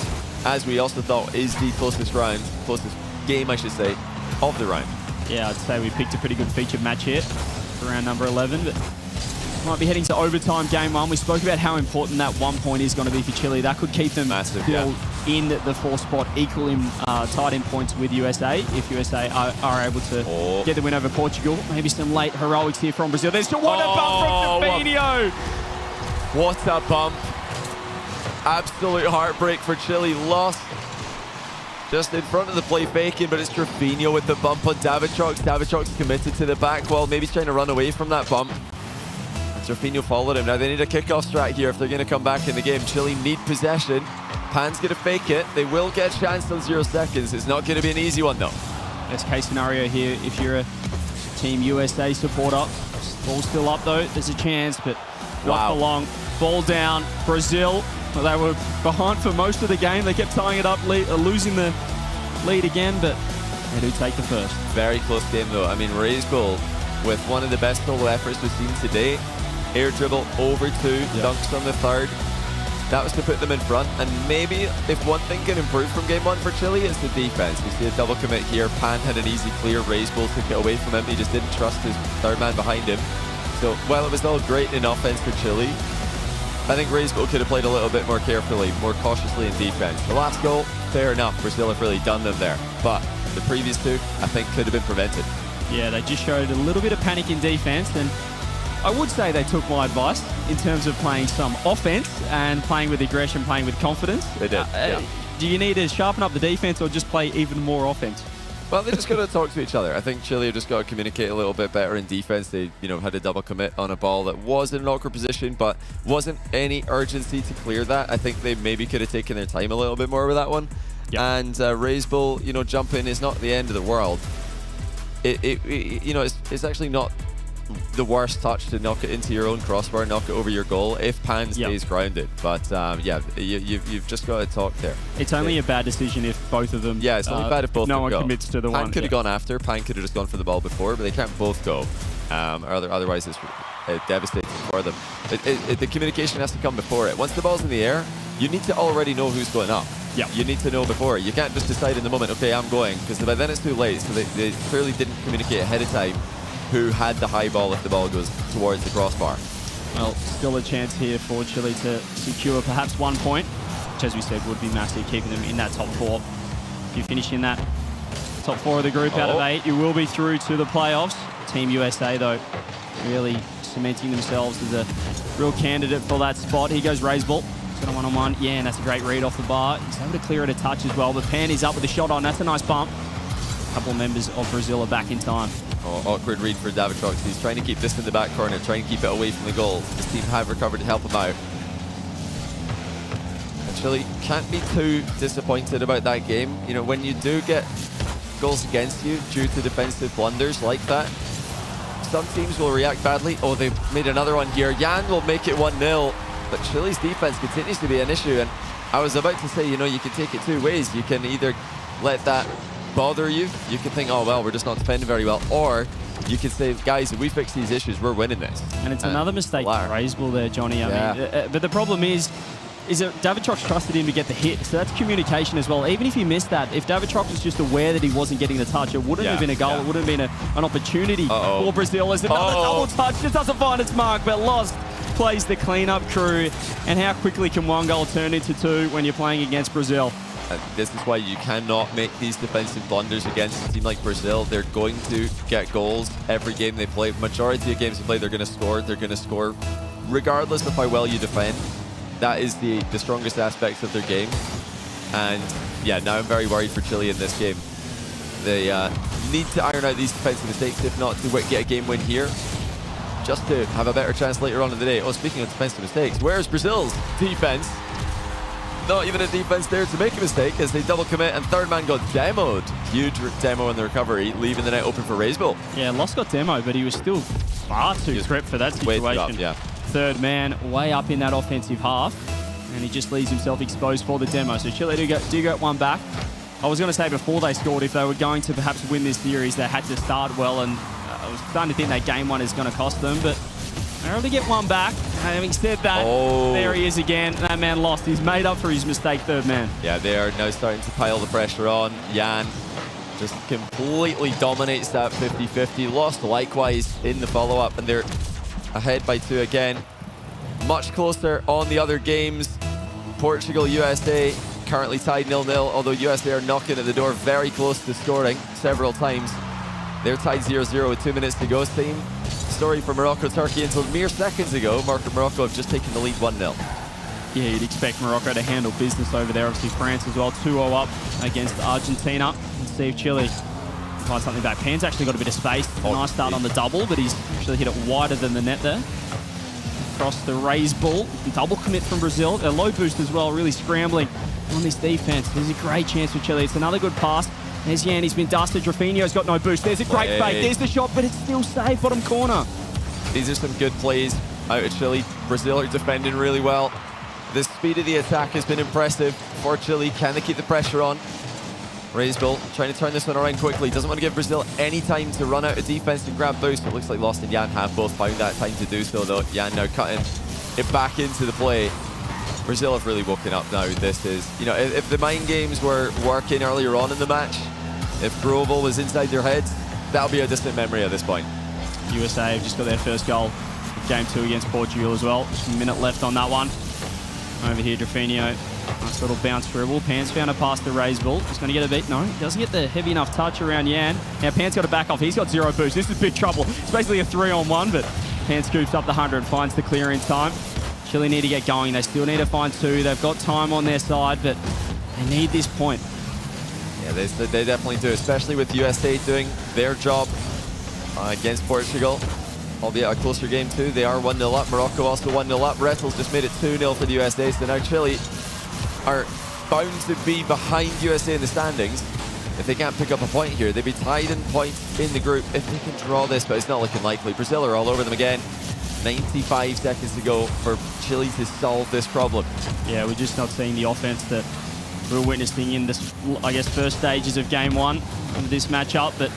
as we also thought, is the closest game, I should say, of the round. Yeah, I'd say we picked a pretty good featured match here for round number 11, but might be heading to overtime game 1. We spoke about how important that 1 point is going to be for Chile. That could keep them still in the 4th spot, equal in tied in points with USA, if USA are able to get the win over Portugal. Maybe some late heroics here from Brazil. There's what a bump from Jorfinho! What a bump. Absolute heartbreak for Chile. Lost just in front of the play faking, but it's Jorfinho with the bump on Davitrox. Davitrox committed to the back wall. Maybe he's trying to run away from that bump. Jorfinho followed him. Now they need a kickoff strat here if they're going to come back in the game. Chile need possession. Pan's going to fake it. They will get a chance on 0 seconds. It's not going to be an easy one though. Best case scenario here, if you're a Team USA supporter. Ball's still up though. There's a chance, but not for long. Ball down. Brazil Well, they were behind for most of the game. They kept tying it up, losing the lead again, but they do take the first. Very close game, though. I mean, RazeBull, with one of the best solo efforts we've seen today, air dribble over 2, dunks on the 3rd. That was to put them in front, and maybe if one thing can improve from game 1 for Chile, it's the defense. We see a double commit here. Pan had an easy clear. RazeBull took it away from him. He just didn't trust his 3rd man behind him. So while it was all great in offense for Chile, I think RazeBull could have played a little bit more carefully, more cautiously in defense. The last goal, fair enough. Brazil have really done them there, but the previous 2, I think, could have been prevented. Yeah, they just showed a little bit of panic in defense, and I would say they took my advice in terms of playing some offense and playing with aggression, playing with confidence. They did, Do you need to sharpen up the defense or just play even more offense? Well, they just got to talk to each other. I think Chile just got to communicate a little bit better in defense. They, had a double commit on a ball that was in an awkward position, but wasn't any urgency to clear that. I think they maybe could have taken their time a little bit more with that one. Yep. And RazeBull, jumping is not the end of the world. It's actually not the worst touch to knock it into your own crossbar, knock it over your goal if Pan stays grounded. But you've just got to talk there. It's only a bad decision if both of them. Yeah, it's only bad if both no one go. commits to the Pan one. Pan could have gone after. Pan could have just gone for the ball before, but they can't both go. Otherwise, it's devastating for them. The communication has to come before it. Once the ball's in the air, you need to already know who's going up. Yeah. You need to know before. You can't just decide in the moment, okay, I'm going, because by then it's too late. So they clearly didn't communicate ahead of time who had the high ball if the ball goes towards the crossbar. Well, still a chance here for Chile to secure perhaps 1 point, which, as we said, would be massive, keeping them in that top 4. If you finish in that top 4 of the group out of 8, you will be through to the playoffs. Team USA, though, really cementing themselves as a real candidate for that spot. Here goes RazeBull. He's got a one-on-one. Yeah, and that's a great read off the bar. He's able to clear it a touch as well, but Pan is up with a shot on. That's a nice bump. A couple of members of Brazil are back in time. Awkward read for Davitrox. He's trying to keep this in the back corner, trying to keep it away from the goal. His team have recovered to help him out. And Chile can't be too disappointed about that game. When you do get goals against you due to defensive blunders like that, some teams will react badly. Oh, they made another one here. Yan will make it 1-0, but Chile's defense continues to be an issue. And I was about to say, you can take it 2 ways. You can either let that bother you. You can think, oh, well, we're just not defending very well. Or you can say, guys, if we fix these issues, we're winning this. And it's another mistake for RazeBull there, Johnny. I mean, but the problem is that Davitrox trusted him to get the hit. So that's communication as well. Even if he missed that, if Davitrox was just aware that he wasn't getting the touch, it wouldn't have been a goal. It would have been an opportunity for Brazil. As another double touch, just doesn't find its mark, but Lost plays the cleanup crew. And how quickly can 1 goal turn into 2 when you're playing against Brazil? This is why you cannot make these defensive blunders against a team like Brazil. They're going to get goals every game they play. Majority of games they play, they're going to score. They're going to score regardless of how well you defend. That is the strongest aspect of their game. And yeah, now I'm very worried for Chile in this game. They need to iron out these defensive mistakes, if not to get a game win here, just to have a better chance later on in the day. Oh, speaking of defensive mistakes, where's Brazil's defense? Not even a defense there to make a mistake as they double commit, and 3rd man got demoed. Huge demo in the recovery, leaving the net open for RazeBull. Yeah, Lost got demoed, but he was still far too prepped for that situation. Way up, yeah. 3rd man way up in that offensive half, and he just leaves himself exposed for the demo. So Chile do get 1 back. I was going to say before they scored, if they were going to perhaps win this series, they had to start well, and I was starting to think that game 1 is going to cost them, but they're able to get 1 back. Having said that, there he is again. That man Lost. He's made up for his mistake, 3rd man. Yeah, they are now starting to pile the pressure on. Yan just completely dominates that 50-50. Lost likewise in the follow-up, and they're ahead by 2 again. Much closer on the other games. Portugal, USA currently tied 0-0, although USA are knocking at the door very close to scoring several times. They're tied 0-0 with 2 minutes to go. Same story for Morocco, Turkey until mere seconds ago. Morocco have just taken the lead 1-0. Yeah, you'd expect Morocco to handle business over there. Obviously, France as well, 2-0 up against Argentina. Let's see if Chile find something back. Pan's actually got a bit of space. Nice start on the double, but he's actually hit it wider than the net there. Across the RazeBull. Double commit from Brazil. Their low boost as well, really scrambling on this defense. There's a great chance for Chile. It's another good pass. There's Yan, he's been dusted. Rafinha's got no boost. There's a great fake. There's the shot, but it's still safe. Bottom corner. These are some good plays out of Chile. Brazil are defending really well. The speed of the attack has been impressive for Chile. Can they keep the pressure on? Raisbull trying to turn this one around quickly. Doesn't want to give Brazil any time to run out of defense and grab boost. It looks like Lost and Jan have both found that time to do so, though. Jan now cutting it back into the play. Brazil have really woken up now. This is, you know, if the mind games were working earlier on in the match, if Grovel was inside their heads, that'll be a distant memory at this point. USA have just got their first goal. Game 2 against Portugal as well. Just a minute left on that one. Over here, Drafinho. Nice little bounce dribble. Pans found a pass to Raisbull. He's going to get a beat. No, he doesn't get the heavy enough touch around Jan. Now Pans got to back off. He's got 0 boost. This is big trouble. It's basically a 3-on-1, but Pans scoops up the 100, finds the clear in time. Chile need to get going. They still need to find 2. They've got time on their side, but they need this point. Yeah, they definitely do, especially with USA doing their job against Portugal. Albeit a closer game too. They are 1-0 up. Morocco also 1-0 up. Rettles just made it 2-0 for the USA. So now Chile are bound to be behind USA in the standings. If they can't pick up a point here, they'd be tied in points in the group if they can draw this, but it's not looking likely. Brazil are all over them again. 95 seconds to go for Chile to solve this problem. Yeah, we're just not seeing the offense that we were witnessing in this, I guess, first stages of game 1 of this matchup, but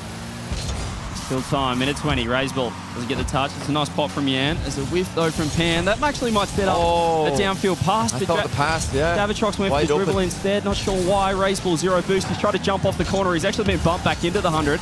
still time. Minute 20, Raisbull doesn't get the touch. It's a nice pop from Jan. There's a whiff though from Pan. That actually might set up a downfield pass. I thought the pass, yeah. Davitrox went Wide for the dribble open. instead. Not sure why. Raisbull 0 boost. He's tried to jump off the corner. He's actually been bumped back into the 100.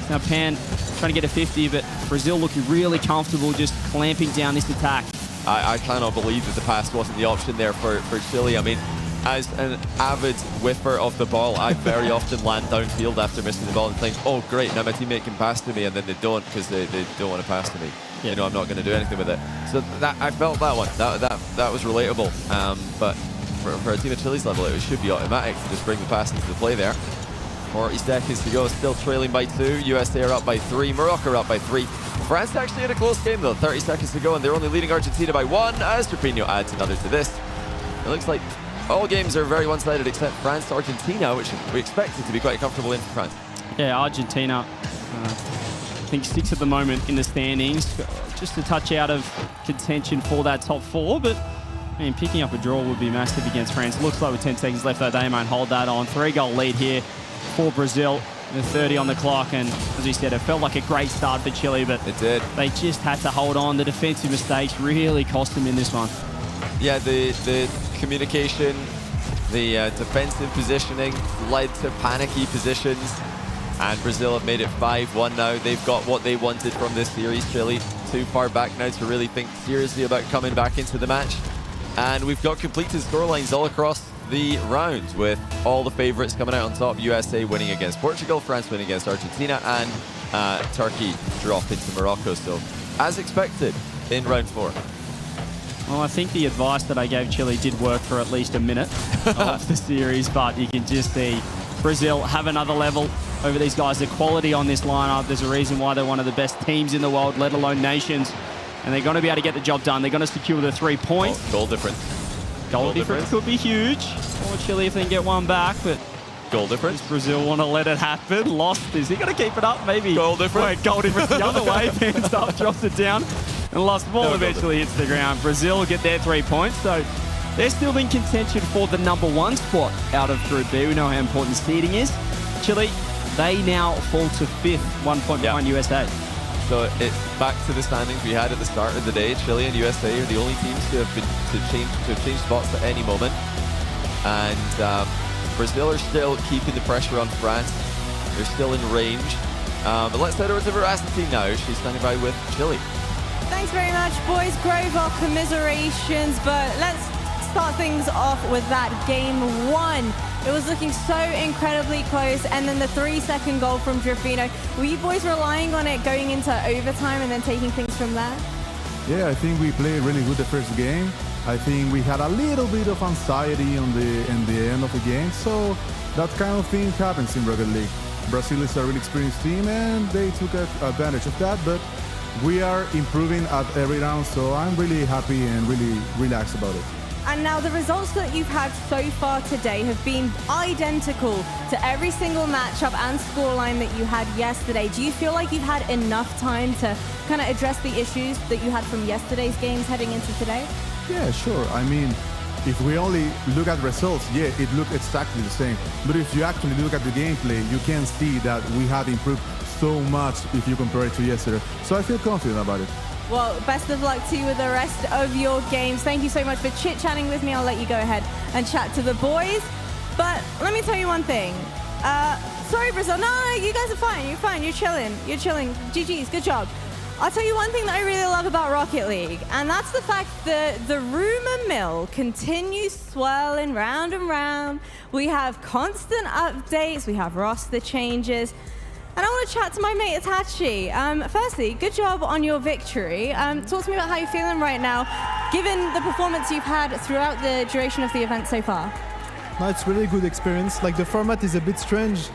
Now Pan trying to get a 50, but Brazil looking really comfortable just clamping down this attack. I cannot believe that the pass wasn't the option there for Chile. I mean, as an avid whiffer of the ball, I very often land downfield after missing the ball and think, oh great, now my teammate can pass to me, and then they don't because they don't want to pass to me. Yeah. You know, I'm not going to do anything with it. So that I felt that one. That was relatable. But for a team at Chile's level, it should be automatic to just bring the pass into the play there. 40 seconds to go, still trailing by 2. USA are up by 3. Morocco are up by 3. France actually had a close game though. 30 seconds to go, and they're only leading Argentina by 1 as Drafinho adds another to this. It looks like all games are very one-sided except France-Argentina, which we expected to be quite comfortable in for France. Yeah, Argentina, I think 6 at the moment in the standings. Just a touch out of contention for that top 4, but I mean, picking up a draw would be massive against France. Looks like with 10 seconds left, though, they might hold that on. 3-goal lead here for Brazil. The 30 on the clock, and as you said, it felt like a great start for Chile, but it did. They just had to hold on. The defensive mistakes really cost them in this one. Yeah, the communication, the defensive positioning led to panicky positions, and Brazil have made it 5-1 now. They've got what they wanted from this series. Chile too far back now to really think seriously about coming back into the match. And we've got completed scorelines all across the rounds, with all the favorites coming out on top. USA winning against Portugal, France winning against Argentina, and Turkey dropping to Morocco. So, as expected in round 4. Well, I think the advice that I gave Chile did work for at least a minute of the series, but you can just see Brazil have another level over these guys. The quality on this lineup, there's a reason why they're one of the best teams in the world, let alone nations. And they're going to be able to get the job done. They're going to secure the 3 points. Goal difference. Goal difference could be huge. Or Chile if they can get one back, but goal difference. Does Brazil want to let it happen? Lost. Is he going to keep it up? Maybe. Goal difference. Wait, goal difference the other way. Hands up, drops it down. And Lost ball eventually hits the ground. Brazil get their 3 points. So they're still in contention for the #1 spot out of Group B. We know how important seeding is. Chile, they now fall to 5th, 1 point behind USA. So it's back to the standings we had at the start of the day. Chile and USA are the only teams to have changed spots at any moment. And Brazil are still keeping the pressure on France. They're still in range. But let's head over to Veracity now. She's standing by with Chile. Thanks very much, boys. Grover, commiserations, but let's start things off with that game 1. It was looking so incredibly close, and then the 3-second goal from Drafinho. Were you boys relying on it going into overtime and then taking things from there? Yeah, I think we played really good the first game. I think we had a little bit of anxiety in the end of the game, so that kind of thing happens in Rocket League. Brazil is a really experienced team, and they took advantage of that, but we are improving at every round, so I'm really happy and really relaxed about it. And now the results that you've had so far today have been identical to every single matchup and scoreline that you had yesterday. Do you feel like you've had enough time to kind of address the issues that you had from yesterday's games heading into today? Yeah, sure. I mean, if we only look at results, yeah, it looked exactly the same. But if you actually look at the gameplay, you can see that we have improved so much if you compare it to yesterday. So I feel confident about it. Well, best of luck to you with the rest of your games. Thank you so much for chit-chatting with me. I'll let you go ahead and chat to the boys. But let me tell you one thing. Sorry, Brazil. No, you guys are fine. You're fine. You're chilling. You're chilling. GG's. Good job. I'll tell you one thing that I really love about Rocket League, and that's the fact that the rumor mill continues swirling round and round. We have constant updates. We have roster changes. And I want to chat to my mate Itachi. Firstly, good job on your victory. Talk to me about how you're feeling right now, given the performance you've had throughout the duration of the event so far. No, it's really good experience. Like the format is a bit strange,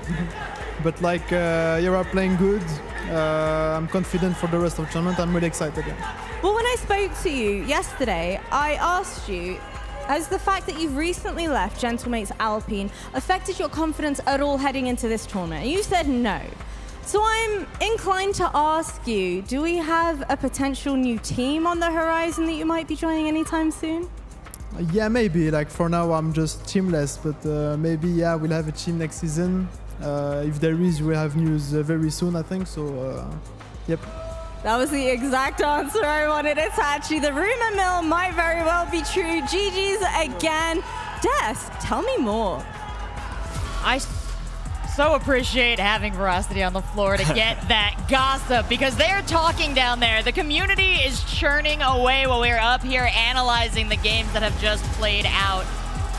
but like you are playing good. I'm confident for the rest of the tournament. I'm really excited. Well, when I spoke to you yesterday, I asked you, has the fact that you've recently left Gentlemates Alpine affected your confidence at all heading into this tournament? And you said no. So I'm inclined to ask you, do we have a potential new team on the horizon that you might be joining anytime soon? Yeah, maybe. Like for now, I'm just teamless, but maybe yeah, we'll have a team next season. If there is, we'll have news very soon, I think. So, yep. That was the exact answer I wanted. Itachi, the rumor mill might very well be true. GG's again. Des, tell me more. I so appreciate having Veracity on the floor to get that gossip, because they're talking down there. The community is churning away while we're up here analyzing the games that have just played out.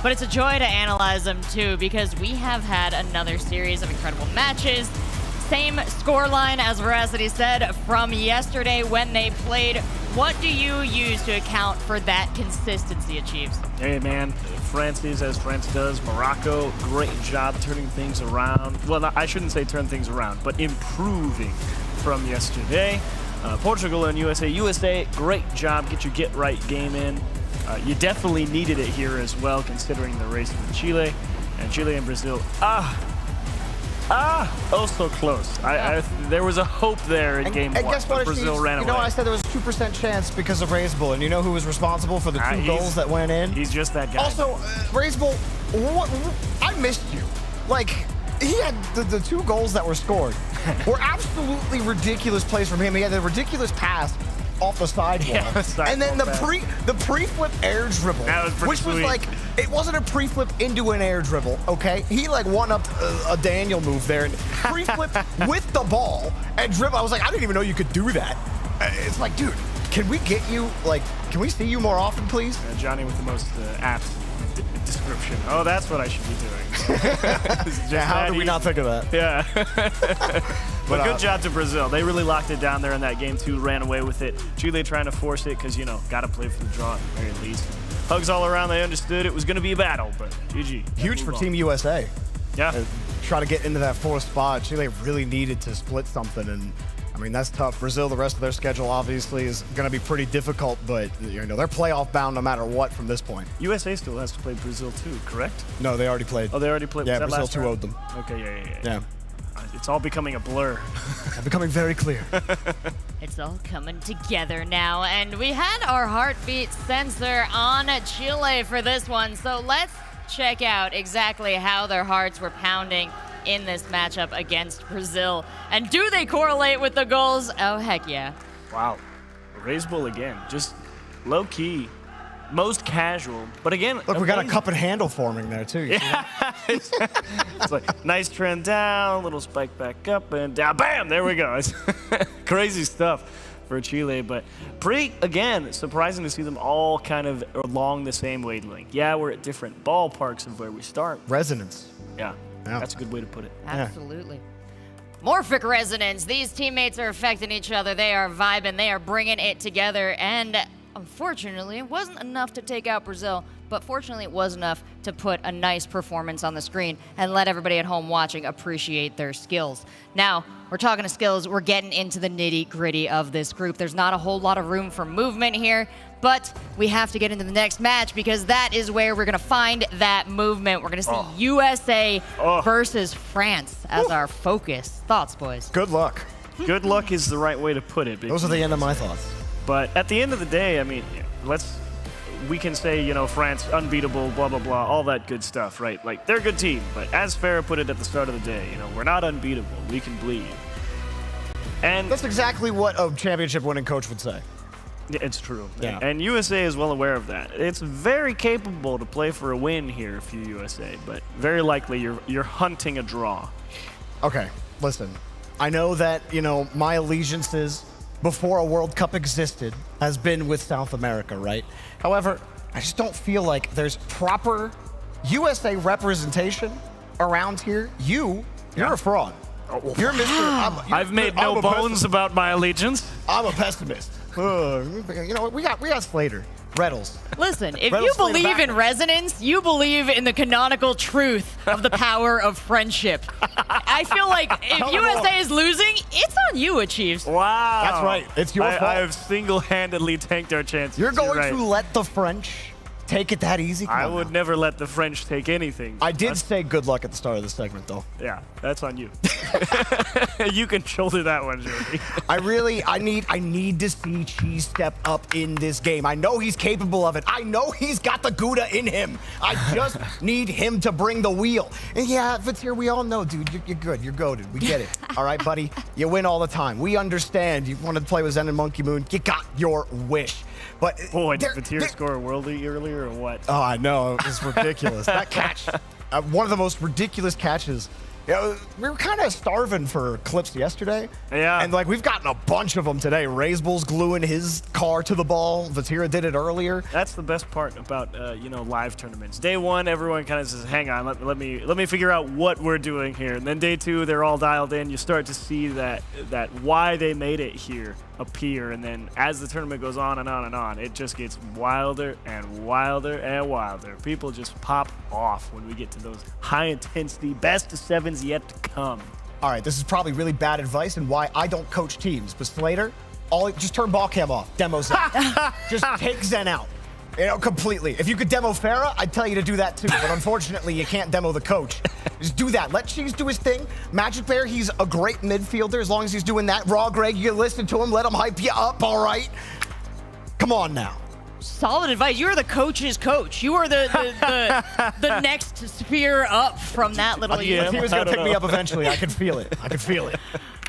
But it's a joy to analyze them too, because we have had another series of incredible matches. Same scoreline as Veracity said from yesterday when they played. What do you use to account for that consistency achieved? Hey man, France is as France does. Morocco, great job turning things around. Well, no, I shouldn't say turn things around, but improving from yesterday. Portugal and USA. USA, great job. Get your get-right game in. You definitely needed it here as well, considering the race with Chile. And Chile and Brazil, oh so close. There was a hope there in game one, guess what, but Brazil ran away. You know, I said there was a 2% chance because of Razebull, and you know who was responsible for the two goals that went in? He's just that guy. Also, Razebull, I missed you. Like, he had the two goals that were scored were absolutely ridiculous plays from him. He had a ridiculous pass off the sidewall. Yeah, and then the pre-flip air dribble, which was like, it wasn't a pre-flip into an air dribble, okay? He like one-upped a Daniel move there and pre-flip with the ball and dribble. I was like, I didn't even know you could do that. It's like, dude, can we get you, like, can we see you more often, please? Johnny with the most apt description. Oh, that's what I should be doing. Yeah, how did we not think of that? Yeah. But good job to Brazil. They really locked it down there in that game too, ran away with it. Chile trying to force it because, you know, got to play for the draw at the very least. Hugs all around. They understood it was going to be a battle, but GG. Huge for Team USA. Yeah. Try to get into that fourth spot. Chile really needed to split something, and I mean, that's tough. Brazil, the rest of their schedule obviously is going to be pretty difficult, but you know, they're playoff bound no matter what from this point. USA still has to play Brazil too, correct? No, they already played. Oh, they already played. Yeah, Was that Brazil last round? 2-0'd them. Okay, yeah. Yeah. It's all becoming a blur. Becoming very clear. It's all coming together now, and we had our heartbeat sensor on Chile for this one, so let's check out exactly how their hearts were pounding in this matchup against Brazil. And do they correlate with the goals? Oh, heck yeah. Wow. Razebull again, just low-key, most casual, but again, look, we got a cup and handle forming there too. Yeah. It's like nice trend down, little spike back up and down, bam, there we go. It's crazy stuff for Chile, but again, surprising to see them all kind of along the same wavelength. Yeah, we're at different ballparks of where we start. Resonance. Yeah, that's a good way to put it. Absolutely. Morphic resonance. These teammates are affecting each other. They are vibing. They are bringing it together. And unfortunately, it wasn't enough to take out Brazil, but fortunately it was enough to put a nice performance on the screen and let everybody at home watching appreciate their skills. Now, we're talking to skills. We're getting into the nitty-gritty of this group. There's not a whole lot of room for movement here, but we have to get into the next match because that is where we're going to find that movement. We're going to see USA versus France as our focus. Thoughts, boys? Good luck. Good luck is the right way to put it. Those are the end of my thoughts. But at the end of the day, I mean, we can say, you know, France unbeatable, blah, blah, blah, all that good stuff, right? Like, they're a good team, but as Farah put it at the start of the day, you know, we're not unbeatable. We can bleed. And that's exactly what a championship-winning coach would say. It's true. Yeah. And USA is well aware of that. It's very capable to play for a win here if you're USA, but very likely you're hunting a draw. Okay, listen. I know that, you know, my allegiances before a World Cup existed has been with South America, right? However, I just don't feel like there's proper USA representation around here. You're a fraud. You're Mr. I've made no bones about my allegiance. I'm a pessimist. You know, we got Slater, Reddles. Listen, if Reddles you Slater believe in backwards. resonance, you believe in the canonical truth of the power of friendship. I feel like if Tell me USA more. is losing, it's on you, Chiefs. Wow. That's right. It's your fault. I have single-handedly tanked our chances. You're going right. to let the French take it that easy? Come I on would now. never let the French take anything. I did say good luck at the start of the segment, though. Yeah, that's on you. You can shoulder that one, Jordy. I need to see Cheese step up in this game. I know he's capable of it. I know he's got the Gouda in him. I just need him to bring the wheel. And yeah, Vizier, we all know, dude, you're good. You're goated. We get it. All right, buddy? You win all the time. We understand. You wanted to play with Zen and Monkey Moon. You got your wish. But Boy, did Vizier score a worldie earlier or what? Oh, I know. It was ridiculous. That catch, one of the most ridiculous catches. You know, we were kind of starving for clips yesterday. Yeah. And, like, we've gotten a bunch of them today. Raiseball's gluing his car to the ball. Vatira did it earlier. That's the best part about, you know, live tournaments. Day one, everyone kind of says, hang on, let me figure out what we're doing here. And then day two, they're all dialed in. You start to see that why they made it here appear. And then as the tournament goes on and on and on, it just gets wilder and wilder and wilder. People just pop off when we get to those high-intensity best-of-sevens yet to come. All right, this is probably really bad advice and why I don't coach teams. But Slater, just turn ball cam off. Demo Zen. Just take Zen out. You know, completely. If you could demo Farah, I'd tell you to do that too. But unfortunately, you can't demo the coach. Just do that. Let Cheese do his thing. Magic Bear, he's a great midfielder as long as he's doing that. Raw Greg, you listen to him. Let him hype you up, all right? Come on now. Solid advice. You are the coach's coach. You are the next sphere up from that little. He was going to pick me up eventually. I could feel it. I could feel it.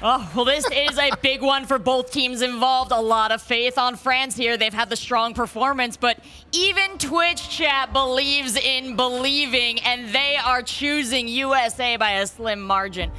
Oh, well, this is a big one for both teams involved. A lot of faith on France here. They've had the strong performance, but even Twitch chat believes in believing, and they are choosing USA by a slim margin.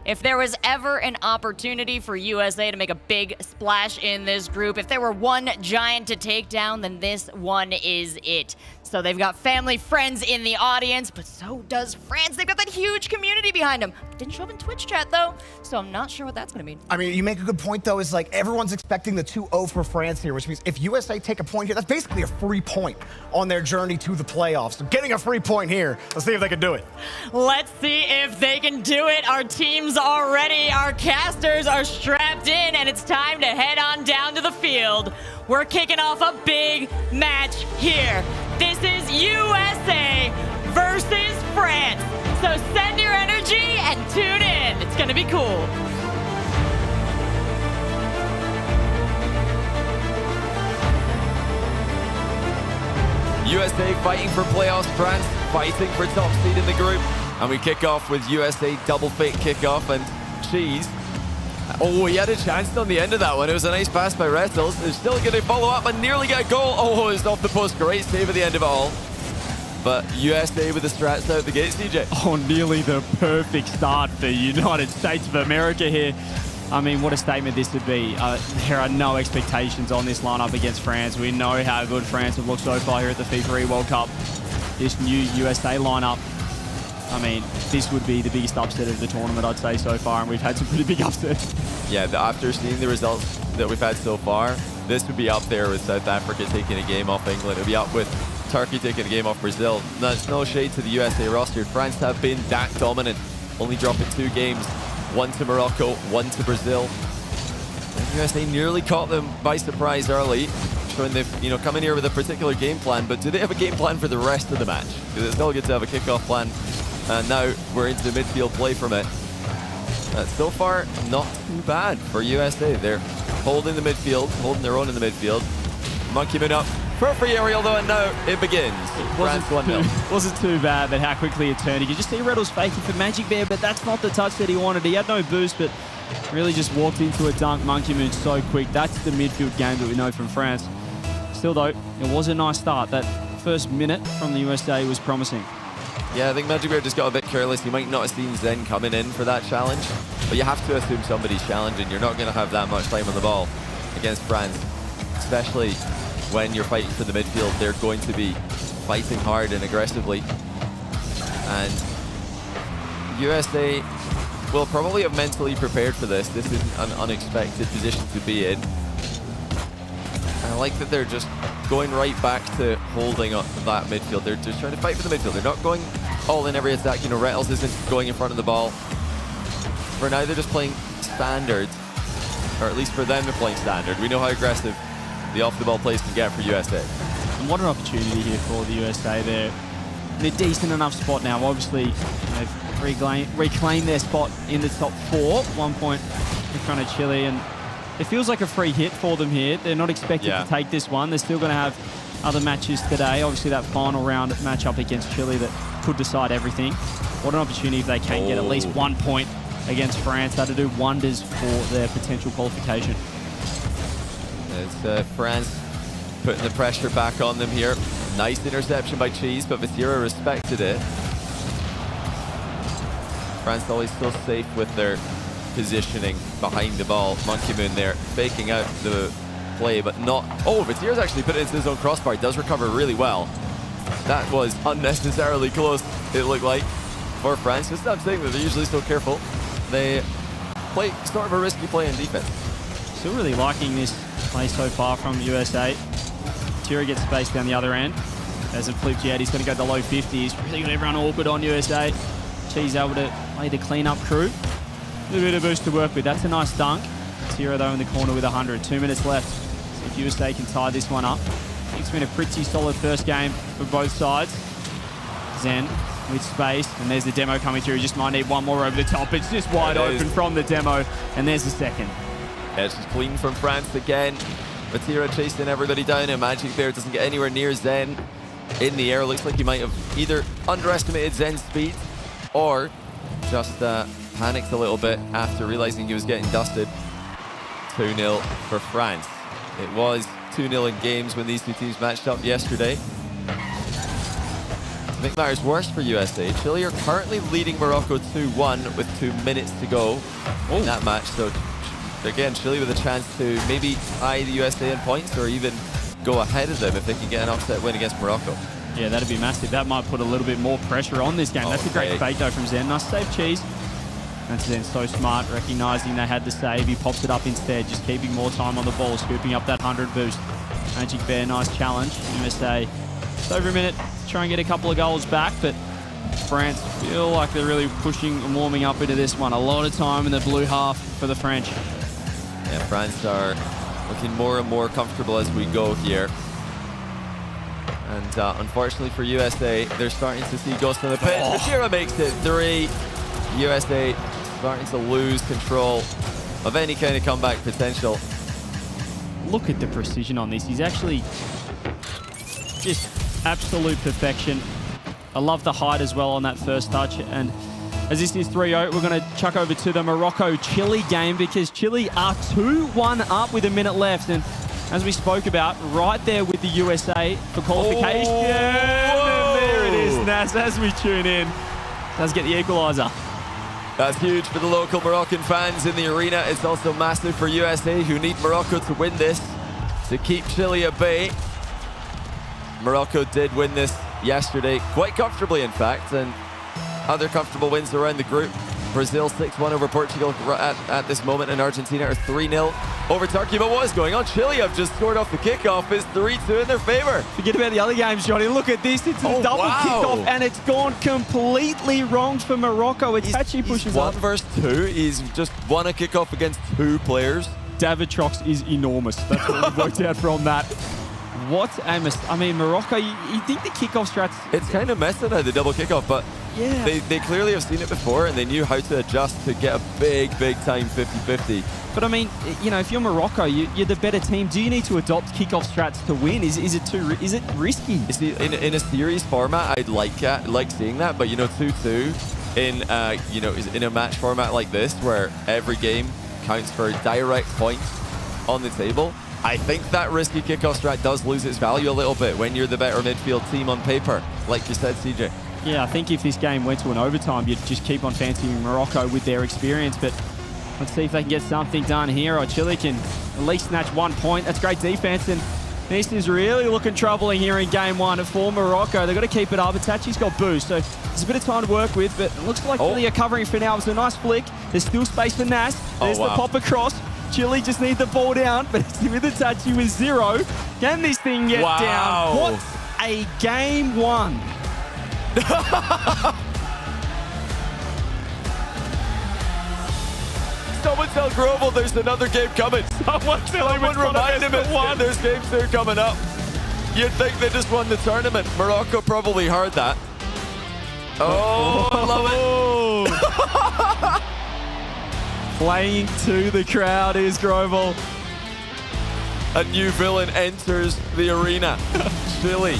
If there was ever an opportunity for USA to make a big splash in this group, if there were one giant to take down, then this one is it. So they've got family, friends in the audience, but so does France. They've got that huge community behind them. Didn't show up in Twitch chat, though, so I'm not sure what that's going to mean. I mean, you make a good point, though, is like everyone's expecting the 2-0 for France here, which means if USA take a point here, that's basically a free point on their journey to the playoffs. So getting a free point here, let's see if they can do it. Let's see if they can do it. Our teams are ready. Our casters are strapped in, and it's time to head on down to the field. We're kicking off a big match here. This is USA versus France. So send your energy and tune in. It's going to be cool. USA fighting for playoffs, France fighting for top seed in the group. And we kick off with USA double fake kickoff and Cheese. Oh, he had a chance on the end of that one. It was a nice pass by Rettles. They're still going to follow up and nearly get a goal. Oh, it's off the post. Great save at the end of it all. But USA with the strats out the gate, CJ. Oh, nearly the perfect start for the United States of America here. I mean, what a statement this would be. There are no expectations on this lineup against France. We know how good France have looked so far here at the FIFA World Cup. This new USA lineup, I mean, this would be the biggest upset of the tournament, I'd say, so far, and we've had some pretty big upsets. Yeah, after seeing the results that we've had so far, this would be up there with South Africa taking a game off England. It would be up with Turkey taking a game off Brazil. That's no shade to the USA roster. France have been that dominant, only dropping 2 games. 1 to Morocco, 1 to Brazil. And USA nearly caught them by surprise early, showing they've come in here with a particular game plan, but do they have a game plan for the rest of the match? Because it's still good to have a kickoff plan. And now we're into midfield play from it. So far, not too bad for USA. They're holding the midfield, holding their own in the midfield. Monkey Moon up for free aerial though, and now it begins. France 1-0. Wasn't too bad, but how quickly it turned. You could just see Reddles faking for Magic Bear, but that's not the touch that he wanted. He had no boost, but really just walked into a dunk. Monkey Moon so quick. That's the midfield game that we know from France. Still though, it was a nice start. That first minute from the USA was promising. Yeah, I think Magic Bear just got a bit careless. You might not have seen Zen coming in for that challenge, but you have to assume somebody's challenging. You're not going to have that much time on the ball against France, especially when you're fighting for the midfield. They're going to be fighting hard and aggressively. And USA will probably have mentally prepared for this. This isn't an unexpected position to be in. I like that they're just going right back to holding up that midfield. They're just trying to fight for the midfield. They're not going all in every attack. You know, Rettles isn't going in front of the ball. For now, they're just playing standard, or at least for them, they're playing standard. We know how aggressive the off-the-ball plays can get for USA. And what an opportunity here for the USA. They're in a decent enough spot now. Obviously, they've reclaimed their spot in the top 4, 1 point in front of Chile, and it feels like a free hit for them here. They're not expected to take this one. They're still going to have other matches today. Obviously, that final round matchup against Chile that could decide everything. What an opportunity if they can get at least 1 point against France. That'll do wonders for their potential qualification. It's France putting the pressure back on them here. Nice interception by Cheese, but Vatira respected it. France always so safe with their positioning behind the ball. Monkey Moon there faking out the play, but not... Oh, Vatira's actually put it into his own crossbar. Does recover really well. That was unnecessarily close, it looked like, for France. Just not saying that they're usually so careful. They play sort of a risky play in defense. Still really liking this play so far from USA. Tira gets space down the other end. There's a flip yet. He's going to go to the low 50s. Really got everyone awkward on USA. Cheese able to play the clean-up crew. A little bit of boost to work with. That's a nice dunk. Tira, though, in the corner with 100. 2 minutes left. See if USA can tie this one up. It's been a pretty solid first game for both sides. Zen with space, and there's the demo coming through. Just might need one more over the top. It's just wide open from the demo, and there's the second. Yeah, it's just clean from France again. Vatira chasing everybody down, and Magic Bear doesn't get anywhere near Zen in the air. Looks like he might have either underestimated Zen's speed or just panicked a little bit after realizing he was getting dusted. 2-0 for France. It was 2-0 in games when these two teams matched up yesterday. I think matters worse for USA. Chile are currently leading Morocco 2-1 with 2 minutes to go in that match. So again, Chile with a chance to maybe tie the USA in points or even go ahead of them if they can get an upset win against Morocco. Yeah, that'd be massive. That might put a little bit more pressure on this game. That's a great fake though from Zen. Nice save, Cheese. That's Zen so smart, recognizing they had the save. He pops it up instead, just keeping more time on the ball, scooping up that 100 boost. Magic Bear, nice challenge. USA, it's over a minute to try and get a couple of goals back, but France feel like they're really pushing and warming up into this one. A lot of time in the blue half for the French. Yeah, France are looking more and more comfortable as we go here. And unfortunately for USA, they're starting to see ghosts in the pitch. Vatira makes it 3. USA starting to lose control of any kind of comeback potential. Look at the precision on this. He's actually just absolute perfection. I love the height as well on that first touch. And as this is 3-0, we're going to chuck over to the Morocco-Chile game because Chile are 2-1 up with a minute left. And as we spoke about, right there with the USA for qualification. And there it is, Nas, as we tune in. Does get the equaliser. That's huge for the local Moroccan fans in the arena. It's also massive for USA, who need Morocco to win this to keep Chile at bay. Morocco did win this yesterday, quite comfortably in fact, and other comfortable wins around the group. Brazil 6-1 over Portugal at this moment, and Argentina are 3-0 over Turkey. But what is going on? Chile have just scored off the kickoff. It's 3-2 in their favor. Forget about the other games, Johnny. Look at this. It's a double kickoff, and it's gone completely wrong for Morocco. Itachi pushes up. 1 versus 2. He's just won a kickoff against 2 players. David Trox is enormous. That's what we've worked out from that. What a mistake. I mean, Morocco, you think the kickoff strats... It's kind of messy now, the double kickoff, but Yeah. They clearly have seen it before, and they knew how to adjust to get a big time 50-50. But I mean, you know, if you're Morocco, you're the better team. Do you need to adopt kickoff strats to win? Is it risky? You see, in a series format, I'd like seeing that, but you know, 2-2 in a match format like this, where every game counts for direct points on the table, I think that risky kickoff strat does lose its value a little bit when you're the better midfield team on paper, like you said, CJ. Yeah, I think if this game went to an overtime, you'd just keep on fancying Morocco with their experience, but let's see if they can get something done here. Or Chile can at least snatch 1 point. That's great defense, and this is really looking troubling here in game 1 for Morocco. They've got to keep it up. Itachi's got boost, so there's a bit of time to work with, but it looks like Chile are covering for now. It's a nice flick. There's still space for Nas. There's the pop across. Chile just need the ball down, but it's with Itachi with 0. Can this thing get down? What a game 1. Someone tell Grovel there's another game coming. Someone remind him there's game 2 coming up. You'd think they just won the tournament. Morocco probably heard that. Oh, I love it. Playing to the crowd is Grovel. A new villain enters the arena. Chile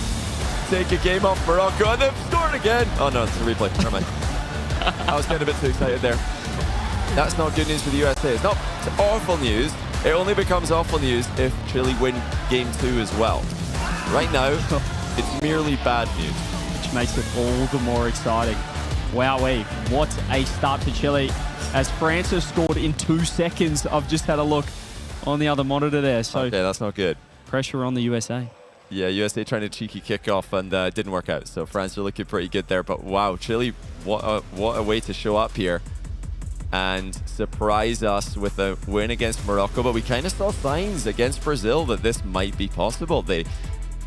take a game off Morocco and then scored again. Oh no, it's a replay. Never mind. I was getting a bit too excited there. That's not good news for the USA. It's not awful news. It only becomes awful news if Chile win game 2 as well. Right now, it's merely bad news. Which makes it all the more exciting. Wowee, what a start for Chile. As France has scored in 2 seconds. I've just had a look on the other monitor there. So okay, that's not good. Pressure on the USA. Yeah, USA trying to cheeky kickoff and didn't work out. So France are looking pretty good there. But wow, Chile, what a way to show up here and surprise us with a win against Morocco. But we kind of saw signs against Brazil that this might be possible. They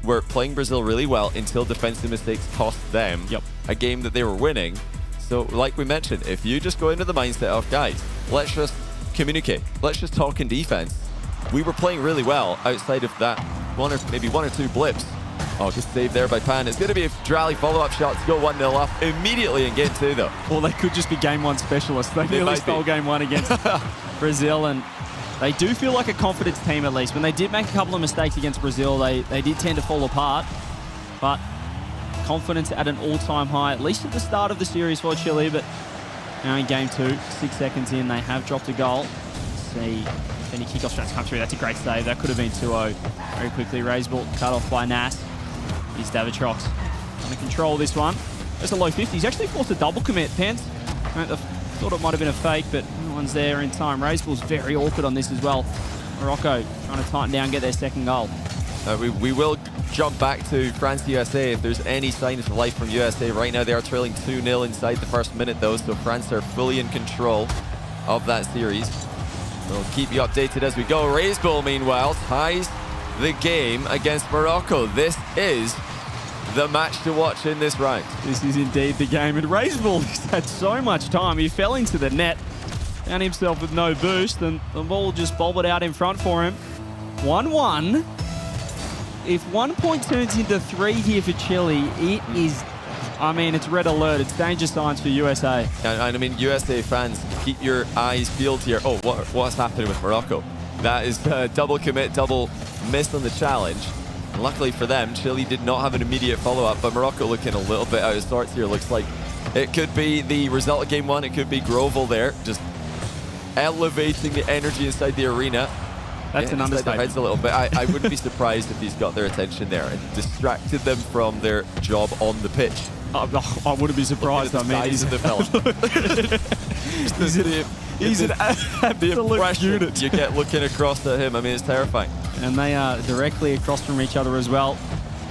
were playing Brazil really well until defensive mistakes cost them a game that they were winning. So like we mentioned, if you just go into the mindset of, guys, let's just communicate. Let's just talk in defense. We were playing really well outside of that maybe one or two blips. Oh, good save there by Pan. It's going to be a Drally follow-up shot to go 1-0 up immediately in game 2, though. Well, they could just be game 1 specialists. They nearly stole game 1 against Brazil, and they do feel like a confidence team at least. When they did make a couple of mistakes against Brazil, they did tend to fall apart. But confidence at an all-time high, at least at the start of the series for Chile. But now in game 2, 6 seconds in, they have dropped a goal. Let's see if any kickoff strats come through. That's a great save. That could have been 2-0 very quickly. Raised ball cut off by Nas. Here's Davitrox trying to control this one. There's a low 50. He's actually forced a double commit, Pence. I thought it might have been a fake, but no one's there in time. Raised ball's very awkward on this as well. Morocco trying to tighten down, get their second goal. We will jump back to France-USA if there's any signs of life from USA. Right now they are trailing 2-0 inside the first minute though, so France are fully in control of that series. We'll keep you updated as we go. Raised ball, meanwhile, ties the game against Morocco. This is the match to watch in this round. This is indeed the game, and Raised ball has had so much time. He fell into the net, found himself with no boost, and the ball just bobbled out in front for him. 1-1. If 1 point turns into 3 here for Chile, it is, I mean, it's red alert. It's danger signs for USA. And I mean, USA fans, keep your eyes peeled here. Oh, what's happening with Morocco? That is double commit, double miss on the challenge. And luckily for them, Chile did not have an immediate follow-up, but Morocco looking a little bit out of sorts here. Looks like it could be the result of game 1. It could be Grovel there, just elevating the energy inside the arena. That's an understatement. Heads a little bit. I wouldn't be surprised if he's got their attention there and distracted them from their job on the pitch. I wouldn't be surprised. I mean, he's the fella. He's an absolute unit. You get looking across at him. I mean, it's terrifying. And they are directly across from each other as well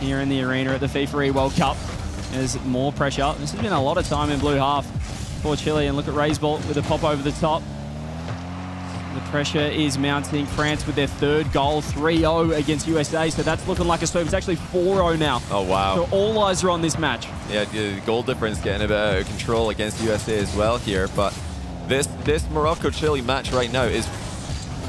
here in the arena at the FIFA World Cup. There's more pressure. This has been a lot of time in blue half for Chile. And look at Raised ball with a pop over the top. The pressure is mounting. France with their 3rd goal, 3-0 against USA. So that's looking like a sweep. It's actually 4-0 now. Oh, wow. So all eyes are on this match. Yeah, the goal difference getting a bit out of control against USA as well here. But this Morocco-Chile match right now is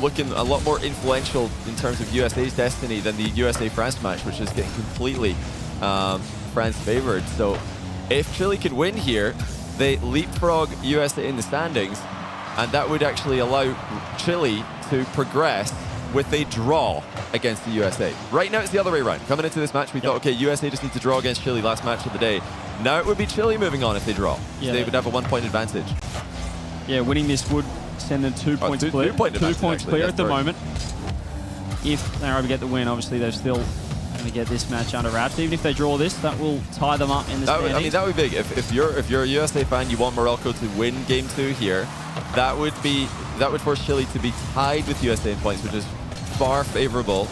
looking a lot more influential in terms of USA's destiny than the USA-France match, which is getting completely France favored. So If Chile could win here, they leapfrog USA in the standings, and that would actually allow Chile to progress with a draw against the USA. Right now, it's the other way around. Coming into this match, we thought, okay, USA just need to draw against Chile, last match of the day. Now it would be Chile moving on if they draw. Yeah. They would have a 1-point advantage. Yeah, winning this would send them 2 points clear. 2 point advantage, 2 points actually. clear Yes, at the sorry. moment. If they're able to get the win, obviously they're still going to get this match under wraps. Even if they draw this, that will tie them up in the standings. I mean, that would be big. If you're a USA fan, you want Morocco to win Game 2 here. That would force Chile to be tied with USA in points, which is far favorable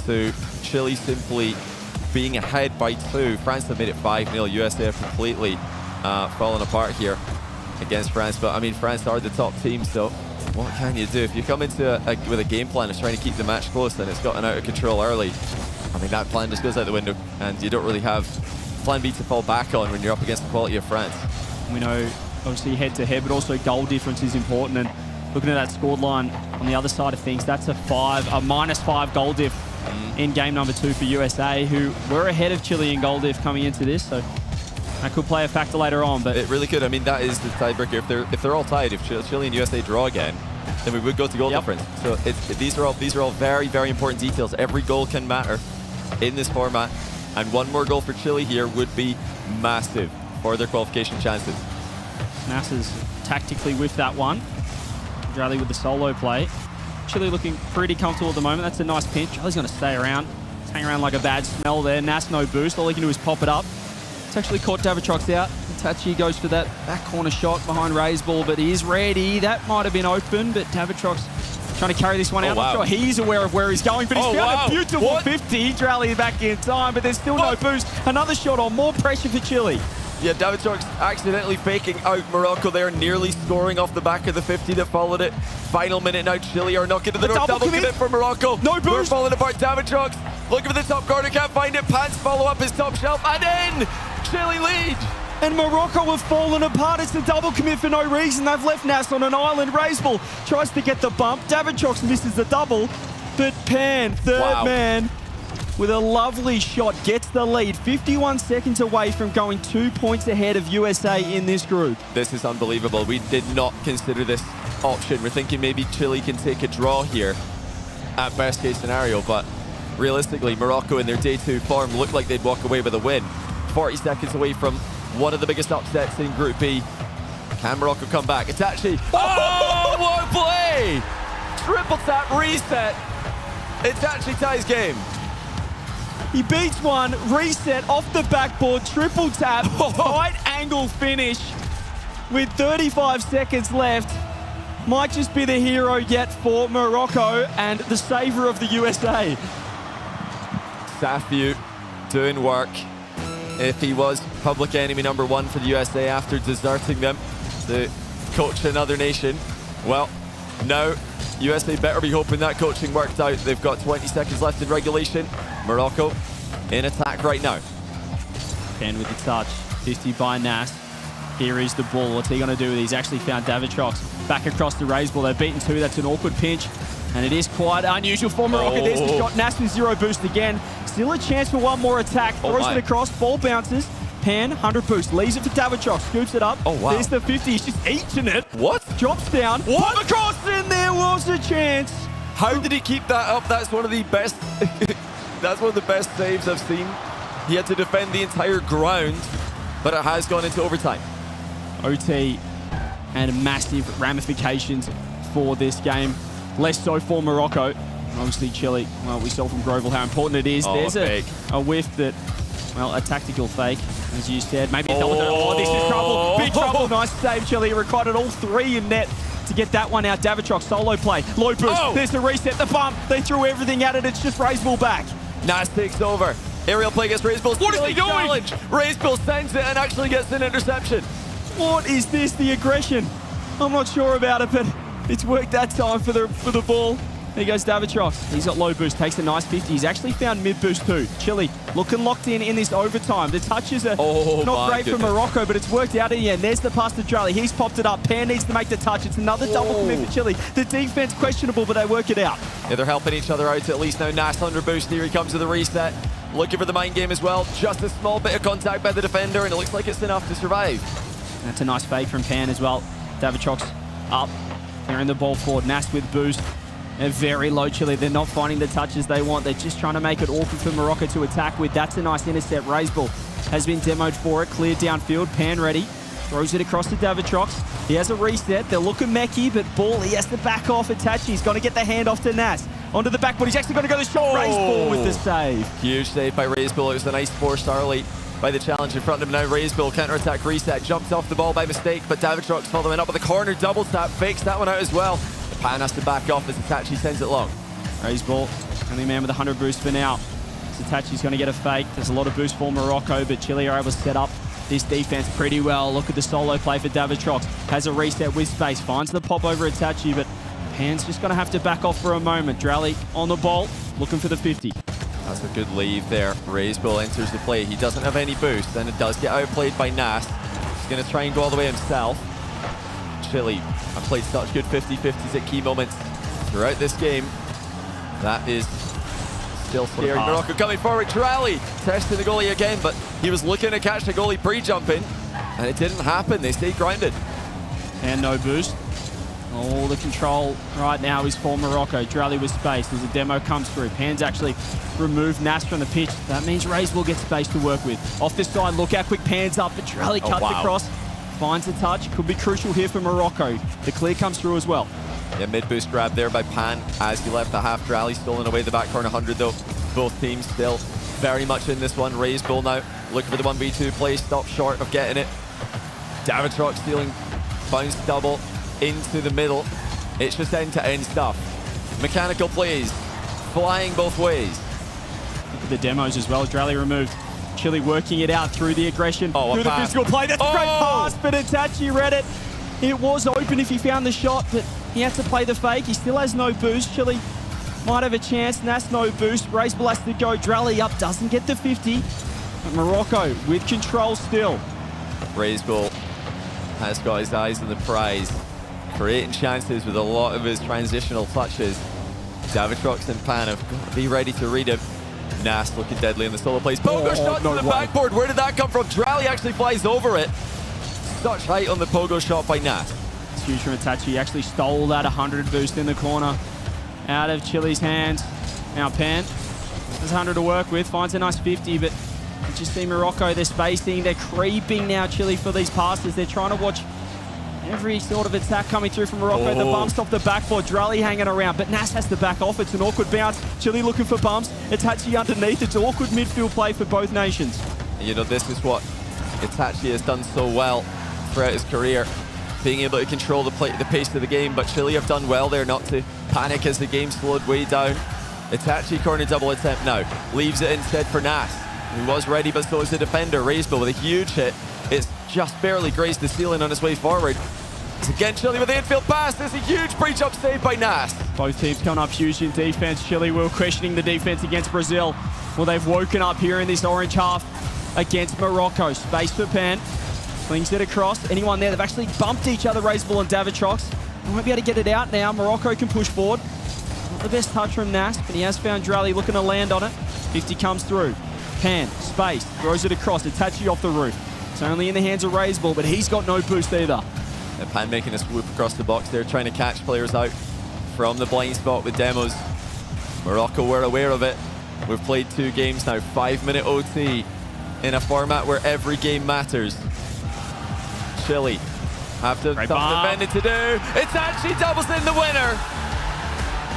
to Chile simply being ahead by 2. France have made it 5-0. USA have completely fallen apart here against France. But I mean, France are the top team, so what can you do? If you come into with a game plan of trying to keep the match close and it's gotten out of control early, I mean, that plan just goes out the window, and you don't really have plan B to fall back on when you're up against the quality of France. We know, obviously, head-to-head, but also goal difference is important. And looking at that scored line on the other side of things, that's a -5 goal diff in game number 2 for USA, who were ahead of Chile in goal diff coming into this. So that could play a factor later on. But it really could. I mean, that is the tiebreaker. If they're all tied, if Chile and USA draw again, then we would go to goal difference. So these are all very, very important details. Every goal can matter in this format, and one more goal for Chile here would be massive for their qualification chances. Nasa's tactically with that one. Drally with the solo play. Chile looking pretty comfortable at the moment. That's a nice pinch. Charlie's going to stay around. He's hanging around like a bad smell there. Nas no boost. All he can do is pop it up. It's actually caught Davitrox out. Itachi goes for that back corner shot behind Ray's ball, but he is ready. That might have been open, but Davitrox trying to carry this one out. Wow. I'm not sure he's aware of where he's going, but he's found a beautiful What? 50. Drally back in time, but there's still no boost. Another shot on. More pressure for Chile. Yeah, Davitrox accidentally faking out Morocco there, nearly scoring off the back of the 50 that followed it. Final minute now, Chile are knocking to the door. Double commit for Morocco. No boost. We're falling apart. Davitrox looking for the top corner, can't find it. Pants follow up his top shelf, and in! Chile lead! And Morocco have fallen apart. It's a double commit for no reason. They've left Nas on an island. Raisball tries to get the bump. Davitrox misses the double, but Pan, third man, with a lovely shot, gets the lead. 51 seconds away from going 2 points ahead of USA in this group. This is unbelievable. We did not consider this option. We're thinking maybe Chile can take a draw here at best case scenario, but realistically, Morocco in their day 2 form looked like they'd walk away with a win. 40 seconds away from one of the biggest upsets in Group B. Can Morocco come back? It's actually... Oh, what a play! Triple tap reset. It's actually ties game. He beats one, reset off the backboard, triple tap, right angle finish with 35 seconds left. Might just be the hero yet for Morocco and the savior of the USA. Safiu doing work. If he was public enemy number 1 for the USA after deserting them to coach another nation, well, now USA better be hoping that coaching worked out. They've got 20 seconds left in regulation. Morocco in attack right now. Pen with the touch, 50 by Nas. Here is the ball. What's he going to do? He's actually found Davitrox back across the raise ball. They've beaten 2. That's an awkward pinch. And it is quite unusual for Morocco. There's the shot. Nas with 0 boost again. Still a chance for one more attack. Throws it across. Ball bounces. Pan, 100 boost. Leaves it for Davitrox. Scoops it up. Oh, wow. There's the 50. He's just eating it. What? Drops down. What? Across, and there was a chance. How did he keep that up? That's one of the best... That's one of the best saves I've seen. He had to defend the entire ground, but it has gone into overtime. OT and massive ramifications for this game. Less so for Morocco. And obviously Chile, well, we saw from Grovel how important it is. Oh, there's a whiff that, well, a tactical fake, as you said. Maybe a double. Oh, this is trouble. Big trouble. Nice save, Chile. Required all 3 in net to get that one out. Davitrox, solo play. Low boost. There's the reset, the bump. They threw everything at it. It's just Raisball back. Nas takes over. Aerial play against Raisball. What is he doing? Challenge. Raisball sends it and actually gets an interception. What is this? The aggression? I'm not sure about it, but it's worked that time for the ball. There goes Davitrox. He's got low boost, takes a nice 50. He's actually found mid boost too. Chile looking locked in this overtime. The touches are not great for Morocco, but it's worked out in the end. There's the pass to Drally. He's popped it up. Pan needs to make the touch. It's another double commit for Chile. The defense questionable, but they work it out. Yeah, they're helping each other out at least now. Nas under boost. Here he comes to the reset. looking for the mind game as well. Just a small bit of contact by the defender, and it looks like it's enough to survive. That's a nice fake from Pan as well. Davitrox up, clearing the ball forward. Nas with boost. They're very low, Chile. They're not finding the touches they want. They're just trying to make it awkward for Morocco to attack with. That's a nice intercept. Raiseball has been demoed for it. Cleared downfield. Pan ready. Throws it across to Davitrox. He has a reset. They're looking messy, but ball, he has to back off. Itachi's going to get the handoff to Nas. Onto the backboard. He's actually going to go to the shot. Raiseball with the save. Huge save by Raiseball. It was a nice 4-star lead by the challenge in front of him now. Raiseball counter-attack reset. Jumps off the ball by mistake, but Davitrox following up with a corner double tap. Fakes that one out as well. Pan has to back off as Itachi sends it long. Raiseball, only man with 100 boost for now. Itachi's going to get a fake. There's a lot of boost for Morocco, but Chile are able to set up this defense pretty well. Look at the solo play for Davitrox. Has a reset with space. Finds the pop over Itachi, but Pan's just going to have to back off for a moment. Dralik on the ball, looking for the 50. That's a good leave there. Raiseball enters the play. He doesn't have any boost, and it does get outplayed by Nas. He's going to try and go all the way himself. Chile have played such good 50-50s at key moments throughout this game. That is still scary. Morocco coming forward. Dralik testing the goalie again, but he was looking to catch the goalie pre-jumping, and it didn't happen. They stayed grounded. And no boost. All the control right now is for Morocco. Dralik with space as the demo comes through. Pan's actually removed Nas from the pitch. That means Raiseball gets space to work with. Off the side, look how quick Pan's up, but Dralik cuts across. Finds a touch. Could be crucial here for Morocco. The clear comes through as well. Yeah, mid-boost grab there by Pan as he left the half. Dralik stolen away the back corner 100 though. Both teams still very much in this one. Raiseball now looking for the 1v2 play. Stop short of getting it. Davitrox stealing bounce double into the middle. It's just end-to-end stuff. Mechanical plays, flying both ways. Look at the demos as well. Dralik removed. Chile working it out through the aggression, through the physical play. That's a great pass, but Itachi read it. It was open if he found the shot, but he has to play the fake. He still has no boost. Chile might have a chance. Nas no boost. Raiseball has to go. Dralik up, doesn't get the 50. But Morocco with control still. Raiseball has got his eyes on the prize, creating chances with a lot of his transitional touches. Davitrox and Pan have got to be ready to read him. Nas looking deadly in the solo plays. Pogo shot to the backboard. Where did that come from? Dralik actually flies over it. Such height on the pogo shot by Nas. It's huge from Itachi. He actually stole that 100 boost in the corner out of Chile's hands. Now Pan has 100 to work with. Finds a nice 50, but you just see Morocco. They're spacing. They're creeping now, Chile, for these passes. They're trying to watch every sort of attack coming through from Morocco. The bumps off the backboard. Dralik hanging around, but Nas has to back off. It's an awkward bounce. Chile looking for bumps. Itachi underneath. It's awkward midfield play for both nations. You know, this is what Itachi has done so well throughout his career, being able to control the pace of the game, but Chile have done well there not to panic as the game slowed way down. Itachi corner double attempt now. Leaves it instead for Nas, who was ready, but so is the defender. Raiseball with a huge hit. It's just barely grazed the ceiling on his way forward. It's again Chile with the infield pass. There's a huge breach-up save by Nas. Both teams coming up huge in defense. Chile were questioning the defense against Brazil. Well, they've woken up here in this orange half against Morocco. Space for Pan. Slings it across. Anyone there? They've actually bumped each other, Raiseball and Davitrox. They won't be able to get it out now. Morocco can push forward. Not the best touch from Nas, but he has found Dralik looking to land on it. 50 comes through. Pan, space, throws it across. Itachi off the roof. It's only in the hands of Raiseball, but he's got no boost either. And Pan making a swoop across the box there, trying to catch players out from the blind spot with demos. Morocco were aware of it. We've played 2 games now, 5-minute OT in a format where every game matters. Chile have to something defended to do. Itachi doubles in the winner.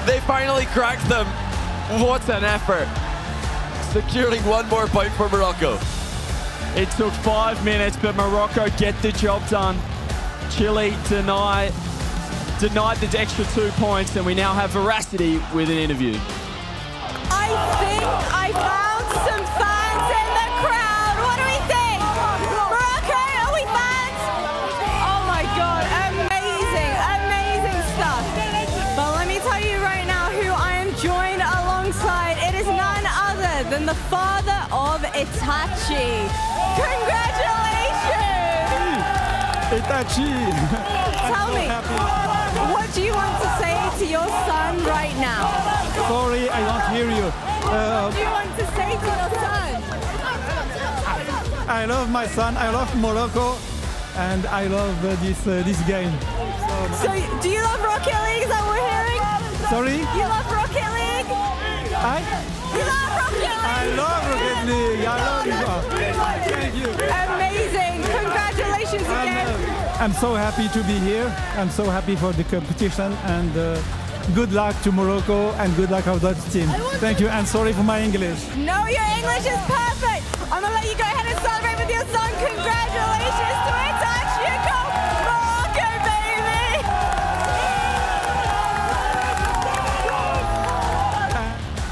They finally cracked them. What an effort. Securing 1 more point for Morocco. It took 5 minutes, but Morocco get the job done. Chile denied the extra 2 points, and we now have Veracity with an interview. I think I found some fans in the crowd. What do we think? Morocco, are we fans? Oh my God, amazing, amazing stuff. But let me tell you right now who I am joined alongside. It is none other than the father of Itachi. Congratulations! Itachi! Tell me, what do you want to say to your son right now? Sorry, I don't hear you. What do you want to say to your son? I love my son. I love Morocco, and I love this game. So, do you love Rocket League? Is that what we're hearing? Sorry? You love Rocket League? You love Rocket League? I love Rocket League. I love it. Thank you. Amazing. Congratulations again. I'm so happy to be here. I'm so happy for the competition, and good luck to Morocco and good luck to that team. Thank you, and sorry for my English. No, your English is perfect. I'm going to let you go ahead and celebrate with your son. Congratulations to Itachi. Morocco, baby.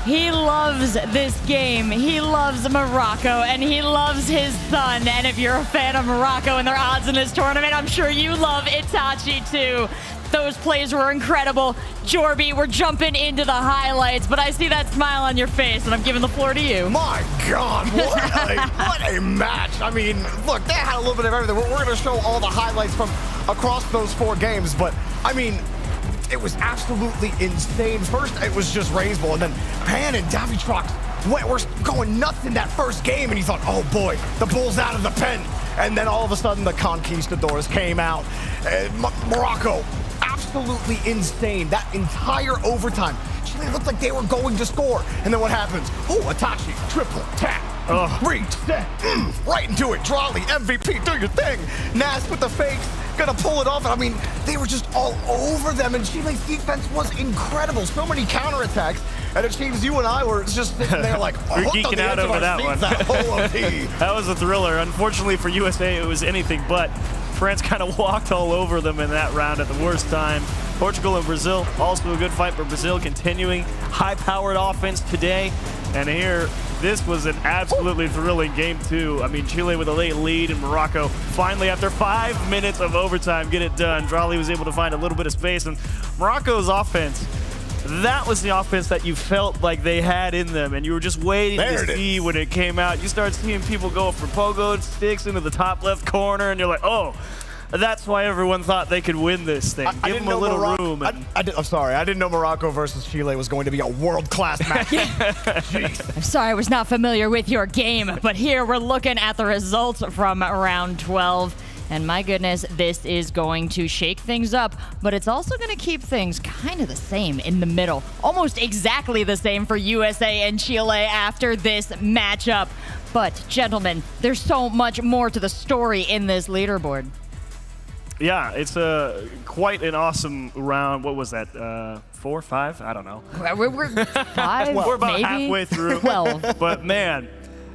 He loves this game. He loves Morocco, and he loves his son. And if you're a fan of Morocco and their odds in this tournament, I'm sure you love Itachi too. Those plays were incredible. Jorby, we're jumping into the highlights, but I see that smile on your face, and I'm giving the floor to you. My God, what a match. I mean, look, they had a little bit of everything. We're going to show all the highlights from across those 4 games, but I mean, it was absolutely insane. First, it was just Rainbow, and then Pan and Davitrox were going nuts in that first game, and you thought, oh boy, the bull's out of the pen. And then all of a sudden, the Conquistadors came out. Morocco, absolutely insane. That entire overtime, Chile looked like they were going to score. And then what happens? Oh, Itachi, triple tap. Reset, right into it. Drolly, MVP, do your thing. Nas with the fakes, gonna pull it off. I mean, they were just all over them, and Chile's defense was incredible. So many counterattacks, and it seems you and I were just sitting there like, we're geeking out over that one. That was a thriller. Unfortunately for USA, it was anything but. France kind of walked all over them in that round at the worst time. Portugal and Brazil, also a good fight, but Brazil continuing high-powered offense today. And here, this was an absolutely thrilling game, too. I mean, Chile with a late lead, and Morocco finally, after 5 minutes of overtime, get it done. Drolly was able to find a little bit of space, and Morocco's offense, that was the offense that you felt like they had in them, and you were just waiting to see when it came out. You start seeing people go for pogo sticks into the top left corner, and you're like, oh, that's why everyone thought they could win this thing. Give them a little room. I'm sorry, I didn't know Morocco versus Chile was going to be a world-class match. Jeez. I'm sorry I was not familiar with your game, but here we're looking at the results from round 12. And my goodness, this is going to shake things up, but it's also going to keep things kind of the same in the middle. Almost exactly the same for USA and Chile after this matchup. But gentlemen, there's so much more to the story in this leaderboard. Yeah, it's quite an awesome round. What was that, 4, 5? I don't know. We're 5, we're about maybe? halfway through. 12. But man,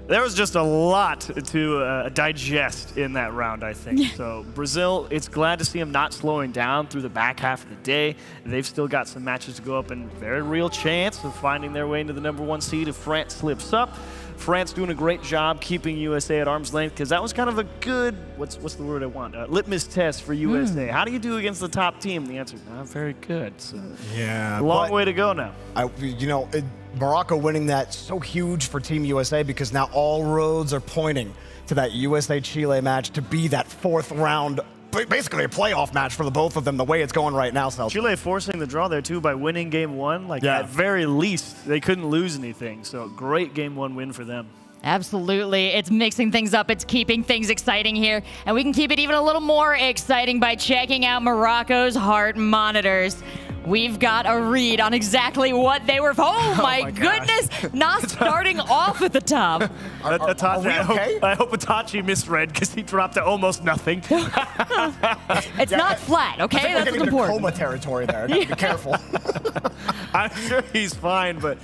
there was just a lot to digest in that round, I think. So Brazil, it's glad to see them not slowing down through the back half of the day. They've still got some matches to go up and very real chance of finding their way into the #1 seed if France slips up. France doing a great job keeping USA at arm's length, because that was kind of a good, what's the word I want? Litmus test for USA. How do you do against the top team? The answer is not very good. So yeah, long way to go now. Morocco winning that so huge for Team USA, because now all roads are pointing to that USA-Chile match to be that 4th round, basically a playoff match for the both of them, the way it's going right now. Chile forcing the draw there, too, by winning Game 1. At very least, they couldn't lose anything. So great Game 1 win for them. Absolutely. It's mixing things up. It's keeping things exciting here. And we can keep it even a little more exciting by checking out Morocco's heart monitors. We've got a read on exactly what they were. Oh my goodness! Not starting off at the top. Are we okay? I hope Itachi misread, because he dropped to almost nothing. It's not flat, okay? That's what's important. Coma territory there. Be careful. I'm sure he's fine, but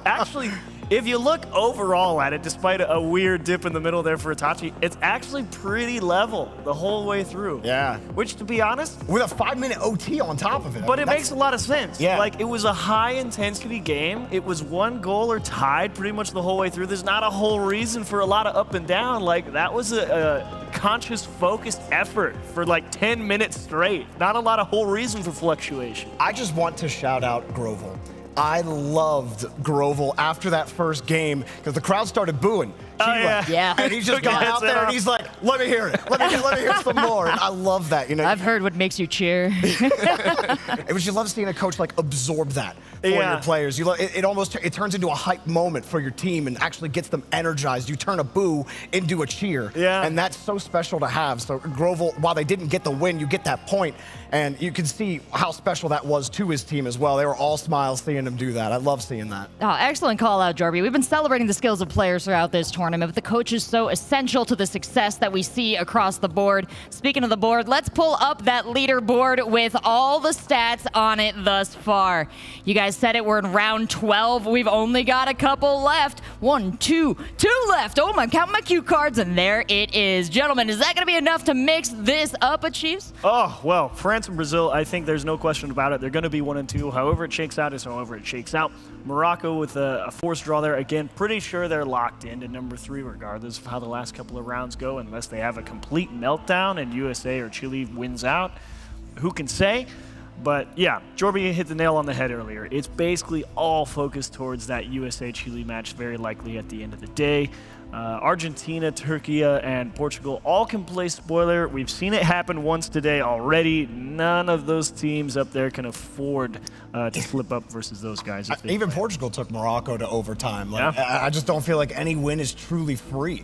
actually, if you look overall at it, despite a weird dip in the middle there for Itachi, it's actually pretty level the whole way through. Yeah. Which, to be honest, with a 5-minute OT on top of it. But it makes a lot of sense. Yeah. It was a high-intensity game. It was 1 goal or tied pretty much the whole way through. There's not a whole reason for a lot of up and down. That was a conscious, focused effort for 10 minutes straight. Not a lot of whole reason for fluctuation. I just want to shout out Grovel. I loved Grovel after that first game, because the crowd started booing. Yeah. And he just got out there and he's like, let me hear it. Let me hear some more. And I love that. You know, I've heard what makes you cheer. it was you love seeing a coach like absorb that for your players. You it almost turns into a hype moment for your team and actually gets them energized. You turn a boo into a cheer. Yeah. And that's so special to have. So Grovil, while they didn't get the win, you get that point, and you can see how special that was to his team as well. They were all smiles seeing him do that. I love seeing that. Oh, excellent call out, Jorby. We've been celebrating the skills of players throughout this tournament, but the coach is so essential to the success that we see across the board. Speaking of the board, let's pull up that leaderboard with all the stats on it thus far. You guys said it, we're in round 12. We've only got a couple left. 1, 2 left. Oh my, count my cue cards, and there it is. Gentlemen, is that going to be enough to mix this up, Chiefs? Oh, well, France and Brazil, I think there's no question about it. They're going to be 1 and 2. However it shakes out is however it shakes out. Morocco with a forced draw there. Again, pretty sure they're locked into number 3 regardless of how the last couple of rounds go, unless they have a complete meltdown and USA or Chile wins out. Who can say? But yeah, Jorby hit the nail on the head earlier. It's basically all focused towards that USA-Chile match, very likely at the end of the day. Argentina, Turkey, and Portugal all can play spoiler. We've seen it happen once today already. None of those teams up there can afford to slip up versus those guys. Even Portugal took Morocco to overtime. Like, I just don't feel like any win is truly free.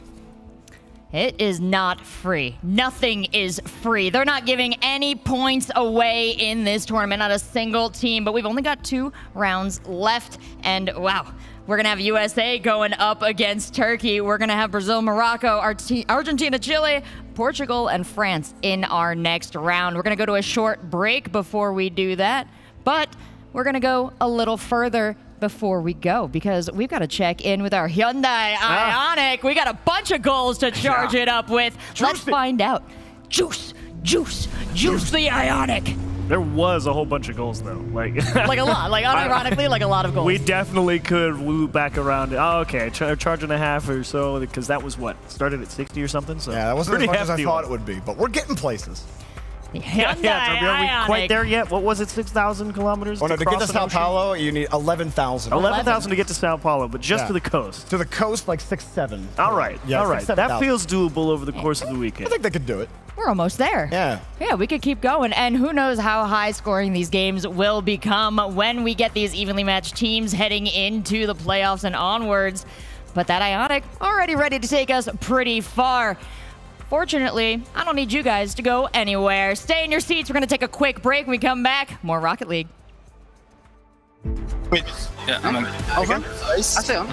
It is not free. Nothing is free. They're not giving any points away in this tournament, not a single team, but we've only got 2 rounds left, and wow. We're going to have USA going up against Turkey. We're going to have Brazil, Morocco, Argentina, Chile, Portugal, and France in our next round. We're going to go to a short break before we do that, but we're going to go a little further before we go because we've got to check in with our Hyundai Ioniq. We got a bunch of goals to charge it up with. Let's find out. Juice the Ioniq. There was a whole bunch of goals, though. Like a lot. Like, unironically, like a lot of goals. We definitely could loop back around. Oh, okay. Charge and a half or so, because that was what? Started at 60 or something? So yeah, that wasn't pretty as much as I thought it one. would be, but we're getting places. Yeah, are we quite there yet? What was it, 6,000 kilometers? Oh, no, to get to Sao Paulo, you need 11,000. 11,000 to get to Sao Paulo, but just to the coast. To the coast, like 6, 7. All right, yeah, all right. 6, 7, that 000. feels doable over the course of the weekend. I think they could do it. We're almost there. Yeah, we could keep going. And who knows how high scoring these games will become when we get these evenly matched teams heading into the playoffs and onwards. But that Ioniq already ready to take us pretty far. Fortunately, I don't need you guys to go anywhere. Stay in your seats. We're going to take a quick break. When we come back, more Rocket League. Wait. Yeah, I'm on. Over. I stay on.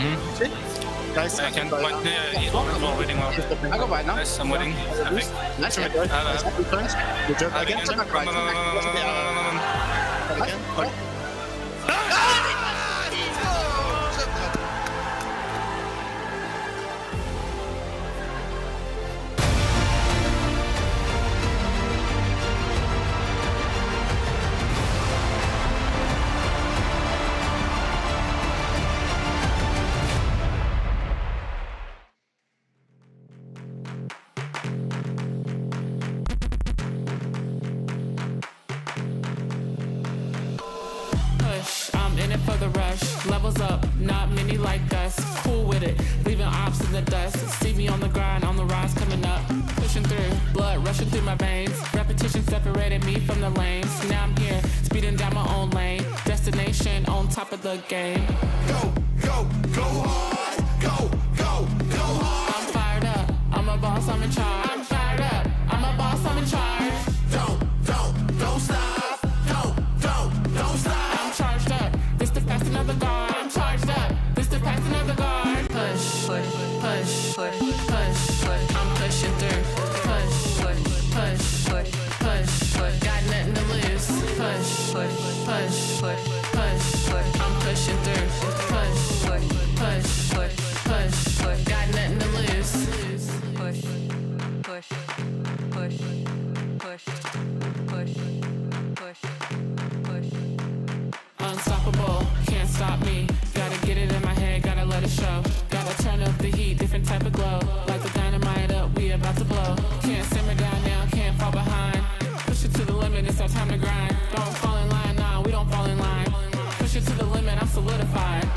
Nice. I can point. I'm waiting. I go by now. Nice, I'm waiting. Nice. Good job. Again. For the rush, levels up, not many like us. Cool with it, leaving ops in the dust. See me on the grind, on the rise coming up. Pushing through, blood rushing through my veins. Repetition separated me from the lanes. Now I'm here, speeding down my own lane. Destination on top of the game. Go, go, go hard. Go, go, go hard. I'm fired up, I'm a boss, I'm in charge. I'm fired up, I'm a boss, I'm in charge. Don't stop. Don't stop. I'm charged up. This to pass another guard. I'm charged up. This to pass another guard. Push, push, push, push. I'm pushing through. Push, push, push, push. Got nothing to lose. Push, push, push. I'm pushing through. Push, push, push. Got nothing to lose. Push, push, push, push, push, push. Unstoppable, can't stop me. Gotta get it in my head, gotta let it show. Gotta turn up the heat, different type of glow. Like the dynamite up, we about to blow. Can't simmer down now, can't fall behind. Push it to the limit, it's our time to grind. Don't fall in line, nah, we don't fall in line. Push it to the limit, I'm solidified.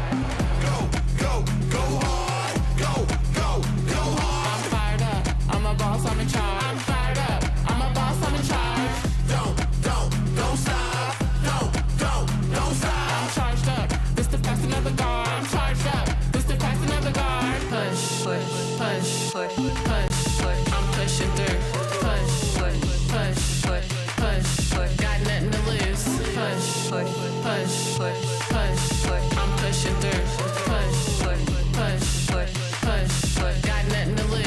I'm pushing through. Push. Got nothing to lose.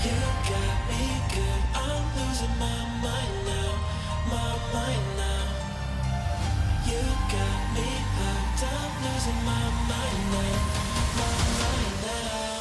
You got me good, I'm losing my mind now, my mind now. You got me hooked, I'm losing my mind now, my mind now.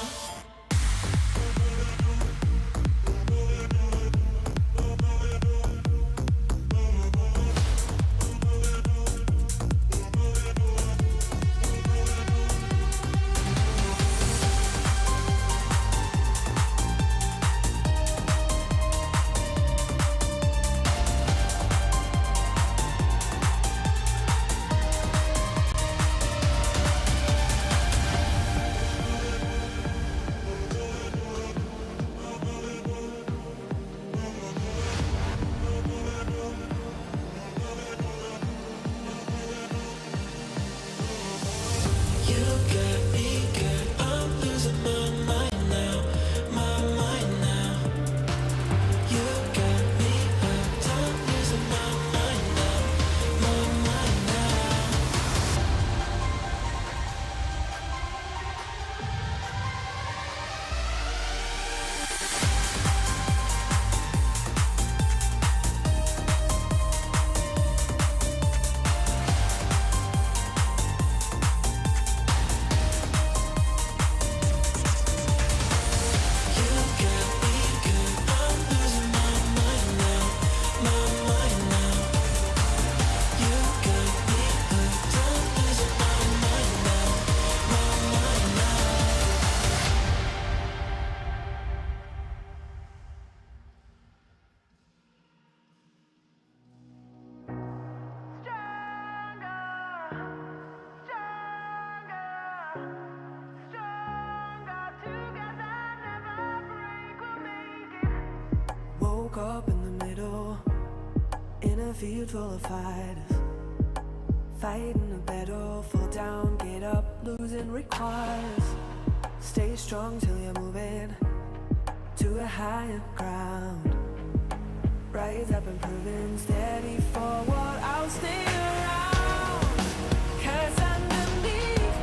You got me good, I'm losing my mind now, my mind now. You got me hooked, I'm losing my mind now, my mind now. Woke up in the middle, in a field full of fighters. Fighting a battle, fall down, get up, losing requires. Stay strong till you're moving to a higher ground. Rise up and proving steady forward, I'll stay around. 'Cause underneath,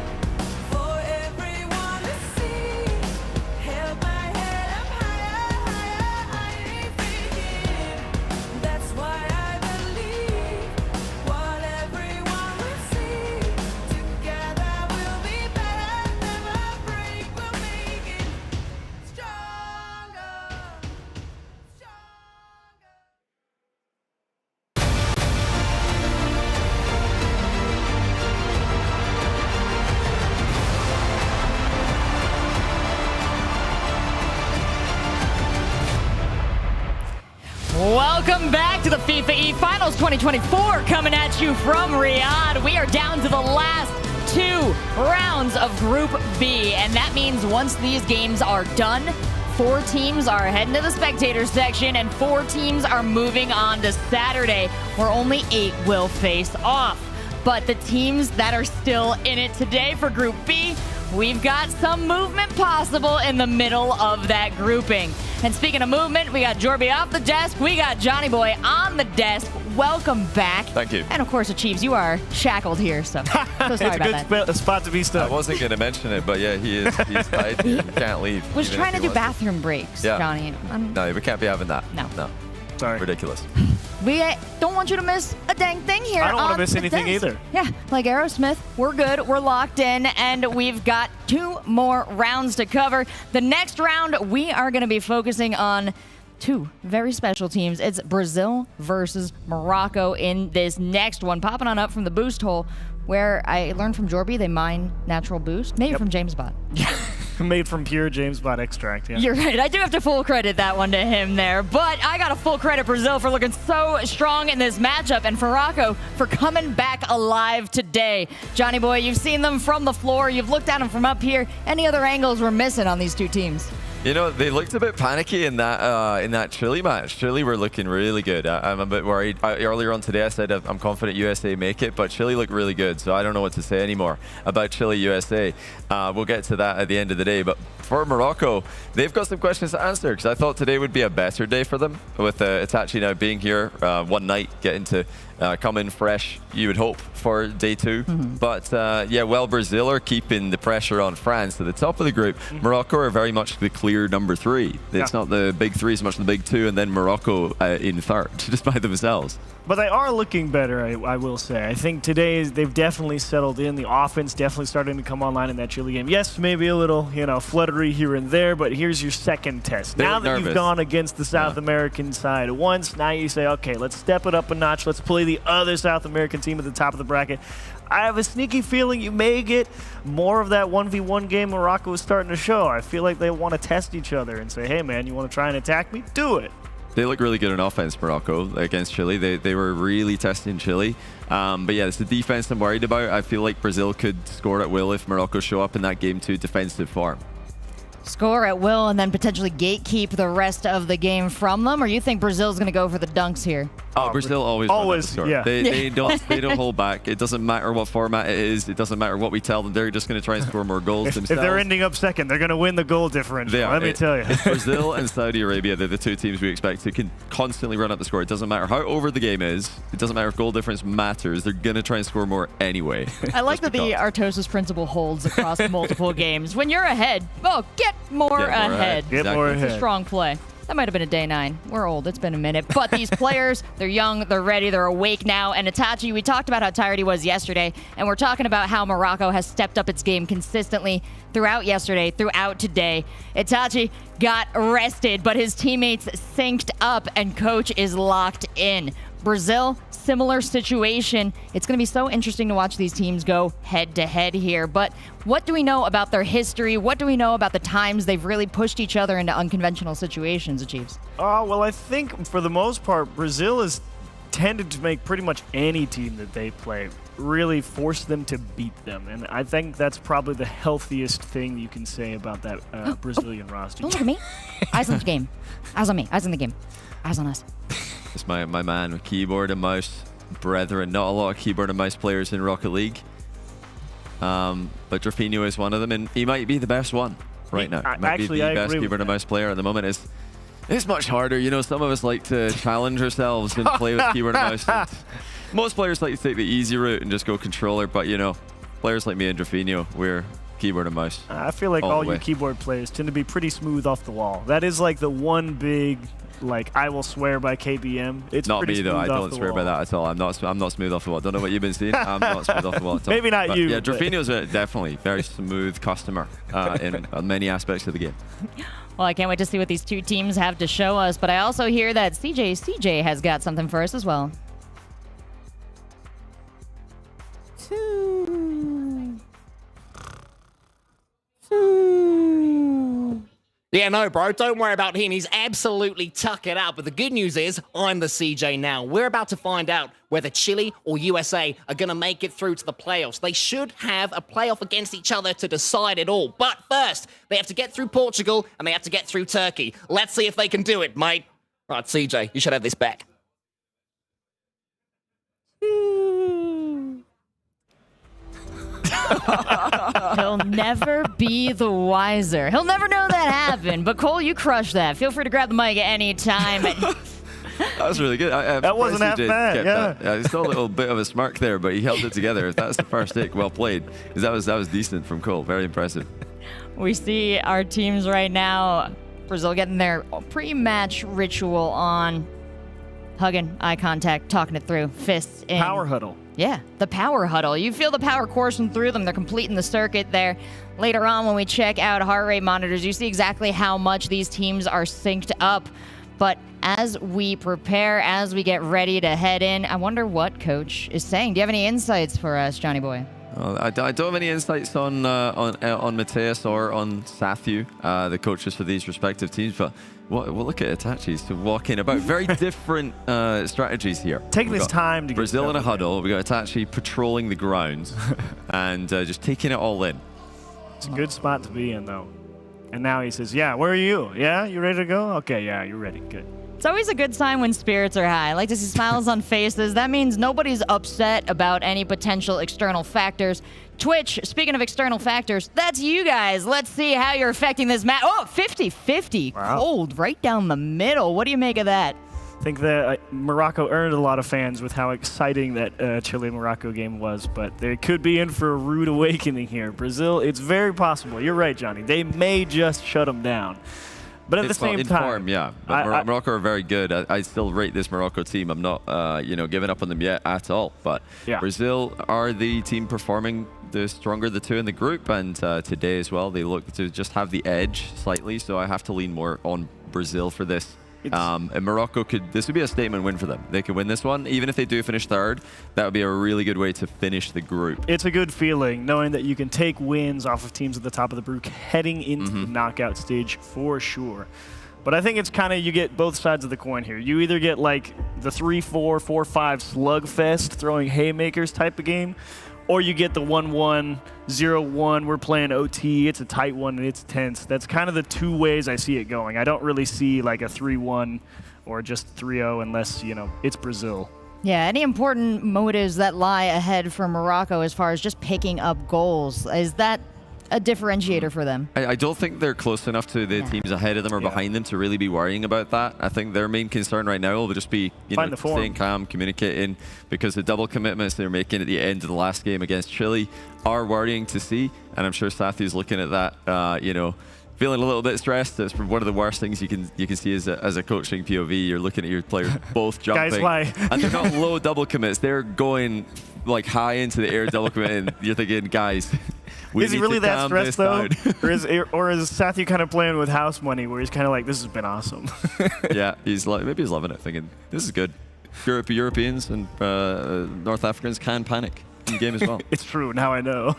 for everyone to see, held my head up higher, higher, I ain't freaking. That's why I believe what everyone will see. Together we'll be better, never break, we'll make it stronger. Welcome back to the FIFA E Finals 2024, coming at you from Riyadh. We are down to the last 2 rounds of Group B, and that means once these games are done, 4 teams are heading to the spectator section, and 4 teams are moving on to Saturday, where only 8 will face off. But the teams that are still in it today for Group B, we've got some movement possible in the middle of that grouping. And speaking of movement, we got Jorby off the desk. We got Johnny Boy on the desk. Welcome back. Thank you. And of course, Achieves, you are shackled here, so sorry it's about a that. good spot to be stuck. I wasn't going to mention it, but yeah, he's tied. He can't leave. Was even trying if to he do wants bathroom breaks, Yeah. Johnny. No, we can't be having that. No. Sorry. Ridiculous. We don't want you to miss a dang thing here. I don't want on to miss the anything desk. either. Yeah, like Aerosmith, we're good, we're locked in, and we've got 2 more rounds to cover. The next round, we are going to be focusing on 2 very special teams. It's Brazil versus Morocco in this next one. Popping on up from the boost hole, where I learned from Jorby they mine natural boost, maybe from James Bond. Made from pure James Bond extract, yeah. You're right. I do have to full credit that one to him there. But I got to full credit Brazil for looking so strong in this matchup, and for Morocco for coming back alive today. Johnny Boy, you've seen them from the floor. You've looked at them from up here. Any other angles we're missing on these 2 teams? You know, they looked a bit panicky in that Chile match. Chile were looking really good. I'm a bit worried. Earlier on today, I said I'm confident USA make it, but Chile looked really good, so I don't know what to say anymore about Chile USA. We'll get to that at the end of the day. But for Morocco, they've got some questions to answer because I thought today would be a better day for them with Itachi now being here one night, getting to come in fresh, you would hope, for day 2. But yeah, well, Brazil are keeping the pressure on France at the top of the group. Morocco are very much the clear number 3. It's not the big 3 as much as the big 2, and then Morocco in third, just by themselves. But they are looking better, I will say. I think today they've definitely settled in. The offense definitely starting to come online in that Chile game. Yes, maybe a little, fluttery here and there, but here's your second test. Now that you've gone against the South American side once, now you say, okay, let's step it up a notch. Let's play the other South American team at the top of the bracket. I have a sneaky feeling you may get more of that 1v1 game Morocco is starting to show. I feel like they want to test each other and say, hey, man, you want to try and attack me? Do it. They look really good on offense, Morocco, against Chile. They were really testing Chile. But yeah, it's the defense I'm worried about. I feel like Brazil could score at will if Morocco show up in that game 2 defensive form. Score at will and then potentially gatekeep the rest of the game from them? Or you think Brazil's going to go for the dunks here? Oh, Brazil always score. Yeah. They don't hold back. It doesn't matter what format it is. It doesn't matter what we tell them. They're just going to try and score more goals themselves. If they're ending up second, they're going to win the goal differential. Let me tell you. It's Brazil and Saudi Arabia. They're the 2 teams we expect to can constantly run up the score. It doesn't matter how over the game is. It doesn't matter if goal difference matters. They're going to try and score more anyway. I like that the Artosis principle holds across multiple games. When you're ahead, get more ahead. Get more ahead. It's a strong play. That might have been a day 9. We're old. It's been a minute. But these players, they're young, they're ready, they're awake now. And Itachi, we talked about how tired he was yesterday, and we're talking about how Morocco has stepped up its game consistently throughout yesterday, throughout today. Itachi got rested, but his teammates synced up, and coach is locked in. Brazil, similar situation. It's going to be so interesting to watch these teams go head-to-head here. But what do we know about their history? What do we know about the times they've really pushed each other into unconventional situations, Chiefs? Well, I think for the most part, Brazil has tended to make pretty much any team that they play really force them to beat them. And I think that's probably the healthiest thing you can say about that Brazilian roster. Don't look at me. Eyes on the game. Eyes on me. Eyes on the game. Eyes on us. It's my man with keyboard and mouse brethren. Not a lot of keyboard and mouse players in Rocket League. But Drafinho is one of them, and he might be the best one right now. Might be the best keyboard and mouse player at the moment. It's much harder. Some of us like to challenge ourselves and play with keyboard and mouse. Most players like to take the easy route and just go controller, but players like me and Drafinho, we're keyboard and mouse. I feel like all you keyboard players tend to be pretty smooth off the wall. That is like the one big, I will swear by KBM. It's not pretty me though. I don't swear by that at all. I'm not smooth off the wall. Don't know what you've been seeing. I'm not smooth off the wall at all. Maybe not you. Yeah, Drafinho's definitely very smooth customer in many aspects of the game. Well, I can't wait to see what these 2 teams have to show us. But I also hear that CJ has got something for us as well. Yeah, no, bro, don't worry about him. He's absolutely tuckered out. But the good news is, I'm the CJ now. We're about to find out whether Chile or USA are going to make it through to the playoffs. They should have a playoff against each other to decide it all. But first, they have to get through Portugal and they have to get through Turkey. Let's see if they can do it, mate. Right, CJ, you should have this back. He'll never be the wiser. He'll never know that happened. But Cole, you crushed that. Feel free to grab the mic at any time. That was really good. That wasn't half bad. Yeah. I saw a little bit of a smirk there, but he held it together. If that's the first take, well played. Because that was decent from Cole. Very impressive. We see our teams right now. Brazil getting their pre-match ritual on. Hugging, eye contact, talking it through, fists in. Power huddle. Yeah, the power huddle. You feel the power coursing through them. They're completing the circuit there. Later on, when we check out heart rate monitors, you see exactly how much these teams are synced up. But as we prepare, as we get ready to head in, I wonder what Coach is saying. Do you have any insights for us, Johnny Boy? I don't have any insights on Mateus or on Sathu, the coaches for these respective teams, but we'll look at Itachi's to walk in about very different strategies here. Taking his time to get Brazil in a huddle. We got Itachi patrolling the grounds and just taking it all in. It's a good spot to be in, though. And now he says, "Yeah, where are you? Yeah, you ready to go? Okay, yeah, you're ready. Good." It's always a good sign when spirits are high. I like to see smiles on faces. That means nobody's upset about any potential external factors. Twitch, speaking of external factors, that's you guys. Let's see how you're affecting this match. Oh, 50-50. Wow. Cold right down the middle. What do you make of that? I think that Morocco earned a lot of fans with how exciting that Chile-Morocco game was, but they could be in for a rude awakening here. Brazil, it's very possible. You're right, Johnny. They may just shut them down. But at the same in time, form, yeah. But Morocco are very good. I still rate this Morocco team. I'm not, giving up on them yet at all. But yeah. Brazil are the team performing the stronger of the two in the group, and today as well, they look to just have the edge slightly. So I have to lean more on Brazil for this. And Morocco this would be a statement win for them. They could win this one. Even if they do finish third, that would be a really good way to finish the group. It's a good feeling knowing that you can take wins off of teams at the top of the group heading into the knockout stage for sure. But I think it's kind of, you get both sides of the coin here. You either get like the 3-4, 4-5 slugfest, throwing haymakers type of game, or you get the 1-1, 0-1, we're playing OT, it's a tight one and it's tense. That's kind of the two ways I see it going. I don't really see like a 3-1 or just 3-0 unless, it's Brazil. Yeah, any important motives that lie ahead for Morocco as far as just picking up goals? Is that a differentiator for them? I don't think they're close enough to the teams ahead of them or behind them to really be worrying about that. I think their main concern right now will just be staying calm, communicating, because the double commitments they're making at the end of the last game against Chile are worrying to see. And I'm sure Sathi's looking at that, feeling a little bit stressed. That's one of the worst things you can see as a coaching POV. You're looking at your players both jumping. Guys, why? And they're not low double commits. They're going like high into the air double commit. And you're thinking, guys, is he really that stressed though? or is Sathi kind of playing with house money where he's kind of like, this has been awesome? Yeah, maybe he's loving it, thinking, this is good. Europeans and North Africans can panic in the game as well. It's true, now I know.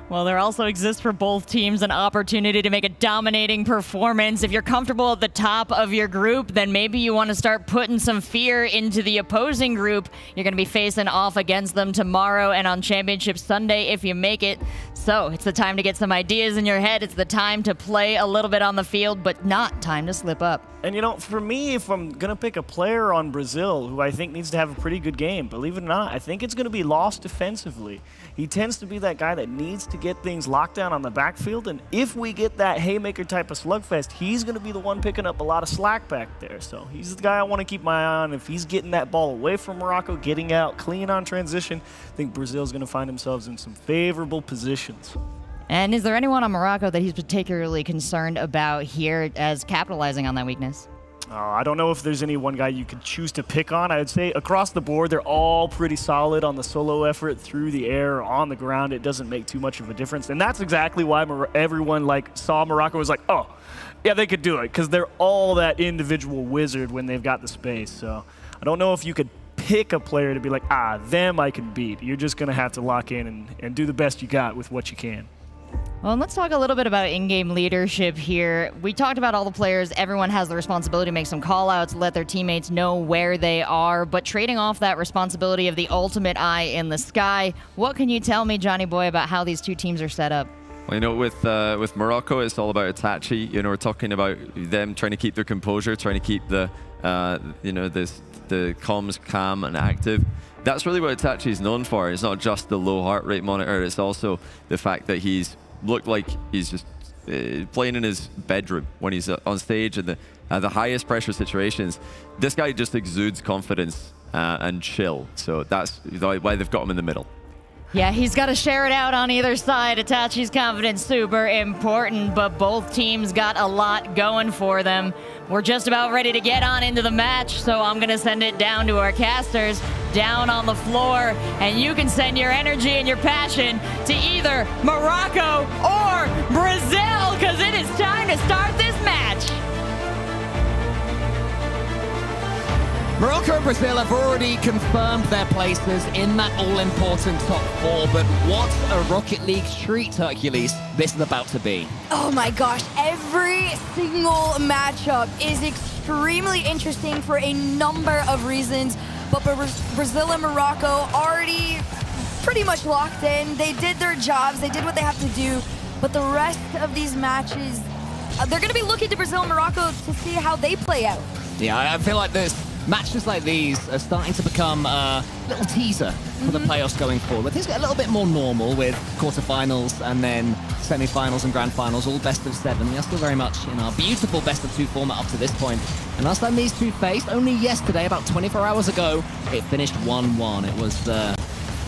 Well, there also exists for both teams an opportunity to make a dominating performance. If you're comfortable at the top of your group, then maybe you want to start putting some fear into the opposing group. You're going to be facing off against them tomorrow and on Championship Sunday if you make it. So it's the time to get some ideas in your head. It's the time to play a little bit on the field, but not time to slip up. And for me, if I'm going to pick a player on Brazil who I think needs to have a pretty good game, believe it or not, I think it's going to be Lost defensively. He tends to be that guy that needs to get things locked down on the backfield, and if we get that haymaker type of slugfest, he's going to be the one picking up a lot of slack back there. So he's the guy I want to keep my eye on. If he's getting that ball away from Morocco, getting out clean on transition, I think Brazil's going to find themselves in some favorable positions. And is there anyone on Morocco that he's particularly concerned about here as capitalizing on that weakness? I don't know if there's any one guy you could choose to pick on. I would say across the board, they're all pretty solid on the solo effort through the air or on the ground. It doesn't make too much of a difference. And that's exactly why everyone saw Morocco was like, oh, yeah, they could do it, because they're all that individual wizard when they've got the space. So I don't know if you could pick a player to be like, them I can beat. You're just going to have to lock in and do the best you got with what you can. Well, and let's talk a little bit about in-game leadership here. We talked about all the players. Everyone has the responsibility to make some call-outs, let their teammates know where they are, but trading off that responsibility of the ultimate eye in the sky, what can you tell me, Johnny Boy, about how these two teams are set up? Well, with Morocco, it's all about Itachi. We're talking about them trying to keep their composure, trying to keep the comms calm and active. That's really what Itachi is known for. It's not just the low heart rate monitor. It's also the fact that he's looked like he's just playing in his bedroom when he's on stage in the highest pressure situations. This guy just exudes confidence and chill. So that's why they've got him in the middle. Yeah, he's got to share it out on either side. Itachi's confidence super important, but both teams got a lot going for them. We're just about ready to get on into the match, so I'm going to send it down to our casters down on the floor, and you can send your energy and your passion to either Morocco or Brazil, because it is time to start this match. Morocco and Brazil have already confirmed their places in that all-important top four, but what a Rocket League treat, Hercules, this is about to be. Oh my gosh, every single matchup is extremely interesting for a number of reasons, but Brazil and Morocco already pretty much locked in. They did their jobs, they did what they have to do, but the rest of these matches they're going to be looking to Brazil and Morocco to see how they play out. Yeah, I feel like this matches like these are starting to become a little teaser for the playoffs going forward. Things get a little bit more normal with quarterfinals and then semi-finals and grand finals, all best of 7. We are still very much in our beautiful best of 2 format up to this point. And last time these two faced, only yesterday, about 24 hours ago, it finished 1-1. It was the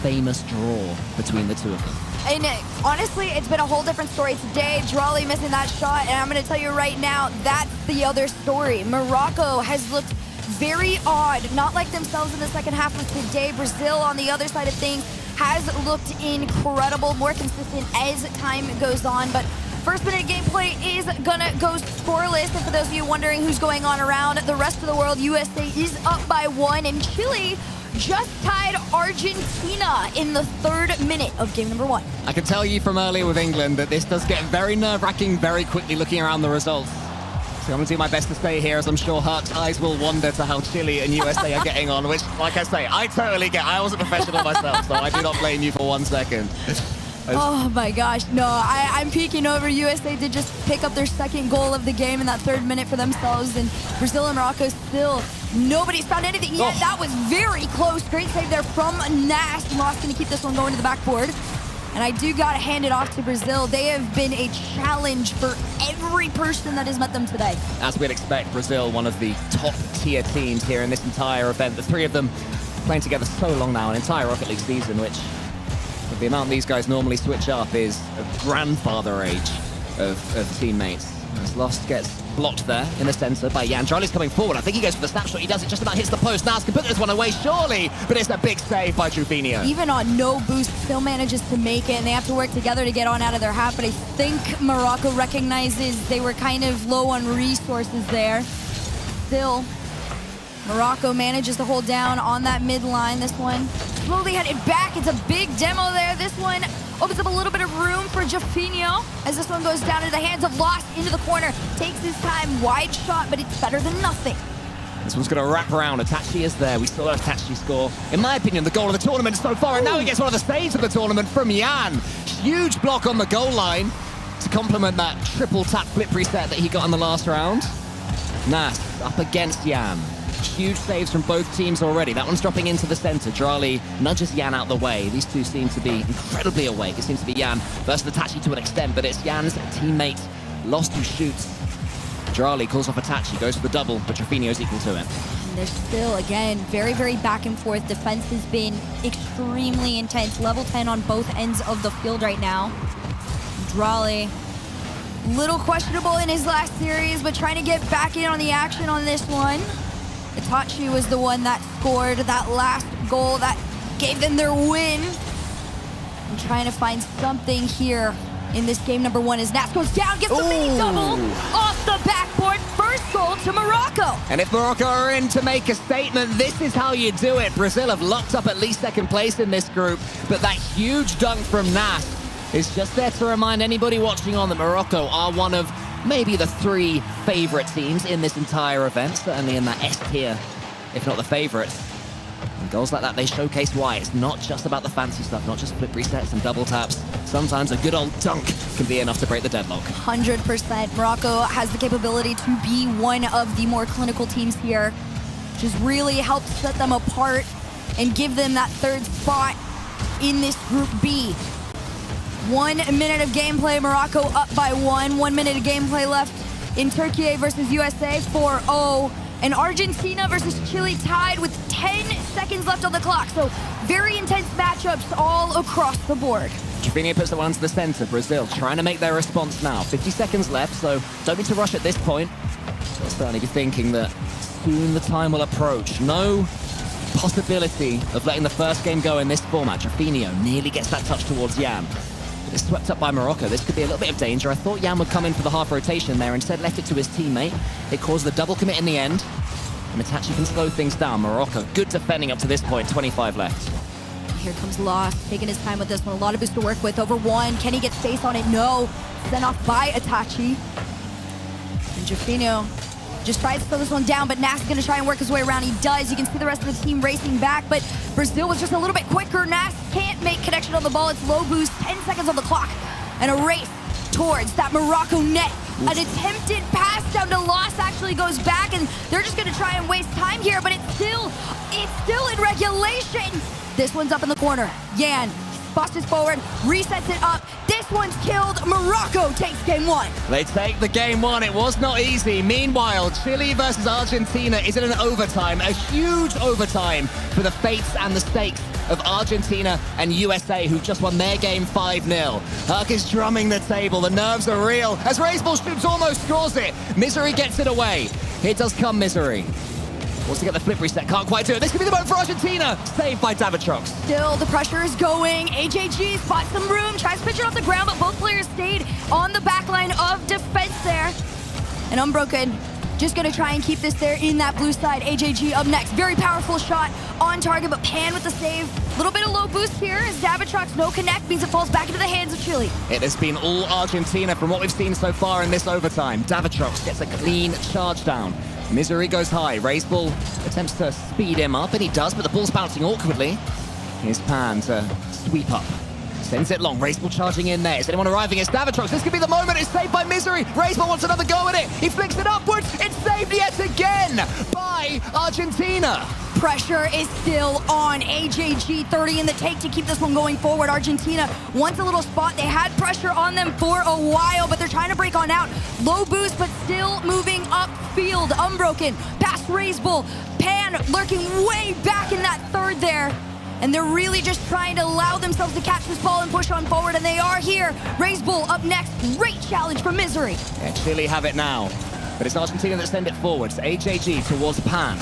famous draw between the two of them. And honestly, it's been a whole different story today. Drali missing that shot, and I'm going to tell you right now, that's the other story. Morocco has looked very odd, not like themselves in the second half of today. Brazil, on the other side of things, has looked incredible, more consistent as time goes on. But first minute gameplay is gonna go scoreless. And for those of you wondering who's going on around the rest of the world, USA is up by 1, and Chile just tied Argentina in the 3rd minute of game number 1. I can tell you from earlier with England that this does get very nerve-wracking very quickly looking around the results. So I'm going to do my best to stay here, as I'm sure Hart's eyes will wander to how Chile and USA are getting on, which, like I say, I totally get. I was a professional myself, so I do not blame you for 1 second. Oh my gosh, no, I'm peeking over. USA did just pick up their 2nd goal of the game in that 3rd minute for themselves, and Brazil and Morocco still, nobody's found anything yet. That was very close. Great save there from Nas. Moss going to keep this one going to the backboard. And I do got to hand it off to Brazil. They have been a challenge for every person that has met them today. As we'd expect, Brazil, one of the top-tier teams here in this entire event. The 3 of them playing together so long now, an entire Rocket League season, which, with the amount these guys normally switch up, is a grandfather age of teammates. As Lost gets blocked there in the center by Jan. Drali's coming forward. I think he goes for the snapshot. He does it, just about hits the post. Nas can put this one away, surely, but it's a big save by Trufinho. Even on no boost, still manages to make it, and they have to work together to get on out of their half, but I think Morocco recognizes they were kind of low on resources there. Still, Morocco manages to hold down on that midline. This one slowly headed back. It's a big demo there. This one opens up a little bit of room for Jafinho as this one goes down into the hands of Lost into the corner. Takes his time, wide shot, but it's better than nothing. This one's going to wrap around. Itachi is there. We saw Itachi score, in my opinion, the goal of the tournament so far, and now he gets one of the saves of the tournament from Jan. Huge block on the goal line to complement that triple tap flip reset that he got in the last round. Nas up against Jan. Huge saves from both teams already. That one's dropping into the center. Drali nudges Jan out the way. These two seem to be incredibly awake. It seems to be Jan versus Itachi to an extent, but it's Jan's teammate, Lost, who shoots. Drali calls off Itachi, goes for the double, but Trufinho's equal to it. And they're still, again, very, very back and forth. Defense has been extremely intense. Level 10 on both ends of the field right now. Drali, little questionable in his last series, but trying to get back in on the action on this one. Itachi was the one that scored that last goal that gave them their win. I'm trying to find something here in this game number 1 as Nas goes down, gets the mini double off the backboard. First goal to Morocco. And if Morocco are in to make a statement, this is how you do it. Brazil have locked up at least 2nd place in this group, but that huge dunk from Nas is just there to remind anybody watching on that Morocco are one of maybe the 3 favorite teams in this entire event, certainly in that S tier, if not the favorites. And goals like that, they showcase why. It's not just about the fancy stuff, not just flip resets and double taps. Sometimes a good old dunk can be enough to break the deadlock. 100%. Morocco has the capability to be one of the more clinical teams here, which has really helped set them apart and give them that 3rd spot in this Group B. 1 minute of gameplay, Morocco up by 1. 1 minute of gameplay left in Turkey versus USA, 4-0. And Argentina versus Chile tied with 10 seconds left on the clock. So very intense matchups all across the board. Trufinho puts the one to the center. Brazil trying to make their response now. 50 seconds left, so don't need to rush at this point. They'll certainly be thinking that soon the time will approach. No possibility of letting the first game go in this format. Trufinho nearly gets that touch towards Jan. It's swept up by Morocco. This could be a little bit of danger. I thought Jan would come in for the half rotation there. Instead left it to his teammate. It caused the double commit in the end. And Itachi can slow things down. Morocco, good defending up to this point. 25 left. Here comes Lost, taking his time with this one. A lot of boost to work with. Over 1. Can he get space on it? No. Sent off by Itachi. And Jafinho just tries to slow this one down, but Nas is going to try and work his way around. He does. You can see the rest of the team racing back, but Brazil was just a little bit quicker. Nas can't make connection on the ball. It's low boost, 10 seconds on the clock, and a race towards that Morocco net. An attempted pass down to Lost actually goes back, and they're just gonna try and waste time here, but it's still in regulation. This one's up in the corner. Yan busts forward, resets it up. This one's killed. Morocco takes game 1. They take the game 1. It was not easy. Meanwhile, Chile versus Argentina is in an overtime, a huge overtime for the fates and the stakes of Argentina and USA, who've just won their game 5-0. Herc is drumming the table. The nerves are real. As Razeball shoots, almost scores it. Misery gets it away. Here does come Misery. Wants to get the flip reset, can't quite do it. This could be the moment for Argentina. Saved by Davitrox. Still, the pressure is going. AJG spots some room, tries to pitch it off the ground, but both players stayed on the back line of defense there. And Unbroken just gonna try and keep this there in that blue side. AJG up next. Very powerful shot on target, but Pan with the save. A little bit of low boost here as Davitrox no connect means it falls back into the hands of Chile. It has been all Argentina from what we've seen so far in this overtime. Davitrox gets a clean charge down. Misery goes high. Razeball attempts to speed him up, and he does, but the ball's bouncing awkwardly. Here's Pan to sweep up. Sends it long. Razeball charging in there. Is anyone arriving? It's Davitrox. This could be the moment. It's saved by Misery. Razeball wants another go at it. He flicks it upwards. It's saved yet again by Argentina. Pressure is still on. AJG 30 in the take to keep this one going forward. Argentina wants a little spot. They had pressure on them for a while, but they're trying to break on out. Low boost, but still moving upfield. Unbroken past Razeball. Pan lurking way back in that third there. And they're really just trying to allow themselves to catch this ball and push on forward, and they are here. Razeball up next. Great challenge from Misery. Yeah, Chile have it now. But it's Argentina that send it forwards. AJG towards Pan.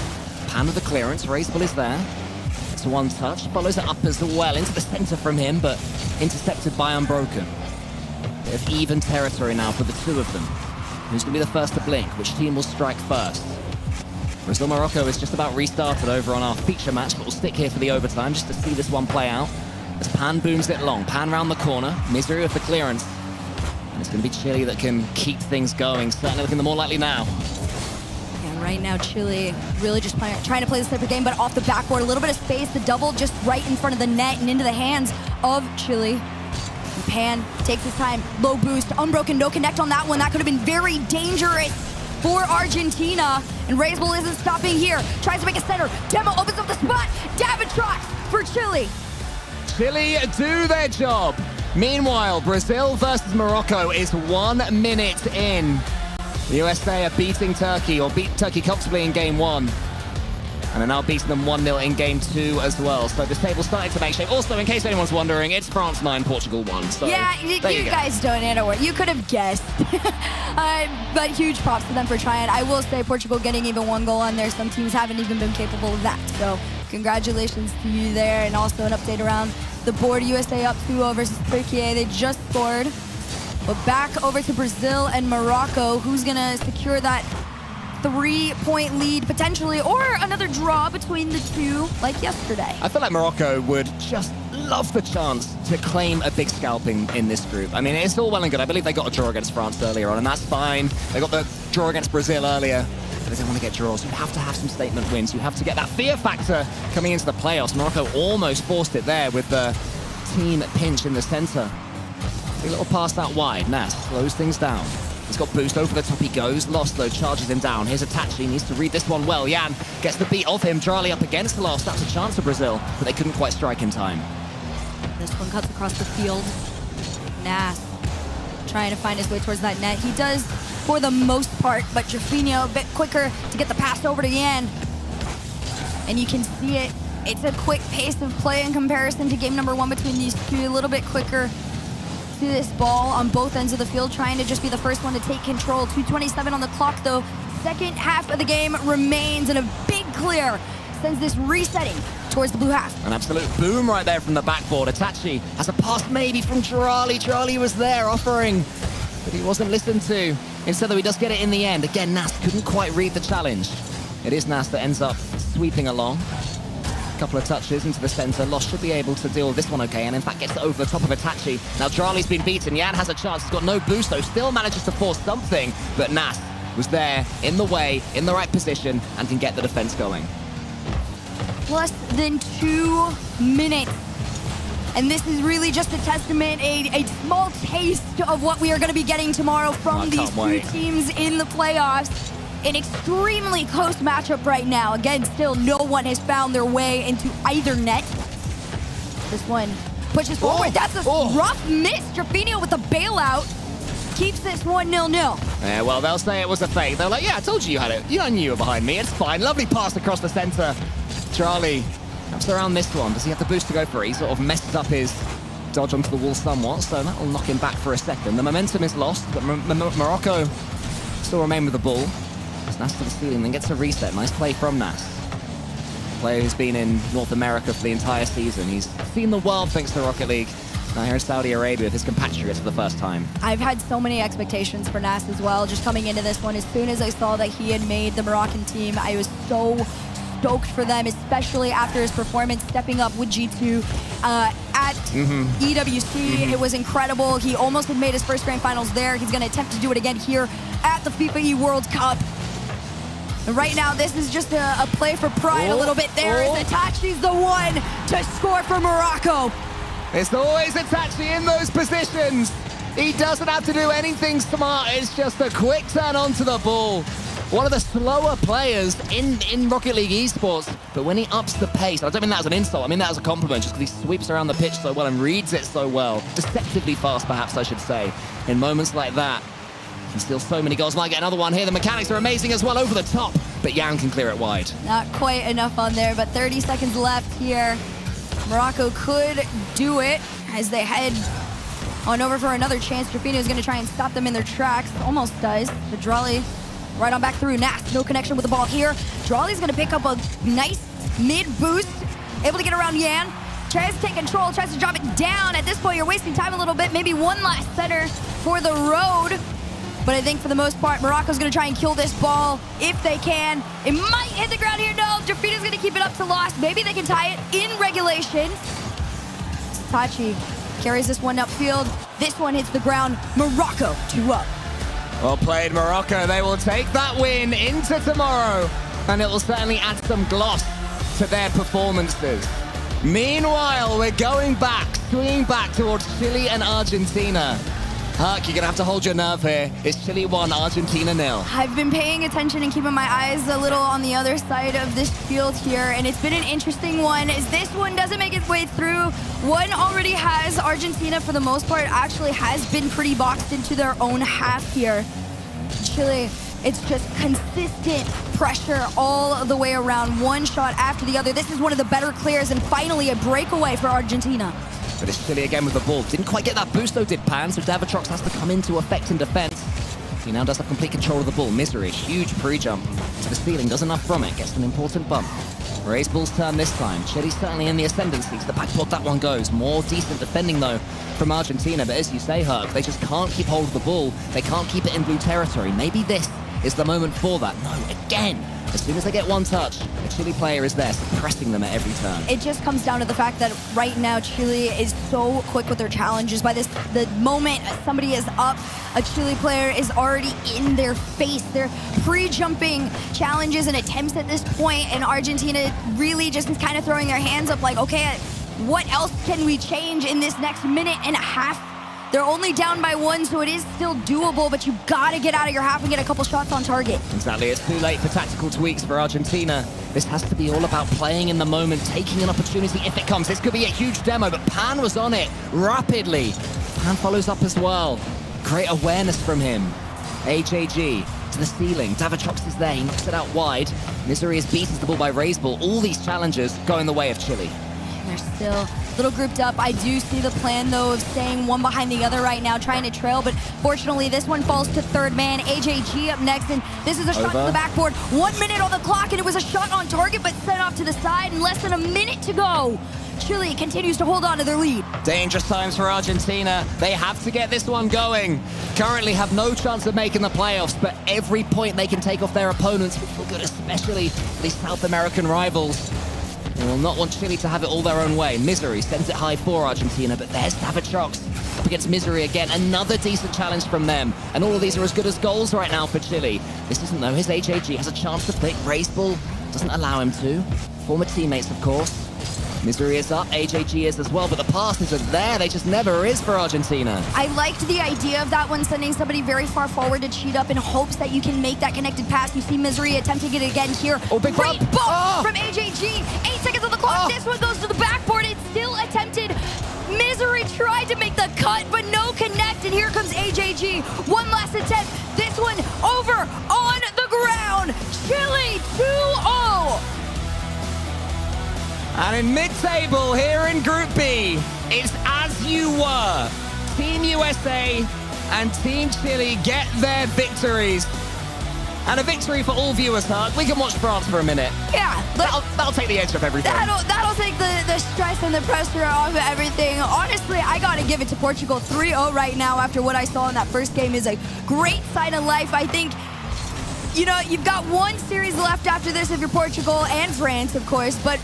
Pan with the clearance. Razeball is there. It's a one touch. Follows it up as well. Into the center from him, but intercepted by Unbroken. Bit of even territory now for the two of them. Who's going to be the first to blink? Which team will strike first? Brazil-Morocco is just about restarted over on our feature match, but we'll stick here for the overtime just to see this one play out. As Pan booms it long. Pan round the corner. Misery with the clearance. And it's going to be Chile that can keep things going. Certainly looking the more likely now. And right now, Chile really just trying to play this type of game, but off the backboard. A little bit of space. The double just right in front of the net and into the hands of Chile. And Pan takes his time. Low boost. Unbroken, no connect on that one. That could have been very dangerous for Argentina. And Razeball isn't stopping here. Tries to make a center. Demo opens up the spot. Davitrox for Chile. Chile do their job. Meanwhile, Brazil versus Morocco is 1 minute in. The USA are beating Turkey, or beat Turkey comfortably in game 1. And are now beating them 1-0 in game 2 as well. So this table's starting to make shape. Also, in case anyone's wondering, it's France 9, Portugal 1. So yeah, you guys don't know what you could have guessed. But huge props to them for trying. I will say Portugal getting even 1 goal on there. Some teams haven't even been capable of that. So congratulations to you there. And also an update around the board. USA up 2-0 versus Turkey. They just scored. But back over to Brazil and Morocco. Who's going to secure that 3-point lead potentially, or another draw between the two like yesterday? I feel like Morocco would just love the chance to claim a big scalping in this group. I mean, it's all well and good. I believe they got a draw against France earlier on, and that's fine. They got the draw against Brazil earlier, but they don't want to get draws. You have to have some statement wins. You have to get that fear factor coming into the playoffs. Morocco almost forced it there with the team pinch in the center. A little pass that wide. Nas slows things down. He's got boost over the top, he goes. Lost though, charges him down. Here's Itachi, needs to read this one well. Yan gets the beat of him. Drali up against Lost. That's a chance for Brazil, but they couldn't quite strike in time. This one cuts across the field. Nas trying to find his way towards that net. He does for the most part, but Jafinho a bit quicker to get the pass over to Yan. And you can see it. It's a quick pace of play in comparison to game number 1 between these two. A little bit quicker to this ball on both ends of the field, trying to just be the first one to take control. 2:27 on the clock, though. Second half of the game remains, and a big clear sends this resetting towards the blue half. An absolute boom right there from the backboard. Itachi has a pass maybe from Drali. Drali was there offering, but he wasn't listened to. Instead, though, he does get it in the end. Again, Nas couldn't quite read the challenge. It is Nas that ends up sweeping along. Couple of touches into the center. Lost should be able to deal with this one okay, and in fact gets it over the top of Itachi. Now Drali's been beaten. Yan has a chance. He's got no boost though. Still manages to force something, but Nas was there in the way, in the right position, and can get the defense going. Less than 2 minutes. And this is really just a testament, a small taste of what we are going to be getting tomorrow from these two teams in the playoffs. An extremely close matchup right now. Again, still no one has found their way into either net. This one pushes forward. That's a rough miss. Strafinho with the bailout keeps this 1-0. Yeah, well, they'll say it was a fake. They're like, yeah, I told you had it. You knew you were behind me. It's fine. Lovely pass across the center. Charlie comes around this one. Does he have the boost to go for it? He sort of messes up his dodge onto the wall somewhat, so that'll knock him back for a second. The momentum is lost, but Morocco still remain with the ball. It's Nas to the ceiling, then gets a reset. Nice play from Nas. Player who's been in North America for the entire season. He's seen the world thanks to Rocket League. Now here in Saudi Arabia with his compatriots for the first time. I've had so many expectations for Nas as well. Just coming into this one, as soon as I saw that he had made the Moroccan team, I was so stoked for them, especially after his performance stepping up with G2 at EWC. It was incredible. He almost had made his first grand finals there. He's going to attempt to do it again here at the FIFA E World Cup. And right now, this is just a play for pride a little bit. There is Itachi's the one to score for Morocco. It's always Itachi in those positions. He doesn't have to do anything smart. It's just a quick turn onto the ball. One of the slower players in Rocket League esports, but when he ups the pace, I don't mean that as an insult, I mean that as a compliment, just because he sweeps around the pitch so well and reads it so well. Deceptively fast, perhaps I should say. In moments like that, he can steal so many goals. Might get another one here. The mechanics are amazing as well over the top, but Yang can clear it wide. Not quite enough on there, but 30 seconds left here. Morocco could do it as they head on over for another chance. Strafinho is going to try and stop them in their tracks. Almost does. But Drolly right on back through. Nas, no connection with the ball here. Drolly's going to pick up a nice mid boost. Able to get around Yan. Tries to take control, tries to drop it down. At this point, you're wasting time a little bit. Maybe one last center for the road. But I think for the most part, Morocco's going to try and kill this ball if they can. It might hit the ground here. No, Strafinho's going to keep it up to loss. Maybe they can tie it in regulation. Tachi carries this one upfield. This one hits the ground. Morocco 2-up. Well played, Morocco. They will take that win into tomorrow, and it will certainly add some gloss to their performances. Meanwhile, we're going back, swinging back towards Chile and Argentina. Herc, you're going to have to hold your nerve here. It's Chile 1, Argentina 0. I've been paying attention and keeping my eyes a little on the other side of this field here, and it's been an interesting one. As this one doesn't make its way through, one already has Argentina, for the most part, actually has been pretty boxed into their own half here. Chile, it's just consistent pressure all the way around, one shot after the other. This is one of the better clears, and finally a breakaway for Argentina. But it's Chile again with the ball. Didn't quite get that boost though, did Pan, so Davatrox has to come into effect in defense. He now does have complete control of the ball. Misery, huge pre-jump to the ceiling, does enough from it, gets an important bump. Raise Bull's turn this time. Chile's certainly in the ascendancy. To the backboard that one goes. More decent defending though from Argentina, but as you say, Herc, they just can't keep hold of the ball. They can't keep it in blue territory. Maybe this is the moment for that. No, again. As soon as they get one touch, the Chile player is there, suppressing them at every turn. It just comes down to the fact that right now Chile is so quick with their challenges. By the moment somebody is up, a Chile player is already in their face. They're pre-jumping challenges and attempts at this point, and Argentina really just is kind of throwing their hands up like, okay, what else can we change in this next minute and a half? They're only down by one, so it is still doable, but you gotta get out of your half and get a couple shots on target. Exactly, it's too late for tactical tweaks for Argentina. This has to be all about playing in the moment, taking an opportunity if it comes. This could be a huge demo, but Pan was on it rapidly. Pan follows up as well. Great awareness from him. HAG to the ceiling. Davatrox is there, he knocks it out wide. Misery is beaten the ball by Raiseball. All these challenges go in the way of Chile. They're still a little grouped up. I do see the plan, though, of staying one behind the other right now, trying to trail, but fortunately, this one falls to third man. AJG up next, and this is a shot to the backboard. 1 minute on the clock, and it was a shot on target, but sent off to the side, and less than a minute to go. Chile continues to hold on to their lead. Dangerous times for Argentina. They have to get this one going. Currently have no chance of making the playoffs, but every point they can take off their opponents will feel good, especially these South American rivals. They will not want Chile to have it all their own way. Misery sends it high for Argentina, but there's Davatrox up against Misery again. Another decent challenge from them. And all of these are as good as goals right now for Chile. This isn't though. His HAG has a chance to flick. Raiseball doesn't allow him to. Former teammates, of course. Missouri is up, AJG is as well, but the pass isn't there. They just never is for Argentina. I liked the idea of that one, sending somebody very far forward to cheat up in hopes that you can make that connected pass. You see Missouri attempting it again here. Oh, big Great bump. bump from AJG. 8 seconds on the clock. This one goes to the backboard. It's still attempted. Missouri tried to make the cut, but no connect, and here comes AJG. One last attempt. This one over on the ground. Chile 2-0. And in mid-table here in Group B, it's as you were. Team USA and Team Chile get their victories. And a victory for all viewers, Hug. We can watch France for a minute. Yeah. That'll take the edge off everything. That'll take the stress and the pressure off of everything. Honestly, I got to give it to Portugal. 3-0 right now after what I saw in that first game is a great sign of life. I think, you know, you've got one series left after this if you're Portugal and France, of course. But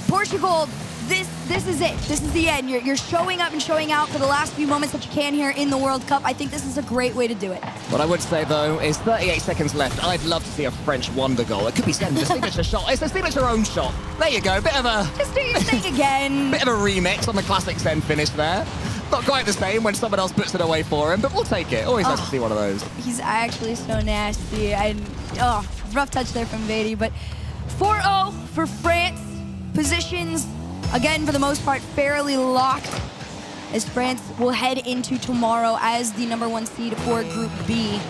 Portugal, this is it. This is the end. You're showing up and showing out for the last few moments that you can here in the World Cup. I think this is a great way to do it. What I would say, though, is 38 seconds left. I'd love to see a French wonder goal. It could be sent a signature shot. It's a signature own shot. There you go. Bit of a... Just do your thing again. Bit of a remix on the classic Zen finish there. Not quite the same when someone else puts it away for him, but we'll take it. Always nice to see one of those. He's actually so nasty. Rough touch there from Vady, but 4-0 for France. Positions, again, for the most part, fairly locked as France will head into tomorrow as the #1 seed for Group B.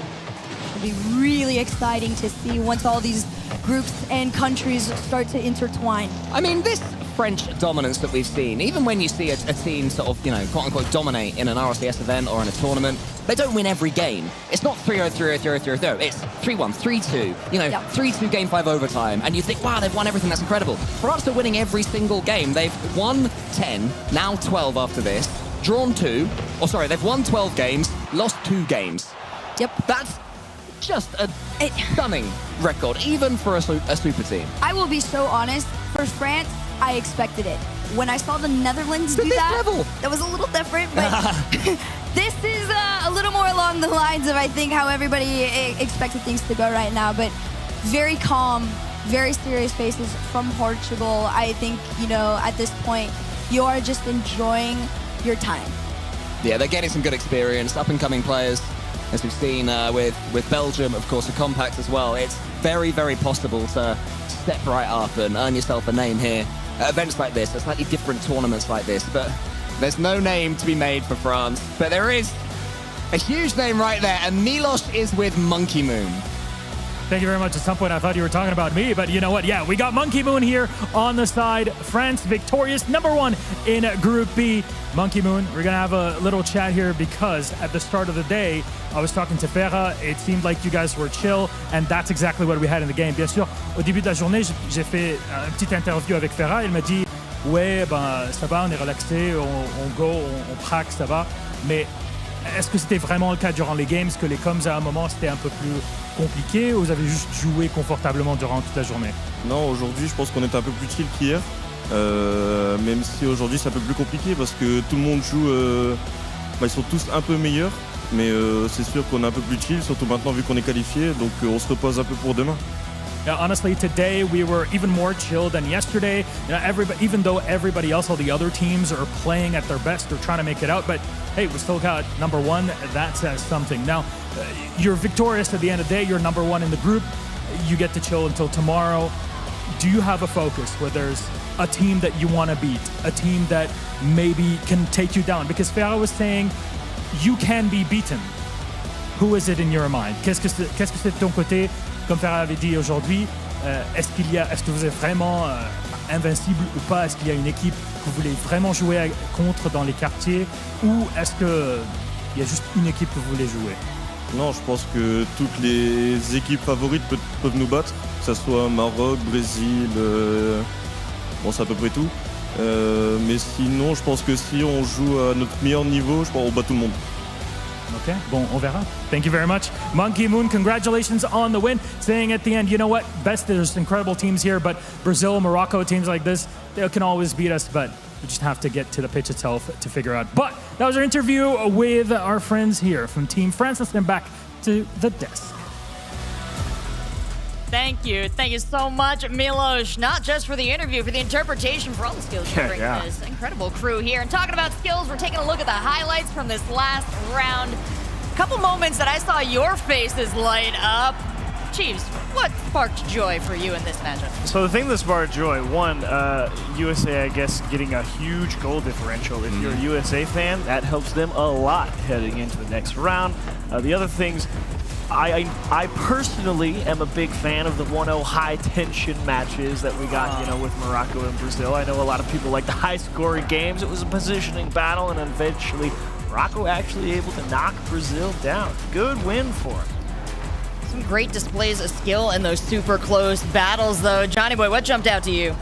It'll be really exciting to see once all these groups and countries start to intertwine. I mean, this French dominance that we've seen, even when you see a team sort of, you know, quote-unquote dominate in an RLCS event or in a tournament, they don't win every game. It's not 3-0, 3-0, 3-0, 3-0. It's 3-1, 3-2, you know, 3-2 Game 5 overtime. And you think, wow, they've won everything. That's incredible. France are winning every single game. They've won 10, now 12 after this, drawn 2. Oh, sorry, they've won 12 games, lost 2 games. Yep. That's just a stunning record, even for a super team. I will be so honest, for France, I expected it. When I saw the Netherlands do that, that was a little different, but this is a little more along the lines of, I think, how everybody expected things to go right now, but very calm, very serious faces from Portugal. I think, you know, at this point, you are just enjoying your time. Yeah, they're getting some good experience, up-and-coming players, as we've seen with Belgium, of course, a compact as well. It's very, very possible to step right up and earn yourself a name here at events like this, at slightly different tournaments like this. But there's no name to be made for France. But there is a huge name right there, and Milos is with Monkey Moon. Thank you very much. At some point, I thought you were talking about me, but you know what? Yeah, we got Monkey Moon here on the side. France victorious, #1 in Group B. Monkey Moon, we're going to have a little chat here because at the start of the day, I was talking to Ferra. It seemed like you guys were chill, and that's exactly what we had in the game. Bien sûr, au début de la journée, j'ai fait une petite interview avec Ferra. Il m'a dit, ouais, ben, ça va, on est relaxé, on go, on praque, ça va. Mais est-ce que c'était vraiment le cas durant les games? Est-ce que les coms, à un moment, c'était un peu plus compliqué ou vous avez juste joué confortablement durant toute la journée? Non, aujourd'hui, je pense qu'on était un peu plus chill qu'hier. Même si aujourd'hui c'est un peu plus compliqué parce que tout le monde joue, ils sont tous un peu meilleurs, mais c'est sûr qu'on est un peu plus chill, surtout maintenant vu qu'on est qualifié, donc on se repose un peu pour demain. Yeah, honestly, today we were even more chill than yesterday. You know, even though everybody else, all the other teams are playing at their best, they're trying to make it out. But hey, we still got #1. That says something. Now, you're victorious at the end of the day. You're #1 in the group. You get to chill until tomorrow. Do you have a focus where there's a team that you want to beat, a team that maybe can take you down? Because Ferra was saying you can be beaten. Who is it in your mind? Qu'est-ce que c'est de ton côté? Comme Ferra avait dit aujourd'hui, est-ce que vous êtes vraiment invincible ou pas? Est-ce qu'il y a une équipe que vous voulez vraiment jouer contre dans les quartiers, ou est-ce qu'il y a juste une équipe que vous voulez jouer? Non, je pense que toutes les équipes favorites peuvent nous battre, que ce soit Maroc, Brésil, bon, c'est à peu près tout. Mais sinon, je pense que si on joue à notre meilleur niveau, je pense qu'on bat tout le monde. Okay, bon, on verra. Thank you very much. Monkey Moon, congratulations on the win. Saying at the end, you know what? Best, there's incredible teams here, but Brazil, Morocco, teams like this, they can always beat us, but we just have to get to the pitch itself to figure out. But that was our interview with our friends here from Team France. Let's get back to the desk. Thank you so much, Milos. Not just for the interview, for the interpretation, for all the skills you bring to this incredible crew here. And talking about skills, we're taking a look at the highlights from this last round. A couple moments that I saw your faces light up. Chiefs, what sparked joy for you in this matchup? So the thing that sparked joy, one, USA, I guess, getting a huge goal differential. If you're a USA fan, that helps them a lot heading into the next round. The other things, I personally am a big fan of the 1-0 high-tension matches that we got, with Morocco and Brazil. I know a lot of people like the high-scoring games. It was a positioning battle, and eventually Morocco actually able to knock Brazil down. Good win for him. Some great displays of skill in those super close battles, though. Johnny Boy, what jumped out to you?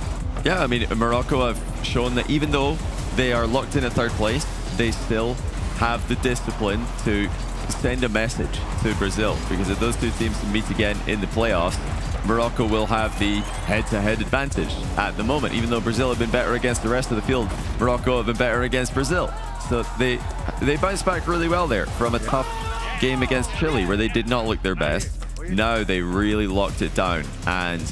Yeah, I mean, Morocco have shown that even though they are locked in at third place, they still have the discipline to send a message to Brazil, because if those two teams meet again in the playoffs, Morocco will have the head-to-head advantage at the moment. Even though Brazil have been better against the rest of the field, Morocco have been better against Brazil. So they bounced back really well there from a tough game against Chile where they did not look their best. Now they really locked it down, and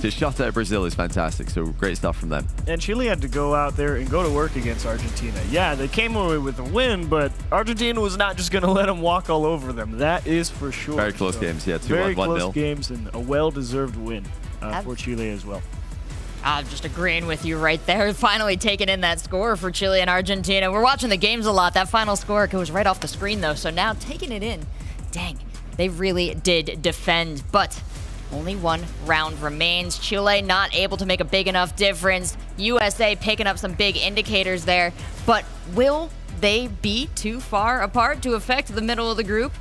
to shut out Brazil is fantastic. So great stuff from them. And Chile had to go out there and go to work against Argentina. Yeah, they came away with a win, but Argentina was not just going to let them walk all over them. That is for sure. Very close games, yeah. 2-1, 1-0. Very close games, and a well-deserved win for Chile as well. I'm just agreeing with you right there. Finally taking in that score for Chile and Argentina. We're watching the games a lot. That final score goes right off the screen, though. So now taking it in, dang, they really did defend. But only one round remains. Chile not able to make a big enough difference. USA picking up some big indicators there. But will they be too far apart to affect the middle of the group?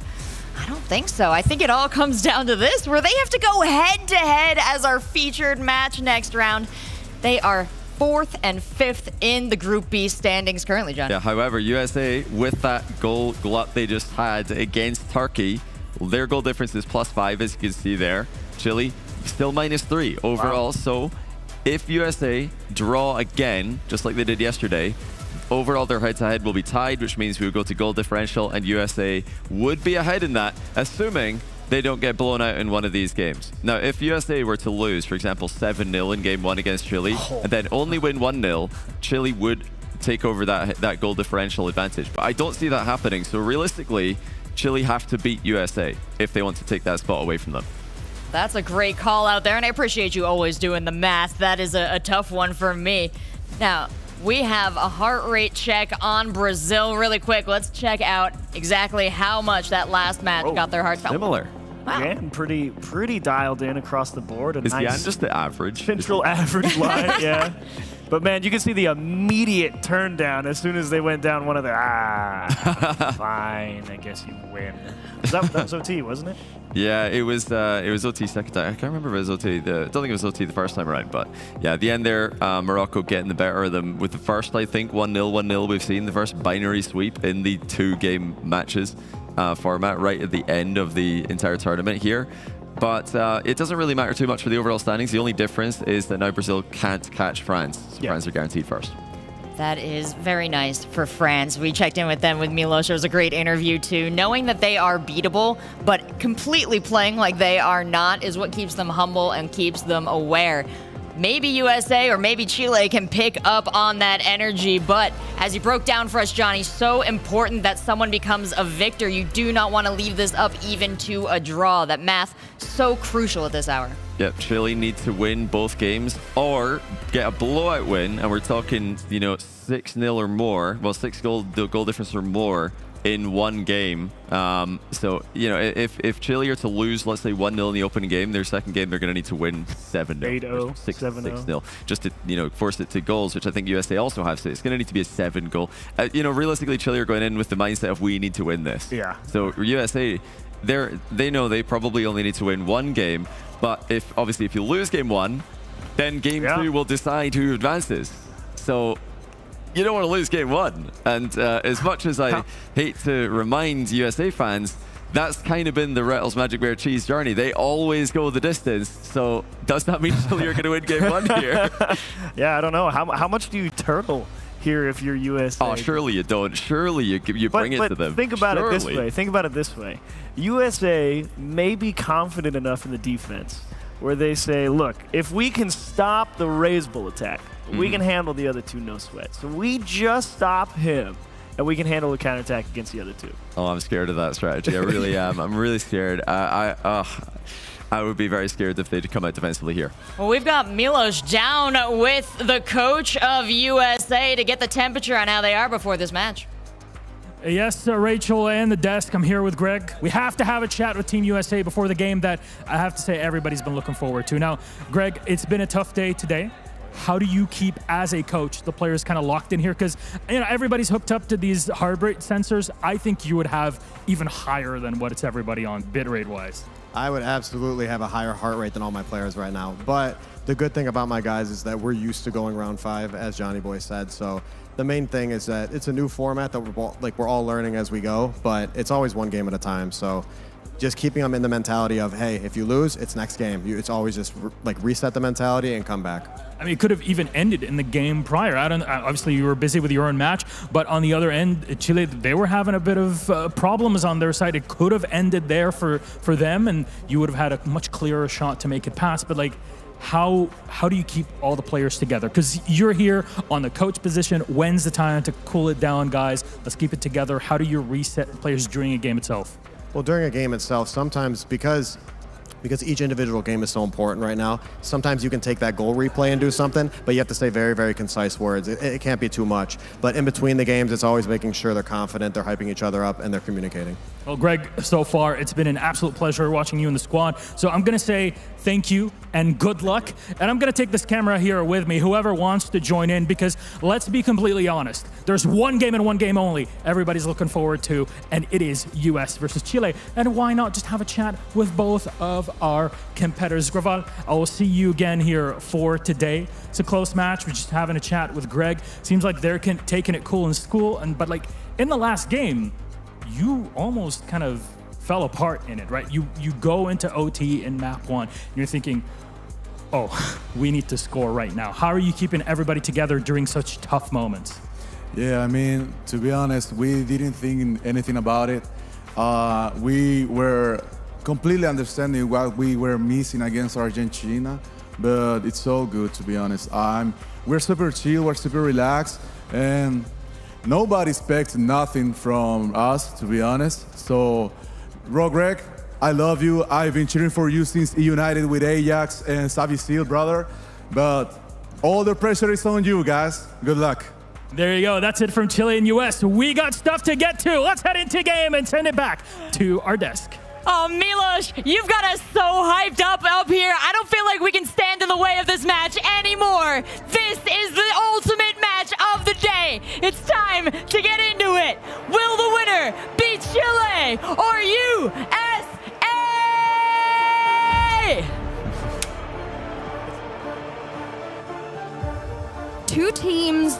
I don't think so. I think it all comes down to this, where they have to go head-to-head as our featured match next round. They are 4th and 5th in the Group B standings currently, John. Yeah, however, USA, with that goal glut they just had against Turkey, their goal difference is +5, as you can see there. Chile, still -3 overall. Wow. So if USA draw again, just like they did yesterday, overall, their head-to-head will be tied, which means we would go to goal differential, and USA would be ahead in that, assuming they don't get blown out in one of these games. Now, if USA were to lose, for example, 7-0 in Game 1 against Chile, and then only win 1-0, Chile would take over that goal differential advantage. But I don't see that happening, so realistically, Chile have to beat USA if they want to take that spot away from them. That's a great call out there, and I appreciate you always doing the math. That is a tough one for me. Now, we have a heart rate check on Brazil really quick. Let's check out exactly how much that last match got their hearts. Similar. Wow. Yeah, and pretty dialed in across the board. Is Jan just the average? Central average line, yeah. But man, you can see the immediate turn down as soon as they went down one of their, fine, I guess you win. That was OT, wasn't it? Yeah, it was OT second time. I can't remember if it was OT. I don't think it was OT the first time around, but yeah, at the end there, Morocco getting the better of them with the first, I think, 1-0, 1-0 we've seen, the first binary sweep in the 2-game matches format right at the end of the entire tournament here. But it doesn't really matter too much for the overall standings. The only difference is that now Brazil can't catch France. So France are guaranteed first. That is very nice for France. We checked in with them with Milos. It was a great interview, too. Knowing that they are beatable, but completely playing like they are not is what keeps them humble and keeps them aware. Maybe USA or maybe Chile can pick up on that energy, but as you broke down for us, Johnny, so important that someone becomes a victor. You do not want to leave this up even to a draw. That math, so crucial at this hour. Yep, Chile need to win both games or get a blowout win, and we're talking, 6-0 or more. Well, 6 goal difference or more in one game. So, if Chile are to lose, let's say 1-0 in the opening game, their second game they're going to need to win 7-0, 8-0, 6-0, just to force it to goals, which I think USA also have. So it's going to need to be a 7-goal. Realistically, Chile are going in with the mindset of we need to win this. Yeah. So USA, they know they probably only need to win one game. But if you lose game 1, then game 2 will decide who advances. So you don't want to lose game 1. And as much as I hate to remind USA fans, that's kind of been the Rettles Magic Bear Cheese journey. They always go the distance. So does that mean you're going to win game 1 here? Yeah, I don't know. How much do you turtle here if you're USA? Oh, surely you don't. Surely you bring it to them. Think about it this way. USA may be confident enough in the defense where they say, look, if we can stop the Raise Bull attack, we can handle the other two no sweat. So we just stop him, and we can handle the counterattack against the other two. Oh, I'm scared of that strategy. I really am. I'm really scared. I would be very scared if they'd come out defensively here. Well, we've got Milos down with the coach of USA to get the temperature on how they are before this match. Yes, Rachel and the desk. I'm here with Greg. We have to have a chat with Team USA before the game that I have to say everybody's been looking forward to. Now, Greg, it's been a tough day today. How do you keep, as a coach, the players kind of locked in here? Because everybody's hooked up to these heart rate sensors. I think you would have even higher than what it's everybody on bitrate-wise. I would absolutely have a higher heart rate than all my players right now. But the good thing about my guys is that we're used to going round 5, as Johnny Boy said. So the main thing is that it's a new format that we're all learning as we go, but it's always one game at a time. So just keeping them in the mentality of, hey, if you lose, it's next game. It's always just reset the mentality and come back. I mean, it could have even ended in the game prior. Obviously, you were busy with your own match, but on the other end, Chile, they were having a bit of problems on their side. It could have ended there for them, and you would have had a much clearer shot to make it pass. But how do you keep all the players together? Because you're here on the coach position. When's the time to cool it down, guys? Let's keep it together. How do you reset players during a game itself? Well, during a game itself, sometimes because each individual game is so important right now, sometimes you can take that goal replay and do something, but you have to say very, very concise words. It can't be too much. But in between the games, it's always making sure they're confident, they're hyping each other up, and they're communicating. Well, Greg, so far, it's been an absolute pleasure watching you in the squad. So I'm going to say thank you and good luck. And I'm going to take this camera here with me, whoever wants to join in, because let's be completely honest. There's one game and one game only everybody's looking forward to, and it is US versus Chile. And why not just have a chat with both of our competitors? Graval, I will see you again here for today. It's a close match. We're just having a chat with Greg. Seems like they're taking it cool in school, but in the last game, you almost kind of fell apart in it, right? You go into OT in map 1, and you're thinking, oh, we need to score right now. How are you keeping everybody together during such tough moments? Yeah, I mean, to be honest, we didn't think anything about it. We were completely understanding what we were missing against Argentina, but it's so good, to be honest. We're super chill, we're super relaxed, and nobody expects nothing from us, to be honest. So, Greg, I love you. I've been cheering for you since you united with Ajax and Savvy Steel, brother. But all the pressure is on you, guys. Good luck. There you go. That's it from Chile and US. We got stuff to get to. Let's head into game and send it back to our desk. Oh, Milos, you've got us so hyped up here. I don't feel like we can stand in the way of this match anymore. This is the ultimate match of the day. It's time to get into it. Will the winner be Chile or USA? Two teams,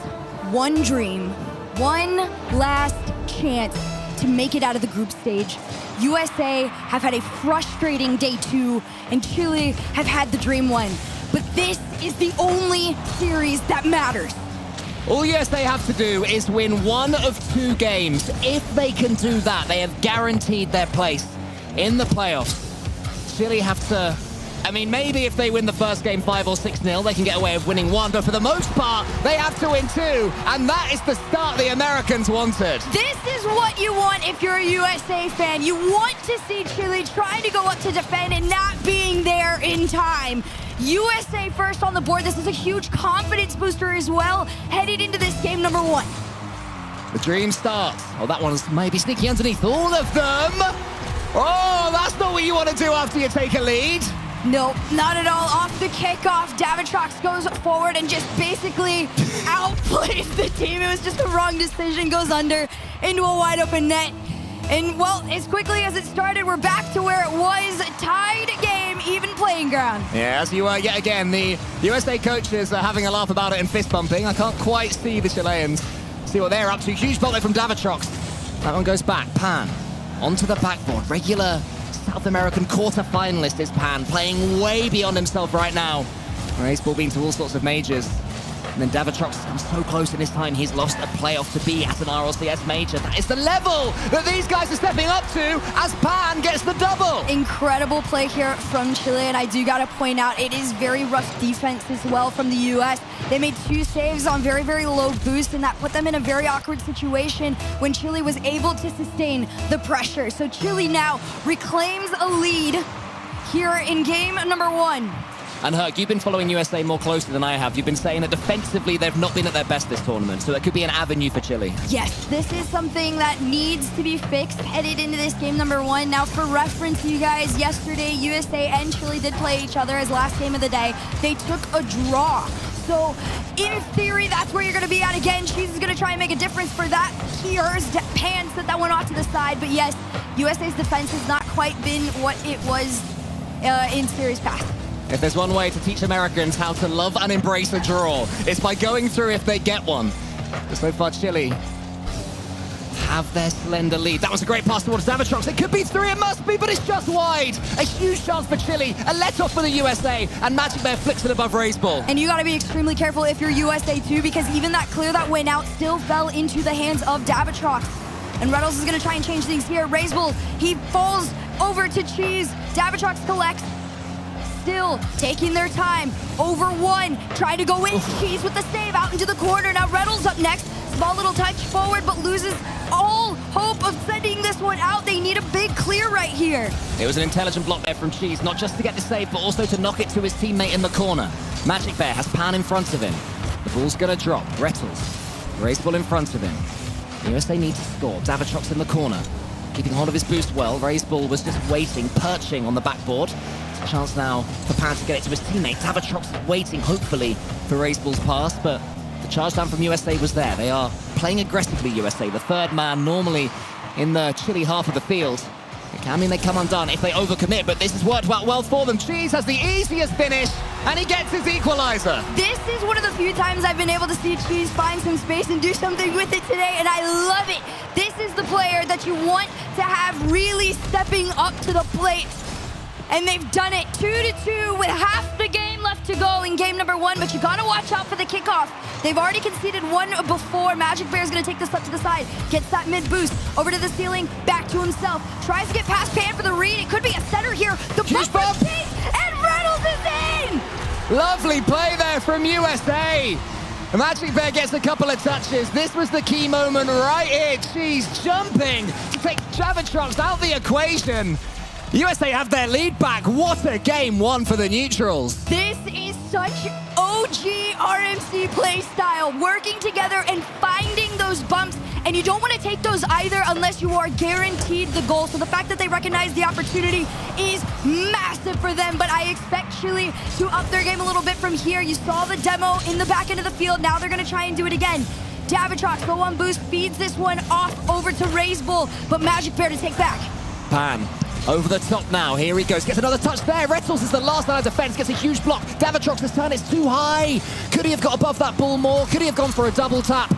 one dream, one last chance to make it out of the group stage. USA have had a frustrating day 2, and Chile have had the dream 1. But this is the only series that matters. All USA have to do is win one of 2 games. If they can do that, they have guaranteed their place in the playoffs. Chile have to... I mean, maybe if they win the first game 5 or 6-0, they can get away with winning 1, but for the most part, they have to win 2, and that is the start the Americans wanted. This is what you want if you're a USA fan. You want to see Chile trying to go up to defend and not being there in time. USA first on the board. This is a huge confidence booster as well, headed into this game number 1. The dream starts. Oh, that one's maybe sneaky underneath all of them. Oh, that's not what you want to do after you take a lead. Nope, not at all. Off the kickoff, Davitrox goes forward and just basically outplays the team. It was just the wrong decision, goes under into a wide open net. And well, as quickly as it started, we're back to where it was. Tied game, even playing ground. Yeah, as you were yet again, the USA coaches are having a laugh about it and fist bumping. I can't quite see the Chileans. See what they're up to. Huge bullet from Davitrox. That one goes back. Pan onto the backboard. Regular South American quarter-finalist is Pan, playing way beyond himself right now. He's ball been to all sorts of majors. And then Davitrox comes so close in his time, he's lost a playoff to be at an RLCS major. That is the level that these guys are stepping up to as Pan gets the double. Incredible play here from Chile, and I do gotta point out, it is very rough defense as well from the US. They made 2 saves on very, very low boost, and that put them in a very awkward situation when Chile was able to sustain the pressure. So Chile now reclaims a lead here in game number 1. And Herc, you've been following USA more closely than I have. You've been saying that defensively they've not been at their best this tournament, so that could be an avenue for Chile. Yes, this is something that needs to be fixed headed into this game number 1. Now, for reference, you guys, yesterday USA and Chile did play each other as last game of the day. They took a draw. So, in theory, that's where you're going to be at again. Cheese is going to try and make a difference for that. Here's Pan set that one off to the side. But yes, USA's defense has not quite been what it was in series past. If there's one way to teach Americans how to love and embrace a draw, it's by going through if they get one. But so far, Chile have their slender lead. That was a great pass towards Davitrox. It could be 3, it must be, but it's just wide. A huge chance for Chile, a let-off for the USA, and Magic Bear flicks it above Raise Ball. And you got to be extremely careful if you're USA too, because even that clear that went out still fell into the hands of Davitrox. And Reynolds is going to try and change things here. Raise Ball, he falls over to Cheese. Davitrox collects. Still taking their time. Over 1, trying to go in. Cheese with the save out into the corner. Now Reynolds up next. Small little touch forward, but loses all hope of sending this one out. They need a big clear right here. It was an intelligent block there from Cheese, not just to get the save, but also to knock it to his teammate in the corner. Magic Bear has Pan in front of him. The ball's going to drop. Rettles. Raise Ball in front of him. The USA need to score. Davitrox in the corner. Keeping hold of his boost well. Raise Ball was just waiting, perching on the backboard. It's a chance now for Pan to get it to his teammate. Davitrox is waiting, hopefully, for Raise Ball's pass, but the charge down from USA was there. They are playing aggressively, USA. The third man normally in the Chile half of the field. It can mean they come undone if they overcommit, but this has worked out well for them. Cheese has the easiest finish, and he gets his equalizer. This is one of the few times I've been able to see Cheese find some space and do something with it today, and I love it. This is the player that you want to have really stepping up to the plate. And they've done it 2-2 with half the game left to go in game number 1, but you gotta watch out for the kickoff. They've already conceded 1 before. Magic Bear's gonna take this up to the side, gets that mid boost, over to the ceiling, back to himself, tries to get past Pan for the read. It could be a setter here. The bump, and Reynolds is in! Lovely play there from USA. Magic Bear gets a couple of touches. This was the key moment right here. Cheese jumping to take Davitrox out the equation. USA have their lead back. What a game 1 for the neutrals. This is such OG RMC play style, working together and finding those bumps, and you don't want to take those either unless you are guaranteed the goal. So the fact that they recognize the opportunity is massive for them, but I expect Chile to up their game a little bit from here. You saw the demo in the back end of the field. Now they're going to try and do it again. Davitrox, low on boost, feeds this one off over to Raise Bull, but Magic Bear to take back. Pan over the top now. Here he goes. Gets another touch there. Rettles is the last line of defense. Gets a huge block. Davitrox's turn is too high. Could he have got above that ball more? Could he have gone for a double tap?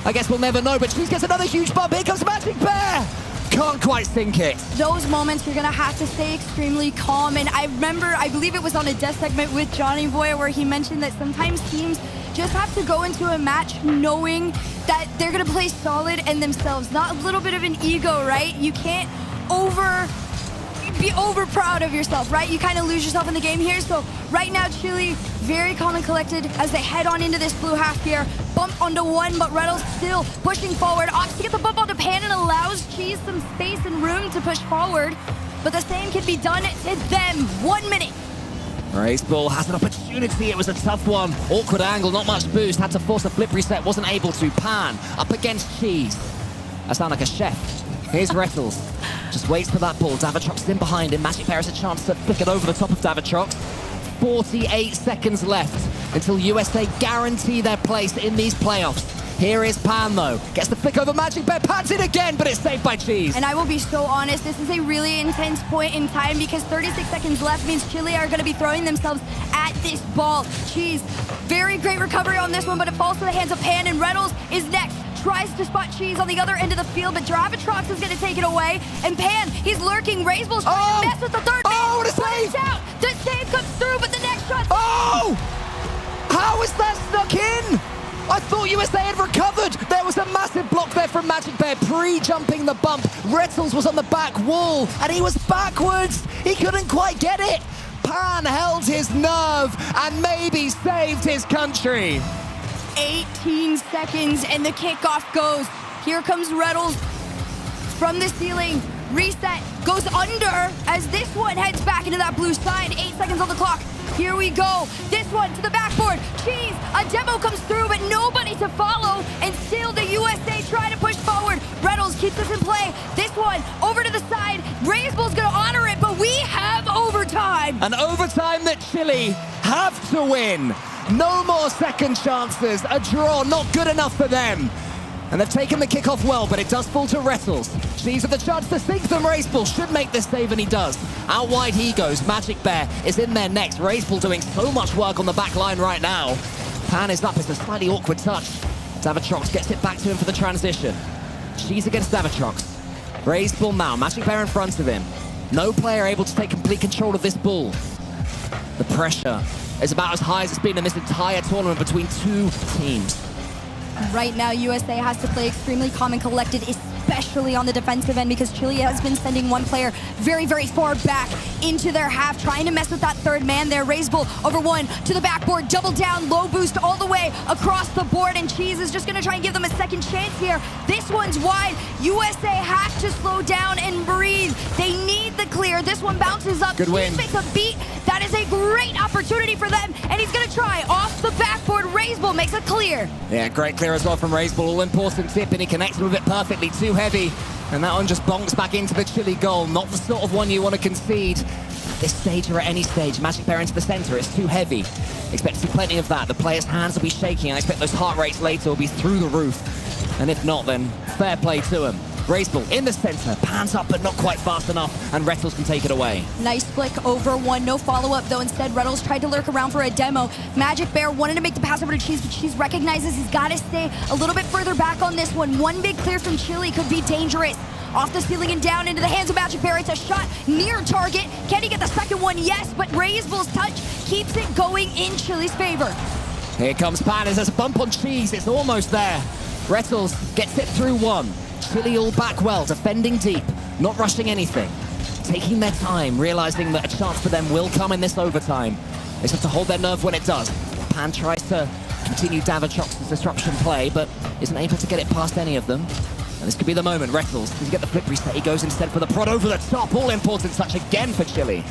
I guess we'll never know, but Cheese gets another huge bump. Here comes Magic Bear. Can't quite sink it. Those moments you're gonna have to stay extremely calm. And I remember, I believe it was on a death segment with Johnny Boy where he mentioned that sometimes teams just have to go into a match knowing that they're gonna play solid and themselves. Not a little bit of an ego, right? You can't be over proud of yourself, right? You kind of lose yourself in the game here. So right now, Chile, very calm and collected as they head on into this blue half here. Bump onto 1, but Reynolds still pushing forward. Opts to get the bump onto Pan and allows Cheese some space and room to push forward. But the same can be done to them. 1 minute. Raise Ball has an opportunity. It was a tough one. Awkward angle, not much boost. Had to force a flip reset, wasn't able to. Pan up against Cheese. I sound like a chef. Here's Rettles. Just waits for that ball. Davitrox is in behind him. Magic Bear has a chance to flick it over the top of Davitrox. 48 seconds left until USA guarantee their place in these playoffs. Here is Pan, though. Gets the flick over Magic Bear. Pans it again, but it's saved by Cheese. And I will be so honest, this is a really intense point in time because 36 seconds left means Chile are going to be throwing themselves at this ball. Cheese, very great recovery on this one, but it falls to the hands of Pan, and Reynolds is next. Tries to spot Cheese on the other end of the field, but Davitrox is going to take it away. And Pan, he's lurking. Raise Ball's trying to mess with the third man. Oh, what a save! Out. The save comes through, but the next shot. Oh! How is that stuck in? USA had recovered. There was a massive block there from Magic Bear, pre-jumping the bump. Retzels was on the back wall, and he was backwards. He couldn't quite get it. Pan held his nerve and maybe saved his country. 18 seconds and the kickoff goes. Here comes Rettles from the ceiling. Reset goes under as this one heads back into that blue side. 8 seconds on the clock. Here we go. This one to the backboard. Cheese, a demo comes through, but nobody to follow. And still the USA try to push forward. Rettles keeps this in play. This one over to the side. Razebull's gonna honor it, but we have overtime. An overtime that Chile have to win. No more second chances. A draw not good enough for them. And they've taken the kickoff well, but it does fall to Rettles. She's with the chance to sink them. Razebull should make this save, and he does. Out wide he goes. Magic Bear is in there next. Razebull doing so much work on the back line right now. Pan is up. It's a slightly awkward touch. Davatrox gets it back to him for the transition. She's against Davatrox. Razebull now. Magic Bear in front of him. No player able to take complete control of this ball. The pressure is about as high as it's been in this entire tournament between two teams. Right now, USA has to play extremely calm and collected, especially on the defensive end, because Chile has been sending one player very, very far back into their half, trying to mess with that third man there. Razebull over one to the backboard, double down, low boost all the way across the board, and Cheese is just going to try and give them a second chance here. This one's wide. USA has to slow down and breathe. They need the clear. This one bounces up. Good win. Cheese makes a beat. That is a great opportunity for them, and he's going to try off the backboard. Razebull makes a clear. Yeah, great clear as well from Razebull. All important tip, and he connects with it perfectly. Too heavy, and that one just bonks back into the Chile goal. Not the sort of one you want to concede at this stage or at any stage. Magic Bear into the center. It's too heavy. Expect to see plenty of that. The players' hands will be shaking. I expect those heart rates later will be through the roof. And if not, then fair play to him. Razebull in the center, pans up but not quite fast enough, and Rettles can take it away. Nice flick over one, no follow-up though. Instead, Rettles tried to lurk around for a demo. Magic Bear wanted to make the pass over to Cheese, but Cheese recognizes he's got to stay a little bit further back on this one. One big clear from Chile could be dangerous. Off the ceiling and down into the hands of Magic Bear. It's a shot near target. Can he get the second one? Yes, but Razebull's touch keeps it going in Chile's favor. Here comes Pan as there's a bump on Cheese. It's almost there. Rettles gets it through one. Chile all back well, defending deep, not rushing anything, taking their time, realizing that a chance for them will come in this overtime. They just have to hold their nerve when it does. Pan tries to continue Davatrox's disruption play, but isn't able to get it past any of them. And this could be the moment. Rettles can get the flip reset. He goes instead for the prod over the top. All important touch again for Chile.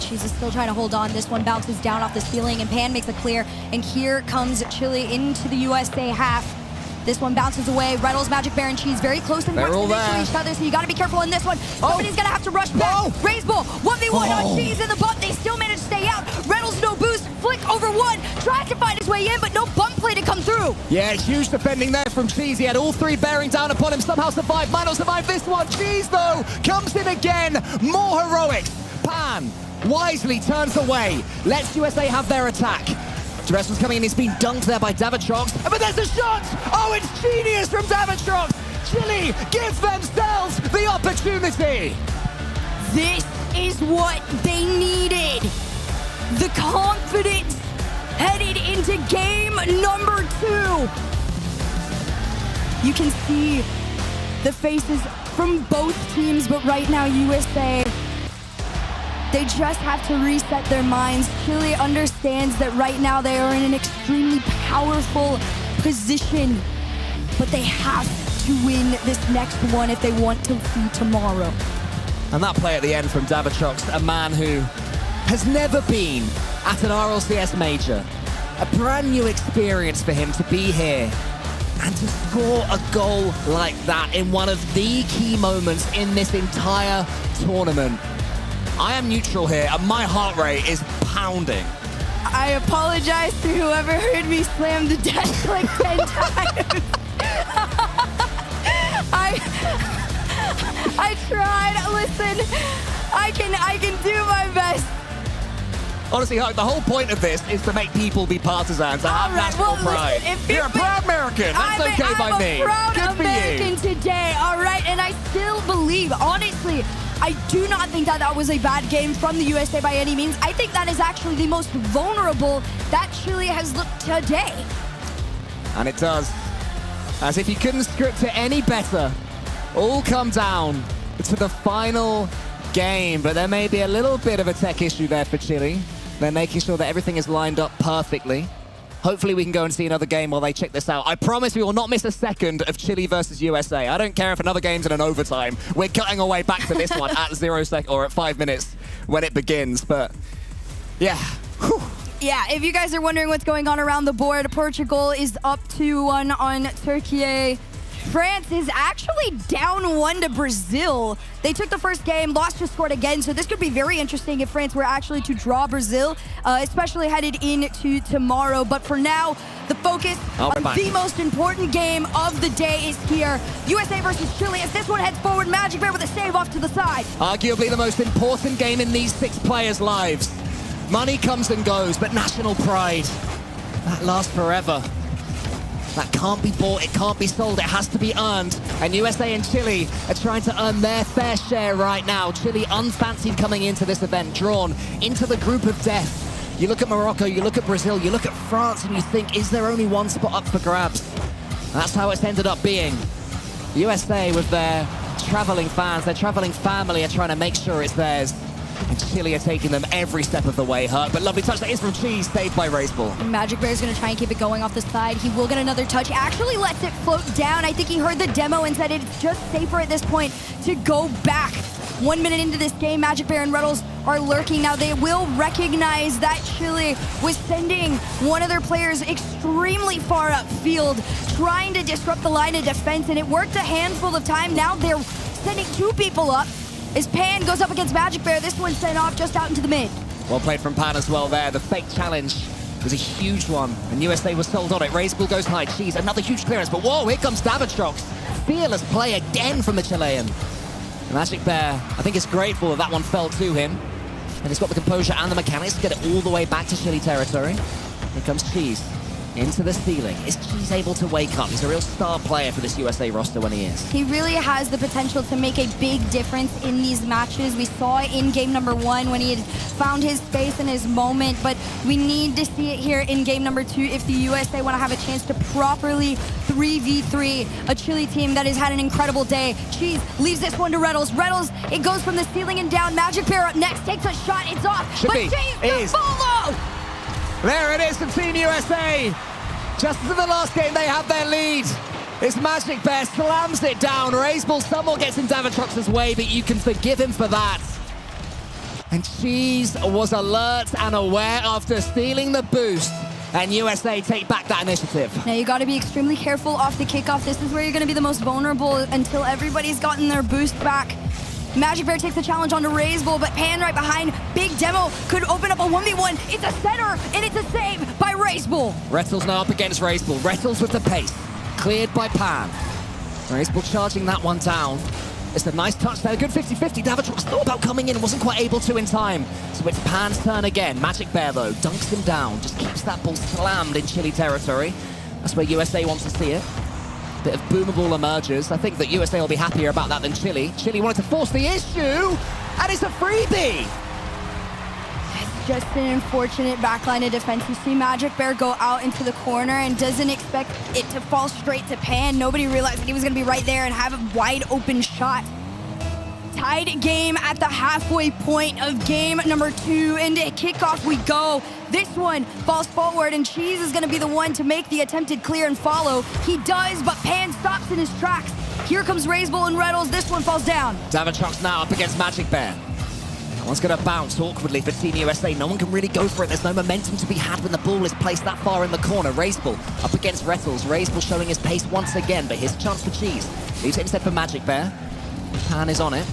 Cheese is still trying to hold on. This one bounces down off the ceiling, and Pan makes a clear. And here comes Chile into the USA half. This one bounces away. Rettles, Magic Bear, and Cheese very close and proximity to each other, so you got to be careful in this one. Somebody's going to have to rush back. Razebull, 1v1 on Cheese in the bump. They still manage to stay out. Rettles, no boost. Flick over one. Tries to find his way in, but no bump play to come through. Yeah, huge defending there from Cheese. He had all three bearing down upon him. Somehow survived. Might not survive this one. Cheese, though, comes in again. More heroics. Pan wisely turns away. Lets USA have their attack. Rettles coming in, he's been dunked there by Davatrox. But there's a shot! Oh, it's genius from Davatrox! Chile give themselves the opportunity! This is what they needed. The confidence headed into game number 2. You can see the faces from both teams, but right now USA, they just have to reset their minds. Chile understands that right now they are in an extremely powerful position, but they have to win this next one if they want to see tomorrow. And that play at the end from Davatrox, a man who has never been at an RLCS major. A brand new experience for him to be here and to score a goal like that in one of the key moments in this entire tournament. I am neutral here, and my heart rate is pounding. I apologize to whoever heard me slam the desk like 10 times. I tried. Listen, I can do my best. Honestly, the whole point of this is to make people be partisans, to have national pride. You're a proud American. That's okay by me. I'm a proud Good for American you. today, all right? And I still believe, honestly, I do not think that was a bad game from the USA by any means. I think that is actually the most vulnerable that Chile has looked today. And it does. As if you couldn't script it any better. All come down to the final game, but there may be a little bit of a tech issue there for Chile. They're making sure that everything is lined up perfectly. Hopefully we can go and see another game while they check this out. I promise we will not miss a second of Chile versus USA. I don't care if another game's in an overtime. We're cutting our way back to this one at 0 seconds or at 5 minutes when it begins. But yeah. Whew. Yeah, if you guys are wondering what's going on around the board, Portugal is up 2-1 on Turkey. France is actually down 1 to Brazil. They took the first game, lost, just scored again, so this could be very interesting if France were actually to draw Brazil, especially headed into tomorrow. But for now, the focus on the most important game of the day is here. USA versus Chile. As this one heads forward, Magic Bear with a save off to the side. Arguably the most important game in these 6 players' lives. Money comes and goes, but national pride, that lasts forever. That can't be bought, it can't be sold, it has to be earned. And USA and Chile are trying to earn their fair share right now. Chile unfancied coming into this event, drawn into the group of death. You look at Morocco, you look at Brazil, you look at France, and you think, is there only one spot up for grabs? That's how it's ended up being. USA with their traveling fans, their traveling family are trying to make sure it's theirs. And Chile are taking them every step of the way. Hurt, but lovely touch. That is from Cheese, saved by Raceball. Magic Bear is going to try and keep it going off the side. He will get another touch. Actually lets it float down. I think he heard the demo and said it's just safer at this point to go back. 1 minute into this game, Magic Bear and Rettles are lurking. Now they will recognize that Chile was sending one of their players extremely far upfield, trying to disrupt the line of defense, and it worked a handful of time. Now they're sending 2 people up. As Pan goes up against Magic Bear, this one's sent off just out into the mid. Well played from Pan as well there. The fake challenge was a huge one, and USA was sold on it. Raceball goes high. Cheese, another huge clearance, but whoa, here comes Davitrox. Fearless play again from the Chilean. Magic Bear, I think, is grateful that one fell to him. And he's got the composure and the mechanics to get it all the way back to Chile territory. Here comes Cheese. Into the ceiling. Is Cheese able to wake up? He's a real star player for this USA roster when he is. He really has the potential to make a big difference in these matches. We saw it in game number 1 when he had found his space and his moment, but we need to see it here in game number 2 if the USA want to have a chance to properly 3v3 a Chile team that has had an incredible day. Cheese leaves this one to Rettles. Rettles, it goes from the ceiling and down. Magic Bear up next, takes a shot, it's off, but Cheese the follow! There it is from Team USA. Just as in the last game, they have their lead. It's Magic Bear, slams it down. Raceball somewhat gets in Davitrox's way, but you can forgive him for that. And Cheese was alert and aware after stealing the boost. And USA take back that initiative. Now you got to be extremely careful off the kickoff. This is where you're going to be the most vulnerable until everybody's gotten their boost back. Magic Bear takes the challenge onto Raceball, but Pan right behind. Big Demo could open up a 1v1. It's a center, and it's a save by Raceball. Rettles now up against Raceball. Rettles with the pace. Cleared by Pan. Raceball charging that one down. It's a nice touch there. Good 50-50. Davitrox thought about coming in, wasn't quite able to in time. So it's Pan's turn again. Magic Bear, though, dunks him down. Just keeps that ball slammed in Chile territory. That's where USA wants to see it. Bit of boomable emerges. I think that USA will be happier about that than Chile. Chile wanted to force the issue, and it's a freebie. It's just an unfortunate backline of defense. You see Magic Bear go out into the corner and doesn't expect it to fall straight to Pan. Nobody realized that he was going to be right there and have a wide open shot. Tied game at the halfway point of game number 2. Into kickoff we go. This one falls forward, and Cheese is going to be the one to make the attempted clear and follow. He does, but Pan stops in his tracks. Here comes Raceball and Rettles. This one falls down. Davitrox now up against Magic Bear. That one's going to bounce awkwardly for Team USA. No one can really go for it. There's no momentum to be had when the ball is placed that far in the corner. Raceball up against Rettles. Raceball showing his pace once again, but here's a chance for Cheese. Leaves it instead for Magic Bear. Pan is on it.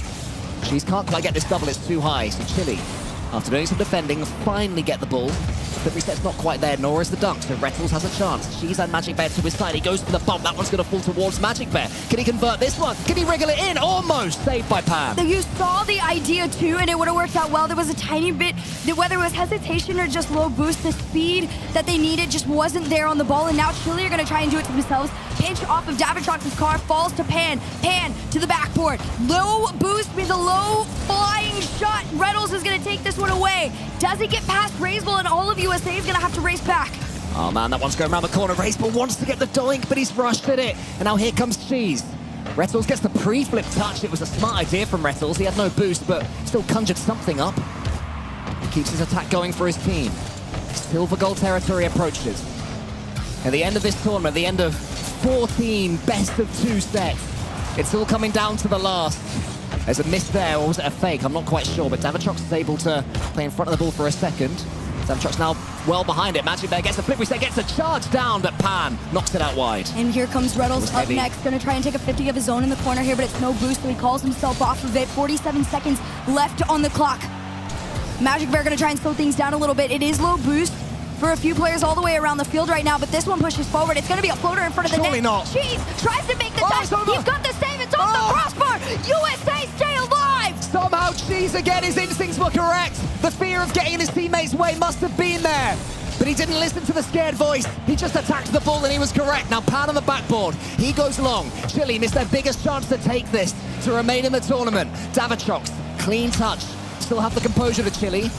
Cheese can't quite get this double, it's too high. So Chile, after doing some defending, finally get the ball. The reset's not quite there, nor is the dunk, so Rettles has a chance. Cheese and Magic Bear to his side. He goes for the bump. That one's going to fall towards Magic Bear. Can he convert this one? Can he wriggle it in? Almost saved by Pan. You saw the idea too, and it would have worked out well. There was a tiny bit, whether it was hesitation or just low boost, the speed that they needed just wasn't there on the ball, and now Chile are going to try and do it to themselves. Pinch off of Davitrox's car, falls to Pan. Pan to the backboard. Low boost means a low flying shot. Rettles is going to take this one away. Does he get past Raceball, and all of USA is going to have to race back? Oh man, that one's going around the corner. Raceball wants to get the doink, but he's rushed at it. And now here comes Cheese. Rettles gets the pre-flip touch. It was a smart idea from Rettles. He had no boost, but still conjured something up. He keeps his attack going for his team. Silver gold territory approaches. At the end of this tournament, the end of 14 best of 2 sets, it's all coming down to the last. There's a miss there, or was it a fake? I'm not quite sure, but Davitrox is able to play in front of the ball for a second. Davitrox now well behind it. Magic Bear gets the flip reset, gets a charge down, but Pan knocks it out wide. And here comes Rettles up next. Going to try and take a 50 of his own in the corner here, but it's no boost, so he calls himself off of it. 47 seconds left on the clock. Magic Bear going to try and slow things down a little bit. It is low boost for a few players all the way around the field right now, but this one pushes forward. It's going to be a floater in front of the net. Surely not. Cheese tries to make the touch. He's got the save. It's off the crossbar. USA stay alive. Somehow Cheese again, his instincts were correct. The fear of getting in his teammates' way must have been there. But he didn't listen to the scared voice. He just attacked the ball and he was correct. Now Pan on the backboard. He goes long. Chile missed their biggest chance to take this, to remain in the tournament. Davitrox, clean touch. Still have the composure to Chile.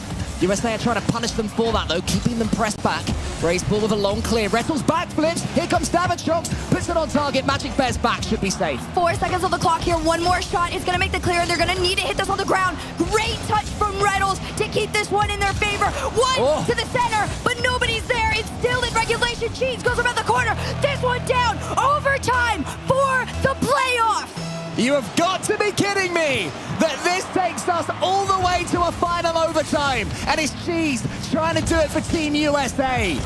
USA are trying to punish them for that, though, keeping them pressed back. Raceball with a long clear. Rettles backflips. Here comes Davitrox. Puts it on target. Magic Bear's back. Should be safe. 4 seconds on the clock here. One more shot is going to make the clear. They're going to need to hit this on the ground. Great touch from Rettles to keep this one in their favor. One to the center, but nobody's there. It's still in regulation. Cheese goes around the corner. This one down. Overtime for the playoff. You have got to be kidding me that this takes us all the way to a final overtime. And it's Cheese trying to do it for Team USA.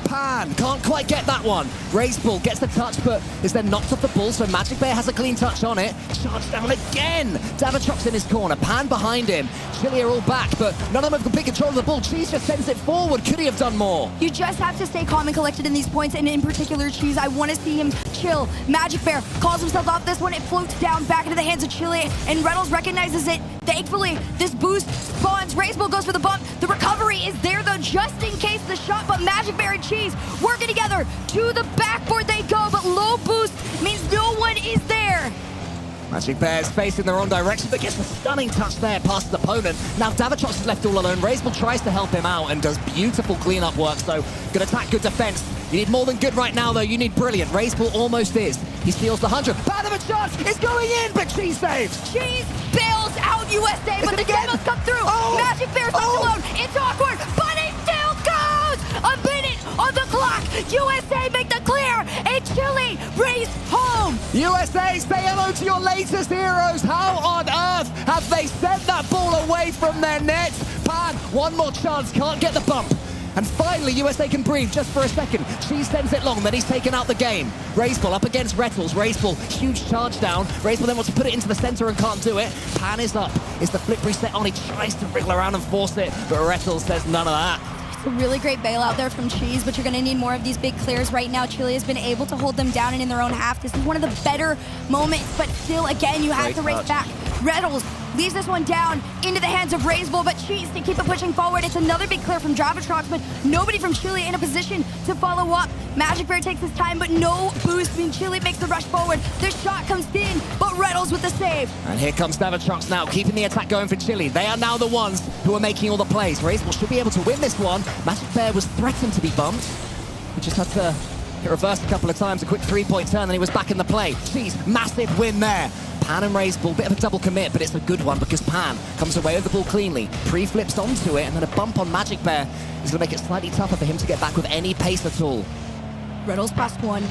Pan can't quite get that one. Raceball gets the touch, but is then knocked off the ball, so Magic Bear has a clean touch on it. Charge down again. Davitrox in his corner. Pan behind him. Chile are all back, but none of them have big control of the ball. Cheese just sends it forward. Could he have done more? You just have to stay calm and collected in these points, and in particular, Cheese, I want to see him chill. Magic Bear calls himself off this one. It floats down back into the hands of Chile, and Rettles recognizes it. Thankfully, this boost spawns. Raceball goes for the bump. The recovery is there, though, just in case the shot, but Magic Bear and Cheese working together. To the backboard they go, but low boost means no one is there. Magic Bear's facing the wrong direction, but gets a stunning touch there past his opponent. Now Davitrox is left all alone. Raceball tries to help him out and does beautiful cleanup work, so good attack, good defense. You need more than good right now, though. You need brilliant. Raceball almost is. He steals the 100. Bad of a chance. It's going in, but Cheese saves. Cheese bails out USA, but the demos come through. Magic Bear's left alone. It's awkward, but it still goes. A minute on the clock. USA make the clear, and Chile race home. USA, say hello to your latest heroes. How on earth have they sent that ball away from their net? Pan, one more chance, can't get the bump. And finally, USA can breathe just for a second. She sends it long, then he's taken out the game. Raceball up against Rettles. Raceball, huge charge down. Raceball then wants to put it into the center and can't do it. Pan is up. Is the flip reset on? He tries to wriggle around and force it, but Rettles says none of that. A really great bailout there from Cheese, but you're going to need more of these big clears right now. Chile has been able to hold them down and in their own half. This is one of the better moments, but still, again, you have to race back. Rettles leaves this one down into the hands of Raceball, but Cheese to keep it pushing forward. It's another big clear from Davitrox, but nobody from Chile in a position to follow up. Magic Bear takes his time, but no boost. I mean, Chile makes the rush forward. The shot comes in, but Rettles with the save. And here comes Davitrox now, keeping the attack going for Chile. They are now the ones who are making all the plays. Raceball should be able to win this one. Magic Bear was threatened to be bumped. He just had to hit reverse a couple of times, a quick three-point turn, and he was back in the play. Cheese, massive win there. Pan and Raceball, bit of a double commit, but it's a good one because Pan comes away with the ball cleanly, pre-flips onto it, and then a bump on Magic Bear is going to make it slightly tougher for him to get back with any pace at all. Rettles past one.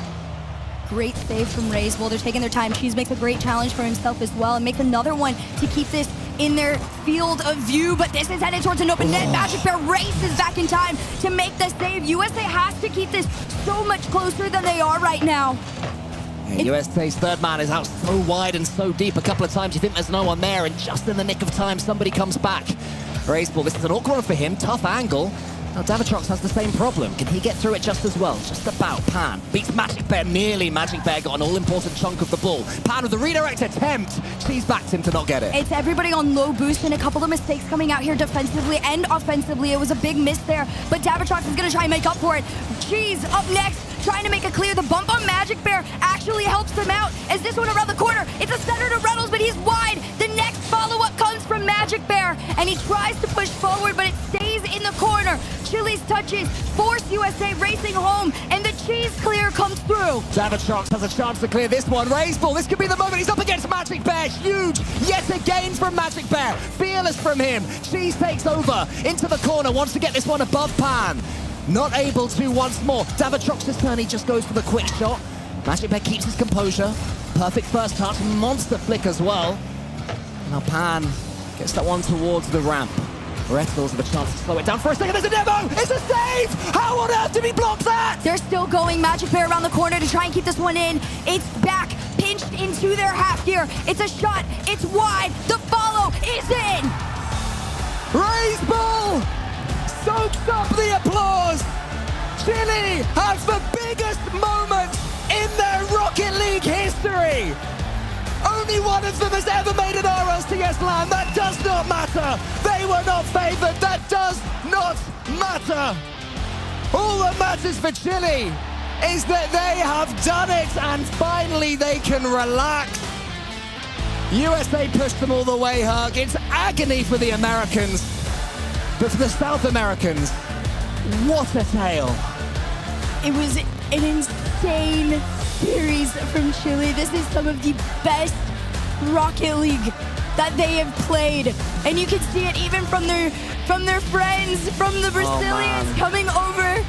Great save from Raceball. They're taking their time. Cheese makes a great challenge for himself as well and makes another one to keep this in their field of view, but this is headed towards an open net. Magic Bear races back in time to make the save. USA has to keep this so much closer than they are right now. Yeah, USA's third man is out so wide and so deep a couple of times. You think there's no one there, and just in the nick of time, somebody comes back. Raceball, this is an awkward one for him. Tough angle. Now Davitrox has the same problem. Can he get through it just as well? Just about. Pan beats Magic Bear. Nearly. Magic Bear got an all-important chunk of the ball. Pan with the redirect attempt. She's backed him to not get it. It's everybody on low boost and a couple of mistakes coming out here defensively and offensively. It was a big miss there, but Davitrox is going to try and make up for it. Cheese up next, trying to make it clear. The bump on Magic Bear actually helps them out as this one around the corner. It's a center to Rettles, but he's wide. The next follow-up comes from Magic Bear, and he tries to push forward, but it stays in the corner. Chile's touches force USA racing home, and the cheese clear comes through. Davitrox has a chance to clear this one. Raise ball, this could be the moment. He's up against Magic Bear. Huge, yet again from Magic Bear. Fearless from him. Cheese takes over into the corner, wants to get this one above Pan. Not able to once more. Davitrox's turn, he just goes for the quick shot. Magic Bear keeps his composure. Perfect first touch, monster flick as well. Now Pan gets that one towards the ramp. Rettles with a chance to slow it down for a second. There's a demo! It's a save! How on earth did he block that? They're still going. Magic Bear around the corner to try and keep this one in. It's back, pinched into their half gear. It's a shot, it's wide, the follow is in! Raise ball! Soaks up the applause! Chile has the biggest moment in their Rocket League history! Only one of them has ever made an RLCS land. That does not matter. They were not favored. That does not matter. All that matters for Chile is that they have done it and finally they can relax. USA pushed them all the way, Herc. It's agony for the Americans. But for the South Americans, what a tale. It was an insane series from Chile. This is some of the best Rocket League that they have played, and you can see it even from their friends, from the Brazilians coming over.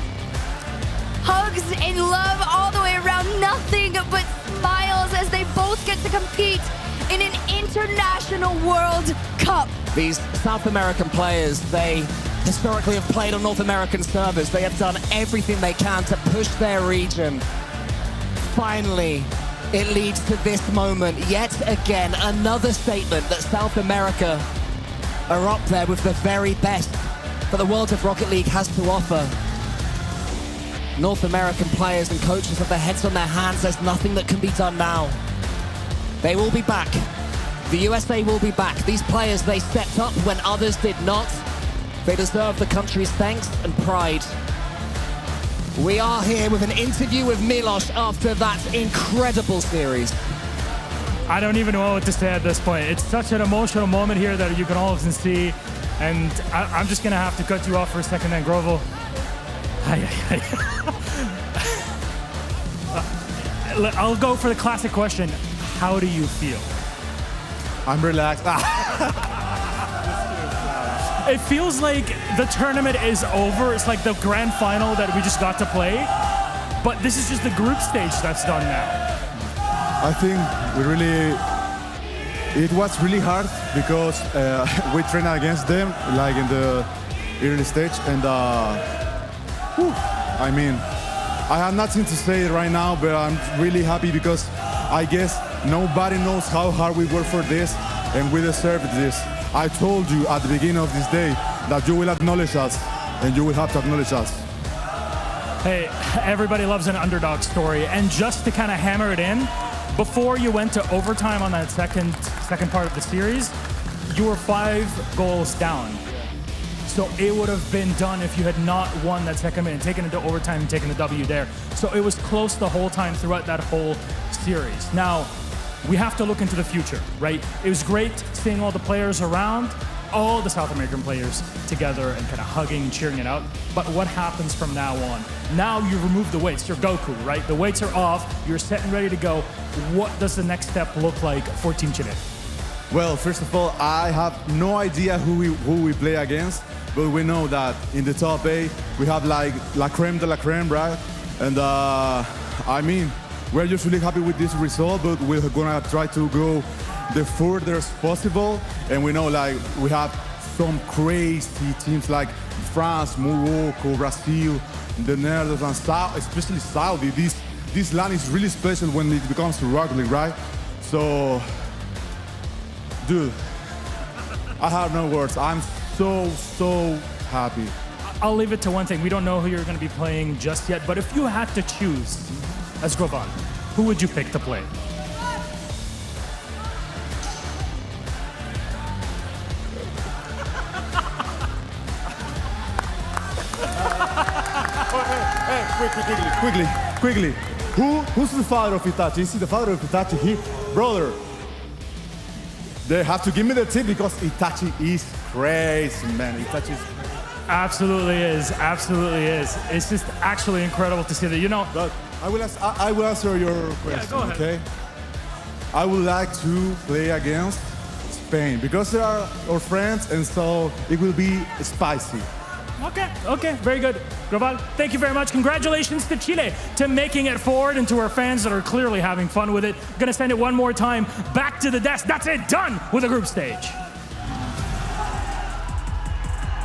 Hugs and love all the way around, nothing but smiles as they both get to compete in an international World Cup. These South American players, they historically have played on North American servers. They have done everything they can to push their region. Finally, it leads to this moment. Yet again, another statement that South America are up there with the very best that the world of Rocket League has to offer. North American players and coaches have their heads on their hands. There's nothing that can be done now. They will be back. The USA will be back. These players, they stepped up when others did not. They deserve the country's thanks and pride. We are here with an interview with Milos after that incredible series. I don't even know what to say at this point. It's such an emotional moment here that you can all see. And I'm just going to have to cut you off for a second then, Grovel. I'll go for the classic question. How do you feel? I'm relaxed. It feels like the tournament is over. It's like the grand final that we just got to play. But this is just the group stage that's done now. I think it was really hard because we trained against them like in the early stage, and I mean, I have nothing to say right now, but I'm really happy because I guess nobody knows how hard we work for this, and we deserve this. I told you at the beginning of this day that you will acknowledge us, and you will have to acknowledge us. Hey, everybody loves an underdog story, and just to kind of hammer it in, before you went to overtime on that second part of the series, you were 5 goals down. So it would have been done if you had not won that second minute, taken it to overtime and taken the W there. So it was close the whole time throughout that whole series. Now, we have to look into the future, right? It was great seeing all the players around, all the South American players together and kind of hugging and cheering it out. But what happens from now on? Now you remove the weights, you're Goku, right? The weights are off, you're set and ready to go. What does the next step look like for Team Chile? Well, first of all, I have no idea who we play against, but we know that in the top 8, we have like la creme de la creme, right? And I mean, we're just really happy with this result, but we're gonna try to go the furthest possible. And we know like we have some crazy teams like France, Morocco, Brazil, the Netherlands, especially Saudi. This land is really special when it becomes to Rocket League, right? So, dude, I have no words. I'm so happy. I'll leave it to one thing. We don't know who you're going to be playing just yet, but if you had to choose as Grovan, who would you pick to play? Quickly. Who's the father of Itachi? Is he the father of Itachi? He, brother. They have to give me the tip because Itachi is crazy, man. Itachi is Absolutely is. Absolutely is. It's just actually incredible to see that. You know, But I will answer your question, go ahead. okay? I would like to play against Spain because they are our friends, and so it will be spicy. Okay, very good. Groval, thank you very much. Congratulations to Chile to making it forward and to our fans that are clearly having fun with it. Gonna send it one more time back to the desk. That's it, done with the group stage.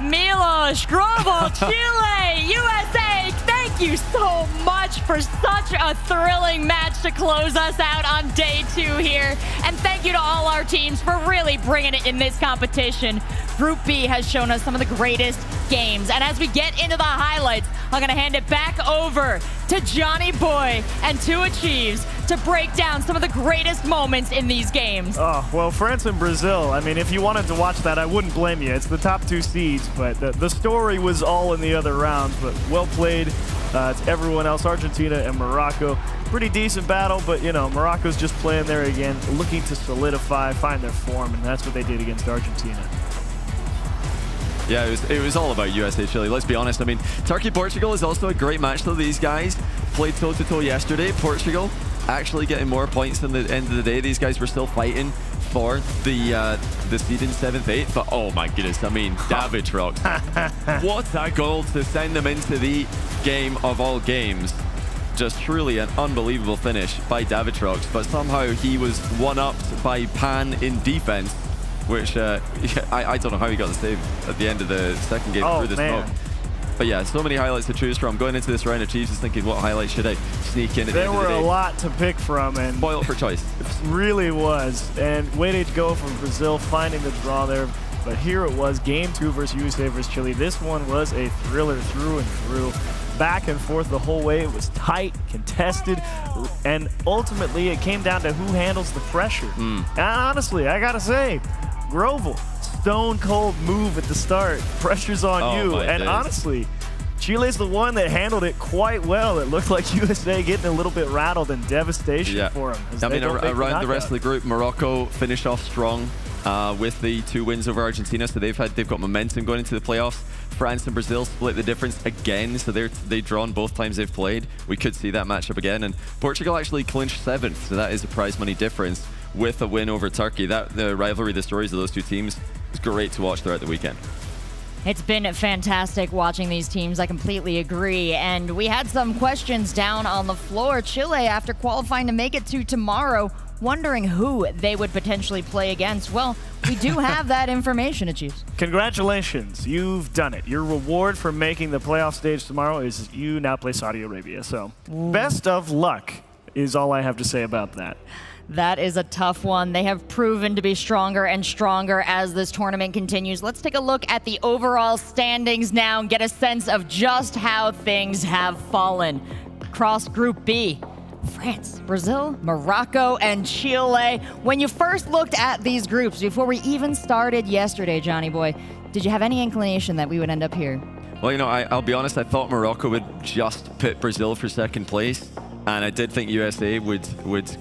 Milos, Groval, Chile, USA, thank you so much for such a thrilling match to close us out on day 2 here. And thank you to all our teams for really bringing it in this competition. Group B has shown us some of the greatest games. And as we get into the highlights, I'm gonna hand it back over to Johnny Boy and to Achieves to break down some of the greatest moments in these games. Oh, well, France and Brazil, I mean, if you wanted to watch that, I wouldn't blame you. It's the top 2 seeds, but the story was all in the other rounds, but well played to everyone else. Argentina and Morocco, pretty decent battle, but, you know, Morocco's just playing there again, looking to solidify, find their form, and that's what they did against Argentina. Yeah, it was all about USA Chile. Let's be honest. I mean, Turkey-Portugal is also a great match, though. These guys played toe-to-toe yesterday. Portugal actually getting more points than the end of the day. These guys were still fighting for the seed in 7th, 8th. But oh my goodness, I mean, Davitrox. What a goal to send them into the game of all games. Just truly an unbelievable finish by Davitrox. But somehow he was one-upped by Pan in defense, which I don't know how he got the save at the end of the second game through the smoke. But yeah, so many highlights to choose from. Going into this round of Chiefs, just thinking, what highlights should I sneak in at the end of the day? There were a lot to pick from, and spoiled for choice. It really was. And way to go from Brazil finding the draw there. But here it was, game 2 versus USA versus Chile. This one was a thriller through and through. Back and forth the whole way. It was tight, contested, and ultimately it came down to who handles the pressure. And honestly, I gotta say, Groval, stone cold move at the start. Pressure's on you. And honestly, Chile's the one that handled it quite well. It looked like USA getting a little bit rattled and devastation for them. I mean, around the rest of the group, Morocco finished off strong with the 2 wins over Argentina. So they've got momentum going into the playoffs. France and Brazil split the difference again, so they've drawn both times they've played. We could see that matchup again. And Portugal actually clinched 7th, so that is a prize money difference with a win over Turkey. The rivalry, the stories of those 2 teams is great to watch throughout the weekend. It's been fantastic watching these teams. I completely agree. And we had some questions down on the floor. Chile, after qualifying to make it to tomorrow, wondering who they would potentially play against. Well, we do have that information, Achieves. Congratulations, you've done it. Your reward for making the playoff stage tomorrow is you now play Saudi Arabia. So best of luck is all I have to say about that. That is a tough one. They have proven to be stronger and stronger as this tournament continues. Let's take a look at the overall standings now and get a sense of just how things have fallen. Across Group B, France, Brazil, Morocco, and Chile. When you first looked at these groups, before we even started yesterday, Johnny Boy, did you have any inclination that we would end up here? Well, you know, I'll be honest, I thought Morocco would just pit Brazil for 2nd place. And I did think USA would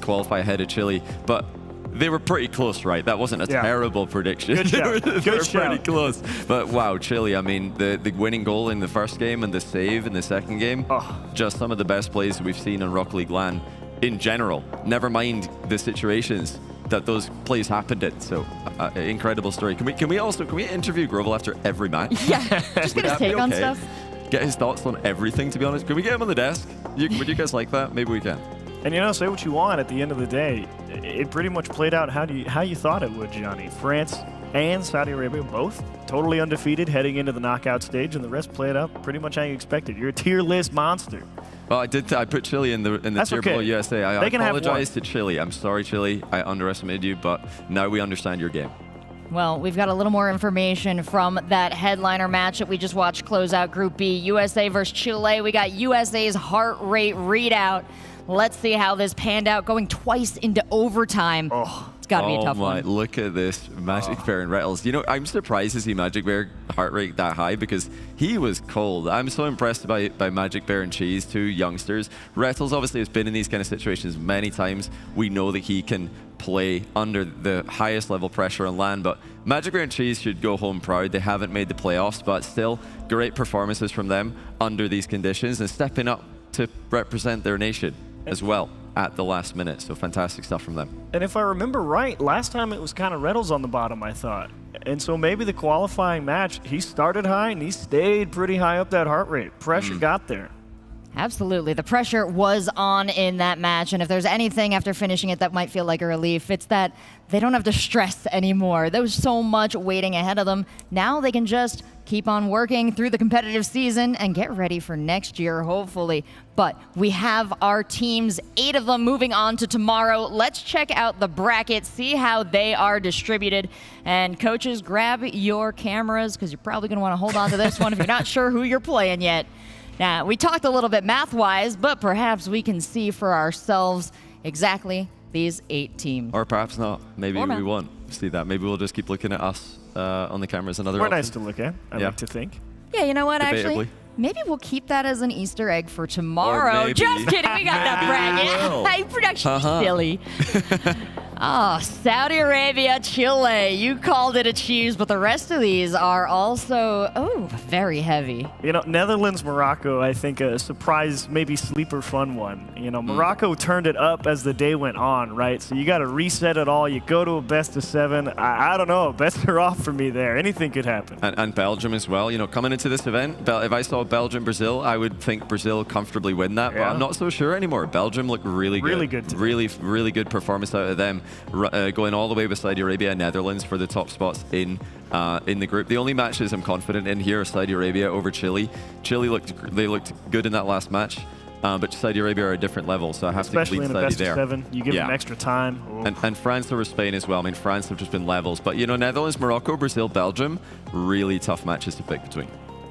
qualify ahead of Chile, but they were pretty close, right? That wasn't a terrible prediction. Good shout. They were pretty close. But wow, Chile, I mean, the winning goal in the first game and the save in the second game, just some of the best plays we've seen on Rocket League LAN in general. Never mind the situations that those plays happened in. So, incredible story. Can we interview Groval after every match? Yeah, just get his take on stuff. Get his thoughts on everything, to be honest. Can we get him on the desk? Would you guys like that? Maybe we can. And you know, say what you want. At the end of the day, it pretty much played out how you thought it would, Johnny. France and Saudi Arabia both totally undefeated heading into the knockout stage, and the rest played out pretty much how you expected. You're a tier list monster. Well, I put Chile in the tier below USA. I apologize to Chile. I'm sorry, Chile. I underestimated you, but now we understand your game. Well, we've got a little more information from that headliner match that we just watched close out Group B. USA versus Chile. We got USA's heart rate readout. Let's see how this panned out, going twice into overtime. It's got to be a tough one. Look at this, Magic Bear and Rettles. You know, I'm surprised to see Magic Bear heart rate that high because he was cold. I'm so impressed by Magic Bear and Cheese, 2 youngsters. Rettles obviously has been in these kind of situations many times. We know that he can play under the highest level pressure on land. But Magic Bear and Cheese should go home proud. They haven't made the playoffs, but still great performances from them under these conditions and stepping up to represent their nation as well at the last minute. So fantastic stuff from them. And if I remember right, last time it was kind of Reynolds on the bottom, I thought. And so maybe the qualifying match, he started high and he stayed pretty high up that heart rate. Pressure got there. Absolutely. The pressure was on in that match, and if there's anything after finishing it that might feel like a relief, it's that they don't have to stress anymore. There was so much waiting ahead of them. Now they can just keep on working through the competitive season and get ready for next year, hopefully. But we have our teams, 8 of them, moving on to tomorrow. Let's check out the bracket, see how they are distributed. And coaches, grab your cameras, because you're probably going to want to hold on to this one if you're not sure who you're playing yet. Now, we talked a little bit math-wise, but perhaps we can see for ourselves exactly these 8 teams. Or perhaps not. Maybe we won't see that. Maybe we'll just keep looking at us on the cameras. Another We're nice to look at, I like to think. Yeah, you know what, actually? Debatably. Maybe we'll keep that as an Easter egg for tomorrow. Just kidding, we got that bracket. Hey, production silly. Oh, Saudi Arabia, Chile. You called it a cheese, but the rest of these are also, very heavy. You know, Netherlands, Morocco, I think a surprise, maybe sleeper fun one. You know, Morocco turned it up as the day went on, right? So you got to reset it all. You go to a best of 7. I don't know. Bets are off for me there. Anything could happen. And Belgium as well. You know, coming into this event, if I saw Belgium, Brazil, I would think Brazil comfortably win that, but I'm not so sure anymore. Belgium looked really good. Really good today. Really good performance out of them. Going all the way with Saudi Arabia and Netherlands for the top spots in the group. The only matches I'm confident in here are Saudi Arabia over Chile. Chile looked good in that last match, but Saudi Arabia are a different level, so I have Especially to lead in a Saudi best there. of 7, you give them extra time. And France over Spain as well. I mean, France have just been levels, but you know, Netherlands, Morocco, Brazil, Belgium, really tough matches to pick between.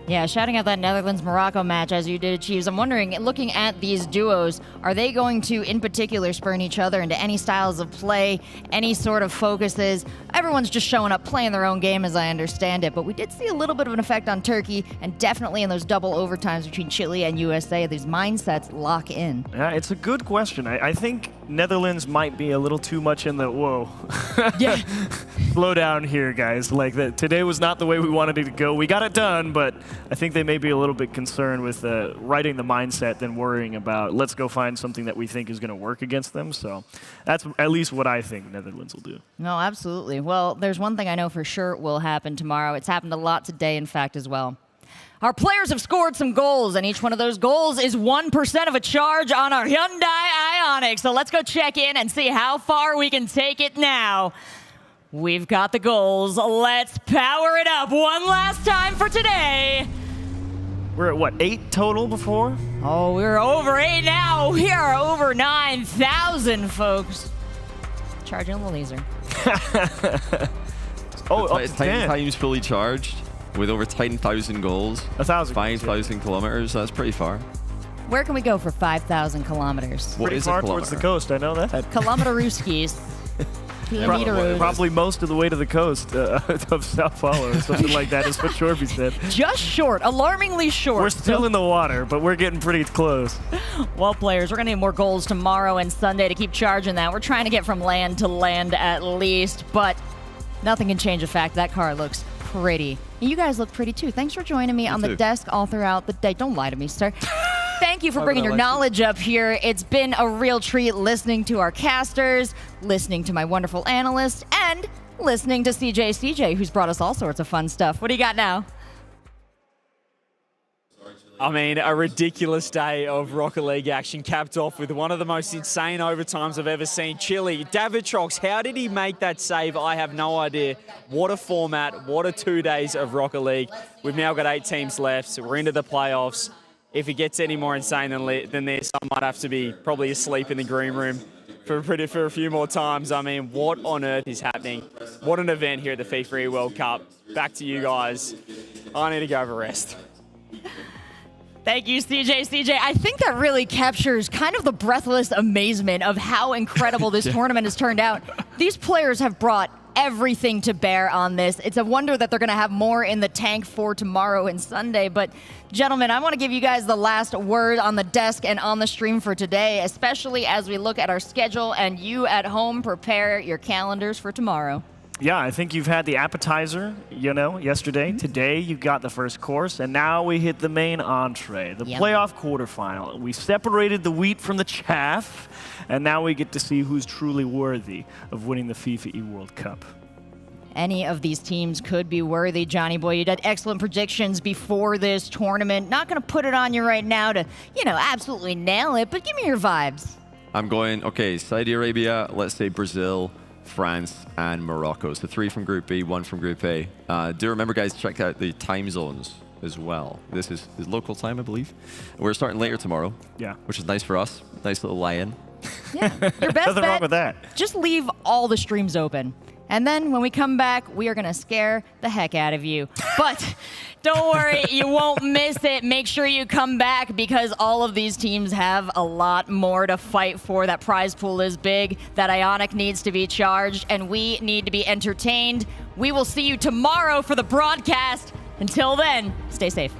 Yeah, shouting out that Netherlands-Morocco match as you did, Chiefs. I'm wondering, looking at these duos, are they going to, in particular, spurn each other into any styles of play, any sort of focuses? Everyone's just showing up, playing their own game, as I understand it. But we did see a little bit of an effect on Turkey, and definitely in those double overtimes between Chile and USA, these mindsets lock in. Yeah, it's a good question. I think Netherlands might be a little too much in the, whoa. Yeah. Slow down here, guys. Like, today was not the way we wanted it to go. We got it done, but I think they may be a little bit concerned with writing the mindset than worrying about, let's go find something that we think is going to work against them. So that's at least what I think Netherlands will do. No, absolutely. Well, there's one thing I know for sure will happen tomorrow. It's happened a lot today, in fact, as well. Our players have scored some goals, and each one of those goals is 1% of a charge on our Hyundai Ioniq. So let's go check in and see how far we can take it now. We've got the goals. Let's power it up one last time for today. We're at, what, 8 total before? Oh, we're over 8 now. We are over 9,000, folks. Charging a little easier. Up to 10 times fully charged with over 10,000 goals. 1,000. 5,000 kilometers. That's pretty far. Where can we go for 5,000 kilometers? What Pretty is a far towards the coast, I know that. Kilometer-ooskies. Probably most of the way to the coast of Sao Paulo or something like that is what Shorby said. Just short, alarmingly short. We're still in the water, but we're getting pretty close. Well, players, we're going to need more goals tomorrow and Sunday to keep charging that. We're trying to get from land to land at least, but nothing can change the fact that car looks pretty. You guys look pretty too. Thanks for joining me on the desk all throughout the day. Don't lie to me, sir. Thank you for bringing your knowledge up here. It's been a real treat listening to our casters, listening to my wonderful analysts, and listening to CJ, who's brought us all sorts of fun stuff. What do you got now? I mean, a ridiculous day of Rocket League action capped off with one of the most insane overtimes I've ever seen. Chile, Davitrox, how did he make that save? I have no idea. What a format. What a 2 days of Rocket League. We've now got 8 teams left. So we're into the playoffs. If it gets any more insane than this, I might have to be probably asleep in the green room for a few more times. I mean, what on earth is happening? What an event here at the FIFA World Cup. Back to you guys. I need to go have a rest. Thank you, CJ. I think that really captures kind of the breathless amazement of how incredible this tournament has turned out. These players have brought everything to bear on this. It's a wonder that they're going to have more in the tank for tomorrow and Sunday. But, gentlemen, I want to give you guys the last word on the desk and on the stream for today, especially as we look at our schedule and you at home prepare your calendars for tomorrow. Yeah, I think you've had the appetizer, yesterday. Today you got the first course, and now we hit the main entree, the playoff quarterfinal. We separated the wheat from the chaff, and now we get to see who's truly worthy of winning the FIFA eWorld Cup. Any of these teams could be worthy, Johnny Boy. You did excellent predictions before this tournament. Not going to put it on you right now to, absolutely nail it, but give me your vibes. I'm going, Saudi Arabia, let's say Brazil, France, and Morocco. So 3 from Group B, 1 from Group A. Do remember, guys, check out the time zones as well. This is local time, I believe. We're starting later tomorrow. Yeah. Which is nice for us. Nice little lie-in. Yeah. Your best Nothing bet, wrong with that. Just leave all the streams open. And then when we come back, we are going to scare the heck out of you. But don't worry, you won't miss it. Make sure you come back because all of these teams have a lot more to fight for. That prize pool is big. That Ionic needs to be charged, and we need to be entertained. We will see you tomorrow for the broadcast. Until then, stay safe.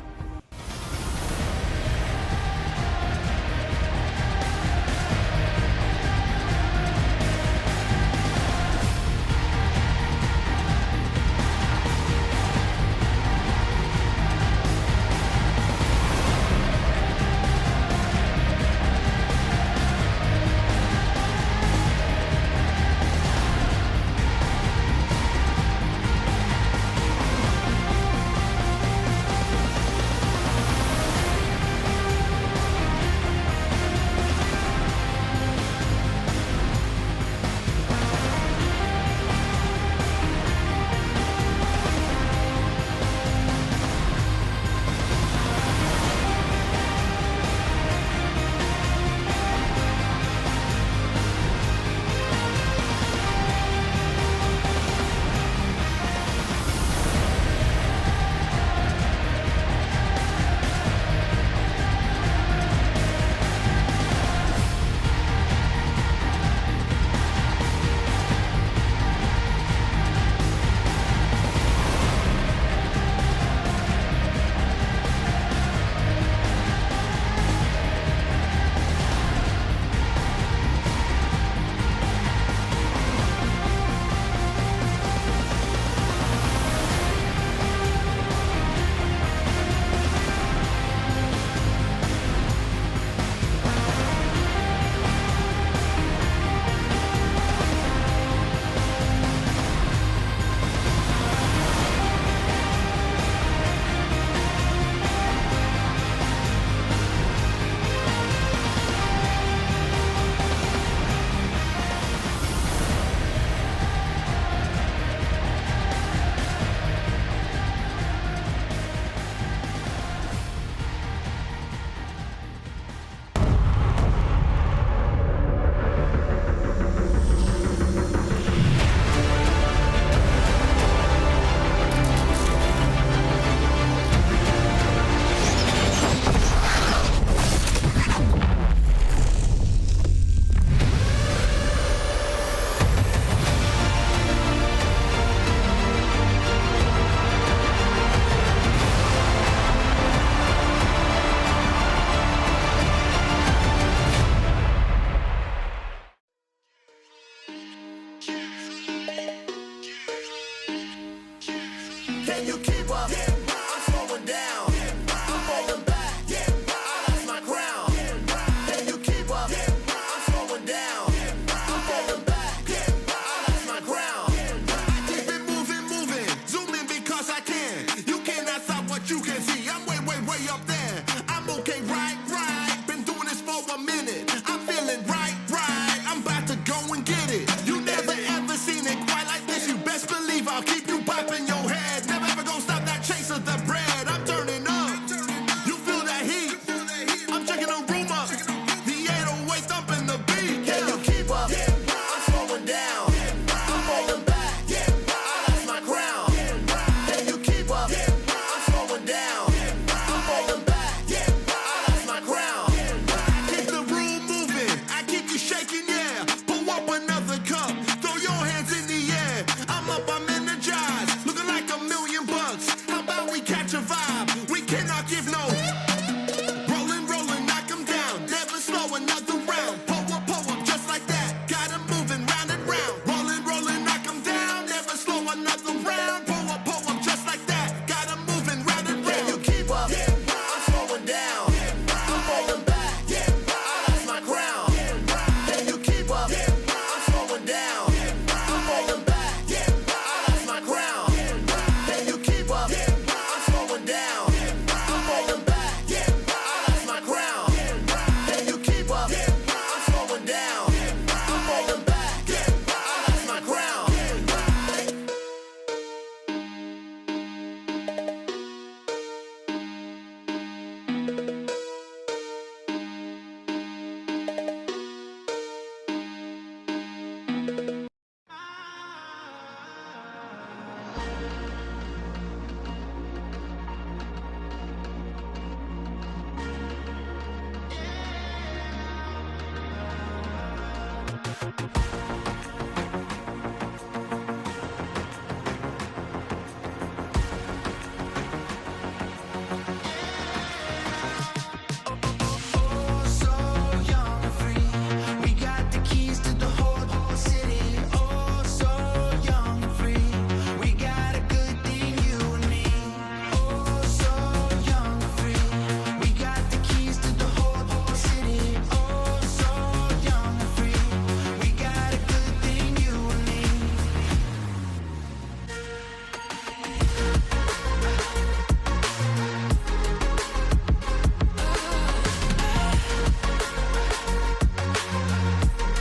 Bye.